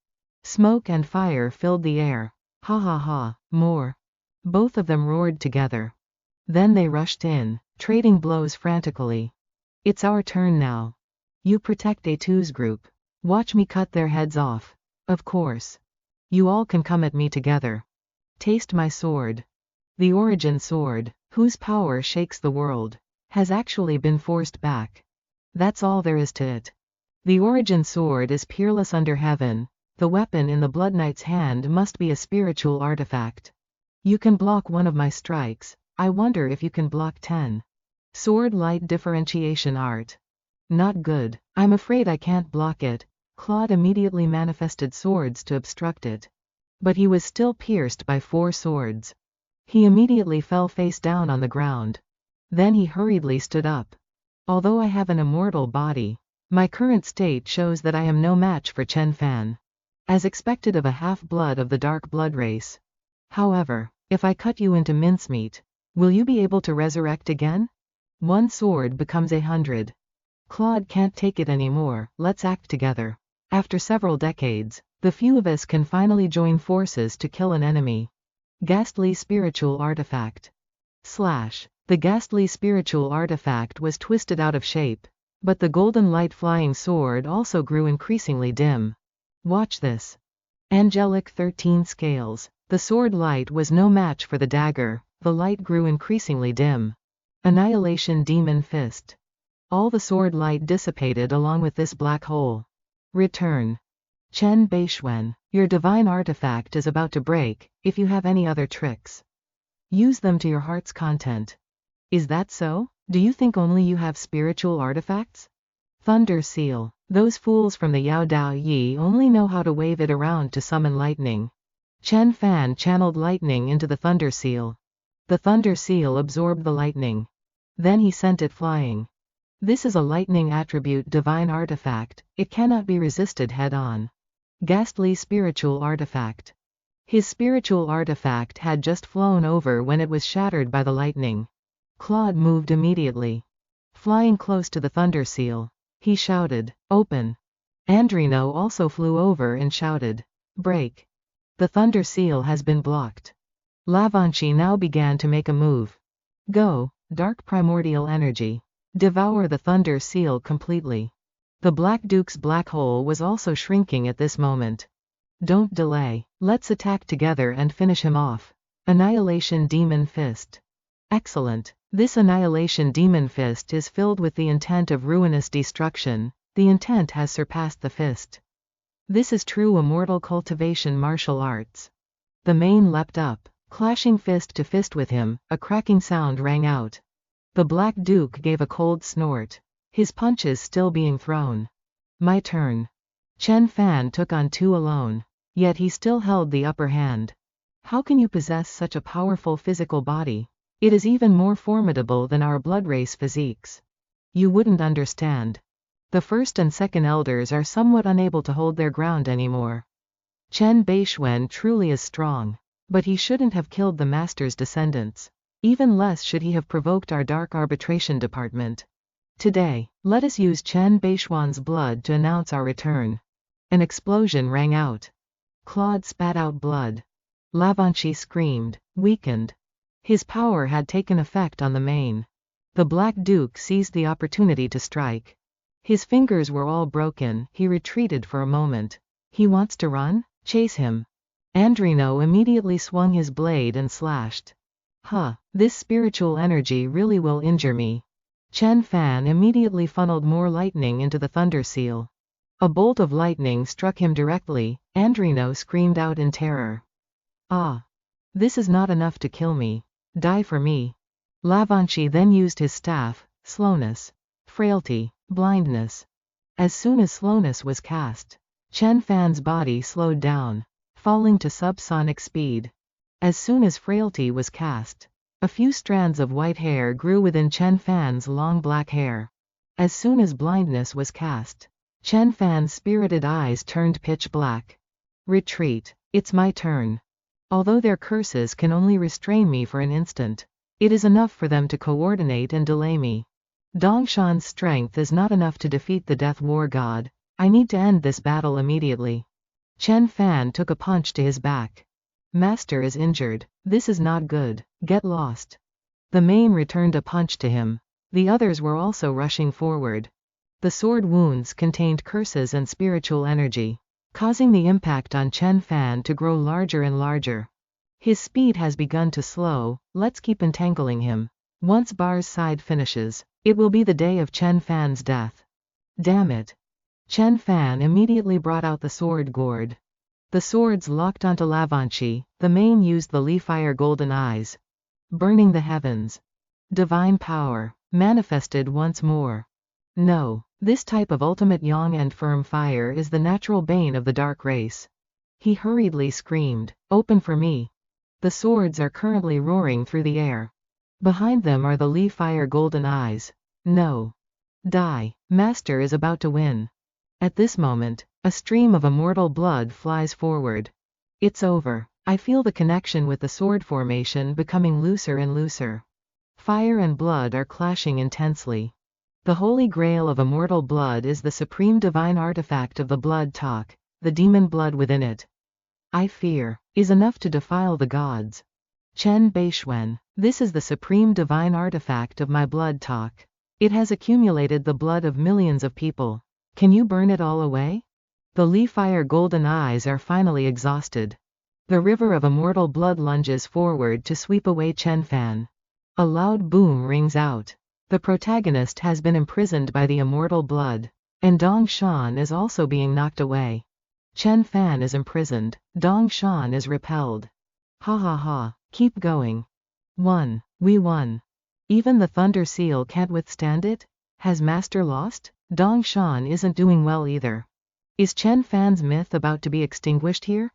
Smoke and fire filled the air. Ha ha ha, more. Both of them roared together. Then they rushed in, trading blows frantically. It's our turn now. You protect A2's group. Watch me cut their heads off. Of course. You all can come at me together. Taste my sword. The origin sword, whose power shakes the world, has actually been forced back. That's all there is to it. The origin sword is peerless under heaven. The weapon in the Blood Knight's hand must be a spiritual artifact. You can block one of my strikes. I wonder if you can block 10. Sword light differentiation art. Not good. I'm afraid I can't block it. Claude immediately manifested swords to obstruct it. But he was still pierced by 4 swords. He immediately fell face down on the ground. Then he hurriedly stood up. Although I have an immortal body, my current state shows that I am no match for Chen Fan. As expected of a half-blood of the dark blood race. However, if I cut you into mincemeat, will you be able to resurrect again? 1 sword becomes 100. Claude can't take it anymore. Let's act together. After several decades, the few of us can finally join forces to kill an enemy. Ghastly spiritual artifact. The ghastly spiritual artifact was twisted out of shape, but the golden light flying sword also grew increasingly dim. Watch this. Angelic 13 scales. The sword light was no match for the dagger. The light grew increasingly dim. Annihilation demon fist. All the sword light dissipated along with this black hole. Return. Bei Xuan, your divine artifact is about to break. If you have any other tricks, use them to your heart's content. Is that so? Do you think only you have spiritual artifacts? Thunder Seal. Those fools from the Yao Dao Yi only know how to wave it around to summon lightning. Chen Fan channeled lightning into the Thunder Seal. The Thunder Seal absorbed the lightning. Then he sent it flying. This is a lightning attribute divine artifact. It cannot be resisted head-on. Ghastly spiritual artifact. His spiritual artifact had just flown over when it was shattered by the lightning. Claude moved immediately. Flying close to the Thunder Seal, he shouted, "Open!" Andrino also flew over and shouted, "Break!" The Thunder Seal has been blocked. Lavanchi now began to make a move. Go, dark primordial energy. Devour the thunder seal completely. The Black Duke's black hole was also shrinking at this moment. Don't delay. Let's attack together and finish him off. Annihilation Demon Fist. Excellent. This Annihilation Demon Fist is filled with the intent of ruinous destruction. The intent has surpassed the fist. This is true immortal cultivation martial arts. The mane leapt up, clashing fist to fist with him. A cracking sound rang out. The Black Duke gave a cold snort. His punches still being thrown. My turn. Chen Fan took on 2 alone. Yet he still held the upper hand. How can you possess such a powerful physical body? It is even more formidable than our blood race physiques. You wouldn't understand. The first and second elders are somewhat unable to hold their ground anymore. Bei Xuan truly is strong. But he shouldn't have killed the master's descendants. Even less should he have provoked our dark arbitration department. Today, let us use Bei Xuan's blood to announce our return. An explosion rang out. Claude spat out blood. Lavanchi screamed, weakened. His power had taken effect on the mane. The Black Duke seized the opportunity to strike. His fingers were all broken. He retreated for a moment. He wants to run? Chase him. Andrino immediately swung his blade and slashed. This spiritual energy really will injure me. Chen Fan immediately funneled more lightning into the thunder seal. A bolt of lightning struck him directly. Andrino screamed out in terror. This is not enough to kill me. Die for me. Lavanchi then used his staff, slowness, frailty, blindness. As soon as slowness was cast, Chen Fan's body slowed down, falling to subsonic speed. As soon as frailty was cast, a few strands of white hair grew within Chen Fan's long black hair. As soon as blindness was cast, Chen Fan's spirited eyes turned pitch black. Retreat. It's my turn. Although their curses can only restrain me for an instant, it is enough for them to coordinate and delay me. Dongshan's strength is not enough to defeat the Death War God. I need to end this battle immediately. Chen Fan took a punch to his back. Master is injured. This is not good. Get lost. The mane returned a punch to him. The others were also rushing forward. The sword wounds contained curses and spiritual energy, causing the impact on Chen Fan to grow larger and larger. His speed has begun to slow. Let's keep entangling him. Once Bar's side finishes, it will be the day of Chen Fan's death. Damn it. Chen Fan immediately brought out the sword gourd. The swords locked onto Lavanchi. The mane used the Lee-fire golden eyes, burning the heavens. Divine power manifested once more. No, this type of ultimate yang and firm fire is the natural bane of the dark race. He hurriedly screamed, "Open for me." The swords are currently roaring through the air. Behind them are the Lee-fire golden eyes. No. Die. Master is about to win. At this moment, a stream of immortal blood flies forward. It's over. I feel the connection with the sword formation becoming looser and looser. Fire and blood are clashing intensely. The holy grail of immortal blood is the supreme divine artifact of the blood talk, the demon blood within it. I fear, is enough to defile the gods. Bei Xuan, this is the supreme divine artifact of my blood talk. It has accumulated the blood of millions of people. Can you burn it all away? The Lee-fire golden eyes are finally exhausted. The river of immortal blood lunges forward to sweep away Chen Fan. A loud boom rings out. The protagonist has been imprisoned by the immortal blood, and Dongshan is also being knocked away. Chen Fan is imprisoned. Dongshan is repelled. Ha ha ha, keep going. We won. Even the Thunder Seal can't withstand it? Has Master lost? Dongshan isn't doing well either. Is Chen Fan's myth about to be extinguished here?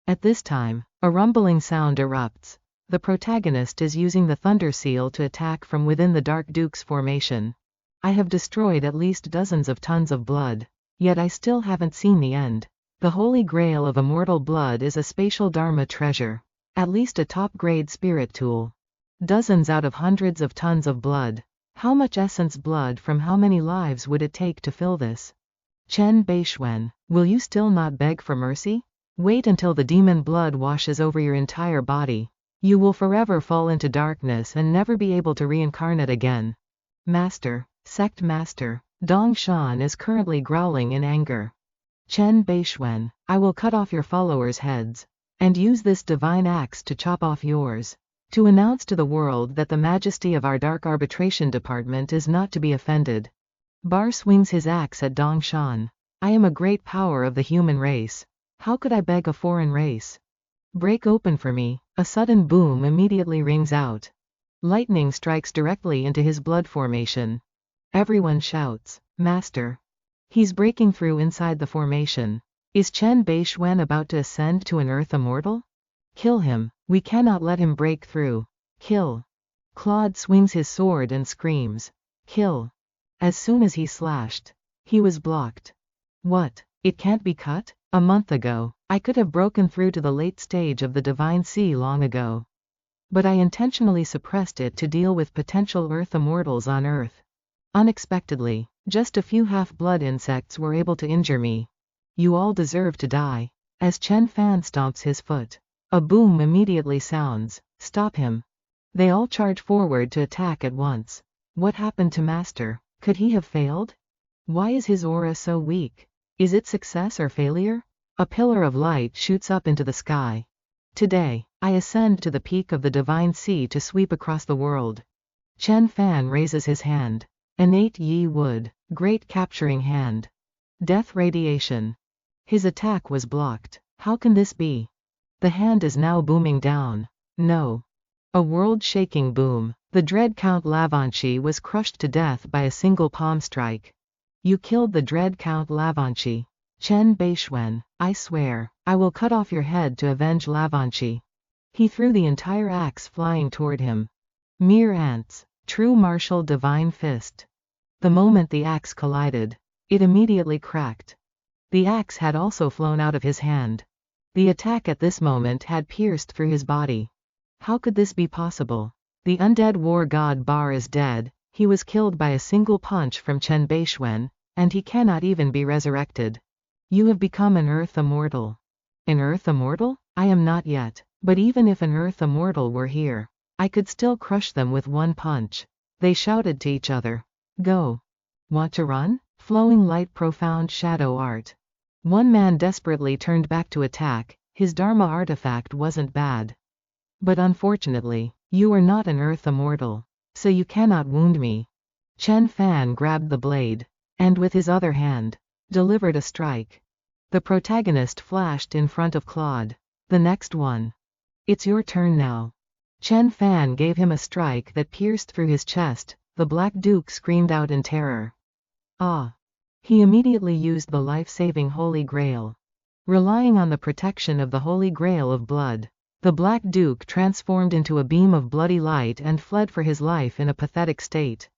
At this time, a rumbling sound erupts. The protagonist is using the Thunder Seal to attack from within the Dark Duke's formation. I have destroyed at least dozens of tons of blood, yet I still haven't seen the end. The holy grail of immortal blood is a spatial dharma treasure, at least a top-grade spirit tool. Dozens out of hundreds of tons of blood. How much essence blood from how many lives would it take to fill this? Bei Xuan, will you still not beg for mercy? Wait until the demon blood washes over your entire body. You will forever fall into darkness and never be able to reincarnate again. Master, Sect Master, Daxingdao is currently growling in anger. Bei Xuan, I will cut off your followers' heads, and use this divine axe to chop off yours, to announce to the world that the majesty of our dark arbitration department is not to be offended. Bar swings his axe at Daxingdao. I am a great power of the human race. How could I beg a foreign race? Break open for me. A sudden boom immediately rings out. Lightning strikes directly into his blood formation. Everyone shouts, Master! He's breaking through inside the formation. Is Bei Xuan about to ascend to an Earth Immortal? Kill him. We cannot let him break through. Kill. Claude swings his sword and screams, Kill. As soon as he slashed, he was blocked. What? It can't be cut? A month ago, I could have broken through to the late stage of the Divine Sea long ago. But I intentionally suppressed it to deal with potential Earth Immortals on Earth. Unexpectedly, just a few half-blood insects were able to injure me. You all deserve to die. As Chen Fan stomps his foot, a boom immediately sounds. Stop him. They all charge forward to attack at once. What happened to Master? Could he have failed? Why is his aura so weak? Is it success or failure? A pillar of light shoots up into the sky. Today, I ascend to the peak of the Divine Sea to sweep across the world. Chen Fan raises his hand. Innate Yi Wood, great capturing hand. Death radiation. His attack was blocked. How can this be? The hand is now booming down. No. A world-shaking boom. The dread Count Lavanchi was crushed to death by a single palm strike. You killed the dread Count Lavanchi. Bei Xuan, I swear, I will cut off your head to avenge Lavanchi. He threw the entire axe flying toward him. Mere ants. True martial divine fist. The moment the axe collided, it immediately cracked. The axe had also flown out of his hand. The attack at this moment had pierced through his body. How could this be possible? The undead war god Bar is dead. He was killed by a single punch from Bei Xuan, and he cannot even be resurrected. You have become an Earth Immortal. An Earth Immortal? I am not yet, but even if an Earth Immortal were here, I could still crush them with one punch. They shouted to each other. Go. Want to run? Flowing light, profound shadow art. One man desperately turned back to attack. His Dharma artifact wasn't bad. But unfortunately, you are not an Earth Immortal, so you cannot wound me. Chen Fan grabbed the blade, and with his other hand, delivered a strike. The protagonist flashed in front of Claude. The next one. It's your turn now. Chen Fan gave him a strike that pierced through his chest. The Black Duke screamed out in terror. Ah! He immediately used the life-saving Holy Grail. Relying on the protection of the Holy Grail of blood, the Black Duke transformed into a beam of bloody light and fled for his life in a pathetic state.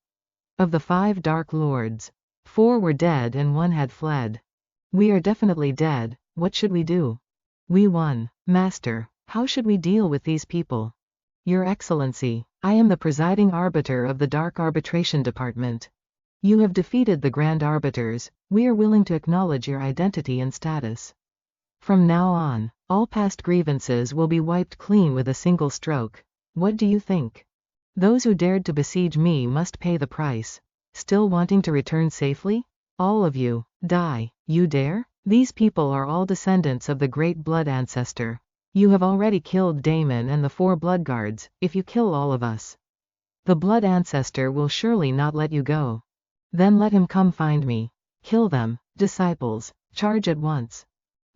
Of the 5 Dark Lords, 4 were dead and 1 had fled. We are definitely dead. What should we do? We won. Master, how should we deal with these people? Your Excellency, I am the presiding arbiter of the Dark Arbitration Department. You have defeated the Grand Arbiters. We are willing to acknowledge your identity and status. From now on, all past grievances will be wiped clean with a single stroke. What do you think? Those who dared to besiege me must pay the price. Still wanting to return safely? All of you, die. You dare? These people are all descendants of the great blood ancestor. You have already killed Damon and the 4 Bloodguards. If you kill all of us, the blood ancestor will surely not let you go. Then let him come find me. Kill them, disciples. Charge at once.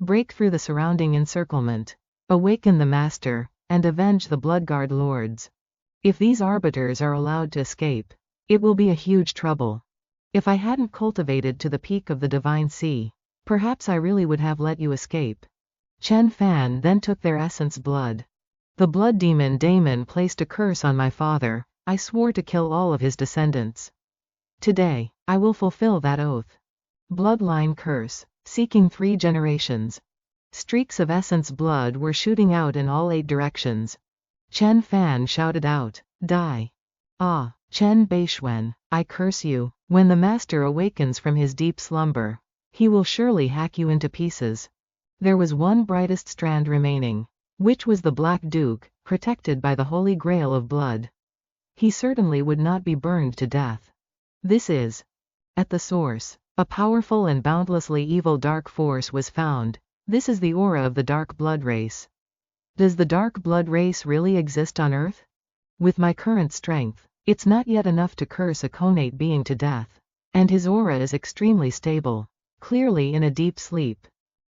Break through the surrounding encirclement. Awaken the Master, and avenge the Bloodguard Lords. If these arbiters are allowed to escape, it will be a huge trouble. If I hadn't cultivated to the peak of the Divine Sea, perhaps I really would have let you escape. Chen Fan then took their essence blood. The blood demon Damon placed a curse on my father. I swore to kill all of his descendants. Today, I will fulfill that oath. Bloodline curse, seeking 3 generations. Streaks of essence blood were shooting out in all 8 directions. Chen Fan shouted out, die. Ah, Bei Xuan, I curse you. When the Master awakens from his deep slumber, he will surely hack you into pieces. There was one brightest strand remaining, which was the Black Duke. protected by the holy grail of blood. He certainly would not be burned to death. This is, at the source, a powerful and boundlessly evil dark force was found. This is the aura of the dark blood race. Does the dark blood race really exist on Earth? With my current strength, it's not yet enough to curse a connate being to death. And his aura is extremely stable, clearly in a deep sleep.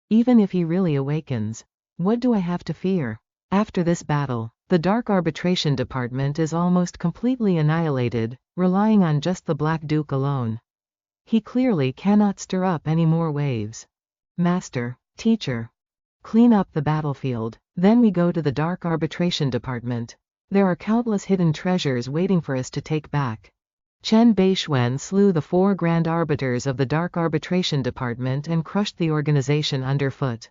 Even if he really awakens, what do I have to fear? After this battle, the Dark Arbitration Department is almost completely annihilated, relying on just the Black Duke alone. He clearly cannot stir up any more waves. Master, teacher, clean up the battlefield. Then we go to the Dark Arbitration Department. There are countless hidden treasures waiting for us to take back. Bei Xuan slew the 4 Grand Arbiters of the Dark Arbitration Department and crushed the organization underfoot.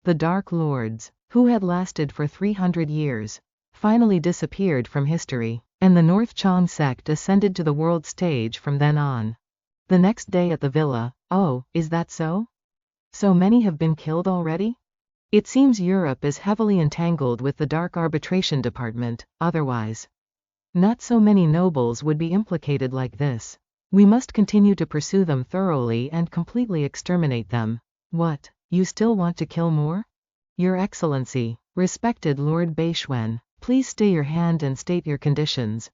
The Dark Lords, who had lasted for 300 years, finally disappeared from history, and the North Chang sect ascended to the world stage from then on. The next day at the villa, oh, is that so? So many have been killed already? It seems Europe is heavily entangled with the Dark Arbitration Department, otherwise not so many nobles would be implicated like this. We must continue to pursue them thoroughly and completely exterminate them. What, you still want to kill more? Your Excellency, respected Lord Bei Xuan, please stay your hand and state your conditions.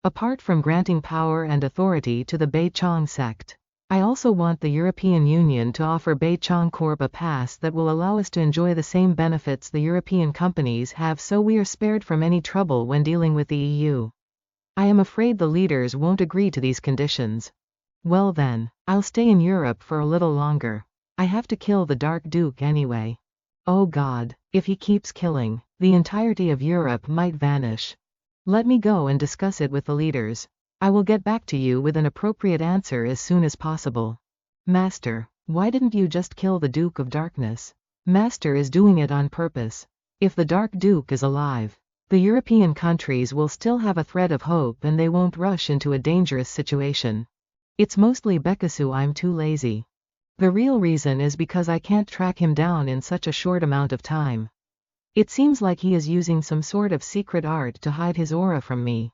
Apart from granting power and authority to the Bei Chang sect, I also want the European Union to offer Bei Chang Corp a pass that will allow us to enjoy the same benefits the European companies have, so we are spared from any trouble when dealing with the EU. I am afraid the leaders won't agree to these conditions. Well then, I'll stay in Europe for a little longer. I have to kill the Dark Duke anyway. Oh God, if he keeps killing, the entirety of Europe might vanish. Let me go and discuss it with the leaders. I will get back to you with an appropriate answer as soon as possible. Master, why didn't you just kill the Duke of Darkness? Master is doing it on purpose. If the Dark Duke is alive, the European countries will still have a thread of hope and they won't rush into a dangerous situation. It's mostly Bekkasu I'm too lazy. The real reason is because I can't track him down in such a short amount of time. It seems like he is using some sort of secret art to hide his aura from me.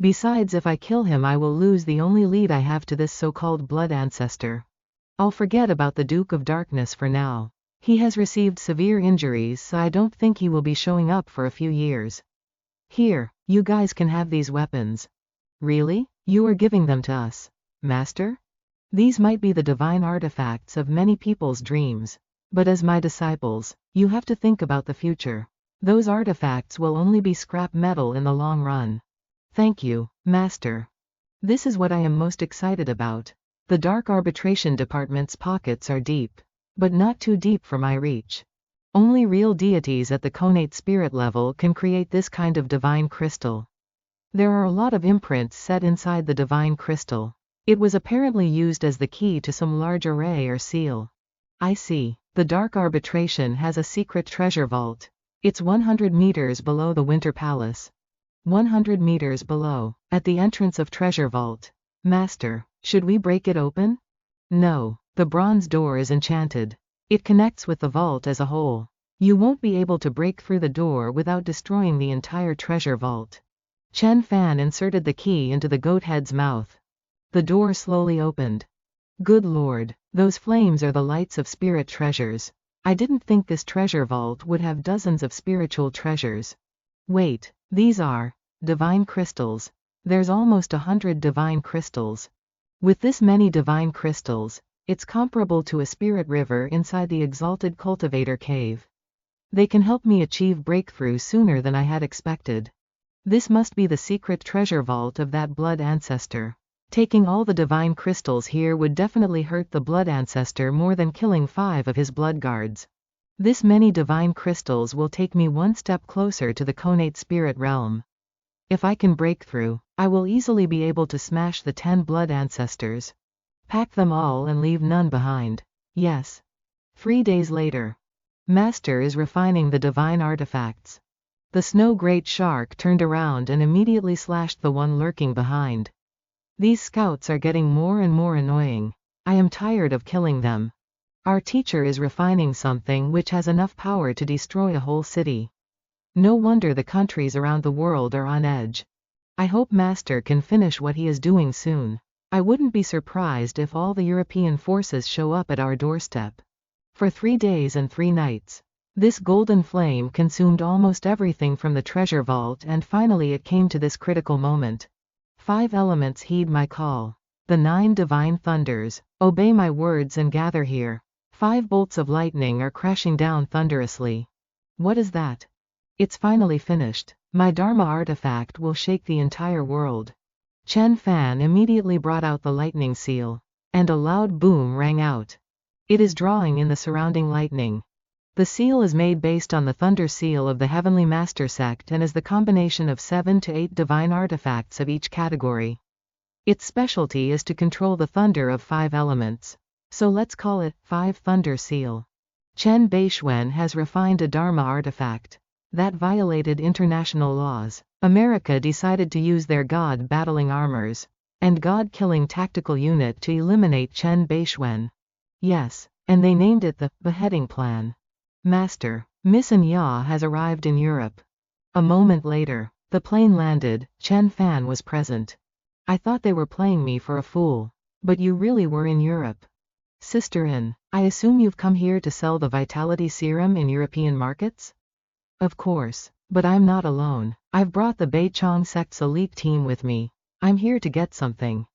Besides, if I kill him I will lose the only lead I have to this so-called blood ancestor. I'll forget about the Duke of Darkness for now. He has received severe injuries, so I don't think he will be showing up for a few years. Here, you guys can have these weapons. Really? You are giving them to us, Master? These might be the divine artifacts of many people's dreams. But as my disciples, you have to think about the future. Those artifacts will only be scrap metal in the long run. Thank you, Master. This is what I am most excited about. The Dark Arbitration Department's pockets are deep, but not too deep for my reach. Only real deities at the connate spirit level can create this kind of divine crystal. There are a lot of imprints set inside the divine crystal. It was apparently used as the key to some large array or seal. I see. The Dark Arbitration has a secret treasure vault. It's 100 meters below the Winter Palace. 100 meters below, at the entrance of Treasure Vault. Master, should we break it open? No, the bronze door is enchanted. It connects with the vault as a whole. You won't be able to break through the door without destroying the entire treasure vault. Chen Fan inserted the key into the goat head's mouth. The door slowly opened. Good Lord, those flames are the lights of spirit treasures. I didn't think this treasure vault would have dozens of spiritual treasures. Wait, these are divine crystals. There's almost 100 divine crystals. With this many divine crystals, it's comparable to a spirit river inside the exalted cultivator cave. They can help me achieve breakthrough sooner than I had expected. This must be the secret treasure vault of that blood ancestor. Taking all the divine crystals here would definitely hurt the blood ancestor more than killing 5 of his blood guards. This many divine crystals will take me one step closer to the connate spirit realm. If I can break through, I will easily be able to smash the 10 blood ancestors. Pack them all and leave none behind. Yes. 3 days later. Master is refining the divine artifacts. The snow great shark turned around and immediately slashed the one lurking behind. These scouts are getting more and more annoying. I am tired of killing them. Our teacher is refining something which has enough power to destroy a whole city. No wonder the countries around the world are on edge. I hope Master can finish what he is doing soon. I wouldn't be surprised if all the European forces show up at our doorstep. For 3 days and 3 nights. This golden flame consumed almost everything from the treasure vault, and finally it came to this critical moment. 5 elements heed my call. The 9 divine thunders, obey my words and gather here. 5 bolts of lightning are crashing down thunderously. What is that? It's finally finished. My Dharma artifact will shake the entire world. Chen Fan immediately brought out the lightning seal, and a loud boom rang out. It is drawing in the surrounding lightning. The seal is made based on the Thunder Seal of the Heavenly Master Sect and is the combination of 7 to 8 divine artifacts of each category. Its specialty is to control the thunder of 5 elements. So let's call it 5 Thunder Seal. Chen Bei Xuan has refined a Dharma artifact that violated international laws. America decided to use their god-battling armors and god-killing tactical unit to eliminate Chen Bei Xuan. Yes, and they named it the beheading plan. Master, Miss Ya has arrived in Europe. A moment later, the plane landed. Chen Fan was present. I thought they were playing me for a fool. But you really were in Europe. Sister In, I assume you've come here to sell the Vitality Serum in European markets? Of course, but I'm not alone. I've brought the Bei Xuan sect's elite team with me. I'm here to get something.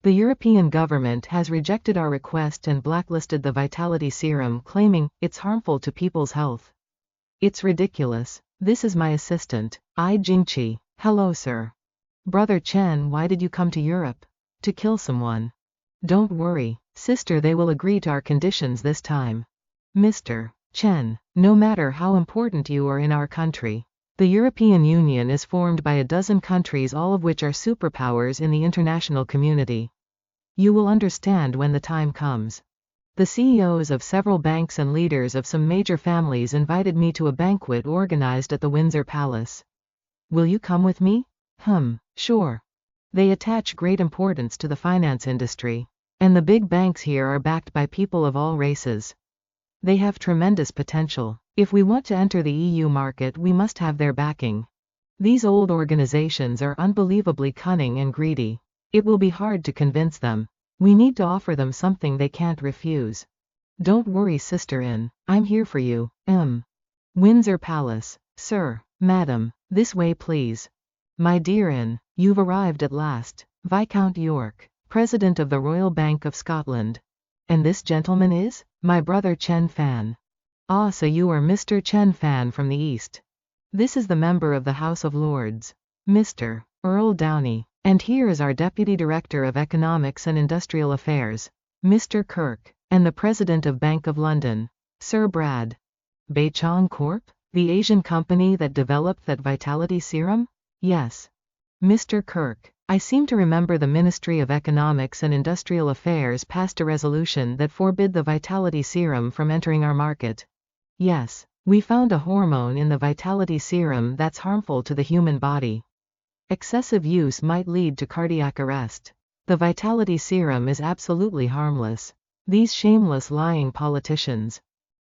The European government has rejected our request and blacklisted the Vitality Serum, claiming it's harmful to people's health. It's ridiculous. This is my assistant, I Jingqi. Hello, sir. Brother Chen, why did you come to Europe? To kill someone. Don't worry, sister, they will agree to our conditions this time. Mr. Chen, no matter how important you are in our country, the European Union is formed by a dozen countries, all of which are superpowers in the international community. You will understand when the time comes. The CEOs of several banks and leaders of some major families invited me to a banquet organized at the Windsor Palace. Will you come with me? Sure. They attach great importance to the finance industry, and the big banks here are backed by people of all races. They have tremendous potential. If we want to enter the EU market, we must have their backing. These old organizations are unbelievably cunning and greedy. It will be hard to convince them. We need to offer them something they can't refuse. Don't worry, Sister In, I'm here for you. Windsor Palace. Sir, Madam, this way please. My dear In, you've arrived at last. Viscount York, President of the Royal Bank of Scotland. And this gentleman is? My brother Chen Fan. Ah, so you are Mr. Chen Fan from the East. This is the member of the House of Lords, Mr. Earl Downey. And here is our Deputy Director of Economics and Industrial Affairs, Mr. Kirk, and the President of Bank of London, Sir Brad. Bei Xuan Corp? The Asian company that developed that Vitality Serum? Yes. Mr. Kirk, I seem to remember the Ministry of Economics and Industrial Affairs passed a resolution that forbid the Vitality Serum from entering our market. Yes, we found a hormone in the Vitality Serum that's harmful to the human body. Excessive use might lead to cardiac arrest. The Vitality Serum is absolutely harmless. These shameless lying politicians.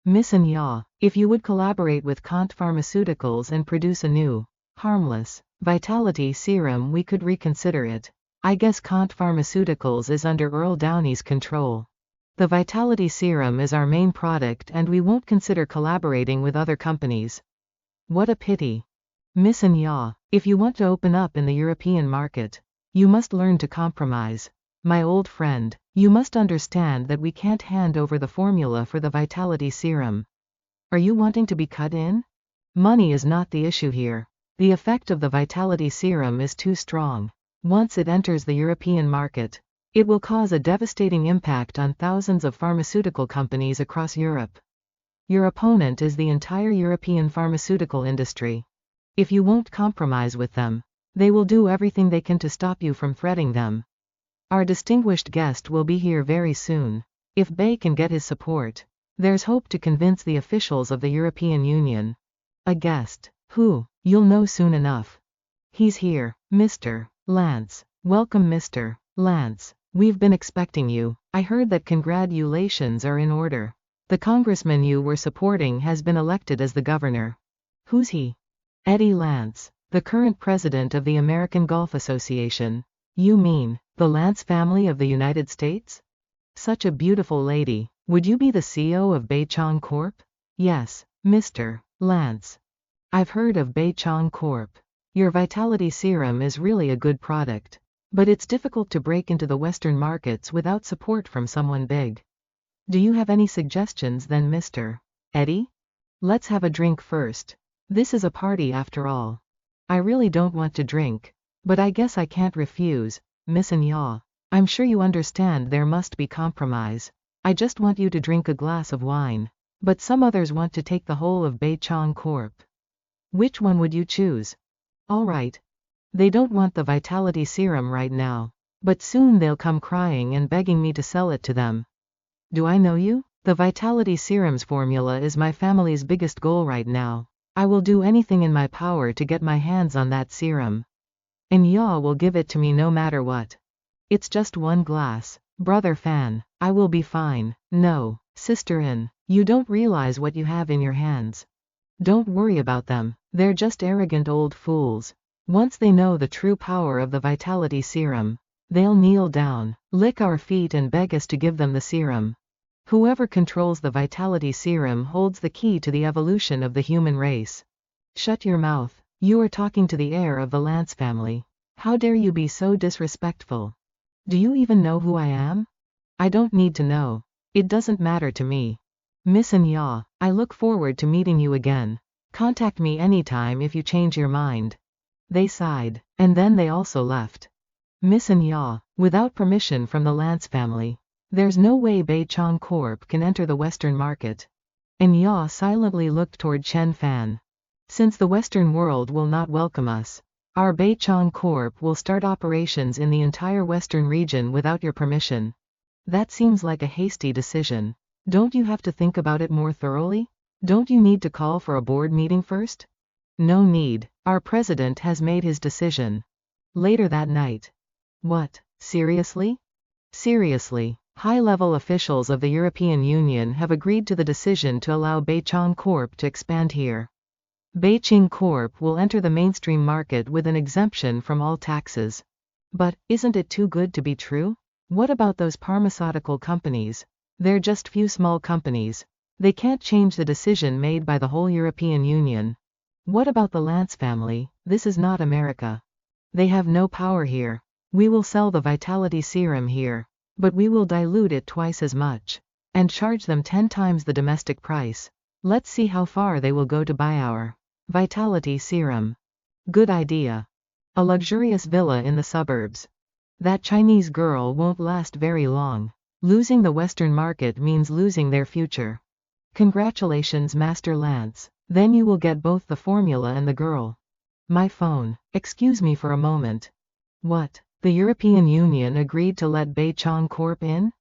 Miss Ya, if you would collaborate with Kant Pharmaceuticals and produce a new, harmless, Vitality Serum, we could reconsider it. I guess Kant Pharmaceuticals is under Earl Downey's control. The Vitality Serum is our main product and we won't consider collaborating with other companies. What a pity. Miss Ya, if you want to open up in the European market, you must learn to compromise. My old friend, you must understand that we can't hand over the formula for the Vitality Serum. Are you wanting to be cut in? Money is not the issue here. The effect of the Vitality Serum is too strong. Once it enters the European market, it will cause a devastating impact on thousands of pharmaceutical companies across Europe. Your opponent is the entire European pharmaceutical industry. If you won't compromise with them, they will do everything they can to stop you from threatening them. Our distinguished guest will be here very soon. If Bei can get his support, there's hope to convince the officials of the European Union. A guest. Who? You'll know soon enough. He's here, Mr. Lance. Welcome, Mr. Lance. We've been expecting you. I heard that congratulations are in order. The congressman you were supporting has been elected as the governor. Who's he? Eddie Lance, the current president of the American Golf Association. You mean, the Lance family of the United States? Such a beautiful lady. Would you be the CEO of Bei Xuan Corp? Yes, Mr. Lance. I've heard of Bei Xuan Corp. Your vitality serum is really a good product. But it's difficult to break into the Western markets without support from someone big. Do you have any suggestions then, Mr. Eddie? Let's have a drink first. This is a party after all. I really don't want to drink. But I guess I can't refuse, Miss Nya. I'm sure you understand there must be compromise. I just want you to drink a glass of wine. But some others want to take the whole of Bei Xuan Corp. Which one would you choose? All right. They don't want the vitality serum right now. But soon they'll come crying and begging me to sell it to them. Do I know you? The vitality serum's formula is my family's biggest goal right now. I will do anything in my power to get my hands on that serum. And Ya will give it to me no matter what. It's just one glass. Brother Fan, I will be fine. No, Sister In, you don't realize what you have in your hands. Don't worry about them. They're just arrogant old fools. Once they know the true power of the vitality serum, they'll kneel down, lick our feet and beg us to give them the serum. Whoever controls the vitality serum holds the key to the evolution of the human race. Shut your mouth. You are talking to the heir of the Lance family. How dare you be so disrespectful? Do you even know who I am? I don't need to know. It doesn't matter to me. Miss Nya, I look forward to meeting you again. Contact me anytime if you change your mind. They sighed, and then they also left. Miss Nya, without permission from the Lance family, there's no way Bei Xuan Corp can enter the Western market. Nya silently looked toward Chen Fan. Since the Western world will not welcome us, our Bei Xuan Corp will start operations in the entire Western region without your permission. That seems like a hasty decision. Don't you have to think about it more thoroughly? Don't you need to call for a board meeting first? No need. Our president has made his decision. Later that night. What? Seriously? Seriously. High-level officials of the European Union have agreed to the decision to allow Bei Xuan Corp to expand here. Bei Xuan Corp will enter the mainstream market with an exemption from all taxes. But, isn't it too good to be true? What about those pharmaceutical companies? They're just few small companies. They can't change the decision made by the whole European Union. What about the Lance family? This is not America. They have no power here. We will sell the vitality serum here. But we will dilute it twice as much. And charge them 10 times the domestic price. Let's see how far they will go to buy our vitality serum. Good idea. A luxurious villa in the suburbs. That Chinese girl won't last very long. Losing the Western market means losing their future. Congratulations, Master Lance. Then you will get both the formula and the girl. My phone. Excuse me for a moment. What? The European Union agreed to let Bei Xuan Corp in?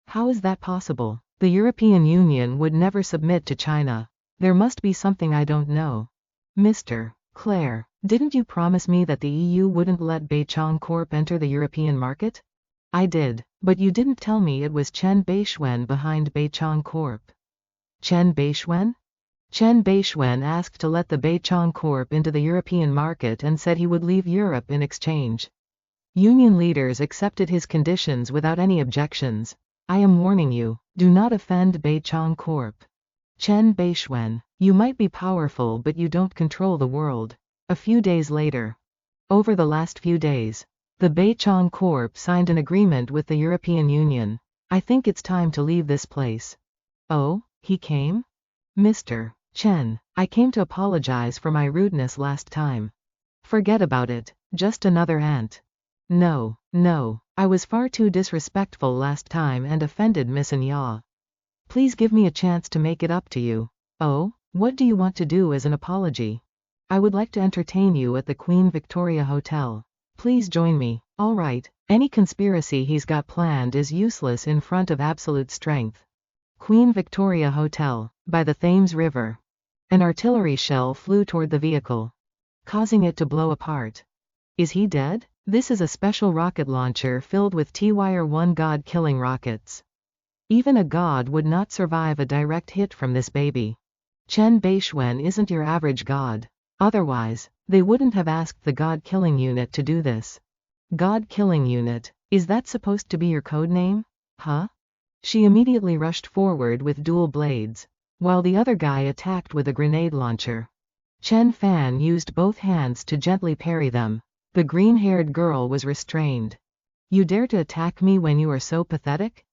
How is that possible? The European Union would never submit to China. There must be something I don't know. Mr. Claire, didn't you promise me that the EU wouldn't let Bei Xuan Corp enter the European market? I did, but you didn't tell me it was Bei Xuan behind Bei Xuan Corp. Bei Xuan? Bei Xuan asked to let the Bei Xuan Corp into the European market and said he would leave Europe in exchange. Union leaders accepted his conditions without any objections. I am warning you, do not offend Bei Xuan Corp. Bei Xuan, you might be powerful but you don't control the world. A few days later. Over the last few days, the Bei Xuan Corp signed an agreement with the European Union. I think it's time to leave this place. Oh, he came? Mr. Chen, I came to apologize for my rudeness last time. Forget about it, just another ant. No, I was far too disrespectful last time and offended Miss Nya. Please give me a chance to make it up to you. Oh, what do you want to do as an apology? I would like to entertain you at the Queen Victoria Hotel. Please join me. All right, any conspiracy he's got planned is useless in front of absolute strength. Queen Victoria Hotel, by the Thames River. An artillery shell flew toward the vehicle, causing it to blow apart. Is he dead? This is a special rocket launcher filled with Tier-1 god-killing rockets. Even a god would not survive a direct hit from this baby. Bei Xuan isn't your average god. Otherwise, they wouldn't have asked the God-killing unit to do this. God-killing unit, is that supposed to be your code name? Huh? She immediately rushed forward with dual blades, while the other guy attacked with a grenade launcher. Chen Fan used both hands to gently parry them. The green-haired girl was restrained. You dare to attack me when you are so pathetic?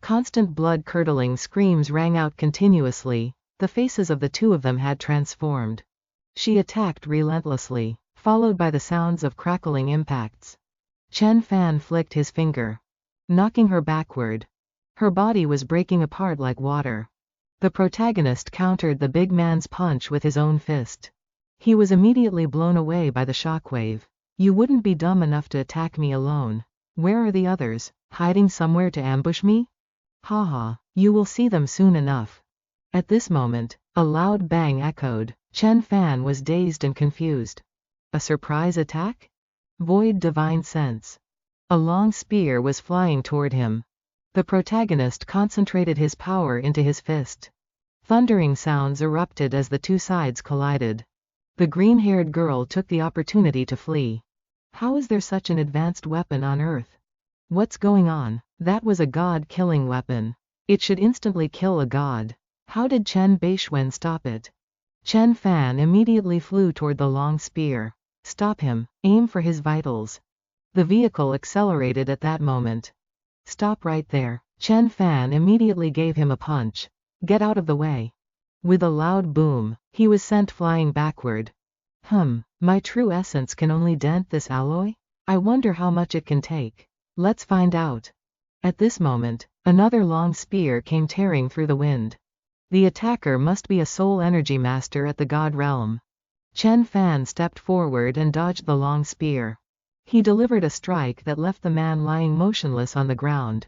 Constant blood-curdling screams rang out continuously. The faces of the two of them had transformed. She attacked relentlessly, followed by the sounds of crackling impacts. Chen Fan flicked his finger, knocking her backward. Her body was breaking apart like water. The protagonist countered the big man's punch with his own fist. He was immediately blown away by the shockwave. You wouldn't be dumb enough to attack me alone. Where are the others, hiding somewhere to ambush me? Haha, you will see them soon enough. At this moment, a loud bang echoed. Chen Fan was dazed and confused. A surprise attack? Void divine sense. A long spear was flying toward him. The protagonist concentrated his power into his fist. Thundering sounds erupted as the two sides collided. The green-haired girl took the opportunity to flee. How is there such an advanced weapon on Earth? What's going on? That was a god-killing weapon. It should instantly kill a god. How did Bei Xuan stop it? Chen Fan immediately flew toward the long spear. Stop him. Aim for his vitals. The vehicle accelerated at that moment. Stop right there. Chen Fan immediately gave him a punch. Get out of the way. With a loud boom, he was sent flying backward. My true essence can only dent this alloy? I wonder how much it can take. Let's find out. At this moment, another long spear came tearing through the wind. The attacker must be a soul energy master at the god realm. Chen Fan stepped forward and dodged the long spear. He delivered a strike that left the man lying motionless on the ground.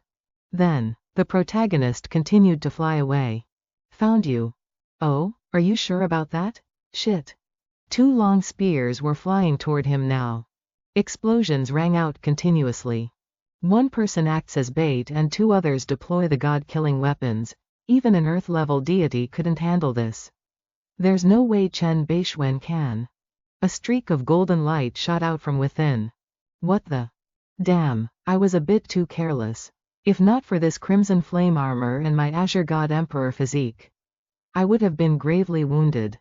Then, the protagonist continued to fly away. Found you. Oh, are you sure about that? Shit. Two long spears were flying toward him now. Explosions rang out continuously. One person acts as bait and two others deploy the god-killing weapons. Even an Earth-level deity couldn't handle this. There's no way Bei Xuan can. A streak of golden light shot out from within. What the? Damn, I was a bit too careless. If not for this crimson flame armor and my Azure God Emperor physique, I would have been gravely wounded.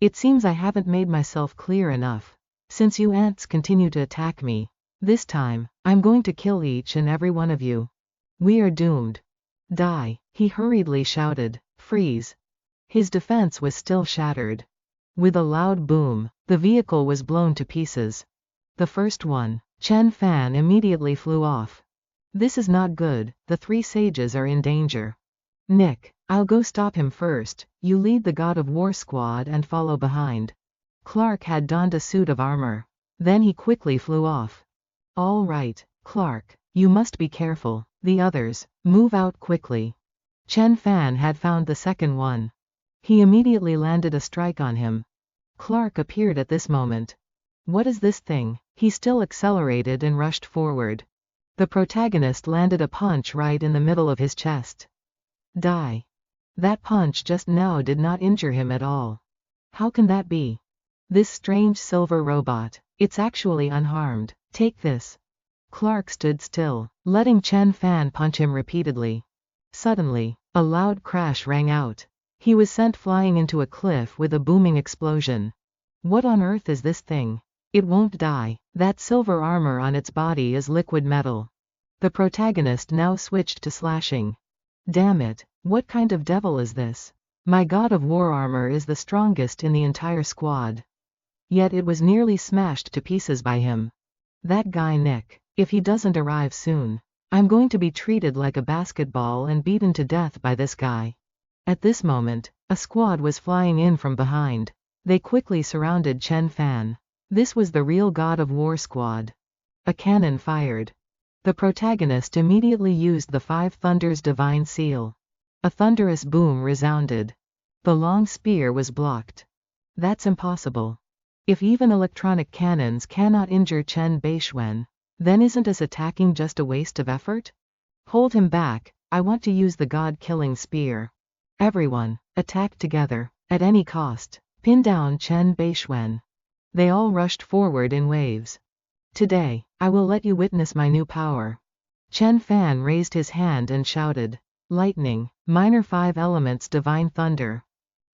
It seems I haven't made myself clear enough. Since you ants continue to attack me, this time, I'm going to kill each and every one of you. We are doomed. Die, he hurriedly shouted. Freeze. His defense was still shattered. With a loud boom, the vehicle was blown to pieces. The first one, Chen Fan immediately flew off. This is not good, the three sages are in danger. Nick, I'll go stop him first, you lead the God of War squad and follow behind. Clark had donned a suit of armor. Then he quickly flew off. All right, Clark, you must be careful. The others, move out quickly. Chen Fan had found the second one. He immediately landed a strike on him. Clark appeared at this moment. What is this thing? He still accelerated and rushed forward. The protagonist landed a punch right in the middle of his chest. Die. That punch just now did not injure him at all. How can that be? This strange silver robot, it's actually unharmed. Take this. Clark stood still, letting Chen Fan punch him repeatedly. Suddenly, a loud crash rang out. He was sent flying into a cliff with a booming explosion. What on earth is this thing? It won't die. That silver armor on its body is liquid metal. The protagonist now switched to slashing. Damn it, what kind of devil is this? My God of War armor is the strongest in the entire squad. Yet it was nearly smashed to pieces by him. That guy Nick, if he doesn't arrive soon, I'm going to be treated like a basketball and beaten to death by this guy. At this moment, a squad was flying in from behind. They quickly surrounded Chen Fan. This was the real God of War squad. A cannon fired. The protagonist immediately used the Five Thunders Divine Seal. A thunderous boom resounded. The long spear was blocked. That's impossible. If even electronic cannons cannot injure Bei Xuan, then isn't us attacking just a waste of effort? Hold him back, I want to use the god-killing spear. Everyone, attack together, at any cost. Pin down Bei Xuan. They all rushed forward in waves. Today, I will let you witness my new power. Chen Fan raised his hand and shouted. Lightning, minor 5 elements divine thunder.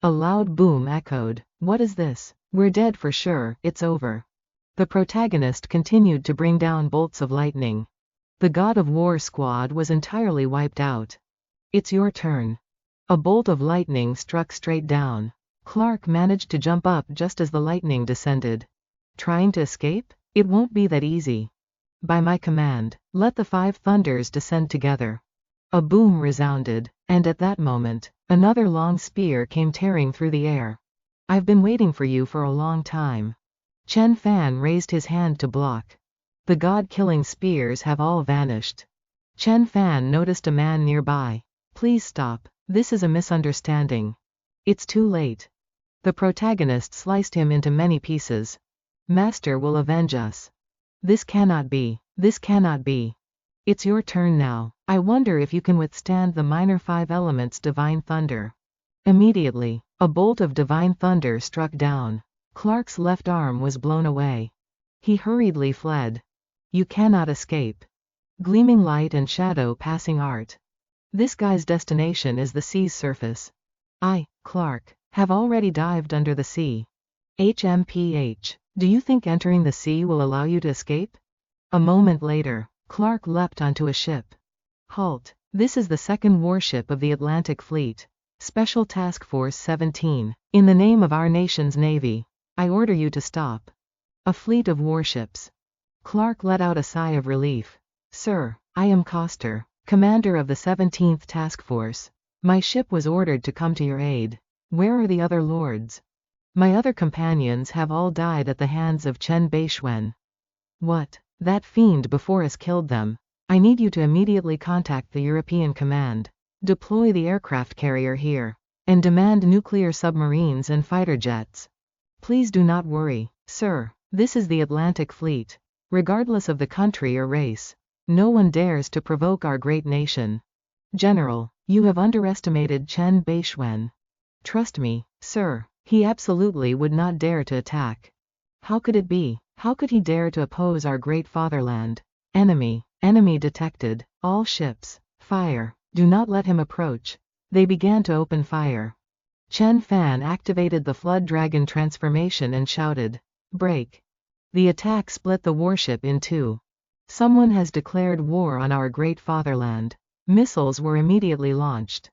A loud boom echoed. What is this? We're dead for sure, it's over. The protagonist continued to bring down bolts of lightning. The God of War squad was entirely wiped out. It's your turn. A bolt of lightning struck straight down. Clark managed to jump up just as the lightning descended. Trying to escape? It won't be that easy. By my command, let the 5 thunders descend together. A boom resounded, and at that moment, another long spear came tearing through the air. I've been waiting for you for a long time. Chen Fan raised his hand to block. The god-killing spears have all vanished. Chen Fan noticed a man nearby. Please stop, this is a misunderstanding. It's too late. The protagonist sliced him into many pieces. Master will avenge us. This cannot be. This cannot be. It's your turn now. I wonder if you can withstand the minor 5 elements divine thunder. Immediately, a bolt of divine thunder struck down. Clark's left arm was blown away. He hurriedly fled. You cannot escape. Gleaming light and shadow passing art. This guy's destination is the sea's surface. I, Clark, have already dived under the sea. HMPH. Do you think entering the sea will allow you to escape? A moment later, Clark leapt onto a ship. Halt. This is the second warship of the Atlantic Fleet. Special Task Force 17. In the name of our nation's Navy, I order you to stop. A fleet of warships. Clark let out a sigh of relief. Sir, I am Coster, commander of the 17th Task Force. My ship was ordered to come to your aid. Where are the other lords? My other companions have all died at the hands of Bei Xuan. What? That fiend before us killed them. I need you to immediately contact the European Command. Deploy the aircraft carrier here. And demand nuclear submarines and fighter jets. Please do not worry, sir. This is the Atlantic Fleet. Regardless of the country or race, no one dares to provoke our great nation. General, you have underestimated Bei Xuan. Trust me, sir, he absolutely would not dare to attack. How could it be? How could he dare to oppose our great fatherland? Enemy detected. All ships, fire. Do not let him approach. They began to open fire. Chen Fan activated the Flood Dragon transformation and shouted, break. The attack split the warship in 2. Someone has declared war on our great fatherland. Missiles were immediately launched.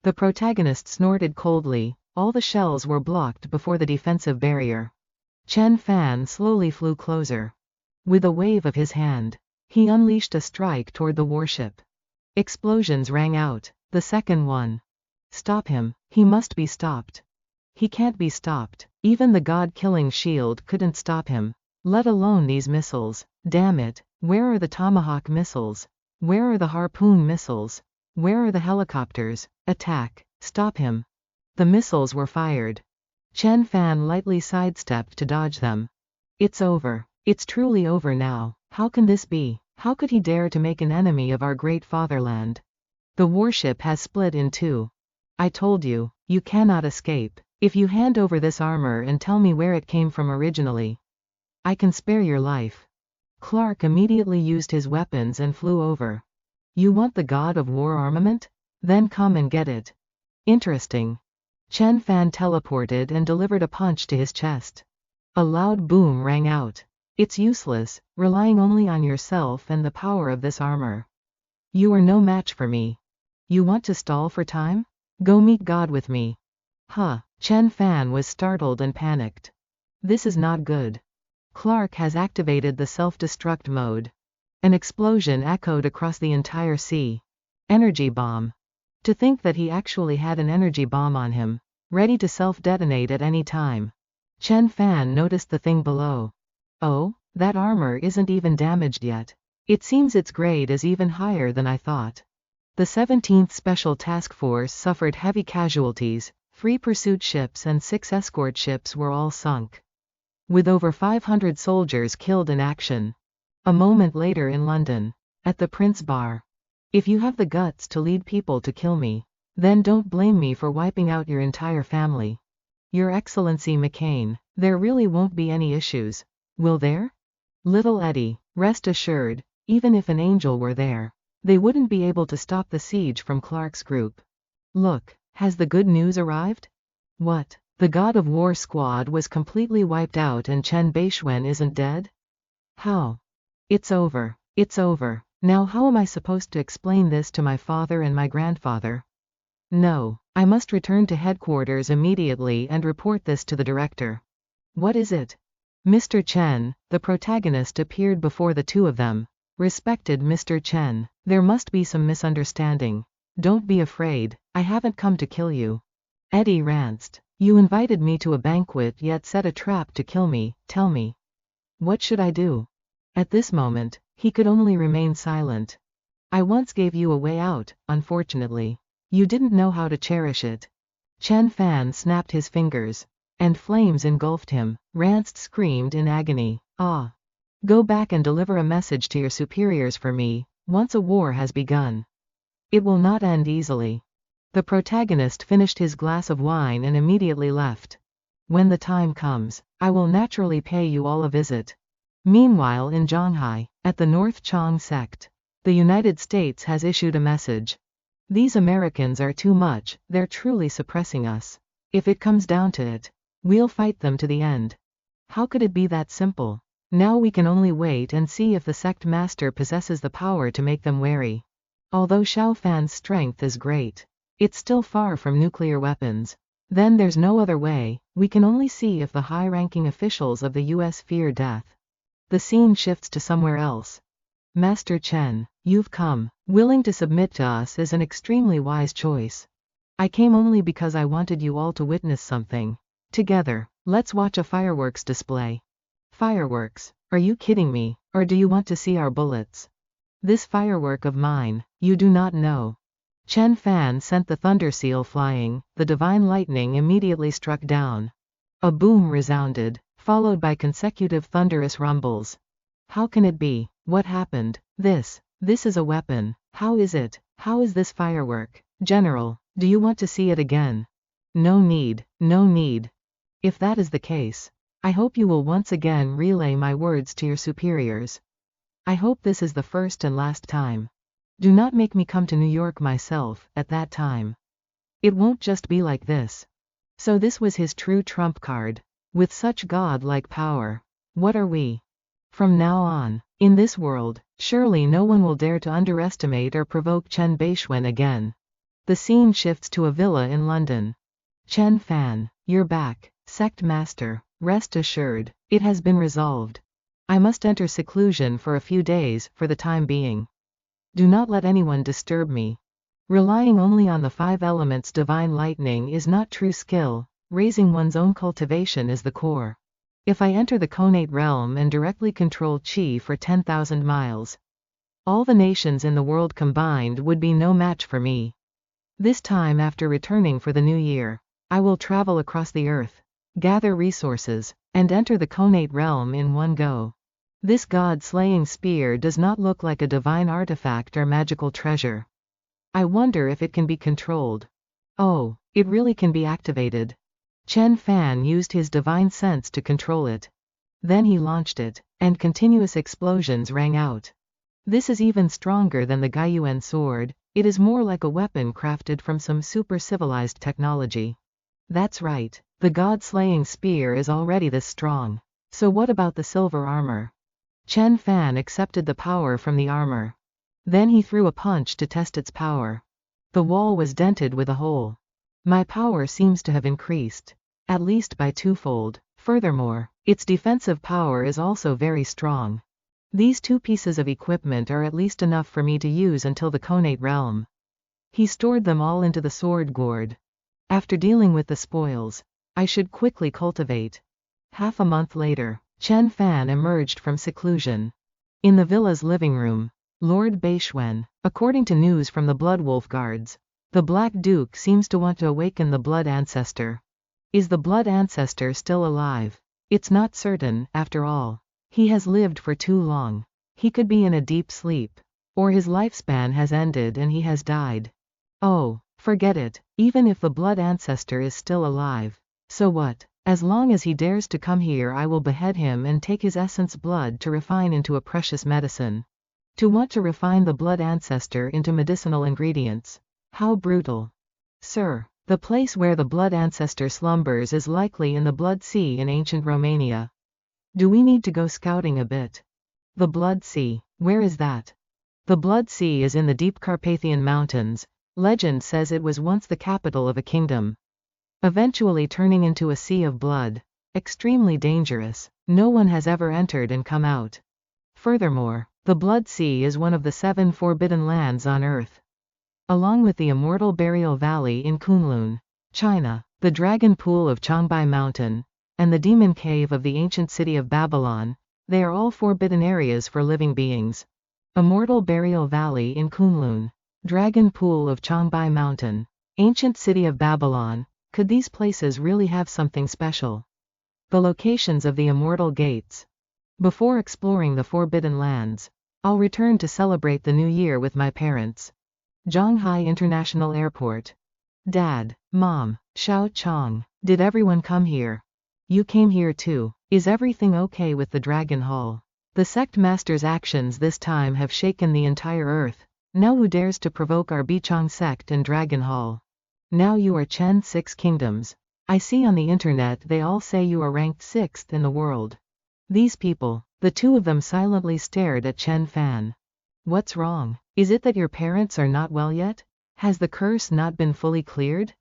The protagonist snorted coldly. All the shells were blocked before the defensive barrier. Chen Fan slowly flew closer. With a wave of his hand, he unleashed a strike toward the warship. Explosions rang out. The second one. Stop him. He must be stopped. He can't be stopped. Even the god-killing shield couldn't stop him. Let alone these missiles. Damn it. Where are the Tomahawk missiles? Where are the Harpoon missiles? Where are the helicopters? Attack. Stop him. The missiles were fired. Chen Fan lightly sidestepped to dodge them. It's over. It's truly over now. How can this be? How could he dare to make an enemy of our great fatherland? The warship has split in 2. I told you, you cannot escape. If you hand over this armor and tell me where it came from originally, I can spare your life. Clark immediately used his weapons and flew over. You want the God of War armament? Then come and get it. Interesting. Chen Fan teleported and delivered a punch to his chest. A loud boom rang out. It's useless, relying only on yourself and the power of this armor. You are no match for me. You want to stall for time? Go meet God with me. Huh. Chen Fan was startled and panicked. This is not good. Clark has activated the self-destruct mode. An explosion echoed across the entire sea. Energy bomb. To think that he actually had an energy bomb on him, ready to self-detonate at any time. Chen Fan noticed the thing below. Oh, that armor isn't even damaged yet. It seems its grade is even higher than I thought. The 17th Special Task Force suffered heavy casualties. 3 pursuit ships and 6 escort ships were all sunk, with over 500 soldiers killed in action. A moment later in London, at the Prince Bar. If you have the guts to lead people to kill me, then don't blame me for wiping out your entire family. Your Excellency McCain, There really won't be any issues, will there? Little Eddie, rest assured, even if an angel were there, they wouldn't be able to stop the siege from Clark's group. Look, has the good news arrived? What? The God of War squad was completely wiped out and Bei Xuan isn't dead? How? It's over. It's over. Now how am I supposed to explain this to my father and my grandfather? No, I must return to headquarters immediately and report this to the director. What is it? Mr. Chen, the protagonist, appeared before the two of them. Respected Mr. Chen, there must be some misunderstanding. Don't be afraid, I haven't come to kill you. Eddie ranced. You invited me to a banquet yet set a trap to kill me, tell me. What should I do? At this moment, he could only remain silent. I once gave you a way out, unfortunately. You didn't know how to cherish it. Chen Fan snapped his fingers, and flames engulfed him. Rance screamed in agony. Ah! Go back and deliver a message to your superiors for me, once a war has begun. It will not end easily. The protagonist finished his glass of wine and immediately left. When the time comes, I will naturally pay you all a visit. Meanwhile in Zhanghai, at the North Chang sect, the United States has issued a message. These Americans are too much, they're truly suppressing us. If it comes down to it, we'll fight them to the end. How could it be that simple? Now we can only wait and see if the sect master possesses the power to make them wary. Although Xiao Fan's strength is great, it's still far from nuclear weapons. Then there's no other way, we can only see if the high-ranking officials of the US fear death. The scene shifts to somewhere else. Master Chen, you've come. Willing to submit to us is an extremely wise choice. I came only because I wanted you all to witness something. Together, let's watch a fireworks display. Fireworks? Are you kidding me, or do you want to see our bullets? This firework of mine, you do not know. Chen Fan sent the thunder seal flying, the divine lightning immediately struck down. A boom resounded, followed by consecutive thunderous rumbles. How can it be? What happened? This is a weapon. How is it? How is this firework? General, do you want to see it again? No need, no need. If that is the case, I hope you will once again relay my words to your superiors. I hope this is the first and last time. Do not make me come to New York myself, at that time. It won't just be like this. So this was his true trump card. With such god-like power, what are we? From now on, in this world, surely no one will dare to underestimate or provoke Bei Xuan again. The scene shifts to a villa in London. Chen Fan, you're back, sect master, rest assured, it has been resolved. I must enter seclusion for a few days, for the time being. Do not let anyone disturb me. Relying only on the 5 elements divine lightning is not true skill, raising one's own cultivation is the core. If I enter the Conate realm and directly control Qi for 10,000 miles, all the nations in the world combined would be no match for me. This time after returning for the new year, I will travel across the earth, gather resources, and enter the Conate realm in one go. This god-slaying spear does not look like a divine artifact or magical treasure. I wonder if it can be controlled. Oh, it really can be activated. Chen Fan used his divine sense to control it. Then he launched it, and continuous explosions rang out. This is even stronger than the Gaiyuan sword, it is more like a weapon crafted from some super-civilized technology. That's right, the god-slaying spear is already this strong. So what about the silver armor? Chen Fan accepted the power from the armor. Then he threw a punch to test its power. The wall was dented with a hole. My power seems to have increased, at least by 2-fold. Furthermore, its defensive power is also very strong. These 2 pieces of equipment are at least enough for me to use until the Conate realm. He stored them all into the sword gourd. After dealing with the spoils, I should quickly cultivate. Half a month later, Chen Fan emerged from seclusion. In the villa's living room, Lord Bei Xuan, according to news from the Blood Wolf Guards, the Black Duke seems to want to awaken the Blood Ancestor. Is the Blood Ancestor still alive? It's not certain, after all. He has lived for too long. He could be in a deep sleep. Or his lifespan has ended and he has died. Oh, forget it, even if the Blood Ancestor is still alive. So what? As long as he dares to come here, I will behead him and take his essence blood to refine into a precious medicine. To want to refine the blood ancestor into medicinal ingredients. How brutal. Sir, the place where the blood ancestor slumbers is likely in the Blood Sea in ancient Romania. Do we need to go scouting a bit? The Blood Sea, where is that? The Blood Sea is in the deep Carpathian Mountains. Legend says it was once the capital of a kingdom, eventually turning into a sea of blood. Extremely dangerous. No one has ever entered and come out. Furthermore, the Blood Sea is one of the 7 forbidden lands on Earth. Along with the Immortal Burial Valley in Kunlun, China, the Dragon Pool of Changbai Mountain, and the Demon Cave of the ancient city of Babylon, they are all forbidden areas for living beings. Immortal Burial Valley in Kunlun, Dragon Pool of Changbai Mountain, ancient city of Babylon. Could these places really have something special? The locations of the Immortal Gates. Before exploring the Forbidden Lands, I'll return to celebrate the new year with my parents. Zhonghai International Airport. Dad, Mom, Xiao Chong, did everyone come here? You came here too. Is everything okay with the Dragon Hall? The sect master's actions this time have shaken the entire earth. Now who dares to provoke our Bichang sect and Dragon Hall? Now you are Chen 6 Kingdoms. I see on the internet they all say you are ranked 6th in the world. These people, the two of them silently stared at Chen Fan. What's wrong? Is it that your parents are not well yet? Has the curse not been fully cleared?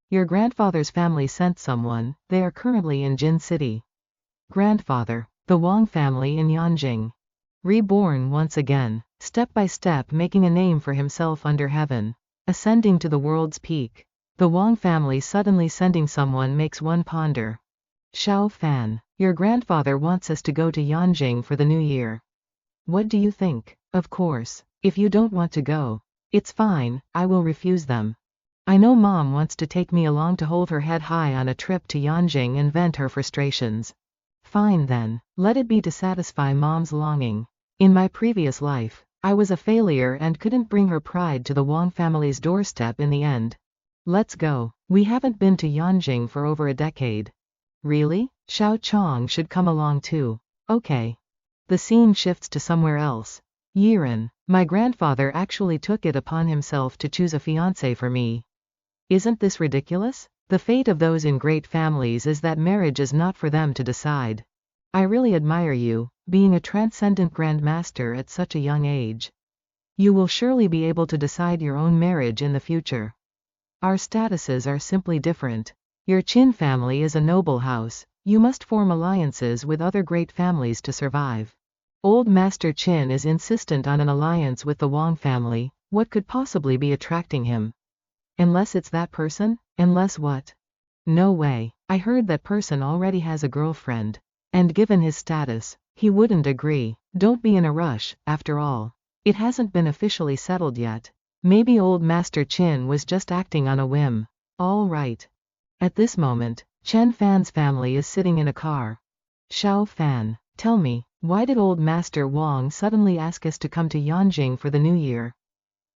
Your grandfather's family sent someone. They are currently in Jin City. Grandfather, the Wang family in Yanjing. Reborn once again, step by step making a name for himself under heaven, ascending to the world's peak. The Wang family suddenly sending someone makes one ponder. Xiao Fan, your grandfather wants us to go to Yanjing for the new year. What do you think? Of course, if you don't want to go, it's fine, I will refuse them. I know Mom wants to take me along to hold her head high on a trip to Yanjing and vent her frustrations. Fine then, let it be to satisfy Mom's longing. In my previous life, I was a failure and couldn't bring her pride to the Wang family's doorstep in the end. Let's go. We haven't been to Yanjing for over a decade. Really? Xiao Chong should come along too. Okay. The scene shifts to somewhere else. Yiren, my grandfather actually took it upon himself to choose a fiancé for me. Isn't this ridiculous? The fate of those in great families is that marriage is not for them to decide. I really admire you, being a transcendent grandmaster at such a young age. You will surely be able to decide your own marriage in the future. Our statuses are simply different. Your Qin family is a noble house. You must form alliances with other great families to survive. Old Master Qin is insistent on an alliance with the Wang family. What could possibly be attracting him? Unless it's that person? Unless what? No way. I heard that person already has a girlfriend. And given his status, he wouldn't agree. Don't be in a rush, after all. It hasn't been officially settled yet. Maybe old Master Qin was just acting on a whim. All right. At this moment, Chen Fan's family is sitting in a car. Xiao Fan, tell me, why did old Master Wang suddenly ask us to come to Yanjing for the new year?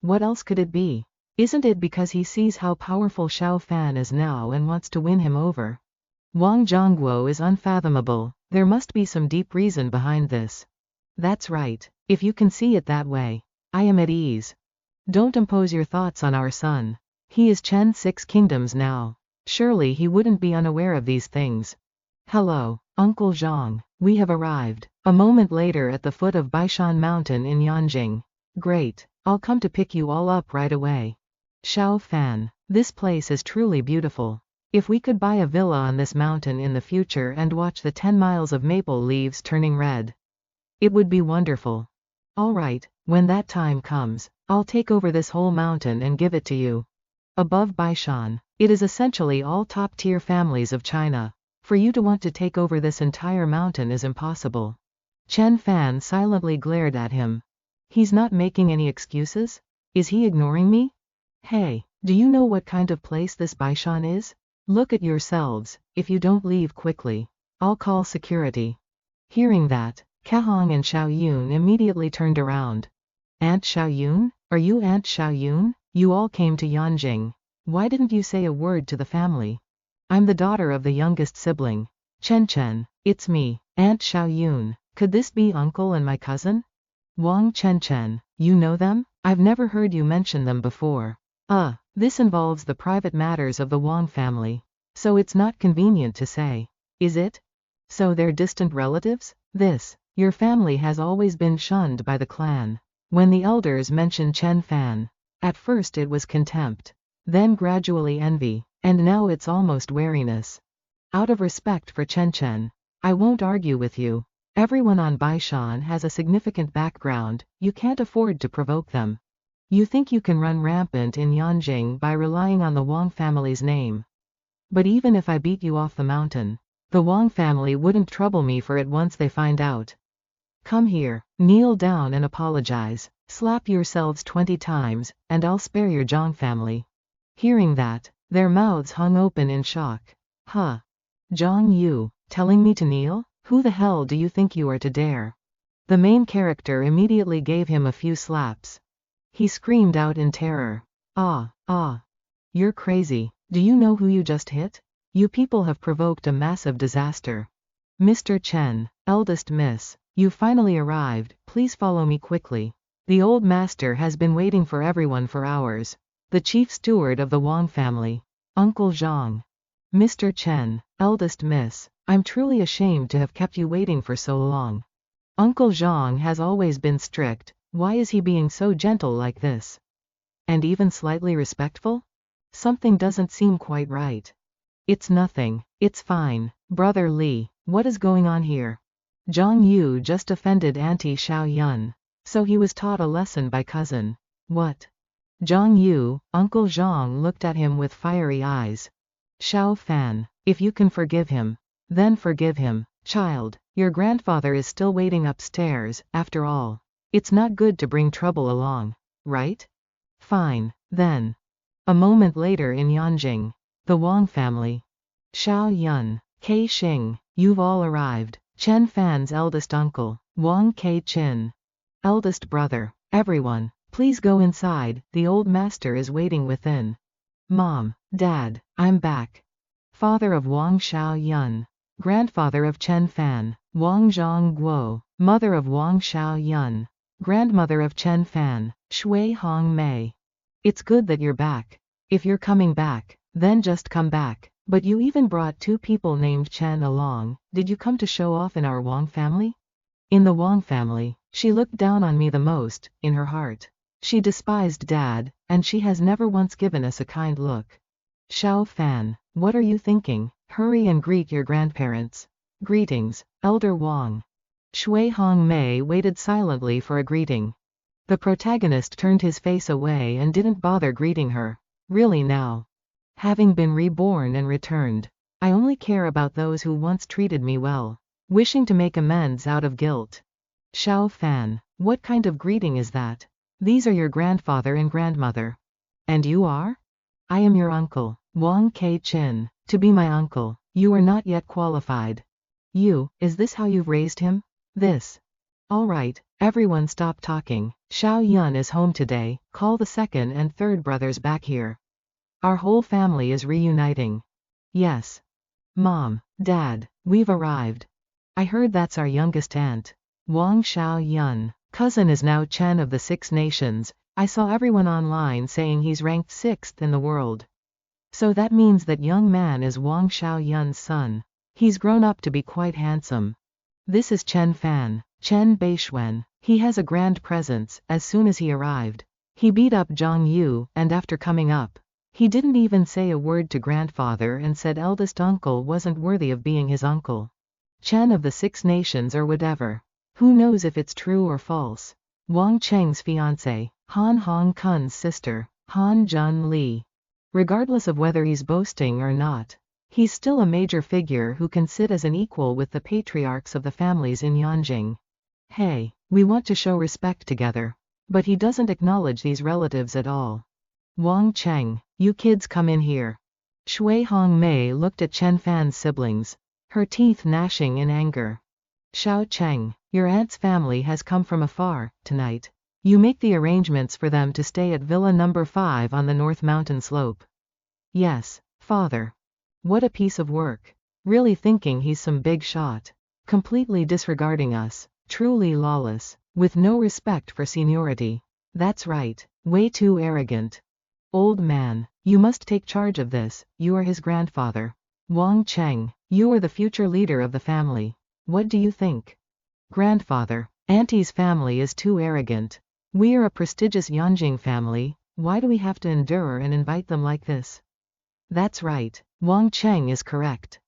What else could it be? Isn't it because he sees how powerful Xiao Fan is now and wants to win him over? Wang Zhongguo is unfathomable. There must be some deep reason behind this. That's right. If you can see it that way, I am at ease. Don't impose your thoughts on our son. He is Chen 6 Kingdoms now. Surely he wouldn't be unaware of these things. Hello, Uncle Zhang. We have arrived. A moment later at the foot of Bei Xuan Mountain in Yanjing. Great. I'll come to pick you all up right away. Xiao Fan, this place is truly beautiful. If we could buy a villa on this mountain in the future and watch the 10 miles of maple leaves turning red, it would be wonderful. Alright, when that time comes, I'll take over this whole mountain and give it to you. Above Bei Xuan, it is essentially all top-tier families of China. For you to want to take over this entire mountain is impossible. Chen Fan silently glared at him. He's not making any excuses? Is he ignoring me? Hey, do you know what kind of place this Bei Xuan is? Look at yourselves. If you don't leave quickly, I'll call security. Hearing that, Kahong and Xiao Yun immediately turned around. Aunt Xiao Yun? Are you Aunt Xiao Yun? You all came to Yanjing. Why didn't you say a word to the family? I'm the daughter of the youngest sibling. Chen, it's me, Aunt Xiao Yun. Could this be uncle and my cousin? Wang Chen, you know them? I've never heard you mention them before. This involves the private matters of the Wang family. So it's not convenient to say. Is it? So they're distant relatives? Your family has always been shunned by the clan. When the elders mentioned Chen Fan, at first it was contempt, then gradually envy, and now it's almost wariness. Out of respect for Chen, I won't argue with you. Everyone on Bei Xuan has a significant background, you can't afford to provoke them. You think you can run rampant in Yanjing by relying on the Wang family's name. But even if I beat you off the mountain, the Wang family wouldn't trouble me for it once they find out. Come here, kneel down and apologize, slap yourselves 20 times, and I'll spare your Zhang family. Hearing that, their mouths hung open in shock. Huh? Zhang Yu, telling me to kneel? Who the hell do you think you are to dare? The main character immediately gave him a few slaps. He screamed out in terror. You're crazy. Do you know who you just hit? You people have provoked a massive disaster. Mr. Chen, eldest miss, you finally arrived, please follow me quickly. The old master has been waiting for everyone for hours. The chief steward of the Wang family, Uncle Zhang. Mr. Chen, eldest miss, I'm truly ashamed to have kept you waiting for so long. Uncle Zhang has always been strict, why is he being so gentle like this? And even slightly respectful? Something doesn't seem quite right. It's nothing, it's fine, Brother Li, what is going on here? Zhang Yu just offended Auntie Xiao Yun, so he was taught a lesson by cousin. What? Zhang Yu, Uncle Zhang looked at him with fiery eyes. Xiao Fan, if you can forgive him, then forgive him, child, your grandfather is still waiting upstairs, after all. It's not good to bring trouble along, right? Fine, then. A moment later in Yanjing, the Wang family. Xiao Yun, Kei Xing, you've all arrived. Chen Fan's eldest uncle, Wang Kei Chin. Eldest brother, everyone, please go inside, the old master is waiting within. Mom, Dad, I'm back. Father of Wang Xiao Yun. Grandfather of Chen Fan, Wang Zhang Guo. Mother of Wang Xiao Yun. Grandmother of Chen Fan, Shui Hong Mei. It's good that you're back. If you're coming back, then just come back. But you even brought 2 people named Chen along. Did you come to show off in our Wang family? In the Wang family, she looked down on me the most, in her heart. She despised Dad, and she has never once given us a kind look. Xiao Fan, what are you thinking? Hurry and greet your grandparents. Greetings, Elder Wang. Shui Hong Mei waited silently for a greeting. The protagonist turned his face away and didn't bother greeting her. Really now. Having been reborn and returned, I only care about those who once treated me well, wishing to make amends out of guilt. Xiao Fan, what kind of greeting is that? These are your grandfather and grandmother. And you are? I am your uncle, Wang Kei Chin. To be my uncle, you are not yet qualified. Is this how you've raised him? Alright, everyone stop talking. Xiao Yun is home today, call the second and third brothers back here. Our whole family is reuniting. Yes. Mom, Dad, we've arrived. I heard that's our youngest aunt. Wang Xiao Yun, cousin is now Chen of the 6 nations. I saw everyone online saying he's ranked 6th in the world. So that means that young man is Wang Xiao Yun's son. He's grown up to be quite handsome. This is Chen Fan, Chen Bei Xuan. He has a grand presence. As soon as he arrived, he beat up Zhang Yu, and after coming up, he didn't even say a word to grandfather and said eldest uncle wasn't worthy of being his uncle. Chen of the 6 nations or whatever. Who knows if it's true or false. Wang Cheng's fiancée, Han Hong Kun's sister, Han Jun Li. Regardless of whether he's boasting or not, he's still a major figure who can sit as an equal with the patriarchs of the families in Yanjing. Hey, we want to show respect together. But he doesn't acknowledge these relatives at all. Wang Cheng, you kids come in here. Shui Hong Mei looked at Chen Fan's siblings, her teeth gnashing in anger. Xiao Cheng, your aunt's family has come from afar, tonight. You make the arrangements for them to stay at Villa number 5 on the North Mountain Slope. Yes, father. What a piece of work. Really thinking he's some big shot. Completely disregarding us. Truly lawless. With no respect for seniority. That's right. Way too arrogant. Old man, you must take charge of this. You are his grandfather. Wang Cheng, you are the future leader of the family. What do you think? Grandfather, Auntie's family is too arrogant. We are a prestigious Yanjing family. Why do we have to endure and invite them like this? That's right. Wang Cheng is correct.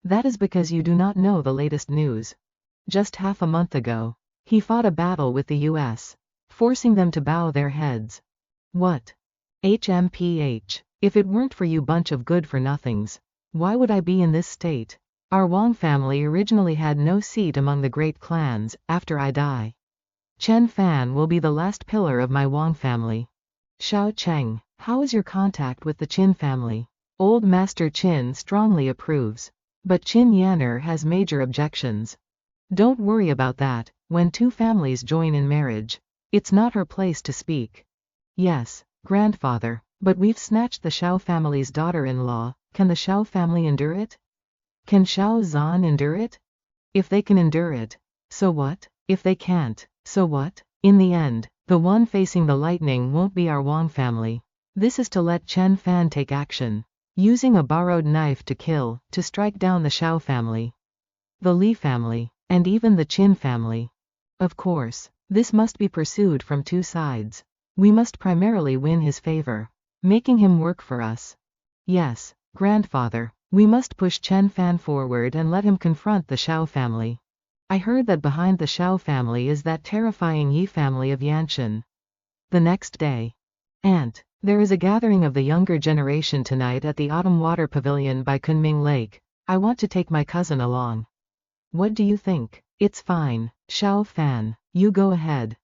That is because you do not know the latest news. Just half a month ago, he fought a battle with the US, forcing them to bow their heads. What? HMPH. If it weren't for you bunch of good-for-nothings, why would I be in this state? Our Wang family originally had no seat among the great clans. After I die, Chen Fan will be the last pillar of my Wang family. Xiao Cheng, how is your contact with the Qin family? Old Master Qin strongly approves. But Qin Yanner has major objections. Don't worry about that. When two families join in marriage, it's not her place to speak. Yes, grandfather, but we've snatched the Xiao family's daughter-in-law. Can the Xiao family endure it? Can Xiao Zhan endure it? If they can endure it, so what? If they can't, so what? In the end, the one facing the lightning won't be our Wang family. This is to let Chen Fan take action, using a borrowed knife to kill, to strike down the Xiao family, the Li family, and even the Qin family. Of course, this must be pursued from two sides. We must primarily win his favor, making him work for us. Yes, grandfather, we must push Chen Fan forward and let him confront the Xiao family. I heard that behind the Xiao family is that terrifying Yi family of Yanshan. The next day. Aunt, there is a gathering of the younger generation tonight at the Autumn Water Pavilion by Kunming Lake. I want to take my cousin along. What do you think? It's fine, Xiao Fan, you go ahead.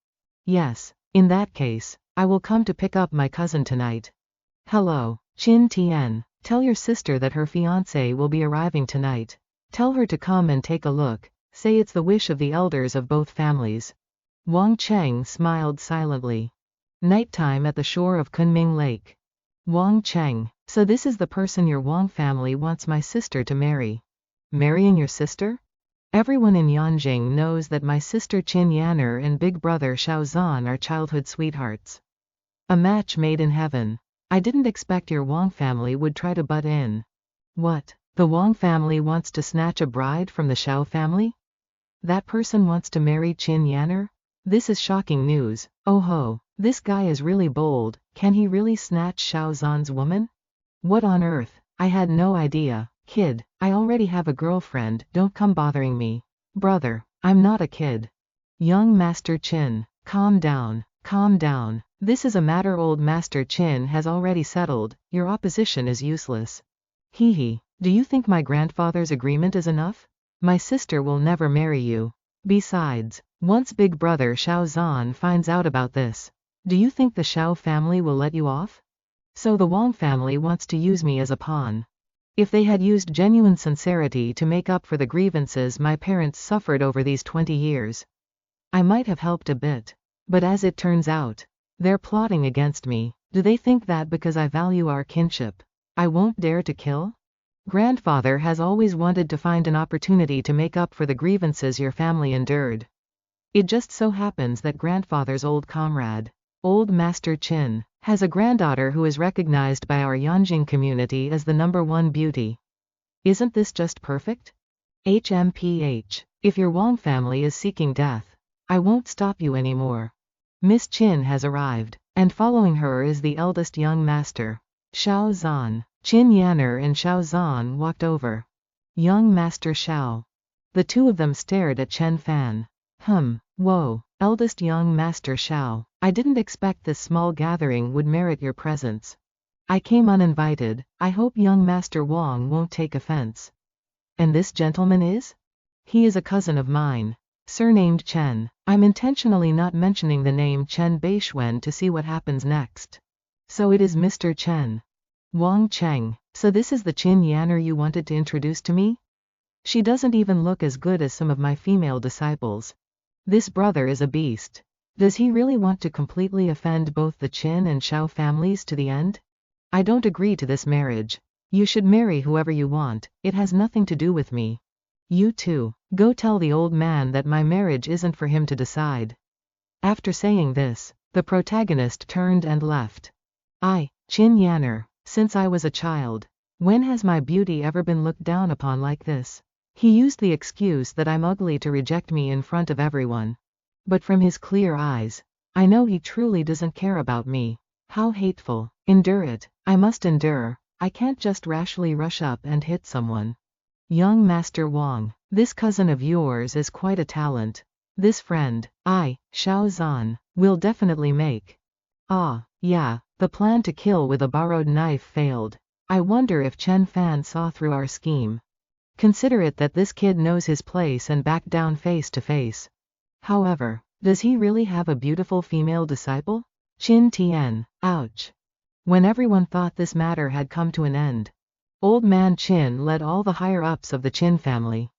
Yes, in that case, I will come to pick up my cousin tonight. Hello, Qin Tian, tell your sister that her fiancé will be arriving tonight. Tell her to come and take a look. Say it's the wish of the elders of both families. Wang Cheng smiled silently. Nighttime at the shore of Kunming Lake. Wang Cheng, so this is the person your Wang family wants my sister to marry. Marrying your sister? Everyone in Yanjing knows that my sister Qin Yanner and big brother Xiao Zhan are childhood sweethearts. A match made in heaven. I didn't expect your Wang family would try to butt in. What? The Wang family wants to snatch a bride from the Xiao family? That person wants to marry Qin Yanner? This is shocking news. Oh ho, this guy is really bold. Can he really snatch Xiao Zhan's woman? What on earth? I had no idea. Kid, I already have a girlfriend. Don't come bothering me. Brother, I'm not a kid. Young Master Qin, calm down, calm down. This is a matter old Master Qin has already settled. Your opposition is useless. Hee hee, do you think my grandfather's agreement is enough? My sister will never marry you. Besides, once big brother Xiao Zhan finds out about this, do you think the Xiao family will let you off? So the Wang family wants to use me as a pawn. If they had used genuine sincerity to make up for the grievances my parents suffered over these 20 years, I might have helped a bit. But as it turns out, they're plotting against me. Do they think that because I value our kinship, I won't dare to kill? Grandfather has always wanted to find an opportunity to make up for the grievances your family endured. It just so happens that grandfather's old comrade, old Master Qin, has a granddaughter who is recognized by our Yanjing community as the #1 beauty. Isn't this just perfect? HMPH, if your Wang family is seeking death, I won't stop you anymore. Miss Qin has arrived, and following her is the eldest young master, Xiao Zhan. Qin Yanner and Xiao Zhan walked over. Young Master Xiao. The two of them stared at Chen Fan. Whoa, eldest young Master Xiao, I didn't expect this small gathering would merit your presence. I came uninvited. I hope young Master Wang won't take offense. And this gentleman is? He is a cousin of mine, surnamed Chen. I'm intentionally not mentioning the name Chen Bei Xuan to see what happens next. So it is Mr. Chen. Wang Cheng, so this is the Qin Yanner you wanted to introduce to me? She doesn't even look as good as some of my female disciples. This brother is a beast. Does he really want to completely offend both the Qin and Xiao families to the end? I don't agree to this marriage. You should marry whoever you want, it has nothing to do with me. You too, go tell the old man that my marriage isn't for him to decide. After saying this, the protagonist turned and left. Qin Yanner, since I was a child. When has my beauty ever been looked down upon like this? He used the excuse that I'm ugly to reject me in front of everyone. But from his clear eyes, I know he truly doesn't care about me. How hateful. Endure it. I must endure. I can't just rashly rush up and hit someone. Young Master Wang, this cousin of yours is quite a talent. This friend, Xiao Zhan, will definitely make. Yeah, the plan to kill with a borrowed knife failed. I wonder if Chen Fan saw through our scheme. Consider it that this kid knows his place and backed down face to face. However, does he really have a beautiful female disciple? Qin Tian, ouch. When everyone thought this matter had come to an end, Old Man Qin led all the higher-ups of the Qin family,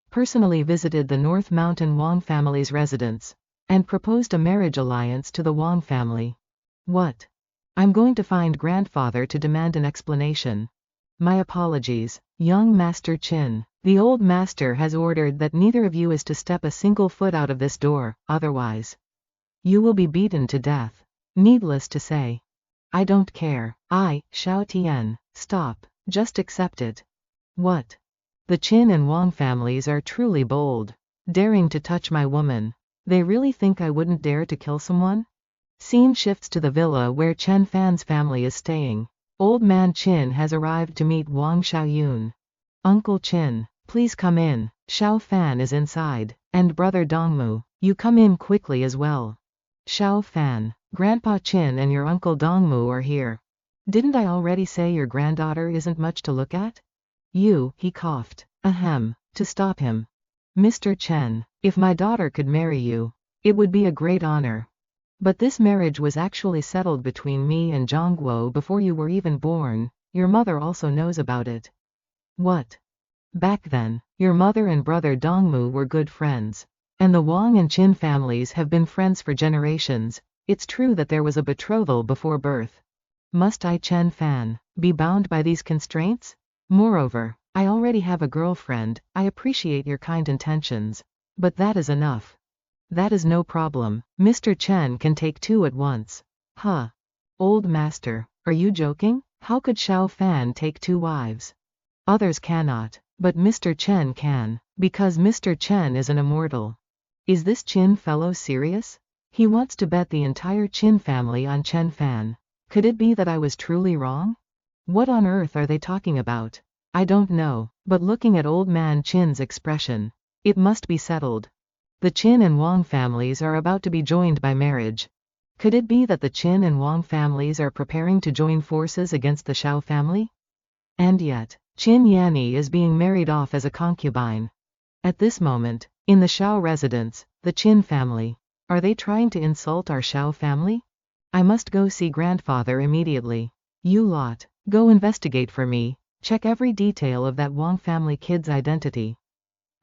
personally visited the North Mountain Wang family's residence, and proposed a marriage alliance to the Wang family. What? I'm going to find grandfather to demand an explanation. My apologies, young Master Qin. The old master has ordered that neither of you is to step a single foot out of this door, otherwise you will be beaten to death. Needless to say, I don't care. Xiao Tian, stop, just accept it. What? The Qin and Wang families are truly bold, daring to touch my woman. They really think I wouldn't dare to kill someone? Scene shifts to the villa where Chen Fan's family is staying. Old Man Qin has arrived to meet Wang Xiaoyun. Uncle Qin, please come in. Xiao Fan is inside, and Brother Dongmu, you come in quickly as well. Xiao Fan, Grandpa Qin and your Uncle Dongmu are here. Didn't I already say your granddaughter isn't much to look at? He coughed. Ahem, to stop him. Mr. Chen, if my daughter could marry you, it would be a great honor. But this marriage was actually settled between me and Zhongguo before you were even born. Your mother also knows about it. What? Back then, your mother and Brother Dongmu were good friends. And the Wang and Qin families have been friends for generations. It's true that there was a betrothal before birth. Must I, Chen Fan, be bound by these constraints? Moreover, I already have a girlfriend. I appreciate your kind intentions, but that is enough. That is no problem. Mr. Chen can take two at once. Old master, are you joking? How could Xiao Fan take two wives? Others cannot, but Mr. Chen can, because Mr. Chen is an immortal. Is this Qin fellow serious? He wants to bet the entire Qin family on Chen Fan. Could it be that I was truly wrong? What on earth are they talking about? I don't know, but looking at Old Man Qin's expression, it must be settled. The Qin and Wang families are about to be joined by marriage. Could it be that the Qin and Wang families are preparing to join forces against the Xiao family? And yet, Qin Yanni is being married off as a concubine. At this moment, in the Xiao residence, the Qin family. Are they trying to insult our Xiao family? I must go see grandfather immediately. You lot, go investigate for me, check every detail of that Wang family kid's identity.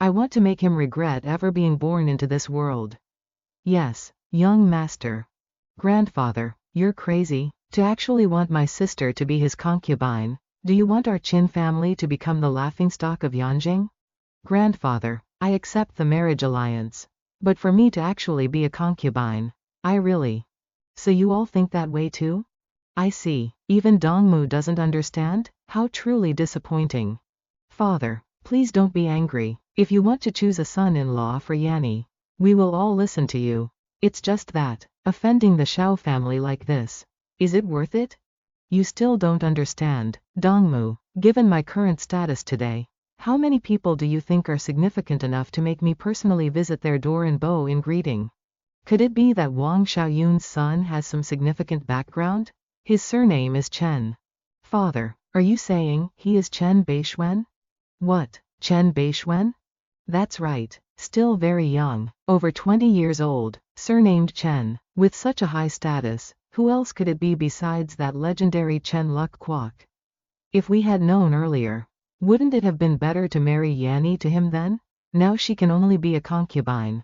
I want to make him regret ever being born into this world. Yes, young master. Grandfather, you're crazy, to actually want my sister to be his concubine. Do you want our Qin family to become the laughingstock of Yanjing? Grandfather, I accept the marriage alliance. But for me to actually be a concubine, I really. So you all think that way too? I see, even Dongmu doesn't understand? How truly disappointing. Father, please don't be angry. If you want to choose a son-in-law for Yanni, we will all listen to you. It's just that, offending the Xiao family like this, is it worth it? You still don't understand, Dongmu, given my current status today. How many people do you think are significant enough to make me personally visit their door and bow in greeting? Could it be that Wang Xiaoyun's son has some significant background? His surname is Chen. Father, are you saying he is Chen Bei Xuan? What, Chen Bei Xuan? That's right, still very young, over 20 years old, surnamed Chen, with such a high status. Who else could it be besides that legendary Chen Luk Kwok? If we had known earlier, wouldn't it have been better to marry Yanni to him then? Now she can only be a concubine.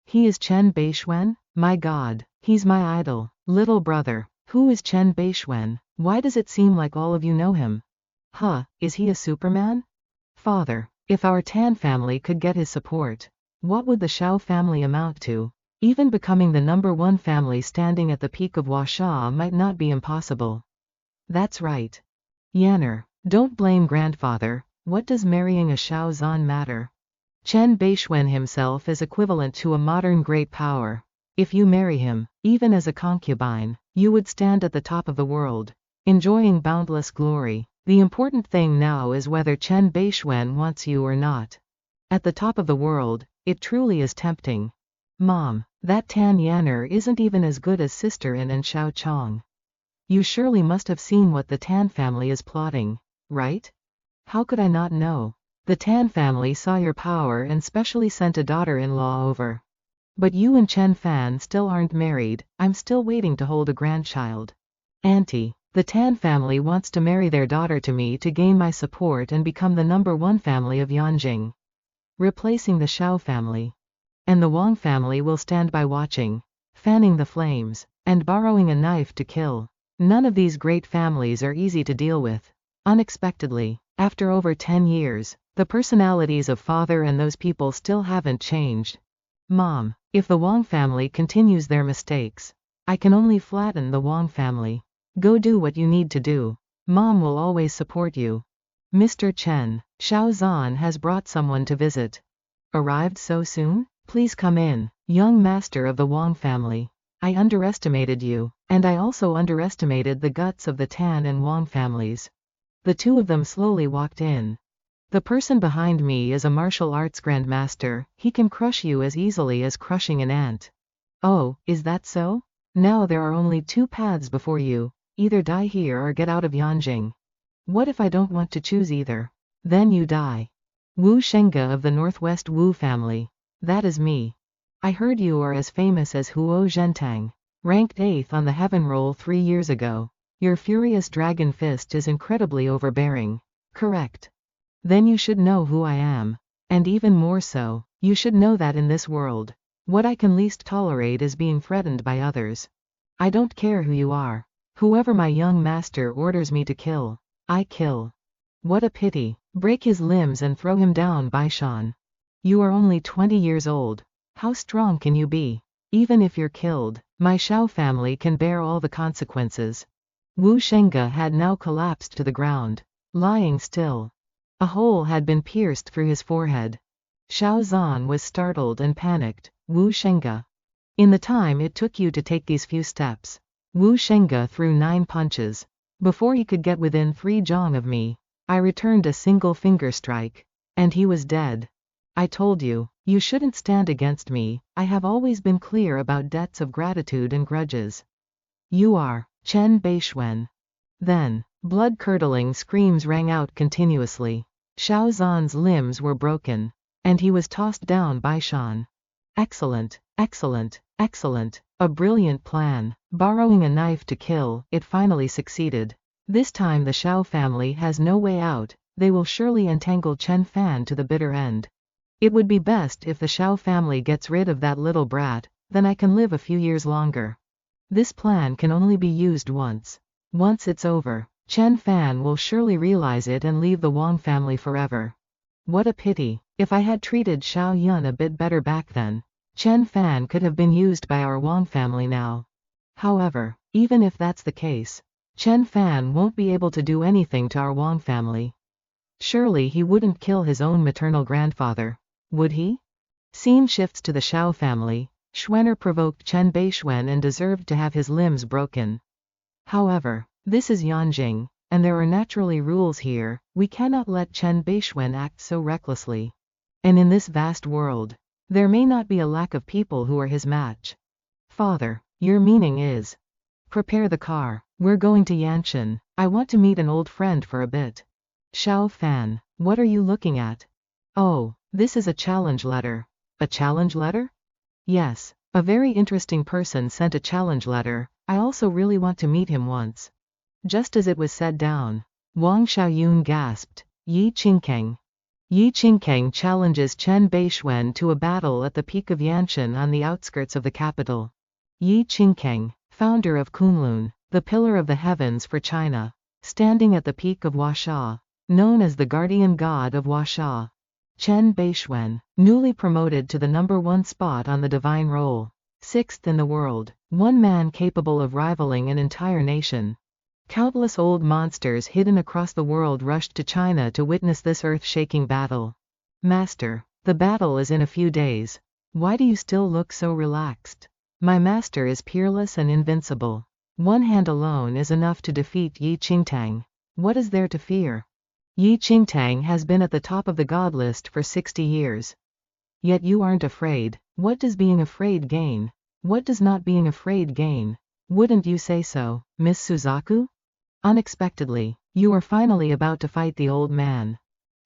He is Chen Bei Xuan? My God, he's my idol. Little brother, who is Chen Bei Xuan? Why does it seem like all of you know him? Huh, is he a Superman? Father, if our Tan family could get his support, what would the Shao family amount to? Even becoming the #1 family standing at the peak of Huasha might not be impossible. That's right. Yanner, don't blame grandfather. What does marrying a Shao Zan matter? Chen Bei-Xuan himself is equivalent to a modern great power. If you marry him, even as a concubine, you would stand at the top of the world, enjoying boundless glory. The important thing now is whether Chen Bei-Xuan wants you or not. At the top of the world, it truly is tempting. Mom, that Tan Yanner isn't even as good as Sister In and Xiao Chong. You surely must have seen what the Tan family is plotting, right? How could I not know? The Tan family saw your power and specially sent a daughter-in-law over. But you and Chen Fan still aren't married. I'm still waiting to hold a grandchild. Auntie, the Tan family wants to marry their daughter to me to gain my support and become the #1 family of Yanjing, replacing the Shao family. And the Wang family will stand by watching, fanning the flames, and borrowing a knife to kill. None of these great families are easy to deal with. Unexpectedly, after over 10 years, the personalities of father and those people still haven't changed. Mom, if the Wang family continues their mistakes, I can only flatten the Wang family. Go do what you need to do. Mom will always support you. Mr. Chen, Shao Zan has brought someone to visit. Arrived so soon? Please come in, young master of the Wang family. I underestimated you, and I also underestimated the guts of the Tan and Wang families. The two of them slowly walked in. The person behind me is a martial arts grandmaster. He can crush you as easily as crushing an ant. Oh, is that so? Now there are only 2 paths before you. Either die here or get out of Yanjing. What if I don't want to choose either? Then you die. Wu Shenga of the Northwest Wu family. That is me. I heard you are as famous as Huo Zhentang, ranked 8th on the heaven roll 3 years ago. Your furious dragon fist is incredibly overbearing. Correct. Then you should know who I am. And even more so, you should know that in this world, what I can least tolerate is being threatened by others. I don't care who you are. Whoever my young master orders me to kill, I kill. What a pity. Break his limbs and throw him down, Bei Xuan. You are only 20 years old. How strong can you be? Even if you're killed, my Shao family can bear all the consequences. Wu Shenga had now collapsed to the ground, lying still. A hole had been pierced through his forehead. Shao Zan was startled and panicked. Wu Shenga. In the time it took you to take these few steps, Wu Shenga threw 9 punches. Before he could get within 3 zhong of me, I returned a single finger strike, and he was dead. I told you, you shouldn't stand against me. I have always been clear about debts of gratitude and grudges. You are Chen Bei-Xuan. Then, blood-curdling screams rang out continuously. Shao Zan's limbs were broken, and he was tossed down by Shan. Excellent, excellent, excellent. A brilliant plan. Borrowing a knife to kill, it finally succeeded. This time the Shao family has no way out. They will surely entangle Chen Fan to the bitter end. It would be best if the Shao family gets rid of that little brat, then I can live a few years longer. This plan can only be used once. Once it's over, Chen Fan will surely realize it and leave the Wang family forever. What a pity. If I had treated Shao Yun a bit better back then, Chen Fan could have been used by our Wang family now. However, even if that's the case, Chen Fan won't be able to do anything to our Wang family. Surely he wouldn't kill his own maternal grandfather, would he? Scene shifts to the Shao family. Xuaner provoked Chen Bei-Xuan and deserved to have his limbs broken. However, this is Yanjing, and there are naturally rules here. We cannot let Chen Bei-Xuan act so recklessly. And in this vast world, there may not be a lack of people who are his match. Father, your meaning is, prepare the car. We're going to Yanshan. I want to meet an old friend for a bit. Shao Fan, what are you looking at? Oh, this is a challenge letter. A challenge letter? Yes, a very interesting person sent a challenge letter. I also really want to meet him once. Just as it was set down, Wang Xiaoyun gasped, Yi Qingkeng. Yi Qingkeng challenges Chen Bei-Xuan to a battle at the peak of Yanshan on the outskirts of the capital. Yi Qingkeng, founder of Kunlun, the pillar of the heavens for China, standing at the peak of Huasha, known as the guardian god of Huasha. Bei Xuan, newly promoted to the #1 spot on the divine roll. 6th in the world, one man capable of rivaling an entire nation. Countless old monsters hidden across the world rushed to China to witness this earth-shaking battle. Master, the battle is in a few days. Why do you still look so relaxed? My master is peerless and invincible. One hand alone is enough to defeat Yi Qingtang. What is there to fear? Yi Qingtang has been at the top of the god list for 60 years. Yet you aren't afraid. What does being afraid gain? What does not being afraid gain? Wouldn't you say so, Miss Suzaku? Unexpectedly, you are finally about to fight the old man.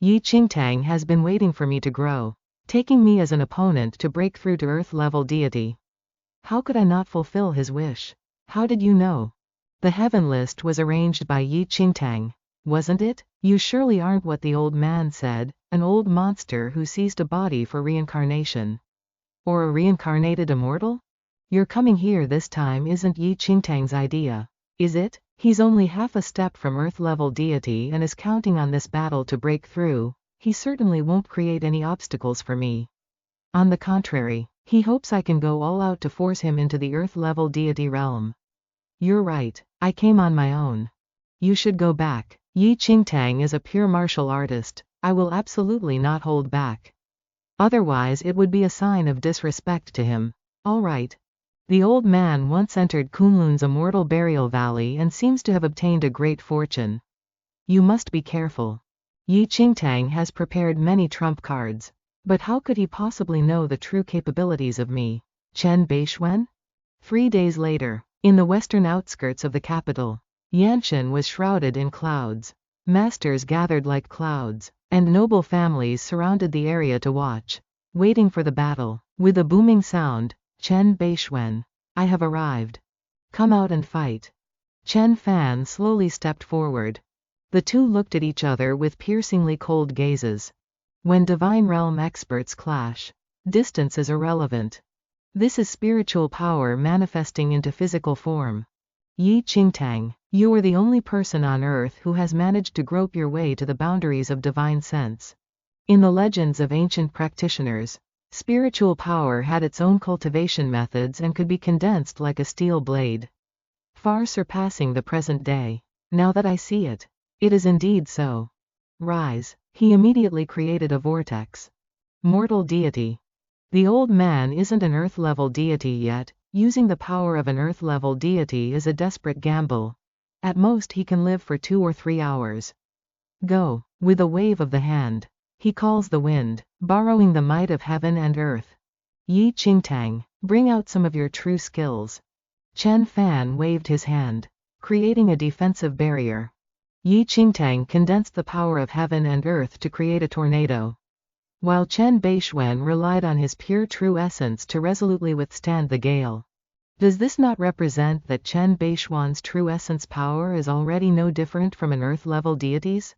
Yi Qingtang has been waiting for me to grow, taking me as an opponent to break through to Earth-level deity. How could I not fulfill his wish? How did you know? The heaven list was arranged by Yi Qingtang, wasn't it? You surely aren't what the old man said, an old monster who seized a body for reincarnation. Or a reincarnated immortal? Your coming here this time isn't Yi Qingtang's idea, is it? He's only half a step from Earth-level deity and is counting on this battle to break through. He certainly won't create any obstacles for me. On the contrary, he hopes I can go all out to force him into the Earth-level deity realm. You're right, I came on my own. You should go back. Yi Qingtang is a pure martial artist. I will absolutely not hold back. Otherwise it would be a sign of disrespect to him. All right. The old man once entered Kunlun's immortal burial valley and seems to have obtained a great fortune. You must be careful. Yi Qingtang has prepared many trump cards. But how could he possibly know the true capabilities of me? Bei Xuan? 3 days later, in the western outskirts of the capital, Yanshan was shrouded in clouds. Masters gathered like clouds, and noble families surrounded the area to watch, waiting for the battle. With a booming sound, Bei Xuan, I have arrived. Come out and fight. Chen Fan slowly stepped forward. The two looked at each other with piercingly cold gazes. When divine realm experts clash, distance is irrelevant. This is spiritual power manifesting into physical form. Yi Qingtang, you are the only person on earth who has managed to grope your way to the boundaries of divine sense. In the legends of ancient practitioners, spiritual power had its own cultivation methods and could be condensed like a steel blade, far surpassing the present day. Now that I see it, it is indeed so. Rise. He immediately created a vortex. Mortal deity. The old man isn't an Earth-level deity yet. Using the power of an Earth-level deity is a desperate gamble. At most he can live for 2 or 3 hours. Go. With a wave of the hand, he calls the wind, borrowing the might of heaven and earth. Yi Qingtang, bring out some of your true skills. Chen Fan waved his hand, creating a defensive barrier. Yi Qingtang condensed the power of heaven and earth to create a tornado, while Bei Xuan relied on his pure true essence to resolutely withstand the gale. Does this not represent that Bei Xuan's true essence power is already no different from an earth-level deity's?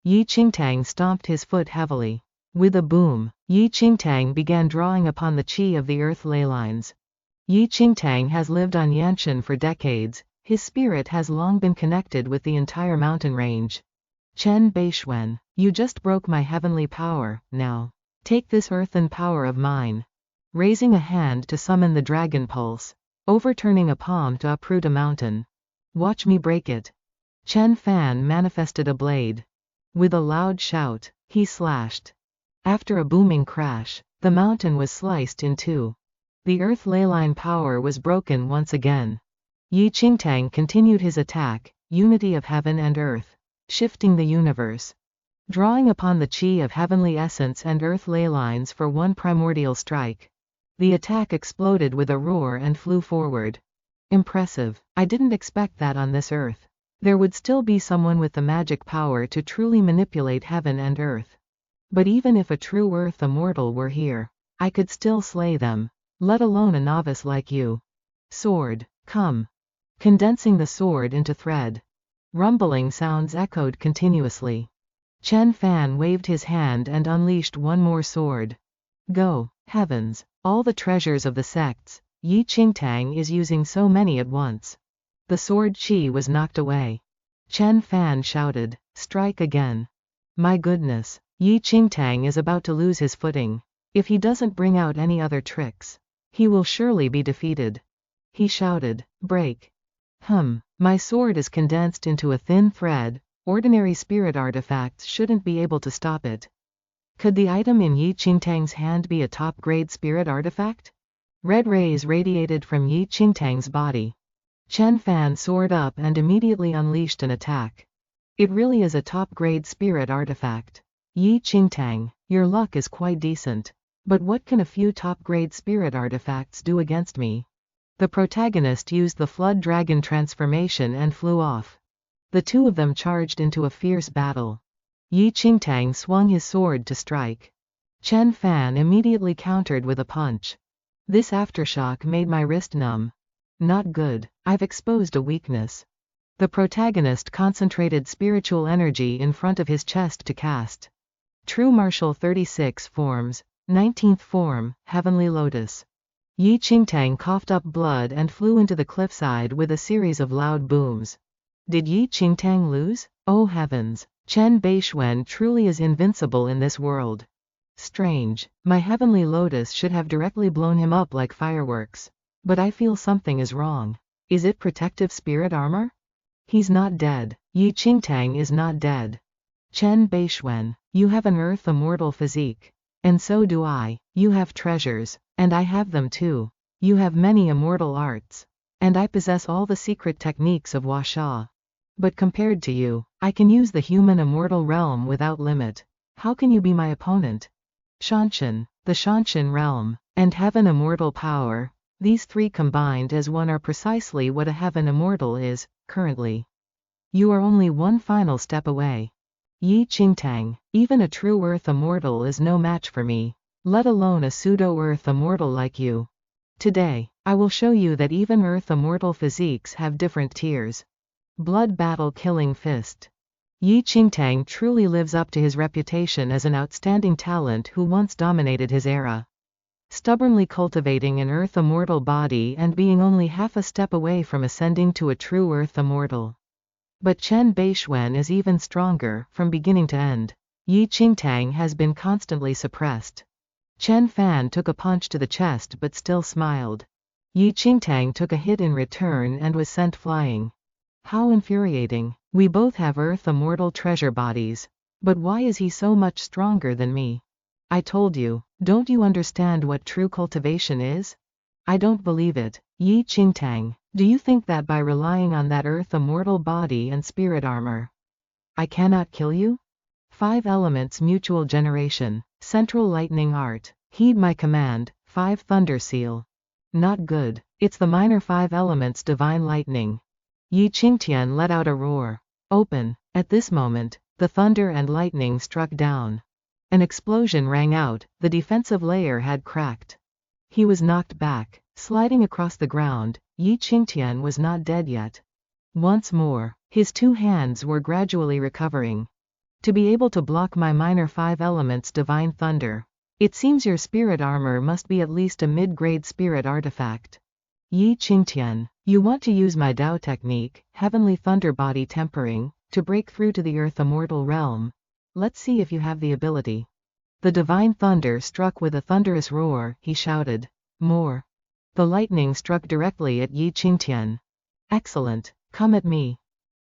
Yi Qingtang stomped his foot heavily. With a boom, Yi Qingtang began drawing upon the qi of the earth ley lines. Yi Qingtang has lived on Yanshan for decades. His spirit has long been connected with the entire mountain range. Bei Xuan, you just broke my heavenly power. Now, take this earthen power of mine. Raising a hand to summon the dragon pulse, overturning a palm to uproot a mountain. Watch me break it. Chen Fan manifested a blade. With a loud shout, he slashed. After a booming crash, the mountain was sliced in two. The earth leyline power was broken once again. Yi Qingtang continued his attack, unity of heaven and earth, shifting the universe. Drawing upon the qi of heavenly essence and earth ley lines for one primordial strike. The attack exploded with a roar and flew forward. Impressive. I didn't expect that on this earth. There would still be someone with the magic power to truly manipulate heaven and earth. But even if a true earth immortal were here, I could still slay them, let alone a novice like you. Sword, come. Condensing the sword into thread. Rumbling sounds echoed continuously. Chen Fan waved his hand and unleashed one more sword. Go, heavens, all the treasures of the sects. Yi Qingtang is using so many at once. The sword qi was knocked away. Chen Fan shouted, strike again. My goodness, Yi Qingtang is about to lose his footing. If he doesn't bring out any other tricks, he will surely be defeated. He shouted, break. My sword is condensed into a thin thread. Ordinary spirit artifacts shouldn't be able to stop it. Could the item in Yi Qingtang's hand be a top-grade spirit artifact? Red rays radiated from Yi Qingtang's body. Chen Fan soared up and immediately unleashed an attack. It really is a top-grade spirit artifact. Yi Qingtang, your luck is quite decent. But what can a few top-grade spirit artifacts do against me? The protagonist used the Flood Dragon transformation and flew off. The two of them charged into a fierce battle. Yi Qingtang swung his sword to strike. Chen Fan immediately countered with a punch. This aftershock made my wrist numb. Not good, I've exposed a weakness. The protagonist concentrated spiritual energy in front of his chest to cast. True Martial 36 forms, 19th form, Heavenly Lotus. Yi Qingtang coughed up blood and flew into the cliffside with a series of loud booms. Did Yi Qingtang lose? Oh heavens, Bei Xuan truly is invincible in this world. Strange, my Heavenly Lotus should have directly blown him up like fireworks. But I feel something is wrong. Is it protective spirit armor? He's not dead. Yi Qingtang is not dead. Bei Xuan, you have an earth immortal physique. And so do I. You have treasures, and I have them too. You have many immortal arts. And I possess all the secret techniques of Wuxia. But compared to you, I can use the human immortal realm without limit. How can you be my opponent? Shanshan, the Shanshan realm, and heaven immortal power, these three combined as one are precisely what a heaven immortal is, currently. You are only one final step away. Yi Qingtang, even a true earth immortal is no match for me, let alone a pseudo-earth immortal like you. Today, I will show you that even earth immortal physiques have different tiers. Blood Battle Killing Fist. Yi Qingtang truly lives up to his reputation as an outstanding talent who once dominated his era. Stubbornly cultivating an earth immortal body and being only half a step away from ascending to a true earth immortal. But Bei Xuan is even stronger, from beginning to end. Yi Qingtang has been constantly suppressed. Chen Fan took a punch to the chest but still smiled. Yi Qingtang took a hit in return and was sent flying. How infuriating. We both have earth immortal treasure bodies. But why is he so much stronger than me? I told you, don't you understand what true cultivation is? I don't believe it. Yi Qingtang, do you think that by relying on that earth immortal body and spirit armor, I cannot kill you? 5 elements mutual generation, central lightning art, heed my command, 5 thunder seal. Not good, it's the minor 5 elements divine lightning. Yi Qingtian let out a roar. Open. At this moment, the thunder and lightning struck down. An explosion rang out, the defensive layer had cracked. He was knocked back, sliding across the ground. Yi Qingtian was not dead yet. Once more, his 2 hands were gradually recovering. To be able to block my minor 5 elements divine thunder, it seems your spirit armor must be at least a mid-grade spirit artifact. Yi Qingtian, you want to use my Dao technique, heavenly thunder body tempering, to break through to the earth immortal realm. Let's see if you have the ability. The divine thunder struck with a thunderous roar, he shouted. More. The lightning struck directly at Yi Qingtian. Excellent, come at me.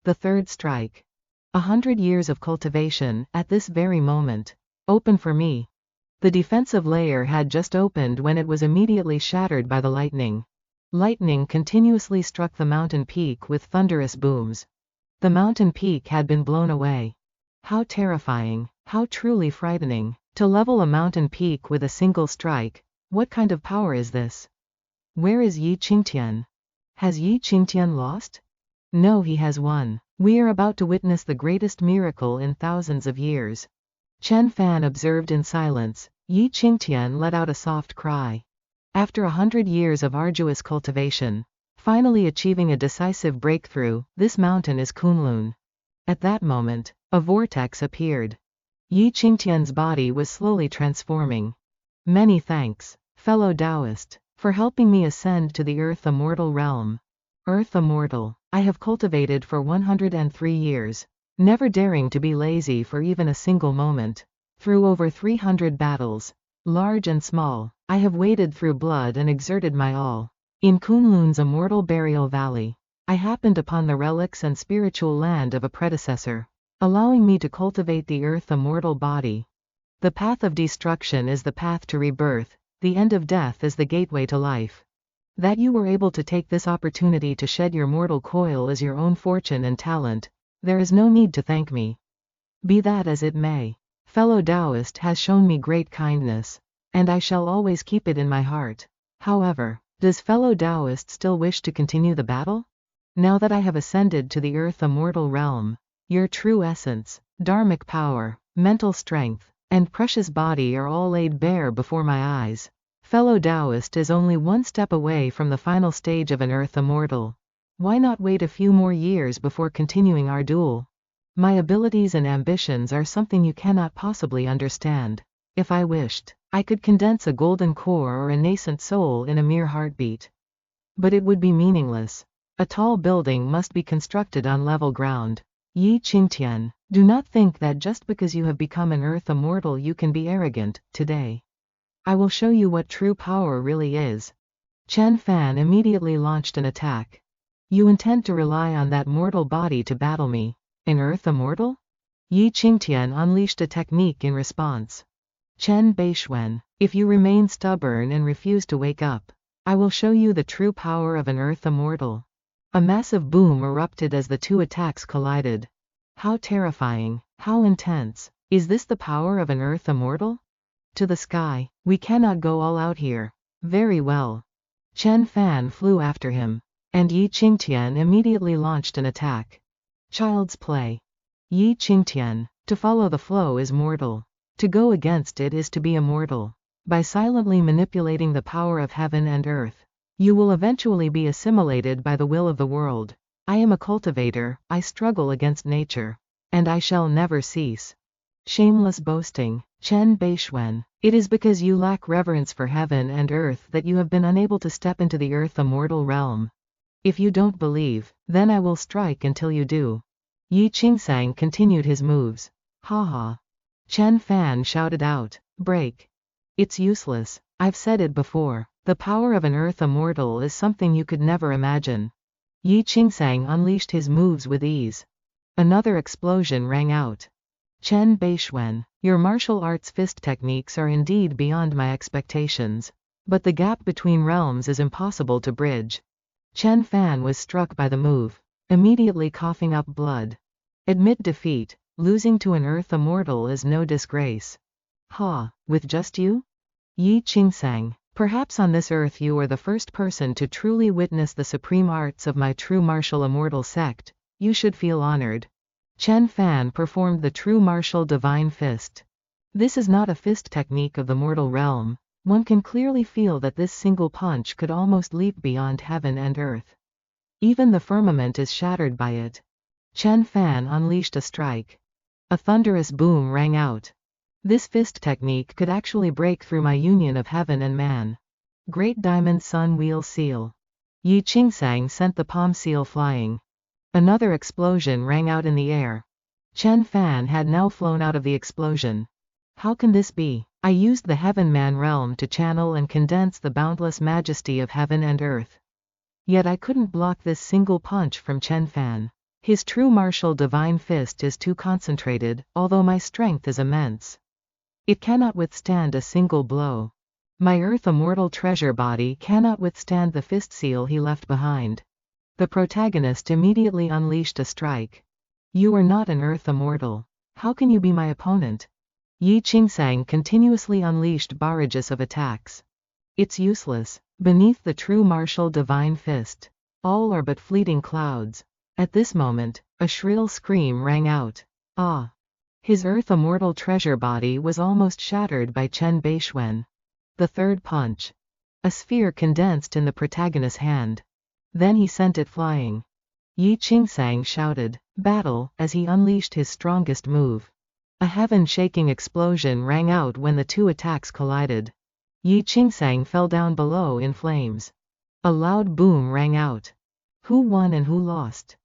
The third strike. 100 years of cultivation, at this very moment. Open for me. The defensive layer had just opened when it was immediately shattered by the lightning. Lightning continuously struck the mountain peak with thunderous booms. The mountain peak had been blown away. How terrifying, how truly frightening, to level a mountain peak with a single strike. What kind of power is this? Where is Yi Qingtian? Has Yi Qingtian lost? No, he has won. We are about to witness the greatest miracle in thousands of years. Chen Fan observed in silence. Yi Qingtian let out a soft cry. After 100 years of arduous cultivation, finally achieving a decisive breakthrough, this mountain is Kunlun. At that moment, a vortex appeared. Yi Qingtian's body was slowly transforming. Many thanks, fellow Taoist, for helping me ascend to the Earth Immortal realm. Earth Immortal, I have cultivated for 103 years. never daring to be lazy for even a single moment. Through over 300 battles, large and small, I have waded through blood and exerted my all. In Kunlun's immortal burial valley, I happened upon the relics and spiritual land of a predecessor, allowing me to cultivate the earth immortal body. The path of destruction is the path to rebirth, the end of death is the gateway to life. That you were able to take this opportunity to shed your mortal coil is your own fortune and talent. There is no need to thank me. Be that as it may, fellow Taoist has shown me great kindness, and I shall always keep it in my heart. However, does fellow Taoist still wish to continue the battle? Now that I have ascended to the earth immortal realm, your true essence, dharmic power, mental strength, and precious body are all laid bare before my eyes. Fellow Taoist is only one step away from the final stage of an earth immortal. Why not wait a few more years before continuing our duel? My abilities and ambitions are something you cannot possibly understand. If I wished, I could condense a golden core or a nascent soul in a mere heartbeat. But it would be meaningless. A tall building must be constructed on level ground. Yi Qingtian, do not think that just because you have become an earth immortal you can be arrogant. Today, I will show you what true power really is. Chen Fan immediately launched an attack. You intend to rely on that mortal body to battle me, an earth immortal? Yi Qingtian unleashed a technique in response. Bei Xuan, if you remain stubborn and refuse to wake up, I will show you the true power of an earth immortal. A massive boom erupted as the two attacks collided. How terrifying, how intense. Is this the power of an earth immortal? To the sky, we cannot go all out here. Very well. Chen Fan flew after him, and Yi Qingtian immediately launched an attack. Child's play. Yi Qingtian, to follow the flow is mortal. To go against it is to be immortal. By silently manipulating the power of heaven and earth, you will eventually be assimilated by the will of the world. I am a cultivator, I struggle against nature, and I shall never cease. Shameless boasting, Bei Xuan, it is because you lack reverence for heaven and earth that you have been unable to step into the earth immortal realm. If you don't believe, then I will strike until you do. Yi Qingsang continued his moves. Ha ha. Chen Fan shouted out, break. It's useless, I've said it before, the power of an earth immortal is something you could never imagine. Yi Qingsang unleashed his moves with ease. Another explosion rang out. Bei Xuan, your martial arts fist techniques are indeed beyond my expectations, but the gap between realms is impossible to bridge. Chen Fan was struck by the move, immediately coughing up blood. Admit defeat, losing to an earth immortal is no disgrace. Ha, with just you? Yi Qingsang, perhaps on this earth you are the first person to truly witness the supreme arts of my true martial immortal sect. You should feel honored. Chen Fan performed the true martial divine fist. This is not a fist technique of the mortal realm. One can clearly feel that this single punch could almost leap beyond heaven and earth. Even the firmament is shattered by it. Chen Fan unleashed a strike. A thunderous boom rang out. This fist technique could actually break through my union of heaven and man. Great Diamond Sun Wheel Seal. Yi Qingsang sent the palm seal flying. Another explosion rang out in the air. Chen Fan had now flown out of the explosion. How can this be? I used the Heaven Man realm to channel and condense the boundless majesty of heaven and earth. Yet I couldn't block this single punch from Chen Fan. His true martial divine fist is too concentrated, although my strength is immense. It cannot withstand a single blow. My earth immortal treasure body cannot withstand the fist seal he left behind. The protagonist immediately unleashed a strike. You are not an earth immortal. How can you be my opponent? Yi Qingsang continuously unleashed barrages of attacks. It's useless. Beneath the true martial divine fist, all are but fleeting clouds. At this moment, a shrill scream rang out. Ah! His earth immortal treasure body was almost shattered by Bei Xuan. The third punch. A sphere condensed in the protagonist's hand. Then he sent it flying. Yi Qingsang shouted, battle, as he unleashed his strongest move. A heaven-shaking explosion rang out when the two attacks collided. Yi Qingsang fell down below in flames. A loud boom rang out. Who won and who lost?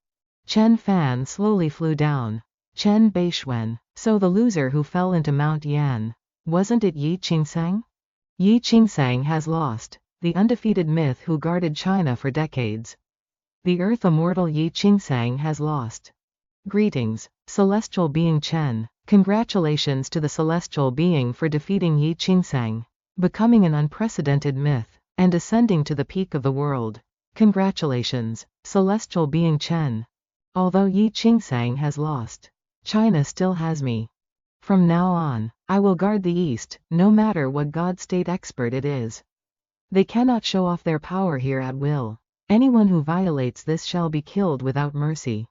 Chen Fan slowly flew down. Chen Bei Xuan. So the loser who fell into Mount Yan. Wasn't it Yi Qingsang? Yi Qingsang has lost. The undefeated myth who guarded China for decades. The earth immortal Yi Qingsang has lost. Greetings, celestial being Chen. Congratulations to the celestial being for defeating Yi Qingsang, becoming an unprecedented myth, and ascending to the peak of the world. Congratulations, celestial being Chen. Although Yi Qingsang has lost, China still has me. From now on, I will guard the East, no matter what God state expert it is. They cannot show off their power here at will. Anyone who violates this shall be killed without mercy.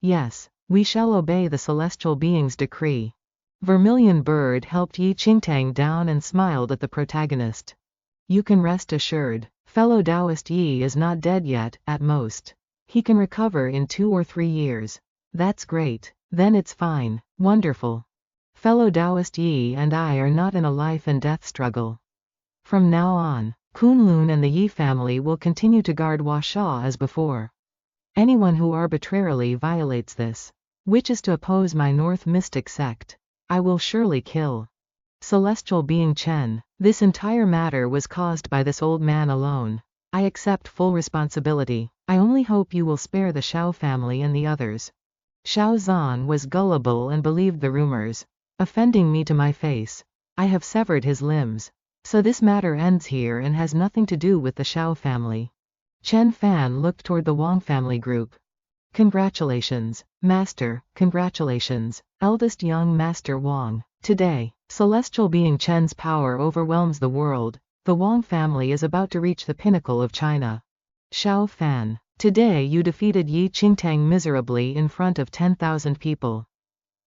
Yes, we shall obey the celestial being's decree. Vermilion Bird helped Yi Qingtang down and smiled at the protagonist. You can rest assured, fellow Taoist Yi is not dead yet, at most. He can recover in 2 or 3 years. That's great, then it's fine, wonderful. Fellow Taoist Yi and I are not in a life and death struggle. From now on, Kunlun and the Yi family will continue to guard Huasha as before. Anyone who arbitrarily violates this, which is to oppose my North Mystic sect, I will surely kill. Celestial being Chen, this entire matter was caused by this old man alone. I accept full responsibility. I only hope you will spare the Shao family and the others. Shao Zan was gullible and believed the rumors, offending me to my face. I have severed his limbs. So this matter ends here and has nothing to do with the Shao family. Chen Fan looked toward the Wang family group. Congratulations, Master, congratulations, eldest young Master Wang. Today, celestial being Chen's power overwhelms the world. The Wang family is about to reach the pinnacle of China. Shao Fan, today you defeated Yi Qingtang miserably in front of 10,000 people.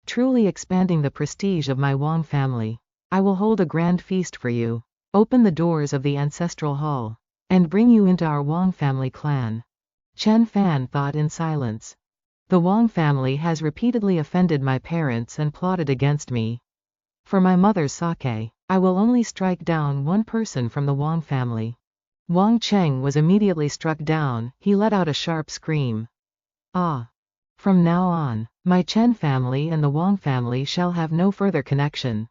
Truly expanding the prestige of my Wang family. I will hold a grand feast for you. Open the doors of the ancestral hall, and bring you into our Wang family clan. Chen Fan thought in silence. The Wang family has repeatedly offended my parents and plotted against me. For my mother's sake, I will only strike down one person from the Wang family. Wang Cheng was immediately struck down. He let out a sharp scream. Ah! From now on, my Chen family and the Wang family shall have no further connection.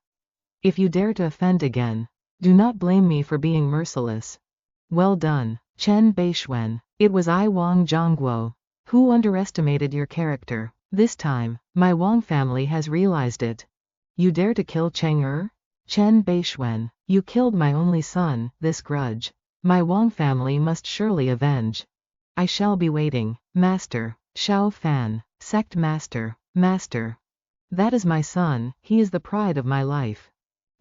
If you dare to offend again, do not blame me for being merciless. Well done, Chen Bei Xuan. It was I Wang Zhongguo, who underestimated your character. This time, my Wang family has realized it. You dare to kill Cheng Er? Chen Bei Xuan, you killed my only son. This grudge, my Wang family must surely avenge. I shall be waiting. Master, Shao Fan, Sect Master, Master. That is my son, he is the pride of my life.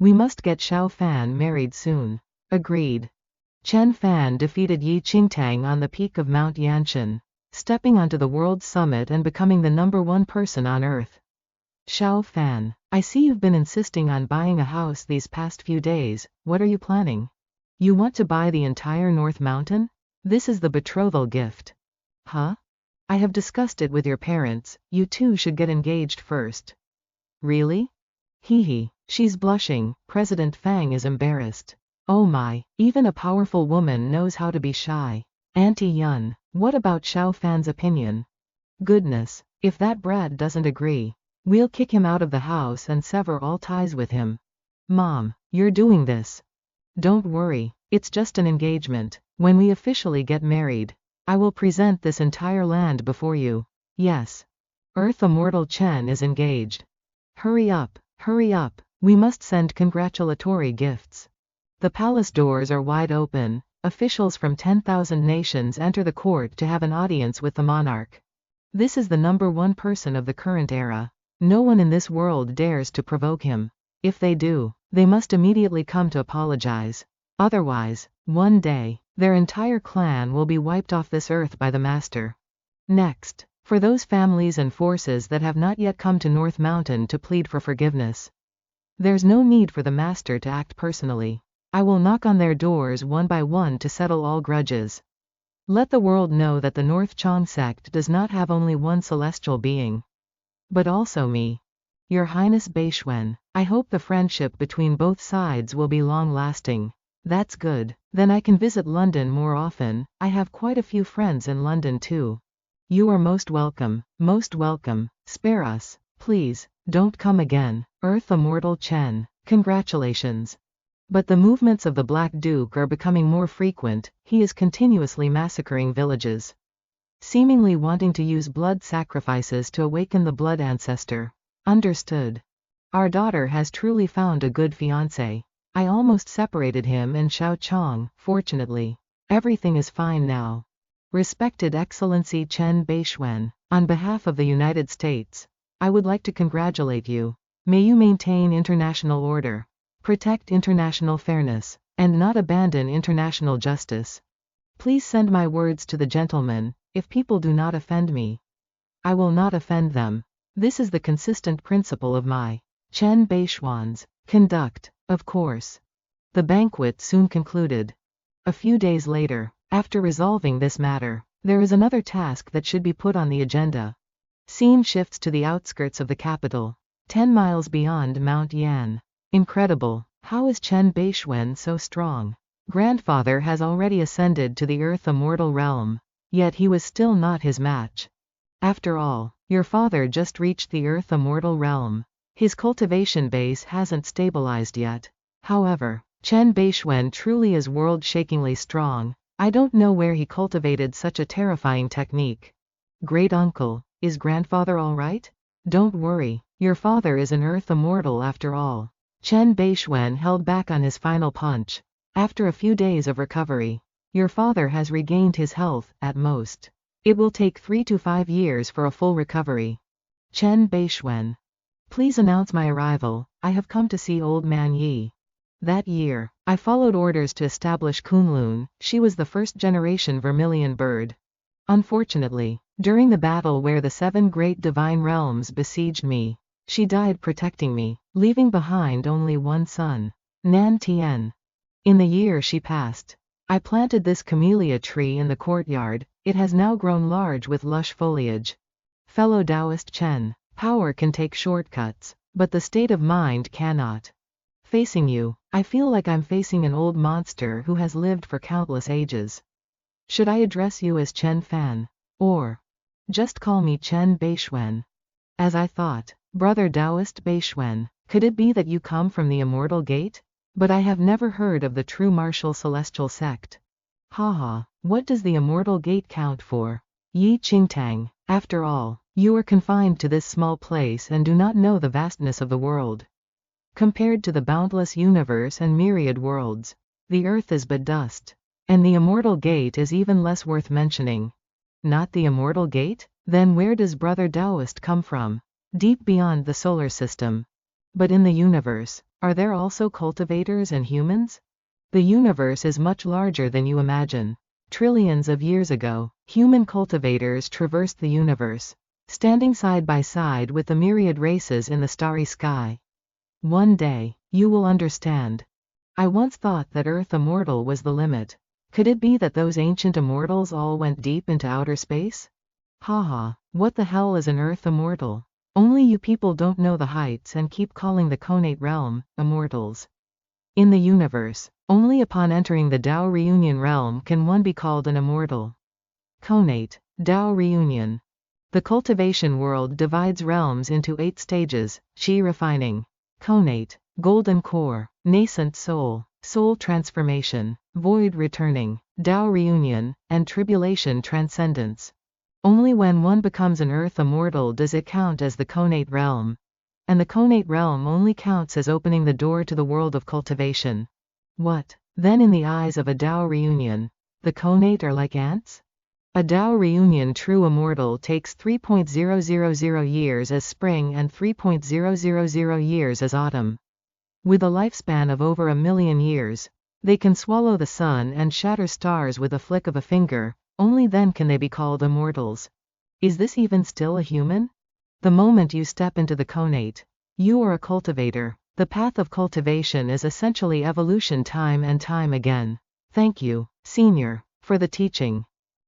We must get Shao Fan married soon. Agreed. Chen Fan defeated Yi Qingtang on the peak of Mount Yanshan, stepping onto the world summit and becoming the #1 person on Earth. Shao Fan, I see you've been insisting on buying a house these past few days. What are you planning? You want to buy the entire North Mountain? This is the betrothal gift. Huh? I have discussed it with your parents. You two should get engaged first. Really? Hee. She's blushing. President Fang is embarrassed. Oh my, even a powerful woman knows how to be shy. Auntie Yun, what about Shao Fan's opinion? Goodness, if that brat doesn't agree, we'll kick him out of the house and sever all ties with him. Mom, you're doing this. Don't worry, it's just an engagement. When we officially get married, I will present this entire land before you. Yes. Earth Immortal Chen is engaged. Hurry up, we must send congratulatory gifts. The palace doors are wide open. Officials from 10,000 nations enter the court to have an audience with the monarch. This is the #1 person of the current era. No one in this world dares to provoke him. If they do, they must immediately come to apologize. Otherwise, one day, their entire clan will be wiped off this earth by the master. Next, for those families and forces that have not yet come to North Mountain to plead for forgiveness. There's no need for the master to act personally. I will knock on their doors one by one to settle all grudges. Let the world know that the North Chong sect does not have only one celestial being, but also me. Your Highness Bei Xuan, I hope the friendship between both sides will be long-lasting. That's good. Then I can visit London more often. I have quite a few friends in London too. You are most welcome, most welcome. Spare us. Please, don't come again, Earth Immortal Chen. Congratulations. But the movements of the Black Duke are becoming more frequent, he is continuously massacring villages. Seemingly wanting to use blood sacrifices to awaken the blood ancestor. Understood. Our daughter has truly found a good fiancé. I almost separated him and Xiao Chong, fortunately. Everything is fine now. Respected Excellency Chen Bei Xuan, on behalf of the United States, I would like to congratulate you. May you maintain international order, protect international fairness, and not abandon international justice. Please send my words to the gentleman. If people do not offend me, I will not offend them. This is the consistent principle of my Chen Bei Xuan's conduct, of course. The banquet soon concluded. A few days later, after resolving this matter, there is another task that should be put on the agenda. Scene shifts to the outskirts of the capital, 10 miles beyond Mount Yan. Incredible. How is Chen Bei Xuan so strong? Grandfather has already ascended to the Earth Immortal realm. Yet he was still not his match. After all, your father just reached the Earth Immortal realm. His cultivation base hasn't stabilized yet. However, Chen Bei Xuan truly is world-shakingly strong. I don't know where he cultivated such a terrifying technique. Great uncle, is grandfather alright? Don't worry, your father is an Earth Immortal after all. Chen Bei Xuan held back on his final punch. After a few days of recovery, your father has regained his health, at most. It will take 3 to 5 years for a full recovery. Chen Bei Xuan. Please announce my arrival, I have come to see old man Yi. That year, I followed orders to establish Kunlun. She was the first-generation vermilion bird. Unfortunately, during the battle where the 7 great divine realms besieged me, she died protecting me, leaving behind only one son, Nan Tian. In the year she passed, I planted this camellia tree in the courtyard. It has now grown large with lush foliage. Fellow Taoist Chen, power can take shortcuts, but the state of mind cannot. Facing you, I feel like I'm facing an old monster who has lived for countless ages. Should I address you as Chen Fan? Or just call me Chen Bei Xuan? As I thought, brother Taoist Bei Xuan, could it be that you come from the Immortal Gate? But I have never heard of the true martial celestial sect. Haha, what does the Immortal Gate count for? Yi Qingtang, after all, you are confined to this small place and do not know the vastness of the world. Compared to the boundless universe and myriad worlds, the earth is but dust. And the Immortal Gate is even less worth mentioning. Not the Immortal Gate? Then where does brother Taoist come from? Deep beyond the solar system. But in the universe, are there also cultivators and humans? The universe is much larger than you imagine. Trillions of years ago, human cultivators traversed the universe, standing side by side with the myriad races in the starry sky. One day, you will understand. I once thought that Earth Immortal was the limit. Could it be that those ancient immortals all went deep into outer space? Haha, what the hell is an Earth Immortal? Only you people don't know the heights and keep calling the Conate realm immortals. In the universe, only upon entering the Tao Reunion realm can one be called an immortal. Conate, Tao Reunion. The cultivation world divides realms into 8 stages: Qi refining, Conate, golden core, nascent soul, soul transformation, void returning, Tao reunion, and tribulation transcendence. Only when one becomes an Earth Immortal does it count as the Conate realm. And the Conate realm only counts as opening the door to the world of cultivation. What, then, in the eyes of a Tao reunion, the Conate are like ants? A Tao reunion true immortal takes 3.000 years as spring and 3.000 years as autumn. With a lifespan of over 1,000,000 years, they can swallow the sun and shatter stars with a flick of a finger. Only then can they be called immortals. Is this even still a human? The moment you step into the Conate, you are a cultivator. The path of cultivation is essentially evolution time and time again. Thank you, Senior, for the teaching.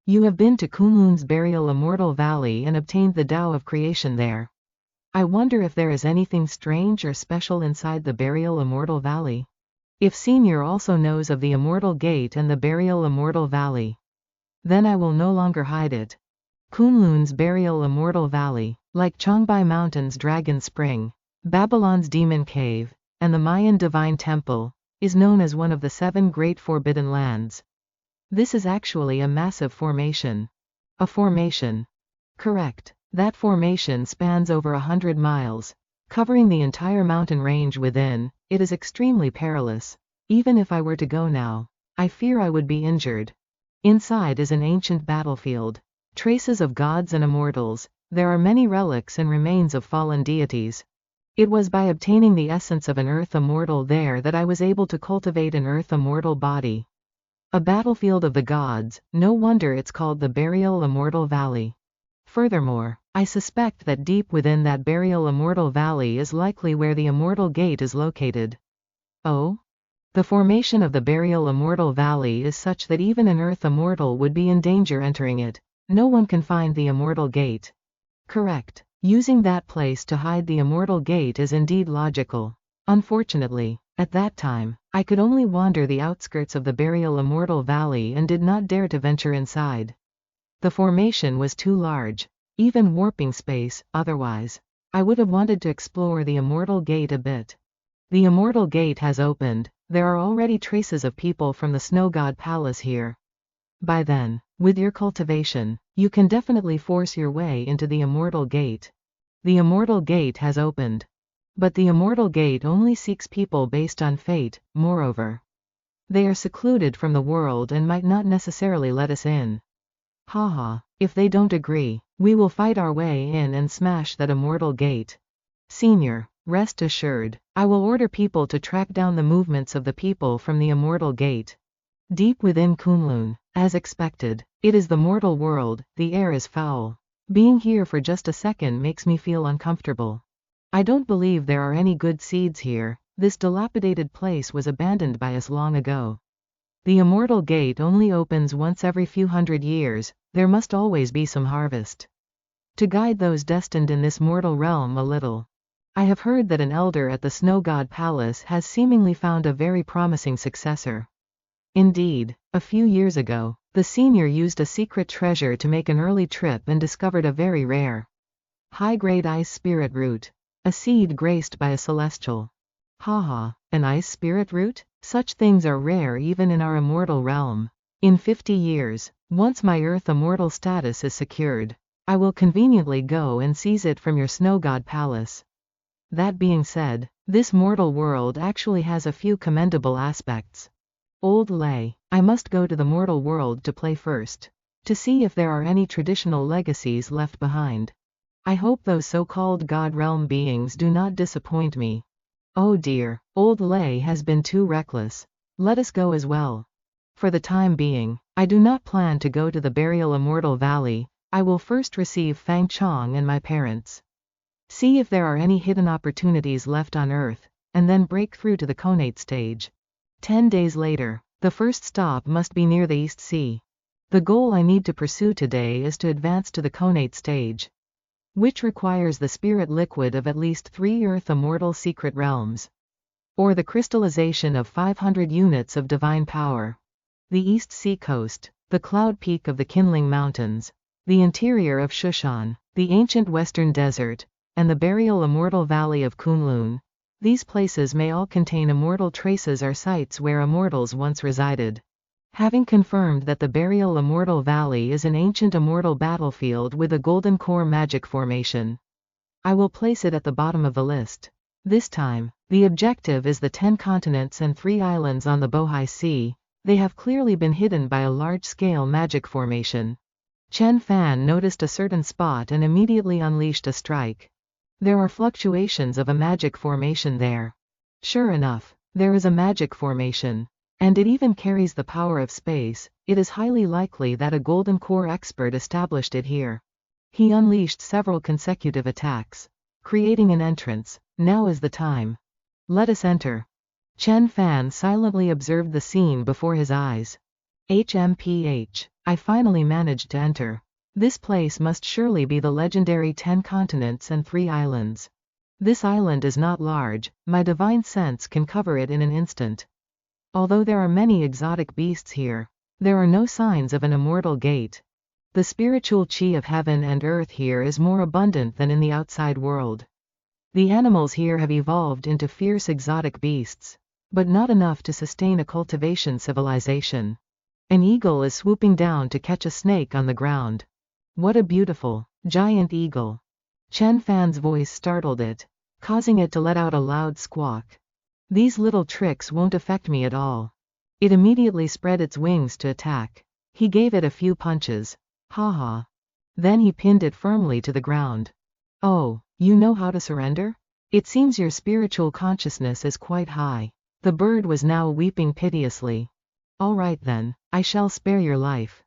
You have been to Kunlun's burial Immortal Valley and obtained the Tao of creation there. I wonder if there is anything strange or special inside the burial Immortal Valley. If Senior also knows of the Immortal Gate and the burial Immortal Valley, then I will no longer hide it. Kunlun's burial Immortal Valley, like Changbai Mountain's Dragon Spring, Babylon's Demon Cave, and the Mayan Divine Temple, is known as one of the 7 Great Forbidden Lands. This is actually a massive formation. A formation. Correct. That formation spans over 100 miles, covering the entire mountain range within. It is extremely perilous. Even if I were to go now, I fear I would be injured. Inside is an ancient battlefield. Traces of gods and immortals. There are many relics and remains of fallen deities. It was by obtaining the essence of an earth immortal there that I was able to cultivate an earth immortal body. A battlefield of the gods, no wonder it's called the Burial Immortal Valley. Furthermore, I suspect that deep within that Burial Immortal Valley is likely where the Immortal Gate is located. Oh? The formation of the Burial Immortal Valley is such that even an earth immortal would be in danger entering it. No one can find the Immortal Gate. Correct. Using that place to hide the Immortal Gate is indeed logical. Unfortunately, at that time, I could only wander the outskirts of the Burial Immortal Valley and did not dare to venture inside. The formation was too large, even warping space. Otherwise, I would have wanted to explore the Immortal Gate a bit. The Immortal Gate has opened. There are already traces of people from the Snow God Palace here. By then, with your cultivation, you can definitely force your way into the Immortal Gate. The Immortal Gate has opened. But the Immortal Gate only seeks people based on fate. Moreover, they are secluded from the world and might not necessarily let us in. Haha, if they don't agree, we will fight our way in and smash that Immortal Gate. Senior, rest assured, I will order people to track down the movements of the people from the Immortal Gate. Deep within Kunlun, as expected, it is the mortal world. The air is foul. Being here for just a second makes me feel uncomfortable. I don't believe there are any good seeds here. This dilapidated place was abandoned by us long ago. The Immortal Gate only opens once every few hundred years. There must always be some harvest to guide those destined in this mortal realm a little. I have heard that an elder at the Snow God Palace has seemingly found a very promising successor. Indeed, a few years ago, the senior used a secret treasure to make an early trip and discovered a very rare, high-grade ice spirit root, a seed graced by a celestial. Haha, an ice spirit root? Such things are rare even in our immortal realm. In 50 years, once my earth immortal status is secured, I will conveniently go and seize it from your Snow God Palace. That being said, this mortal world actually has a few commendable aspects. Old Lay, I must go to the mortal world to play first, to see if there are any traditional legacies left behind. I hope those so-called God Realm beings do not disappoint me. Oh dear, Old Lay has been too reckless. Let us go as well. For the time being, I do not plan to go to the Burial Immortal Valley. I will first receive Fang Chong and my parents. See if there are any hidden opportunities left on Earth, and then break through to the Conate stage. 10 days later, the first stop must be near the East Sea. The goal I need to pursue today is to advance to the Conate stage, which requires the spirit liquid of at least 3 Earth Immortal Secret Realms, or the crystallization of 500 units of divine power. The East Sea coast, the cloud peak of the Kinling Mountains, the interior of Shushan, the ancient western desert, and the Burial Immortal Valley of Kunlun. These places may all contain immortal traces or sites where immortals once resided. Having confirmed that the Burial Immortal Valley is an ancient immortal battlefield with a golden core magic formation, I will place it at the bottom of the list. This time, the objective is the 10 continents and 3 islands on the Bohai Sea. They have clearly been hidden by a large-scale magic formation. Chen Fan noticed a certain spot and immediately unleashed a strike. There are fluctuations of a magic formation there. Sure enough, there is a magic formation, and it even carries the power of space. It is highly likely that a golden core expert established it here. He unleashed several consecutive attacks, creating an entrance. Now is the time. Let us enter. Chen Fan silently observed the scene before his eyes. HMPH, I finally managed to enter. This place must surely be the legendary 10 continents and 3 islands. This island is not large, my divine sense can cover it in an instant. Although there are many exotic beasts here, there are no signs of an immortal gate. The spiritual chi of heaven and earth here is more abundant than in the outside world. The animals here have evolved into fierce exotic beasts, but not enough to sustain a cultivation civilization. An eagle is swooping down to catch a snake on the ground. What a beautiful, giant eagle. Chen Fan's voice startled it, causing it to let out a loud squawk. These little tricks won't affect me at all. It immediately spread its wings to attack. He gave it a few punches. Haha. Then he pinned it firmly to the ground. Oh, you know how to surrender? It seems your spiritual consciousness is quite high. The bird was now weeping piteously. All right then, I shall spare your life.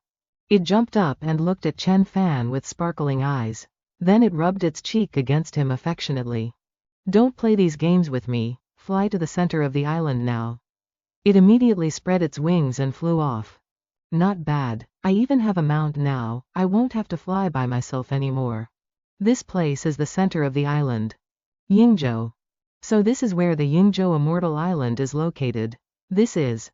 It jumped up and looked at Chen Fan with sparkling eyes. Then it rubbed its cheek against him affectionately. Don't play these games with me, fly to the center of the island now. It immediately spread its wings and flew off. Not bad, I even have a mount now, I won't have to fly by myself anymore. This place is the center of the island. Yingzhou. So this is where the Yingzhou Immortal Island is located. This is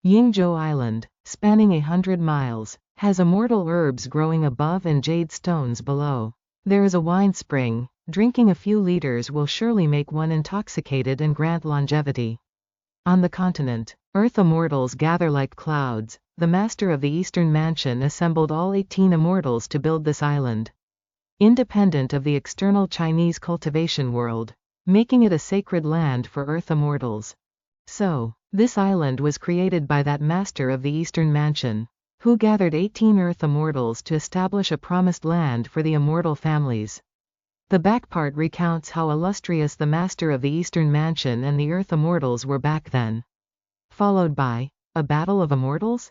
Yingzhou Island, spanning 100 miles, has immortal herbs growing above and jade stones below. There is a wine spring. Drinking a few liters will surely make one intoxicated and grant longevity. On the continent, Earth immortals gather like clouds. The master of the Eastern Mansion assembled all 18 immortals to build this island, independent of the external Chinese cultivation world, making it a sacred land for Earth immortals. So, this island was created by that master of the Eastern Mansion, who gathered 18 Earth immortals to establish a promised land for the immortal families. The back part recounts how illustrious the master of the Eastern Mansion and the Earth immortals were back then. Followed by a battle of immortals?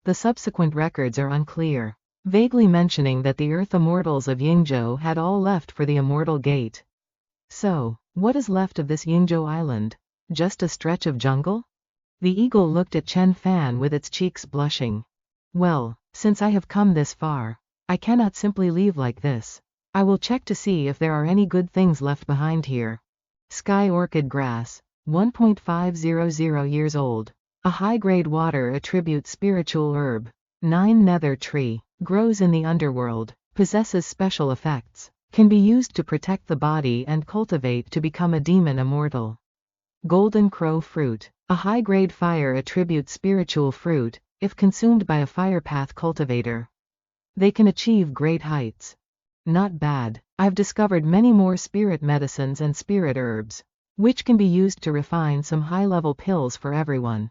The subsequent records are unclear, vaguely mentioning that the Earth immortals of Yingzhou had all left for the Immortal Gate. So, what is left of this Yingzhou Island? Just a stretch of jungle? The eagle looked at Chen Fan with its cheeks blushing. Well, since I have come this far, I cannot simply leave like this. I will check to see if there are any good things left behind here. Sky orchid grass, 1.500 years old. A high-grade water attribute spiritual herb. 9 nether tree, grows in the underworld, possesses special effects, can be used to protect the body and cultivate to become a demon immortal. Golden crow fruit, a high-grade fire attribute spiritual fruit, if consumed by a fire path cultivator. They can achieve great heights. Not bad, I've discovered many more spirit medicines and spirit herbs, which can be used to refine some high-level pills for everyone.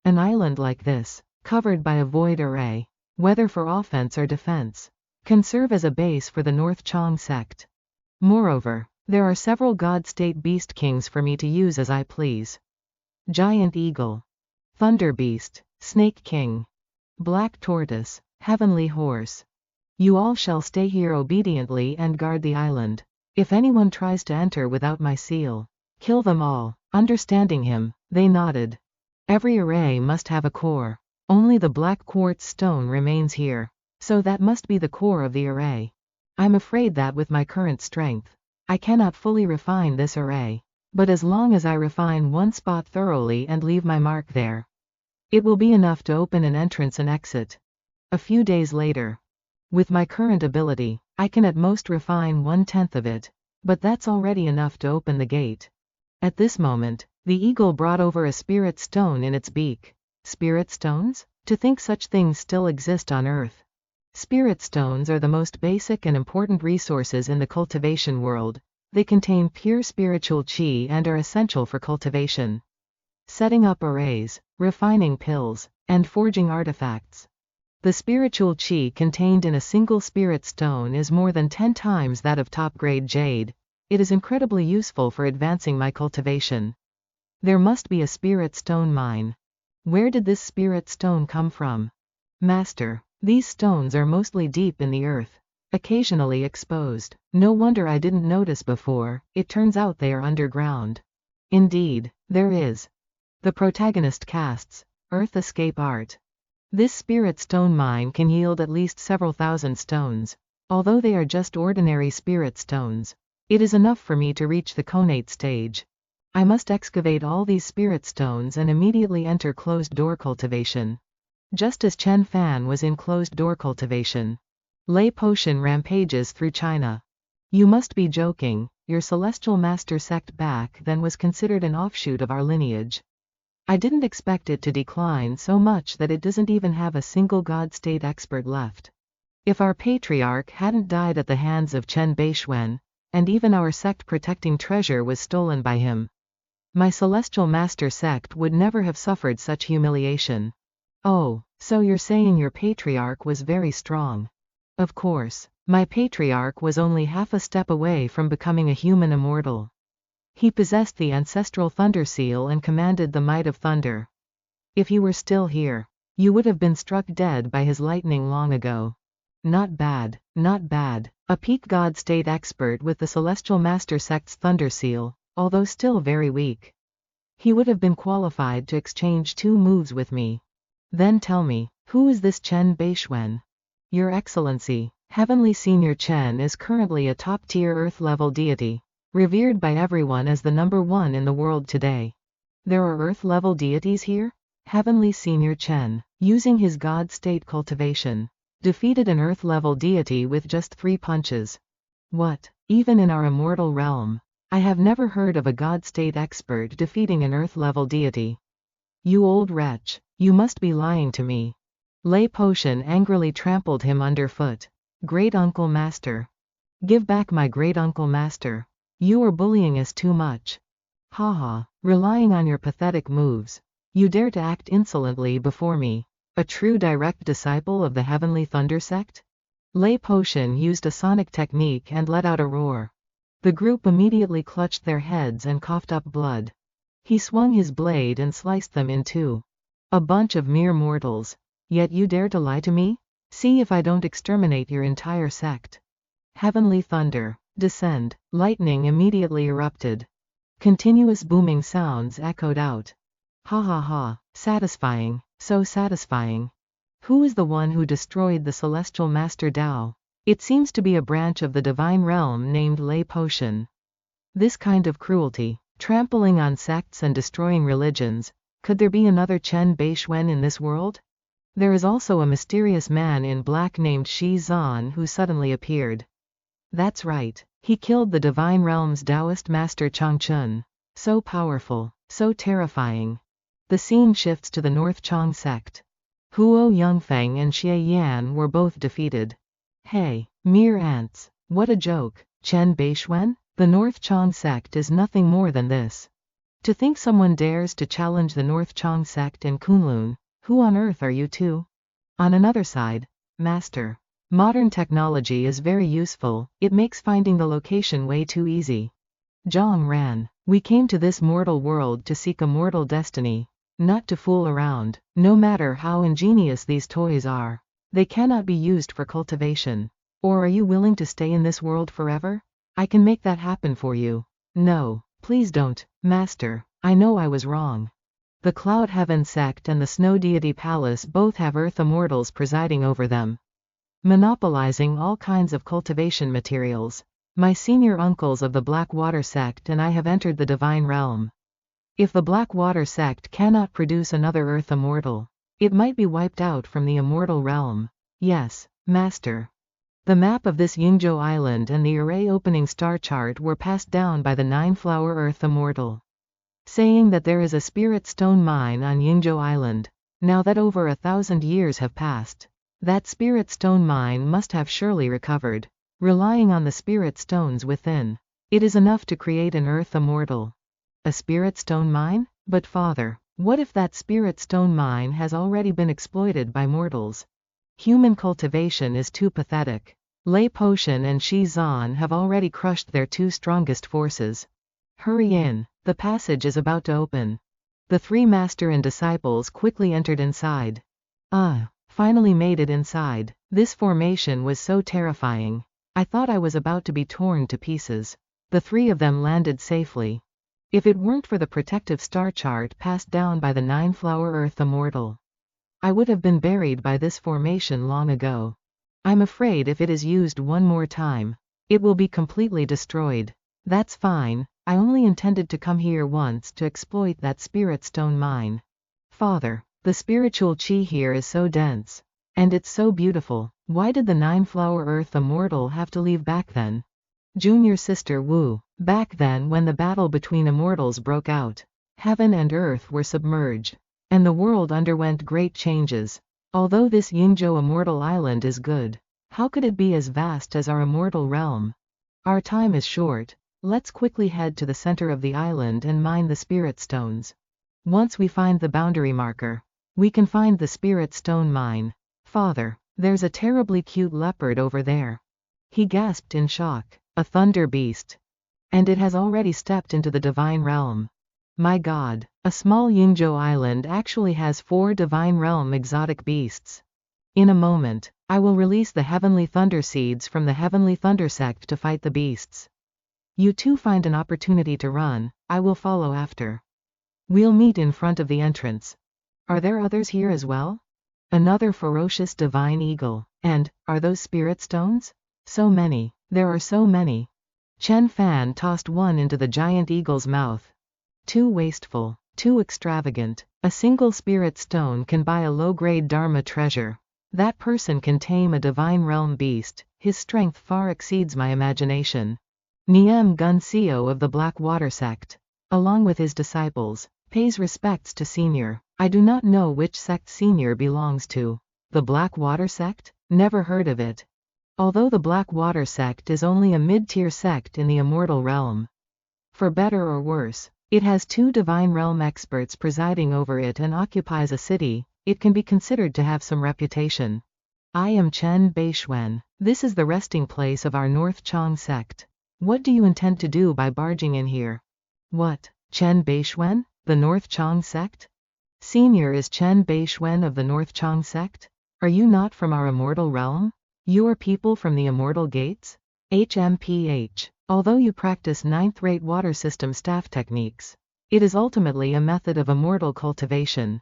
An island like this, covered by a void array, whether for offense or defense, can serve as a base for the North Chong sect. Moreover, there are several God-state beast kings for me to use as I please. Giant eagle, thunder beast, snake king, black tortoise, heavenly horse. You all shall stay here obediently and guard the island. If anyone tries to enter without my seal, kill them all. Understanding him, they nodded. Every array must have a core. Only the black quartz stone remains here, so that must be the core of the array. I'm afraid that with my current strength, I cannot fully refine this array, but as long as I refine one spot thoroughly and leave my mark there, it will be enough to open an entrance and exit. A few days later, with my current ability, I can at most refine 1/10 of it, but that's already enough to open the gate. At this moment, the eagle brought over a spirit stone in its beak. Spirit stones? To think such things still exist on Earth. Spirit stones are the most basic and important resources in the cultivation world. They contain pure spiritual chi and are essential for cultivation, setting up arrays, refining pills, and forging artifacts. The spiritual chi contained in a single spirit stone is more than 10 times that of top-grade jade. It is incredibly useful for advancing my cultivation. There must be a spirit stone mine. Where did this spirit stone come from? Master, these stones are mostly deep in the earth, occasionally exposed. No wonder I didn't notice before, it turns out they are underground. Indeed, there is. The protagonist casts, Earth Escape Art. This spirit stone mine can yield at least several thousand stones. Although they are just ordinary spirit stones, it is enough for me to reach the conate stage. I must excavate all these spirit stones and immediately enter closed door cultivation. Just as Chen Fan was in closed door cultivation, Lei potion rampages through China. You must be joking, your celestial master sect back then was considered an offshoot of our lineage. I didn't expect it to decline so much that it doesn't even have a single God state expert left. If our patriarch hadn't died at the hands of Bei Xuan, and even our sect protecting treasure was stolen by him, my celestial master sect would never have suffered such humiliation. Oh, so you're saying your patriarch was very strong. Of course, my patriarch was only half a step away from becoming a human immortal. He possessed the ancestral thunder seal and commanded the might of thunder. If he were still here, you would have been struck dead by his lightning long ago. Not bad, not bad. A peak God state expert with the celestial master sect's thunder seal, although still very weak. He would have been qualified to exchange 2 moves with me. Then tell me, who is this Bei Xuan? Your Excellency, Heavenly Senior Chen is currently a top-tier Earth-level deity, revered by everyone as the #1 in the world today. There are Earth-level deities here? Heavenly Senior Chen, using his God state cultivation, defeated an Earth-level deity with just 3 punches. What? Even in our immortal realm, I have never heard of a God state expert defeating an Earth-level deity. You old wretch, you must be lying to me. Lei Potion angrily trampled him underfoot. Great Uncle Master. Give back my Great Uncle Master. You are bullying us too much. Haha, relying on your pathetic moves. You dare to act insolently before me. A true direct disciple of the Heavenly Thunder Sect? Lei Potion used a sonic technique and let out a roar. The group immediately clutched their heads and coughed up blood. He swung his blade and sliced them in 2. A bunch of mere mortals. Yet you dare to lie to me? See if I don't exterminate your entire sect. Heavenly thunder, descend. Lightning immediately erupted. Continuous booming sounds echoed out. Ha ha ha, satisfying, so satisfying. Who is the one who destroyed the celestial master Dao? It seems to be a branch of the divine realm named Lei Potion. This kind of cruelty, trampling on sects and destroying religions, could there be another Bei Xuan in this world? There is also a mysterious man in black named Shi Zan who suddenly appeared. That's right, he killed the divine realm's Taoist master Changchun. So powerful, so terrifying. The scene shifts to the North Chang sect. Huo Yongfeng and Xie Yan were both defeated. Hey, mere ants, what a joke. Bei Xuan? The North Chang sect is nothing more than this. To think someone dares to challenge the North Chang sect in Kunlun. Who on earth are you two? On another side, Master. Modern technology is very useful, it makes finding the location way too easy. Zhang ran. We came to this mortal world to seek a mortal destiny, not to fool around. No matter how ingenious these toys are, they cannot be used for cultivation. Or are you willing to stay in this world forever? I can make that happen for you. No, please don't, Master, I know I was wrong. The Cloud Heaven sect and the Snow Deity Palace both have Earth Immortals presiding over them, monopolizing all kinds of cultivation materials. My senior uncles of the Black Water sect and I have entered the divine realm. If the Black Water sect cannot produce another Earth Immortal, it might be wiped out from the immortal realm. Yes, Master. The map of this Yingzhou Island and the array opening star chart were passed down by the 9-flower Earth Immortal, saying that there is a spirit stone mine on Yingzhou Island. Now that over 1,000 years have passed, that spirit stone mine must have surely recovered. Relying on the spirit stones within, it is enough to create an Earth Immortal. A spirit stone mine? But father, what if that spirit stone mine has already been exploited by mortals? Human cultivation is too pathetic. Lei Potion and Shi Zan have already crushed their 2 strongest forces. Hurry in, the passage is about to open. The 3 master and disciples quickly entered inside. Finally made it inside. This formation was so terrifying. I thought I was about to be torn to pieces. The 3 of them landed safely. If it weren't for the protective star chart passed down by the 9-flower Earth Immortal, I would have been buried by this formation long ago. I'm afraid if it is used one more time, it will be completely destroyed. That's fine, I only intended to come here once to exploit that spirit stone mine. Father, the spiritual chi here is so dense. And it's so beautiful. Why did the nine-flower earth immortal have to leave back then? Junior sister Wu, back then when the battle between immortals broke out, heaven and earth were submerged, and the world underwent great changes. Although this Yingzhou immortal island is good, how could it be as vast as our immortal realm? Our time is short. Let's quickly head to the center of the island and mine the spirit stones. Once we find the boundary marker, we can find the spirit stone mine. Father, there's a terribly cute leopard over there. He gasped in shock. A thunder beast. And it has already stepped into the divine realm. My God, a small Yingzhou island actually has 4 divine realm exotic beasts. In a moment, I will release the heavenly thunder seeds from the heavenly thunder sect to fight the beasts. You two find an opportunity to run, I will follow after. We'll meet in front of the entrance. Are there others here as well? Another ferocious divine eagle. And, are those spirit stones? So many. There are so many. Chen Fan tossed one into the giant eagle's mouth. Too wasteful, too extravagant. A single spirit stone can buy a low-grade Dharma treasure. That person can tame a divine realm beast. His strength far exceeds my imagination. Niem Gun Seo of the Black Water sect, along with his disciples, pays respects to Senior. I do not know which sect Senior belongs to. The Black Water sect? Never heard of it. Although the Black Water sect is only a mid-tier sect in the immortal realm. For better or worse, it has 2 divine realm experts presiding over it and occupies a city. It can be considered to have some reputation. I am Bei Xuan. This is the resting place of our North Chang sect. What do you intend to do by barging in here? What? Bei Xuan? The North Chang sect? Senior is Bei Xuan of the North Chang sect? Are you not from our immortal realm? You are people from the immortal gates? HMPH. Although you practice 9th-rate water system staff techniques, it is ultimately a method of immortal cultivation.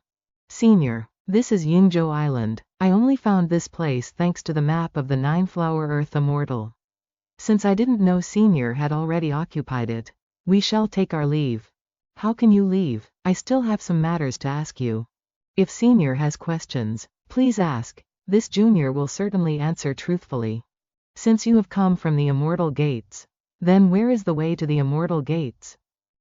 Senior, this is Yingzhou Island. I only found this place thanks to the map of the 9-flower earth immortal. Since I didn't know Senior had already occupied it, we shall take our leave. How can you leave? I still have some matters to ask you. If Senior has questions, please ask. This Junior will certainly answer truthfully. Since you have come from the immortal gates, then where is the way to the immortal gates?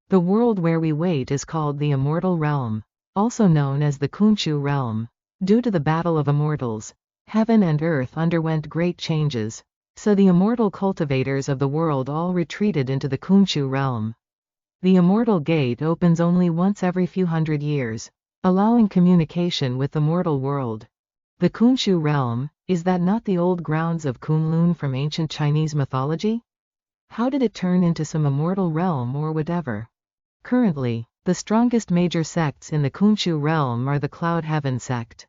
The world where we wait is called the immortal realm, also known as the Kunshu realm. Due to the battle of immortals, heaven and earth underwent great changes, so the immortal cultivators of the world all retreated into the Kunshu realm. The immortal gate opens only once every few hundred years, allowing communication with the mortal world. The Kunshu realm, is that not the old grounds of Kunlun from ancient Chinese mythology? How did it turn into some immortal realm or whatever? Currently, the strongest major sects in the Kunshu realm are the Cloud Heaven sect,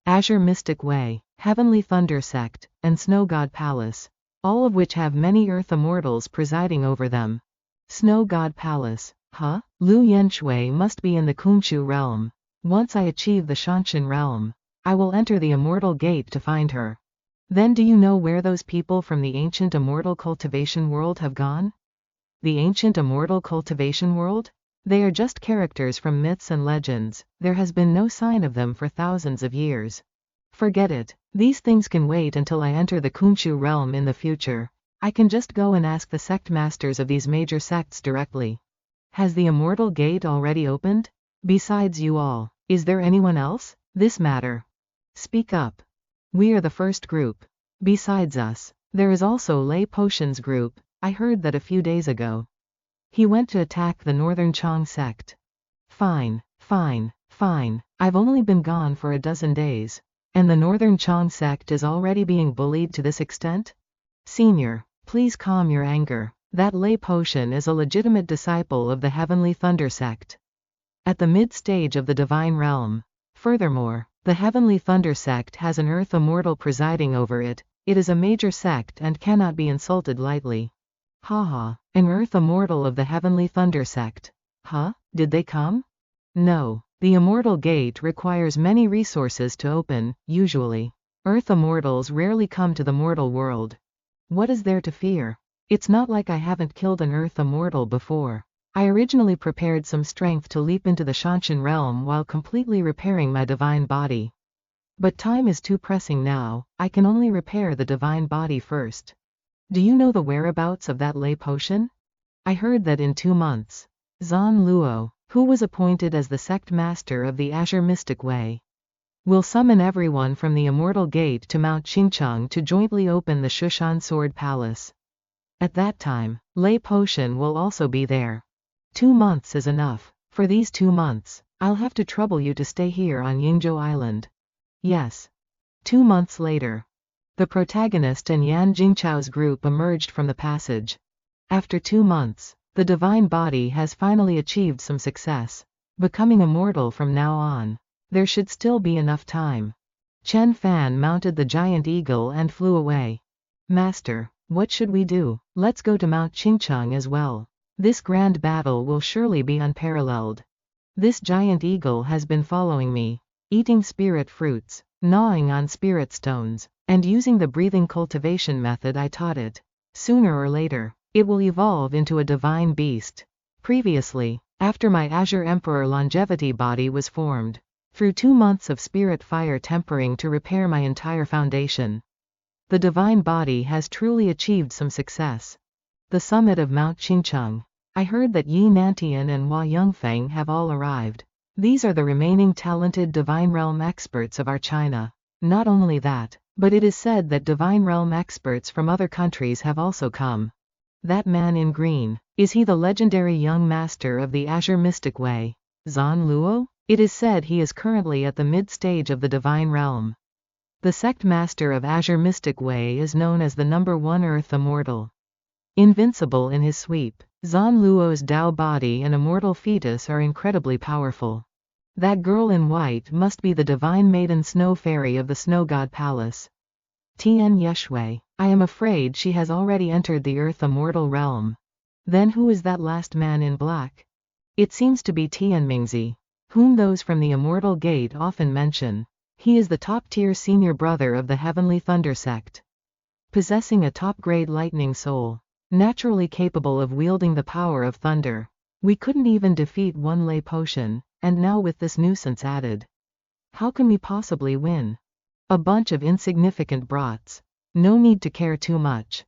Azure Mystic Way, Heavenly Thunder sect, and Snow God Palace, all of which have many earth immortals presiding over them. Snow God Palace, huh? Lu Yenshui must be in the Kunshu realm. Once I achieve the Shanshan realm, I will enter the immortal gate to find her. Then do you know where those people from the ancient immortal cultivation world have gone? The ancient immortal cultivation world? They are just characters from myths and legends. There has been no sign of them for thousands of years. Forget it. These things can wait until I enter the Kunshu realm in the future. I can just go and ask the sect masters of these major sects directly. Has the immortal gate already opened? Besides you all, is there anyone else? This matter. Speak up. We are the first group. Besides us, there is also Lei Potion's group. I heard that a few days ago. He went to attack the Northern Chang sect. Fine. I've only been gone for a dozen days. And the Northern Chang sect is already being bullied to this extent? Senior, please calm your anger. That Lei Potion is a legitimate disciple of the Heavenly Thunder sect, at the mid-stage of the divine realm. Furthermore, the Heavenly Thunder sect has an earth immortal presiding over it. It is a major sect and cannot be insulted lightly. Haha, an earth immortal of the Heavenly Thunder sect. Huh? Did they come? No. The immortal gate requires many resources to open, usually. Earth immortals rarely come to the mortal world. What is there to fear? It's not like I haven't killed an earth immortal before. I originally prepared some strength to leap into the Shanshan realm while completely repairing my divine body. But time is too pressing now, I can only repair the divine body first. Do you know the whereabouts of that lay potion? I heard that in 2 months, Zan Luo, who was appointed as the sect master of the Azure Mystic Way, will summon everyone from the Immortal Gate to Mount Qingcheng to jointly open the Shushan Sword Palace. At that time, lay potion will also be there. 2 months is enough. For these 2 months, I'll have to trouble you to stay here on Yingzhou Island. Yes. 2 months later, the protagonist and Yan Jingchao's group emerged from the passage. After 2 months, the divine body has finally achieved some success, becoming immortal from now on. There should still be enough time. Chen Fan mounted the giant eagle and flew away. Master, what should we do? Let's go to Mount Qingcheng as well. This grand battle will surely be unparalleled. This giant eagle has been following me, eating spirit fruits, gnawing on spirit stones, and using the breathing cultivation method I taught it. Sooner or later, it will evolve into a divine beast. Previously, after my Azure Emperor longevity body was formed, through 2 months of spirit fire tempering to repair my entire foundation, the divine body has truly achieved some success. The summit of Mount Qingcheng. I heard that Yi Nantian and Hua Yongfeng have all arrived. These are the remaining talented Divine Realm experts of our China. Not only that, but it is said that Divine Realm experts from other countries have also come. That man in green, is he the legendary young master of the Azure Mystic Way, Zan Luo? It is said he is currently at the mid-stage of the Divine Realm. The sect master of Azure Mystic Way is known as the #1 Earth Immortal. Invincible in his sweep, Zan Luo's Dao body and immortal fetus are incredibly powerful. That girl in white must be the divine maiden snow fairy of the Snow God Palace. Tian Yeshui, I am afraid she has already entered the Earth Immortal realm. Then who is that last man in black? It seems to be Tian Mingzi, whom those from the Immortal Gate often mention. He is the top-tier senior brother of the Heavenly Thunder sect, possessing a top-grade lightning soul, naturally capable of wielding the power of thunder. We couldn't even defeat one lay potion, and now with this nuisance added, how can we possibly win? A bunch of insignificant brats. No need to care too much.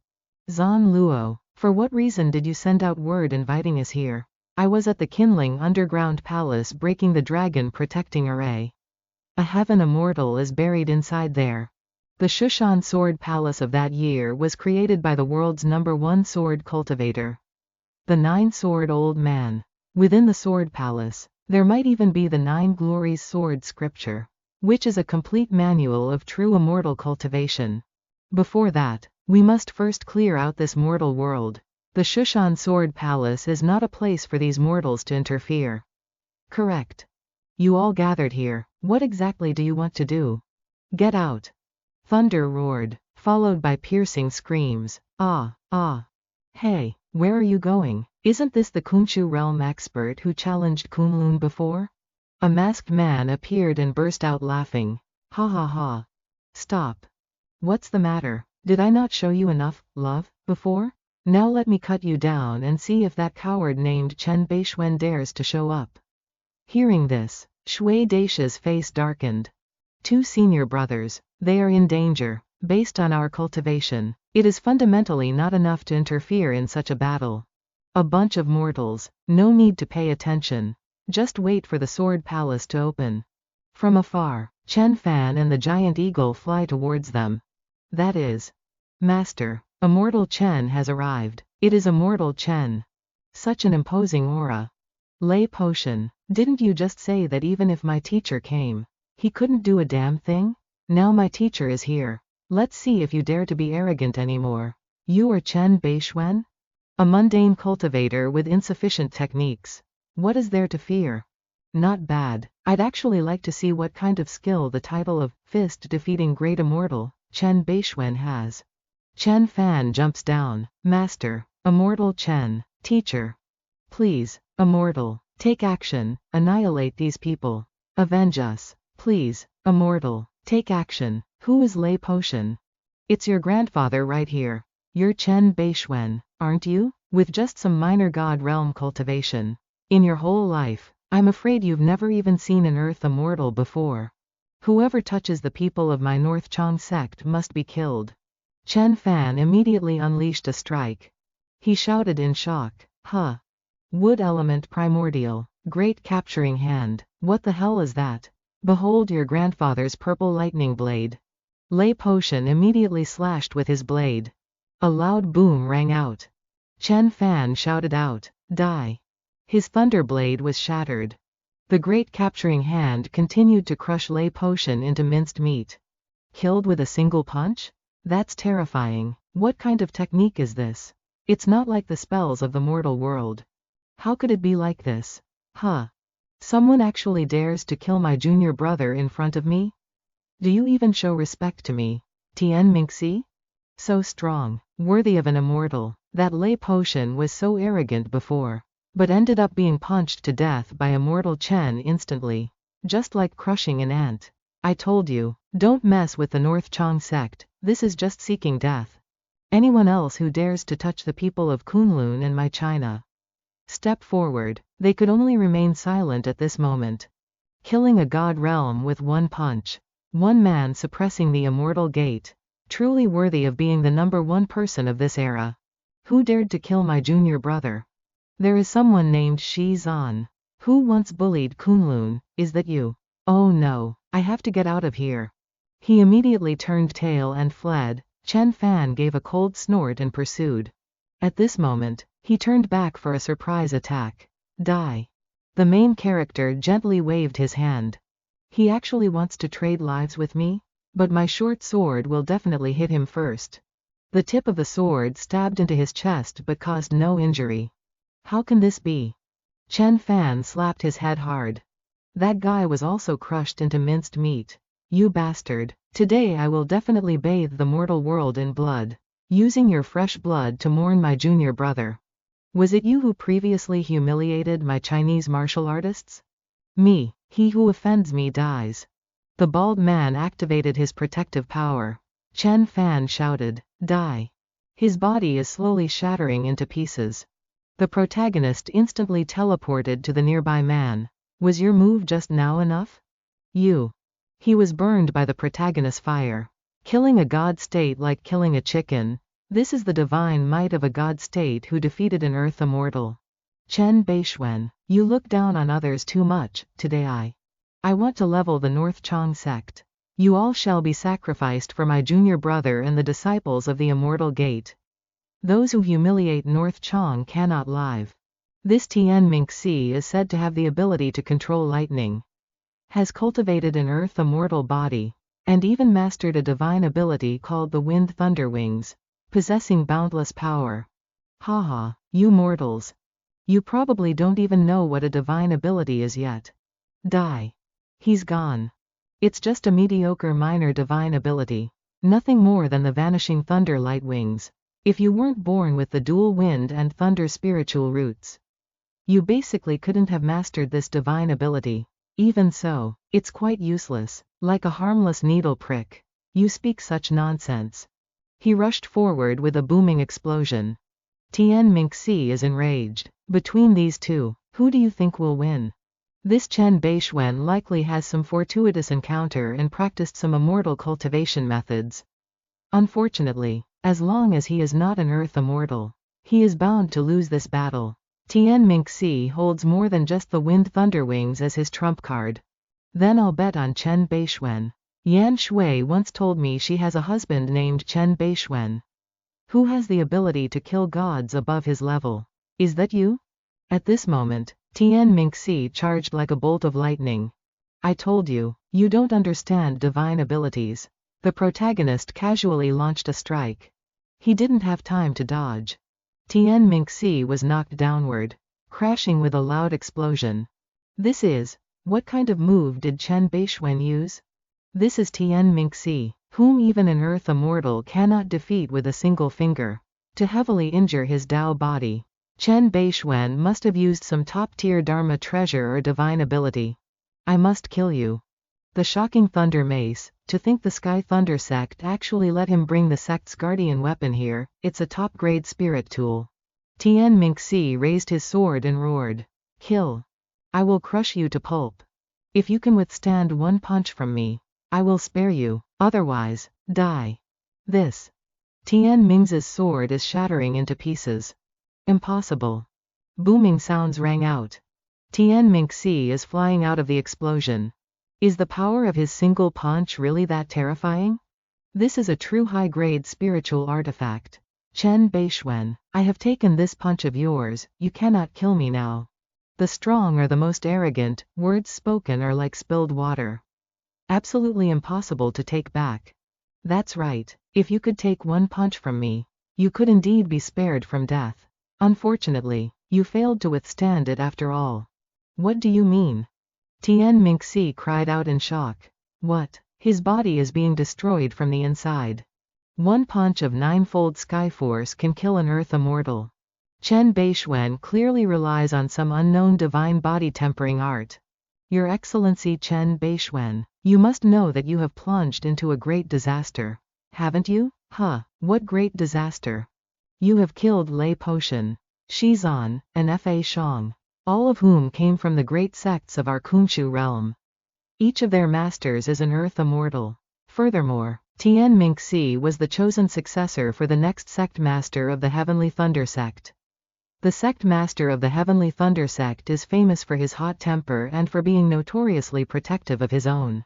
Zan Luo, for what reason did you send out word inviting us here? I was at the Qinling Underground Palace breaking the dragon protecting array. A heaven immortal is buried inside there. The Shushan Sword Palace of that year was created by the world's #1 sword cultivator, the 9-sword old man. Within the sword palace, there might even be the 9 glories sword scripture, which is a complete manual of true immortal cultivation. Before that, we must first clear out this mortal world. The Shushan Sword Palace is not a place for these mortals to interfere. Correct. You all gathered here, what exactly do you want to do? Get out. Thunder roared, followed by piercing screams. Ah, ah. Hey, where are you going? Isn't this the Kunshu realm expert who challenged Kunlun before? A masked man appeared and burst out laughing. Ha ha ha. Stop. What's the matter? Did I not show you enough love before? Now let me cut you down and see if that coward named Bei Xuan dares to show up. Hearing this, Shui Daisha's face darkened. 2 senior brothers, they are in danger. Based on our cultivation, it is fundamentally not enough to interfere in such a battle. A bunch of mortals, no need to pay attention. Just wait for the sword palace to open. From afar, Chen Fan and the giant eagle fly towards them. That is, Master, Immortal Chen has arrived. It is Immortal Chen. Such an imposing aura. Lay potion, didn't you just say that even if my teacher came, he couldn't do a damn thing? Now my teacher is here. Let's see if you dare to be arrogant anymore. You are Bei Xuan? A mundane cultivator with insufficient techniques. What is there to fear? Not bad. I'd actually like to see what kind of skill the title of Fist Defeating Great Immortal Bei Xuan has. Chen Fan jumps down. Master, Immortal Chen, teacher. Please, Immortal, take action, annihilate these people. Avenge us. Please, Immortal, take action. Who is Lay Potion? It's your grandfather right here. You're Bei Xuan, aren't you? With just some minor god realm cultivation. In your whole life, I'm afraid you've never even seen an Earth Immortal before. Whoever touches the people of my North Chang sect must be killed. Chen Fan immediately unleashed a strike. He shouted in shock, huh? Wood element primordial, great capturing hand, what the hell is that? Behold your grandfather's purple lightning blade. Lei Potion immediately slashed with his blade. A loud boom rang out. Chen Fan shouted out, die. His thunder blade was shattered. The great capturing hand continued to crush Lei Potion into minced meat. Killed with a single punch? That's terrifying. What kind of technique is this? It's not like the spells of the mortal world. How could it be like this? Huh? Someone actually dares to kill my junior brother in front of me? Do you even show respect to me? Tian Mingxi? So strong, worthy of an immortal. That Lei Potion was so arrogant before, but ended up being punched to death by Immortal Chen instantly. Just like crushing an ant. I told you, don't mess with the North Chang sect, this is just seeking death. Anyone else who dares to touch the people of Kunlun and my China. Step forward. They could only remain silent at this moment. Killing a god realm with one punch. One man suppressing the immortal gate. Truly worthy of being the #1 person of this era. Who dared to kill my junior brother? There is someone named Shi Zan. Who once bullied Kunlun, is that you? Oh no, I have to get out of here. He immediately turned tail and fled. Chen Fan gave a cold snort and pursued. At this moment, he turned back for a surprise attack. Die. The main character gently waved his hand. He actually wants to trade lives with me? But my short sword will definitely hit him first. The tip of the sword stabbed into his chest but caused no injury. How can this be? Chen Fan slapped his head hard. That guy was also crushed into minced meat. You bastard. Today I will definitely bathe the mortal world in blood. Using your fresh blood to mourn my junior brother. Was it you who previously humiliated my Chinese martial artists? Me. He who offends me dies. The bald man activated his protective power. Chen Fan shouted, die. His body is slowly shattering into pieces. The protagonist instantly teleported to the nearby man. Was your move just now enough? You. He was burned by the protagonist's fire. Killing a god state like killing a chicken. This is the divine might of a god state who defeated an earth immortal. Bei Xuan, you look down on others too much. Today I want to level the North Chang sect. You all shall be sacrificed for my junior brother and the disciples of the Immortal Gate. Those who humiliate North Chang cannot live. This Tian Mingxi is said to have the ability to control lightning. Has cultivated an earth immortal body. And even mastered a divine ability called the Wind Thunder Wings. Possessing boundless power. Haha, you mortals. You probably don't even know what a divine ability is yet. Die. He's gone. It's just a mediocre minor divine ability. Nothing more than the vanishing thunder light wings. If you weren't born with the dual wind and thunder spiritual roots. You basically couldn't have mastered this divine ability. Even so, it's quite useless, like a harmless needle prick. You speak such nonsense. He rushed forward with a booming explosion. Tian Mingxi is enraged. Between these two, who do you think will win? This Bei Xuan likely has some fortuitous encounter and practiced some immortal cultivation methods. Unfortunately, as long as he is not an earth immortal, he is bound to lose this battle. Tian Mingxi holds more than just the Wind Thunder Wings as his trump card. Then I'll bet on Bei Xuan. Yan Shui once told me she has a husband named Bei Xuan. Who has the ability to kill gods above his level. Is that you? At this moment, Tian Mingxi charged like a bolt of lightning. I told you, you don't understand divine abilities. The protagonist casually launched a strike. He didn't have time to dodge. Tian Mingxi was knocked downward, crashing with a loud explosion. This is, what kind of move did Bei Xuan use? This is Tian Mingxi, whom even an earth immortal cannot defeat with a single finger. To heavily injure his Dao body, Bei Xuan must have used some top-tier Dharma treasure or divine ability. I must kill you. The shocking thunder mace, to think the Sky Thunder sect actually let him bring the sect's guardian weapon here, it's a top-grade spirit tool. Tian Mingxi raised his sword and roared. Kill. I will crush you to pulp. If you can withstand one punch from me, I will spare you, otherwise, die. This. Tian Ming's sword is shattering into pieces. Impossible. Booming sounds rang out. Tian Mingxi is flying out of the explosion. Is the power of his single punch really that terrifying? This is a true high-grade spiritual artifact. Bei Xuan, I have taken this punch of yours, you cannot kill me now. The strong are the most arrogant, words spoken are like spilled water. Absolutely impossible to take back. That's right, if you could take one punch from me, you could indeed be spared from death. Unfortunately, you failed to withstand it after all. What do you mean? Tian Mingxi cried out in shock. What? His body is being destroyed from the inside. One punch of ninefold Skyforce can kill an Earth immortal. Bei Xuan clearly relies on some unknown divine body tempering art. Your Excellency Bei Xuan, you must know that you have plunged into a great disaster. Haven't you? What great disaster? You have killed Lei Potion, Shizan, and Fa Shang, all of whom came from the great sects of our Kumshu realm. Each of their masters is an Earth immortal. Furthermore, Tian Mingxi was the chosen successor for the next sect master of the Heavenly Thunder sect. The sect master of the Heavenly Thunder sect is famous for his hot temper and for being notoriously protective of his own.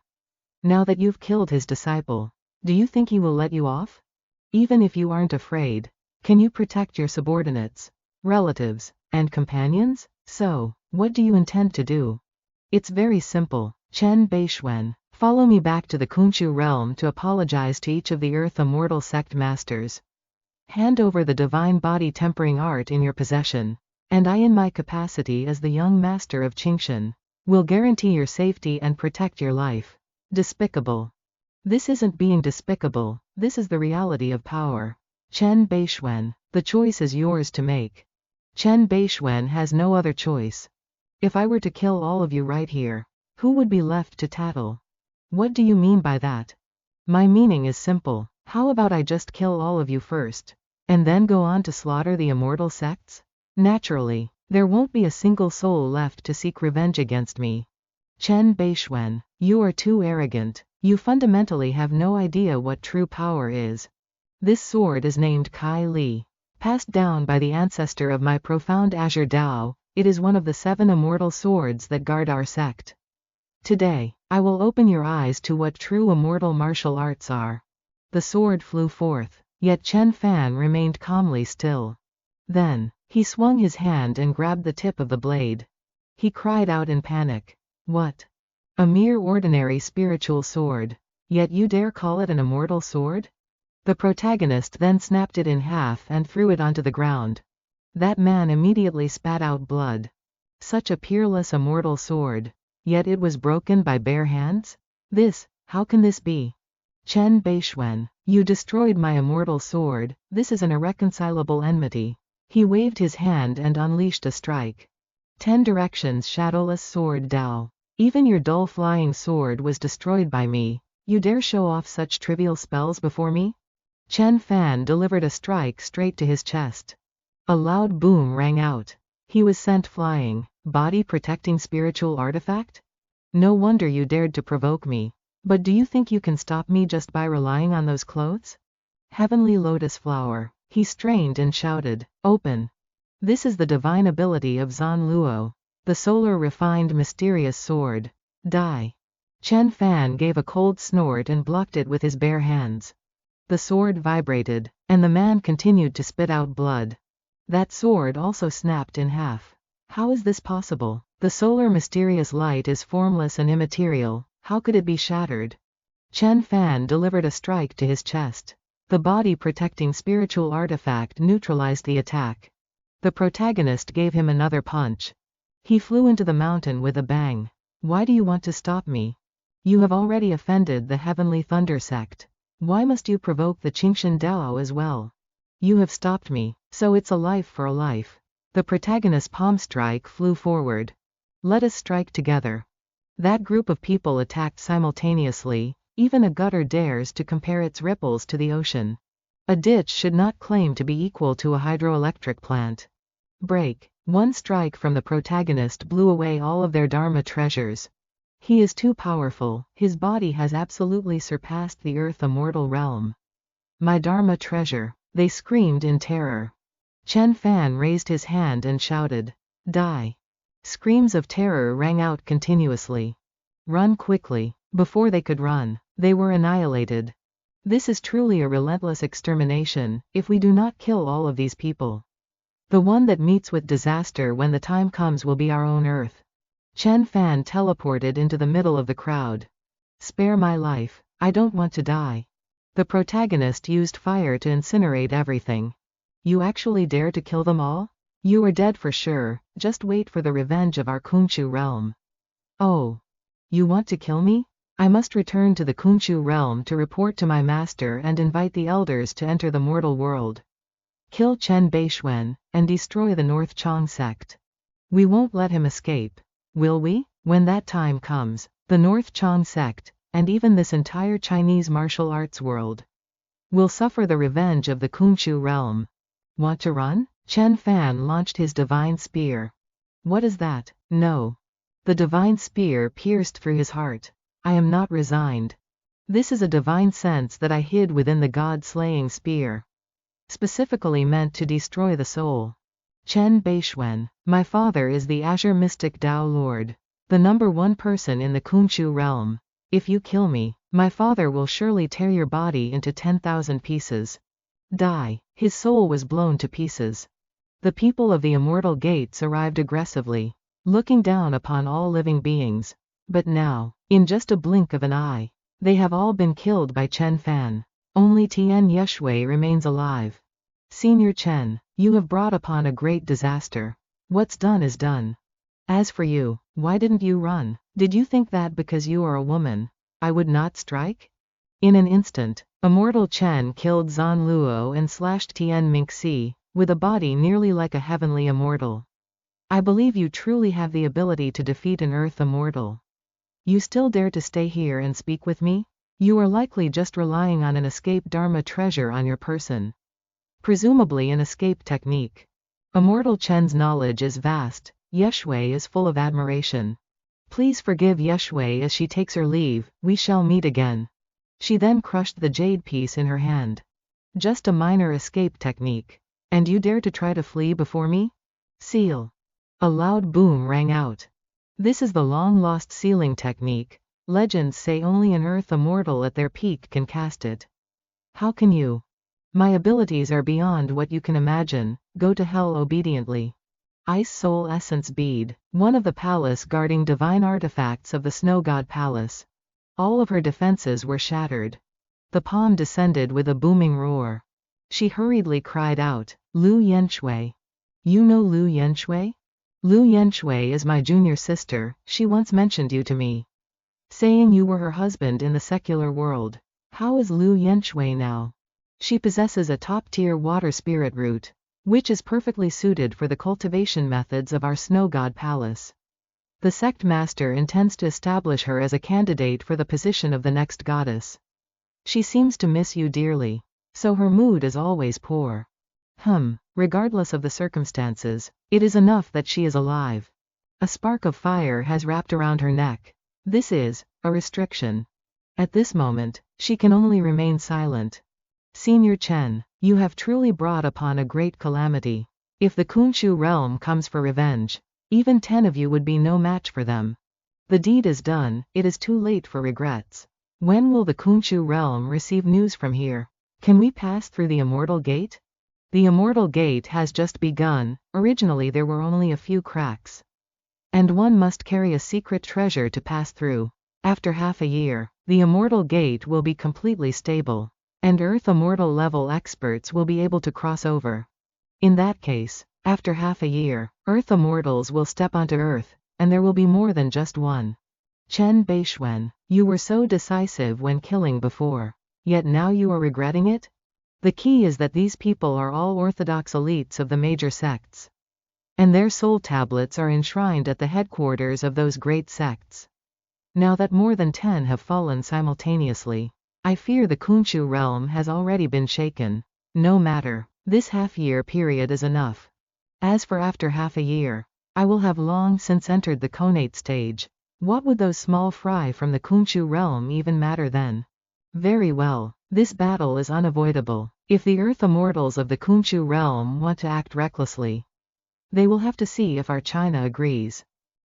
Now that you've killed his disciple, do you think he will let you off? Even if you aren't afraid, can you protect your subordinates, relatives, and companions? So, what do you intend to do? It's very simple, Bei Xuan. Follow me back to the Kunshu realm to apologize to each of the Earth Immortal sect masters. Hand over the divine body tempering art in your possession, and I in my capacity as the young master of Qingshan, will guarantee your safety and protect your life. Despicable. This isn't being despicable, this is the reality of power. Bei Xuan, the choice is yours to make. Bei Xuan has no other choice. If I were to kill all of you right here, who would be left to tattle? What do you mean by that? My meaning is simple. How about I just kill all of you first, and then go on to slaughter the immortal sects? Naturally, there won't be a single soul left to seek revenge against me. Bei Xuan, you are too arrogant. You fundamentally have no idea what true power is. This sword is named Kai Li, passed down by the ancestor of my profound Azure Dao. It is one of the 7 immortal swords that guard our sect. Today, I will open your eyes to what true immortal martial arts are. The sword flew forth, yet Chen Fan remained calmly still. Then, he swung his hand and grabbed the tip of the blade. He cried out in panic. What? A mere ordinary spiritual sword. Yet you dare call it an immortal sword? The protagonist then snapped it in half and threw it onto the ground. That man immediately spat out blood. Such a peerless immortal sword. Yet it was broken by bare hands? How can this be? Bei Xuan, you destroyed my immortal sword, this is an irreconcilable enmity. He waved his hand and unleashed a strike. 10 directions shadowless sword Dao. Even your dull flying sword was destroyed by me. You dare show off such trivial spells before me? Chen Fan delivered a strike straight to his chest. A loud boom rang out. He was sent flying. Body protecting spiritual artifact? No wonder you dared to provoke me. But do you think you can stop me just by relying on those clothes? Heavenly lotus flower. He strained and shouted, open. This is the divine ability of Zan Luo. The solar refined mysterious sword. Die. Chen Fan gave a cold snort and blocked it with his bare hands. The sword vibrated, and the man continued to spit out blood. That sword also snapped in half. How is this possible? The solar mysterious light is formless and immaterial, how could it be shattered? Chen Fan delivered a strike to his chest. The body protecting spiritual artifact neutralized the attack. The protagonist gave him another punch. He flew into the mountain with a bang. Why do you want to stop me? You have already offended the Heavenly Thunder sect. Why must you provoke the Qingshan Dao as well? You have stopped me, so it's a life for a life. The protagonist's palm strike flew forward. Let us strike together. That group of people attacked simultaneously. Even a gutter dares to compare its ripples to the ocean. A ditch should not claim to be equal to a hydroelectric plant. Break. One strike from the protagonist blew away all of their Dharma treasures. He is too powerful, his body has absolutely surpassed the earth immortal realm. My Dharma treasure, they screamed in terror. Chen Fan raised his hand and shouted, "Die!" Screams of terror rang out continuously. Run quickly. Before they could run, they were annihilated. This is truly a relentless extermination, if we do not kill all of these people. The one that meets with disaster when the time comes will be our own Earth. Chen Fan teleported into the middle of the crowd. Spare my life, I don't want to die. The protagonist used fire to incinerate everything. You actually dare to kill them all? You are dead for sure, just wait for the revenge of our Khonshu realm. Oh. You want to kill me? I must return to the Khonshu realm to report to my master and invite the elders to enter the mortal world. Kill Bei Xuan, and destroy the North Chang sect. We won't let him escape. Will we? When that time comes, the North Chang sect, and even this entire Chinese martial arts world, will suffer the revenge of the Khonshu realm. Want to run? Chen Fan launched his divine spear. What is that? No. The divine spear pierced through his heart. I am not resigned. This is a divine sense that I hid within the god-slaying spear, specifically meant to destroy the soul. Bei Xuan, my father is the Azure Mystic Tao Lord, the #1 person in the Khonshu realm. If you kill me, my father will surely tear your body into 10,000 pieces. Die. His soul was blown to pieces. The people of the Immortal Gates arrived aggressively, looking down upon all living beings. But now, in just a blink of an eye, they have all been killed by Chen Fan. Only Tian Yeshui remains alive. Senior Chen, you have brought upon a great disaster. What's done is done. As for you, why didn't you run? Did you think that because you are a woman, I would not strike? In an instant, Immortal Chen killed Zan Luo and slashed Tian Minxi, with a body nearly like a heavenly immortal. I believe you truly have the ability to defeat an earth immortal. You still dare to stay here and speak with me? You are likely just relying on an escape Dharma treasure on your person. Presumably an escape technique. Immortal Chen's knowledge is vast. Yeshui is full of admiration. Please forgive Yeshui as she takes her leave, we shall meet again. She then crushed the jade piece in her hand. Just a minor escape technique. And you dare to try to flee before me? Seal. A loud boom rang out. This is the long-lost sealing technique. Legends say only an earth immortal at their peak can cast it. How can you? My abilities are beyond what you can imagine. Go to hell obediently. Ice Soul Essence Bead, one of the palace guarding divine artifacts of the Snow God Palace. All of her defenses were shattered. The palm descended with a booming roar. She hurriedly cried out, Lu Yenshui. You know Lu Yenshui? Lu Yenshui is my junior sister, she once mentioned you to me, saying you were her husband in the secular world. How is Lu Yenshui now? She possesses a top-tier water spirit root, which is perfectly suited for the cultivation methods of our Snow God Palace. The sect master intends to establish her as a candidate for the position of the next goddess. She seems to miss you dearly, so her mood is always poor. Regardless of the circumstances, it is enough that she is alive. A spark of fire has wrapped around her neck. This is a restriction. At this moment, she can only remain silent. Senior Chen, you have truly brought upon a great calamity. If the Khonshu realm comes for revenge, even 10 of you would be no match for them. The deed is done, it is too late for regrets. When will the Khonshu realm receive news from here? Can we pass through the Immortal Gate? The Immortal Gate has just begun. Originally there were only a few cracks. And one must carry a secret treasure to pass through. After half a year, the Immortal Gate will be completely stable, and Earth Immortal level experts will be able to cross over. In that case, after half a year, Earth Immortals will step onto Earth, and there will be more than just one. Bei Xuan, you were so decisive when killing before, yet now you are regretting it? The key is that these people are all orthodox elites of the major sects, and their soul tablets are enshrined at the headquarters of those great sects. Now that more than 10 have fallen simultaneously, I fear the Khonshu realm has already been shaken. No matter, this half-year period is enough. As for after half a year, I will have long since entered the Conate stage. What would those small fry from the Kunchu realm even matter then? Very well. This battle is unavoidable. If the Earth Immortals of the Kunchu realm want to act recklessly, they will have to see if our China agrees.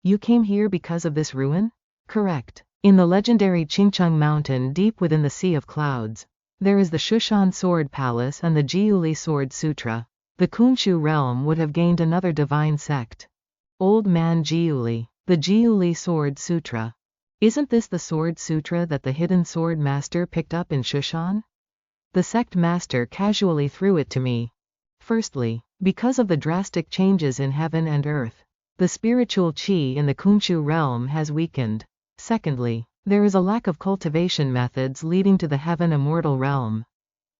You came here because of this ruin? Correct. In the legendary Qingcheng Mountain deep within the Sea of Clouds, there is the Shushan Sword Palace and the Jiuli Sword Sutra. The Kunchu realm would have gained another divine sect. Old Man Jiuli. The Jiuli Sword Sutra. Isn't this the Sword Sutra that the hidden sword master picked up in Shushan? The sect master casually threw it to me. Firstly, because of the drastic changes in heaven and earth, the spiritual qi in the Kunchu realm has weakened. Secondly, there is a lack of cultivation methods leading to the heaven immortal realm.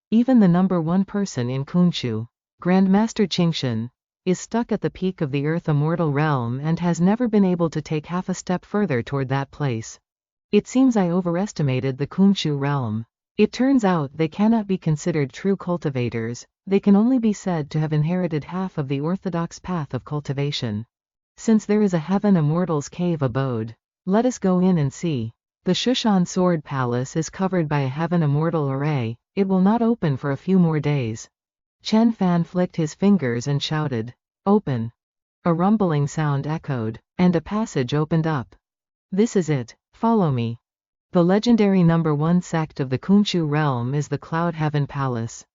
Even the number one person in Kunchu, Grandmaster Qingshan, is stuck at the peak of the earth immortal realm and has never been able to take half a step further toward that place. It seems I overestimated the Kunchu realm. It turns out they cannot be considered true cultivators, they can only be said to have inherited half of the orthodox path of cultivation. Since there is a heaven immortal's cave abode, let us go in and see. The Shushan Sword Palace is covered by a heaven immortal array, it will not open for a few more days. Chen Fan flicked his fingers and shouted, "Open!" A rumbling sound echoed, and a passage opened up. This is it, follow me. The legendary number one sect of the Kunchu realm is the Cloud Heaven Palace,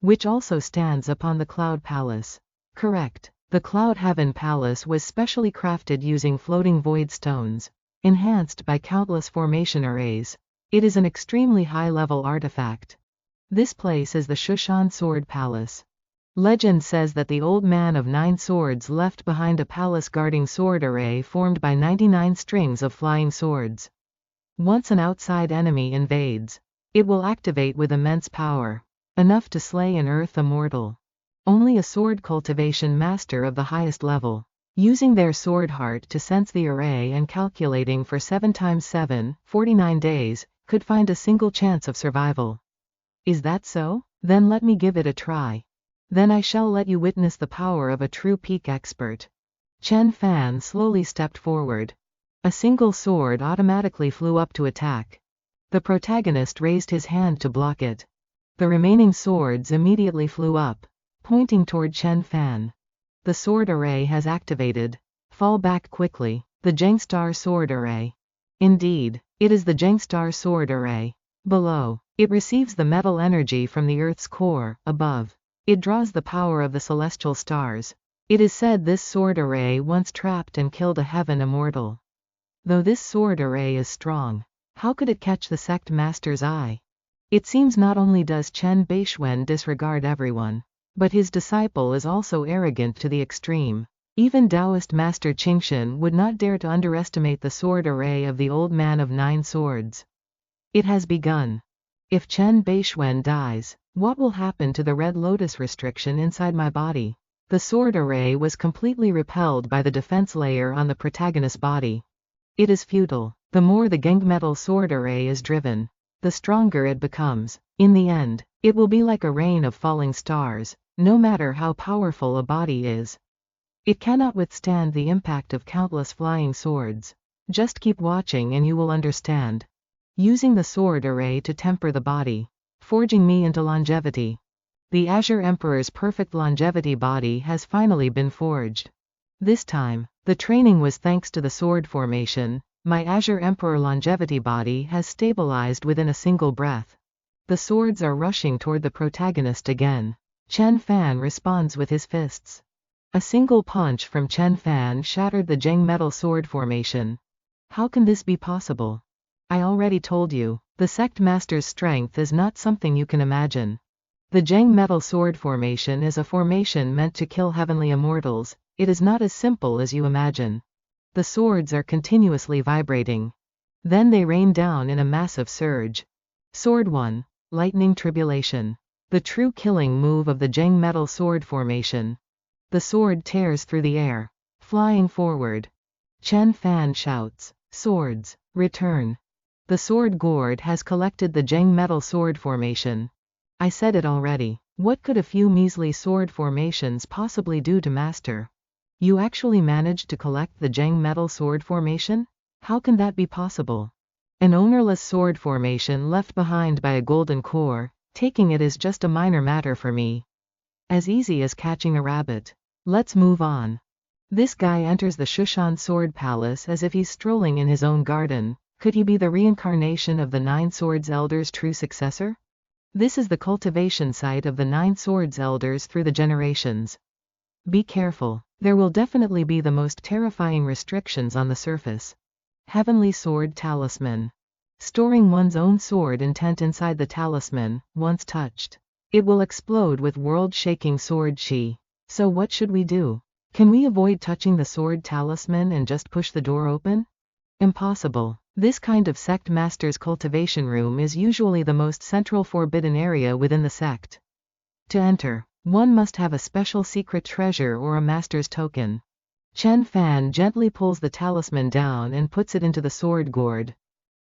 which also stands upon the Cloud Palace. Correct. The Cloud Heaven Palace was specially crafted using floating void stones, enhanced by countless formation arrays. It is an extremely high-level artifact. This place is the Shushan Sword Palace. Legend says that the old man of 9 swords left behind a palace guarding sword array formed by 99 strings of flying swords. Once an outside enemy invades, it will activate with immense power, enough to slay an earth immortal. Only a sword cultivation master of the highest level, using their sword heart to sense the array and calculating for 7 times 7, 49 days, could find a single chance of survival. Is that so? Then let me give it a try. Then I shall let you witness the power of a true peak expert. Chen Fan slowly stepped forward. A single sword automatically flew up to attack. The protagonist raised his hand to block it. The remaining swords immediately flew up, pointing toward Chen Fan. The sword array has activated. Fall back quickly. The Jingstar Sword Array. Indeed, it is the Jingstar Sword Array. Below, it receives the metal energy from the Earth's core. Above, it draws the power of the celestial stars. It is said this sword array once trapped and killed a heaven immortal. Though this sword array is strong, how could it catch the sect master's eye? It seems not only does Bei Xuan disregard everyone, but his disciple is also arrogant to the extreme. Even Taoist Master Qingshan would not dare to underestimate the sword array of the old man of 9 swords. It has begun. If Bei Xuan dies, what will happen to the red lotus restriction inside my body? The sword array was completely repelled by the defense layer on the protagonist's body. It is futile. The more the Gengmetal sword array is driven, the stronger it becomes. In the end, it will be like a rain of falling stars, no matter how powerful a body is. It cannot withstand the impact of countless flying swords. Just keep watching and you will understand. Using the sword array to temper the body, forging me into longevity. The Azure Emperor's perfect longevity body has finally been forged. This time, the training was thanks to the sword formation. My Azure Emperor longevity body has stabilized within a single breath. The swords are rushing toward the protagonist again. Chen Fan responds with his fists. A single punch from Chen Fan shattered the Zheng metal sword formation. How can this be possible? I already told you, the sect master's strength is not something you can imagine. The Zheng metal sword formation is a formation meant to kill heavenly immortals. It is not as simple as you imagine. The swords are continuously vibrating. Then they rain down in a massive surge. Sword 1. Lightning Tribulation. The true killing move of the Zheng metal sword formation. The sword tears through the air, flying forward. Chen Fan shouts, "Swords, return." The sword gourd has collected the Zheng metal sword formation. I said it already. What could a few measly sword formations possibly do to master? You actually managed to collect the Zheng metal sword formation? How can that be possible? An ownerless sword formation left behind by a golden core, taking it is just a minor matter for me. As easy as catching a rabbit. Let's move on. This guy enters the Shushan Sword Palace as if he's strolling in his own garden. Could he be the reincarnation of the Nine Swords Elder's true successor? This is the cultivation site of the Nine Swords Elders through the generations. Be careful. There will definitely be the most terrifying restrictions on the surface. Heavenly Sword Talisman. Storing one's own sword intent inside the talisman, once touched, it will explode with world-shaking sword chi. So what should we do? Can we avoid touching the sword talisman and just push the door open? Impossible. This kind of sect master's cultivation room is usually the most central forbidden area within the sect. To enter, one must have a special secret treasure or a master's token. Chen Fan gently pulls the talisman down and puts it into the sword gourd.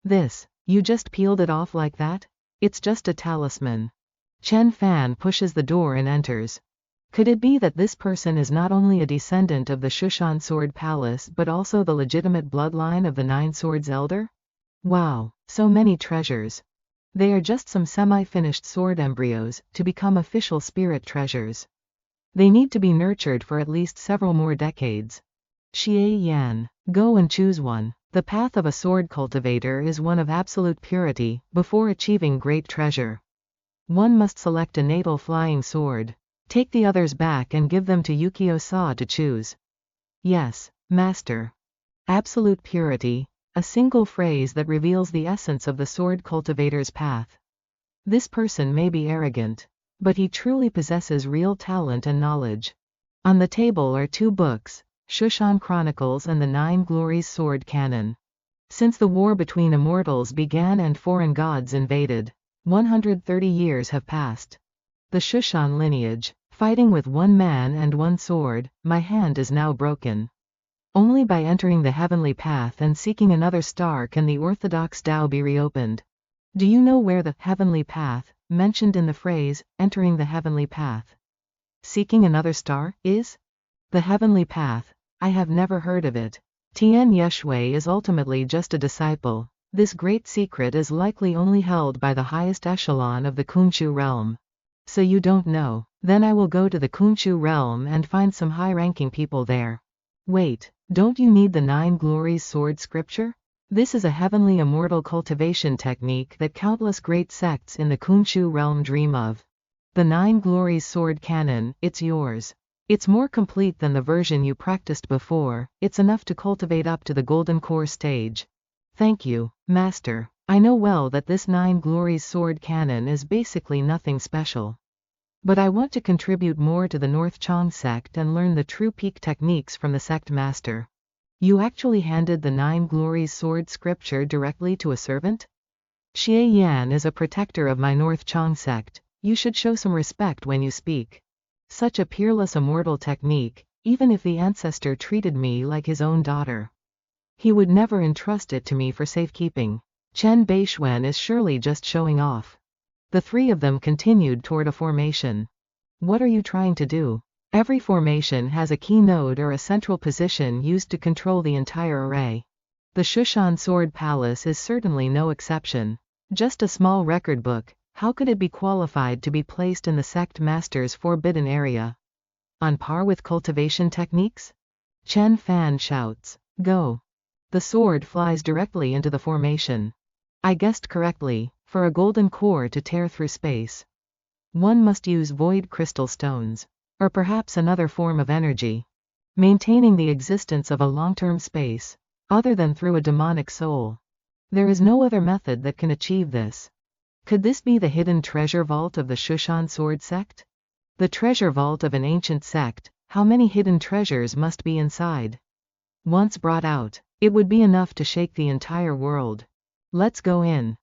This, you just peeled it off like that? It's just a talisman. Chen Fan pushes the door and enters. Could it be that this person is not only a descendant of the Shushan Sword Palace but also the legitimate bloodline of the Nine Swords Elder? Wow, so many treasures. They are just some semi-finished sword embryos, to become official spirit treasures. They need to be nurtured for at least several more decades. Xie Yan, go and choose one. The path of a sword cultivator is one of absolute purity, before achieving great treasure. One must select a natal flying sword. Take the others back and give them to Yukio-sa to choose. Yes, master. Absolute purity, a single phrase that reveals the essence of the sword cultivator's path. This person may be arrogant, but he truly possesses real talent and knowledge. On the table are two books, Shushan Chronicles and the Nine Glories Sword Canon. Since the war between immortals began and foreign gods invaded, 130 years have passed. The Shushan lineage, fighting with one man and one sword, my hand is now broken. Only by entering the heavenly path and seeking another star can the orthodox Tao be reopened. Do you know where the heavenly path, mentioned in the phrase, entering the heavenly path, seeking another star, is? The heavenly path, I have never heard of it. Tian Yeshui is ultimately just a disciple. This great secret is likely only held by the highest echelon of the Kunshu realm. So you don't know. Then I will go to the Kunshu realm and find some high-ranking people there. Wait, don't you need the Nine Glories sword scripture? This is a heavenly immortal cultivation technique that countless great sects in the Kunshu realm dream of. The Nine Glories sword canon, it's yours. It's more complete than the version you practiced before, it's enough to cultivate up to the golden core stage. Thank you, master. I know well that this Nine Glories sword canon is basically nothing special. But I want to contribute more to the North Chong sect and learn the true peak techniques from the sect master. You actually handed the Nine Glories sword scripture directly to a servant? Xie Yan is a protector of my North Chong sect. You should show some respect when you speak. Such a peerless immortal technique, even if the ancestor treated me like his own daughter. He would never entrust it to me for safekeeping. Bei Xuan is surely just showing off. The three of them continued toward a formation. What are you trying to do? Every formation has a key node or a central position used to control the entire array. The Shushan Sword Palace is certainly no exception. Just a small record book, how could it be qualified to be placed in the sect master's forbidden area? On par with cultivation techniques? Chen Fan shouts, go. The sword flies directly into the formation. I guessed correctly, for a golden core to tear through space. One must use void crystal stones, or perhaps another form of energy, maintaining the existence of a long-term space, other than through a demonic soul. There is no other method that can achieve this. Could this be the hidden treasure vault of the Shushan Sword sect? The treasure vault of an ancient sect, how many hidden treasures must be inside? Once brought out, it would be enough to shake the entire world. Let's go in.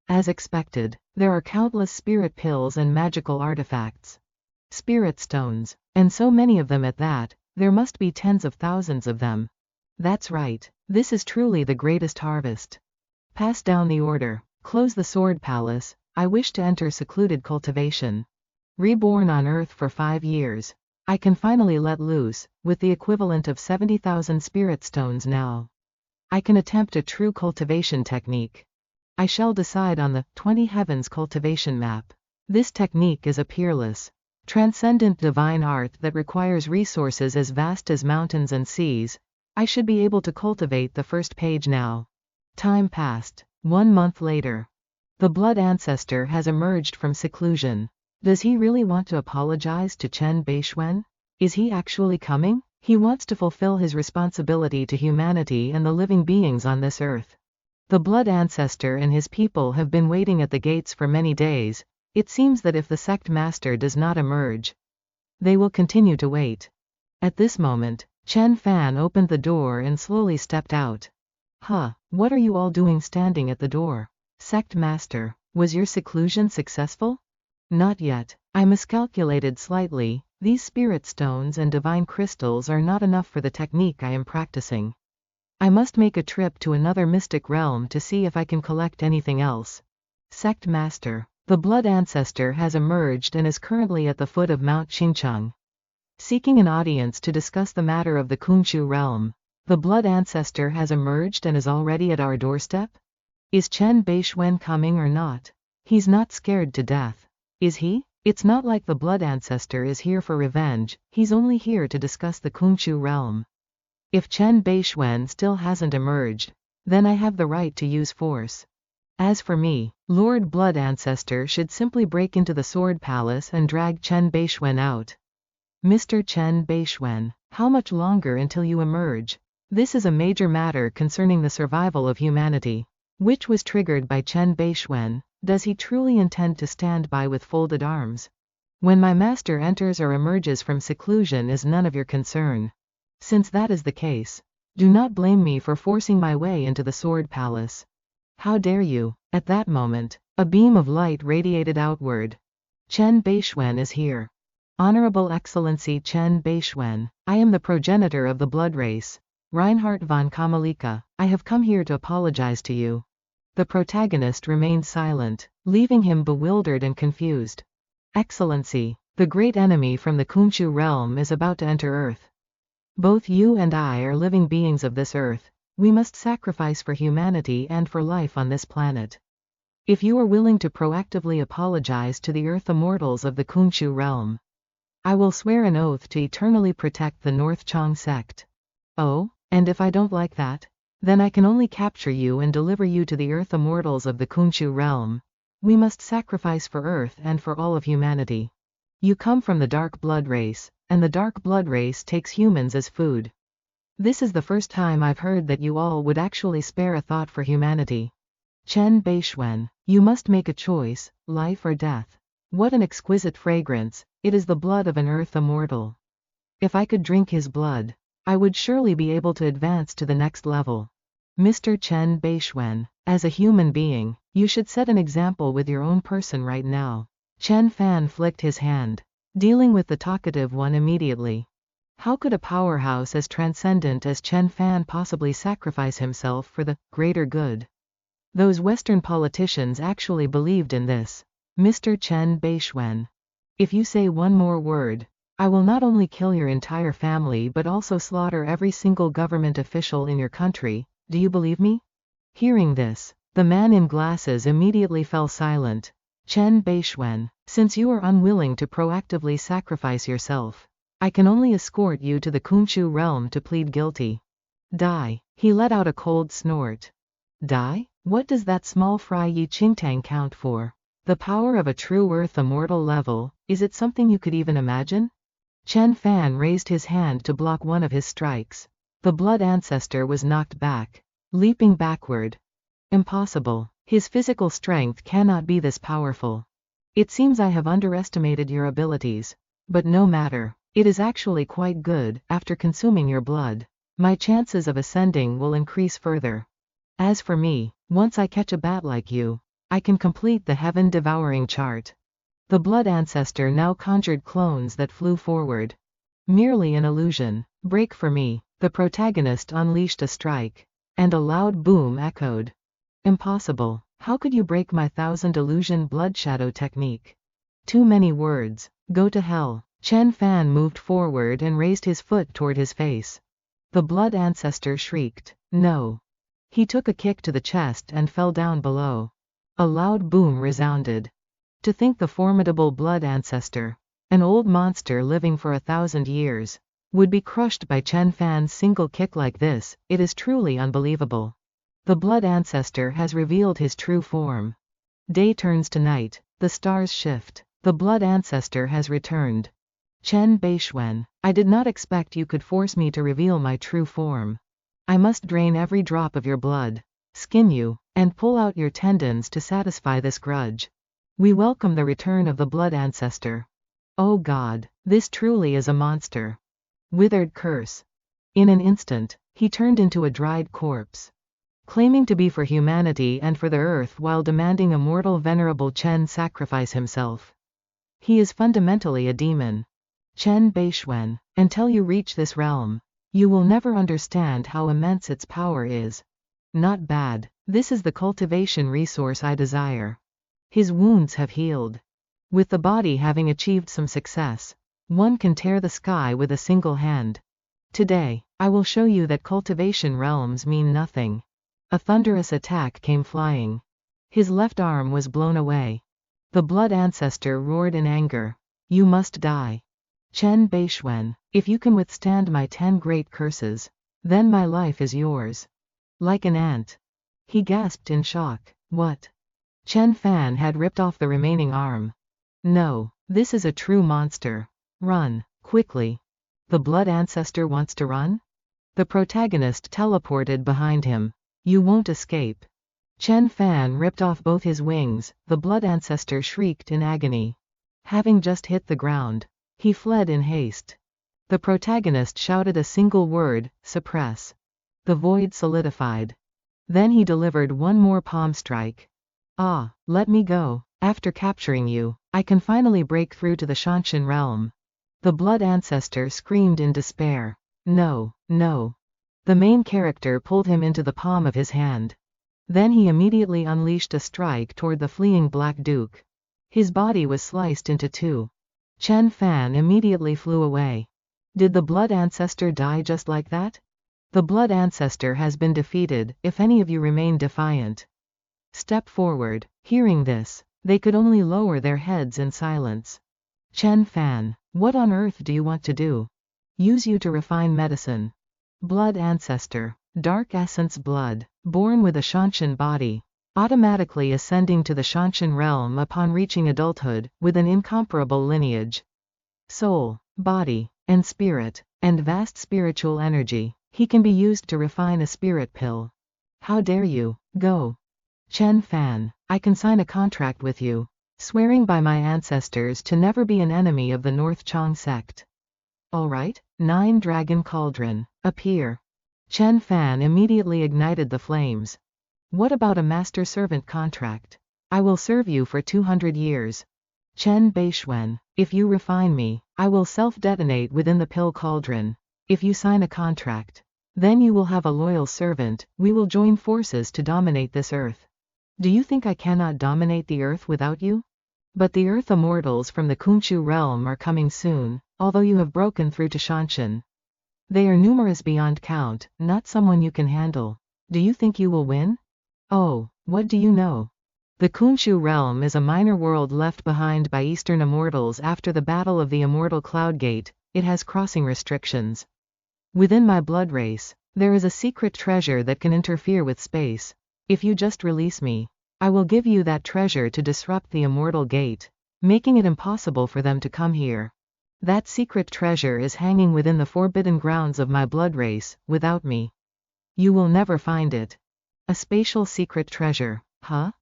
As expected, there are countless spirit pills and magical artifacts. Spirit stones, and so many of them at that, there must be tens of thousands of them. That's right, this is truly the greatest harvest. Pass down the order, close the sword palace, I wish to enter secluded cultivation. Reborn on Earth for 5 years. I can finally let loose, with the equivalent of 70,000 spirit stones now. I can attempt a true cultivation technique. I shall decide on the 20 Heavens cultivation map. This technique is a peerless, transcendent divine art that requires resources as vast as mountains and seas. I should be able to cultivate the first page now. Time passed. 1 month later. The blood ancestor has emerged from seclusion. Does he really want to apologize to Chen Bei Xuan? Is he actually coming? He wants to fulfill his responsibility to humanity and the living beings on this earth. The blood ancestor and his people have been waiting at the gates for many days. It seems that if the sect master does not emerge, they will continue to wait. At this moment, Chen Fan opened the door and slowly stepped out. What are you all doing standing at the door? Sect master, was your seclusion successful? Not yet. I miscalculated slightly. These spirit stones and divine crystals are not enough for the technique I am practicing. I must make a trip to another mystic realm to see if I can collect anything else. Sect master, the blood ancestor has emerged and is currently at the foot of Mount Xincheng, seeking an audience to discuss the matter of the Kunchu realm. The blood ancestor has emerged and is already at our doorstep? Is Chen Bei Xuan coming or not? He's not scared to death. Is he? It's not like the blood ancestor is here for revenge, he's only here to discuss the Kunchu realm. If Chen Bei Xuan still hasn't emerged, then I have the right to use force. As for me, Lord Blood Ancestor should simply break into the Sword Palace and drag Chen Bei Xuan out. Mr. Chen Bei Xuan, how much longer until you emerge? This is a major matter concerning the survival of humanity, which was triggered by Chen Bei Xuan. Does he truly intend to stand by with folded arms? When my master enters or emerges from seclusion is none of your concern. Since that is the case, do not blame me for forcing my way into the Sword Palace. How dare you? At that moment, a beam of light radiated outward. Chen Bei Xuan is here. Honorable Excellency Chen Bei Xuan, I am the progenitor of the blood race, Reinhardt von Kamalika. I have come here to apologize to you. The protagonist remained silent, leaving him bewildered and confused. Excellency, the great enemy from the Kunchu realm is about to enter Earth. Both you and I are living beings of this Earth. We must sacrifice for humanity and for life on this planet. If you are willing to proactively apologize to the Earth immortals of the Kunchu realm, I will swear an oath to eternally protect the North Chang sect. Oh, and if I don't like that? Then I can only capture you and deliver you to the Earth immortals of the Kunchu realm. We must sacrifice for Earth and for all of humanity. You come from the dark blood race, and the dark blood race takes humans as food. This is the first time I've heard that you all would actually spare a thought for humanity. Chen Bei Xuan, you must make a choice, life or death. What an exquisite fragrance, it is the blood of an Earth immortal. If I could drink his blood, I would surely be able to advance to the next level. Mr. Chen Bei Xuan, as a human being, you should set an example with your own person right now. Chen Fan flicked his hand, dealing with the talkative one immediately. How could a powerhouse as transcendent as Chen Fan possibly sacrifice himself for the greater good? Those Western politicians actually believed in this. Mr. Chen Bei Xuan, if you say one more word, I will not only kill your entire family but also slaughter every single government official in your country. Do you believe me? Hearing this, the man in glasses immediately fell silent. Chen Bei Xuan, since you are unwilling to proactively sacrifice yourself, I can only escort you to the Kunchu realm to plead guilty. Die. He let out a cold snort. Die? What does that small fry Yi Qingtang count for? The power of a true Earth immortal level, is it something you could even imagine? Chen Fan raised his hand to block one of his strikes. The blood ancestor was knocked back, leaping backward. Impossible. His physical strength cannot be this powerful. It seems I have underestimated your abilities. But no matter. It is actually quite good. After consuming your blood, my chances of ascending will increase further. As for me, once I catch a bat like you, I can complete the heaven-devouring chart. The blood ancestor now conjured clones that flew forward. Merely an illusion. Break for me. The protagonist unleashed a strike, and a loud boom echoed. Impossible. How could you break my 1000 illusion blood shadow technique? Too many words. Go to hell. Chen Fan moved forward and raised his foot toward his face. The blood ancestor shrieked. No. He took a kick to the chest and fell down below. A loud boom resounded. To think the formidable blood ancestor, an old monster living for 1,000 years, would be crushed by Chen Fan's single kick like this, it is truly unbelievable. The blood ancestor has revealed his true form. Day turns to night, the stars shift. The blood ancestor has returned. Bei Xuan, I did not expect you could force me to reveal my true form. I must drain every drop of your blood, skin you, and pull out your tendons to satisfy this grudge. We welcome the return of the blood ancestor. Oh God, this truly is a monster. Withered curse. In an instant, he turned into a dried corpse. Claiming to be for humanity and for the earth while demanding a mortal venerable Chen sacrifice himself. He is fundamentally a demon. Bei Xuan, until you reach this realm, you will never understand how immense its power is. Not bad, this is the cultivation resource I desire. His wounds have healed. With the body having achieved some success, one can tear the sky with a single hand. Today, I will show you that cultivation realms mean nothing. A thunderous attack came flying. His left arm was blown away. The blood ancestor roared in anger. You must die. Bei Xuan, if you can withstand my 10 great curses, then my life is yours. Like an ant. He gasped in shock. What? Chen Fan had ripped off the remaining arm. No, this is a true monster. Run, quickly. The blood ancestor wants to run? The protagonist teleported behind him. You won't escape. Chen Fan ripped off both his wings, the blood ancestor shrieked in agony. Having just hit the ground, he fled in haste. The protagonist shouted a single word, suppress. The void solidified. Then he delivered one more palm strike. Ah, let me go. After capturing you, I can finally break through to the Shanshan realm. The blood ancestor screamed in despair. No, no. The main character pulled him into the palm of his hand. Then he immediately unleashed a strike toward the fleeing Black Duke. His body was sliced into two. Chen Fan immediately flew away. Did the blood ancestor die just like that? The blood ancestor has been defeated, if any of you remain defiant. Step forward. Hearing this, they could only lower their heads in silence. Chen Fan, what on earth do you want to do? Use you to refine medicine. Blood ancestor, dark essence blood, born with a Shanshan body, automatically ascending to the Shanshan realm upon reaching adulthood, with an incomparable lineage. Soul, body, and spirit, and vast spiritual energy, he can be used to refine a spirit pill. How dare you, go. Chen Fan, I can sign a contract with you, swearing by my ancestors to never be an enemy of the North Chang sect. Alright, 9 Dragon Cauldron, appear. Chen Fan immediately ignited the flames. What about a master-servant contract? I will serve you for 200 years. Bei Xuan, if you refine me, I will self-detonate within the pill cauldron. If you sign a contract, then you will have a loyal servant, we will join forces to dominate this earth. Do you think I cannot dominate the earth without you? But the earth immortals from the Kunchu realm are coming soon, although you have broken through to Shanshan. They are numerous beyond count, not someone you can handle. Do you think you will win? Oh, what do you know? The Kunchu realm is a minor world left behind by Eastern immortals after the Battle of the Immortal Cloud Gate. It has crossing restrictions. Within my blood race, there is a secret treasure that can interfere with space. If you just release me, I will give you that treasure to disrupt the Immortal Gate, making it impossible for them to come here. That secret treasure is hanging within the forbidden grounds of my blood race, without me. You will never find it. A spatial secret treasure, huh?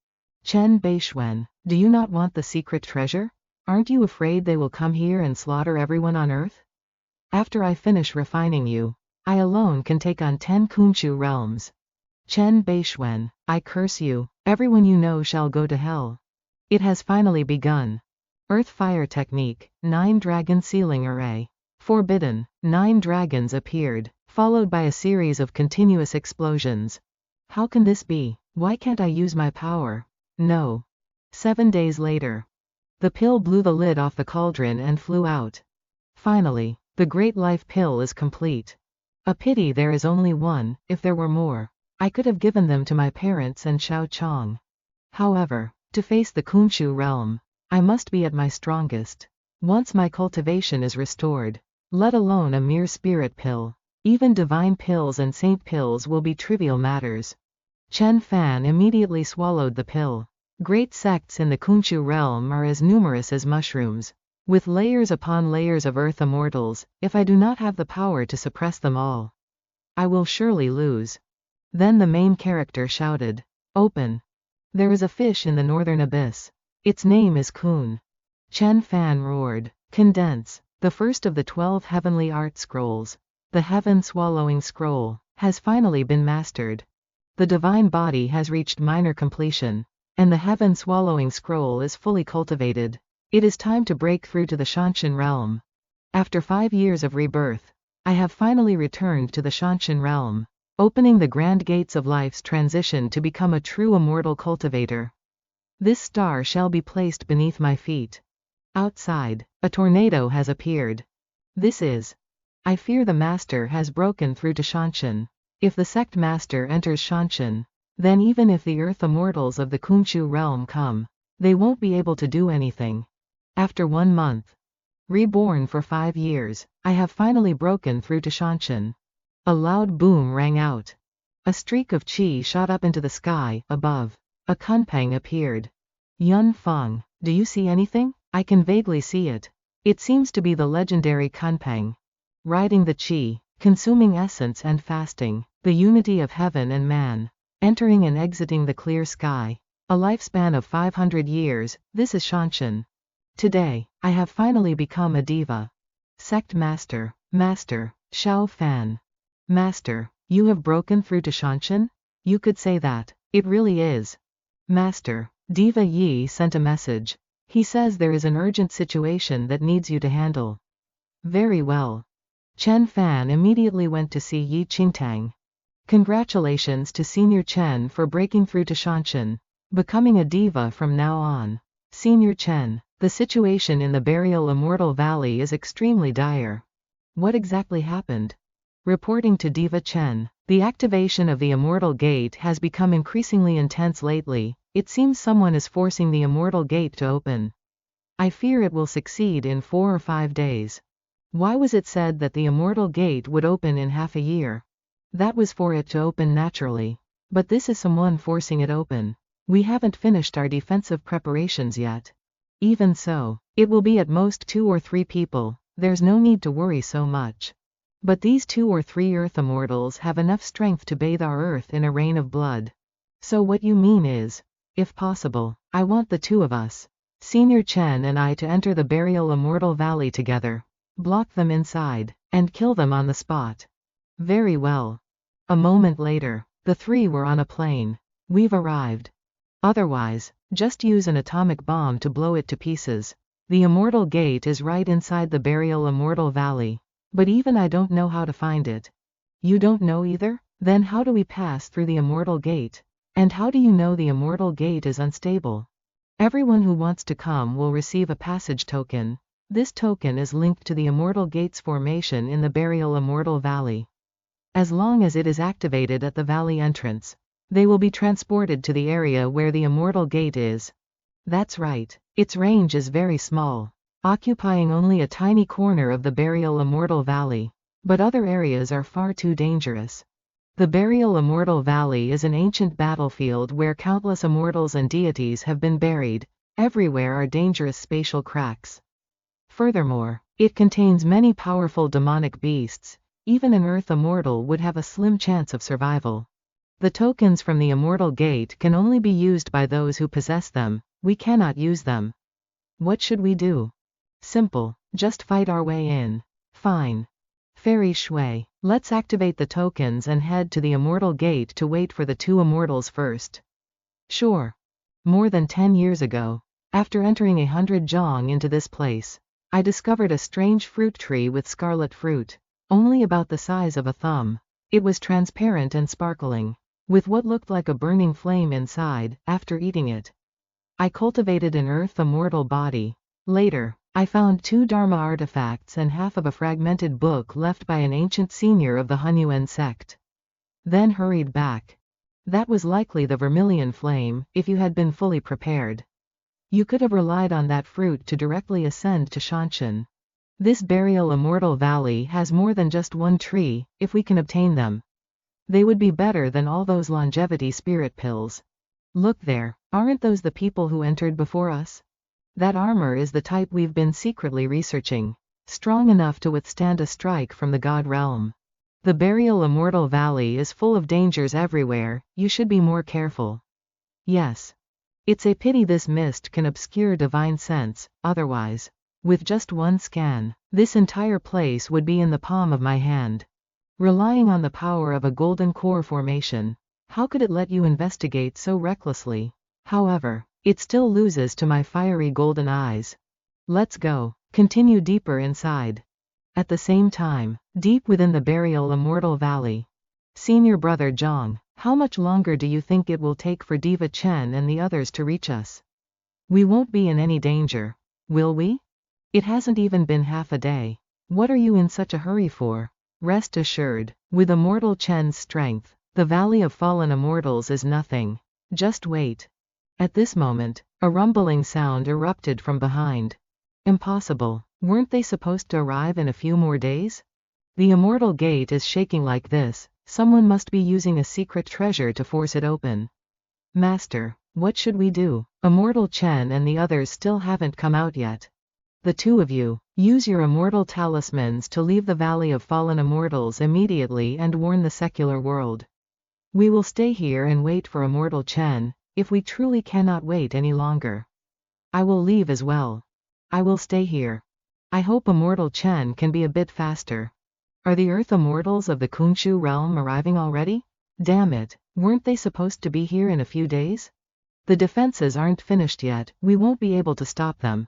Bei Xuan, do you not want the secret treasure? Aren't you afraid they will come here and slaughter everyone on Earth? After I finish refining you, I alone can take on 10 Kunchu realms. Bei Xuan, I curse you, everyone you know shall go to hell. It has finally begun. Earth-fire technique, 9 dragon sealing array. Forbidden, 9 dragons appeared, followed by a series of continuous explosions. How can this be? Why can't I use my power? No. 7 days later. The pill blew the lid off the cauldron and flew out. Finally, the great life pill is complete. A pity there is only one, if there were more. I could have given them to my parents and Xiao Chong. However, to face the Kumshu realm, I must be at my strongest. Once my cultivation is restored, let alone a mere spirit pill, even divine pills and saint pills will be trivial matters. Chen Fan immediately swallowed the pill. Great sects in the Kumshu realm are as numerous as mushrooms, with layers upon layers of earth immortals. If I do not have the power to suppress them all, I will surely lose. Then the main character shouted, "Open!" There is a fish in the northern abyss. Its name is Kun. Chen Fan roared, "Condense!" The first of the 12 heavenly art scrolls, the heaven-swallowing scroll, has finally been mastered. The divine body has reached minor completion, and the heaven-swallowing scroll is fully cultivated. It is time to break through to the Shanshan realm. After 5 years of rebirth, I have finally returned to the Shanshan realm, opening the grand gates of life's transition to become a true immortal cultivator. This star shall be placed beneath my feet. Outside, a tornado has appeared. This is. I fear the master has broken through to Shanshan. If the sect master enters Shanshan, then even if the earth immortals of the Kumshu realm come, they won't be able to do anything. After 1 month, reborn for 5 years, I have finally broken through to Shanshan. A loud boom rang out. A streak of qi shot up into the sky above. A kunpeng appeared. Yun Feng, do you see anything? I can vaguely see it. It seems to be the legendary kunpeng. Riding the qi, consuming essence and fasting, the unity of heaven and man, entering and exiting the clear sky. A lifespan of 500 years, this is Shanshan. Today, I have finally become a diva. Sect Master, Master, Xiao Fan. Master, you have broken through to Shanshan? You could say that. It really is. Master, Diva Yi sent a message. He says there is an urgent situation that needs you to handle. Very well. Chen Fan immediately went to see Yi Qingtang. Congratulations to Senior Chen for breaking through to Shanshan, becoming a diva from now on. Senior Chen, the situation in the burial Immortal Valley is extremely dire. What exactly happened? Reporting to Diva Chen, the activation of the Immortal Gate has become increasingly intense lately. It seems someone is forcing the Immortal Gate to open. I fear it will succeed in 4 or 5 days. Why was it said that the Immortal Gate would open in half a year? That was for it to open naturally. But this is someone forcing it open. We haven't finished our defensive preparations yet. Even so, it will be at most 2 or 3 people, there's no need to worry so much. But these 2 or 3 Earth Immortals have enough strength to bathe our Earth in a rain of blood. So what you mean is, if possible, I want the 2 of us, Senior Chen and I, to enter the burial Immortal Valley together, block them inside, and kill them on the spot. Very well. A moment later, the 3 were on a plane. We've arrived. Otherwise, just use an atomic bomb to blow it to pieces. The Immortal Gate is right inside the burial Immortal Valley. But even I don't know how to find it. You don't know either? Then how do we pass through the Immortal Gate? And how do you know the Immortal Gate is unstable? Everyone who wants to come will receive a passage token. This token is linked to the Immortal Gate's formation in the burial Immortal Valley. As long as it is activated at the valley entrance, they will be transported to the area where the Immortal Gate is. That's right, its range is very small, occupying only a tiny corner of the burial Immortal Valley, but other areas are far too dangerous. The burial Immortal Valley is an ancient battlefield where countless immortals and deities have been buried. Everywhere are dangerous spatial cracks. Furthermore, it contains many powerful demonic beasts. Even an Earth Immortal would have a slim chance of survival. The tokens from the Immortal Gate can only be used by those who possess them. We cannot use them. What should we do? Simple, just fight our way in. Fine. Fairy Shui, let's activate the tokens and head to the Immortal Gate to wait for the 2 immortals first. Sure. More than 10 years ago, after entering 100 Zhong into this place, I discovered a strange fruit tree with scarlet fruit, only about the size of a thumb. It was transparent and sparkling, with what looked like a burning flame inside. After eating it, I cultivated an Earth Immortal body. Later, I found 2 Dharma artifacts and half of a fragmented book left by an ancient senior of the Hunyuan sect. Then hurried back. That was likely the vermilion flame, if you had been fully prepared. You could have relied on that fruit to directly ascend to Shanshan. This burial Immortal Valley has more than just one tree, if we can obtain them. They would be better than all those longevity spirit pills. Look there, aren't those the people who entered before us? That armor is the type we've been secretly researching. Strong enough to withstand a strike from the God realm. The burial Immortal Valley is full of dangers everywhere, you should be more careful. Yes. It's a pity this mist can obscure divine sense, otherwise. With just one scan, this entire place would be in the palm of my hand. Relying on the power of a golden core formation, how could it let you investigate so recklessly? However, it still loses to my fiery golden eyes. Let's go. Continue deeper inside. At the same time, deep within the burial Immortal Valley. Senior Brother Zhang, how much longer do you think it will take for Diva Chen and the others to reach us? We won't be in any danger, will we? It hasn't even been half a day. What are you in such a hurry for? Rest assured, with Immortal Chen's strength, the Valley of Fallen Immortals is nothing. Just wait. At this moment, a rumbling sound erupted from behind. Impossible. Weren't they supposed to arrive in a few more days? The Immortal Gate is shaking like this. Someone must be using a secret treasure to force it open. Master, what should we do? Immortal Chen and the others still haven't come out yet. The two of you, use your immortal talismans to leave the Valley of Fallen Immortals immediately and warn the secular world. We will stay here and wait for Immortal Chen, if we truly cannot wait any longer. I will leave as well. I will stay here. I hope Immortal Chen can be a bit faster. Are the Earth Immortals of the Kunshu realm arriving already? Damn it, weren't they supposed to be here in a few days? The defenses aren't finished yet, we won't be able to stop them.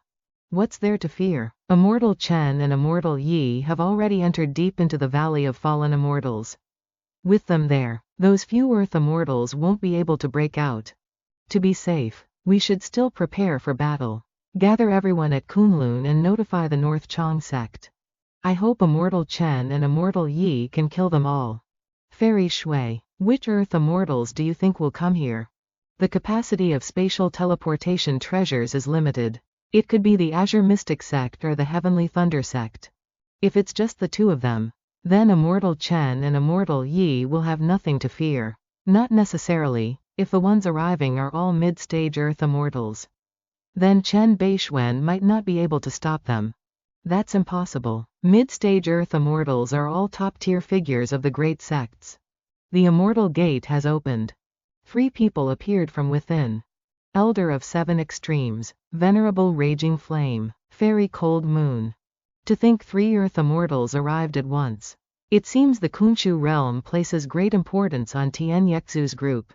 What's there to fear? Immortal Chen and Immortal Yi have already entered deep into the Valley of Fallen Immortals. With them there, those few Earth Immortals won't be able to break out. To be safe, we should still prepare for battle. Gather everyone at Kunlun and notify the North Chang sect. I hope Immortal Chen and Immortal Yi can kill them all. Fairy Shui, which Earth Immortals do you think will come here? The capacity of spatial teleportation treasures is limited. It could be the Azure Mystic sect or the Heavenly Thunder sect. If it's just the two of them, then Immortal Chen and Immortal Yi will have nothing to fear. Not necessarily, if the ones arriving are all mid-stage Earth Immortals. Then Bei Xuan might not be able to stop them. That's impossible. Mid-stage Earth Immortals are all top-tier figures of the great sects. The Immortal Gate has opened. 3 people appeared from within. Elder of 7 Extremes, Venerable Raging Flame, Fairy Cold Moon. To think 3 Earth Immortals arrived at once. It seems the Kunshu realm places great importance on Tian Yexu's group.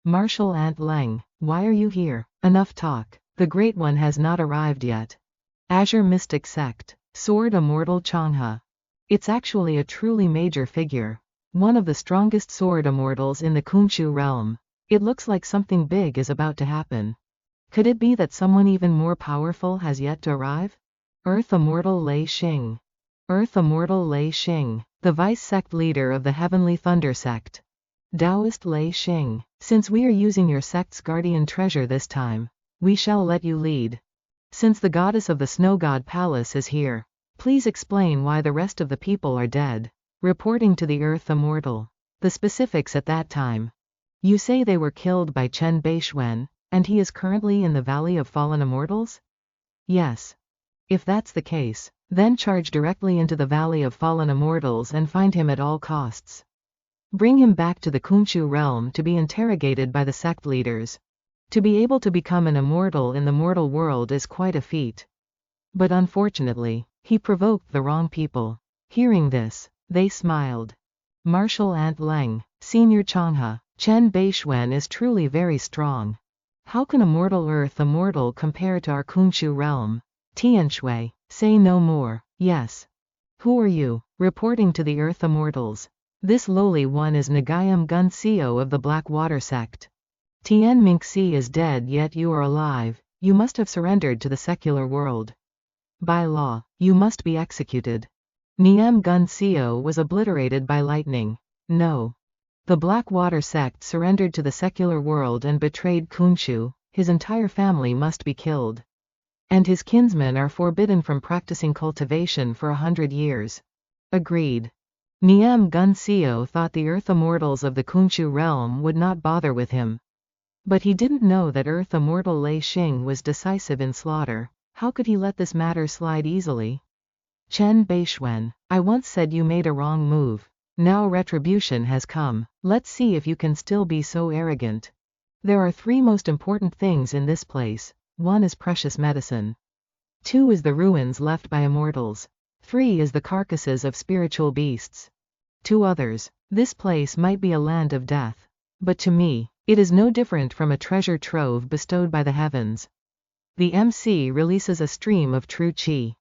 Martial Ant Leng, why are you here? Enough talk. The Great One has not arrived yet. Azure Mystic Sect, Sword Immortal Changhe. It's actually a truly major figure. One of the strongest Sword Immortals in the Kunshu realm. It looks like something big is about to happen. Could it be that someone even more powerful has yet to arrive? Earth Immortal Lei Xing. Earth Immortal Lei Xing, the vice sect leader of the Heavenly Thunder sect. Taoist Lei Xing, since we are using your sect's guardian treasure this time, we shall let you lead. Since the goddess of the Snow God Palace is here, please explain why the rest of the people are dead. Reporting to the Earth Immortal. The specifics at that time. You say they were killed by Bei Xuan, and he is currently in the Valley of Fallen Immortals? Yes. If that's the case, then charge directly into the Valley of Fallen Immortals and find him at all costs. Bring him back to the Kunshu realm to be interrogated by the sect leaders. To be able to become an immortal in the mortal world is quite a feat. But unfortunately, he provoked the wrong people. Hearing this, they smiled. Martial Ant Leng, Senior Changhe. Bei Xuan is truly very strong. How can a mortal Earth Immortal compare to our Kunshu realm? Tianshui, say no more. Yes. Who are you? Reporting to the Earth Immortals. This lowly one is Nagayam Gun Seo of the Black Water sect. Tian Mingxi is dead, yet you are alive. You must have surrendered to the secular world. By law, you must be executed. Niem Gun Seo was obliterated by lightning. No. The Black Water sect surrendered to the secular world and betrayed Khonshu. His entire family must be killed. And his kinsmen are forbidden from practicing cultivation for 100 years. Agreed. Niam Gun Seo thought the Earth Immortals of the Khonshu realm would not bother with him. But he didn't know that Earth Immortal Lei Xing was decisive in slaughter. How could he let this matter slide easily? Chen Bei Xuan, I once said you made a wrong move. Now retribution has come. Let's see if you can still be so arrogant. There are 3 most important things in this place. 1 is precious medicine. 2 is the ruins left by immortals. 3 is the carcasses of spiritual beasts. 2 others. This place might be a land of death. But to me, it is no different from a treasure trove bestowed by the heavens. The MC releases a stream of true qi.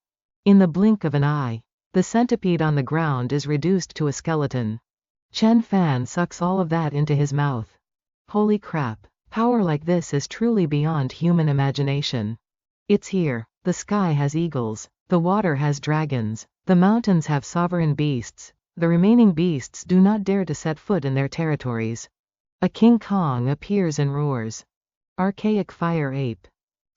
In the blink of an eye, the centipede on the ground is reduced to a skeleton. Chen Fan sucks all of that into his mouth. Holy crap, power like this is truly beyond human imagination. It's here. The sky has eagles, the water has dragons, the mountains have sovereign beasts, the remaining beasts do not dare to set foot in their territories. A King Kong appears and roars. Archaic fire ape.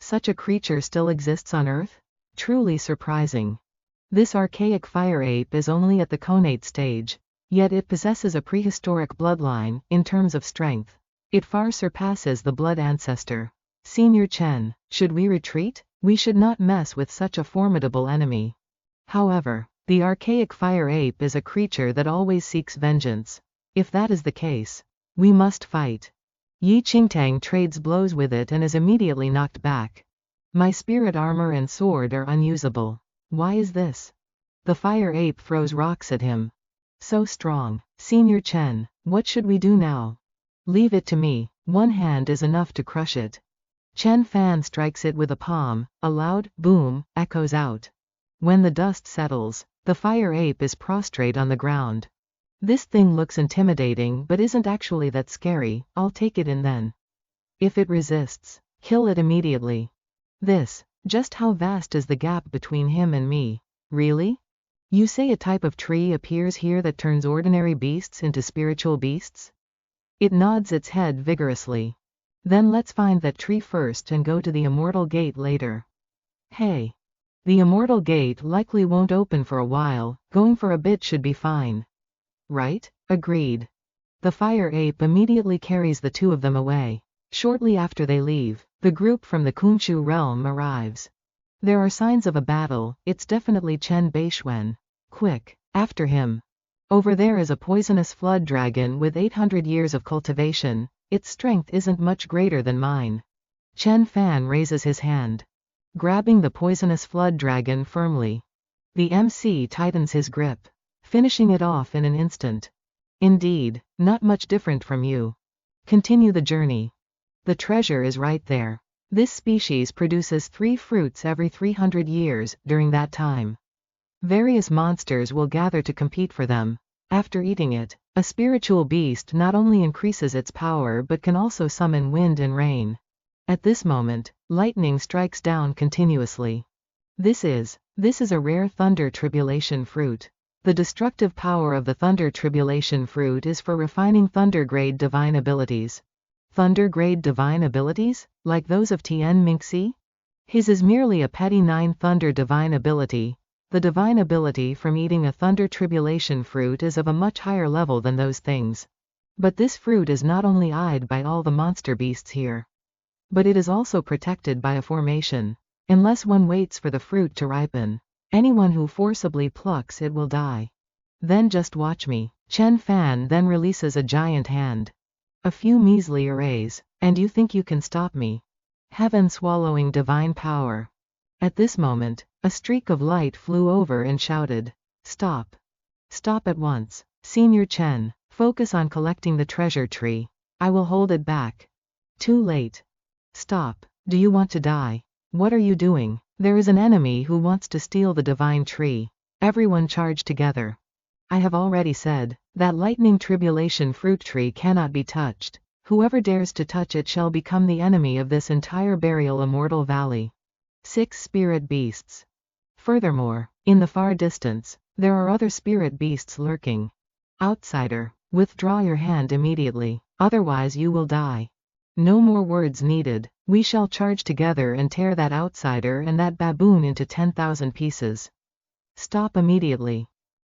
Such a creature still exists on Earth? Truly surprising. This archaic fire ape is only at the connate stage, yet it possesses a prehistoric bloodline. In terms of strength, it far surpasses the blood ancestor. Senior Chen, should we retreat? We should not mess with such a formidable enemy. However, the archaic fire ape is a creature that always seeks vengeance. If that is the case, we must fight. Yi Qingtang trades blows with it and is immediately knocked back. My spirit armor and sword are unusable. Why is this? The fire ape throws rocks at him. So strong. Senior Chen, what should we do now? Leave it to me. 1 hand is enough to crush it. Chen Fan strikes it with a palm. A loud boom echoes out. When the dust settles, the fire ape is prostrate on the ground. This thing looks intimidating but isn't actually that scary. I'll take it in then. If it resists, kill it immediately. Just how vast is the gap between him and me? Really? You say a type of tree appears here that turns ordinary beasts into spiritual beasts? It nods its head vigorously. Then let's find that tree first and go to the Immortal Gate later. Hey. The Immortal Gate likely won't open for a while. Going for a bit should be fine. Right? Agreed. The fire ape immediately carries the 2 of them away. Shortly after they leave, the group from the Khonshu realm arrives. There are signs of a battle. It's definitely Chen Bei Xuan. Quick, after him. Over there is a poisonous flood dragon with 800 years of cultivation. Its strength isn't much greater than mine. Chen Fan raises his hand, grabbing the poisonous flood dragon firmly. The MC tightens his grip, finishing it off in an instant. Indeed, not much different from you. Continue the journey. The treasure is right there. This species produces 3 fruits every 300 years. During that time, various monsters will gather to compete for them. After eating it, a spiritual beast not only increases its power but can also summon wind and rain. At this moment, lightning strikes down continuously. This is a rare thunder tribulation fruit. The destructive power of the thunder tribulation fruit is for refining thunder-grade divine abilities. Thunder-grade divine abilities? Like those of Tian Mingxi? His is merely a petty 9 thunder divine ability. The divine ability from eating a thunder tribulation fruit is of a much higher level than those things. But this fruit is not only eyed by all the monster beasts here, but it is also protected by a formation. Unless one waits for the fruit to ripen, anyone who forcibly plucks it will die. Then just watch me. Chen Fan then releases a giant hand. A few measly arrays, and you think you can stop me? Heaven-swallowing divine power. At this moment, a streak of light flew over and shouted, "Stop! Stop at once. Senior Chen, focus on collecting the treasure tree. I will hold it back." Too late. Stop. Do you want to die? What are you doing? There is an enemy who wants to steal the divine tree. Everyone charge together. I have already said, that lightning tribulation fruit tree cannot be touched. Whoever dares to touch it shall become the enemy of this entire burial immortal valley. 6 spirit beasts. Furthermore, in the far distance, there are other spirit beasts lurking. Outsider, Withdraw your hand immediately, otherwise you will die. No more words needed. We shall charge together and tear that outsider and that baboon into 10,000 pieces. Stop immediately.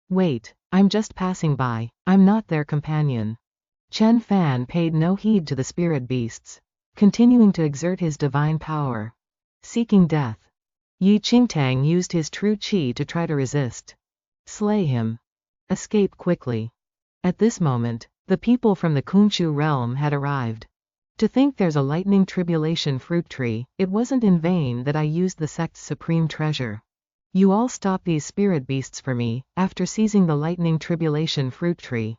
Wait, I'm just passing by, I'm not their companion. Chen Fan paid no heed to the spirit beasts, continuing to exert his divine power. Seeking death. Yi Qingtang used his true qi to try to resist. Slay him. Escape quickly. At this moment, the people from the Kunchu realm had arrived. To think there's a lightning tribulation fruit tree, it wasn't in vain that I used the sect's supreme treasure. You all stop these spirit beasts for me, after seizing the lightning tribulation fruit tree.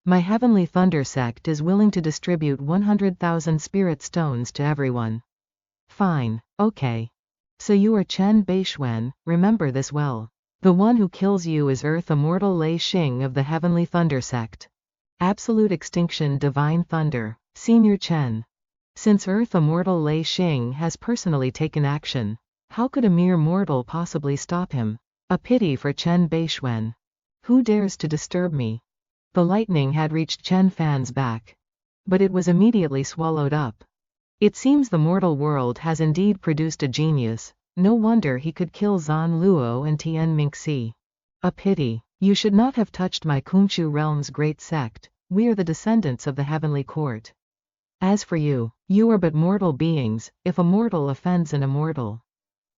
My heavenly thunder sect is willing to distribute 100,000 spirit stones to everyone. Fine, okay. So you are Bei Xuan, remember this well. The one who kills you is Earth Immortal Lei Xing of the Heavenly Thunder Sect. Absolute Extinction Divine Thunder, Senior Chen. Since Earth Immortal Lei Xing has personally taken action, how could a mere mortal possibly stop him? A pity for Bei Xuan. Who dares to disturb me? The lightning had reached Chen Fan's back. But it was immediately swallowed up. It seems the mortal world has indeed produced a genius. No wonder he could kill Zan Luo and Tian Mingxi. A pity. You should not have touched my Kunchu realm's great sect. We are the descendants of the heavenly court. As for you, you are but mortal beings, if a mortal offends an immortal.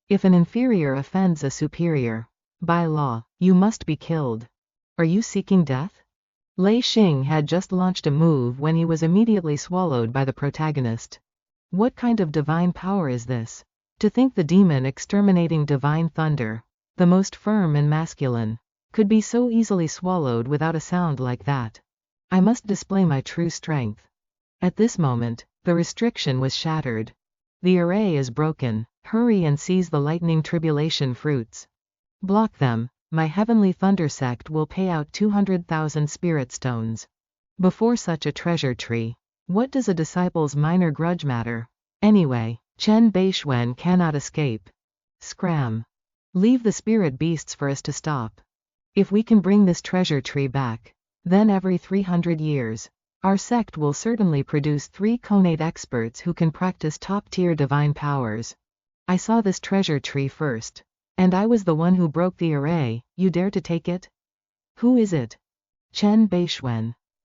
If an inferior offends a superior, by law, you must be killed. Are you seeking death? Lei Xing had just launched a move when he was immediately swallowed by the protagonist. What kind of divine power is this? To think the demon exterminating divine thunder, the most firm and masculine, could be so easily swallowed without a sound like that. I must display my true strength. At this moment, the restriction was shattered. The array is broken. Hurry and seize the lightning tribulation fruits. Block them. My heavenly thunder sect will pay out 200,000 spirit stones. Before such a treasure tree, what does a disciple's minor grudge matter? Anyway, Bei Xuan cannot escape. Scram. Leave the spirit beasts for us to stop. If we can bring this treasure tree back, then every 300 years, our sect will certainly produce 3 connate experts who can practice top-tier divine powers. I saw this treasure tree first. And I was the one who broke the array. You dare to take it? Who is it? Bei Xuan.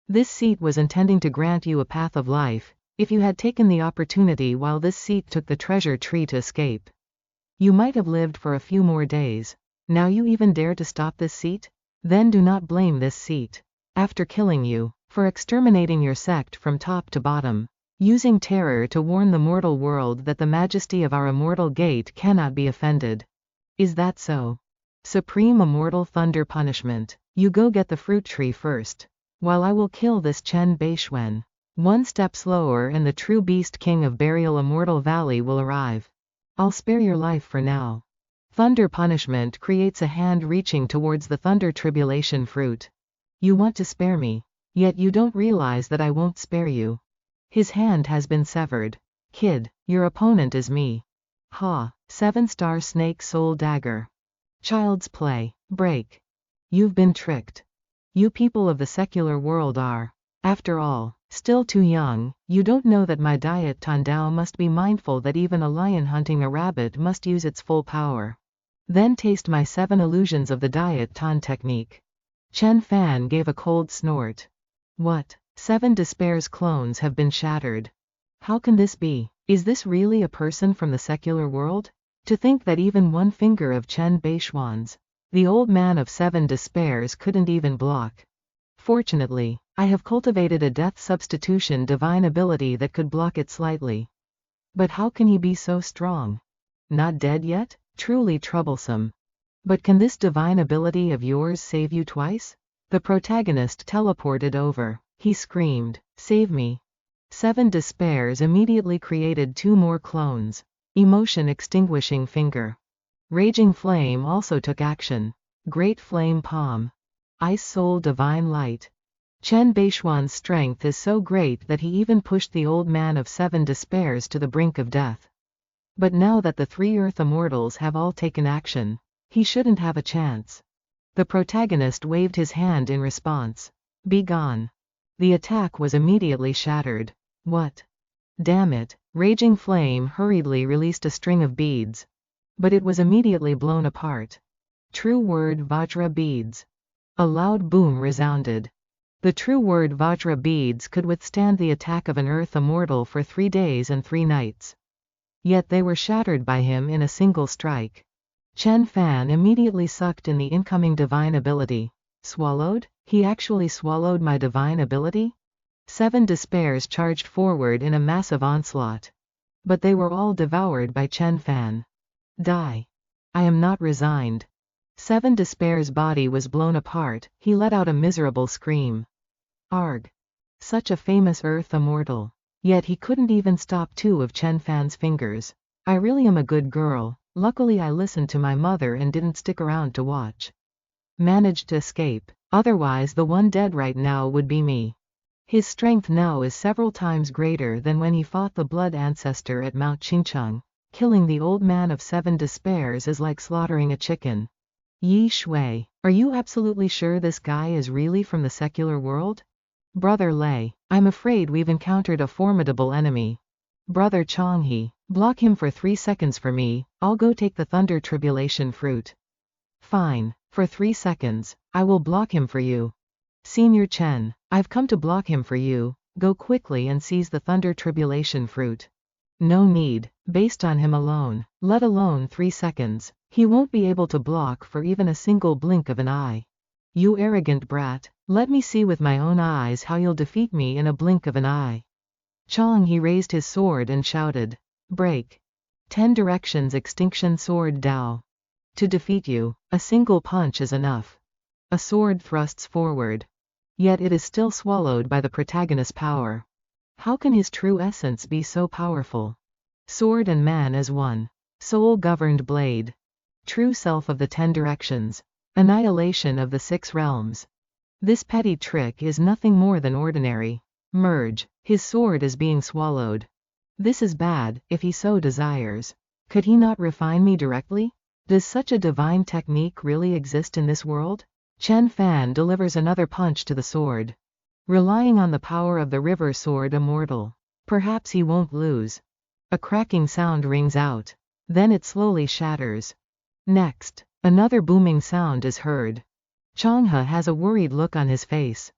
This seat was intending to grant you a path of life, if you had taken the opportunity while this seat took the treasure tree to escape. You might have lived for a few more days. Now you even dare to stop this seat? Then do not blame this seat. After killing you, for exterminating your sect from top to bottom, using terror to warn the mortal world that the majesty of our immortal gate cannot be offended. Is that so? Supreme Immortal Thunder Punishment. You go get the fruit tree first, while I will kill this Bei Xuan. One step slower and the true Beast King of Burial Immortal Valley will arrive. I'll spare your life for now. Thunder Punishment creates a hand reaching towards the Thunder Tribulation fruit. You want to spare me, yet you don't realize that I won't spare you. His hand has been severed. Kid, your opponent is me. Ha, 7-star snake soul dagger. Child's play. Break. You've been tricked. You people of the secular world are, after all, still too young. You don't know that my diet Tandao must be mindful that even a lion hunting a rabbit must use its full power. Then taste my 7 illusions of the diet Tan technique. Chen Fan gave a cold snort. What? 7 despair's clones have been shattered. How can this be? Is this really a person from the secular world? To think that even one finger of Bei Xuan's, the old man of 7 despairs, couldn't even block. Fortunately, I have cultivated a death substitution divine ability that could block it slightly. But how can he be so strong? Not dead yet? Truly troublesome. But can this divine ability of yours save you twice? The protagonist teleported over. He screamed, "Save me." 7 despairs immediately created 2 more clones. Emotion extinguishing finger. Raging flame also took action. Great flame palm. Ice soul divine light. Bei Xuan's strength is so great that he even pushed the old man of 7 despairs to the brink of death. But now that the 3 Earth Immortals have all taken action, he shouldn't have a chance. The protagonist waved his hand in response. Be gone. The attack was immediately shattered. What? Damn it! Raging Flame hurriedly released a string of beads. But it was immediately blown apart. True word Vajra beads. A loud boom resounded. The true word Vajra beads could withstand the attack of an earth immortal for 3 days and 3 nights. Yet they were shattered by him in a single strike. Chen Fan immediately sucked in the incoming divine ability. Swallowed? He actually swallowed my divine ability? 7 despairs charged forward in a massive onslaught. But they were all devoured by Chen Fan. Die. I am not resigned. 7 Despair's body was blown apart. He let out a miserable scream. Arg. Such a famous earth immortal. Yet he couldn't even stop 2 of Chen Fan's fingers. I really am a good girl. Luckily I listened to my mother and didn't stick around to watch. Managed to escape. Otherwise the one dead right now would be me. His strength now is several times greater than when he fought the blood ancestor at Mount Qingcheng. Killing the old man of 7 despairs is like slaughtering a chicken. Yi Shui, are you absolutely sure this guy is really from the secular world? Brother Lei, I'm afraid we've encountered a formidable enemy. Brother Changhe, block him for 3 seconds for me. I'll go take the Thunder Tribulation fruit. Fine, for 3 seconds, I will block him for you. Senior Chen, I've come to block him for you. Go quickly and seize the Thunder Tribulation fruit. No need, based on him alone, let alone 3 seconds. He won't be able to block for even a single blink of an eye. You arrogant brat, let me see with my own eyes how you'll defeat me in a blink of an eye. He raised his sword and shouted. Break. 10 directions extinction sword Dao. To defeat you, a single punch is enough. A sword thrusts forward. Yet it is still swallowed by the protagonist's power. How can his true essence be so powerful? Sword and man as one. Soul-governed blade. True self of the 10 directions. Annihilation of the 6 realms. This petty trick is nothing more than ordinary. Merge. His sword is being swallowed. This is bad, if he so desires. Could he not refine me directly? Does such a divine technique really exist in this world? Chen Fan delivers another punch to the sword. Relying on the power of the river sword immortal. Perhaps he won't lose. A cracking sound rings out. Then it slowly shatters. Next, another booming sound is heard. Changhe has a worried look on his face.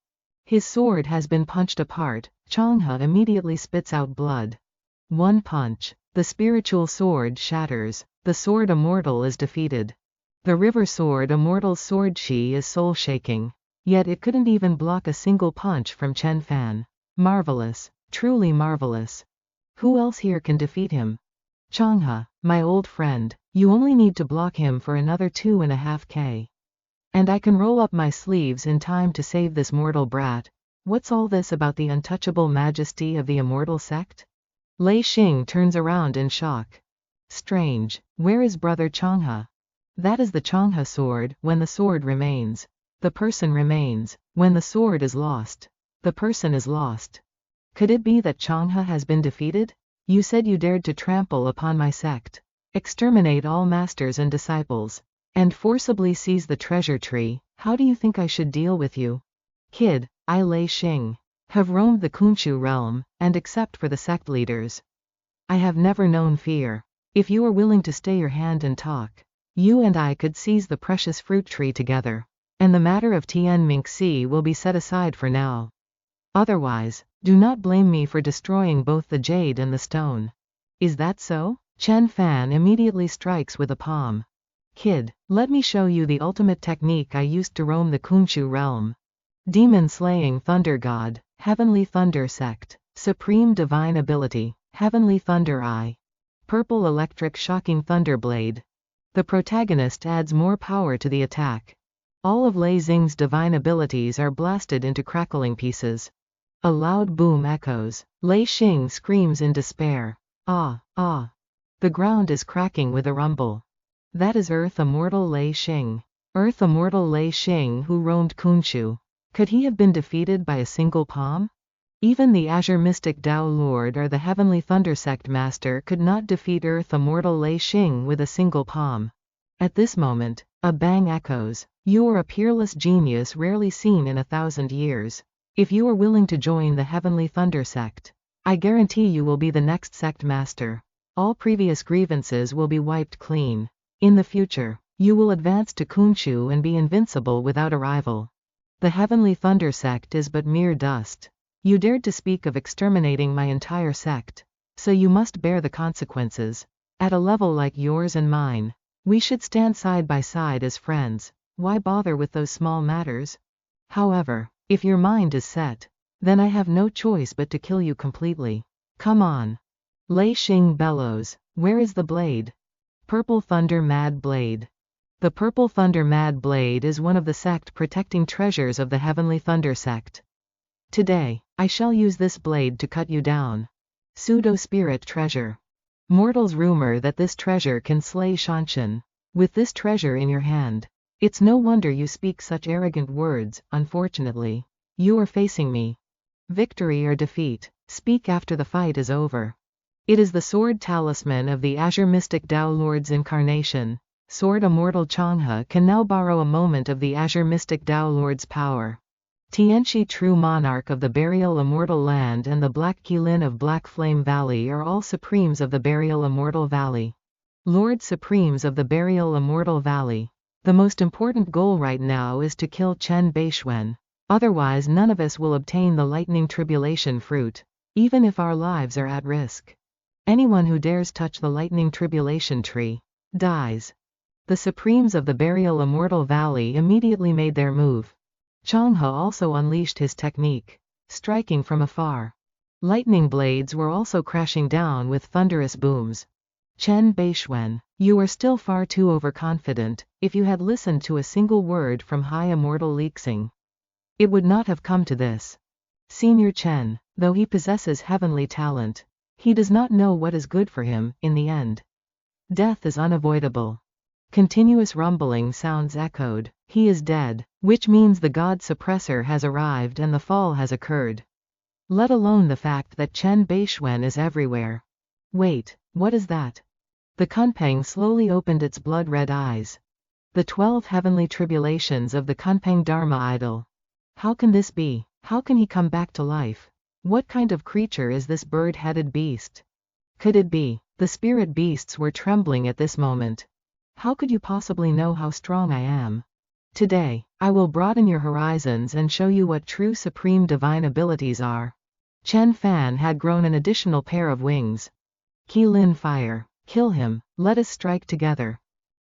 His sword has been punched apart. Changhe immediately spits out blood. 1 punch. The spiritual sword shatters. The sword immortal is defeated. The river sword immortal's sword chi is soul-shaking. Yet it couldn't even block a single punch from Chen Fan. Marvelous. Truly marvelous. Who else here can defeat him? Changhe, my old friend, you only need to block him for another 2.5k. And I can roll up my sleeves in time to save this mortal brat. What's all this about the untouchable majesty of the immortal sect? Lei Xing turns around in shock. Strange, where is brother Changhe? That is the Changhe sword. When the sword remains, the person remains. When the sword is lost, the person is lost. Could it be that Changhe has been defeated? You said you dared to trample upon my sect, exterminate all masters and disciples, and forcibly seize the treasure tree. How do you think I should deal with you? Kid, I Lei Xing have roamed the Kunshu realm, and except for the sect leaders, I have never known fear. If you are willing to stay your hand and talk, you and I could seize the precious fruit tree together, and the matter of Tian Mingxi will be set aside for now. Otherwise, do not blame me for destroying both the jade and the stone. Is that so? Chen Fan immediately strikes with a palm. Kid, let me show you the ultimate technique I used to roam the Kunshu realm. Demon-slaying thunder god, heavenly thunder sect, supreme divine ability, heavenly thunder eye. Purple electric shocking thunderblade. The protagonist adds more power to the attack. All of Lei Xing's divine abilities are blasted into crackling pieces. A loud boom echoes. Lei Xing screams in despair. Ah, ah. The ground is cracking with a rumble. That is Earth Immortal Lei Xing. Earth Immortal Lei Xing who roamed Kunshu. Could he have been defeated by a single palm? Even the Azure Mystic Dao Lord or the Heavenly Thunder Sect Master could not defeat Earth Immortal Lei Xing with a single palm. At this moment, a bang echoes. You are a peerless genius rarely seen in 1,000 years. If you are willing to join the Heavenly Thunder sect, I guarantee you will be the next sect master. All previous grievances will be wiped clean. In the future, you will advance to Kunshu and be invincible without a rival. The Heavenly Thunder sect is but mere dust. You dared to speak of exterminating my entire sect, so you must bear the consequences. At a level like yours and mine, we should stand side by side as friends. Why bother with those small matters? However, if your mind is set, then I have no choice but to kill you completely. Come on. Lei Xing bellows. Where is the blade? Purple Thunder Mad Blade. The Purple Thunder Mad Blade is one of the sect protecting treasures of the Heavenly Thunder sect. Today, I shall use this blade to cut you down. Pseudo-spirit treasure. Mortals rumor that this treasure can slay Shanshan. With this treasure in your hand, it's no wonder you speak such arrogant words. Unfortunately, you are facing me. Victory or defeat, speak after the fight is over. It is the sword talisman of the Azure Mystic Tao Lord's incarnation. Sword Immortal Changhe can now borrow a moment of the Azure Mystic Tao Lord's power. Tianchi True Monarch of the Burial Immortal Land and the Black Qilin of Black Flame Valley are all supremes of the Burial Immortal Valley. Lord Supremes of the Burial Immortal Valley. The most important goal right now is to kill Bei Xuan. Otherwise none of us will obtain the Lightning Tribulation fruit, even if our lives are at risk. Anyone who dares touch the Lightning Tribulation tree, dies. The Supremes of the Burial Immortal Valley immediately made their move. Changhe also unleashed his technique, striking from afar. Lightning blades were also crashing down with thunderous booms. Bei Xuan, you are still far too overconfident. If you had listened to a single word from High Immortal Lixing, it would not have come to this. Senior Chen, though he possesses heavenly talent, he does not know what is good for him. In the end, death is unavoidable. Continuous rumbling sounds echoed. He is dead, which means the God Suppressor has arrived and the fall has occurred. Let alone the fact that Bei Xuan is everywhere. Wait, what is that? The Kunpeng slowly opened its blood-red eyes. The 12 heavenly tribulations of the Kunpeng Dharma idol. How can this be? How can he come back to life? What kind of creature is this bird-headed beast? Could it be? The spirit beasts were trembling at this moment. How could you possibly know how strong I am? Today, I will broaden your horizons and show you what true supreme divine abilities are. Chen Fan had grown an additional pair of wings. Qilin Fire. Kill him, let us strike together.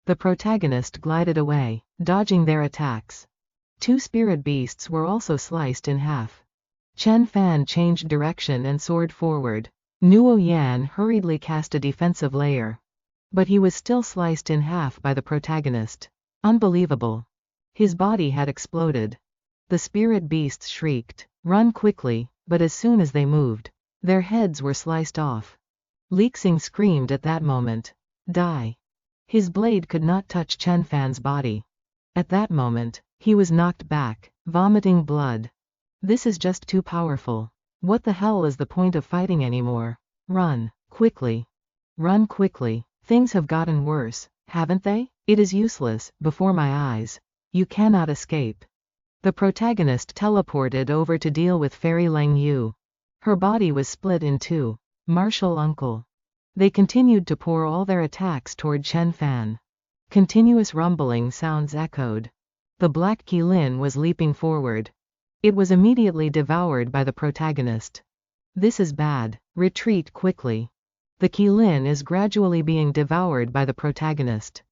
The protagonist glided away, dodging their attacks. 2 spirit beasts were also sliced in half. Chen Fan changed direction and soared forward. Nuo Yan hurriedly cast a defensive layer. But he was still sliced in half by the protagonist. Unbelievable. His body had exploded. The spirit beasts shrieked, run quickly, but as soon as they moved, their heads were sliced off. Lixing screamed at that moment. Die. His blade could not touch Chen Fan's body. At that moment, he was knocked back, vomiting blood. This is just too powerful. What the hell is the point of fighting anymore? Run, quickly. Run quickly. Things have gotten worse, haven't they? It is useless, before my eyes. You cannot escape. The protagonist teleported over to deal with Fairy Lang Yu. Her body was split in two. Martial uncle. They continued to pour all their attacks toward Chen Fan. Continuous rumbling sounds echoed. The Black Qilin was leaping forward. It was immediately devoured by the protagonist. This is bad. Retreat quickly. The Qilin is gradually being devoured by the protagonist.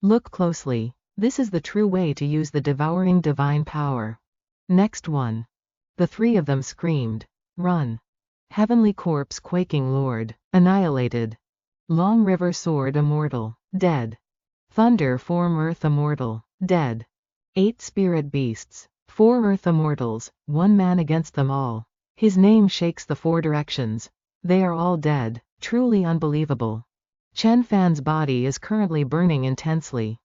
Look closely. This is the true way to use the devouring divine power. Next one. The 3 of them screamed. Run. Heavenly Corpse Quaking Lord. Annihilated. Long River Sword Immortal. Dead. Thunder Form Earth Immortal. Dead. 8 Spirit Beasts. 4 Earth Immortals, 1 man against them all. His name shakes the 4 directions. They are all dead. Truly unbelievable. Chen Fan's body is currently burning intensely.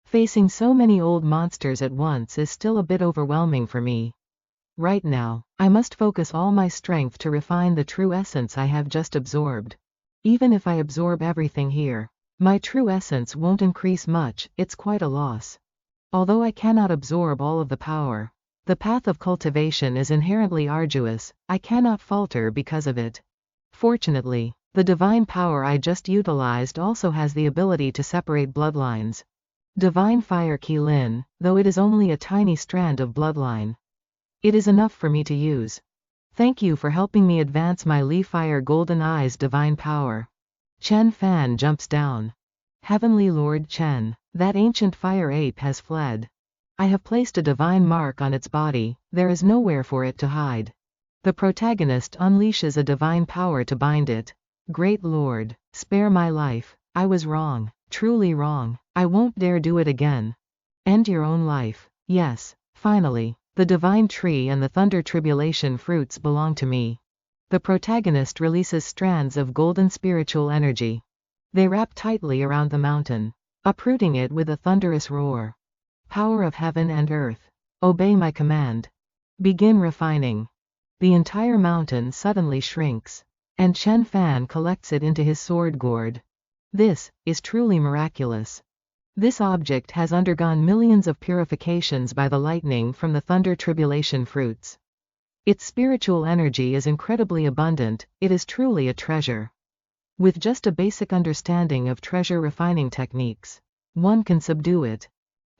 Facing so many old monsters at once is still a bit overwhelming for me. Right now, I must focus all my strength to refine the true essence I have just absorbed. Even if I absorb everything here, my true essence won't increase much. It's quite a loss. Although I cannot absorb all of the power, The path of cultivation is inherently arduous, I cannot falter because of it. Fortunately, the divine power I just utilized also has the ability to separate bloodlines. Divine Fire Qilin, though it is only a tiny strand of bloodline. It is enough for me to use. Thank you for helping me advance my Li Fire Golden Eyes divine power. Chen Fan jumps down. Heavenly Lord Chen, that ancient fire ape has fled. I have placed a divine mark on its body, there is nowhere for it to hide. The protagonist unleashes a divine power to bind it. Great Lord, spare my life, I was wrong, truly wrong, I won't dare do it again. End your own life. Yes, finally, the divine tree and the thunder tribulation fruits belong to me. The protagonist releases strands of golden spiritual energy. They wrap tightly around the mountain, uprooting it with a thunderous roar. Power of heaven and earth, obey my command. Begin refining. The entire mountain suddenly shrinks, and Chen Fan collects it into his sword gourd. This is truly miraculous. This object has undergone millions of purifications by the lightning from the thunder tribulation fruits. Its spiritual energy is incredibly abundant, it is truly a treasure. With just a basic understanding of treasure refining techniques, one can subdue it.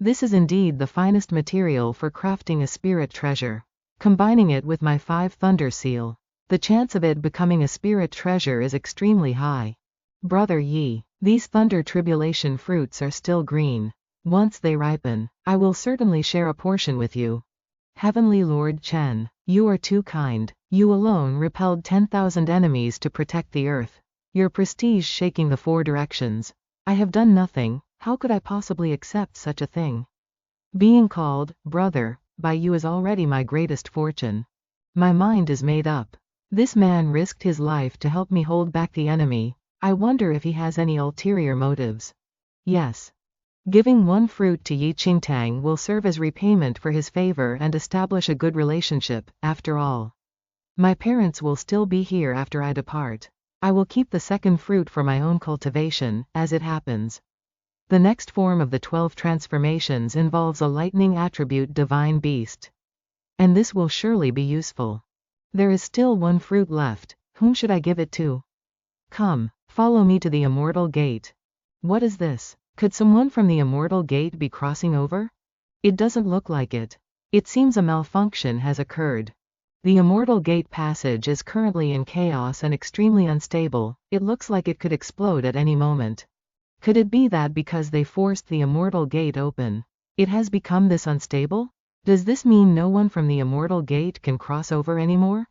This is indeed the finest material for crafting a spirit treasure. Combining it with my 5 thunder seal, the chance of it becoming a spirit treasure is extremely high. Brother Yi, these thunder tribulation fruits are still green. Once they ripen, I will certainly share a portion with you. Heavenly Lord Chen, you are too kind. You alone repelled 10,000 enemies to protect the earth. Your prestige shaking the 4 directions. I have done nothing, how could I possibly accept such a thing? Being called, brother, by you is already my greatest fortune. My mind is made up. This man risked his life to help me hold back the enemy. I wonder if he has any ulterior motives. Yes. Giving 1 fruit to Yi Qingtang will serve as repayment for his favor and establish a good relationship, after all. My parents will still be here after I depart. I will keep the 2nd fruit for my own cultivation, as it happens. The next form of the 12 transformations involves a lightning attribute divine beast. And this will surely be useful. There is still 1 fruit left, whom should I give it to? Come, follow me to the Immortal Gate. What is this? Could someone from the Immortal Gate be crossing over? It doesn't look like it. It seems a malfunction has occurred. The Immortal Gate passage is currently in chaos and extremely unstable, it looks like it could explode at any moment. Could it be that because they forced the Immortal Gate open, it has become this unstable? Does this mean no one from the Immortal Gate can cross over anymore?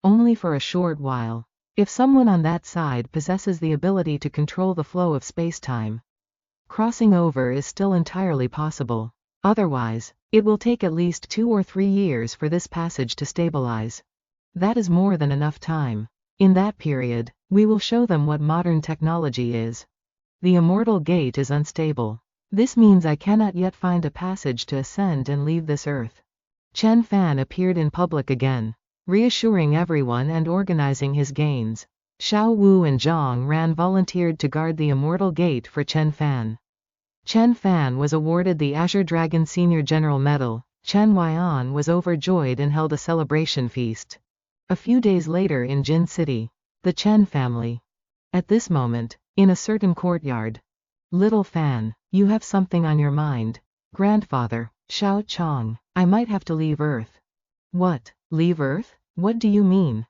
Only for a short while. If someone on that side possesses the ability to control the flow of space-time, crossing over is still entirely possible. Otherwise, it will take at least 2 or 3 years for this passage to stabilize. That is more than enough time. In that period, we will show them what modern technology is. The Immortal Gate is unstable. This means I cannot yet find a passage to ascend and leave this earth. Chen Fan appeared in public again, reassuring everyone and organizing his gains. Xiao Wu and Zhang Ran volunteered to guard the Immortal Gate for Chen Fan. Chen Fan was awarded the Azure Dragon Senior General Medal. Chen Huiyan was overjoyed and held a celebration feast. A few days later in Jin City, the Chen family. At this moment, in a certain courtyard. Little Fan, you have something on your mind. Grandfather, Xiao Chong, I might have to leave Earth. What, leave Earth? What do you mean?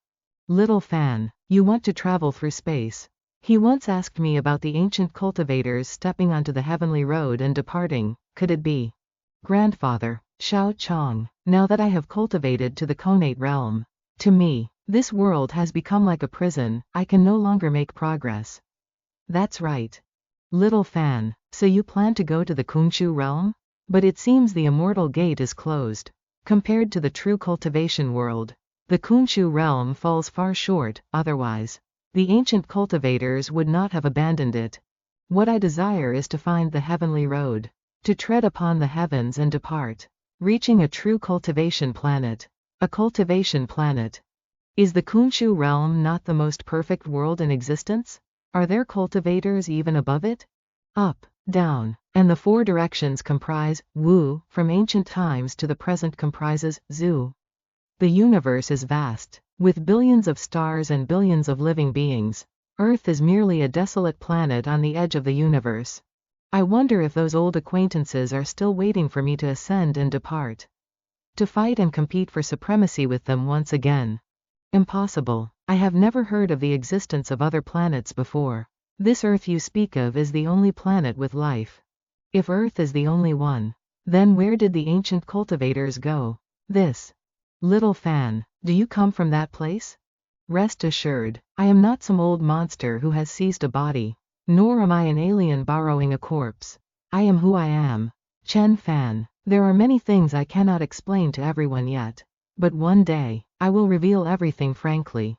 Little Fan, you want to travel through space. He once asked me about the ancient cultivators stepping onto the heavenly road and departing, could it be? Grandfather, Xiao Chong, now that I have cultivated to the connate realm, to me, this world has become like a prison, I can no longer make progress. That's right. Little Fan, so you plan to go to the Kunshu realm? But it seems the Immortal Gate is closed. Compared to the true cultivation world, the Kunshu realm falls far short, otherwise, the ancient cultivators would not have abandoned it. What I desire is to find the heavenly road, to tread upon the heavens and depart, reaching a true cultivation planet. A cultivation planet. Is the Kunshu realm not the most perfect world in existence? Are there cultivators even above it? Up, down, and the four directions comprise Wu, from ancient times to the present comprises Zhu. The universe is vast, with billions of stars and billions of living beings. Earth is merely a desolate planet on the edge of the universe. I wonder if those old acquaintances are still waiting for me to ascend and depart, to fight and compete for supremacy with them once again. Impossible. I have never heard of the existence of other planets before. This Earth you speak of is the only planet with life. If Earth is the only one, then where did the ancient cultivators go? This little fan, do you come from that place? Rest assured, I am not some old monster who has seized a body, nor am I an alien borrowing a corpse. I am who I am. Chen Fan. There are many things I cannot explain to everyone yet, but one day, I will reveal everything frankly.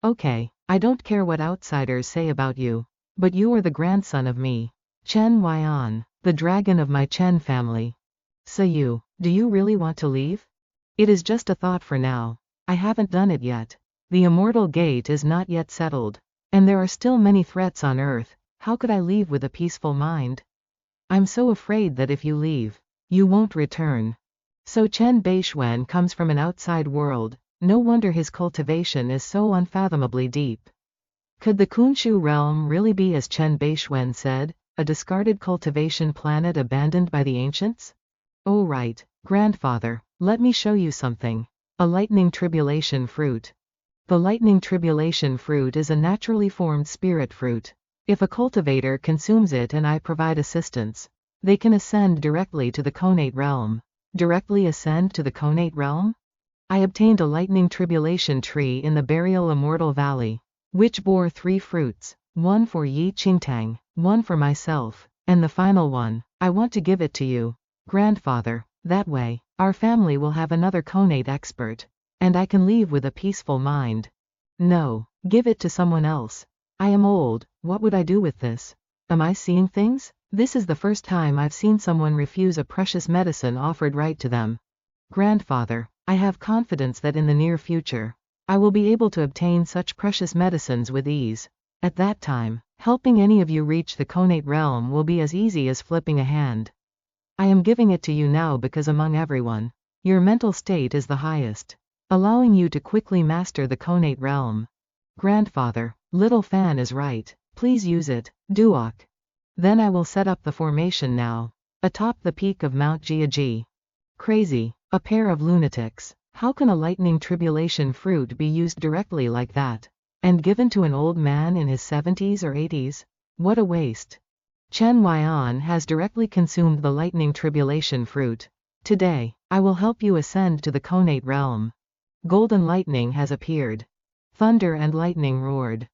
Okay, I don't care what outsiders say about you, but you are the grandson of me, Chen Yuan, the dragon of my Chen family. So do you really want to leave? It is just a thought for now. I haven't done it yet. The immortal gate is not yet settled, and there are still many threats on Earth. How could I leave with a peaceful mind? I'm so afraid that if you leave, you won't return. So Bei Xuan comes from an outside world. No wonder his cultivation is so unfathomably deep. Could the Kunshu realm really be, as Bei Xuan said, a discarded cultivation planet abandoned by the ancients? Oh right, grandfather, let me show you something. A lightning tribulation fruit. The lightning tribulation fruit is a naturally formed spirit fruit. If a cultivator consumes it and I provide assistance, they can ascend directly to the connate realm. Directly ascend to the connate realm? I obtained a lightning tribulation tree in the burial Immortal Valley, which bore 3 fruits, one for Yi Qingtang, one for myself, and the final one. I want to give it to you, grandfather. That way, our family will have another connate expert, and I can leave with a peaceful mind. No, give it to someone else. I am old, what would I do with this? Am I seeing things? This is the first time I've seen someone refuse a precious medicine offered right to them. Grandfather, I have confidence that in the near future, I will be able to obtain such precious medicines with ease. At that time, helping any of you reach the connate realm will be as easy as flipping a hand. I am giving it to you now because among everyone, your mental state is the highest, allowing you to quickly master the connate realm. Grandfather, little fan is right. Please use it, Duok. Then I will set up the formation now, atop the peak of Mount Jiaji. Crazy, a pair of lunatics. How can a lightning tribulation fruit be used directly like that, and given to an old man in his 70s or 80s? What a waste. Chen Yuan has directly consumed the lightning tribulation fruit. Today, I will help you ascend to the connate realm. Golden lightning has appeared. Thunder and lightning roared.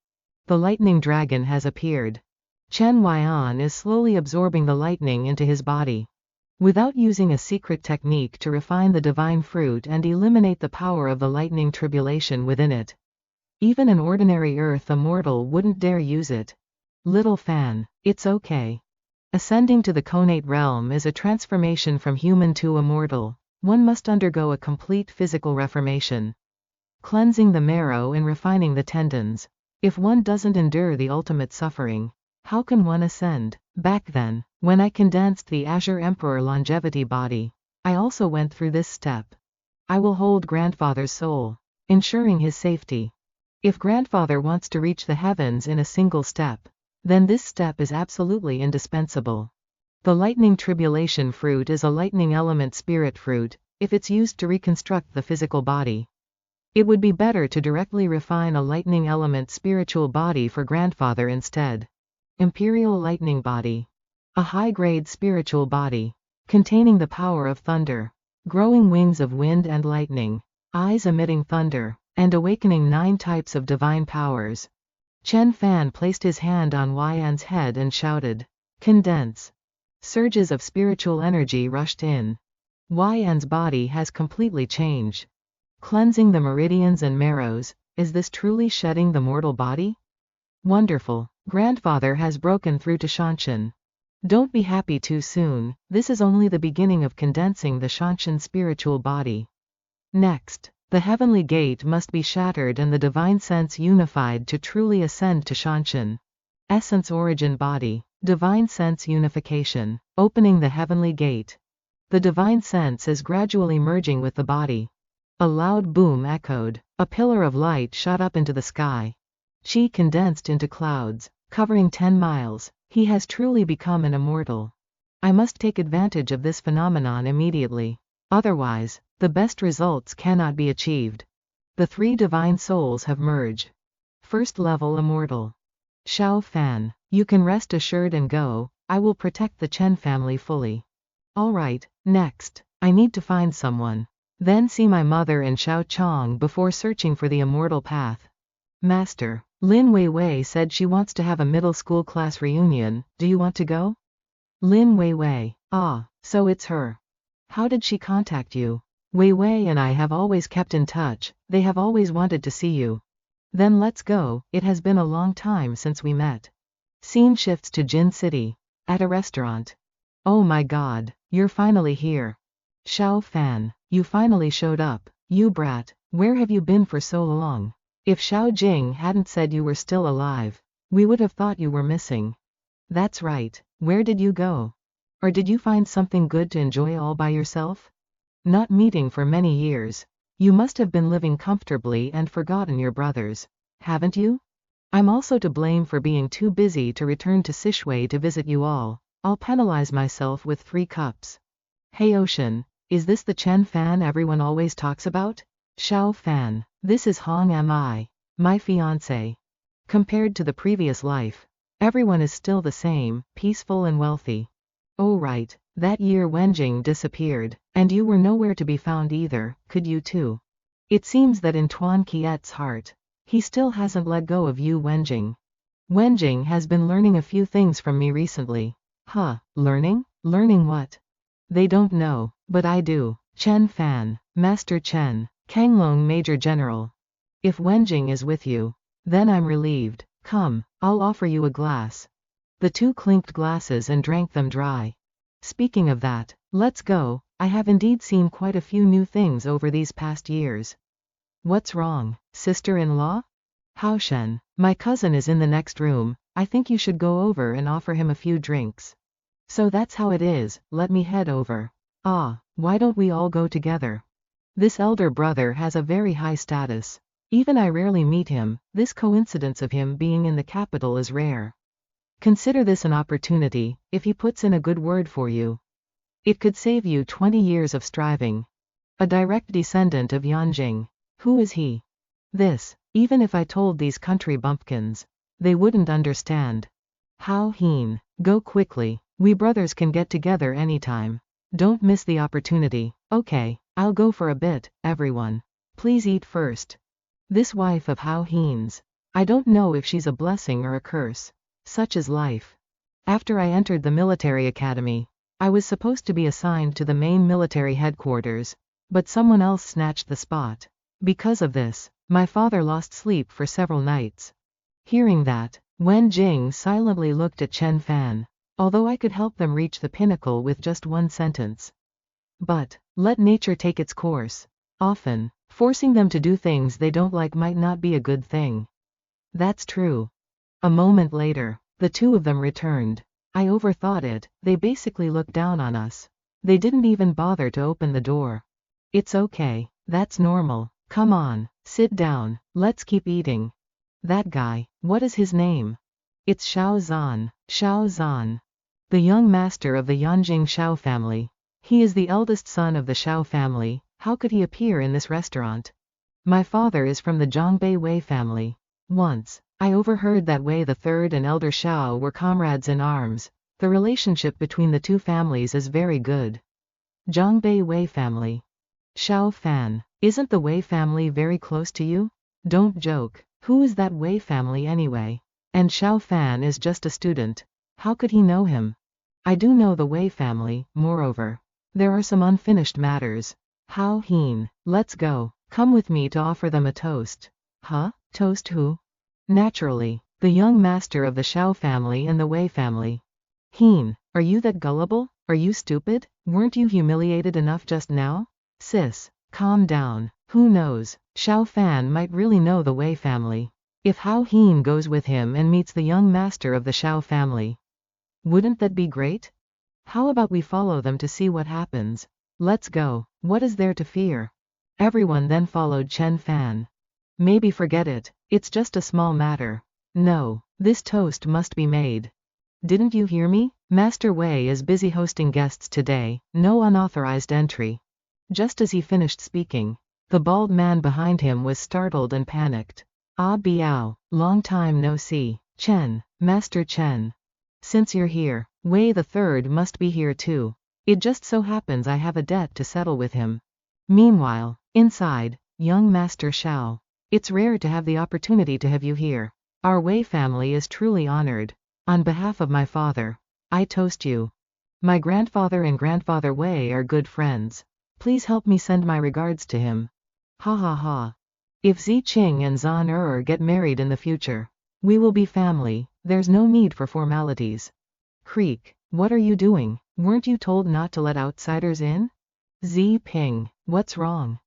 The lightning dragon has appeared. Chen Yuan is slowly absorbing the lightning into his body. Without using a secret technique to refine the divine fruit and eliminate the power of the lightning tribulation within it, even an ordinary Earth immortal wouldn't dare use it. Little fan, it's okay. Ascending to the connate realm is a transformation from human to immortal. One must undergo a complete physical reformation, cleansing the marrow and refining the tendons. If one doesn't endure the ultimate suffering, how can one ascend? Back then, when I condensed the Azure Emperor longevity body, I also went through this step. I will hold grandfather's soul, ensuring his safety. If grandfather wants to reach the heavens in a single step, then this step is absolutely indispensable. The lightning tribulation fruit is a lightning element spirit fruit. If it's used to reconstruct the physical body, it would be better to directly refine a lightning element spiritual body for grandfather instead. Imperial lightning body. A high-grade spiritual body, containing the power of thunder, growing wings of wind and lightning, eyes emitting thunder, and awakening 9 types of divine powers. Chen Fan placed his hand on Yuan's head and shouted, "Condense." Surges of spiritual energy rushed in. Yuan's body has completely changed. Cleansing the meridians and marrows. Is this truly shedding the mortal body? Wonderful. Grandfather has broken through to Shanshan. Don't be happy too soon. This is only the beginning of condensing the Shanshan spiritual body. Next, the heavenly gate must be shattered and the divine sense unified to truly ascend to Shanshan. Essence origin body. Divine sense unification. Opening the heavenly gate. The divine sense is gradually merging with the body. A loud boom echoed. A pillar of light shot up into the sky. Chi condensed into clouds, covering 10 miles. He has truly become an immortal. I must take advantage of this phenomenon immediately. Otherwise, the best results cannot be achieved. The 3 divine souls have merged. First level immortal. Xiao Fan, you can rest assured and go. I will protect the Chen family fully. Alright, next, I need to find someone. Then see my mother and Xiao Chong before searching for the immortal path. Master, Lin Weiwei said she wants to have a middle school class reunion. Do you want to go? Lin Weiwei, ah, so it's her. How did she contact you? Weiwei and I have always kept in touch. They have always wanted to see you. Then let's go. It has been a long time since we met. Scene shifts to Jin City. At a restaurant. Oh my god, you're finally here. Xiao Fan, you finally showed up. You brat, where have you been for so long? If Xiao Jing hadn't said you were still alive, we would have thought you were missing. That's right, where did you go? Or did you find something good to enjoy all by yourself? Not meeting for many years. You must have been living comfortably and forgotten your brothers. Haven't you? I'm also to blame for being too busy to return to Sichuan to visit you all. I'll penalize myself with 3 cups. Hey Ocean, is this the Chen Fan everyone always talks about? Xiao Fan, this is Hong Mi, my fiancé. Compared to the previous life, everyone is still the same, peaceful and wealthy. Oh right, that year Wenjing disappeared, and you were nowhere to be found either, could you too? It seems that in Tuan Kiet's heart, he still hasn't let go of you Wenjing. Wenjing has been learning a few things from me recently. Huh, learning? Learning what? They don't know, but I do. Chen Fan, Master Chen, Kanglong Major General. If Wenjing is with you, then I'm relieved. Come, I'll offer you a glass. The 2 clinked glasses and drank them dry. Speaking of that, let's go. I have indeed seen quite a few new things over these past years. What's wrong, sister-in-law? Haoshen, my cousin is in the next room. I think you should go over and offer him a few drinks. So that's how it is, let me head over. Ah, why don't we all go together? This elder brother has a very high status. Even I rarely meet him. This coincidence of him being in the capital is rare. Consider this an opportunity, if he puts in a good word for you. It could save you 20 years of striving. A direct descendant of Yanjing. Who is he? This, even if I told these country bumpkins, they wouldn't understand. Hao Heen, go quickly. We brothers can get together anytime. Don't miss the opportunity. Okay, I'll go for a bit, everyone. Please eat first. This wife of Hao Heen's, I don't know if she's a blessing or a curse. Such is life. After I entered the military academy, I was supposed to be assigned to the main military headquarters, but someone else snatched the spot. Because of this, my father lost sleep for several nights. Hearing that, Wen Jing silently looked at Chen Fan. Although I could help them reach the pinnacle with just 1 sentence. But, let nature take its course. Often, forcing them to do things they don't like might not be a good thing. That's true. A moment later, the 2 of them returned. I overthought it, they basically looked down on us. They didn't even bother to open the door. It's okay, that's normal. Come on, sit down, let's keep eating. That guy, what is his name? It's Xiao Zhan. Xiao Zhan. The young master of the Yanjing Xiao family. He is the eldest son of the Xiao family. How could he appear in this restaurant? My father is from the Zhongbei Wei family. Once, I overheard that Wei the third and elder Xiao were comrades in arms. The relationship between the 2 families is very good. Zhongbei Wei family. Xiao Fan, isn't the Wei family very close to you? Don't joke. Who is that Wei family anyway? And Xiao Fan is just a student. How could he know him? I do know the Wei family, moreover. There are some unfinished matters. Hao Heen, let's go. Come with me to offer them a toast. Huh? Toast who? Naturally, the young master of the Xiao family and the Wei family. Heen, are you that gullible? Are you stupid? Weren't you humiliated enough just now? Sis, calm down. Who knows? Xiao Fan might really know the Wei family. If Hao Heen goes with him and meets the young master of the Xiao family. Wouldn't that be great? How about we follow them to see what happens? Let's go. What is there to fear? Everyone then followed Chen Fan. Maybe forget it. It's just a small matter. No, this toast must be made. Didn't you hear me? Master Wei is busy hosting guests today, no unauthorized entry. Just as he finished speaking, the bald man behind him was startled and panicked. Ah Biao, long time no see. Chen, Master Chen. Since you're here, Wei the Third must be here too. It just so happens I have a debt to settle with him. Meanwhile, inside, young Master Xiao. It's rare to have the opportunity to have you here. Our Wei family is truly honored. On behalf of my father, I toast you. My grandfather and grandfather Wei are good friends. Please help me send my regards to him. Ha ha ha. If Zi Qing and Zan Er get married in the future, we will be family, there's no need for formalities. Creek, what are you doing? Weren't you told not to let outsiders in? Zi Ping, what's wrong?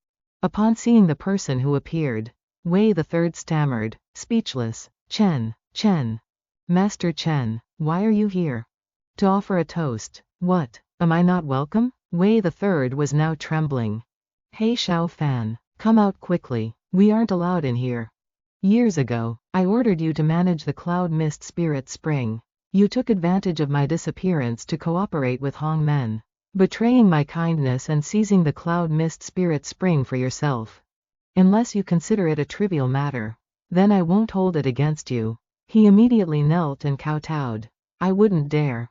Upon seeing the person who appeared, Wei the Third stammered, speechless. Chen. Master Chen, why are you here? To offer a toast. What, am I not welcome? Wei the Third was now trembling. Hey Xiao Fan, come out quickly, we aren't allowed in here. Years ago, I ordered you to manage the Cloud Mist Spirit Spring. You took advantage of my disappearance to cooperate with Hong Men, betraying my kindness and seizing the Cloud Mist Spirit Spring for yourself. Unless you consider it a trivial matter, then I won't hold it against you. He immediately knelt and kowtowed. I wouldn't dare.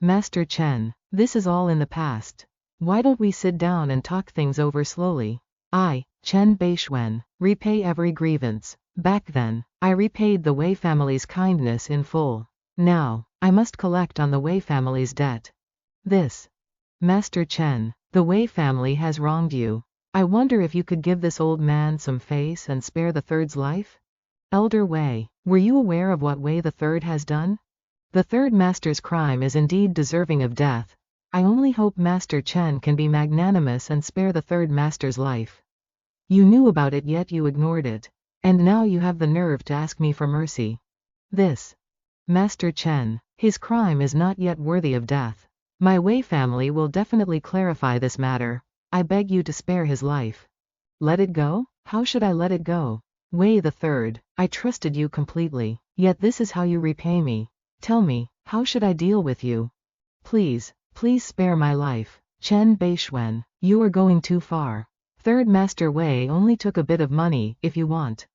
Master Chen, this is all in the past. Why don't we sit down and talk things over slowly? I, Chen Bei Xuan, repay every grievance. Back then, I repaid the Wei family's kindness in full. Now, I must collect on the Wei family's debt. This. Master Chen, the Wei family has wronged you. I wonder if you could give this old man some face and spare the Third's life? Elder Wei, were you aware of what Wei the Third has done? The Third Master's crime is indeed deserving of death. I only hope Master Chen can be magnanimous and spare the Third Master's life. You knew about it yet you ignored it. And now you have the nerve to ask me for mercy. This. Master Chen, his crime is not yet worthy of death. My Wei family will definitely clarify this matter. I beg you to spare his life. Let it go? How should I let it go? Wei the Third, I trusted you completely, yet this is how you repay me. Tell me, how should I deal with you? Please spare my life. Chen Bei Xuan, you are going too far. Third Master Wei only took a bit of money, if you want.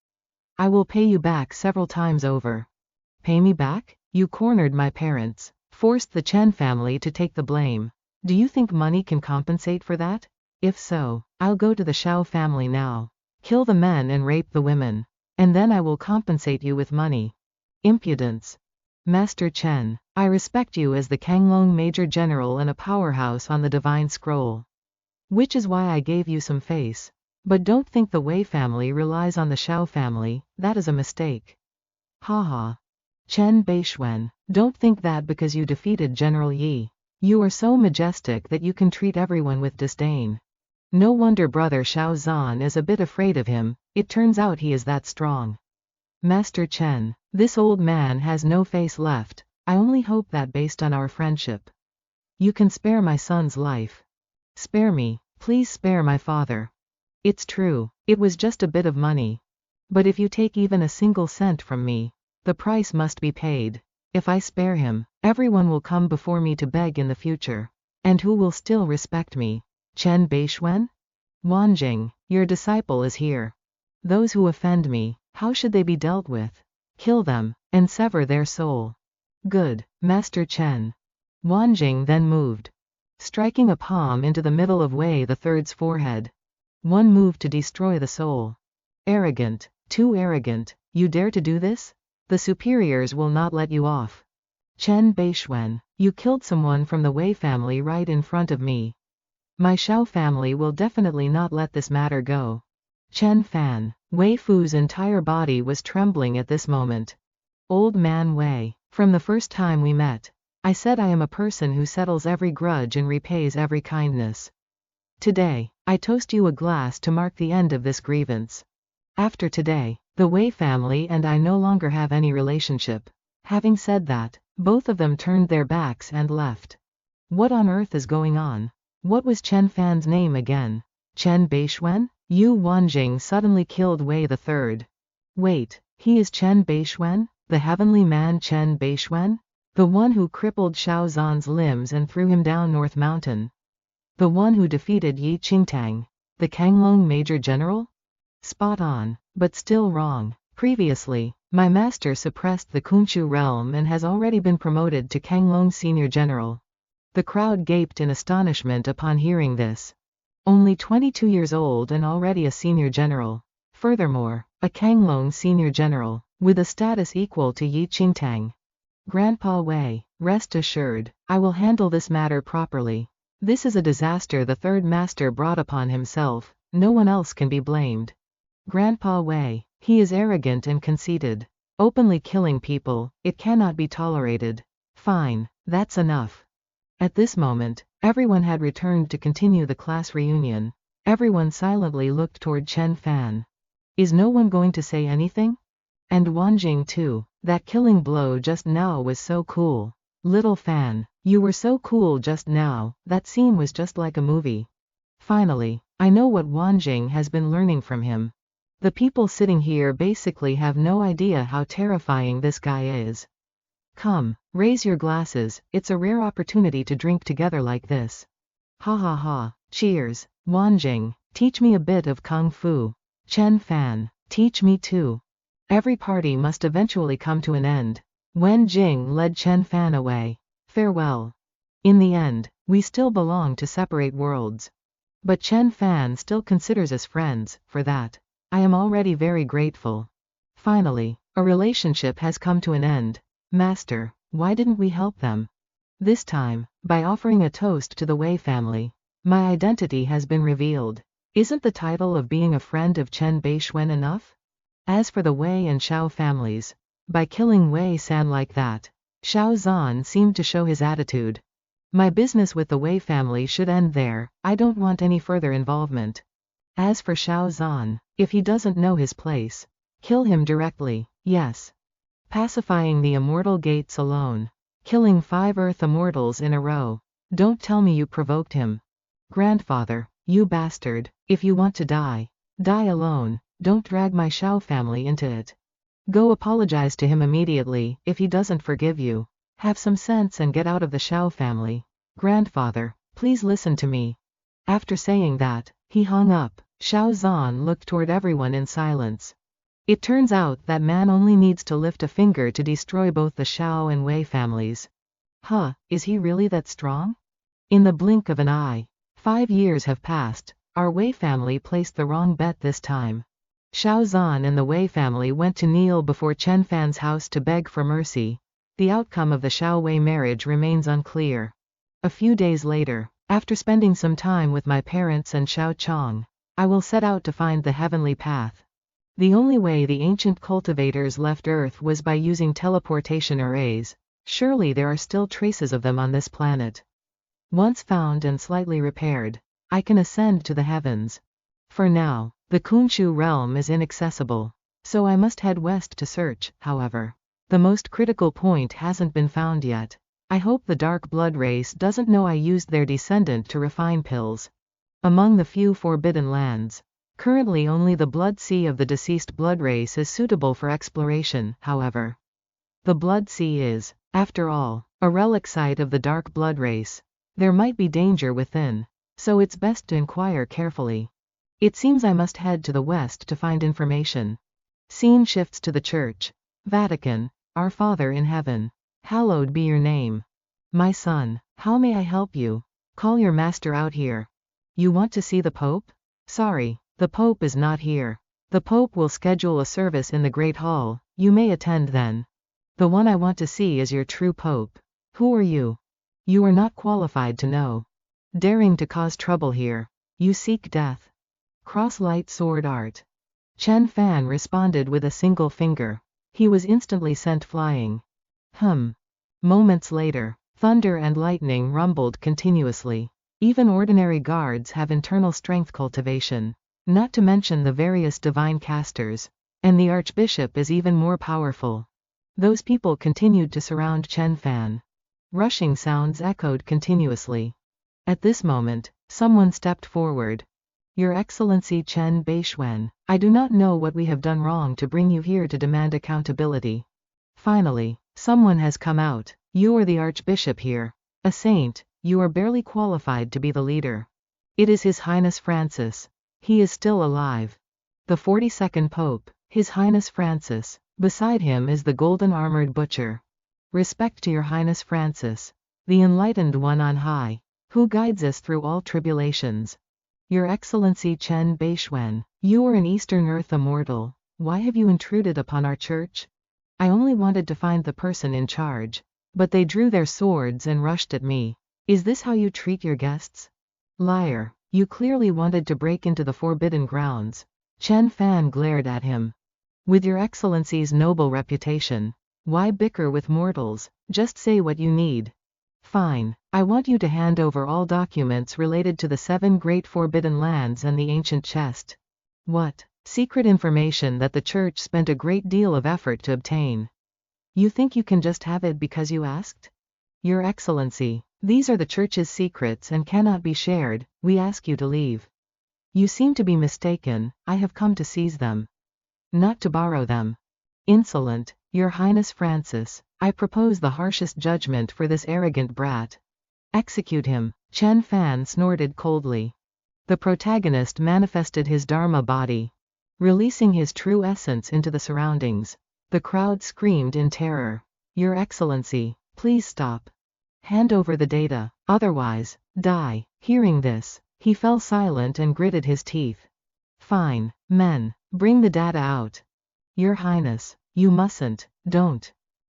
I will pay you back several times over. Pay me back? You cornered my parents, forced the Chen family to take the blame. Do you think money can compensate for that? If so, I'll go to the Xiao family now. Kill the men and rape the women. And then I will compensate you with money. Impudence. Master Chen, I respect you as the Kanglong Major General and a powerhouse on the Divine Scroll. Which is why I gave you some face. But don't think the Wei family relies on the Xiao family, that is a mistake. Haha. Chen Bei Xuan, don't think that because you defeated General Yi. You are so majestic that you can treat everyone with disdain. No wonder brother Xiao Zan is a bit afraid of him, it turns out he is that strong. Master Chen, this old man has no face left, I only hope that based on our friendship, you can spare my son's life. Spare me, please spare my father. It's true, it was just a bit of money. But if you take even a single cent from me, the price must be paid. If I spare him, everyone will come before me to beg in the future. And who will still respect me? Chen Bei Xuan? Wanjing, your disciple is here. Those who offend me, how should they be dealt with? Kill them, and sever their soul. Good, Master Chen. Wanjing then moved, striking a palm into the middle of Wei the Third's forehead. One move to destroy the soul. Arrogant, too arrogant, you dare to do this? The superiors will not let you off. Chen Bei Xuan, you killed someone from the Wei family right in front of me. My Xiao family will definitely not let this matter go. Chen Fan, Wei Fu's entire body was trembling at this moment. Old man Wei, from the first time we met, I said I am a person who settles every grudge and repays every kindness. Today, I toast you a glass to mark the end of this grievance. After today, the Wei family and I no longer have any relationship. Having said that, Both of them turned their backs and left. What on earth is going on? What was Chen Fan's name again? Chen Bei Xuan? Yu Wanjing suddenly killed Wei the Third. Wait, he is Chen Bei Xuan? The heavenly man Chen Bei Xuan? The one who crippled Xiao Zan's limbs and threw him down North Mountain? The one who defeated Yi Qingtang? The Kanglong Major General? Spot on, but still wrong. Previously, my master suppressed the Kunchu realm and has already been promoted to Kanglong Senior General. The crowd gaped in astonishment upon hearing this. Only 22 years old and already a senior general. Furthermore, a Kanglong Senior General, with a status equal to Yi Qingtang. Grandpa Wei, rest assured, I will handle this matter properly. This is a disaster the third master brought upon himself, no one else can be blamed. Grandpa Wei, he is arrogant and conceited. Openly killing people, it cannot be tolerated. Fine, that's enough. At this moment, everyone had returned to continue the class reunion. Everyone silently looked toward Chen Fan. Is no one going to say anything? And Wanjing too, that killing blow just now was so cool. Little Fan, you were so cool just now, that scene was just like a movie. Finally, I know what Wanjing has been learning from him. The people sitting here basically have no idea how terrifying this guy is. Come, raise your glasses, it's a rare opportunity to drink together like this. Ha ha ha, cheers. Wanjing, teach me a bit of Kung Fu. Chen Fan, teach me too. Every party must eventually come to an end. Wen Jing led Chen Fan away. Farewell. In the end, we still belong to separate worlds. But Chen Fan still considers us friends, for that. I am already very grateful. Finally, a relationship has come to an end. Master, why didn't we help them? This time, by offering a toast to the Wei family. My identity has been revealed. Isn't the title of being a friend of Chen Bei Xuan enough? As for the Wei and Xiao families, by killing Wei San like that, Xiao Zan seemed to show his attitude. My business with the Wei family should end there, I don't want any further involvement. As for Xiao Zan, if he doesn't know his place, kill him directly, yes. Pacifying the immortal gates alone. Killing 5 Earth Immortals in a row. Don't tell me you provoked him. Grandfather, you bastard, if you want to die, die alone, don't drag my Xiao family into it. Go apologize to him immediately, if he doesn't forgive you. Have some sense and get out of the Xiao family. Grandfather, please listen to me. After saying that, he hung up. Xiao Zan looked toward everyone in silence. It turns out that man only needs to lift a finger to destroy both the Xiao and Wei families. Huh, is he really that strong? In the blink of an eye. 5 years have passed. Our Wei family placed the wrong bet this time. Xiao Zan and the Wei family went to kneel before Chen Fan's house to beg for mercy. The outcome of the Xiao Wei marriage remains unclear. A few days later, after spending some time with my parents and Xiao Chong, I will set out to find the heavenly path. The only way the ancient cultivators left Earth was by using teleportation arrays. Surely there are still traces of them on this planet. Once found and slightly repaired, I can ascend to the heavens. For now, the Kunchu realm is inaccessible, so I must head west to search. However, the most critical point hasn't been found yet. I hope the dark blood race doesn't know I used their descendant to refine pills. Among the few forbidden lands, currently only the blood sea of the deceased blood race is suitable for exploration. However, the blood sea is, after all, a relic site of the dark blood race. There might be danger within, so it's best to inquire carefully. It seems I must head to the west to find information. Scene shifts to the church. Vatican. Our Father in heaven, hallowed be your name. My son, how may I help you? Call your master out here. You want to see the Pope? Sorry, the Pope is not here. The Pope will schedule a service in the Great Hall, you may attend then. The one I want to see is your true Pope. Who are you? You are not qualified to know. Daring to cause trouble here. You seek death. Cross-light sword art. Chen Fan responded with a single finger. He was instantly sent flying. Moments later, thunder and lightning rumbled continuously. Even ordinary guards have internal strength cultivation, not to mention the various divine casters. And the Archbishop is even more powerful. Those people continued to surround Chen Fan. Rushing sounds echoed continuously. At this moment, someone stepped forward. Your Excellency Chen Bei Xuan, I do not know what we have done wrong to bring you here to demand accountability. Finally, someone has come out. You are the Archbishop here. A saint, you are barely qualified to be the leader. It is His Highness Francis. He is still alive. The 42nd Pope, His Highness Francis. Beside him is the golden-armored butcher. Respect to your Highness Francis, the enlightened one on high, who guides us through all tribulations. Your Excellency Chen Bei Xuan, you are an Eastern Earth immortal. Why have you intruded upon our church? I only wanted to find the person in charge, but they drew their swords and rushed at me. Is this how you treat your guests? Liar, you clearly wanted to break into the forbidden grounds. Chen Fan glared at him. With your Excellency's noble reputation, why bicker with mortals? Just say what you need. Fine, I want you to hand over all documents related to the 7 great forbidden lands and the ancient chest. What? Secret information that the church spent a great deal of effort to obtain. You think you can just have it because you asked? Your Excellency, these are the church's secrets and cannot be shared. We ask you to leave. You seem to be mistaken. I have come to seize them, not to borrow them. Insolent, Your Highness Francis, I propose the harshest judgment for this arrogant brat. Execute him. Chen Fan snorted coldly. The protagonist manifested his Dharma body, releasing his true essence into the surroundings. The crowd screamed in terror. Your Excellency, please stop. Hand over the data, otherwise, die. Hearing this, he fell silent and gritted his teeth. Fine, men, bring the data out. Your Highness, you mustn't, don't.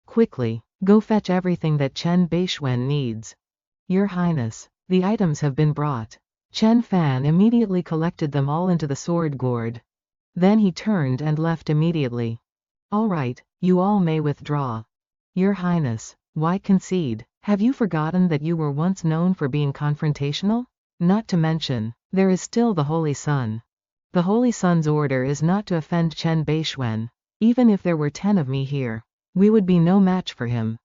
Quickly, go fetch everything that Chen Bei Xuan needs. Your Highness, the items have been brought. Chen Fan immediately collected them all into the sword gourd. Then he turned and left immediately. All right, you all may withdraw. Your Highness, why concede? Have you forgotten that you were once known for being confrontational? Not to mention, there is still the Holy Sun. The Holy Sun's order is not to offend Chen Bei Xuan. Even if there were 10 of me here, we would be no match for him.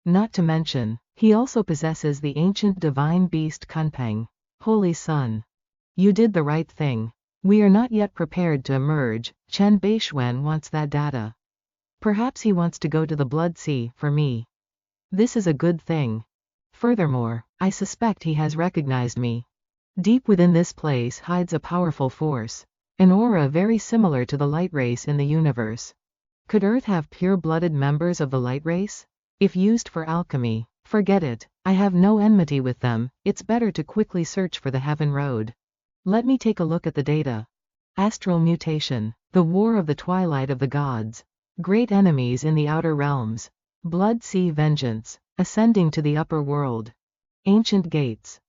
Not to mention, he also possesses the ancient divine beast Kunpeng. Holy Sun, you did the right thing. We are not yet prepared to emerge. Chen Bei Xuan wants that data. Perhaps he wants to go to the Blood Sea for me. This is a good thing. Furthermore, I suspect he has recognized me. Deep within this place hides a powerful force, an aura very similar to the light race in the universe. Could Earth have pure-blooded members of the light race? If used for alchemy, forget it. I have no enmity with them. It's better to quickly search for the Heaven Road. Let me take a look at the data. Astral mutation, the war of the twilight of the gods, great enemies in the outer realms, Blood Sea vengeance, ascending to the upper world. Ancient gates,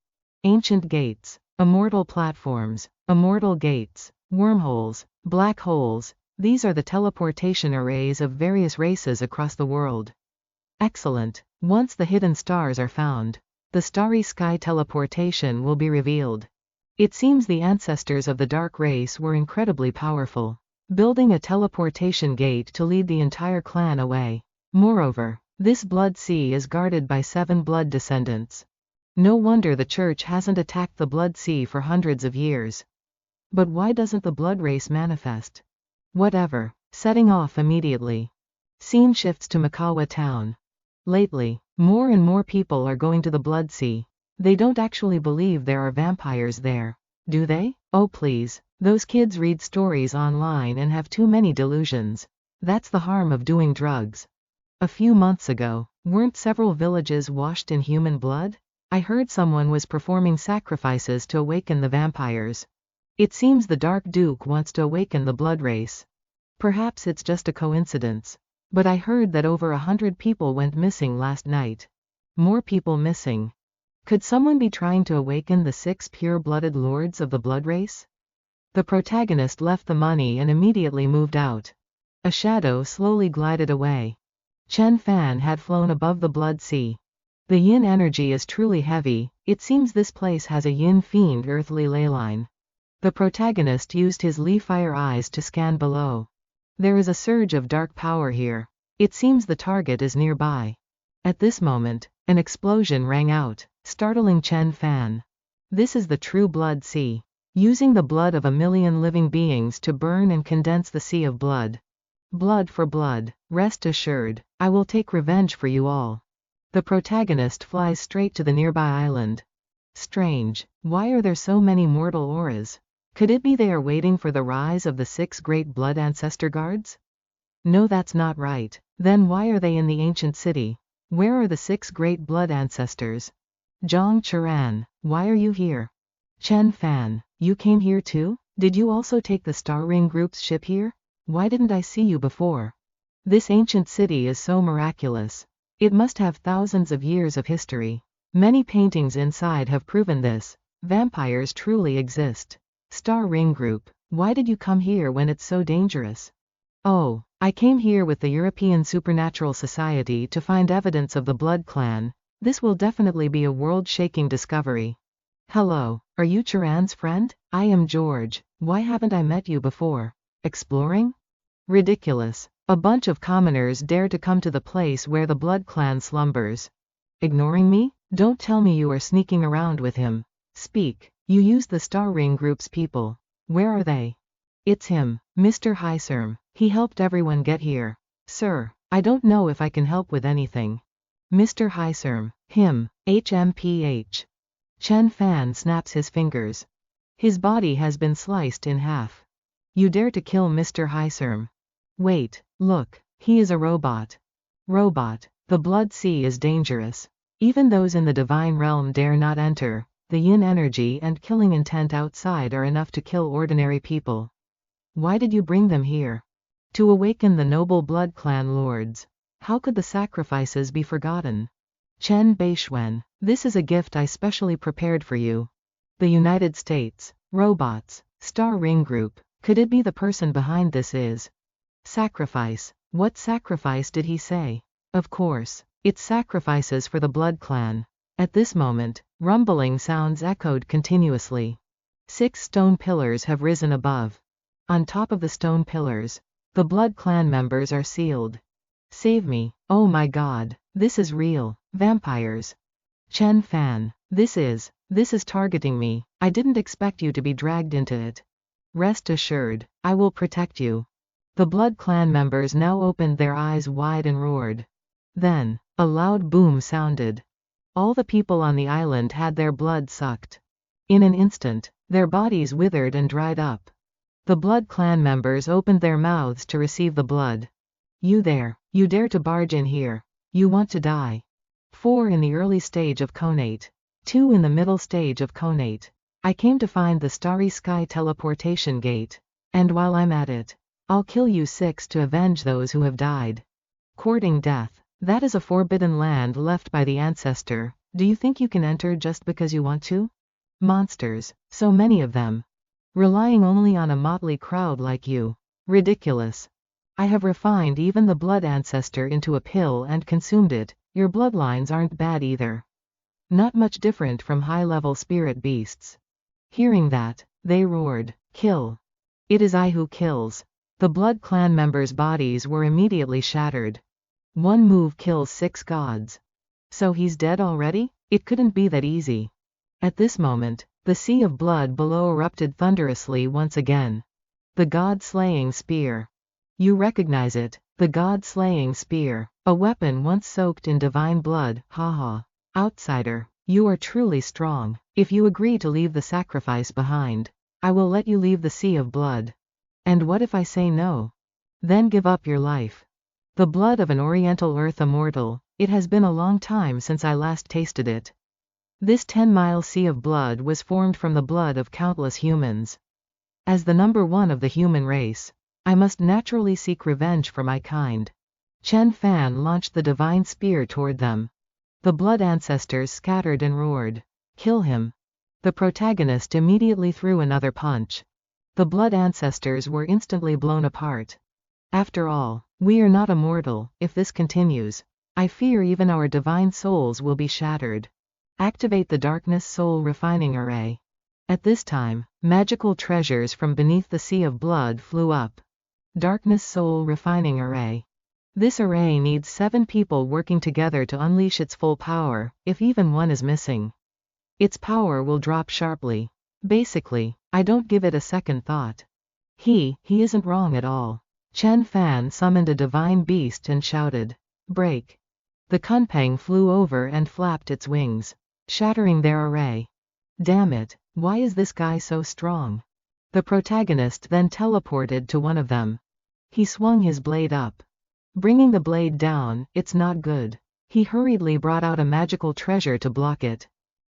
immortal platforms, immortal gates, wormholes, black holes. These are the teleportation arrays of various races across the world. Excellent. Once the hidden stars are found, the starry sky teleportation will be revealed. It seems the ancestors of the dark race were incredibly powerful, building a teleportation gate to lead the entire clan away. Moreover, this Blood Sea is guarded by 7 blood descendants. No wonder the church hasn't attacked the Blood Sea for hundreds of years. But why doesn't the blood race manifest? Whatever, setting off immediately. Scene shifts to Makawa town. Lately, more and more people are going to the Blood Sea. They don't actually believe there are vampires there, do they? Oh please, those kids read stories online and have too many delusions. That's the harm of doing drugs. A few months ago, weren't several villages washed in human blood? I heard someone was performing sacrifices to awaken the vampires. It seems the Dark Duke wants to awaken the blood race. Perhaps it's just a coincidence, but I heard that over 100 people went missing last night. More people missing. Could someone be trying to awaken the 6 pure-blooded lords of the blood race? The protagonist left the money and immediately moved out. A shadow slowly glided away. Chen Fan had flown above the Blood Sea. The yin energy is truly heavy. It seems this place has a yin fiend earthly ley line. The protagonist used his Li Fire eyes to scan below. There is a surge of dark power here. It seems the target is nearby. At this moment, an explosion rang out, startling Chen Fan. This is the true blood sea. Using the blood of 1,000,000 living beings to burn and condense the sea of blood. Blood for blood, rest assured, I will take revenge for you all. The protagonist flies straight to the nearby island. Strange, why are there so many mortal auras? Could it be they are waiting for the rise of the 6 great blood ancestor guards? No, that's not right. Then why are they in the ancient city? Where are the 6 great blood ancestors? Zhang Churan, why are you here? Chen Fan, you came here too? Did you also take the Star Ring Group's ship here? Why didn't I see you before? This ancient city is so miraculous. It must have thousands of years of history. Many paintings inside have proven this. Vampires truly exist. Star Ring Group, why did you come here when it's so dangerous? Oh, I came here with the European Supernatural Society to find evidence of the Blood Clan. This will definitely be a world-shaking discovery. Hello, are you Chiran's friend? I am George. Why haven't I met you before? Exploring? Ridiculous. A bunch of commoners dare to come to the place where the Blood Clan slumbers. Ignoring me? Don't tell me you are sneaking around with him. Speak. You used the Star Ring Group's people. Where are they? It's him, Mr. Hyserm. He helped everyone get here. Sir, I don't know if I can help with anything. Mr. Hyserm, him, HMPH. Chen Fan snaps his fingers. His body has been sliced in half. You dare to kill Mr. Hyserm? Wait, look, he is a robot. Robot, the blood sea is dangerous. Even those in the divine realm dare not enter. The yin energy and killing intent outside are enough to kill ordinary people. Why did you bring them here? To awaken the noble Blood Clan lords. How could the sacrifices be forgotten? Bei Xuan, this is a gift I specially prepared for you. The United States, robots, Star Ring Group, could it be the person behind this is? Sacrifice, what sacrifice did he say? Of course, it's sacrifices for the Blood Clan. At this moment, rumbling sounds echoed continuously. 6 stone pillars have risen above. On top of the stone pillars, the Blood Clan members are sealed. Save me, oh my god, this is real, vampires. Chen Fan, this is targeting me, I didn't expect you to be dragged into it. Rest assured, I will protect you. The Blood Clan members now opened their eyes wide and roared. Then, a loud boom sounded. All the people on the island had their blood sucked. In an instant, their bodies withered and dried up. The Blood Clan members opened their mouths to receive the blood. You there, you dare to barge in here. You want to die. 4 in the early stage of Conate. 2 in the middle stage of Conate. I came to find the Starry Sky teleportation gate. And while I'm at it, I'll kill you 6 to avenge those who have died. Courting death. That is a forbidden land left by the ancestor. Do you think you can enter just because you want to? Monsters, so many of them. Relying only on a motley crowd like you. Ridiculous. I have refined even the blood ancestor into a pill and consumed it. Your bloodlines aren't bad either. Not much different from high-level spirit beasts. Hearing that, they roared, kill. It is I who kills. The Blood Clan members' bodies were immediately shattered. One move kills 6 gods. So he's dead already? It couldn't be that easy. At this moment, the sea of blood below erupted thunderously once again. The god-slaying spear. You recognize it, the god-slaying spear, a weapon once soaked in divine blood, haha. Outsider, you are truly strong. If you agree to leave the sacrifice behind, I will let you leave the sea of blood. And what if I say no? Then give up your life. The blood of an Oriental Earth immortal, it has been a long time since I last tasted it. This 10-mile sea of blood was formed from the blood of countless humans. As the number 1 of the human race, I must naturally seek revenge for my kind. Chen Fan launched the divine spear toward them. The blood ancestors scattered and roared, kill him. The protagonist immediately threw another punch. The blood ancestors were instantly blown apart. After all, we are not immortal. If this continues, I fear even our divine souls will be shattered. Activate the Darkness Soul Refining Array. At this time, magical treasures from beneath the sea of blood flew up. Darkness Soul Refining Array. This array needs 7 people working together to unleash its full power. If even one is missing, its power will drop sharply. Basically, I don't give it a second thought. He isn't wrong at all. Chen Fan summoned a divine beast and shouted, "Break!" The Kunpeng flew over and flapped its wings, shattering their array. Damn it, why is this guy so strong? The protagonist then teleported to one of them. He swung his blade up, bringing the blade down. It's not good. He hurriedly brought out a magical treasure to block it.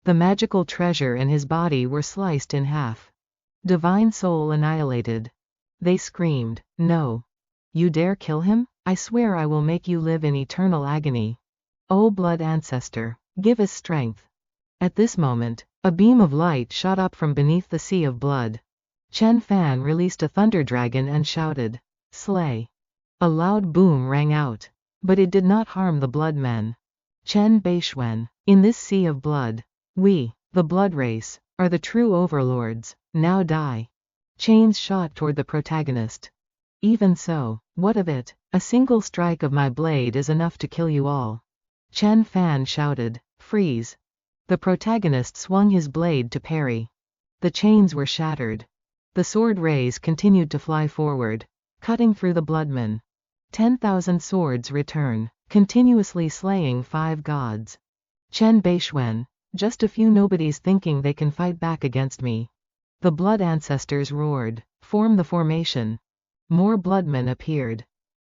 The magical treasure and his body were sliced in half. Divine soul annihilated. They screamed, "No! You dare kill him? I swear I will make you live in eternal agony. O blood ancestor, give us strength." At this moment, a beam of light shot up from beneath the sea of blood. Chen Fan released a thunder dragon and shouted, "Slay!" A loud boom rang out, but it did not harm the blood men. Bei Xuan, in this sea of blood, we, the blood race, are the true overlords. Now die. Chains shot toward the protagonist. Even so, what of it? A single strike of my blade is enough to kill you all. Chen Fan shouted, "Freeze!" The protagonist swung his blade to parry. The chains were shattered. The sword rays continued to fly forward, cutting through the bloodmen. 10,000 swords return, continuously slaying 5 gods. Bei Xuan, just a few nobodies thinking they can fight back against me. The blood ancestors roared, "Form the formation." More bloodmen appeared.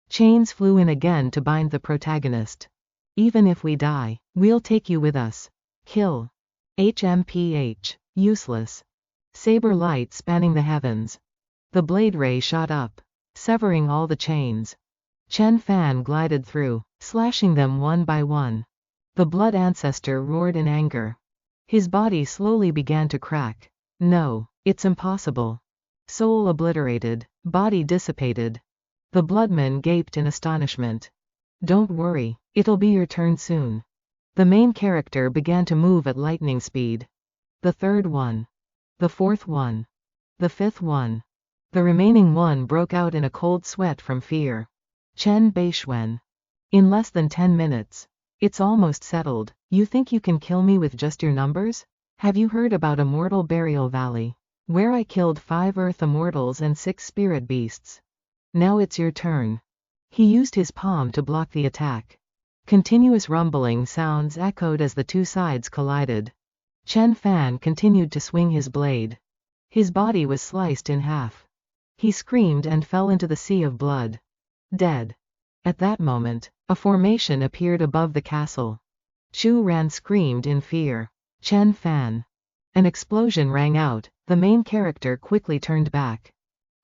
Chains flew in again to bind the protagonist. "Even if we die, we'll take you with us. Kill." HMPH. Useless. Saber light spanning the heavens. The blade ray shot up, severing all the chains. Chen Fan glided through, slashing them one by one. The blood ancestor roared in anger. His body slowly began to crack. "No, it's impossible." Soul obliterated, body dissipated. The bloodmen gaped in astonishment. "Don't worry, it'll be your turn soon." The main character began to move at lightning speed. The 3rd one. The 4th one. The 5th one. The remaining one broke out in a cold sweat from fear. Bei Xuan. In less than 10 minutes. It's almost settled. You think you can kill me with just your numbers? Have you heard about Immortal Burial Valley, where I killed 5 Earth Immortals and 6 Spirit Beasts? Now it's your turn. He used his palm to block the attack. Continuous rumbling sounds echoed as the two sides collided. Chen Fan continued to swing his blade. His body was sliced in half. He screamed and fell into the sea of blood. Dead. At that moment, a formation appeared above the castle. Chu Ran screamed in fear. Chen Fan. An explosion rang out. The main character quickly turned back.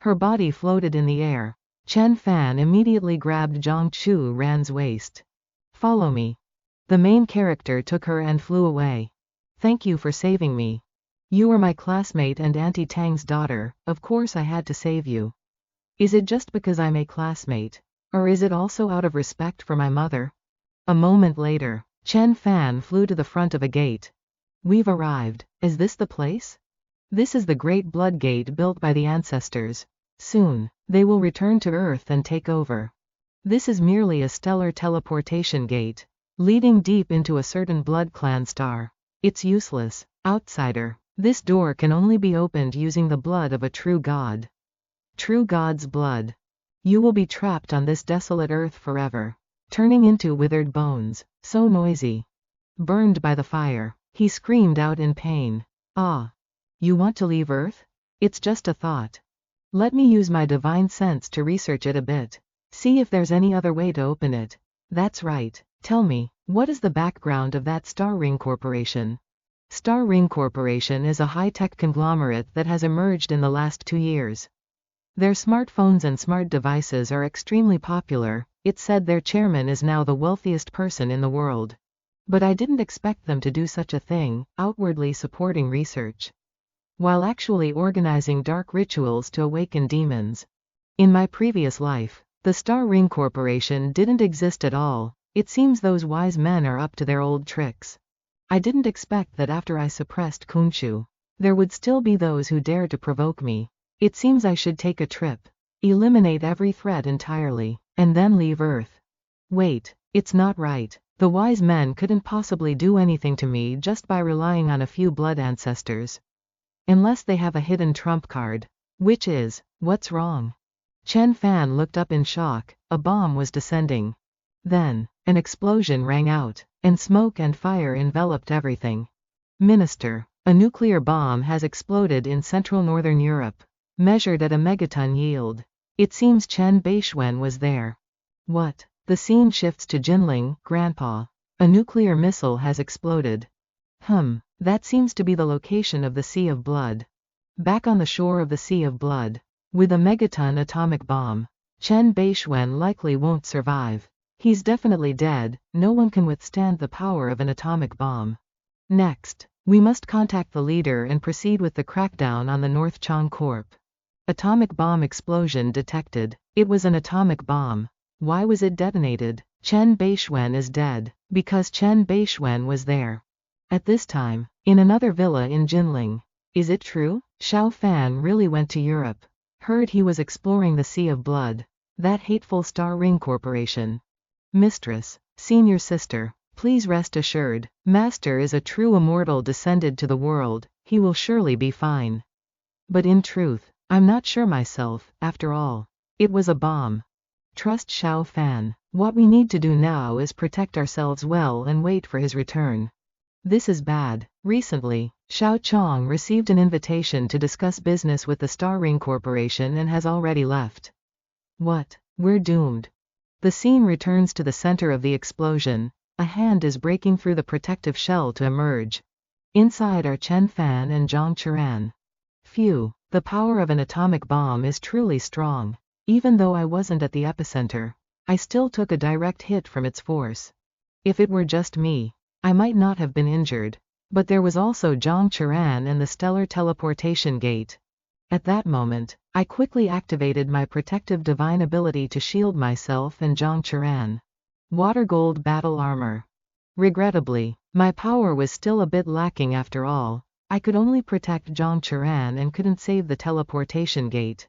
Her body floated in the air. Chen Fan immediately grabbed Zhang Chu Ran's waist. "Follow me." The main character took her and flew away. "Thank you for saving me. You were my classmate and Auntie Tang's daughter, of course I had to save you." Is it just because I'm a classmate? Or is it also out of respect for my mother? A moment later, Chen Fan flew to the front of a gate. "We've arrived. Is this the place?" This is the Great Blood Gate built by the ancestors. Soon, they will return to Earth and take over. This is merely a stellar teleportation gate, leading deep into a certain blood clan star. It's useless, outsider. This door can only be opened using the blood of a true god. True god's blood. You will be trapped on this desolate earth forever, turning into withered bones, so noisy. Burned by the fire, he screamed out in pain. "Ah. You want to leave Earth? It's just a thought. Let me use my divine sense to research it a bit. See if there's any other way to open it." "That's right. Tell me, what is the background of that Star Ring Corporation?" Star Ring Corporation is a high-tech conglomerate that has emerged in the last 2 years. Their smartphones and smart devices are extremely popular. It's said their chairman is now the wealthiest person in the world. But I didn't expect them to do such a thing, outwardly supporting research, while actually organizing dark rituals to awaken demons. In my previous life, the Star Ring Corporation didn't exist at all. It seems those wise men are up to their old tricks. I didn't expect that after I suppressed Khonshu, there would still be those who dare to provoke me. It seems I should take a trip, eliminate every threat entirely, and then leave Earth. Wait, it's not right. The wise men couldn't possibly do anything to me just by relying on a few blood ancestors. Unless they have a hidden trump card. Which is, what's wrong? Chen Fan looked up in shock. A bomb was descending. Then, an explosion rang out, and smoke and fire enveloped everything. Minister, a nuclear bomb has exploded in central northern Europe, measured at a megaton yield. It seems Bei Xuan was there. What? The scene shifts to Jinling, Grandpa. A nuclear missile has exploded. That seems to be the location of the Sea of Blood. Back on the shore of the Sea of Blood, with a megaton atomic bomb, Bei Xuan likely won't survive. He's definitely dead. No one can withstand the power of an atomic bomb. Next, we must contact the leader and proceed with the crackdown on the North Chang Corp. Atomic bomb explosion detected. It was an atomic bomb. Why was it detonated? Bei Xuan is dead, because Bei Xuan was there. At this time, in another villa in Jinling. Is it true? Xiao Fan really went to Europe. Heard he was exploring the Sea of Blood. That hateful Star Ring Corporation. Mistress, senior sister, please rest assured, Master is a true immortal descended to the world, he will surely be fine. But in truth, I'm not sure myself, after all. It was a bomb. Trust Xiao Fan. What we need to do now is protect ourselves well and wait for his return. This is bad. Recently, Xiao Chong received an invitation to discuss business with the Star Ring Corporation and has already left. What? We're doomed. The scene returns to the center of the explosion. A hand is breaking through the protective shell to emerge. Inside are Chen Fan and Zhang Churan. Phew, the power of an atomic bomb is truly strong. Even though I wasn't at the epicenter, I still took a direct hit from its force. If it were just me, I might not have been injured. But there was also Zhang Churan and the stellar teleportation gate. At that moment, I quickly activated my protective divine ability to shield myself and Zhang Churan. Water gold battle armor. Regrettably, my power was still a bit lacking after all. I could only protect Zhang Churan and couldn't save the teleportation gate.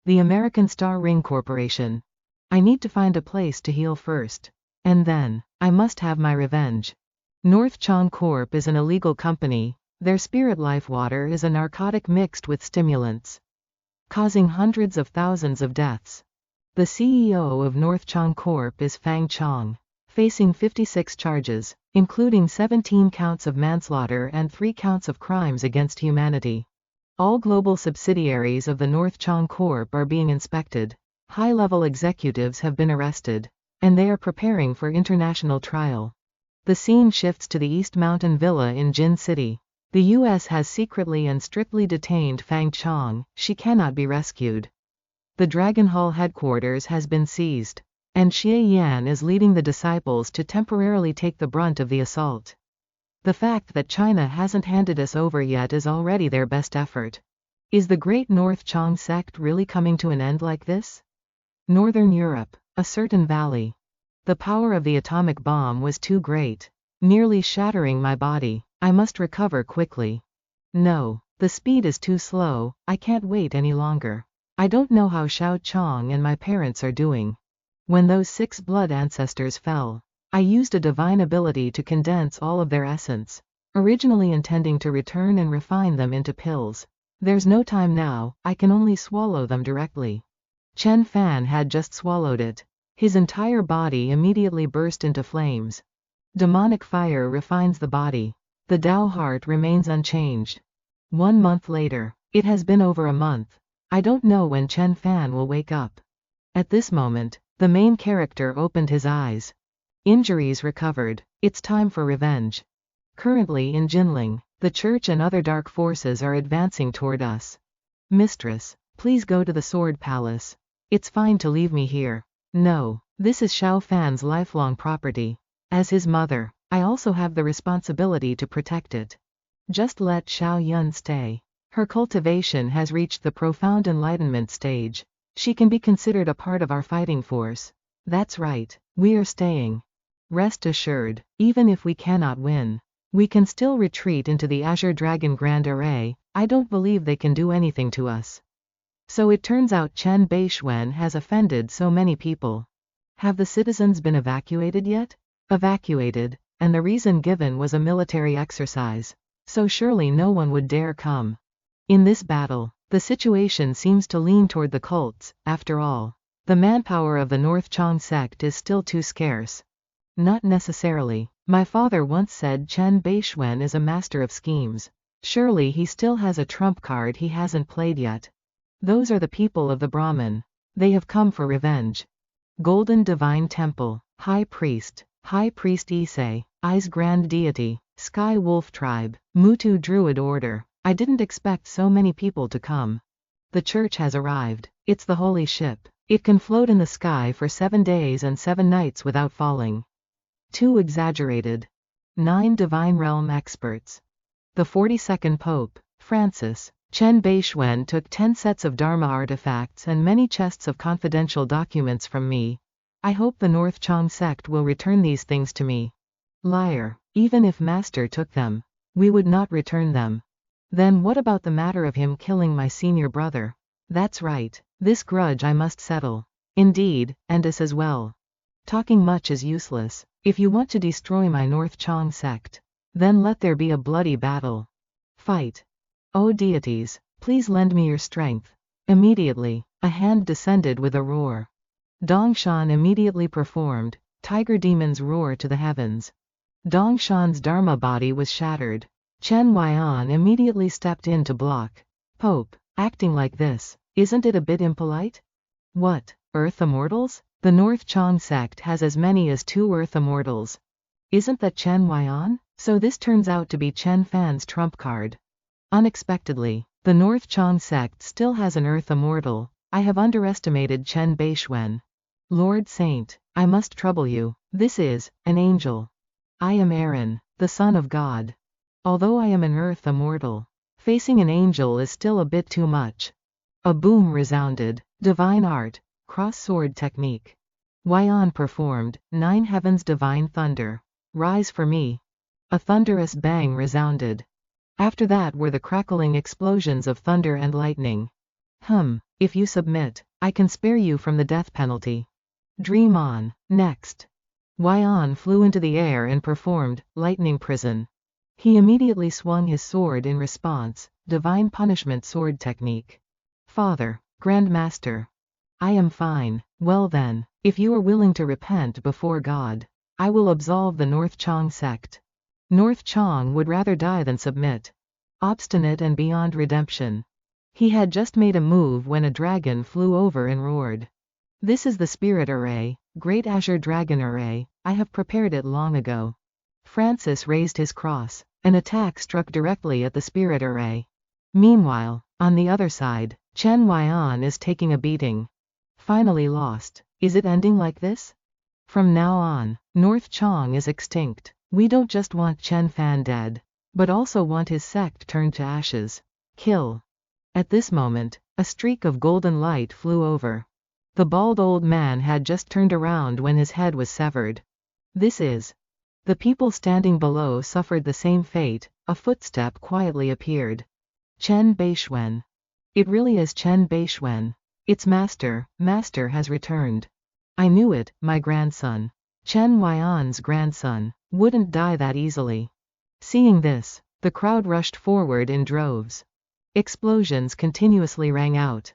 The American Star Ring Corporation. I need to find a place to heal first. And then, I must have my revenge. North Chang Corp is an illegal company. Their spirit life water is a narcotic mixed with stimulants, causing hundreds of thousands of deaths. The CEO of North Chang Corp is Fang Chong, facing 56 charges, including 17 counts of manslaughter and 3 counts of crimes against humanity. All global subsidiaries of the North Chang Corp are being inspected. High-level executives have been arrested, and they are preparing for international trial. The scene shifts to the East Mountain Villa in Jin City. The U.S. has secretly and strictly detained Fang Chong. She cannot be rescued. The Dragon Hall headquarters has been seized, and Xie Yan is leading the disciples to temporarily take the brunt of the assault. The fact that China hasn't handed us over yet is already their best effort. Is the Great North Chang sect really coming to an end like this? Northern Europe, a certain valley. The power of the atomic bomb was too great, nearly shattering my body. I must recover quickly. No, the speed is too slow. I can't wait any longer. I don't know how Xiao Chong and my parents are doing. When those 6 blood ancestors fell, I used a divine ability to condense all of their essence, originally intending to return and refine them into pills. There's no time now, I can only swallow them directly. Chen Fan had just swallowed it. His entire body immediately burst into flames. Demonic fire refines the body. The Tao heart remains unchanged. 1 month later. It has been over a month. I don't know when Chen Fan will wake up. At this moment, the main character opened his eyes. Injuries recovered. It's time for revenge. Currently in Jinling, the church and other dark forces are advancing toward us. Mistress, please go to the Sword Palace. It's fine to leave me here. No, this is Xiao Fan's lifelong property. As his mother, I also have the responsibility to protect it. Just let Xiao Yun stay. Her cultivation has reached the profound enlightenment stage. She can be considered a part of our fighting force. That's right, we are staying. Rest assured, even if we cannot win, we can still retreat into the Azure Dragon Grand Array. I don't believe they can do anything to us. So it turns out Bei Xuan has offended so many people. Have the citizens been evacuated yet? Evacuated, and the reason given was a military exercise. So surely no one would dare come. In this battle, the situation seems to lean toward the cults, after all. The manpower of the North Chang sect is still too scarce. Not necessarily. My father once said Bei Xuan is a master of schemes. Surely he still has a trump card he hasn't played yet. Those are the people of the Brahmin. They have come for revenge. Golden Divine Temple, High Priest Issei, I's Grand Deity, Sky Wolf Tribe, Mutu Druid Order. I didn't expect so many people to come. The church has arrived. It's the holy ship. It can float in the sky for 7 days and 7 nights without falling. Too exaggerated. 9 Divine Realm Experts. The 42nd Pope, Francis, Bei Xuan took 10 sets of Dharma artifacts and many chests of confidential documents from me. I hope the North Chang sect will return these things to me. Liar. Even if Master took them, we would not return them. Then what about the matter of him killing my senior brother? That's right. This grudge I must settle. Indeed, and this as well. Talking much is useless. If you want to destroy my North Chang sect, then let there be a bloody battle. Fight. O deities, please lend me your strength. Immediately, a hand descended with a roar. Dongshan immediately performed, tiger demons roar to the heavens. Dongshan's Dharma body was shattered. Chen Huaiyan immediately stepped in to block. Pope, acting like this, isn't it a bit impolite? What, Earth Immortals? The North Chang sect has as many as 2 Earth Immortals. Isn't that Chen Huaiyan? So this turns out to be Chen Fan's trump card. Unexpectedly, the North Chang sect still has an Earth Immortal. I have underestimated Bei Xuan. Lord Saint, I must trouble you. This is an angel. I am Aaron, the son of God. Although I am an Earth Immortal, facing an angel is still a bit too much. A boom resounded. Divine art, cross-sword technique. Huaiyan performed 9 heavens divine thunder. Rise for me. A thunderous bang resounded. After that were the crackling explosions of thunder and lightning. If you submit, I can spare you from the death penalty. Dream on. Next. Huaiyan flew into the air and performed lightning prison. He immediately swung his sword in response, divine punishment sword technique. Father, Grand Master. I am fine. Well then, if you are willing to repent before God, I will absolve the North Chang sect. North Chang would rather die than submit. Obstinate and beyond redemption. He had just made a move when a dragon flew over and roared. This is the spirit array, Great Azure Dragon Array. I have prepared it long ago. Francis raised his cross. An attack struck directly at the spirit array. Meanwhile, on the other side, Chen Huaiyan is taking a beating. Finally lost. Is it ending like this? From now on, North Chang is extinct. We don't just want Chen Fan dead, but also want his sect turned to ashes. Kill. At this moment, a streak of golden light flew over. The bald old man had just turned around when his head was severed. This is. The people standing below suffered the same fate. A footstep quietly appeared. Bei Xuan. It really is Bei Xuan. Its master has returned. I knew it, my grandson. Chen Huaiyan's grandson wouldn't die that easily. Seeing this, the crowd rushed forward in droves. Explosions continuously rang out.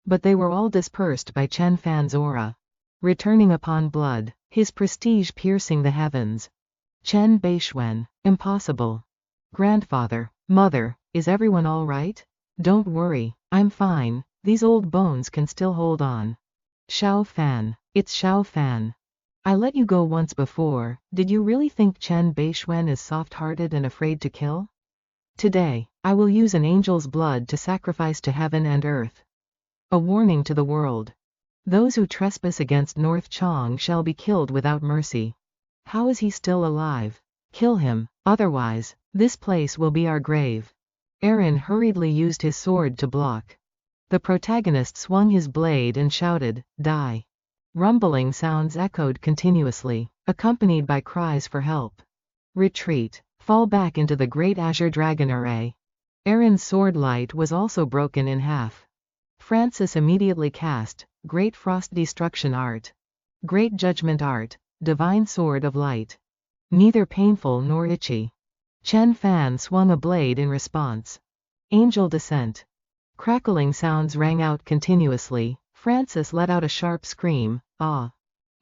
But they were all dispersed by Chen Fan's aura. Returning upon blood, his prestige piercing the heavens. Bei Xuan. Impossible. Grandfather, mother, is everyone all right? Don't worry, I'm fine, these old bones can still hold on. Xiao Fan. It's Xiao Fan. I let you go once before. Did you really think Bei Xuan is soft-hearted and afraid to kill? Today, I will use an angel's blood to sacrifice to heaven and earth. A warning to the world. Those who trespass against North Chang shall be killed without mercy. How is he still alive? Kill him, otherwise, this place will be our grave. Aaron hurriedly used his sword to block. The protagonist swung his blade and shouted, "Die!" Rumbling sounds echoed continuously, accompanied by cries for help. Retreat. Fall back into the Great Azure Dragon Array. Aaron's sword light was also broken in half. Francis immediately cast Great Frost Destruction Art. Great judgment art, divine sword of light. Neither painful nor itchy. Chen Fan swung a blade in response. Angel descent. Crackling sounds rang out continuously. Francis let out a sharp scream. Ah!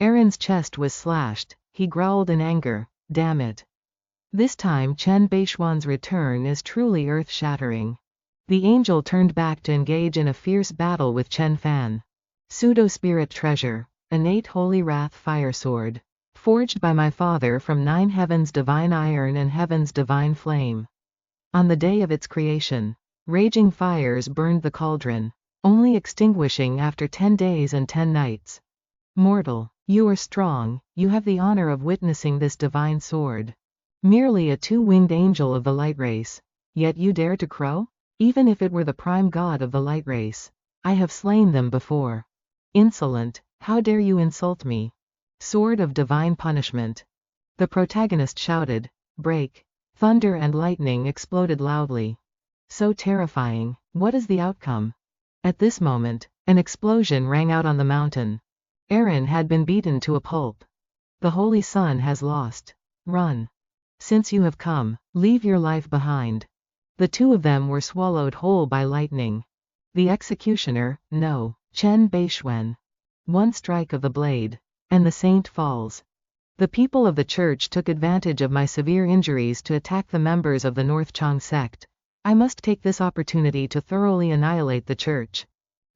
Aaron's chest was slashed. He growled in anger. Damn it. This time Chen Bei Xuan's return is truly earth-shattering. The angel turned back to engage in a fierce battle with Chen Fan. Pseudo-spirit treasure. Innate holy wrath fire sword. Forged by my father from 9 heavens divine iron and heaven's divine flame. On the day of its creation, raging fires burned the cauldron, only extinguishing after 10 days and 10 nights. Mortal, you are strong, you have the honor of witnessing this divine sword. Merely a 2-winged angel of the light race. Yet you dare to crow? Even if it were the prime god of the light race. I have slain them before. Insolent, how dare you insult me? Sword of divine punishment. The protagonist shouted. Break. Thunder and lightning exploded loudly. So terrifying. What is the outcome? At this moment, an explosion rang out on the mountain. Aaron had been beaten to a pulp. The Holy Sun has lost. Run. Since you have come, leave your life behind. The two of them were swallowed whole by lightning. The executioner, no, Chen Bei Xuan. One strike of the blade, and the saint falls. The people of the church took advantage of my severe injuries to attack the members of the North Chang sect. I must take this opportunity to thoroughly annihilate the church.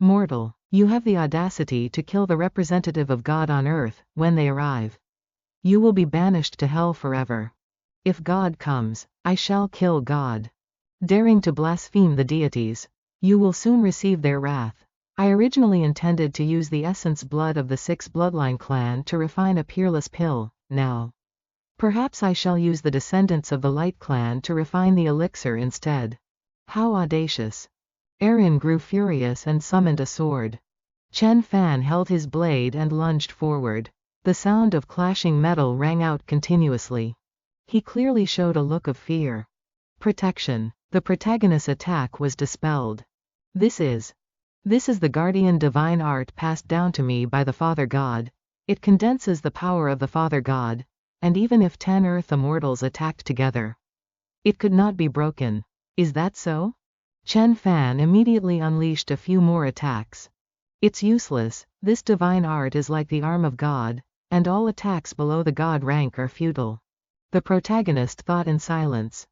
Mortal, you have the audacity to kill the representative of God on earth. When they arrive, you will be banished to hell forever. If God comes, I shall kill God. Daring to blaspheme the deities, you will soon receive their wrath. I originally intended to use the essence blood of the 6 bloodline clan to refine a peerless pill. Now, perhaps I shall use the descendants of the light clan to refine the elixir instead. How audacious. Aaron grew furious and summoned a sword. Chen Fan held his blade and lunged forward. The sound of clashing metal rang out continuously. He clearly showed a look of fear. Protection. The protagonist's attack was dispelled. This is the guardian divine art passed down to me by the Father God. It condenses the power of the Father God, and even if 10 earth immortals attacked together, it could not be broken. Is that so? Chen Fan immediately unleashed a few more attacks. It's useless. This divine art is like the arm of God, and all attacks below the God rank are futile. The protagonist thought in silence.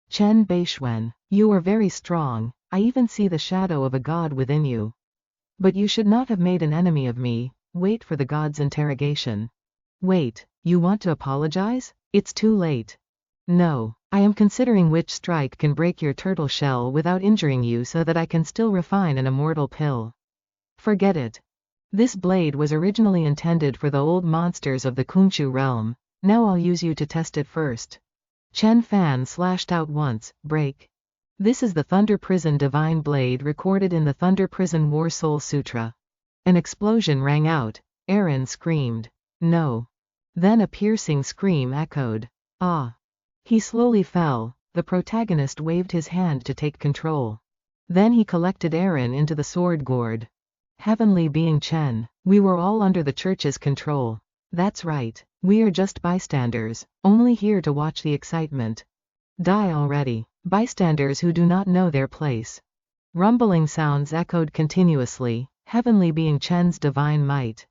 Chen Bei Xuan, you are very strong. I even see the shadow of a god within you. But you should not have made an enemy of me. Wait for the god's interrogation. Wait, you want to apologize? It's too late. No, I am considering which strike can break your turtle shell without injuring you so that I can still refine an immortal pill. Forget it. This blade was originally intended for the old monsters of the Kungfu realm. Now I'll use you to test it first. Chen Fan slashed out once. Break. This is the Thunder Prison Divine Blade recorded in the Thunder Prison War Soul Sutra. An explosion rang out. Aaron screamed. No. Then a piercing scream echoed. Ah. He slowly fell. The protagonist waved his hand to take control. Then he collected Aaron into the sword gourd. Heavenly being Chen, we were all under the church's control. That's right. We are just bystanders, only here to watch the excitement. Die already. Bystanders who do not know their place. Rumbling sounds echoed continuously. Heavenly being Chen's divine might.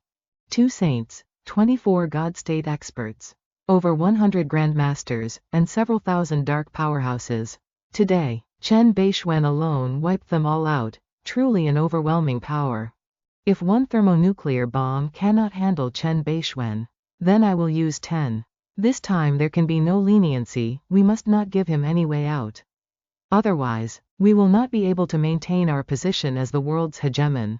2 saints, 24 God state experts, over 100 grandmasters, and several thousand dark powerhouses. Today, Chen Bei Xuan alone wiped them all out. Truly an overwhelming power. If one thermonuclear bomb cannot handle Chen Bei Xuan, then I will use 10. This time there can be no leniency. We must not give him any way out. Otherwise, we will not be able to maintain our position as the world's hegemon.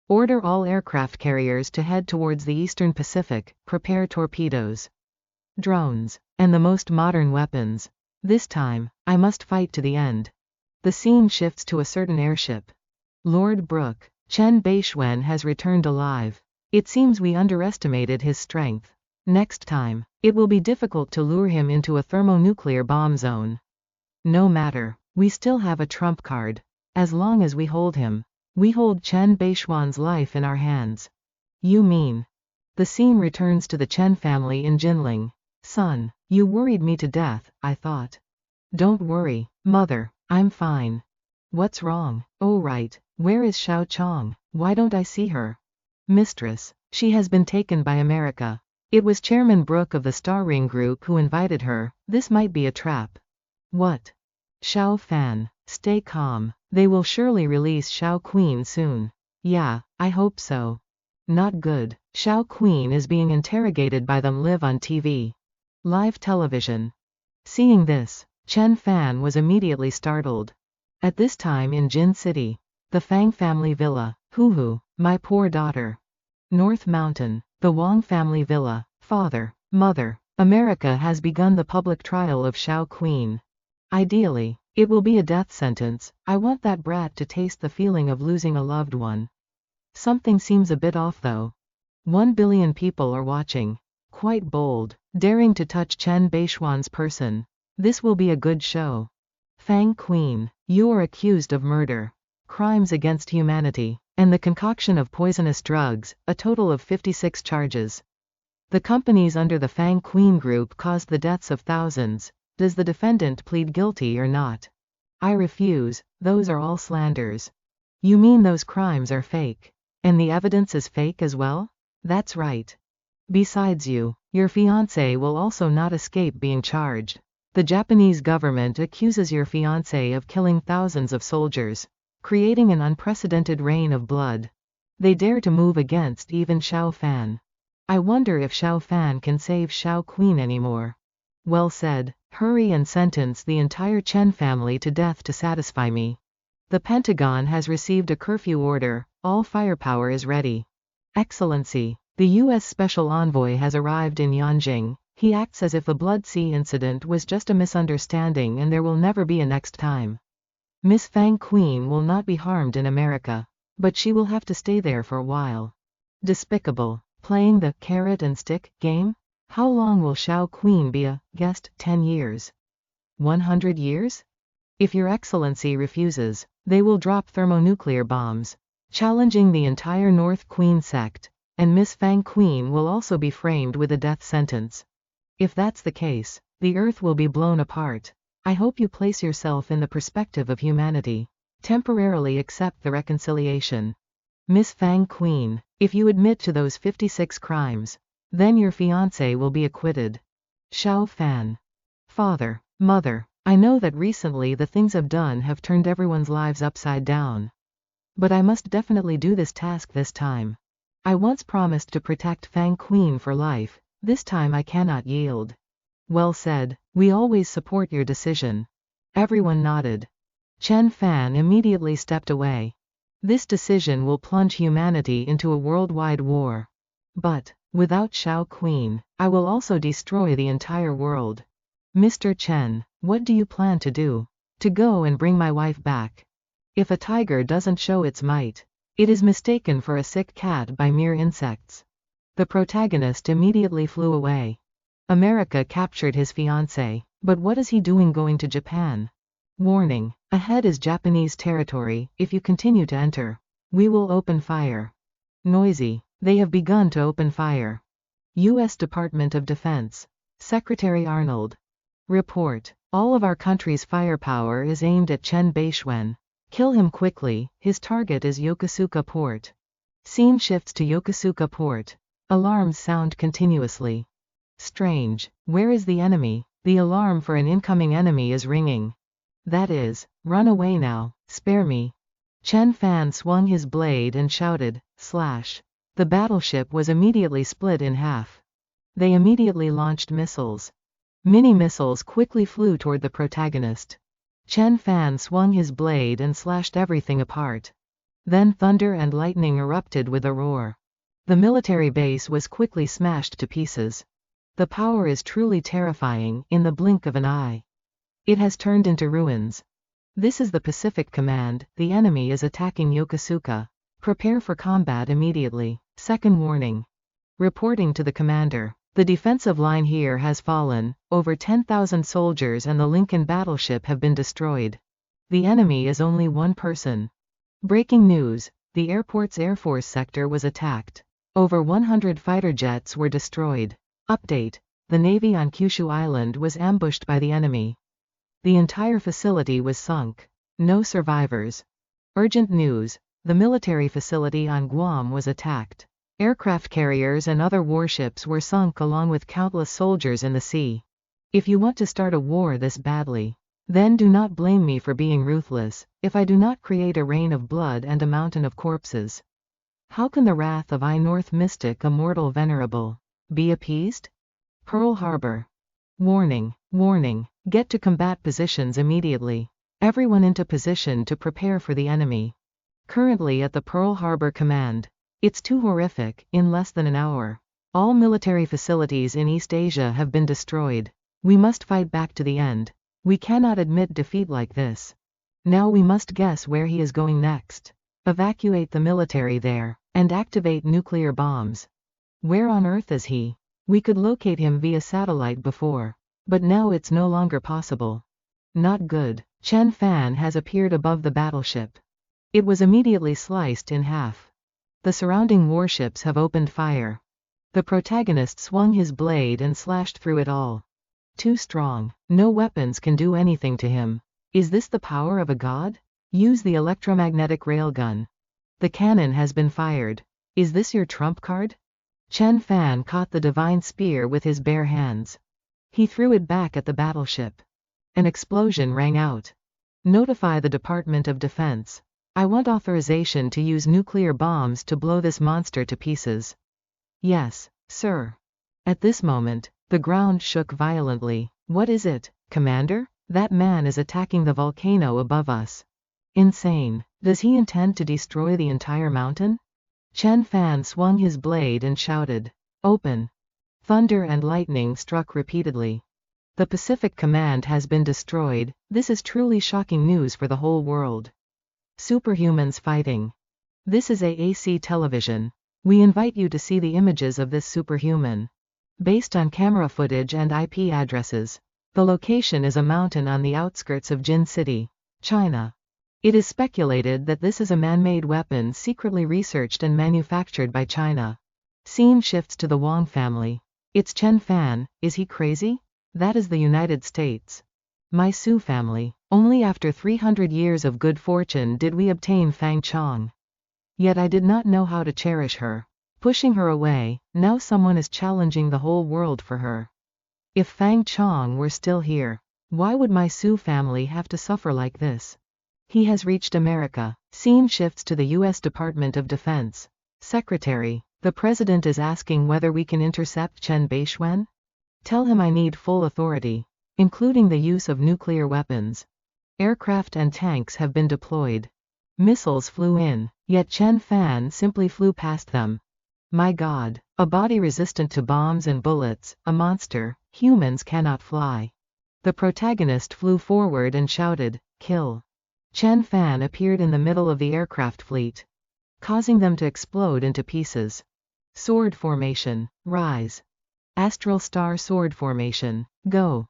Order all aircraft carriers to head towards the Eastern Pacific. Prepare torpedoes, drones, and the most modern weapons. This time, I must fight to the end. The scene shifts to a certain airship. Lord Brooke, Chen Bei Xuan has returned alive. It seems we underestimated his strength. Next time, it will be difficult to lure him into a thermonuclear bomb zone. No matter, we still have a trump card. As long as we hold him, we hold Chen Bei Xuan's life in our hands. You mean? The scene returns to the Chen family in Jinling. Son, you worried me to death, I thought. Don't worry, mother, I'm fine. What's wrong? Oh right, where is Xiao Chong? Why don't I see her? Mistress, she has been taken by America. It was Chairman Brooke of the Star Ring Group who invited her. This might be a trap. What? Xiao Fan, stay calm. They will surely release Xiao Queen soon. Yeah, I hope so. Not good. Xiao Queen is being interrogated by them live on TV. Live television. Seeing this, Chen Fan was immediately startled. At this time in Jin City, the Fang family villa, Huhu, my poor daughter. North Mountain, the Wang family villa, father, mother. America has begun the public trial of Xiao Queen. Ideally, it will be a death sentence. I want that brat to taste the feeling of losing a loved one. Something seems a bit off though. 1 billion people are watching. Quite bold, daring to touch Bei Xuan's person. This will be a good show. Fang Queen, you are accused of murder, crimes against humanity, and the concoction of poisonous drugs, a total of 56 charges. The companies under the Fang Queen group caused the deaths of thousands. Does the defendant plead guilty or not? I refuse, those are all slanders. You mean those crimes are fake? And the evidence is fake as well? That's right. Besides your fiancé will also not escape being charged. The Japanese government accuses your fiancé of killing thousands of soldiers, creating an unprecedented rain of blood. They dare to move against even Xiao Fan. I wonder if Xiao Fan can save Xiao Queen anymore. Well said, hurry and sentence the entire Chen family to death to satisfy me. The Pentagon has received a curfew order, all firepower is ready. Excellency, the U.S. Special Envoy has arrived in Yanjing. He acts as if the Blood Sea incident was just a misunderstanding and there will never be a next time. Miss Fang Queen will not be harmed in America. But she will have to stay there for a while. Despicable, playing the carrot and stick game? How long will Xiao Queen be a guest? 10 years? 100 years? If your excellency refuses, they will drop thermonuclear bombs, challenging the entire North Queen sect, and Miss Fang Queen will also be framed with a death sentence. If that's the case, the earth will be blown apart. I hope you place yourself in the perspective of humanity. Temporarily accept the reconciliation. Miss Fang Queen, if you admit to those 56 crimes, then your fiancé will be acquitted. Xiao Fan. Father, mother, I know that recently the things I've done have turned everyone's lives upside down. But I must definitely do this task this time. I once promised to protect Fang Queen for life, this time I cannot yield. Well said, we always support your decision. Everyone nodded. Chen Fan immediately stepped away. This decision will plunge humanity into a worldwide war. But, without Xiao Queen, I will also destroy the entire world. Mr. Chen, what do you plan to do? To go and bring my wife back. If a tiger doesn't show its might, it is mistaken for a sick cat by mere insects. The protagonist immediately flew away. America captured his fiancé, but what is he doing going to Japan? Warning, ahead is Japanese territory. If you continue to enter, we will open fire. Noisy, they have begun to open fire. U.S. Department of Defense. Secretary Arnold. Report, all of our country's firepower is aimed at Bei Xuan. Kill him quickly, his target is Yokosuka Port. Scene shifts to Yokosuka Port. Alarms sound continuously. Strange, where is the enemy? The alarm for an incoming enemy is ringing. That is, run away now, spare me. Chen Fan swung his blade and shouted, slash. The battleship was immediately split in half. They immediately launched missiles. Mini-missiles quickly flew toward the protagonist. Chen Fan swung his blade and slashed everything apart. Then thunder and lightning erupted with a roar. The military base was quickly smashed to pieces. The power is truly terrifying, in the blink of an eye. It has turned into ruins. This is the Pacific Command, the enemy is attacking Yokosuka. Prepare for combat immediately. Second warning. Reporting to the commander. The defensive line here has fallen, over 10,000 soldiers and the Lincoln battleship have been destroyed. The enemy is only one person. Breaking news, the airport's Air Force sector was attacked. Over 100 fighter jets were destroyed. Update: the Navy on Kyushu Island was ambushed by the enemy. The entire facility was sunk. No survivors. Urgent news: the military facility on Guam was attacked. Aircraft carriers and other warships were sunk along with countless soldiers in the sea. If you want to start a war this badly, then do not blame me for being ruthless, if I do not create a rain of blood and a mountain of corpses. How can the wrath of North mystic Immortal Venerable be appeased? Pearl Harbor. Warning, warning, get to combat positions immediately. Everyone into position to prepare for the enemy. Currently at the Pearl Harbor Command. It's too horrific. In less than an hour, all military facilities in East Asia have been destroyed. We must fight back to the end. We cannot admit defeat like this. Now we must guess where he is going next. Evacuate the military there, and activate nuclear bombs. Where on earth is he? We could locate him via satellite before, but now it's no longer possible. Not good. Chen Fan has appeared above the battleship. It was immediately sliced in half. The surrounding warships have opened fire. The protagonist swung his blade and slashed through it all. Too strong. No weapons can do anything to him. Is this the power of a god? Use the electromagnetic railgun. The cannon has been fired. Is this your trump card? Chen Fan caught the divine spear with his bare hands. He threw it back at the battleship. An explosion rang out. Notify the Department of Defense. I want authorization to use nuclear bombs to blow this monster to pieces. Yes, sir. At this moment, the ground shook violently. What is it, Commander? That man is attacking the volcano above us. Insane. Does he intend to destroy the entire mountain? Chen Fan swung his blade and shouted, "Open!" Thunder and lightning struck repeatedly. The Pacific Command has been destroyed. This is truly shocking news for the whole world. Superhumans fighting. This is AAC television. We invite you to see the images of this superhuman. Based on camera footage and IP addresses, the location is a mountain on the outskirts of Jin City, China. It is speculated that this is a man-made weapon secretly researched and manufactured by China. Scene shifts to the Wang family. It's Chen Fan. Is he crazy? That is the United States. My Su family. Only after 300 years of good fortune did we obtain Fang Chong. Yet I did not know how to cherish her. Pushing her away, now someone is challenging the whole world for her. If Fang Chong were still here, why would my Su family have to suffer like this? He has reached America. Scene shifts to the U.S. Department of Defense. Secretary, the President is asking whether we can intercept Bei Xuan. Tell him I need full authority, including the use of nuclear weapons. Aircraft and tanks have been deployed. Missiles flew in, yet Chen Fan simply flew past them. My God, a body resistant to bombs and bullets, a monster. Humans cannot fly. The protagonist flew forward and shouted, "Kill." Chen Fan appeared in the middle of the aircraft fleet, causing them to explode into pieces. Sword formation, rise. Astral star sword formation, go.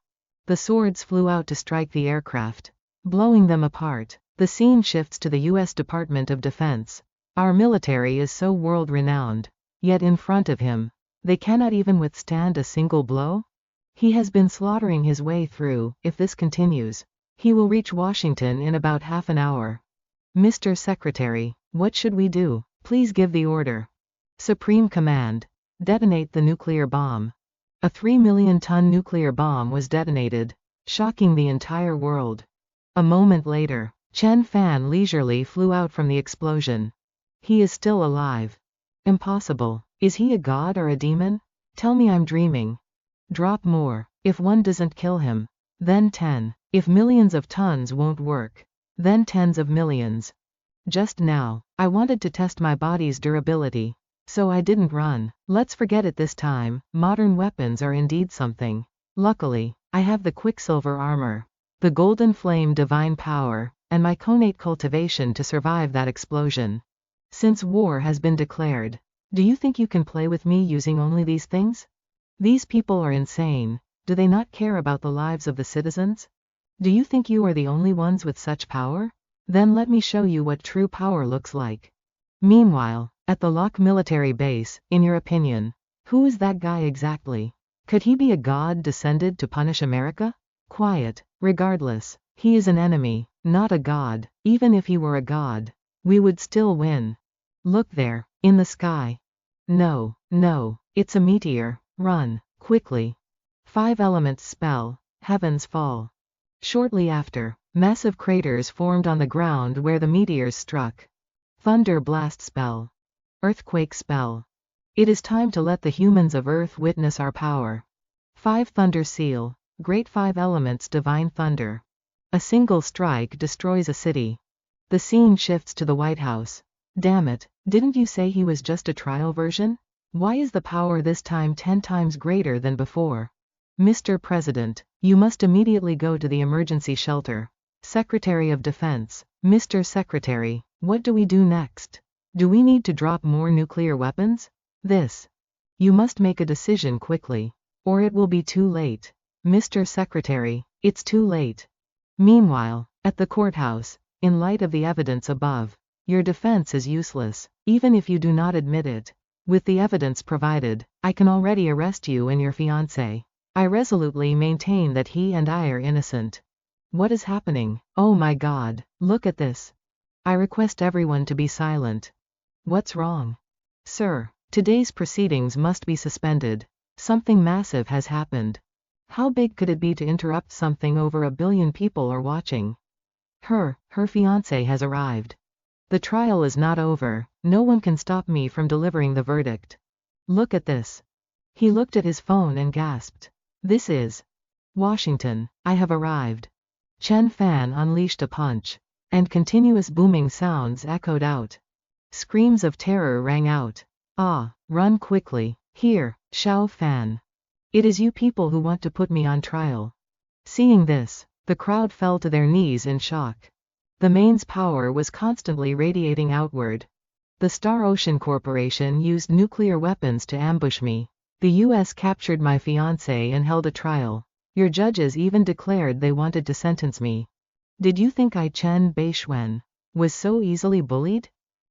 The swords flew out to strike the aircraft, blowing them apart. The scene shifts to the U.S. Department of Defense. Our military is so world-renowned, yet in front of him, they cannot even withstand a single blow? He has been slaughtering his way through. If this continues, he will reach Washington in about half an hour. Mr. Secretary, what should we do? Please give the order. Supreme Command, detonate the nuclear bomb. A 3-million-ton nuclear bomb was detonated, shocking the entire world. A moment later, Chen Fan leisurely flew out from the explosion. He is still alive. Impossible. Is he a god or a demon? Tell me I'm dreaming. Drop more. If one doesn't kill him, then 10. If millions of tons won't work, then tens of millions. Just now, I wanted to test my body's durability, so I didn't run. Let's forget it this time. Modern weapons are indeed something. Luckily, I have the Quicksilver armor, the Golden Flame divine power, and my connate cultivation to survive that explosion. Since war has been declared, do you think you can play with me using only these things? These people are insane. Do they not care about the lives of the citizens? Do you think you are the only ones with such power? Then let me show you what true power looks like. Meanwhile, at the Locke military base, in your opinion, who is that guy exactly? Could he be a god descended to punish America? Quiet. Regardless, he is an enemy, not a god. Even if he were a god, we would still win. Look there, in the sky. No, no, it's a meteor. Run, quickly. 5 elements spell, heavens fall. Shortly after, massive craters formed on the ground where the meteors struck. Thunder blast spell. Earthquake spell. It is time to let the humans of Earth witness our power. 5 thunder seal, great 5 elements divine thunder. A single strike destroys a city. The scene shifts to the White House. Damn it, didn't you say he was just a trial version? Why is the power this time 10 times greater than before? Mr. President, you must immediately go to the emergency shelter. Secretary of Defense, Mr. Secretary, what do we do next? Do we need to drop more nuclear weapons? You must make a decision quickly, or it will be too late. Mr. Secretary, it's too late. Meanwhile, at the courthouse, in light of the evidence above, your defense is useless, even if you do not admit it. With the evidence provided, I can already arrest you and your fiancé. I resolutely maintain that he and I are innocent. What is happening? Oh my God, look at this. I request everyone to be silent. What's wrong? Sir, today's proceedings must be suspended. Something massive has happened. How big could it be to interrupt something over 1 billion people are watching? Her fiancé has arrived. The trial is not over, no one can stop me from delivering the verdict. Look at this. He looked at his phone and gasped. This is Washington, I have arrived. Chen Fan unleashed a punch, and continuous booming sounds echoed out. Screams of terror rang out. Ah, run quickly. Here, Xiao Fan. It is you people who want to put me on trial. Seeing this, the crowd fell to their knees in shock. The main's power was constantly radiating outward. The Star Ocean Corporation used nuclear weapons to ambush me. The US captured my fiancé and held a trial. Your judges even declared they wanted to sentence me. Did you think Bei Xuan was so easily bullied?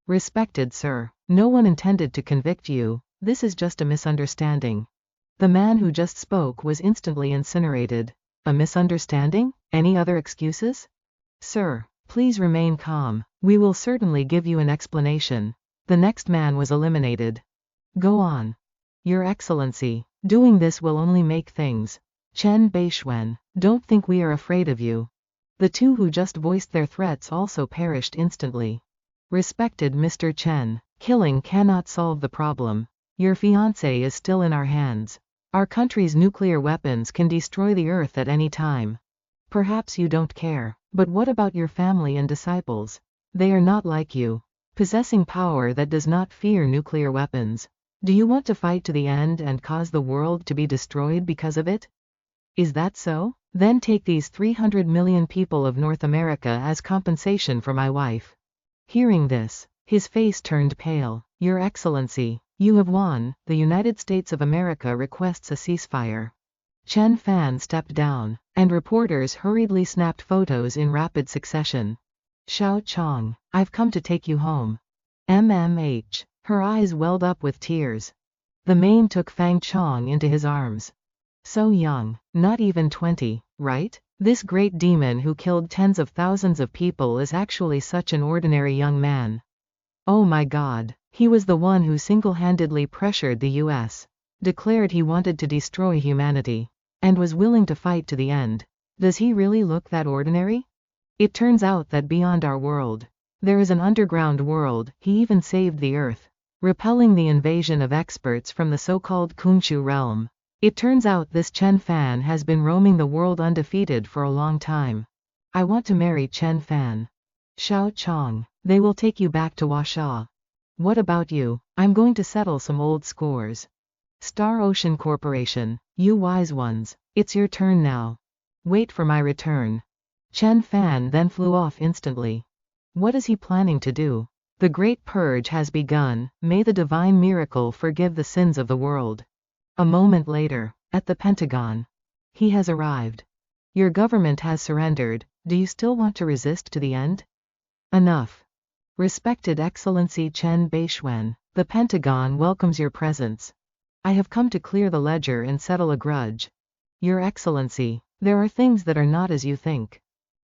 Respected sir, no one intended to convict you, this is just a misunderstanding. The man who just spoke was instantly incinerated. A misunderstanding? Any other excuses? Sir, please remain calm, we will certainly give you an explanation. The next man was eliminated. Go on. Your Excellency, doing this will only make things. Bei Xuan, don't think we are afraid of you. The 2 who just voiced their threats also perished instantly. Respected Mr. Chen, killing cannot solve the problem. Your fiancé is still in our hands. Our country's nuclear weapons can destroy the earth at any time. Perhaps you don't care, but what about your family and disciples? They are not like you, possessing power that does not fear nuclear weapons. Do you want to fight to the end and cause the world to be destroyed because of it? Is that so? Then take these 300 million people of North America as compensation for my wife. Hearing this, his face turned pale. Your Excellency, you have won. The United States of America requests a ceasefire. Chen Fan stepped down, and reporters hurriedly snapped photos in rapid succession. Xiao Chong, I've come to take you home. MMH. Her eyes welled up with tears. The main took Fang Chong into his arms. So young, not even 20, right? This great demon who killed tens of thousands of people is actually such an ordinary young man. Oh my God, he was the one who single-handedly pressured the US, declared he wanted to destroy humanity, and was willing to fight to the end. Does he really look that ordinary? It turns out that beyond our world, there is an underground world. He even saved the Earth, repelling the invasion of experts from the so-called Kunshu realm. It turns out this Chen Fan has been roaming the world undefeated for a long time. I want to marry Chen Fan. Xiao Chong, they will take you back to Washa. What about you? I'm going to settle some old scores. Star Ocean Corporation, you wise ones, it's your turn now. Wait for my return. Chen Fan then flew off instantly. What is he planning to do? The Great Purge has begun. May the divine miracle forgive the sins of the world. A moment later, at the Pentagon. He has arrived. Your government has surrendered. Do you still want to resist to the end? Enough. Respected Excellency Chen Bei Xuan, the Pentagon welcomes your presence. I have come to clear the ledger and settle a grudge. Your Excellency, there are things that are not as you think.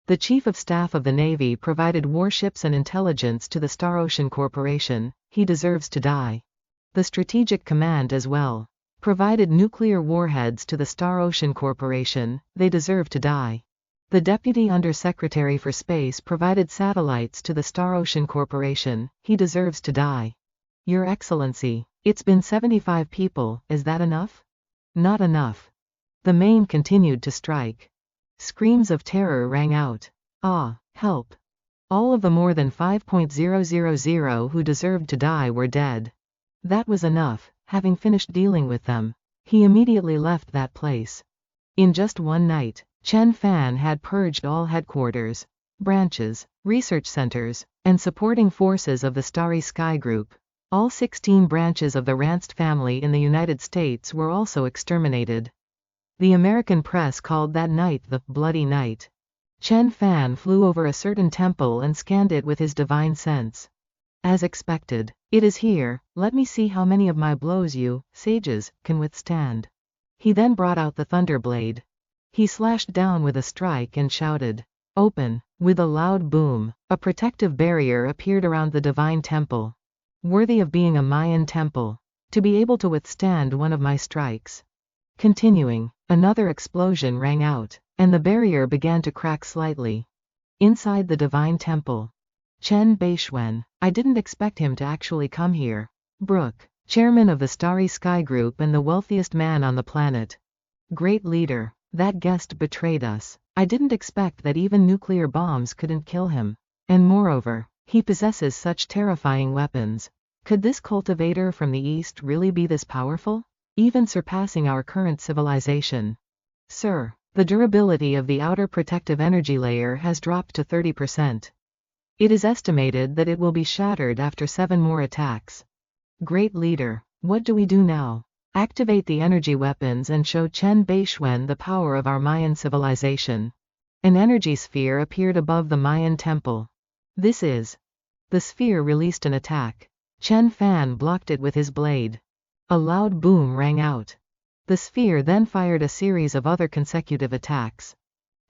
The Chief of Staff of the Navy provided warships and intelligence to the Star Ocean Corporation, he deserves to die. The Strategic Command as well provided nuclear warheads to the Star Ocean Corporation, they deserve to die. The Deputy Undersecretary for Space provided satellites to the Star Ocean Corporation, he deserves to die. Your Excellency, it's been 75 people, is that enough? Not enough. The Maine continued to strike. Screams of terror rang out. Ah, help. All of the more than 5,000 who deserved to die were dead. That was enough. Having finished dealing with them, he immediately left that place. In just one night, Chen Fan had purged all headquarters, branches, research centers, and supporting forces of the Starry Sky Group. All 16 branches of the Ranst family in the United States were also exterminated. The American press called that night the Bloody Night. Chen Fan flew over a certain temple and scanned it with his divine sense. As expected, it is here, let me see how many of my blows you, sages, can withstand. He then brought out the Thunderblade. He slashed down with a strike and shouted, "Open!" With a loud boom, a protective barrier appeared around the divine temple. Worthy of being a Mayan temple, to be able to withstand one of my strikes. Continuing, another explosion rang out, and the barrier began to crack slightly. Inside the divine temple, Chen Bei Xuan, I didn't expect him to actually come here. Brooke, chairman of the Starry Sky Group and the wealthiest man on the planet. Great leader, that guest betrayed us. I didn't expect that even nuclear bombs couldn't kill him. And moreover, he possesses such terrifying weapons. Could this cultivator from the East really be this powerful? Even surpassing our current civilization. Sir, the durability of the outer protective energy layer has dropped to 30%. It is estimated that it will be shattered after 7 more attacks. Great leader, what do we do now? Activate the energy weapons and show Chen Bei Xuan the power of our Mayan civilization. An energy sphere appeared above the Mayan temple. This is. The sphere released an attack. Chen Fan blocked it with his blade. A loud boom rang out. The sphere then fired a series of other consecutive attacks.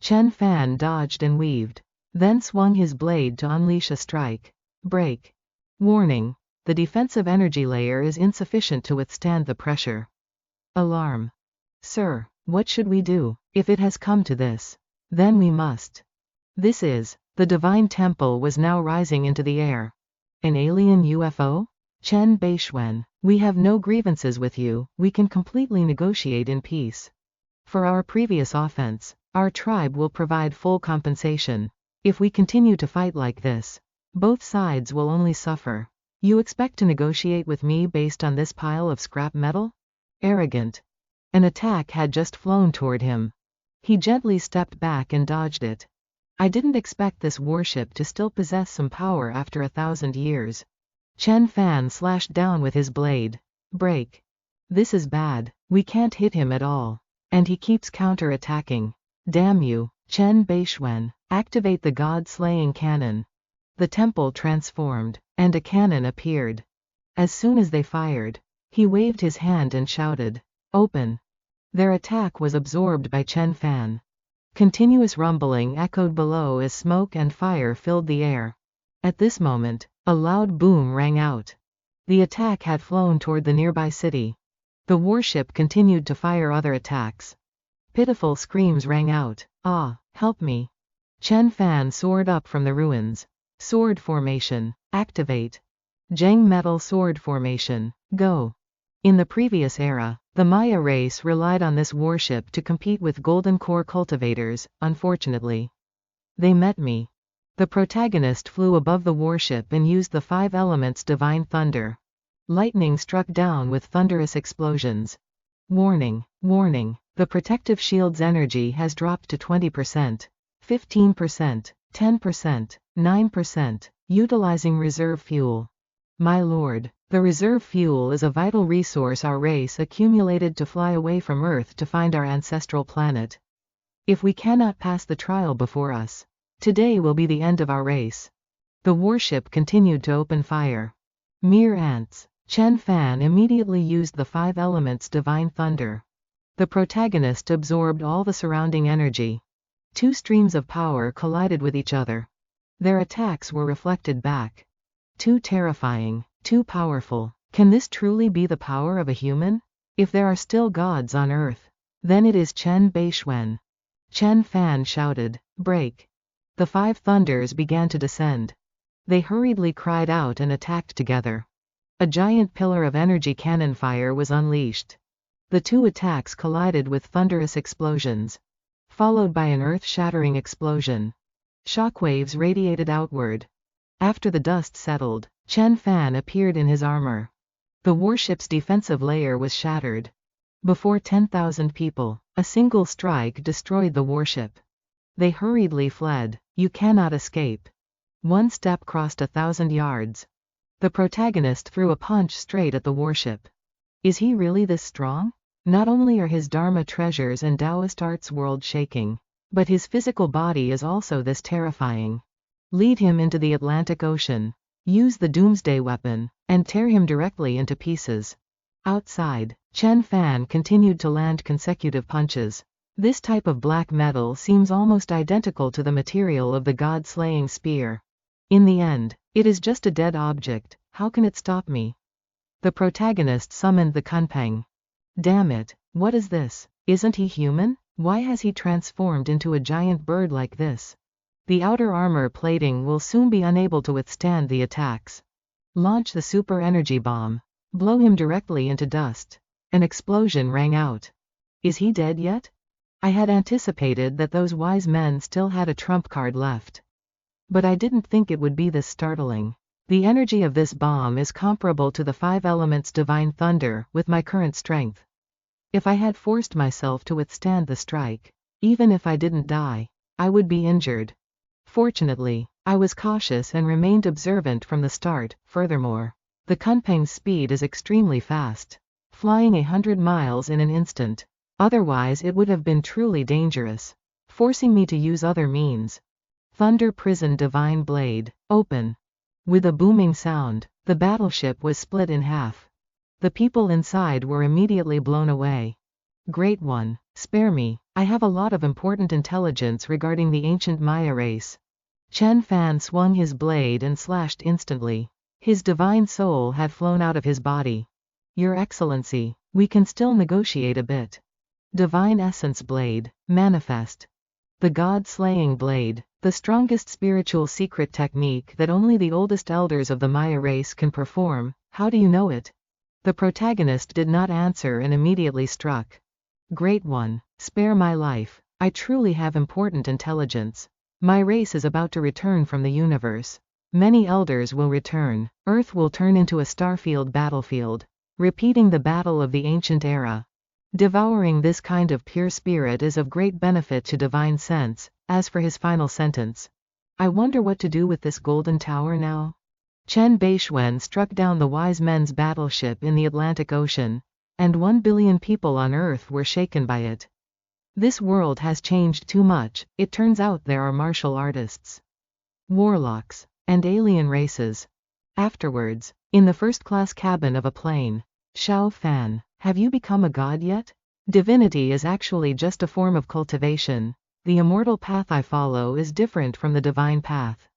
Chen Fan dodged and weaved, then swung his blade to unleash a strike. Break. Warning. The defensive energy layer is insufficient to withstand the pressure. Alarm. Sir, what should we do? If it has come to this, then we must. This is. The divine temple was now rising into the air. An alien UFO? Chen Bei Xuan, we have no grievances with you, we can completely negotiate in peace. For our previous offense, our tribe will provide full compensation. If we continue to fight like this, both sides will only suffer. You expect to negotiate with me based on this pile of scrap metal? Arrogant. An attack had just flown toward him. He gently stepped back and dodged it. I didn't expect this warship to still possess some power after 1,000 years. Chen Fan slashed down with his blade. Break. This is bad, we can't hit him at all. And he keeps counter-attacking. Damn you, Chen Bei Xuan, activate the god-slaying cannon. The temple transformed, and a cannon appeared. As soon as they fired, he waved his hand and shouted, "Open." Their attack was absorbed by Chen Fan. Continuous rumbling echoed below as smoke and fire filled the air. At this moment, a loud boom rang out. The attack had flown toward the nearby city. The warship continued to fire other attacks. Pitiful screams rang out. Ah, help me. Chen Fan soared up from the ruins. Sword formation. Activate. Zheng metal sword formation. Go. In the previous era, the Maya race relied on this warship to compete with Golden Core cultivators, unfortunately. They met me. The protagonist flew above the warship and used the 5 elements divine thunder. Lightning struck down with thunderous explosions. Warning, warning, the protective shield's energy has dropped to 20%, 15%, 10%, 9%, utilizing reserve fuel. My lord, the reserve fuel is a vital resource our race accumulated to fly away from Earth to find our ancestral planet. If we cannot pass the trial before us, today will be the end of our race. The warship continued to open fire. Mere ants. Chen Fan immediately used the 5 elements divine thunder. The protagonist absorbed all the surrounding energy. 2 streams of power collided with each other. Their attacks were reflected back. Too terrifying, too powerful. Can this truly be the power of a human? If there are still gods on earth, then it is Bei Xuan. Chen Fan shouted, "Break!" The 5 thunders began to descend. They hurriedly cried out and attacked together. A giant pillar of energy cannon fire was unleashed. The 2 attacks collided with thunderous explosions, followed by an earth-shattering explosion. Shockwaves radiated outward. After the dust settled, Chen Fan appeared in his armor. The warship's defensive layer was shattered. Before 10,000 people, a single strike destroyed the warship. They hurriedly fled. You cannot escape. One step crossed 1,000 yards. The protagonist threw a punch straight at the warship. Is he really this strong? Not only are his Dharma treasures and Taoist arts world shaking, but his physical body is also this terrifying. Lead him into the Atlantic Ocean. Use the doomsday weapon, and tear him directly into pieces. Outside, Chen Fan continued to land consecutive punches. This type of black metal seems almost identical to the material of the god-slaying spear. In the end, it is just a dead object. How can it stop me? The protagonist summoned the Kunpeng. Damn it, what is this? Isn't he human? Why has he transformed into a giant bird like this? The outer armor plating will soon be unable to withstand the attacks. Launch the super energy bomb. Blow him directly into dust. An explosion rang out. Is he dead yet? I had anticipated that those wise men still had a trump card left. But I didn't think it would be this startling. The energy of this bomb is comparable to the 5 elements divine thunder with my current strength. If I had forced myself to withstand the strike, even if I didn't die, I would be injured. Fortunately, I was cautious and remained observant from the start. Furthermore, the Kunpeng's speed is extremely fast, flying 100 miles in an instant. Otherwise it would have been truly dangerous, forcing me to use other means. Thunder Prison Divine Blade, open. With a booming sound, the battleship was split in half. The people inside were immediately blown away. Great One, spare me, I have a lot of important intelligence regarding the ancient Maya race. Chen Fan swung his blade and slashed instantly. His divine soul had flown out of his body. Your Excellency, we can still negotiate a bit. Divine Essence Blade, manifest. The God-slaying blade, the strongest spiritual secret technique that only the oldest elders of the Maya race can perform. How do you know it? The protagonist did not answer and immediately struck. Great One, spare my life. I truly have important intelligence. My race is about to return from the universe. Many elders will return. Earth will turn into a starfield battlefield, repeating the battle of the ancient era. Devouring this kind of pure spirit is of great benefit to divine sense. As for his final sentence, I wonder what to do with this golden tower now? Bei Xuan struck down the wise men's battleship in the Atlantic Ocean, and 1 billion people on Earth were shaken by it. This world has changed too much. It turns out there are martial artists, warlocks, and alien races. Afterwards, in the first-class cabin of a plane, Xiao Fan, have you become a god yet? Divinity is actually just a form of cultivation. The immortal path I follow is different from the divine path.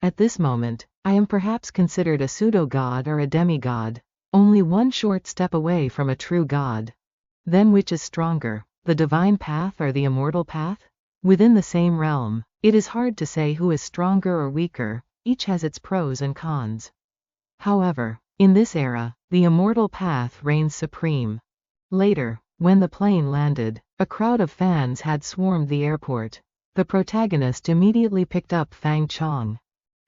At this moment, I am perhaps considered a pseudo-god or a demigod, only one short step away from a true god. Then which is stronger, the divine path or the immortal path? Within the same realm, it is hard to say who is stronger or weaker. Each has its pros and cons. However, in this era, the immortal path reigns supreme. Later, when the plane landed, a crowd of fans had swarmed the airport. The protagonist immediately picked up Fang Chong,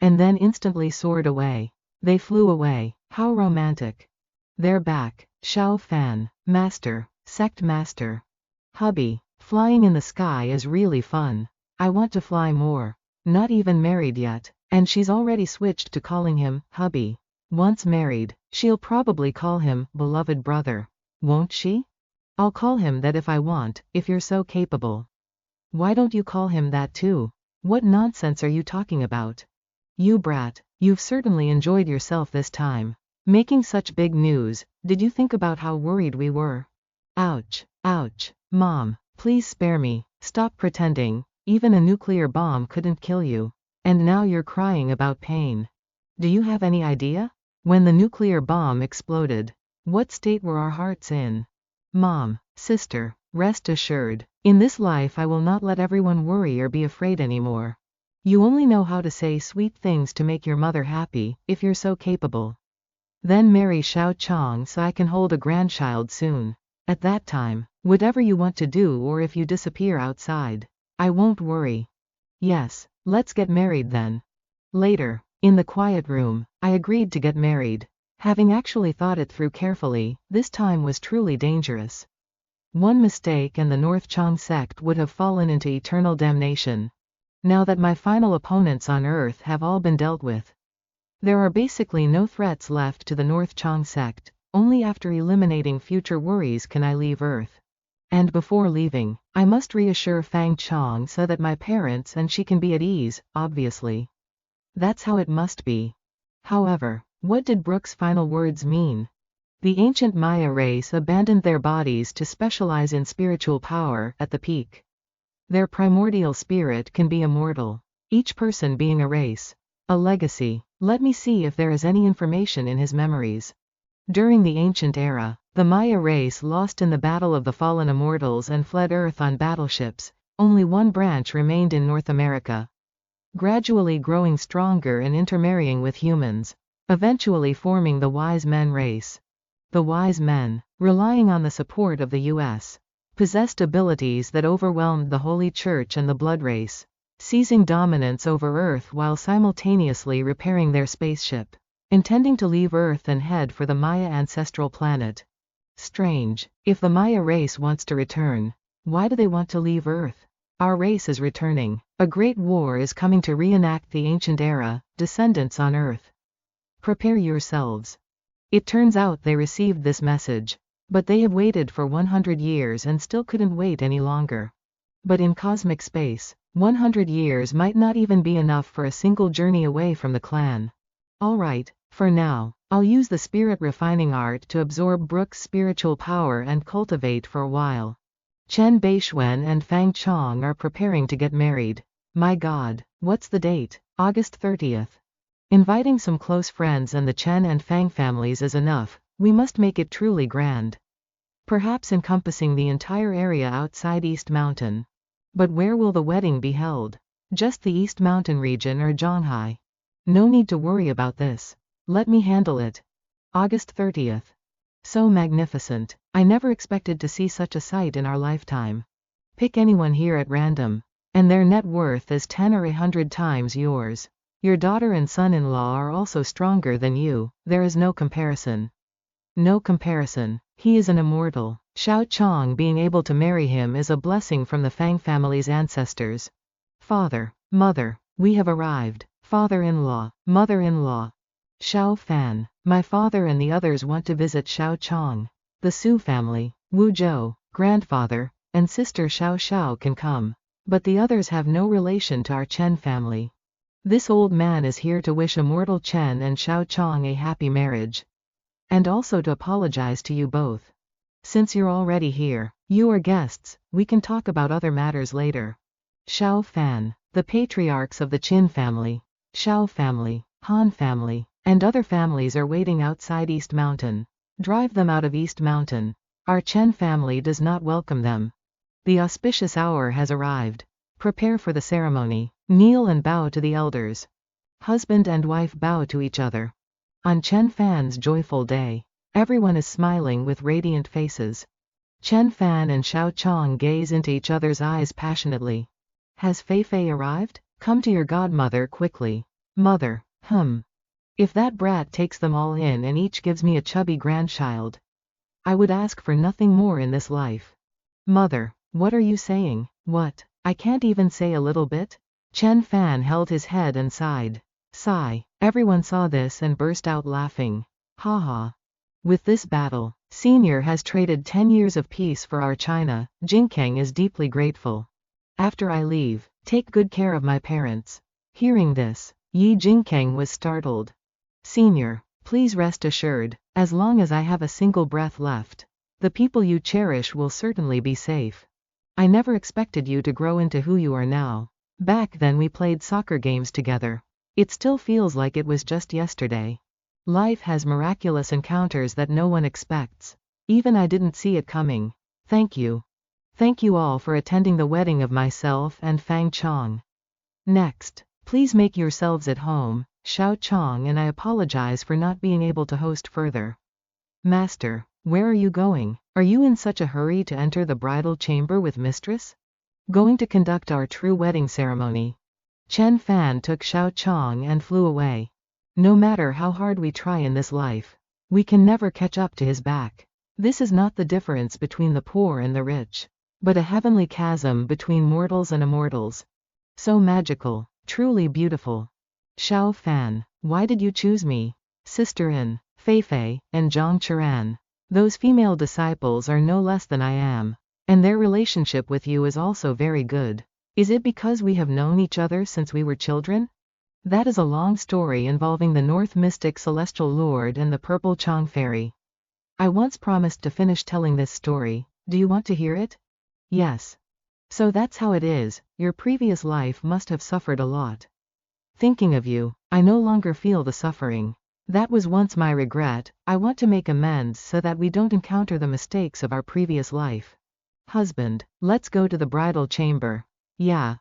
and then instantly soared away. They flew away. How romantic. They're back. Xiao Fan, Master, Sect Master. Hubby, flying in the sky is really fun. I want to fly more. Not even married yet, and she's already switched to calling him hubby. Once married, she'll probably call him beloved brother. Won't she? I'll call him that if I want, if you're so capable. Why don't you call him that too? What nonsense are you talking about? You brat, you've certainly enjoyed yourself this time. Making such big news, did you think about how worried we were? Ouch, ouch, Mom, please spare me, stop pretending, even a nuclear bomb couldn't kill you. And now you're crying about pain. Do you have any idea? When the nuclear bomb exploded, what state were our hearts in? Mom, sister, rest assured, in this life I will not let everyone worry or be afraid anymore. You only know how to say sweet things to make your mother happy, if you're so capable. Then marry Xiao Chong so I can hold a grandchild soon. At that time, whatever you want to do or if you disappear outside, I won't worry. Yes, let's get married then. Later, in the quiet room, I agreed to get married. Having actually thought it through carefully, this time was truly dangerous. One mistake and the North Chong sect would have fallen into eternal damnation. Now that my final opponents on Earth have all been dealt with, there are basically no threats left to the North Chong sect. Only after eliminating future worries can I leave Earth. And before leaving, I must reassure Fang Chong so that my parents and she can be at ease, obviously. That's how it must be. However, what did Brooke's final words mean? The ancient Maya race abandoned their bodies to specialize in spiritual power at the peak. Their primordial spirit can be immortal, each person being a race, a legacy. Let me see if there is any information in his memories. During the ancient era, the Maya race lost in the Battle of the Fallen Immortals and fled Earth on battleships. Only one branch remained in North America, gradually growing stronger and intermarrying with humans, eventually forming the Wise Men race. The Wise Men, relying on the support of the U.S., possessed abilities that overwhelmed the Holy Church and the Blood race, seizing dominance over Earth while simultaneously repairing their spaceship, intending to leave Earth and head for the Maya ancestral planet. Strange, if the Maya race wants to return, why do they want to leave Earth? Our race is returning. A great war is coming to reenact the ancient era, descendants on Earth. Prepare yourselves. It turns out they received this message, but they have waited for 100 years and still couldn't wait any longer. But in cosmic space, 100 years might not even be enough for a single journey away from the clan. Alright, for now, I'll use the spirit refining art to absorb Brooke's spiritual power and cultivate for a while. Chen Bei Xuan and Fang Chong are preparing to get married. My god, what's the date? August 30th. Inviting some close friends and the Chen and Fang families is enough, we must make it truly grand. Perhaps encompassing the entire area outside East Mountain. But where will the wedding be held? Just the East Mountain region or Zhonghai? No need to worry about this. Let me handle it. August 30th. So magnificent. I never expected to see such a sight in our lifetime. Pick anyone here at random, and their net worth is 10 or 100 times yours. Your daughter and son-in-law are also stronger than you, there is no comparison. No comparison. He is an immortal. Xiao Chong being able to marry him is a blessing from the Fang family's ancestors. Father, mother, we have arrived. Father-in-law, mother-in-law. Xiao Fan, my father and the others want to visit Xiao Chong. The Su family, Wu Zhou, grandfather, and sister Xiao Xiao can come, but the others have no relation to our Chen family. This old man is here to wish immortal Chen and Xiao Chong a happy marriage. And also to apologize to you both. Since you're already here, you are guests, we can talk about other matters later. Xiao Fan, the patriarchs of the Qin family, Xiao family, Han family, and other families are waiting outside East Mountain. Drive them out of East Mountain. Our Chen family does not welcome them. The auspicious hour has arrived. Prepare for the ceremony. Kneel and bow to the elders. Husband and wife bow to each other. On Chen Fan's joyful day, everyone is smiling with radiant faces. Chen Fan and Xiao Chong gaze into each other's eyes passionately. Has Fei Fei arrived? Come to your godmother quickly. Mother, If that brat takes them all in and each gives me a chubby grandchild, I would ask for nothing more in this life. Mother, what are you saying? What? I can't even say a little bit? Chen Fan held his head and sighed. Sigh. Everyone saw this and burst out laughing. Ha ha. With this battle, Senior has traded 10 years of peace for our China. Jinkeng is deeply grateful. After I leave, take good care of my parents. Hearing this, Yi Jingkang was startled. Senior, please rest assured, as long as I have a single breath left, the people you cherish will certainly be safe. I never expected you to grow into who you are now. Back then we played soccer games together. It still feels like it was just yesterday. Life has miraculous encounters that no one expects. Even I didn't see it coming. Thank you. Thank you all for attending the wedding of myself and Fang Chong. Next, please make yourselves at home, Xiao Chong, and I apologize for not being able to host further. Master, where are you going? Are you in such a hurry to enter the bridal chamber with mistress? Going to conduct our true wedding ceremony. Chen Fan took Xiao Chong and flew away. No matter how hard we try in this life, we can never catch up to his back. This is not the difference between the poor and the rich, but a heavenly chasm between mortals and immortals. So magical, truly beautiful. Xiao Fan, why did you choose me? Sister In, Fei Fei, and Zhang Churan. Those female disciples are no less than I am, and their relationship with you is also very good. Is it because we have known each other since we were children? That is a long story involving the North Mystic Celestial Lord and the Purple Chong Fairy. I once promised to finish telling this story. Do you want to hear it? Yes. So that's how it is, your previous life must have suffered a lot. Thinking of you, I no longer feel the suffering. That was once my regret. I want to make amends so that we don't encounter the mistakes of our previous life. Husband, let's go to the bridal chamber. Yeah.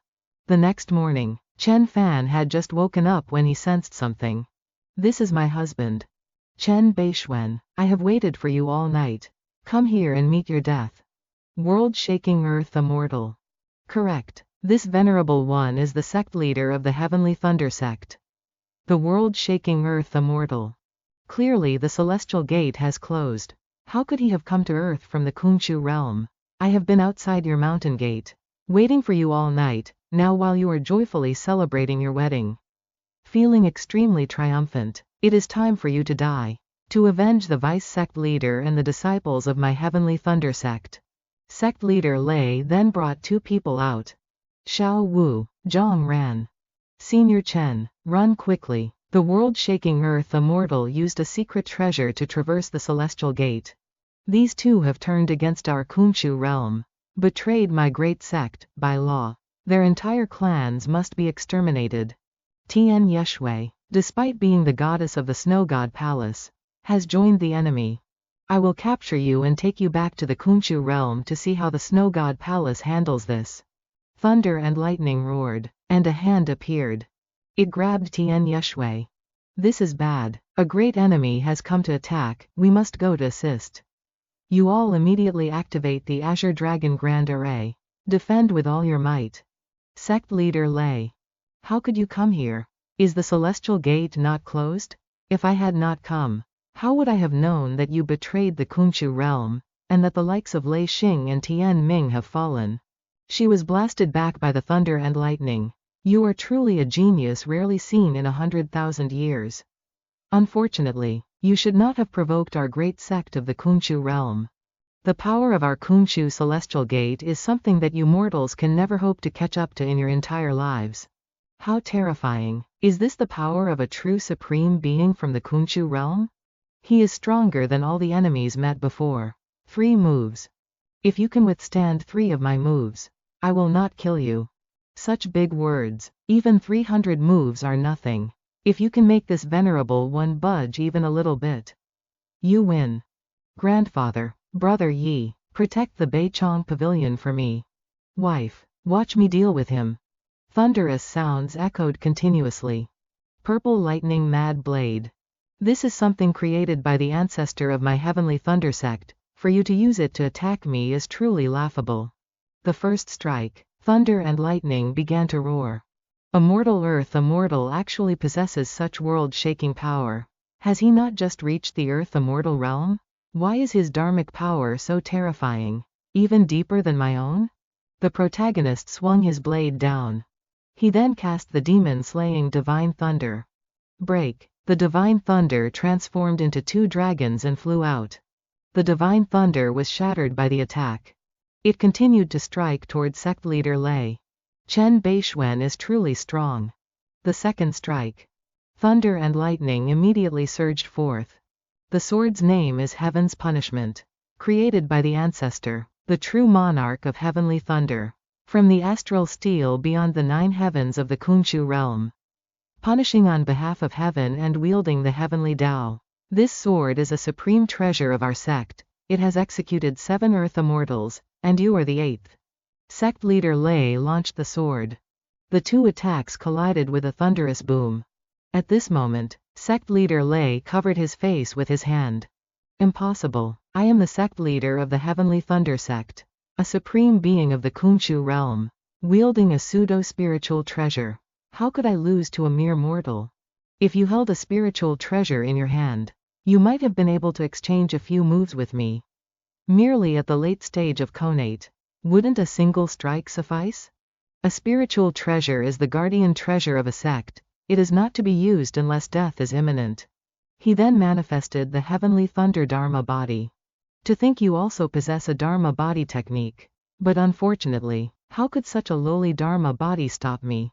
The next morning, Chen Fan had just woken up when he sensed something. This is my husband. Chen Bei Xuan, I have waited for you all night. Come here and meet your death. World-shaking Earth Immortal. Correct. This venerable one is the sect leader of the Heavenly Thunder sect. The world-shaking Earth Immortal. Clearly the celestial gate has closed. How could he have come to Earth from the Kunshu realm? I have been outside your mountain gate, waiting for you all night, now while you are joyfully celebrating your wedding. Feeling extremely triumphant, it is time for you to die, to avenge the vice sect leader and the disciples of my Heavenly Thunder sect. Sect leader Lei then brought two people out. Xiao Wu, Zhang ran. Senior Chen, run quickly. The world-shaking Earth Immortal used a secret treasure to traverse the celestial gate. These two have turned against our Kunshu realm, betrayed my great sect. By law, their entire clans must be exterminated. Tian Yeshui, despite being the goddess of the Snow God Palace, has joined the enemy. I will capture you and take you back to the Kunshu realm to see how the Snow God Palace handles this. Thunder and lightning roared, and a hand appeared. It grabbed Tian Yeshui. This is bad. A great enemy has come to attack. We must go to assist. You all immediately activate the Azure Dragon Grand Array. Defend with all your might. Sect leader Lei. How could you come here? Is the celestial gate not closed? If I had not come, how would I have known that you betrayed the Kunshu realm, and that the likes of Lei Xing and Tian Ming have fallen? She was blasted back by the thunder and lightning. You are truly a genius rarely seen in 100,000 years. Unfortunately, you should not have provoked our great sect of the Kunshu realm. The power of our Kunshu celestial gate is something that you mortals can never hope to catch up to in your entire lives. How terrifying. Is this the power of a true supreme being from the Kunshu realm? He is stronger than all the enemies met before. 3 moves. If you can withstand 3 of my moves, I will not kill you. Such big words. Even 300 moves are nothing. If you can make this venerable one budge even a little bit, you win. Grandfather, brother Yi, protect the Beichong pavilion for me. Wife, watch me deal with him. Thunderous sounds echoed continuously. Purple lightning mad blade. This is something created by the ancestor of my Heavenly Thunder sect. For you to use it to attack me is truly laughable. The first strike. Thunder and lightning began to roar. Immortal Earth Immortal actually possesses such world-shaking power. Has he not just reached the Earth Immortal realm? Why is his dharmic power so terrifying? Even deeper than my own? The protagonist swung his blade down. He then cast the demon-slaying Divine Thunder. Break. The Divine Thunder transformed into 2 dragons and flew out. The Divine Thunder was shattered by the attack. It continued to strike toward sect leader Lei. Chen Bei Xuan is truly strong. The second strike. Thunder and lightning immediately surged forth. The sword's name is Heaven's Punishment. Created by the ancestor, the true monarch of heavenly thunder. From the astral steel beyond the 9 heavens of the Kunshu realm. Punishing on behalf of heaven and wielding the heavenly Tao. This sword is a supreme treasure of our sect. It has executed 7 earth immortals, and you are the 8th. Sect leader Lei launched the sword. The 2 attacks collided with a thunderous boom. At this moment, sect leader Lei covered his face with his hand. Impossible. I am the sect leader of the Heavenly Thunder sect. A supreme being of the Kunshu realm. Wielding a pseudo-spiritual treasure. How could I lose to a mere mortal? If you held a spiritual treasure in your hand, you might have been able to exchange a few moves with me. Merely at the late stage of Konate. Wouldn't a single strike suffice? A spiritual treasure is the guardian treasure of a sect. It is not to be used unless death is imminent. He then manifested the Heavenly Thunder Dharma body. To think you also possess a Dharma body technique. But unfortunately, how could such a lowly Dharma body stop me?